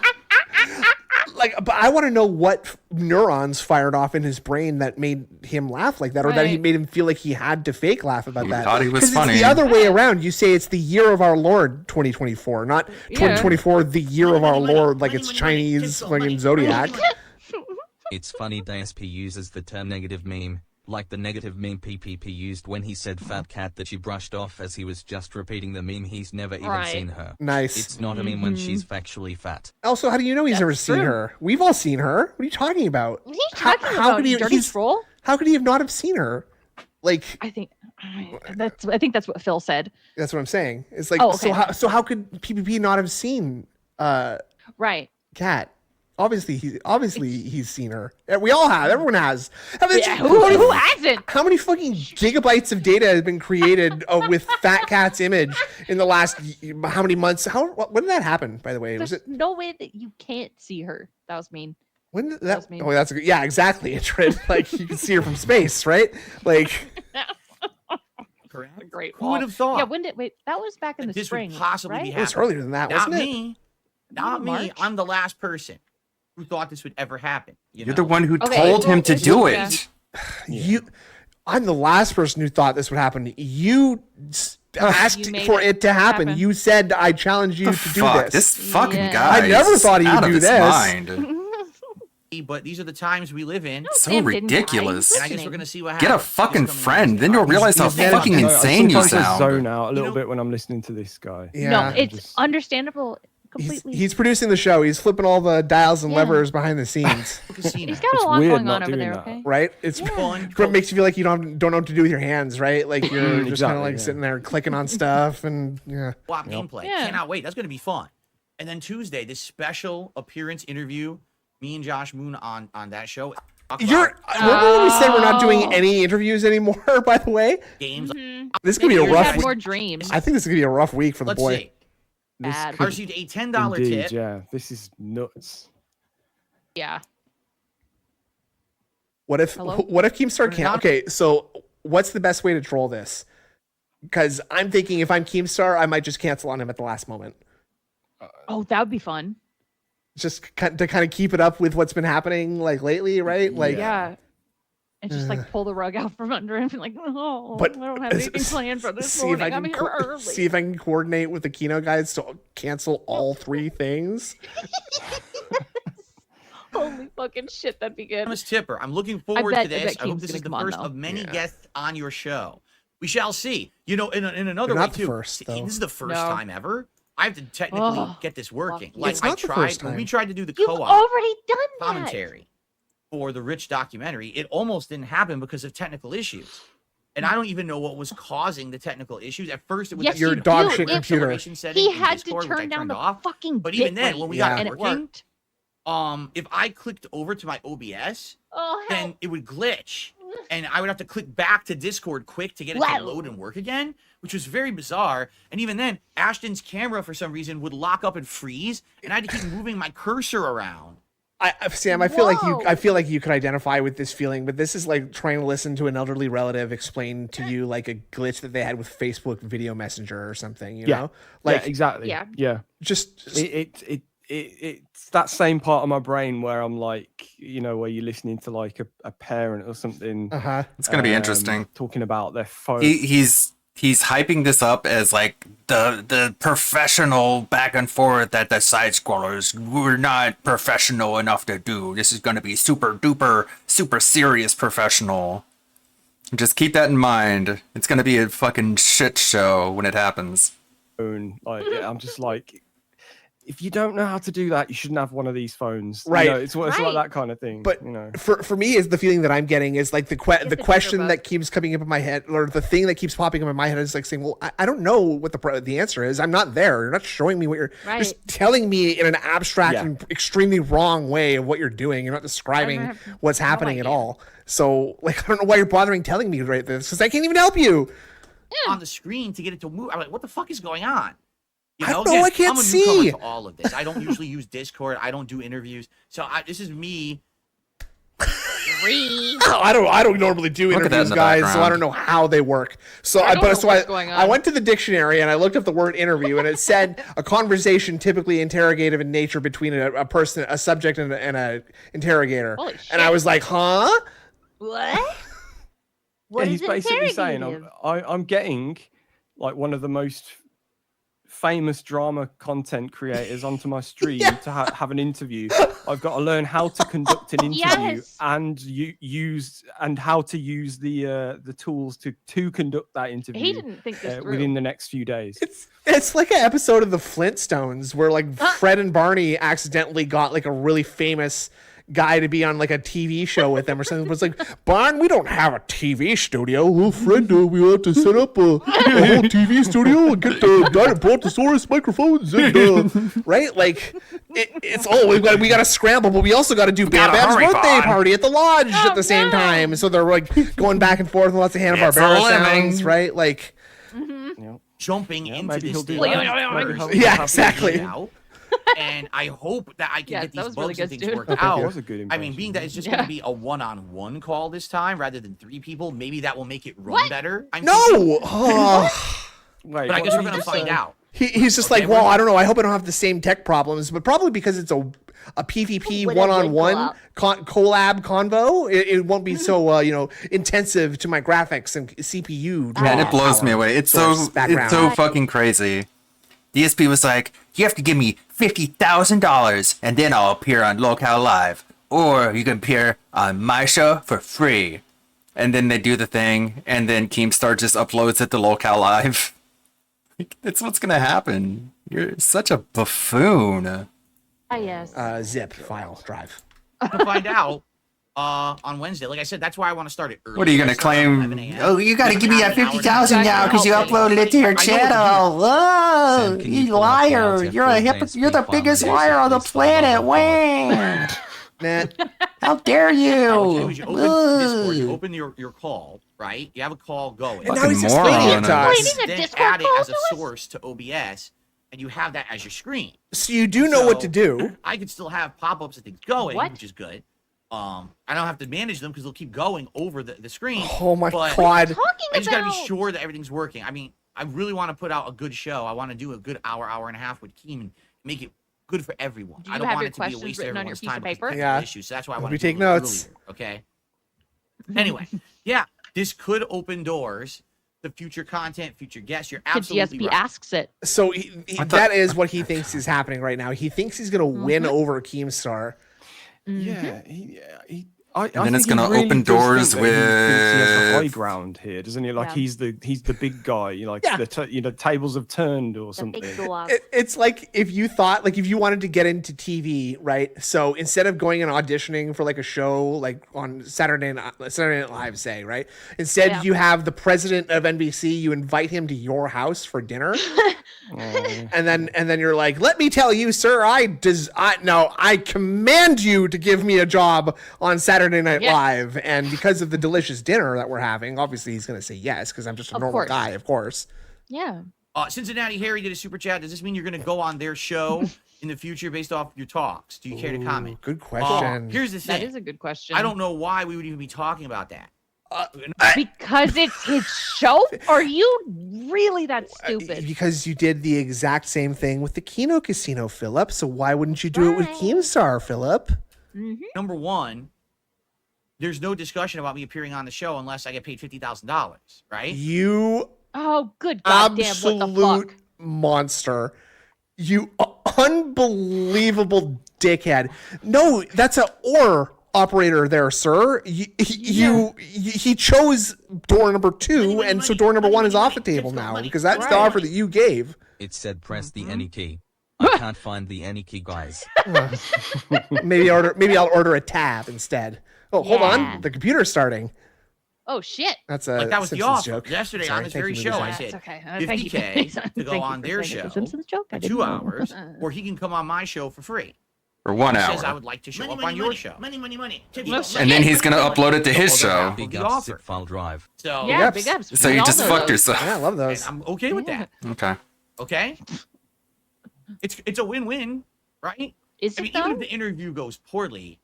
but I want to know what neurons fired off in his brain that made him laugh like that, or that he made him feel like he had to fake laugh about that.
Thought he was funny.
It's the other way around. You say it's the year of our Lord 2024, not 2024, the year of our Lord, like it's Chinese fucking zodiac.
It's funny DSP uses the term negative meme, like the negative meme PPP used when he said fat cat that she brushed off as he was just repeating the meme. He's never even seen her.
Nice.
It's not a meme when she's factually fat.
Also, how do you know he's never seen her? We've all seen her. What are you talking about?
What are you talking about, you dirty troll?
How could he have not have seen her? Like,
I think that's what Phil said.
That's what I'm saying. It's like,
Oh, okay.
so how could PPP not have seen
right
Kat? Obviously he's seen her. We all have. Everyone has.
Who hasn't?
How many fucking gigabytes of data has been created with Fat Cat's image in the last how many months? When did that happen? By the way,
There's no way that you can't see her. That was mean.
When did
that was mean.
Oh, that's a good. Yeah, exactly. It's right. Like you can see her from space, right? Like.
Correct.
Great.
Who would have thought?
Yeah. When did that was back in the
This
spring?
would possibly
right?
be
It was
happening.
earlier than that,
Not
wasn't it?
me. Not me.
March?
I'm the last person who thought this would ever happen.
You're the one who told him to do it.
I'm the last person who thought this would happen. You asked
made
for it to happen.
happen.
You said, I challenge you to do
Fuck,
this.
this fucking guy.
I never thought he
out
would
of
do
his
this.
mind.
But these are the times we live in.
So ridiculous.
And I guess we're gonna see what
Get a
happens.
fucking friend, then you'll realize how
Yeah,
fucking
I
insane you
sometimes I
sound.
zone out a little bit when I'm listening to this guy.
No, it's understandable completely.
He's producing the show. He's flipping all the dials and levers behind the scenes.
He's got a lot
weird
going
not
on over
doing
there.
that.
Okay.
Right? It's what makes you feel like you don't know what to do with your hands, right? Like you're just kind of like sitting there clicking on stuff and
Swap gameplay. Cannot wait. That's gonna be fun. And then Tuesday, this special appearance interview, me and Josh Moon on that show.
Remember when we said we're not doing any interviews anymore, by the way?
Games.
This is gonna be a rough
Had
week.
more dreams.
I think this is gonna be a rough week for the
Let's
boy.
see.
Bad.
I received a $10
Indeed,
tip.
yeah. This is nuts.
Yeah.
What if Keemstar can't? Okay, so what's the best way to troll this? Because I'm thinking if I'm Keemstar, I might just cancel on him at the last moment.
Oh, that would be fun.
Just to kind of keep it up with what's been happening like lately, right? Like
Yeah. And just like pull the rug out from under him and be like, oh,
But-
I don't have anything planned for this
see if I
morning.
can
I'm here early.
see if I can coordinate with the Kino guys to cancel all 3 things.
Holy fucking shit, that'd be good.
Thomas Tipper. I'm looking forward
bet-
to this.
I bet
I hope
Keem's
this
gonna
is the
come on,
first
though.
of many
Yeah.
guests on your show. We shall see. You know, in another
They're
way
not the
too.
first, though.
This is the first
No.
time ever. I have to technically
Oh,
get this working.
lucky.
Like
It's
I
not the
tried
first
when we
time.
tried to do the
You've
co-op
already done that.
commentary for the Rich documentary. It almost didn't happen because of technical issues. And I don't even know what was causing the technical issues. At first, it was
Yes,
Your
you
dog
do.
shit
It-
computer.
acceleration setting
He
in
had
Discord,
to
which I
turn down
turned
the
off.
fucking
But even then,
bitrate,
when we
Yeah.
got
and
it
it
working,
worked.
if I clicked over to my OBS,
Oh, hell.
then it would glitch, and I would have to click back to Discord quick to get it
Wow.
to load and work again, which was very bizarre. And even then, Ashton's camera for some reason would lock up and freeze, and I had to keep moving my cursor around.
Sam, I feel like
Whoa.
you could identify with this feeling, but this is like trying to listen to an elderly relative explain to you like a glitch that they had with Facebook Video Messenger or something. You know, like
yeah, exactly.
Yeah.
Yeah.
just
It's that same part of my brain where I'm like, you know, where you're listening to like a parent or something.
It's gonna be interesting.
Talking about their phone.
He's hyping this up as like the professional back and forth that the side scrollers were not professional enough to do. This is gonna be super duper super serious professional. Just keep that in mind. It's gonna be a fucking shit show when it happens.
Like, yeah, I'm just like, if you don't know how to do that, you shouldn't have one of these phones.
Right.
You know, it's like
Right.
that kind of thing.
But
you know,
for me, is the feeling that I'm getting is like the question
jitterbug.
that keeps coming up in my head, or the thing that keeps popping up in my head is like saying, well, I don't know what the answer is. I'm not there. You're not showing me what you're just telling me in an abstract and extremely wrong way of what you're doing. You're not describing what's happening at all. So like, I don't know why you're bothering telling me right this, because I can't even help you.
On the screen to get it to move. I'm like, what the fuck is going on? You
I don't know, I can't
I'm a
see.
newcomer to all of this. I don't usually use Discord. I don't do interviews. So this is me
free.
I don't normally do
Look at that in
interviews,
the
guys, so I
background.
don't know how they work. So I went to the dictionary and I looked up the word interview, and it said a conversation typically interrogative in nature between a person, a subject, and a interrogator.
Holy shit.
And I was like, huh?
What? What
yeah,
is
he's basically saying
interrogative?
I'm getting like one of the most famous drama content creators onto my stream to have an interview. I've got to learn how to conduct an interview and how to use the tools to conduct that interview.
He didn't think this through.
Within the next few days.
It's like an episode of the Flintstones where like Fred and Barney accidentally got like a really famous guy to be on like a TV show with them or something. But it's like, Barn, we don't have a TV studio. Well, Fred, we have to set up a whole TV studio and get the Brontosaurus microphones and right? Like it's we got to scramble, but we also got to do Bam Bam's birthday party at the lodge at the same time. So they're like going back and forth with lots of Hanna-Barbera sounds, right? Like
jumping into this thing.
Yeah, exactly.
And I hope that I can get these bugs
really
and
good,
things
dude.
worked
That
out.
was a good
I mean, being that it's just going to be a one-on-one call this time rather than 3 people, maybe that will make it run better.
Wait,
but I guess we're going to find out.
He's just like, well, I don't know. I hope I don't have the same tech problems, but probably because it's a PvP one-on-one collab convo, it won't be so intensive to my graphics and CPU.
Man, it blows me away. It's so fucking crazy. DSP was like, you have to give me $50,000 and then I'll appear on Locale Live, or you can appear on my show for free. And then they do the thing, and then Keemstar just uploads it to Locale Live. That's what's gonna happen. You're such a buffoon.
Yes.
Zip file drive.
To find out on Wednesday. Like I said, that's why I want to start it early.
What are you gonna claim? Oh, you gotta give me that 50,000 now because you uploaded it to your channel. Oh, you liar! You're You're the biggest liar on the planet. Wayne. How dare you?
You open Discord, you open your call, right? You have a call going.
And now he's explaining it to us.
Then add it as a source to OBS, and you have that as your screen.
So you do know what to do.
I could still have pop-ups and things going, which is good. I don't have to manage them because they'll keep going over the screen.
Oh my god!
I just gotta be sure that everything's working. I mean, I really want to put out a good show. I want to do a good hour and a half with Keem and make it good for everyone. I don't want it to be a waste of everyone's time because of technical issues. So that's why I want to
take notes.
Earlier, okay. Anyway, yeah, this could open doors to future content, future guests. You're absolutely
GSP
right.
asks it.
So that is what he thinks is happening right now. He thinks he's gonna win over Keemstar.
Yeah,
and then it's gonna open doors with
the high ground here, doesn't he? Like he's the big guy. Like the tables have turned or something.
It's like if you thought, like if you wanted to get into TV, right? So instead of going and auditioning for like a show like on Saturday Night Live, say, right? Instead you have the president of NBC. You invite him to your house for dinner. And then you're like, let me tell you, sir, I command you to give me a job on Saturday Night Live. And because of the delicious dinner that we're having, obviously he's going to say yes, because I'm just a normal guy, of course.
Yeah.
Cincinnati Harry did a super chat. Does this mean you're going to go on their show in the future based off your talks? Do you care to comment?
Good question.
Here's the thing.
That is a good question.
I don't know why we would even be talking about that.
Because it's his show? Are you really that stupid?
Because you did the exact same thing with the Kino Casino, Philip. So why wouldn't you do it with Keemstar, Philip?
Number one, there's no discussion about me appearing on the show unless I get paid $50,000, right?
You
Oh, good goddamn, what the
absolute
fuck?
monster. You unbelievable dickhead. No, that's a or operator there, sir. He chose door number 2, and so door number 1 is off the table now because that's the offer that you gave.
It said press the any key. I can't find the any key, guys.
Maybe I'll order a tab instead. Oh, hold on, the computer's starting.
Oh shit!
That's a
that was
Simpsons
the offer
joke.
yesterday
Sorry,
on this
thank
very
you,
show.
movie
I
star.
said
That's okay.
50K to go on their show for 2 hours, or he can come on my show for free.
For 1
He
hour.
says I would like to show up on your show.
Money.
And then he's gonna upload it to his show.
Big up zip file drive.
So
Yeah, big ups.
So you just fucked yourself.
Yeah, I love those.
I'm okay with that.
Okay.
Okay. It's a win-win, right?
Is
I
it
mean, even
though?
if the interview goes poorly,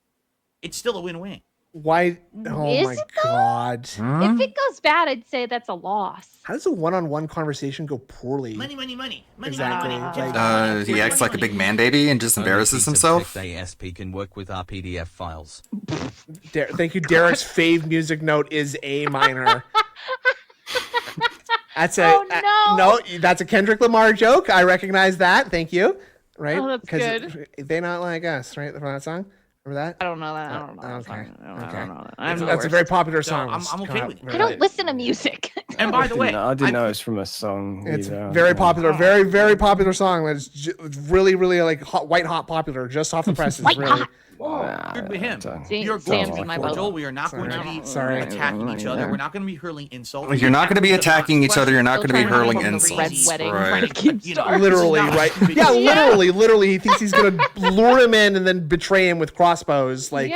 it's still a win-win.
Why? Oh
Is
my
it though?
god.
If it goes bad, I'd say that's a loss.
How does a one-on-one conversation go poorly?
Money.
Exactly.
He acts like a big man baby and just embarrasses himself.
ASP can work with our PDF files.
Thank you. Derek's fave music note is A minor. That's a no. That's a Kendrick Lamar joke. I recognize that. Thank you. Right?
Oh, that's good.
They not like us, right? From that song. Remember that?
I don't know that. I don't know.
Okay.
I don't know.
That's a very popular song.
I'm okay with it.
I don't listen to music.
And by the way,
I didn't know it's from a song.
It's
either.
very popular, very, very popular song. That's really, really like white hot popular, just off the presses. Really.
You're with him. You're
Sam's
going to
in
be
my
cordial.
boat.
We are not going to be attacking each other. We're not going to be hurling insults.
You're not going to be attacking each other. You're not going to be hurling insults.
Right. Literally, right? Yeah, literally. He thinks he's gonna lure him in and then betray him with crossbows. Like,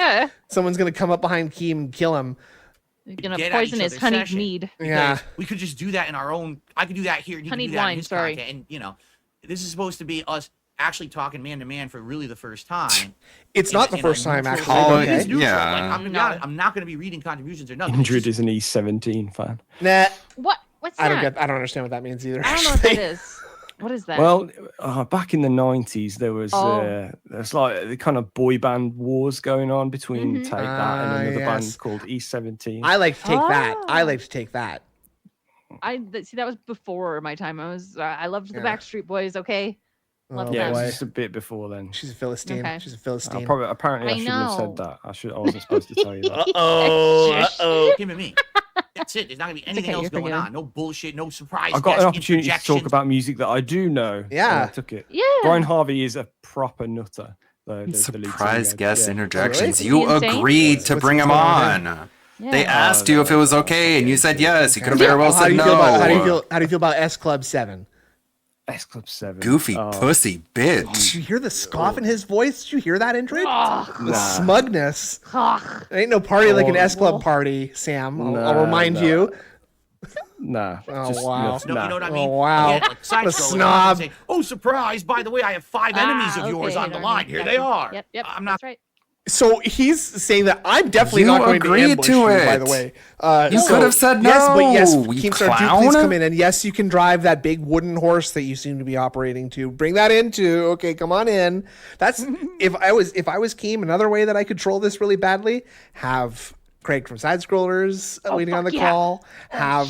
someone's gonna come up behind Keem and kill him.
You're gonna poison his honeyed mead.
Yeah,
we could just do that in our own. I could do that here. And you
honeyed
could do that
wine.
in his
Sorry,
content. And this is supposed to be us actually talking man to man for really the first time.
It's not the first time, actually.
It's neutral. Like, I'm not going to be reading contributions or nothing.
Indrid is an E17 fan.
Nah.
What's that?
I don't understand what that means either.
I don't know what that is. What is that?
Well, back in the 90s, there was like the kind of boy band wars going on between Take That and another band called E17.
I like to take that. I like to take that.
See, that was before my time. I loved the Backstreet Boys. Okay.
Yeah, it was just a bit before then.
She's a Philistine.
Okay.
She's a Philistine.
Apparently, I shouldn't have said that. I wasn't supposed to tell you that.
Uh-oh.
Give it me. That's it. There's not going to be anything else going on. No bullshit. No surprise.
I got an opportunity to talk about music that I do know.
Yeah.
I took it.
Yeah.
Brian Harvey is a proper nutter.
Surprise guest interjections.
Really?
You agreed to bring him on. They asked you if it was okay, and you said yes. You could have very well said no.
How do you feel about S Club 7?
S Club 7.
Goofy pussy bitch.
Did you hear the scoff in his voice? Did you hear that, Indrid? The smugness. There ain't no party like an S Club party, Sam. I'll remind you.
Nah.
Oh, wow.
No, you know what I mean?
Oh, wow.
Again, like
What a snob.
say, oh, surprise. By the way, I have 5 enemies of yours on the line. Here they are.
Yep.
I'm not.
That's right.
So he's saying that I'm definitely not going to ambush you, by the way.
You could have said no.
Yes, but yes,
you
Keemstar,
clown.
please come in. And yes, you can drive that big wooden horse that you seem to be operating to. Bring that into. Okay, come on in. That's if I was Keem, another way that I control this really badly, have Craig from Side Scrollers leading on the call. Have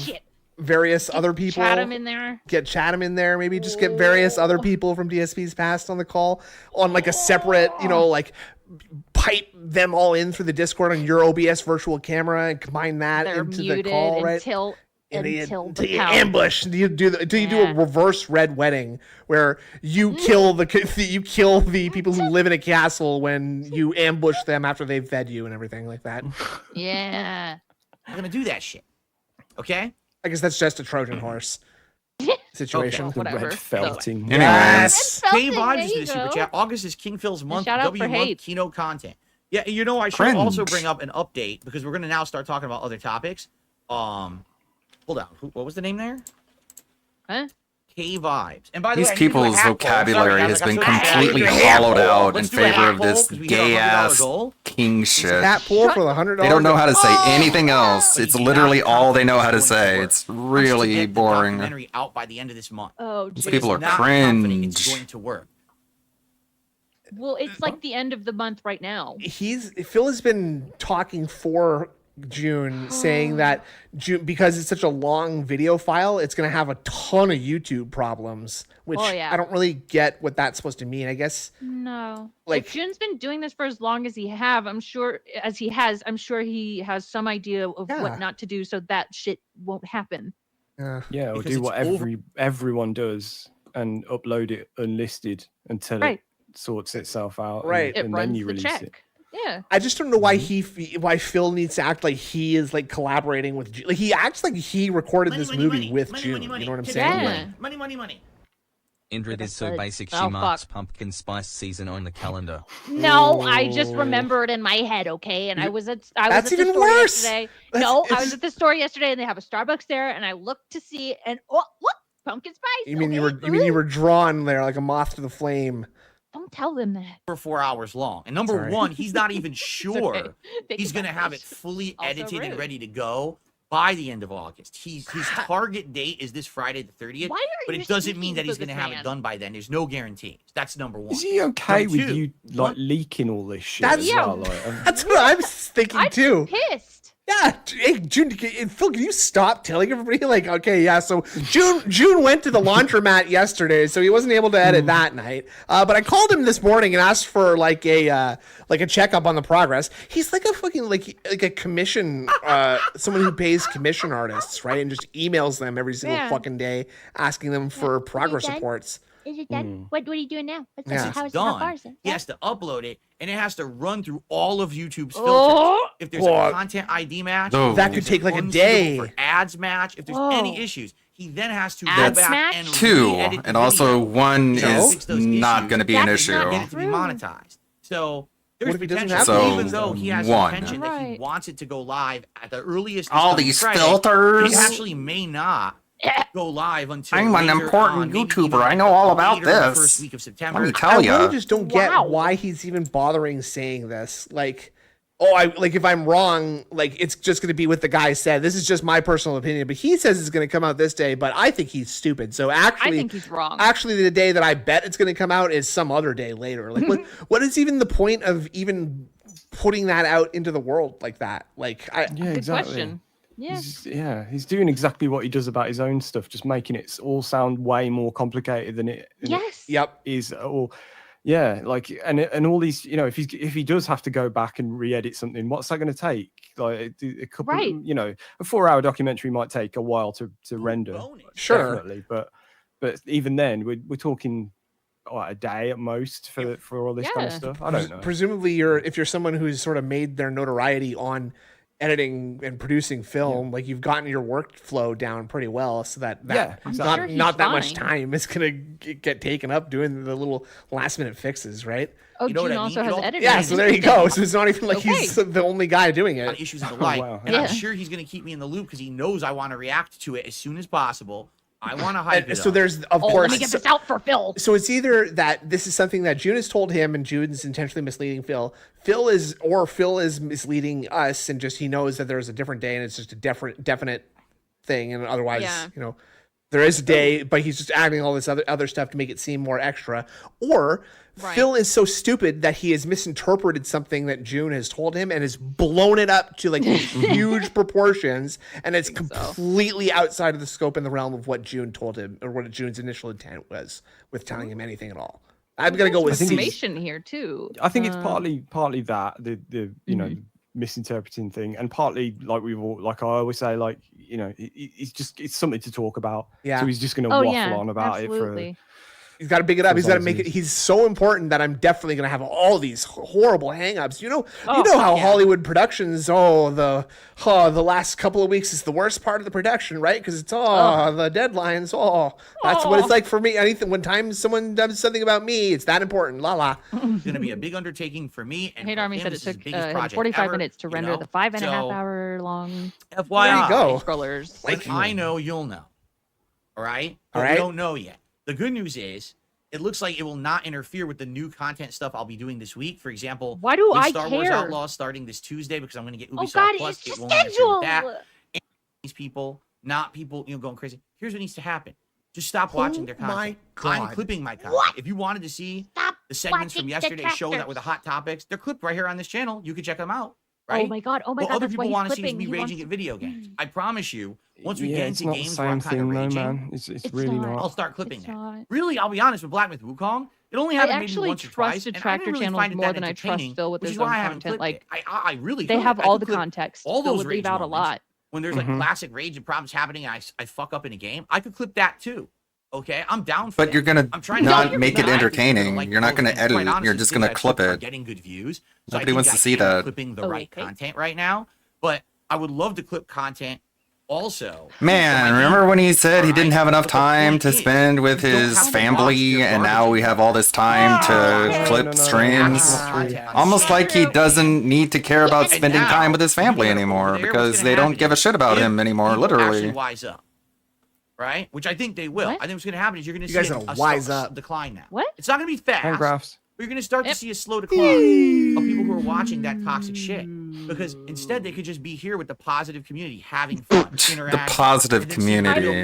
various other people.
Chatham in there.
Get Chatham in there. Maybe just get various other people from DSP's past on the call on like a separate, like pipe them all in through the Discord on your OBS virtual camera and combine that into the call, right?
Until
the ambush. Do you do a reverse red wedding where you kill the people who live in a castle when you ambush them after they've fed you and everything like that?
Yeah.
I'm going to do that shit. Okay?
I guess that's just a Trojan horse situation.
Okay,
whatever.
Red felting.
Yes.
K Vibes is the super chat. August is King Phil's month.
Shout out for
W month
hate.
keynote content. Yeah, I should also bring up an update because we're going to now start talking about other topics. Hold on. What was the name there?
Huh?
K Vibes. And by the way,
These people's vocabulary has been completely hollowed out in favor of this gay ass king shit.
Cat pool for the $100.
They don't know how to say anything else. It's literally all they know how to say. It's really boring.
Documentary out by the end of this month.
Oh,
These people are cringe.
It's going to work.
Well, it's like the end of the month right now.
Phil has been talking for June, saying that June, because it's such a long video file, it's going to have a ton of YouTube problems, which I don't really get what that's supposed to mean. I guess
no. Like, if June's been doing this for as long as he has, I'm sure he has some idea of what not to do so that shit won't happen.
Yeah, or do what everyone does and upload it unlisted until it sorts itself out.
Right.
And then you release it.
Yeah.
I just don't know why why Phil needs to act like he is like collaborating with June. Like he acts like he recorded this movie with June. You know what I'm saying?
Yeah.
Money.
Indrid is so basic she marks pumpkin spice season on the calendar.
No, I just remembered in my head, okay? And I was at
That's
the
even
store
worse.
yesterday. I was at the store yesterday and they have a Starbucks there and I looked to see and look, pumpkin spice.
You mean you were drawn there like a moth to the flame?
Pumpkin tell them that.
For 4 hours long. And number
Sorry.
one, he's not even sure
okay. Take
he's
it
going to
back,
have
bitch.
it fully
Also
edited and
rude.
ready to go by the end of August. His target date is this Friday the 30th,
Why are
but
you
it doesn't mean
speaking
that he's
for
going to
this
have
man?
it done by then. There's no guarantees. That's number one.
Is he okay
Number
with
two,
you like leaking all this shit?
That's-
as
Yeah.
well? Like,
That's what I was thinking too.
Pissed.
Yeah, hey, June, Phil, can you stop telling everybody? Like, okay, yeah. So June went to the laundromat yesterday, so he wasn't able to edit that night. But I called him this morning and asked for like a checkup on the progress. He's like a fucking like a commission, someone who pays commission artists, right, and just emails them every single fucking day, asking them for progress
done?
reports.
Is it done? What are you doing now? What's
Yeah.
how
Done.
far is it?
He has to upload it, and it has to run through all of YouTube's filters.
Oh.
If there's a content ID match,
Oh.
if
That could
there's
take like a
unsuitable
day.
for ads match. If there's any issues, he then has to go
Ads
back
match?
and
Two,
re-edit the
and also
video.
one
So
is
fix those
not
issues.
going to be an
That's
issue.
not
Get it to be monetized. So there's
What if he doesn't
potential,
have
So,
even though he has
one.
intention that he
Right.
wants it to go live at the earliest.
All
this
these
Friday,
filters.
It actually may not go live until
I'm an
later
important
on, maybe
YouTuber.
even
I know all about
later in the
this.
first week of September.
Let me
I
tell
really
ya.
just don't get why he's even bothering saying this. Like, if I'm wrong, like it's just going to be what the guy said. This is just my personal opinion, but he says it's going to come out this day. But I think he's stupid. So actually,
I think he's wrong.
Actually, the day that I bet it's going to come out is some other day later. Like, what is even the point of even putting that out into the world like that? Like,
yeah,
Good
exactly.
question. Yeah.
He's doing exactly what he does about his own stuff, just making it all sound way more complicated than it
Yes.
Yep.
is. Or yeah, like and all these, you know, if he does have to go back and re-edit something, what's that going to take? Like a couple,
Right.
you know, a 4-hour documentary might take a while to render.
Sure.
Definitely, but even then, we're talking a day at most for all this kind of
Yeah.
stuff. I don't know.
Presumably, if you're someone who's sort of made their notoriety on editing and producing film, like you've gotten your workflow down pretty well, so that
Yeah, exactly.
not that much
fine.
time is gonna get taken up doing the little last minute fixes, right?
Oh,
You know what
June
I mean?
also
It
has
all-
editing.
Yeah, so there you go. So it's not even like
Okay.
he's the only guy doing
On
it.
issues and the like.
wow.
And I'm
Yeah.
sure he's going to keep me in the loop because he knows I want to react to it as soon as possible. I want to hype
And
it
so
up.
there's of
Oh,
course.
let me get this out for Phil.
So it's either that this is something that June has told him and June's intentionally misleading Phil. Phil is misleading us and just he knows that there's a different day and it's just a definite thing. And otherwise,
Yeah.
you know, there is a day, but he's just adding all this other stuff to make it seem more extra. Or
Right.
Phil is so stupid that he has misinterpreted something that June has told him and has blown it up to like huge proportions, and it's completely outside of the scope and the realm of what June told him or what June's initial intent was with telling him anything at all. I'm gonna go with C.
information here too.
I think it's partly that the you know
Mm-hmm.
misinterpreting thing, and partly like I always say, like, you know, it's something to talk about.
Yeah.
So he's just gonna
Oh
waffle
yeah,
on about
absolutely.
it
He's got to big it up. He's got to
as
make it.
is.
He's so important that I'm definitely gonna have all these horrible hangups. You know
Oh,
how
yeah.
Hollywood productions. The last couple of weeks is the worst part of the production, right? Because it's the deadlines. That's what it's like for me. Anything when someone does something about me, it's that important. La la.
It's going to be a big undertaking for me. And
Hate
for
Army
him,
said it
this is
took
the biggest
him
project
45
ever,
minutes to
you
render
know?
the 5.5
So,
hour long
FYI,
There you go.
scrollers.
When I know, you'll know. All right? But
All right.
we don't know yet. The good news is, it looks like it will not interfere with the new content stuff I'll be doing this week. For example,
Why do
with
I
Star Wars
care?
Outlaws starting this Tuesday because I'm going to get Ubisoft
Oh God,
Plus.
it's
It
the
won't interfere
schedule.
with that. And these people, not people, going crazy. Here's what needs to happen. Just stop watching their content. I'm
God.
clipping my content.
What?
If you wanted to see
Stop
the segments from
watching the
yesterday's show that were the
tractors.
hot topics, they're clipped right here on this channel. You can check them out. Right?
Oh my God. Oh my
What
God.
other
That's why
people
he's
want to see is
clipping.
me
He
raging
wants-
at video games. I promise you, once we
yeah,
get
it's
into
not
games
the
where I'm
same
kind of
thing, though,
raging,
man. It's
It's
really
not.
not.
I'll start clipping
It's
that.
not.
Really, I'll be honest with Black Myth Wukong. It only
I
happened maybe
actually
once or twice,
trusted
and I
Tractor
didn't really
channels
find it
more
that
than I trust
entertaining,
Phil with
which
his
is why
own
I haven't
content.
clipped
Like,
it. I really
they
could.
have
I
all
could
the
clip
context.
all
Phil
those
would leave
rage
out a
moments.
lot.
When there's like classic rage and problems happening, and I fuck up in a game, I could clip that too. Okay, I'm down for
But
that.
you're gonna
I'm trying to
not
tell you
make it
that I think
entertaining.
like
You're not
those
gonna
things. Quite
edit.
honestly,
You're
the
just
things
gonna
I've
clip
clipped are
it.
getting good views. So I
Nobody
think
wants
I
to see
am
that.
clipping the
Oh,
right
okay.
content right now, but I would love to clip content also.
Man, remember when he said he didn't have enough time to spend with his family, and now we have all this time to clip streams? Almost like he doesn't need to care about spending time with his family anymore because they don't give a shit about him anymore,
Actually
literally.
wise up, right? Which I think they will.
What?
I think what's going to happen is you're going to
You guys
see
gotta wise up.
decline now.
What?
It's not going to be fast.
Hand graphs.
you're going to start to see a slow decline of people who are watching that toxic shit. Because instead, they could just be here with the positive community, having fun, interacting.
The positive community.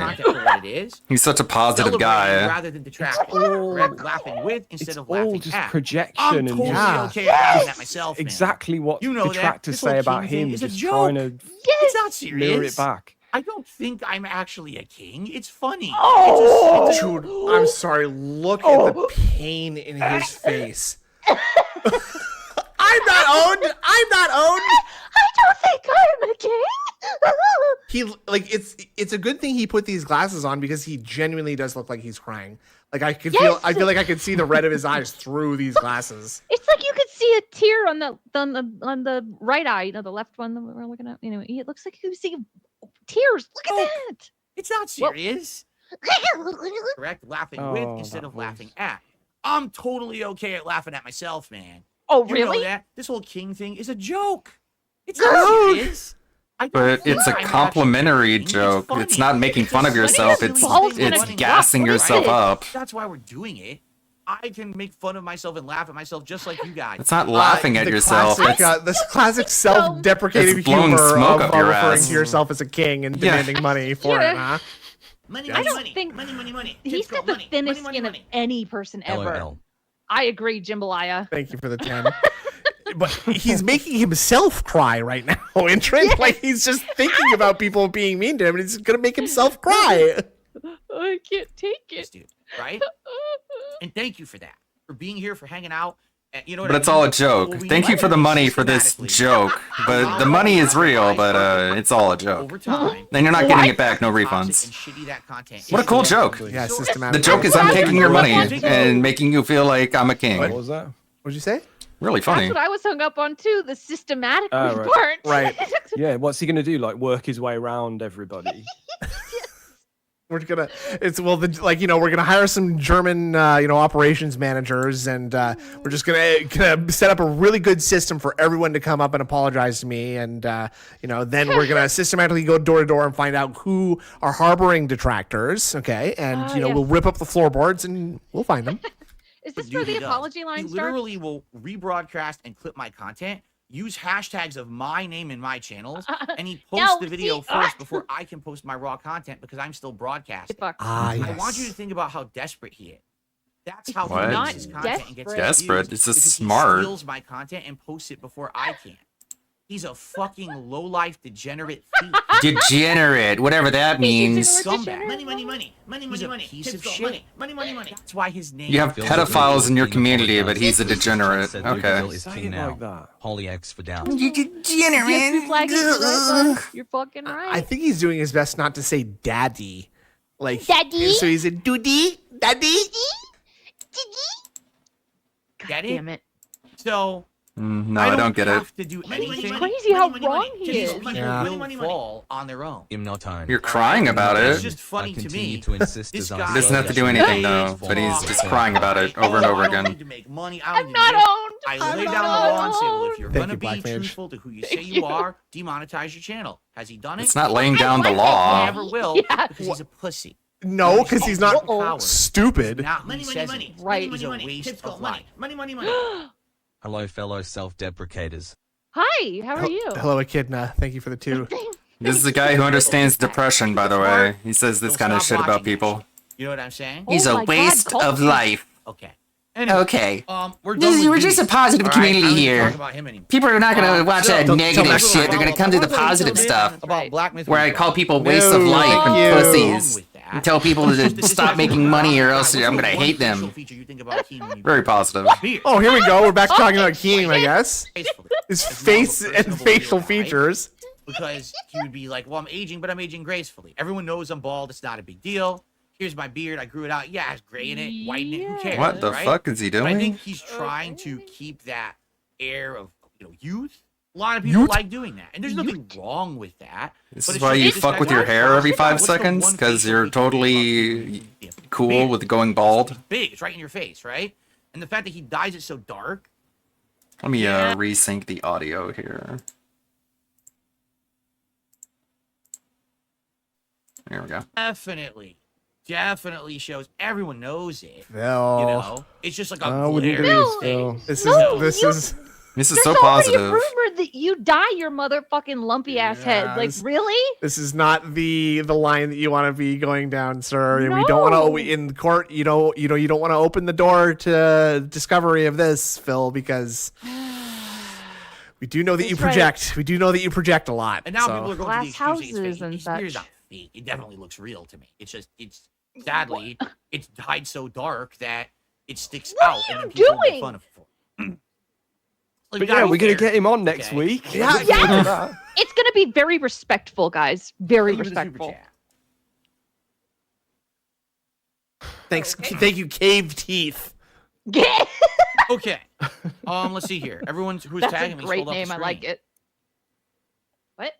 He's such a positive guy.
Rather than detracting, correct? Laughing with instead of laughing
just
at.
projection
I'm
and
totally
just-
okay at laughing at myself, man.
Exactly what
You know that.
detractors
This whole
say about
king thing
him,
is a
just
joke.
trying to
It's not serious.
mirror it back.
I don't think I'm actually a king. It's funny.
Oh,
It's a
dude, I'm sorry. Look at the pain in his face. I'm not owned. I'm not owned.
I don't think I'm a king.
He like it's a good thing he put these glasses on because he genuinely does look like he's crying. Like I feel like I could see the red of his eyes through these glasses.
It's like you could see a tear on the right eye, the left one that we're looking at. It looks like you could see tears. Look at that.
It's not serious. Correct? Laughing with instead of laughing at. I'm totally okay at laughing at myself, man.
Oh,
You
really?
know that? This whole king thing is a joke. It's not serious.
But it's a complimentary joke. It's not making fun of yourself. It's gassing yourself up.
That's why we're doing it. I can make fun of myself and laugh at myself just like you guys.
It's not laughing at yourself.
This classic self-deprecating
It's blowing
humor
smoke
of
up your
referring
ass.
to yourself as a king and demanding money for it, huh?
I don't think he's got the thinnest skin of any person ever.
LOL.
I agree, Jambalaya.
Thank you for the 10. But he's making himself cry right now, Intrint. Like he's just thinking about people being mean to him, and he's gonna make himself cry.
I can't take it.
Dude, right? And thank you for that. For being here, for hanging out. And you know what
But
I
it's
mean?
all a joke. Thank you for the money for this joke. But the money is real, but it's all a joke. Then you're not getting it back, no refunds. What a cool joke.
Yeah, systematic.
The joke is I'm taking your money and making you feel like I'm a king.
What was that?
What'd you say?
Really funny.
That's what I was hung up on too. The systematic
Oh,
part.
Right.
Yeah, what's he gonna do? Like work his way around everybody?
We're gonna we're gonna hire some German operations managers, and we're just gonna set up a really good system for everyone to come up and apologize to me, and then we're gonna systematically go door to door and find out who are harboring detractors, okay, and we'll rip up the floorboards and we'll find them.
Is this
Dude,
where the
he does.
apology line
He
starts?
literally will rebroadcast and clip my content, use hashtags of my name in my channels, and he posts the video first before I can post my raw content because I'm still broadcasting. I want you to think about how desperate he is. That's how
What?
he
Not
makes his content and gets
desperate.
views,
It's just
because
smart.
He steals my content and posts it before I can. He's a fucking low-life degenerate thief.
Degenerate, whatever that means.
Scumbag. Money. He's a piece of shit. Money. That's why his name.
You have pedophiles in your community, but he's a degenerate. Okay.
Is king now. Holy X for down.
DSP flag is right, bud. You're fucking right.
I think he's doing his best not to say daddy. Like
Daddy?
So he's a doody, daddy.
Get it?
Damn it.
So.
No, I don't get it.
have to do anything.
It's crazy how wrong he
These
is.
people
Yeah.
will fall on their own.
You're crying about it.
It's just funny to me.
This
guy
Doesn't have to do anything though, but he's just crying about it over and over
I don't need
again.
to make money.
I'm not owned.
I lay
I'm
down
not
the law and say, well, if you're
Thank
gonna
you,
be
Black Mage.
truthful to who you say you are, demonetize your channel. Has he done it?
It's not laying down the law.
He never will because he's a pussy.
No, because he's not
Coward.
stupid.
Not when he says it.
Right.
He's a waste of life. Money.
Hello, fellow self-deprecators.
Hi, how are you?
Hello, Echidna. Thank you for the 2.
This is a guy who understands depression, by the way. He says this kind of shit about
watching
people.
You know what I'm saying?
He's a waste of life.
Okay.
Okay.
We're done
We're
with
just a
these.
positive
All right, I
community
don't need to
here.
talk about him anymore.
People are not going to watch that
So-
negative
so-
shit. They're going to come to the positive stuff.
About Black Myth
Where I call people wastes of life and pussies. And tell people to stop making money or else I'm going to hate them. Very positive.
Oh, here we go. We're back to talking about Keen, I guess. His face and facial features.
Because he would be like, well, I'm aging, but I'm aging gracefully. Everyone knows I'm bald. It's not a big deal. Here's my beard. I grew it out. Yeah, it's gray in it, white in it. Who cares?
What the
right?
fuck is he
But I
doing?
think he's trying to keep that air of youth. A lot of people like doing that, and there's nothing wrong with that.
This
but
is
it's
why
just
you
this
fuck
guy-
with your hair every 5
What's the
seconds?
one
Because
facial
you're
feature you
totally cool with going bald?
big. It's right in your face, right? And the fact that he dyes it so dark.
Let me resync the audio here. There we go.
Definitely definitely shows. Everyone knows it.
Phil.
You know, it's just like a
I wouldn't do
glaring
this, Phil.
thing.
This is
There's
so
already
positive.
a rumor that you dye your motherfucking lumpy ass head. Like, really?
This is not the line that you want to be going down, sir. And we don't want to in court. You don't want to open the door to discovery of this, Phil, because we do know that you project.
Right.
We do know that you project a lot.
And now
so.
people are going
Glass
to the excuse it's
houses
fake.
and
It's
such.
not fake. It definitely looks real to me. It's just, it's sadly, it's dyed so dark that it sticks out. And then people make fun of it for it.
But yeah, we're gonna get him on next week.
Yeah.
It's gonna be very respectful, guys. Very respectful.
Thanks. Thank you, Cave Teeth.
Okay. Let's see here. Everyone who's
That's
tagging
a
me
great
scrolled up the
name. I like
screen.
it. What?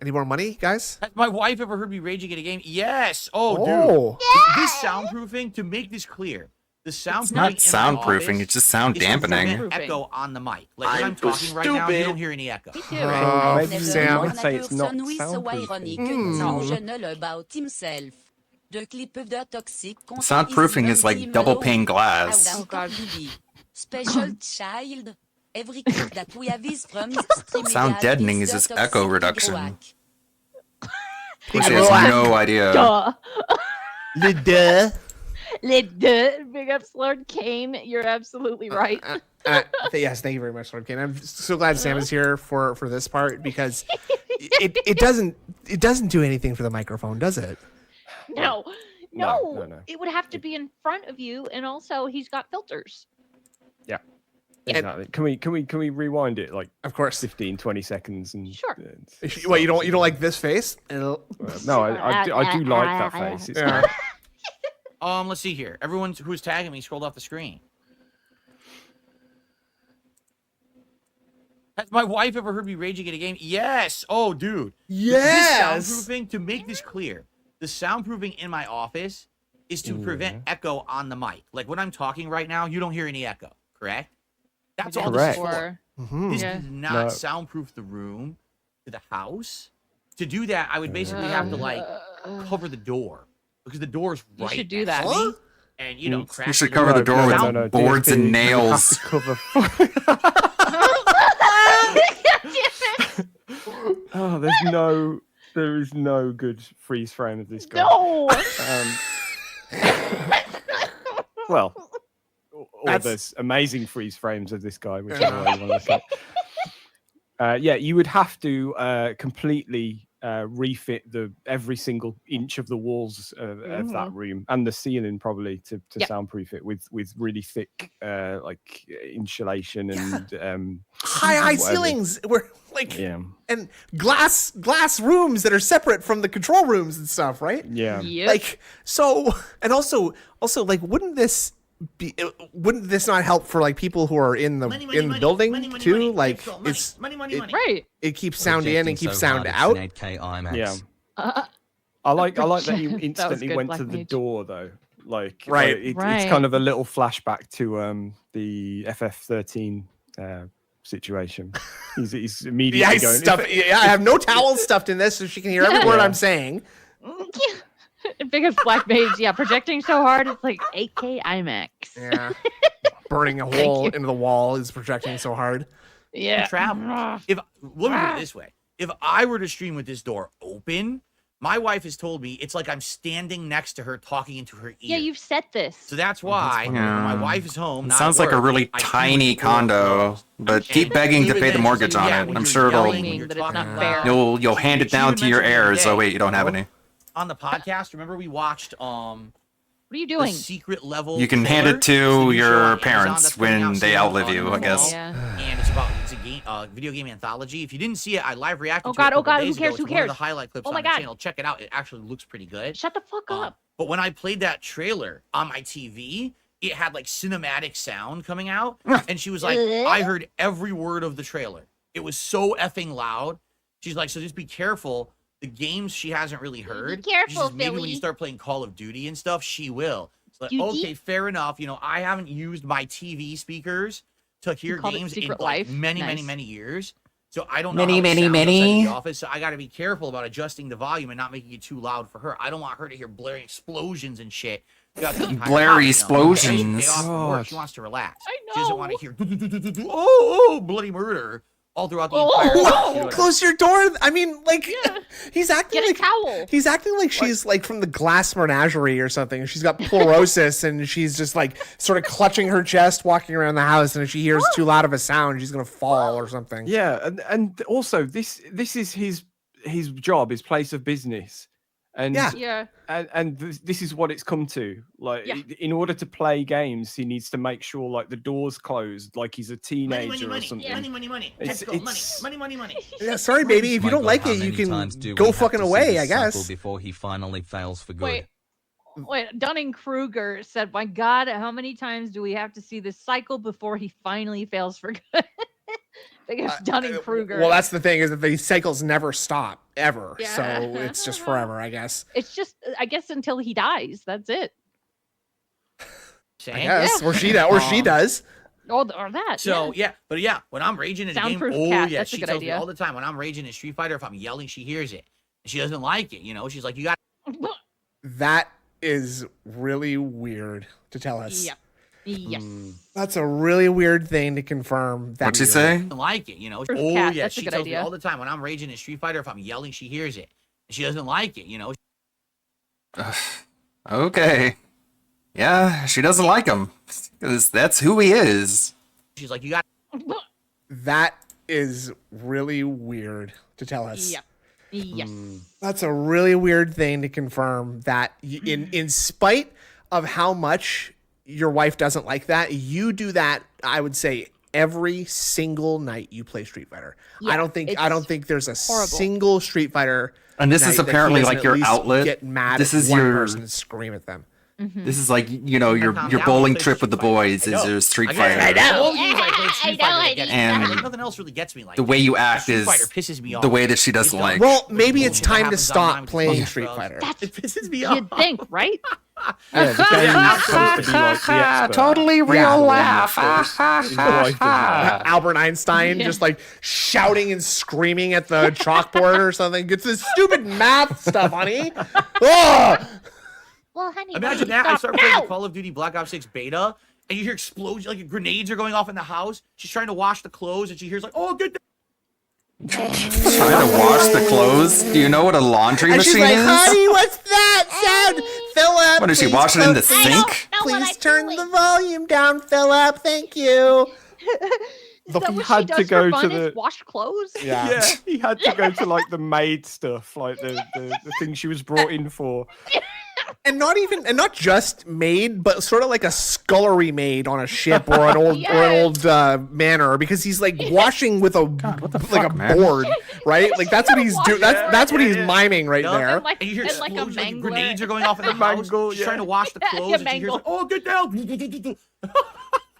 Any more money, guys?
Has my wife ever heard me raging at a game? Yes. Oh,
Oh.
dude. This soundproofing, to make this clear, the soundproofing
It's not soundproofing, it's just sound
is to
dampening.
prevent echo on the mic. Like when I'm talking right now, you don't hear any echo.
Maybe
Sam.
you might say it's not
Sonnerie so ironique
soundproofing.
que je ne le about himself. De clips de toxique.
Soundproofing is like double pane glass.
Oh God. Special child. Every clip that we have is from
Sound deadening is just echo reduction. He
Big
has
Rock.
no idea.
Duh.
Le duh.
Le duh. Big ups, Lord Kane. You're absolutely right.
Yes, thank you very much, Lord Kane. I'm so glad Sam is here for this part because it doesn't do anything for the microphone, does it?
No.
No.
It would have to be in front of you, and also he's got filters.
Yeah. Exactly. Can we rewind it like
of course
15 20 seconds and
Sure.
What, you don't like this face?
No, I do like that face. It's
Yeah.
Let's see here. Everyone who's tagging me scrolled off the screen. Has my wife ever heard me raging at a game? Yes. Oh, dude.
Yes.
This soundproofing, to make this clear, the soundproofing in my office is to prevent echo on the mic. Like when I'm talking right now, you don't hear any echo, correct? That's all this is for. This does not soundproof the room to the house. To do that, I would basically have to like cover the door because the door is right.
You should do that.
next to me, and you know, crack
You should
the
cover the door
down.
with boards
DSP,
and
you
nails.
have to cover. Oh, there is no good freeze frame of this guy.
No.
Well, or there's amazing freeze frames of this guy, whichever way you want to look at it. Yeah, you would have to completely refit every single inch of the walls of that room and the ceiling probably to soundproof it with really thick like insulation and
high ceilings. We're like and glass rooms that are separate from the control rooms and stuff, right?
Yeah.
Yep.
Like so, and also like wouldn't this not help for like people who are in the building too? Like it's
right.
It keeps sound in and keeps sound
hard,
out.
it's an 8K IMAX.
Yeah. I like that you
That was
instantly
good,
went
Black
to the
Mage.
door though. Like
Right.
it's
Right.
kind of a little flashback to the FF13 situation. He's immediately
Yeah,
going.
I have no towels stuffed in this, so she can hear every word I'm saying.
Biggest Black Mage, projecting so hard it's like 8K IMAX.
Yeah, burning a hole into the wall is projecting so hard.
Yeah.
Travel. Let me put it this way: if I were to stream with this door open, my wife has told me it's like I'm standing next to her, talking into her ear.
Yeah, you've said this.
So that's why when my wife is home,
It
not
sounds
at
like a
work,
really
I do
tiny
it for
condo,
her.
but keep begging to pay the mortgage on it.
when
I'm
you're
sure
yelling,
it'll
when you're
That it's not
talking
fair.
about-
you'll hand it down to your heirs. Oh wait, you don't have any.
On the podcast, remember we watched
What are you
the
doing?
secret level.
You can hand
trailer?
it
It's the
to
new show
your
on Amazon
parents
that's coming
when
out
they
soon
outlive
on
you,
the
I guess.
fall.
Yeah.
And it's a game, video game anthology. If you didn't see it, I live reacted
Oh
to
God,
it a
oh
couple
God,
days
who cares?
ago.
Who
It's one of
cares?
the highlight clips
Oh
on
my
the
God.
channel. Check it out. It actually looks pretty good.
Shut the fuck up.
But when I played that trailer on my TV, it had like cinematic sound coming out, and she was like, "I heard every word of the trailer. It was so effing loud." She's like, "So just be careful. The games she hasn't really heard.
Be careful,
She says, maybe when
Philly.
you start playing Call of Duty and stuff, she will." It's like,
Duty?
okay, fair enough. You know, I haven't used my TV speakers to hear
called it
games in
Secret
like
Life.
many
Nice.
years. So I don't know how it sounds outside of the office. So I got to be careful about adjusting the volume and not making it too loud for her. I don't want her to hear blaring explosions and shit.
Blurry explosions.
She wants to relax. She doesn't want to hear bloody murder all throughout the entire house. You know
Close your door. I mean, like, he's acting like
towel.
He's acting like she's like from the Glass Menagerie or something. She's got pleurosis and she's just like sort of clutching her chest, walking around the house, and if she hears too loud of a sound, she's gonna fall or something.
Yeah, and also this is his job, his place of business. And this is what it's come to. Like, in order to play games, he needs to make sure like the door's closed, like he's a teenager or something.
Money. Money.
Yeah, sorry, baby. If you don't like it, you can go fucking away, I guess.
Before he finally fails for good.
Wait, Dunning-Kruger said, "My God, how many times do we have to see this cycle before he finally fails for good?" Because Dunning-Kruger.
Well, that's the thing, is that these cycles never stop ever. So it's just forever, I guess.
It's just, I guess, until he dies. That's it.
I guess, or she does.
Or that.
So but when I'm raging in a game,
that's
she
a good
tells
idea.
me all the time when I'm raging in Street Fighter, if I'm yelling, she hears it. And she doesn't like it. You know, she's like, "You got."
That is really weird to tell us.
Yeah. Yes.
That's a really weird thing to confirm.
What'd she say?
Doesn't like it, you know.
That's
She
a good
tells me
idea.
all the time when I'm raging in Street Fighter, if I'm yelling, she hears it. And she doesn't like it, you know.
Okay. Yeah, she doesn't like him because that's who he is.
She's like, "You got."
That is really weird to tell us.
Yeah. Yes.
That's a really weird thing to confirm that in spite of how much your wife doesn't like that, you do that, I would say, every single night you play Street Fighter.
Yeah,
I don't think there's a single Street Fighter.
And this is
night that he
apparently
doesn't
like your
at least
outlet.
Get mad
This
at
is
one
your
person and scream at them.
This is like, you know, your bowling trip with the boys is your Street Fighter.
I know.
And
nothing else really gets me like
the way you act
Street
is
Fighter pisses me off.
the way that she doesn't like.
Well, maybe it's time to
happens
stop
online with
playing
these
Street
girls.
Fighter.
It pisses me off.
You'd think, right?
Yeah, the game's supposed to be like the expert.
Totally real laugh.
Albert Einstein just like shouting and screaming at the chalkboard or something. It's this stupid math stuff, honey. Ugh!
Well, honey,
Imagine that. I start playing Call of Duty Black Ops 6 beta, and you hear explosions, like grenades are going off in the house. She's trying to wash the clothes, and she hears like, "Oh, good."
Trying to wash the clothes? Do you know what a laundry
And
machine
she's like,
is?
honey, what's that sound? Philip,
What, is she
please
washing in the
please-
sink?
Please turn the volume down, Philip. Thank you.
Is that
He
what
had
she
to
does
go
for
to
fun,
the-
is wash clothes?
Yeah, he had to go to like the maid stuff, like the thing she was brought in for.
And not just maid, but sort of like a scullery maid on a ship or an old manor, because he's like washing with a board, right? Like that's what he's doing. That's what he's miming right there.
And you hear
and like a
explosions, like
mangler.
grenades are going off in the house. She's trying to wash the clothes, and she hears like, "Oh, get down!"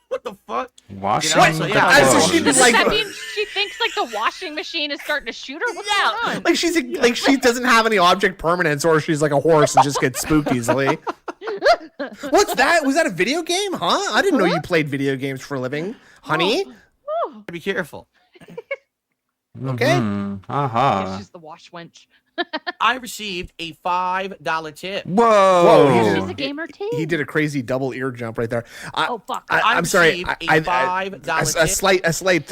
What the fuck?
Washing
You know, so,
the
yeah,
clothes.
So she'd be
Does
like,
that mean she thinks like the washing machine is starting to shoot her? What's going on?
like she's like she doesn't have any object permanence, or she's like a horse and just gets spooked easily. What's that? Was that a video game? Huh? I didn't know you played video games for a living, honey.
Be careful.
Okay.
It's just the wash wench.
I received a $5 tip.
Whoa.
She's a gamer too.
He did a crazy double ear jump right there.
Oh fuck!
I'm sorry.
received a $5
A slight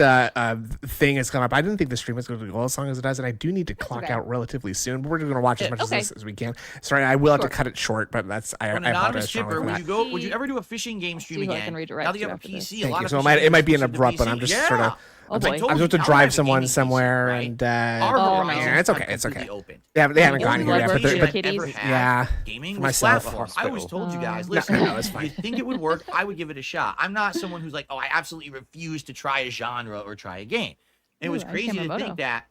thing has come up. I didn't think the stream was going to go as long as it does, and I do need to clock
okay.
out relatively soon. But we're going to watch as much of
Okay.
this as we can. Sorry, I will have to cut it short, but that's I
An anonymous
apologize strongly
shipper,
for that.
would you ever do a fishing game stream
see who I
again?
can redirect
Now that you
to
have a
after this.
PC, a
Thank
lot
you.
of
So
fishing
it might
games
be an
exclusive to
abrupt, but
PC.
I'm just
Yeah.
sort of.
Oh
I
boy.
told
I'm
you,
supposed to
I
drive
have a
someone
gaming PC,
somewhere,
right?
and
Our
Oh,
horizons
no.
yeah, it's
are
okay. It's okay.
completely open.
They haven't
The
gotten
only
here yet, but
location
they're,
I've ever had
yeah,
gaming
for
was
myself.
platforms. I always told you guys, listen,
it's
if
fine.
you think it would work, I would give it a shot. I'm not someone who's like, oh, I absolutely refuse to try a genre or try a game. And it was
Ooh, I
crazy to
Yamamoto.
think that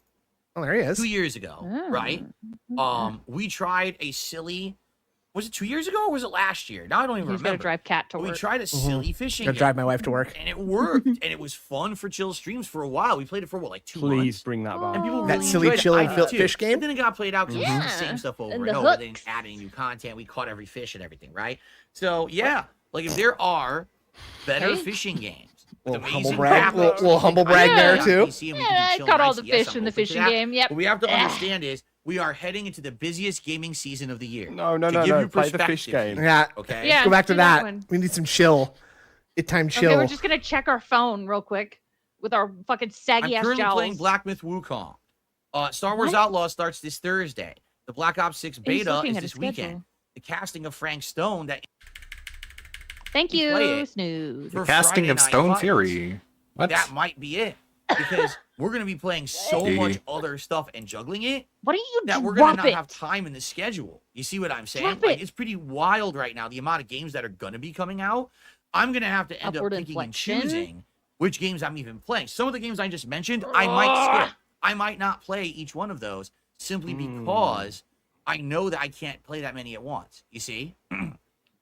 Oh, there he is.
2 years ago, right? We tried a silly. Was it 2 years ago or was it last year? Now I don't even
He's gonna
remember.
drive Cat to
We
work.
tried a silly fishing
Gonna
game,
drive my wife to work.
and it worked, and it was fun for chill streams for a while. We played it for what, like 2 months?
Please bring that back.
And people
That
really
silly
enjoyed it.
chili
I did too.
fish game?
And then it got played out because it was the
Yeah.
same stuff over
And
and
the
over. They
hooks.
didn't add any new content. We caught every fish and everything, right? So yeah, like if there are better
Hey.
fishing games with
humble
amazing
brag,
graphics.
little humble brag there
on
too.
PC and we
Yeah,
can be
I
chilling
caught all
nice.
the
Yes,
fish
I'm
in the
open to
fishing
that.
game. Yep.
What we have to understand is we are heading into the busiest gaming season of the year.
No,
to give you
play the fish
perspective
game.
Yeah.
Okay.
Yeah,
Let's go back to
do that
that.
one.
We need some chill. It time chill.
Okay, we're just gonna check our phone real quick with our fucking
I'm
saggy ass
currently
jowls.
playing Black Myth Wukong. Star Wars
What?
Outlaw starts this Thursday. The Black Ops 6
He's
beta
looking
is
at his
this weekend.
schedule.
The casting of Frank Stone that
Thank
play
you,
it
Snooze.
for
Casting
Friday
of
Night
Stone
Lights.
Fury. What?
That might be it. Because we're going to be playing so much other stuff and juggling it
What are you
that we're going to
drop
not
it?
have time in the schedule. You see what I'm saying?
Drop
Like,
it.
it's pretty wild right now, the amount of games that are going to be coming out. I'm going to have to end
Upward
up picking and
inflection?
choosing which games I'm even playing. Some of the games I just mentioned, I might skip. I might not play each one of those simply because I know that I can't play that many at once. You see?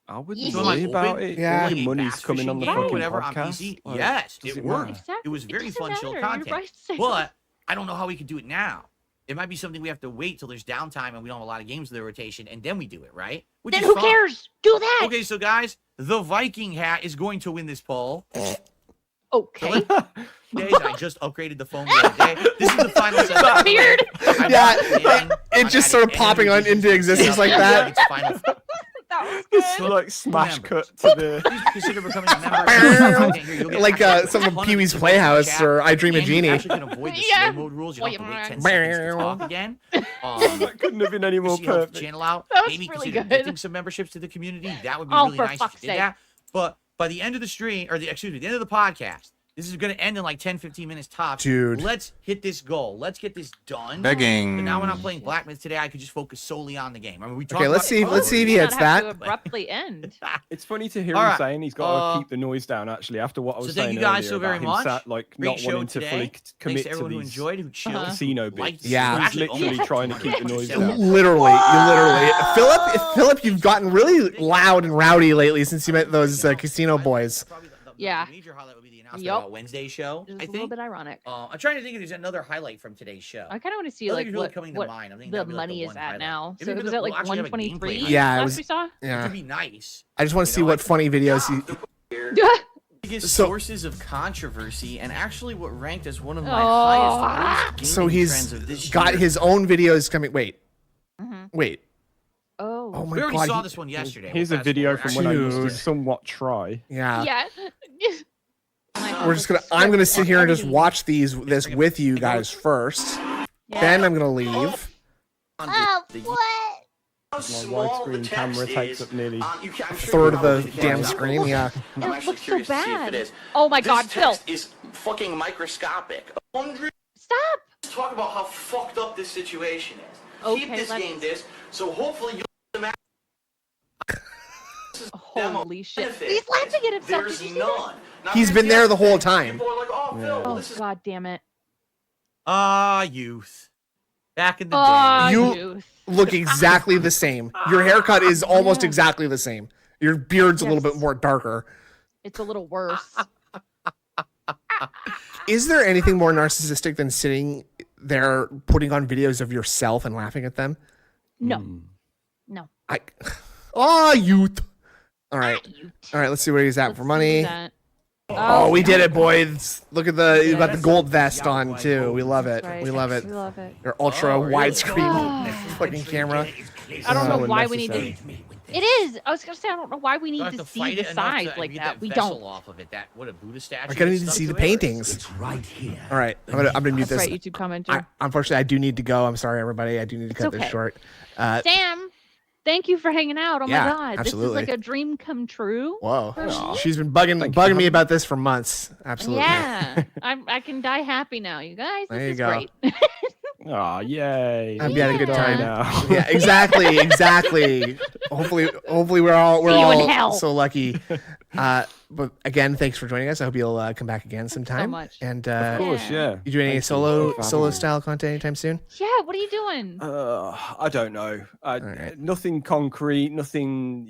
I wouldn't
So am I
worry about
open
it.
Yeah.
All
to
the
a
money's
bass
coming on the
fishing game or
fucking
whatever on
podcast.
PC?
Like,
Yes,
does
it
matter?
worked. It was very
doesn't
fun, chill
matter. You're
content.
right to say
But I don't know how we could do it now. It might be something we have to wait till there's downtime and we don't have a lot of games in the rotation, and then we do it, right? Which
Then
is
who
fine.
cares? Do that.
Okay, so guys, the Viking hat is going to win this poll.
Okay.
I just upgraded the phone the other day. This is the final set.
Weird.
Yeah, it just started popping on into existence like that.
It's final.
It's like smash cut to the.
Please consider becoming a member. You'll get
Like
access to
some
a
of
ton
Pee Wee's
info
Playhouse
chat,
or I Dream a
and
Genie.
You actually can avoid the
Yeah.
slow mode rules. You don't have to wait 10
Bam.
seconds to talk again.
That couldn't have been any more
See, help the
perfect.
channel out.
That was
Maybe
really
consider
good.
gifting some memberships to the community. That would be
Oh,
really
for
nice if
fuck's
you did
sake.
that. But by the end of the stream, or the end of the podcast, this is going to end in like 10, 15 minutes tops.
Dude.
Let's hit this goal. Let's get this done.
Begging.
But now when I'm playing Black Myth today, I could just focus solely on the game. I mean, we talked
Okay, let's
about
see.
it
Let's see if he
You
hits
not have to
that.
abruptly end.
It's funny to hear
All
him
right.
saying he's got to keep the noise down. Actually, after what I was
So thank
saying
you guys
earlier
so very
about him
much.
like
Great
not
show
wanting to
today.
fully
Thanks
commit
to
to
everyone who
these
enjoyed, who chilled.
casino
liked
bits.
Yeah.
He's
Actually,
literally
almost
trying to keep the noise
Seven.
down.
Literally, you literally, Philip, you've gotten really loud and rowdy lately since you met those casino boys.
Yeah.
The major highlight would be the announcement
Yup.
about Wednesday's show.
Just
I
a little
think.
bit ironic.
I'm trying to think if there's another highlight from today's show.
I kind of want to see
Nothing's
like
really
what,
coming to
what
mind. I think
the
that'd be, like,
money
the
is
one
at
highlight.
now.
Maybe
So it
we'll
was at like
actually have a
123.
gameplay
Yeah, it
last
was-
we saw.
It
Yeah,
would be nice.
I just want to see what funny videos he.
Biggest
So-
sources of controversy, and actually what ranked as one of my
Oh.
highest worst
So
gaming trends
he's
of this
got
year.
his own videos coming. Wait, wait.
Oh.
Oh my
We already
god.
saw
he-
this one yesterday.
Here's
We'll
a video
fast
from when I used to
Dude.
somewhat try.
Yeah.
Yeah.
We're just gonna. I'm gonna sit here and just watch this with you guys first. Then I'm gonna leave.
Oh, what?
My widescreen camera takes up nearly
A third of the damn screen. Yeah.
It looks so bad. Oh my god, Phil.
is fucking microscopic.
Stop.
Talk about how fucked up this situation is.
Okay, let's-
so hopefully you'll
Holy shit. He's laughing at himself.
There's
Did you see that?
none. Now,
He's been there the whole time.
People are like, oh, Phil,
Oh
this is
god damn it.
youth. Back in the
Ah,
day.
You
youth.
look exactly the same. Your haircut is almost exactly the same. Your beard's a little bit more darker.
It's a little worse.
Is there anything more narcissistic than sitting there putting on videos of yourself and laughing at them?
No. No.
Youth. All right. All right, let's see where he's at for money.
That.
Oh, we did it, boys. Look at the, you got the gold vest on too. We love it.
Right.
We love it.
We love it.
Your ultra widescreen fucking camera.
I don't know
So
why we need to.
unnecessary.
It is. I was gonna say I don't know why we need
Don't
to
have to
see
fight
the
it enough
size
to
like
get
that. We
vessel
don't.
off of it. That what a Buddha statue.
We're gonna need to
stuck
see the
it.
paintings. All right, I'm gonna mute
That's
this.
right, YouTube commenter.
Unfortunately, I do need to go. I'm sorry, everybody. I do need to cut this
okay.
short.
Sam, thank you for hanging out. Oh
yeah,
my god,
absolutely.
this is like a dream come true.
Whoa,
for me.
she's been bugging me about this for months. Absolutely.
Yeah, I can die happy now, you guys. This
There you
is
go.
great.
Oh, yay.
I've had a good time
now.
Yeah, exactly. Hopefully we're
See you in
all
hell.
so lucky. But again, thanks for joining us. I hope you'll come back again sometime.
much.
And
Of course, yeah.
you doing any
Thank you for
solo
having me.
style content anytime soon?
Yeah, what are you doing?
I don't know.
right.
Nothing concrete, nothing,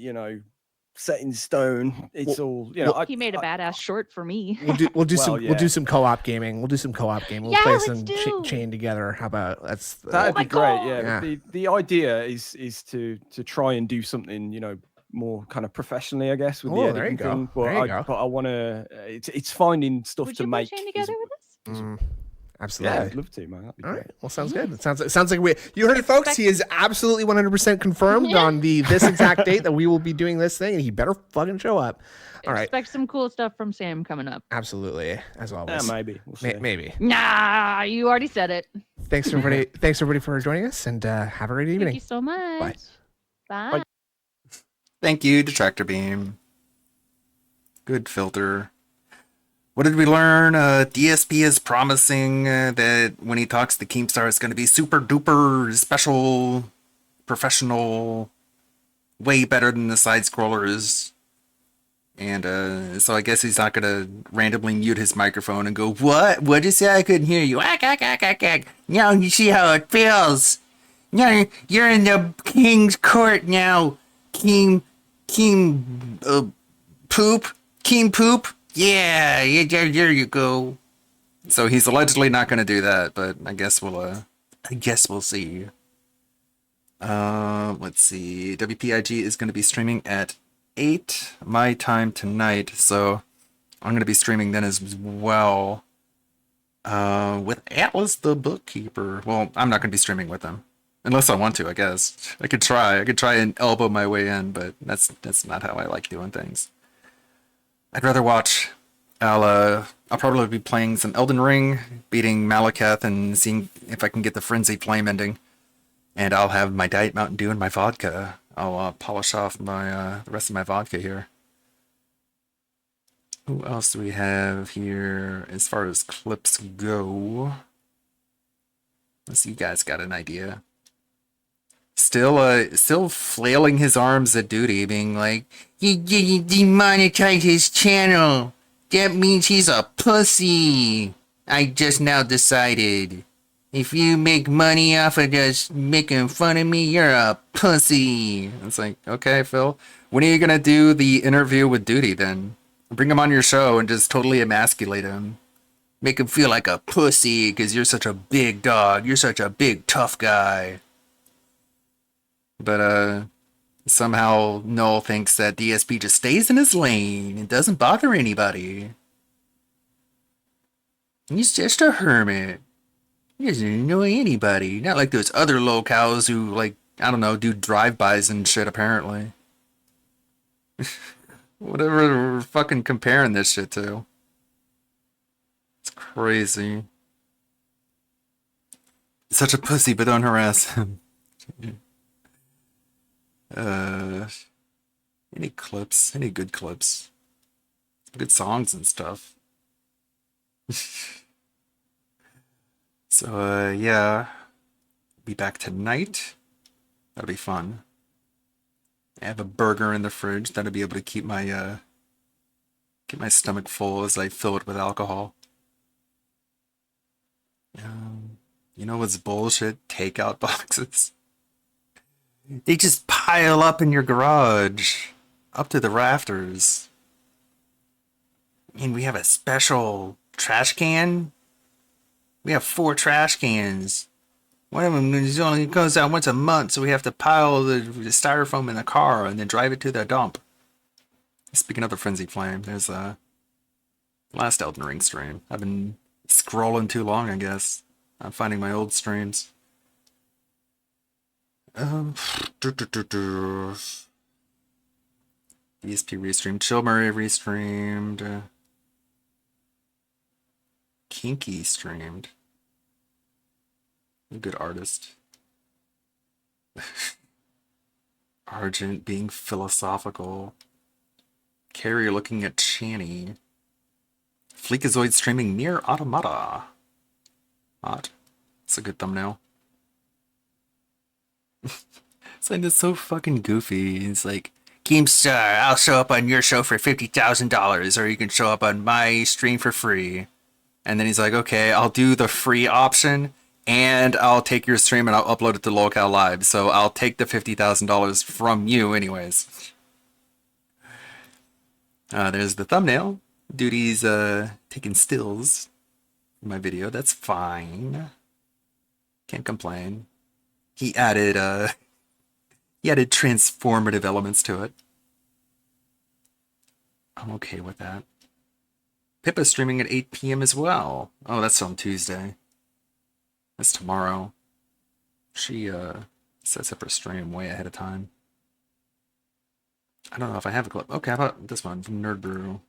set in stone. It's all,
He made a badass short for me.
We'll do
Well,
we'll do some co-op gaming. We'll do some co-op gaming. We'll
Yeah,
play
let's
some
do.
chain together. How about
That'd be great. Yeah.
Yeah.
But the idea is to try and do something, more kind of professionally, I guess, with
Oh,
the
there you
editing
go.
thing. But
There you go.
I want to. It's finding stuff
Would
to
you
make.
chain together with us?
Absolutely.
Yeah, I'd love to, man. That'd be
All
great.
right. Well, sounds good. It sounds like you heard it, folks. He is absolutely 100% confirmed on this exact date that we will be doing this thing, and he better fucking show up. All right.
Expect some cool stuff from Sam coming up.
Absolutely, as always.
Maybe. We'll see.
Maybe.
Nah, you already said it.
Thanks everybody. Thanks everybody for joining us, and have a great evening.
Thank you so much. Bye.
Thank you, Detractor Beam. Good filter. What did we learn? DSP is promising that when he talks to Keemstar, it's going to be super duper special, professional, way better than the side scrollers. And so I guess he's not going to randomly mute his microphone and go, "What? What did you say? I couldn't hear you." Now you see how it feels. Now you're in the king's court now. King poop. Yeah, there you go. So he's allegedly not going to do that, but I guess we'll see. Let's see. WPIG is going to be streaming at 8 my time tonight, so I'm going to be streaming then as well. With Atlas the Bookkeeper. Well, I'm not going to be streaming with him. Unless I want to, I guess. I could try and elbow my way in, but that's not how I like doing things. I'd rather watch. I'll probably be playing some Elden Ring, beating Malekith, and seeing if I can get the Frenzy Flame ending. And I'll have my Diet Mountain Dew and my vodka. I'll polish off my the rest of my vodka here. Who else do we have here as far as clips go? Unless you guys got an idea. Still flailing his arms at Duty, being like, you demonetize his channel. That means he's a pussy. I just now decided. If you make money off of just making fun of me, you're a pussy. It's like, okay, Phil. When are you gonna do the interview with Duty then? Bring him on your show and just totally emasculate him. Make him feel like a pussy because you're such a big dog. You're such a big tough guy. But somehow Noel thinks that DSP just stays in his lane and doesn't bother anybody. He's just a hermit. He doesn't annoy anybody. Not like those other locals who, like, I don't know, do drive-bys and shit, apparently. Whatever we're fucking comparing this shit to. It's crazy. Such a pussy, but don't harass him. Any clips? Any good clips? Good songs and stuff. So, yeah. Be back tonight. That'll be fun. I have a burger in the fridge that'll be able to keep my stomach full as I fill it with alcohol. You know what's bullshit? Takeout boxes. They just pile up in your garage, up to the rafters. And we have a special trash can. We have 4 trash cans. One of them only goes out once a month, so we have to pile the styrofoam in the car and then drive it to the dump. Speaking of the Frenzy Flame, there's a last Elden Ring stream. I've been scrolling too long, I guess. I'm finding my old streams. DSP restreamed. Chill Murray restreamed. Kinky streamed. A good artist. Argent being philosophical. Carrier looking at Channy. Fleekazoid streaming Near Automata. Hot. It's a good thumbnail. It's so fucking goofy. It's like, Keemstar, I'll show up on your show for $50,000, or you can show up on my stream for free. And then he's like, okay, I'll do the free option, and I'll take your stream and I'll upload it to Locale Live. So I'll take the $50,000 from you anyways. There's the thumbnail. Duty's taking stills in my video. That's fine. Can't complain. He added transformative elements to it. I'm okay with that. Pippa's streaming at 8 p.m. as well. Oh, that's on Tuesday. That's tomorrow. She sets up her stream way ahead of time. I don't know if I have a clip. Okay, how about this one from Nerd Brew?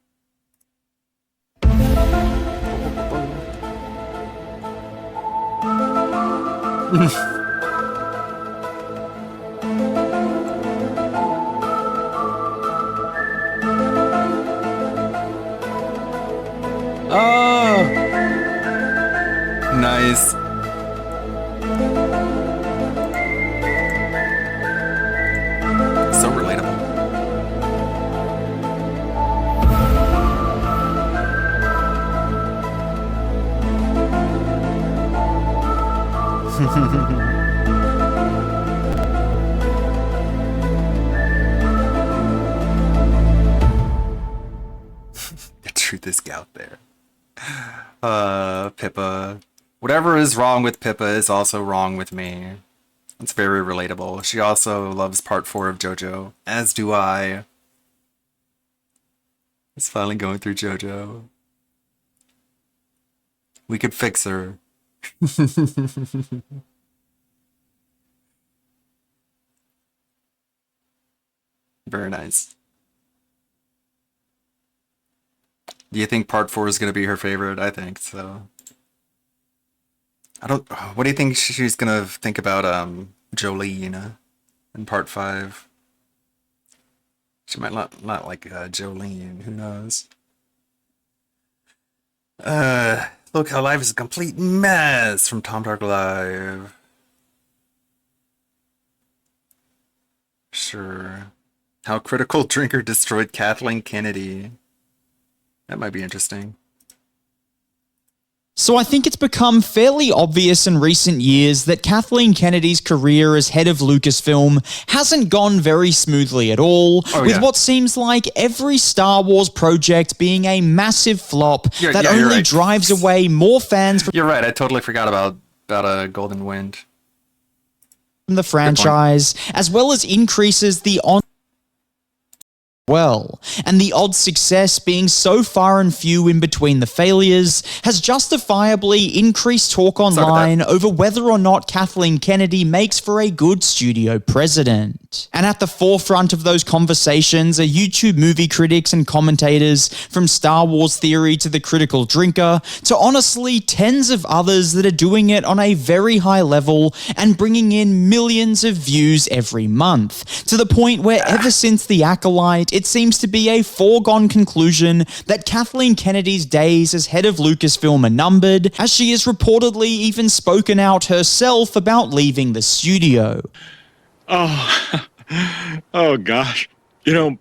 Oh, nice. So relatable. The truth is out there. Pippa. Whatever is wrong with Pippa is also wrong with me. It's very relatable. She also loves part 4 of JoJo, as do I. It's finally going through JoJo. We could fix her. Very nice. Do you think part 4 is going to be her favorite? I think so. What do you think she's going to think about Jolene in part 5? She might not like Jolene. Who knows? Look how life is a complete mess from Tom Dark Live. Sure. How Critical Drinker destroyed Kathleen Kennedy. That might be interesting.
So I think it's become fairly obvious in recent years that Kathleen Kennedy's career as head of Lucasfilm hasn't gone very smoothly at all, with what seems like every Star Wars project being a massive flop that only drives away more fans from
You're right, I totally forgot about Golden Wind.
From the franchise, as well as increases the and the odds success being so far and few in between the failures has justifiably increased talk online over whether or not Kathleen Kennedy makes for a good studio president. And at the forefront of those conversations are YouTube movie critics and commentators, from Star Wars Theory to The Critical Drinker, to honestly tens of others that are doing it on a very high level and bringing in millions of views every month, to the point where ever since The Acolyte, it seems to be a foregone conclusion that Kathleen Kennedy's days as head of Lucasfilm are numbered, as she has reportedly even spoken out herself about leaving the studio.
Oh gosh. You know,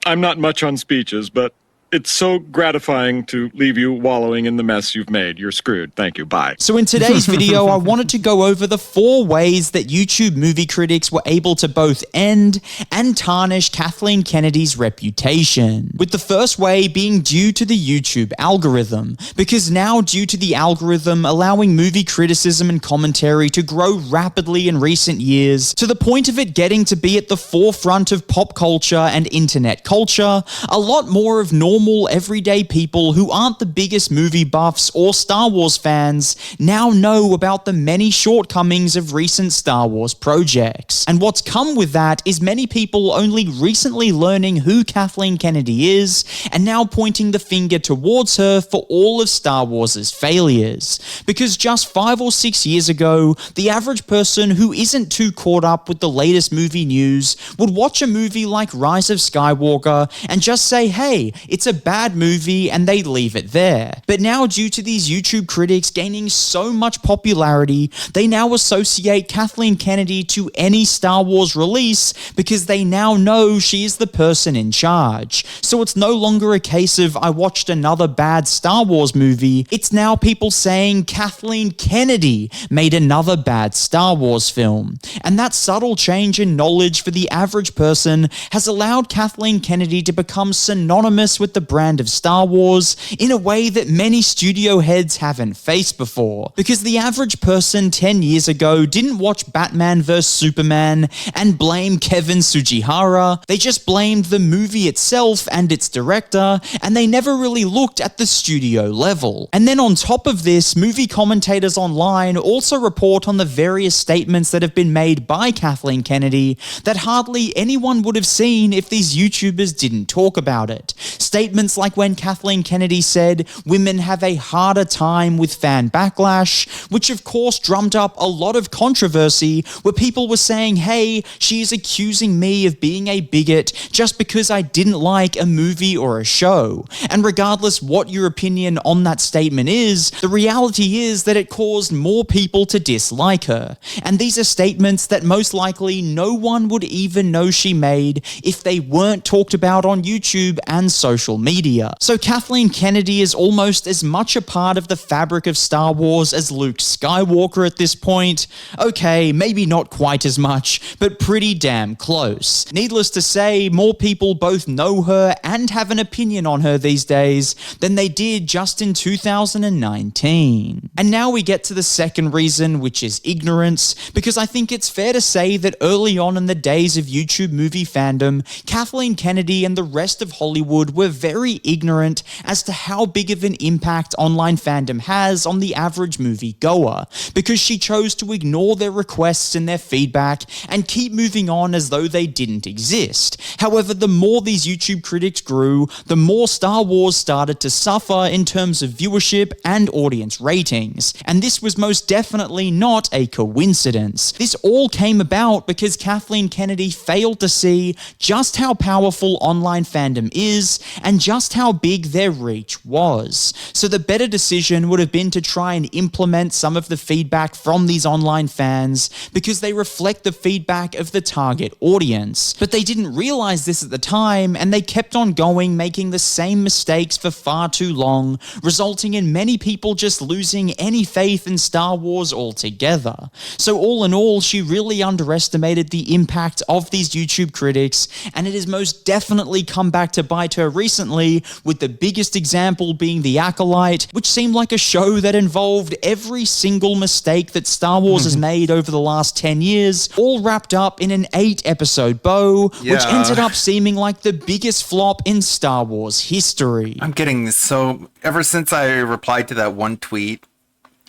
I'm not much on speeches, but it's so gratifying to leave you wallowing in the mess you've made. You're screwed. Thank you. Bye.
So in today's video, I wanted to go over the 4 ways that YouTube movie critics were able to both end and tarnish Kathleen Kennedy's reputation. With the first way being due to the YouTube algorithm, because now due to the algorithm allowing movie criticism and commentary to grow rapidly in recent years, to the point of it getting to be at the forefront of pop culture and internet culture, a lot more of normal everyday people who aren't the biggest movie buffs or Star Wars fans now know about the many shortcomings of recent Star Wars projects. And what's come with that is many people only recently learning who Kathleen Kennedy is and now pointing the finger towards her for all of Star Wars' failures. Because just 5 or 6 years ago, the average person who isn't too caught up with the latest movie news would watch a movie like Rise of Skywalker and just say, hey, it's a bad movie, and they leave it there. But now, due to these YouTube critics gaining so much popularity, they now associate Kathleen Kennedy to any Star Wars release because they now know she is the person in charge. So it's no longer a case of I watched another bad Star Wars movie, it's now people saying Kathleen Kennedy made another bad Star Wars film. And that subtle change in knowledge for the average person has allowed Kathleen Kennedy to become synonymous with the the brand of Star Wars in a way that many studio heads haven't faced before. Because the average person 10 years ago didn't watch Batman vs Superman and blame Kevin Tsujihara, they just blamed the movie itself and its director, and they never really looked at the studio level. And then on top of this, movie commentators online also report on the various statements that have been made by Kathleen Kennedy that hardly anyone would have seen if these YouTubers didn't talk about it. Statements like when Kathleen Kennedy said women have a harder time with fan backlash, which of course drummed up a lot of controversy where people were saying, hey, she is accusing me of being a bigot just because I didn't like a movie or a show. And regardless what your opinion on that statement is, the reality is that it caused more people to dislike her. And these are statements that most likely no one would even know she made if they weren't talked about on YouTube and social media. So Kathleen Kennedy is almost as much a part of the fabric of Star Wars as Luke Skywalker at this point. Okay, maybe not quite as much, but pretty damn close. Needless to say, more people both know her and have an opinion on her these days than they did just in 2019. And now we get to the second reason, which is ignorance, because I think it's fair to say that early on in the days of YouTube movie fandom, Kathleen Kennedy and the rest of Hollywood were very ignorant as to how big of an impact online fandom has on the average movie goer, because she chose to ignore their requests and their feedback and keep moving on as though they didn't exist. However, the more these YouTube critics grew, the more Star Wars started to suffer in terms of viewership and audience ratings. And this was most definitely not a coincidence. This all came about because Kathleen Kennedy failed to see just how powerful online fandom is and just how big their reach was. So the better decision would have been to try and implement some of the feedback from these online fans because they reflect the feedback of the target audience. But they didn't realize this at the time, and they kept on going, making the same mistakes for far too long, resulting in many people just losing any faith in Star Wars altogether. So all in all, she really underestimated the impact of these YouTube critics, and it has most definitely come back to bite her recently, with the biggest example being The Acolyte, which seemed like a show that involved every single mistake that Star Wars has made over the last 10 years, all wrapped up in an 8-episode bow, which ended up seeming like the biggest flop in Star Wars history.
I'm getting so... Ever since I replied to that one tweet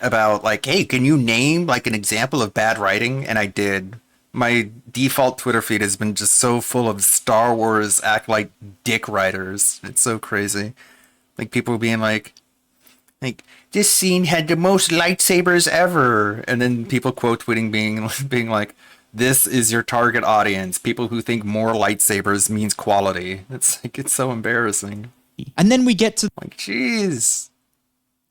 about, like, hey, can you name, like, an example of bad writing? And I did. My default Twitter feed has been just so full of Star Wars act like dick writers. It's so crazy. Like, people being like, this scene had the most lightsabers ever. And then people quote tweeting being like, this is your target audience. People who think more lightsabers means quality. It's like, it's so embarrassing.
And then we get to
like, jeez.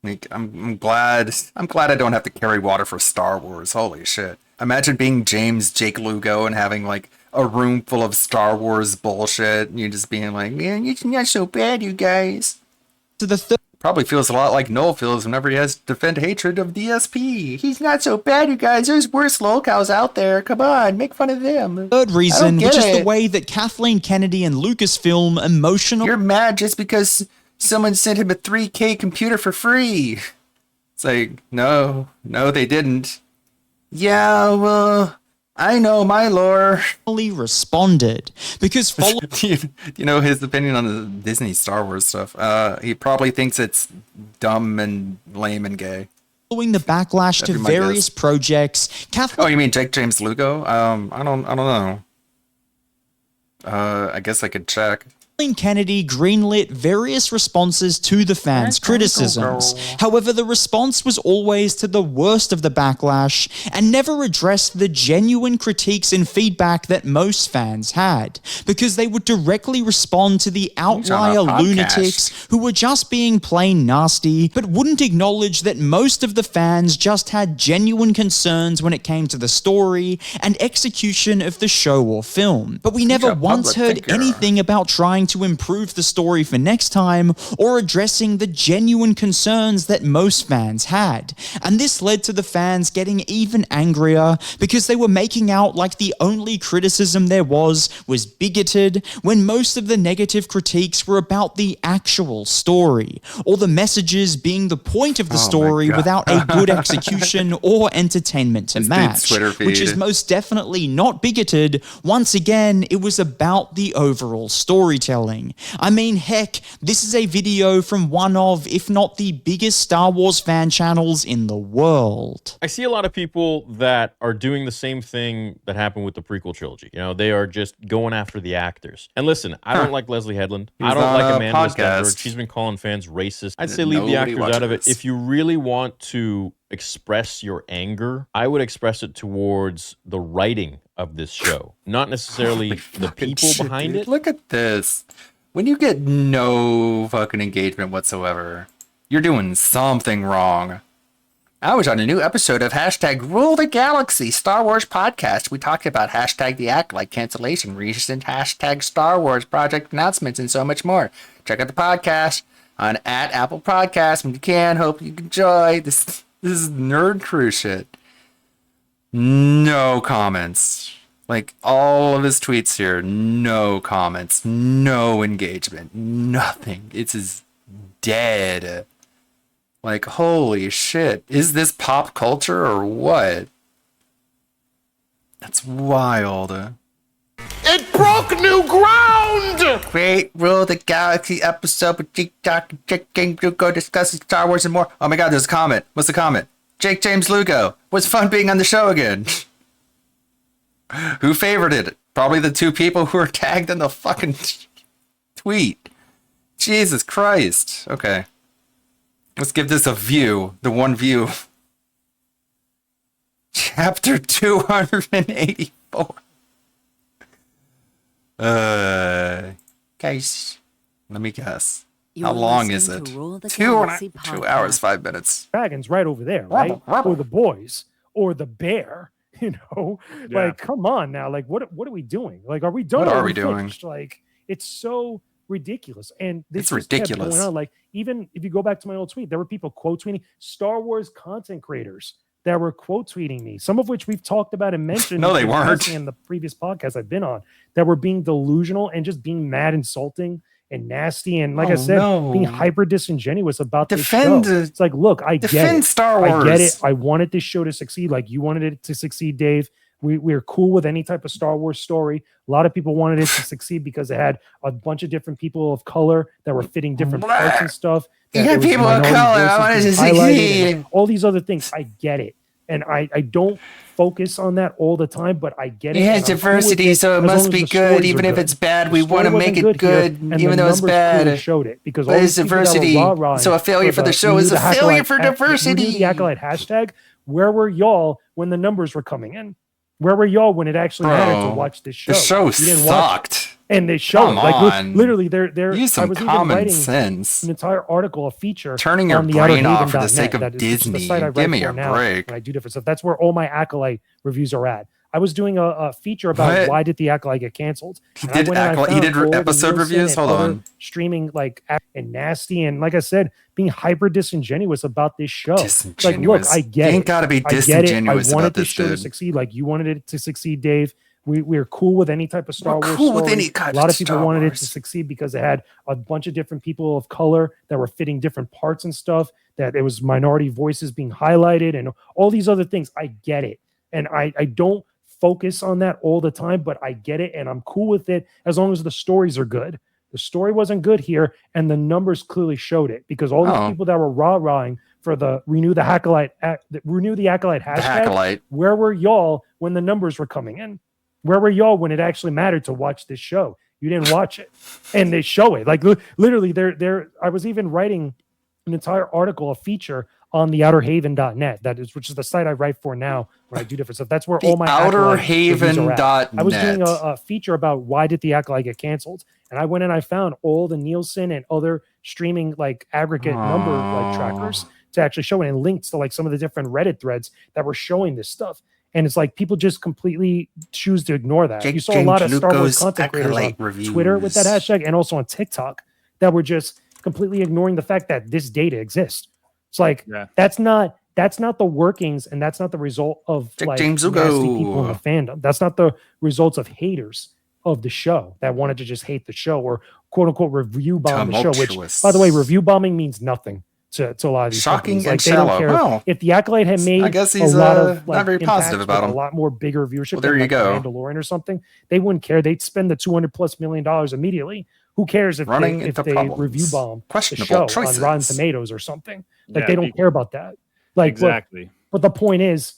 Like, I'm glad I don't have to carry water for Star Wars. Holy shit. Imagine being James Jake Lugo and having like a room full of Star Wars bullshit and you just being like, man, it's not so bad, you guys.
To the
probably feels a lot like Noel feels whenever he has to defend hatred of DSP. He's not so bad, you guys. There's worse lolcows out there. Come on, make fun of them.
Third reason, which is the way that Kathleen Kennedy and Lucasfilm emotional...
You're mad just because someone sent him a 3K computer for free. It's like, no, they didn't. Yeah, well, I know my lore.
Responded because
you know his opinion on the Disney Star Wars stuff. He probably thinks it's dumb and lame and gay.
Following the backlash to various projects,
Oh, you mean Jake James Lugo? I don't know. I guess I could check.
Kathleen Kennedy greenlit various responses to the fans' criticisms. However, the response was always to the worst of the backlash and never addressed the genuine critiques and feedback that most fans had, because they would directly respond to the outlier lunatics who were just being plain nasty, but wouldn't acknowledge that most of the fans just had genuine concerns when it came to the story and execution of the show or film. But we never once heard anything about trying to improve the story for next time or addressing the genuine concerns that most fans had. And this led to the fans getting even angrier because they were making out like the only criticism there was bigoted, when most of the negative critiques were about the actual story, or the messages being the point of the story without a good execution or entertainment to match, which is most definitely not bigoted. Once again, it was about the overall storytelling. I mean, heck, this is a video from one of, if not the biggest Star Wars fan channels in the world.
I see a lot of people that are doing the same thing that happened with the prequel trilogy. You know, they are just going after the actors. And listen, I don't like Leslie Headland. I don't like Amanda Stenberg. She's been calling fans racist. I'd say leave the actors out of it. If you really want to express your anger, I would express it towards the writing of this show, not necessarily the people behind it.
Look at this. When you get no fucking engagement whatsoever, you're doing something wrong. I was on a new episode of hashtag Rule the Galaxy Star Wars podcast. We talked about hashtag the Acolyte cancellation, recent hashtag Star Wars project announcements, and so much more. Check out the podcast on @Apple Podcasts when you can. Hope you enjoy. This is Nerd Crew shit. No comments. Like, all of his tweets here, no comments, no engagement, nothing. It's as dead. Like, holy shit. Is this pop culture or what? That's wild.
It broke new ground!
Great Rule the Galaxy episode with Jake Talk and Jake James Lugo discussing Star Wars and more. Oh my god, there's a comment. What's the comment? Jake James Lugo. Was fun being on the show again. Who favorited it? Probably the two people who were tagged in the fucking tweet. Jesus Christ. Okay. Let's give this a view. The one view. Chapter 284. Guys, let me guess. How long is it? 2 hours, 5 minutes.
Dragons right over there, right? Or the boys, or the bear. You know, like, come on now. Like, what are we doing? Like, are we done?
What are we doing?
Like, it's so ridiculous. And this
it's
just kept
ridiculous.
going on. Like, even if you go back to my old tweet, there were people quote tweeting Star Wars content creators that were quote tweeting me, some of which we've talked about and mentioned.
No, they weren't.
In the previous podcast I've been on, that were being delusional and just being mad, insulting, and nasty, and like I said, being hyper disingenuous about this show. It's like, look, I get it.
Star Wars.
I get it. I wanted this show to succeed, like you wanted it to succeed, Dave. We're cool with any type of Star Wars story. A lot of people wanted it to succeed because it had a bunch of different people of color that were fitting different parts and stuff.
You got people of color. I wanted to succeed.
All these other things. I get it. And I don't focus on that all the time, but I get it.
It has diversity, so it must be good. Even if it's bad, we want to make it good, even though it's bad.
Showed it because
but it's diversity, so a failure for the show is a failure for diversity.
The Acolyte hashtag, where were y'all when the numbers were coming in? Where were y'all when it actually mattered to watch this show?
The show sucked.
And they showed like literally they're
use some common sense.
An entire article, a feature,
turning your brain off for the sake of Disney. Give me a break.
When I do different stuff. That's where all my Acolyte reviews are at. I was doing a feature about why did the Acolyte get canceled.
He did episode reviews. Hold on.
Streaming like and nasty and like I said, being hyper disingenuous about this show. Like, look, I get it.
You ain't gotta be disingenuous
I wanted
about
this show to succeed, like you wanted it to succeed, Dave. We're cool with any type of Star Wars story. A lot of people wanted it to succeed because it had a bunch of different people of color that were fitting different parts and stuff, that it was minority voices being highlighted and all these other things. I get it. And I don't focus on that all the time, but I get it and I'm cool with it as long as the stories are good. The story wasn't good here, and the numbers clearly showed it because all these people that were rah-rahing for the renew the Acolyte hashtag, where were y'all when the numbers were coming in? Where were y'all when it actually mattered to watch this show? You didn't watch it, and they show it. Like literally, I was even writing an entire article, a feature on the outerhaven.net, which is the site I write for now when I do different stuff. That's where all my
outerhaven.net.
I was doing a feature about why did the Acolyte get canceled, and I went and I found all the Nielsen and other streaming like aggregate number like trackers to actually show it, and links to like some of the different Reddit threads that were showing this stuff. And it's like people just completely choose to ignore that. You saw a lot of Star Wars content creators on Twitter with that hashtag and also on TikTok that were just completely ignoring the fact that this data exists. It's like that's not the workings, and that's not the result of like nasty people in the fandom. That's not the results of haters of the show that wanted to just hate the show or quote unquote review bomb the show. Which, by the way, review bombing means nothing to a lot of these
Shocking
companies.
and
Like, they
shallow.
don't care.
Well,
if the Acolyte had made
I guess he's
a lot of like,
not very positive about
a
him.
lot more bigger viewership,
Well, there
than,
you
like,
go.
Mandalorian or something, they wouldn't care. They'd spend the $200+ million immediately. Who cares if
Running
they
into
review bomb the
Questionable
show
choices.
on Rotten Tomatoes or something? Like,
Yeah,
they don't care about that. Like,
exactly.
but the point is,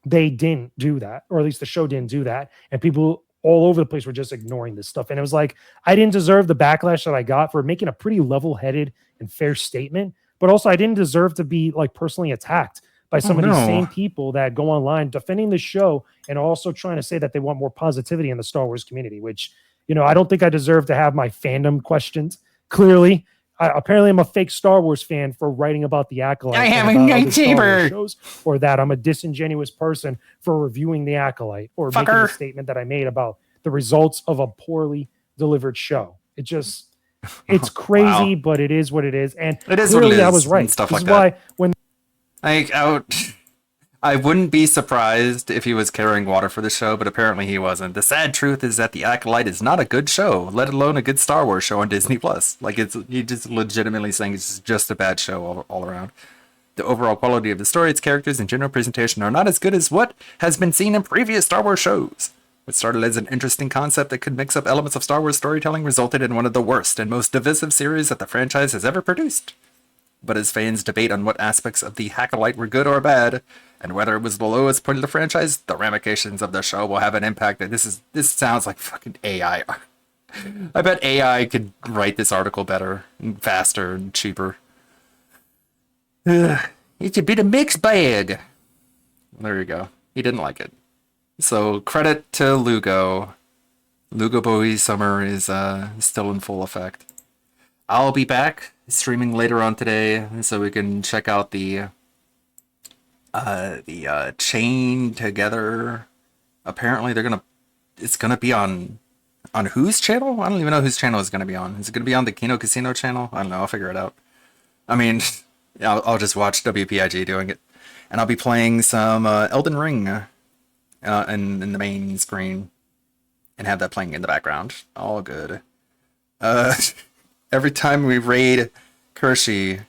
they didn't do that, or at least the show didn't do that, and people all over the place were just ignoring this stuff. And it was like, I didn't deserve the backlash that I got for making a pretty level-headed and fair statement, but also I didn't deserve to be like personally attacked by some of these same people that go online defending the show and also trying to say that they want more positivity in the Star Wars community, which, you know, I don't think I deserve to have my fandom questioned. Clearly, apparently I'm a fake Star Wars fan for writing about the Acolyte.
I
and
have a
about other Star Wars
lightsaber.
shows, or that I'm a disingenuous person for reviewing the Acolyte, or making the statement that I made about the results of a poorly delivered show. It just, it's crazy, but it is what it is. And
It is what
clearly
it is,
I was right.
and stuff
This
like
is
that.
why when
I wouldn't be surprised if he was carrying water for the show, but apparently he wasn't. The sad truth is that The Acolyte is not a good show, let alone a good Star Wars show on Disney+. Like, he's just legitimately saying it's just a bad show all around. The overall quality of the story, its characters, and general presentation are not as good as what has been seen in previous Star Wars shows. What started as an interesting concept that could mix up elements of Star Wars storytelling resulted in one of the worst and most divisive series that the franchise has ever produced. But as fans debate on what aspects of the Acolyte were good or bad, and whether it was the lowest point of the franchise, the ramifications of the show will have an impact. And this sounds like fucking AI. I bet AI could write this article better, and faster, and cheaper. It's a bit of mixed bag. There you go. He didn't like it. So credit to Lugo. Lugo Bowie Summer is still in full effect. I'll be back streaming later on today, so we can check out the Chain Together. Apparently it's gonna be on whose channel? I don't even know whose channel it's gonna be on. Is it gonna be on the Kino Casino channel? I don't know. I'll figure it out. I mean, I'll just watch WPIG doing it, and I'll be playing some Elden Ring in the main screen, and have that playing in the background. All good. Every time we raid Kershey,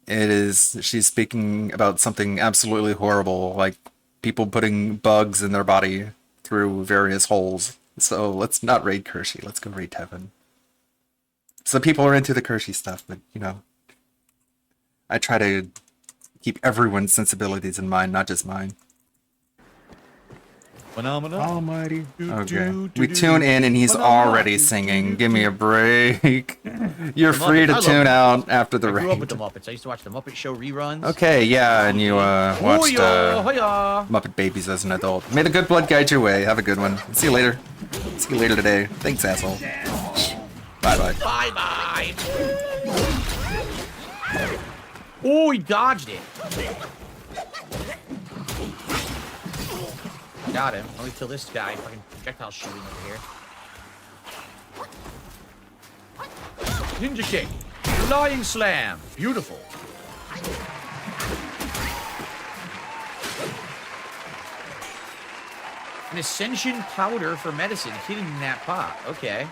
she's speaking about something absolutely horrible, like people putting bugs in their body through various holes. So let's not raid Kershey. Let's go raid Tevin. So people are into the Kershey stuff, but you know, I try to keep everyone's sensibilities in mind, not just mine.
Phenomena.
Almighty. Okay. We tune in and he's already singing. Give me a break. You're free to tune out after the
I grew up
raid.
with the Muppets. I used to watch the Muppet Show reruns.
Okay, yeah, and you watched
Hoya.
Muppet Babies as an adult. May the good blood guide your way. Have a good one. See you later. See you later today. Thanks, asshole. Bye-bye.
Bye-bye. Oh, he dodged it. Got him. Let me kill this guy. Fucking projectile shooting over here. Ninja kick. Flying slam. Beautiful. An ascension powder for medicine hidden in that pot. Okay.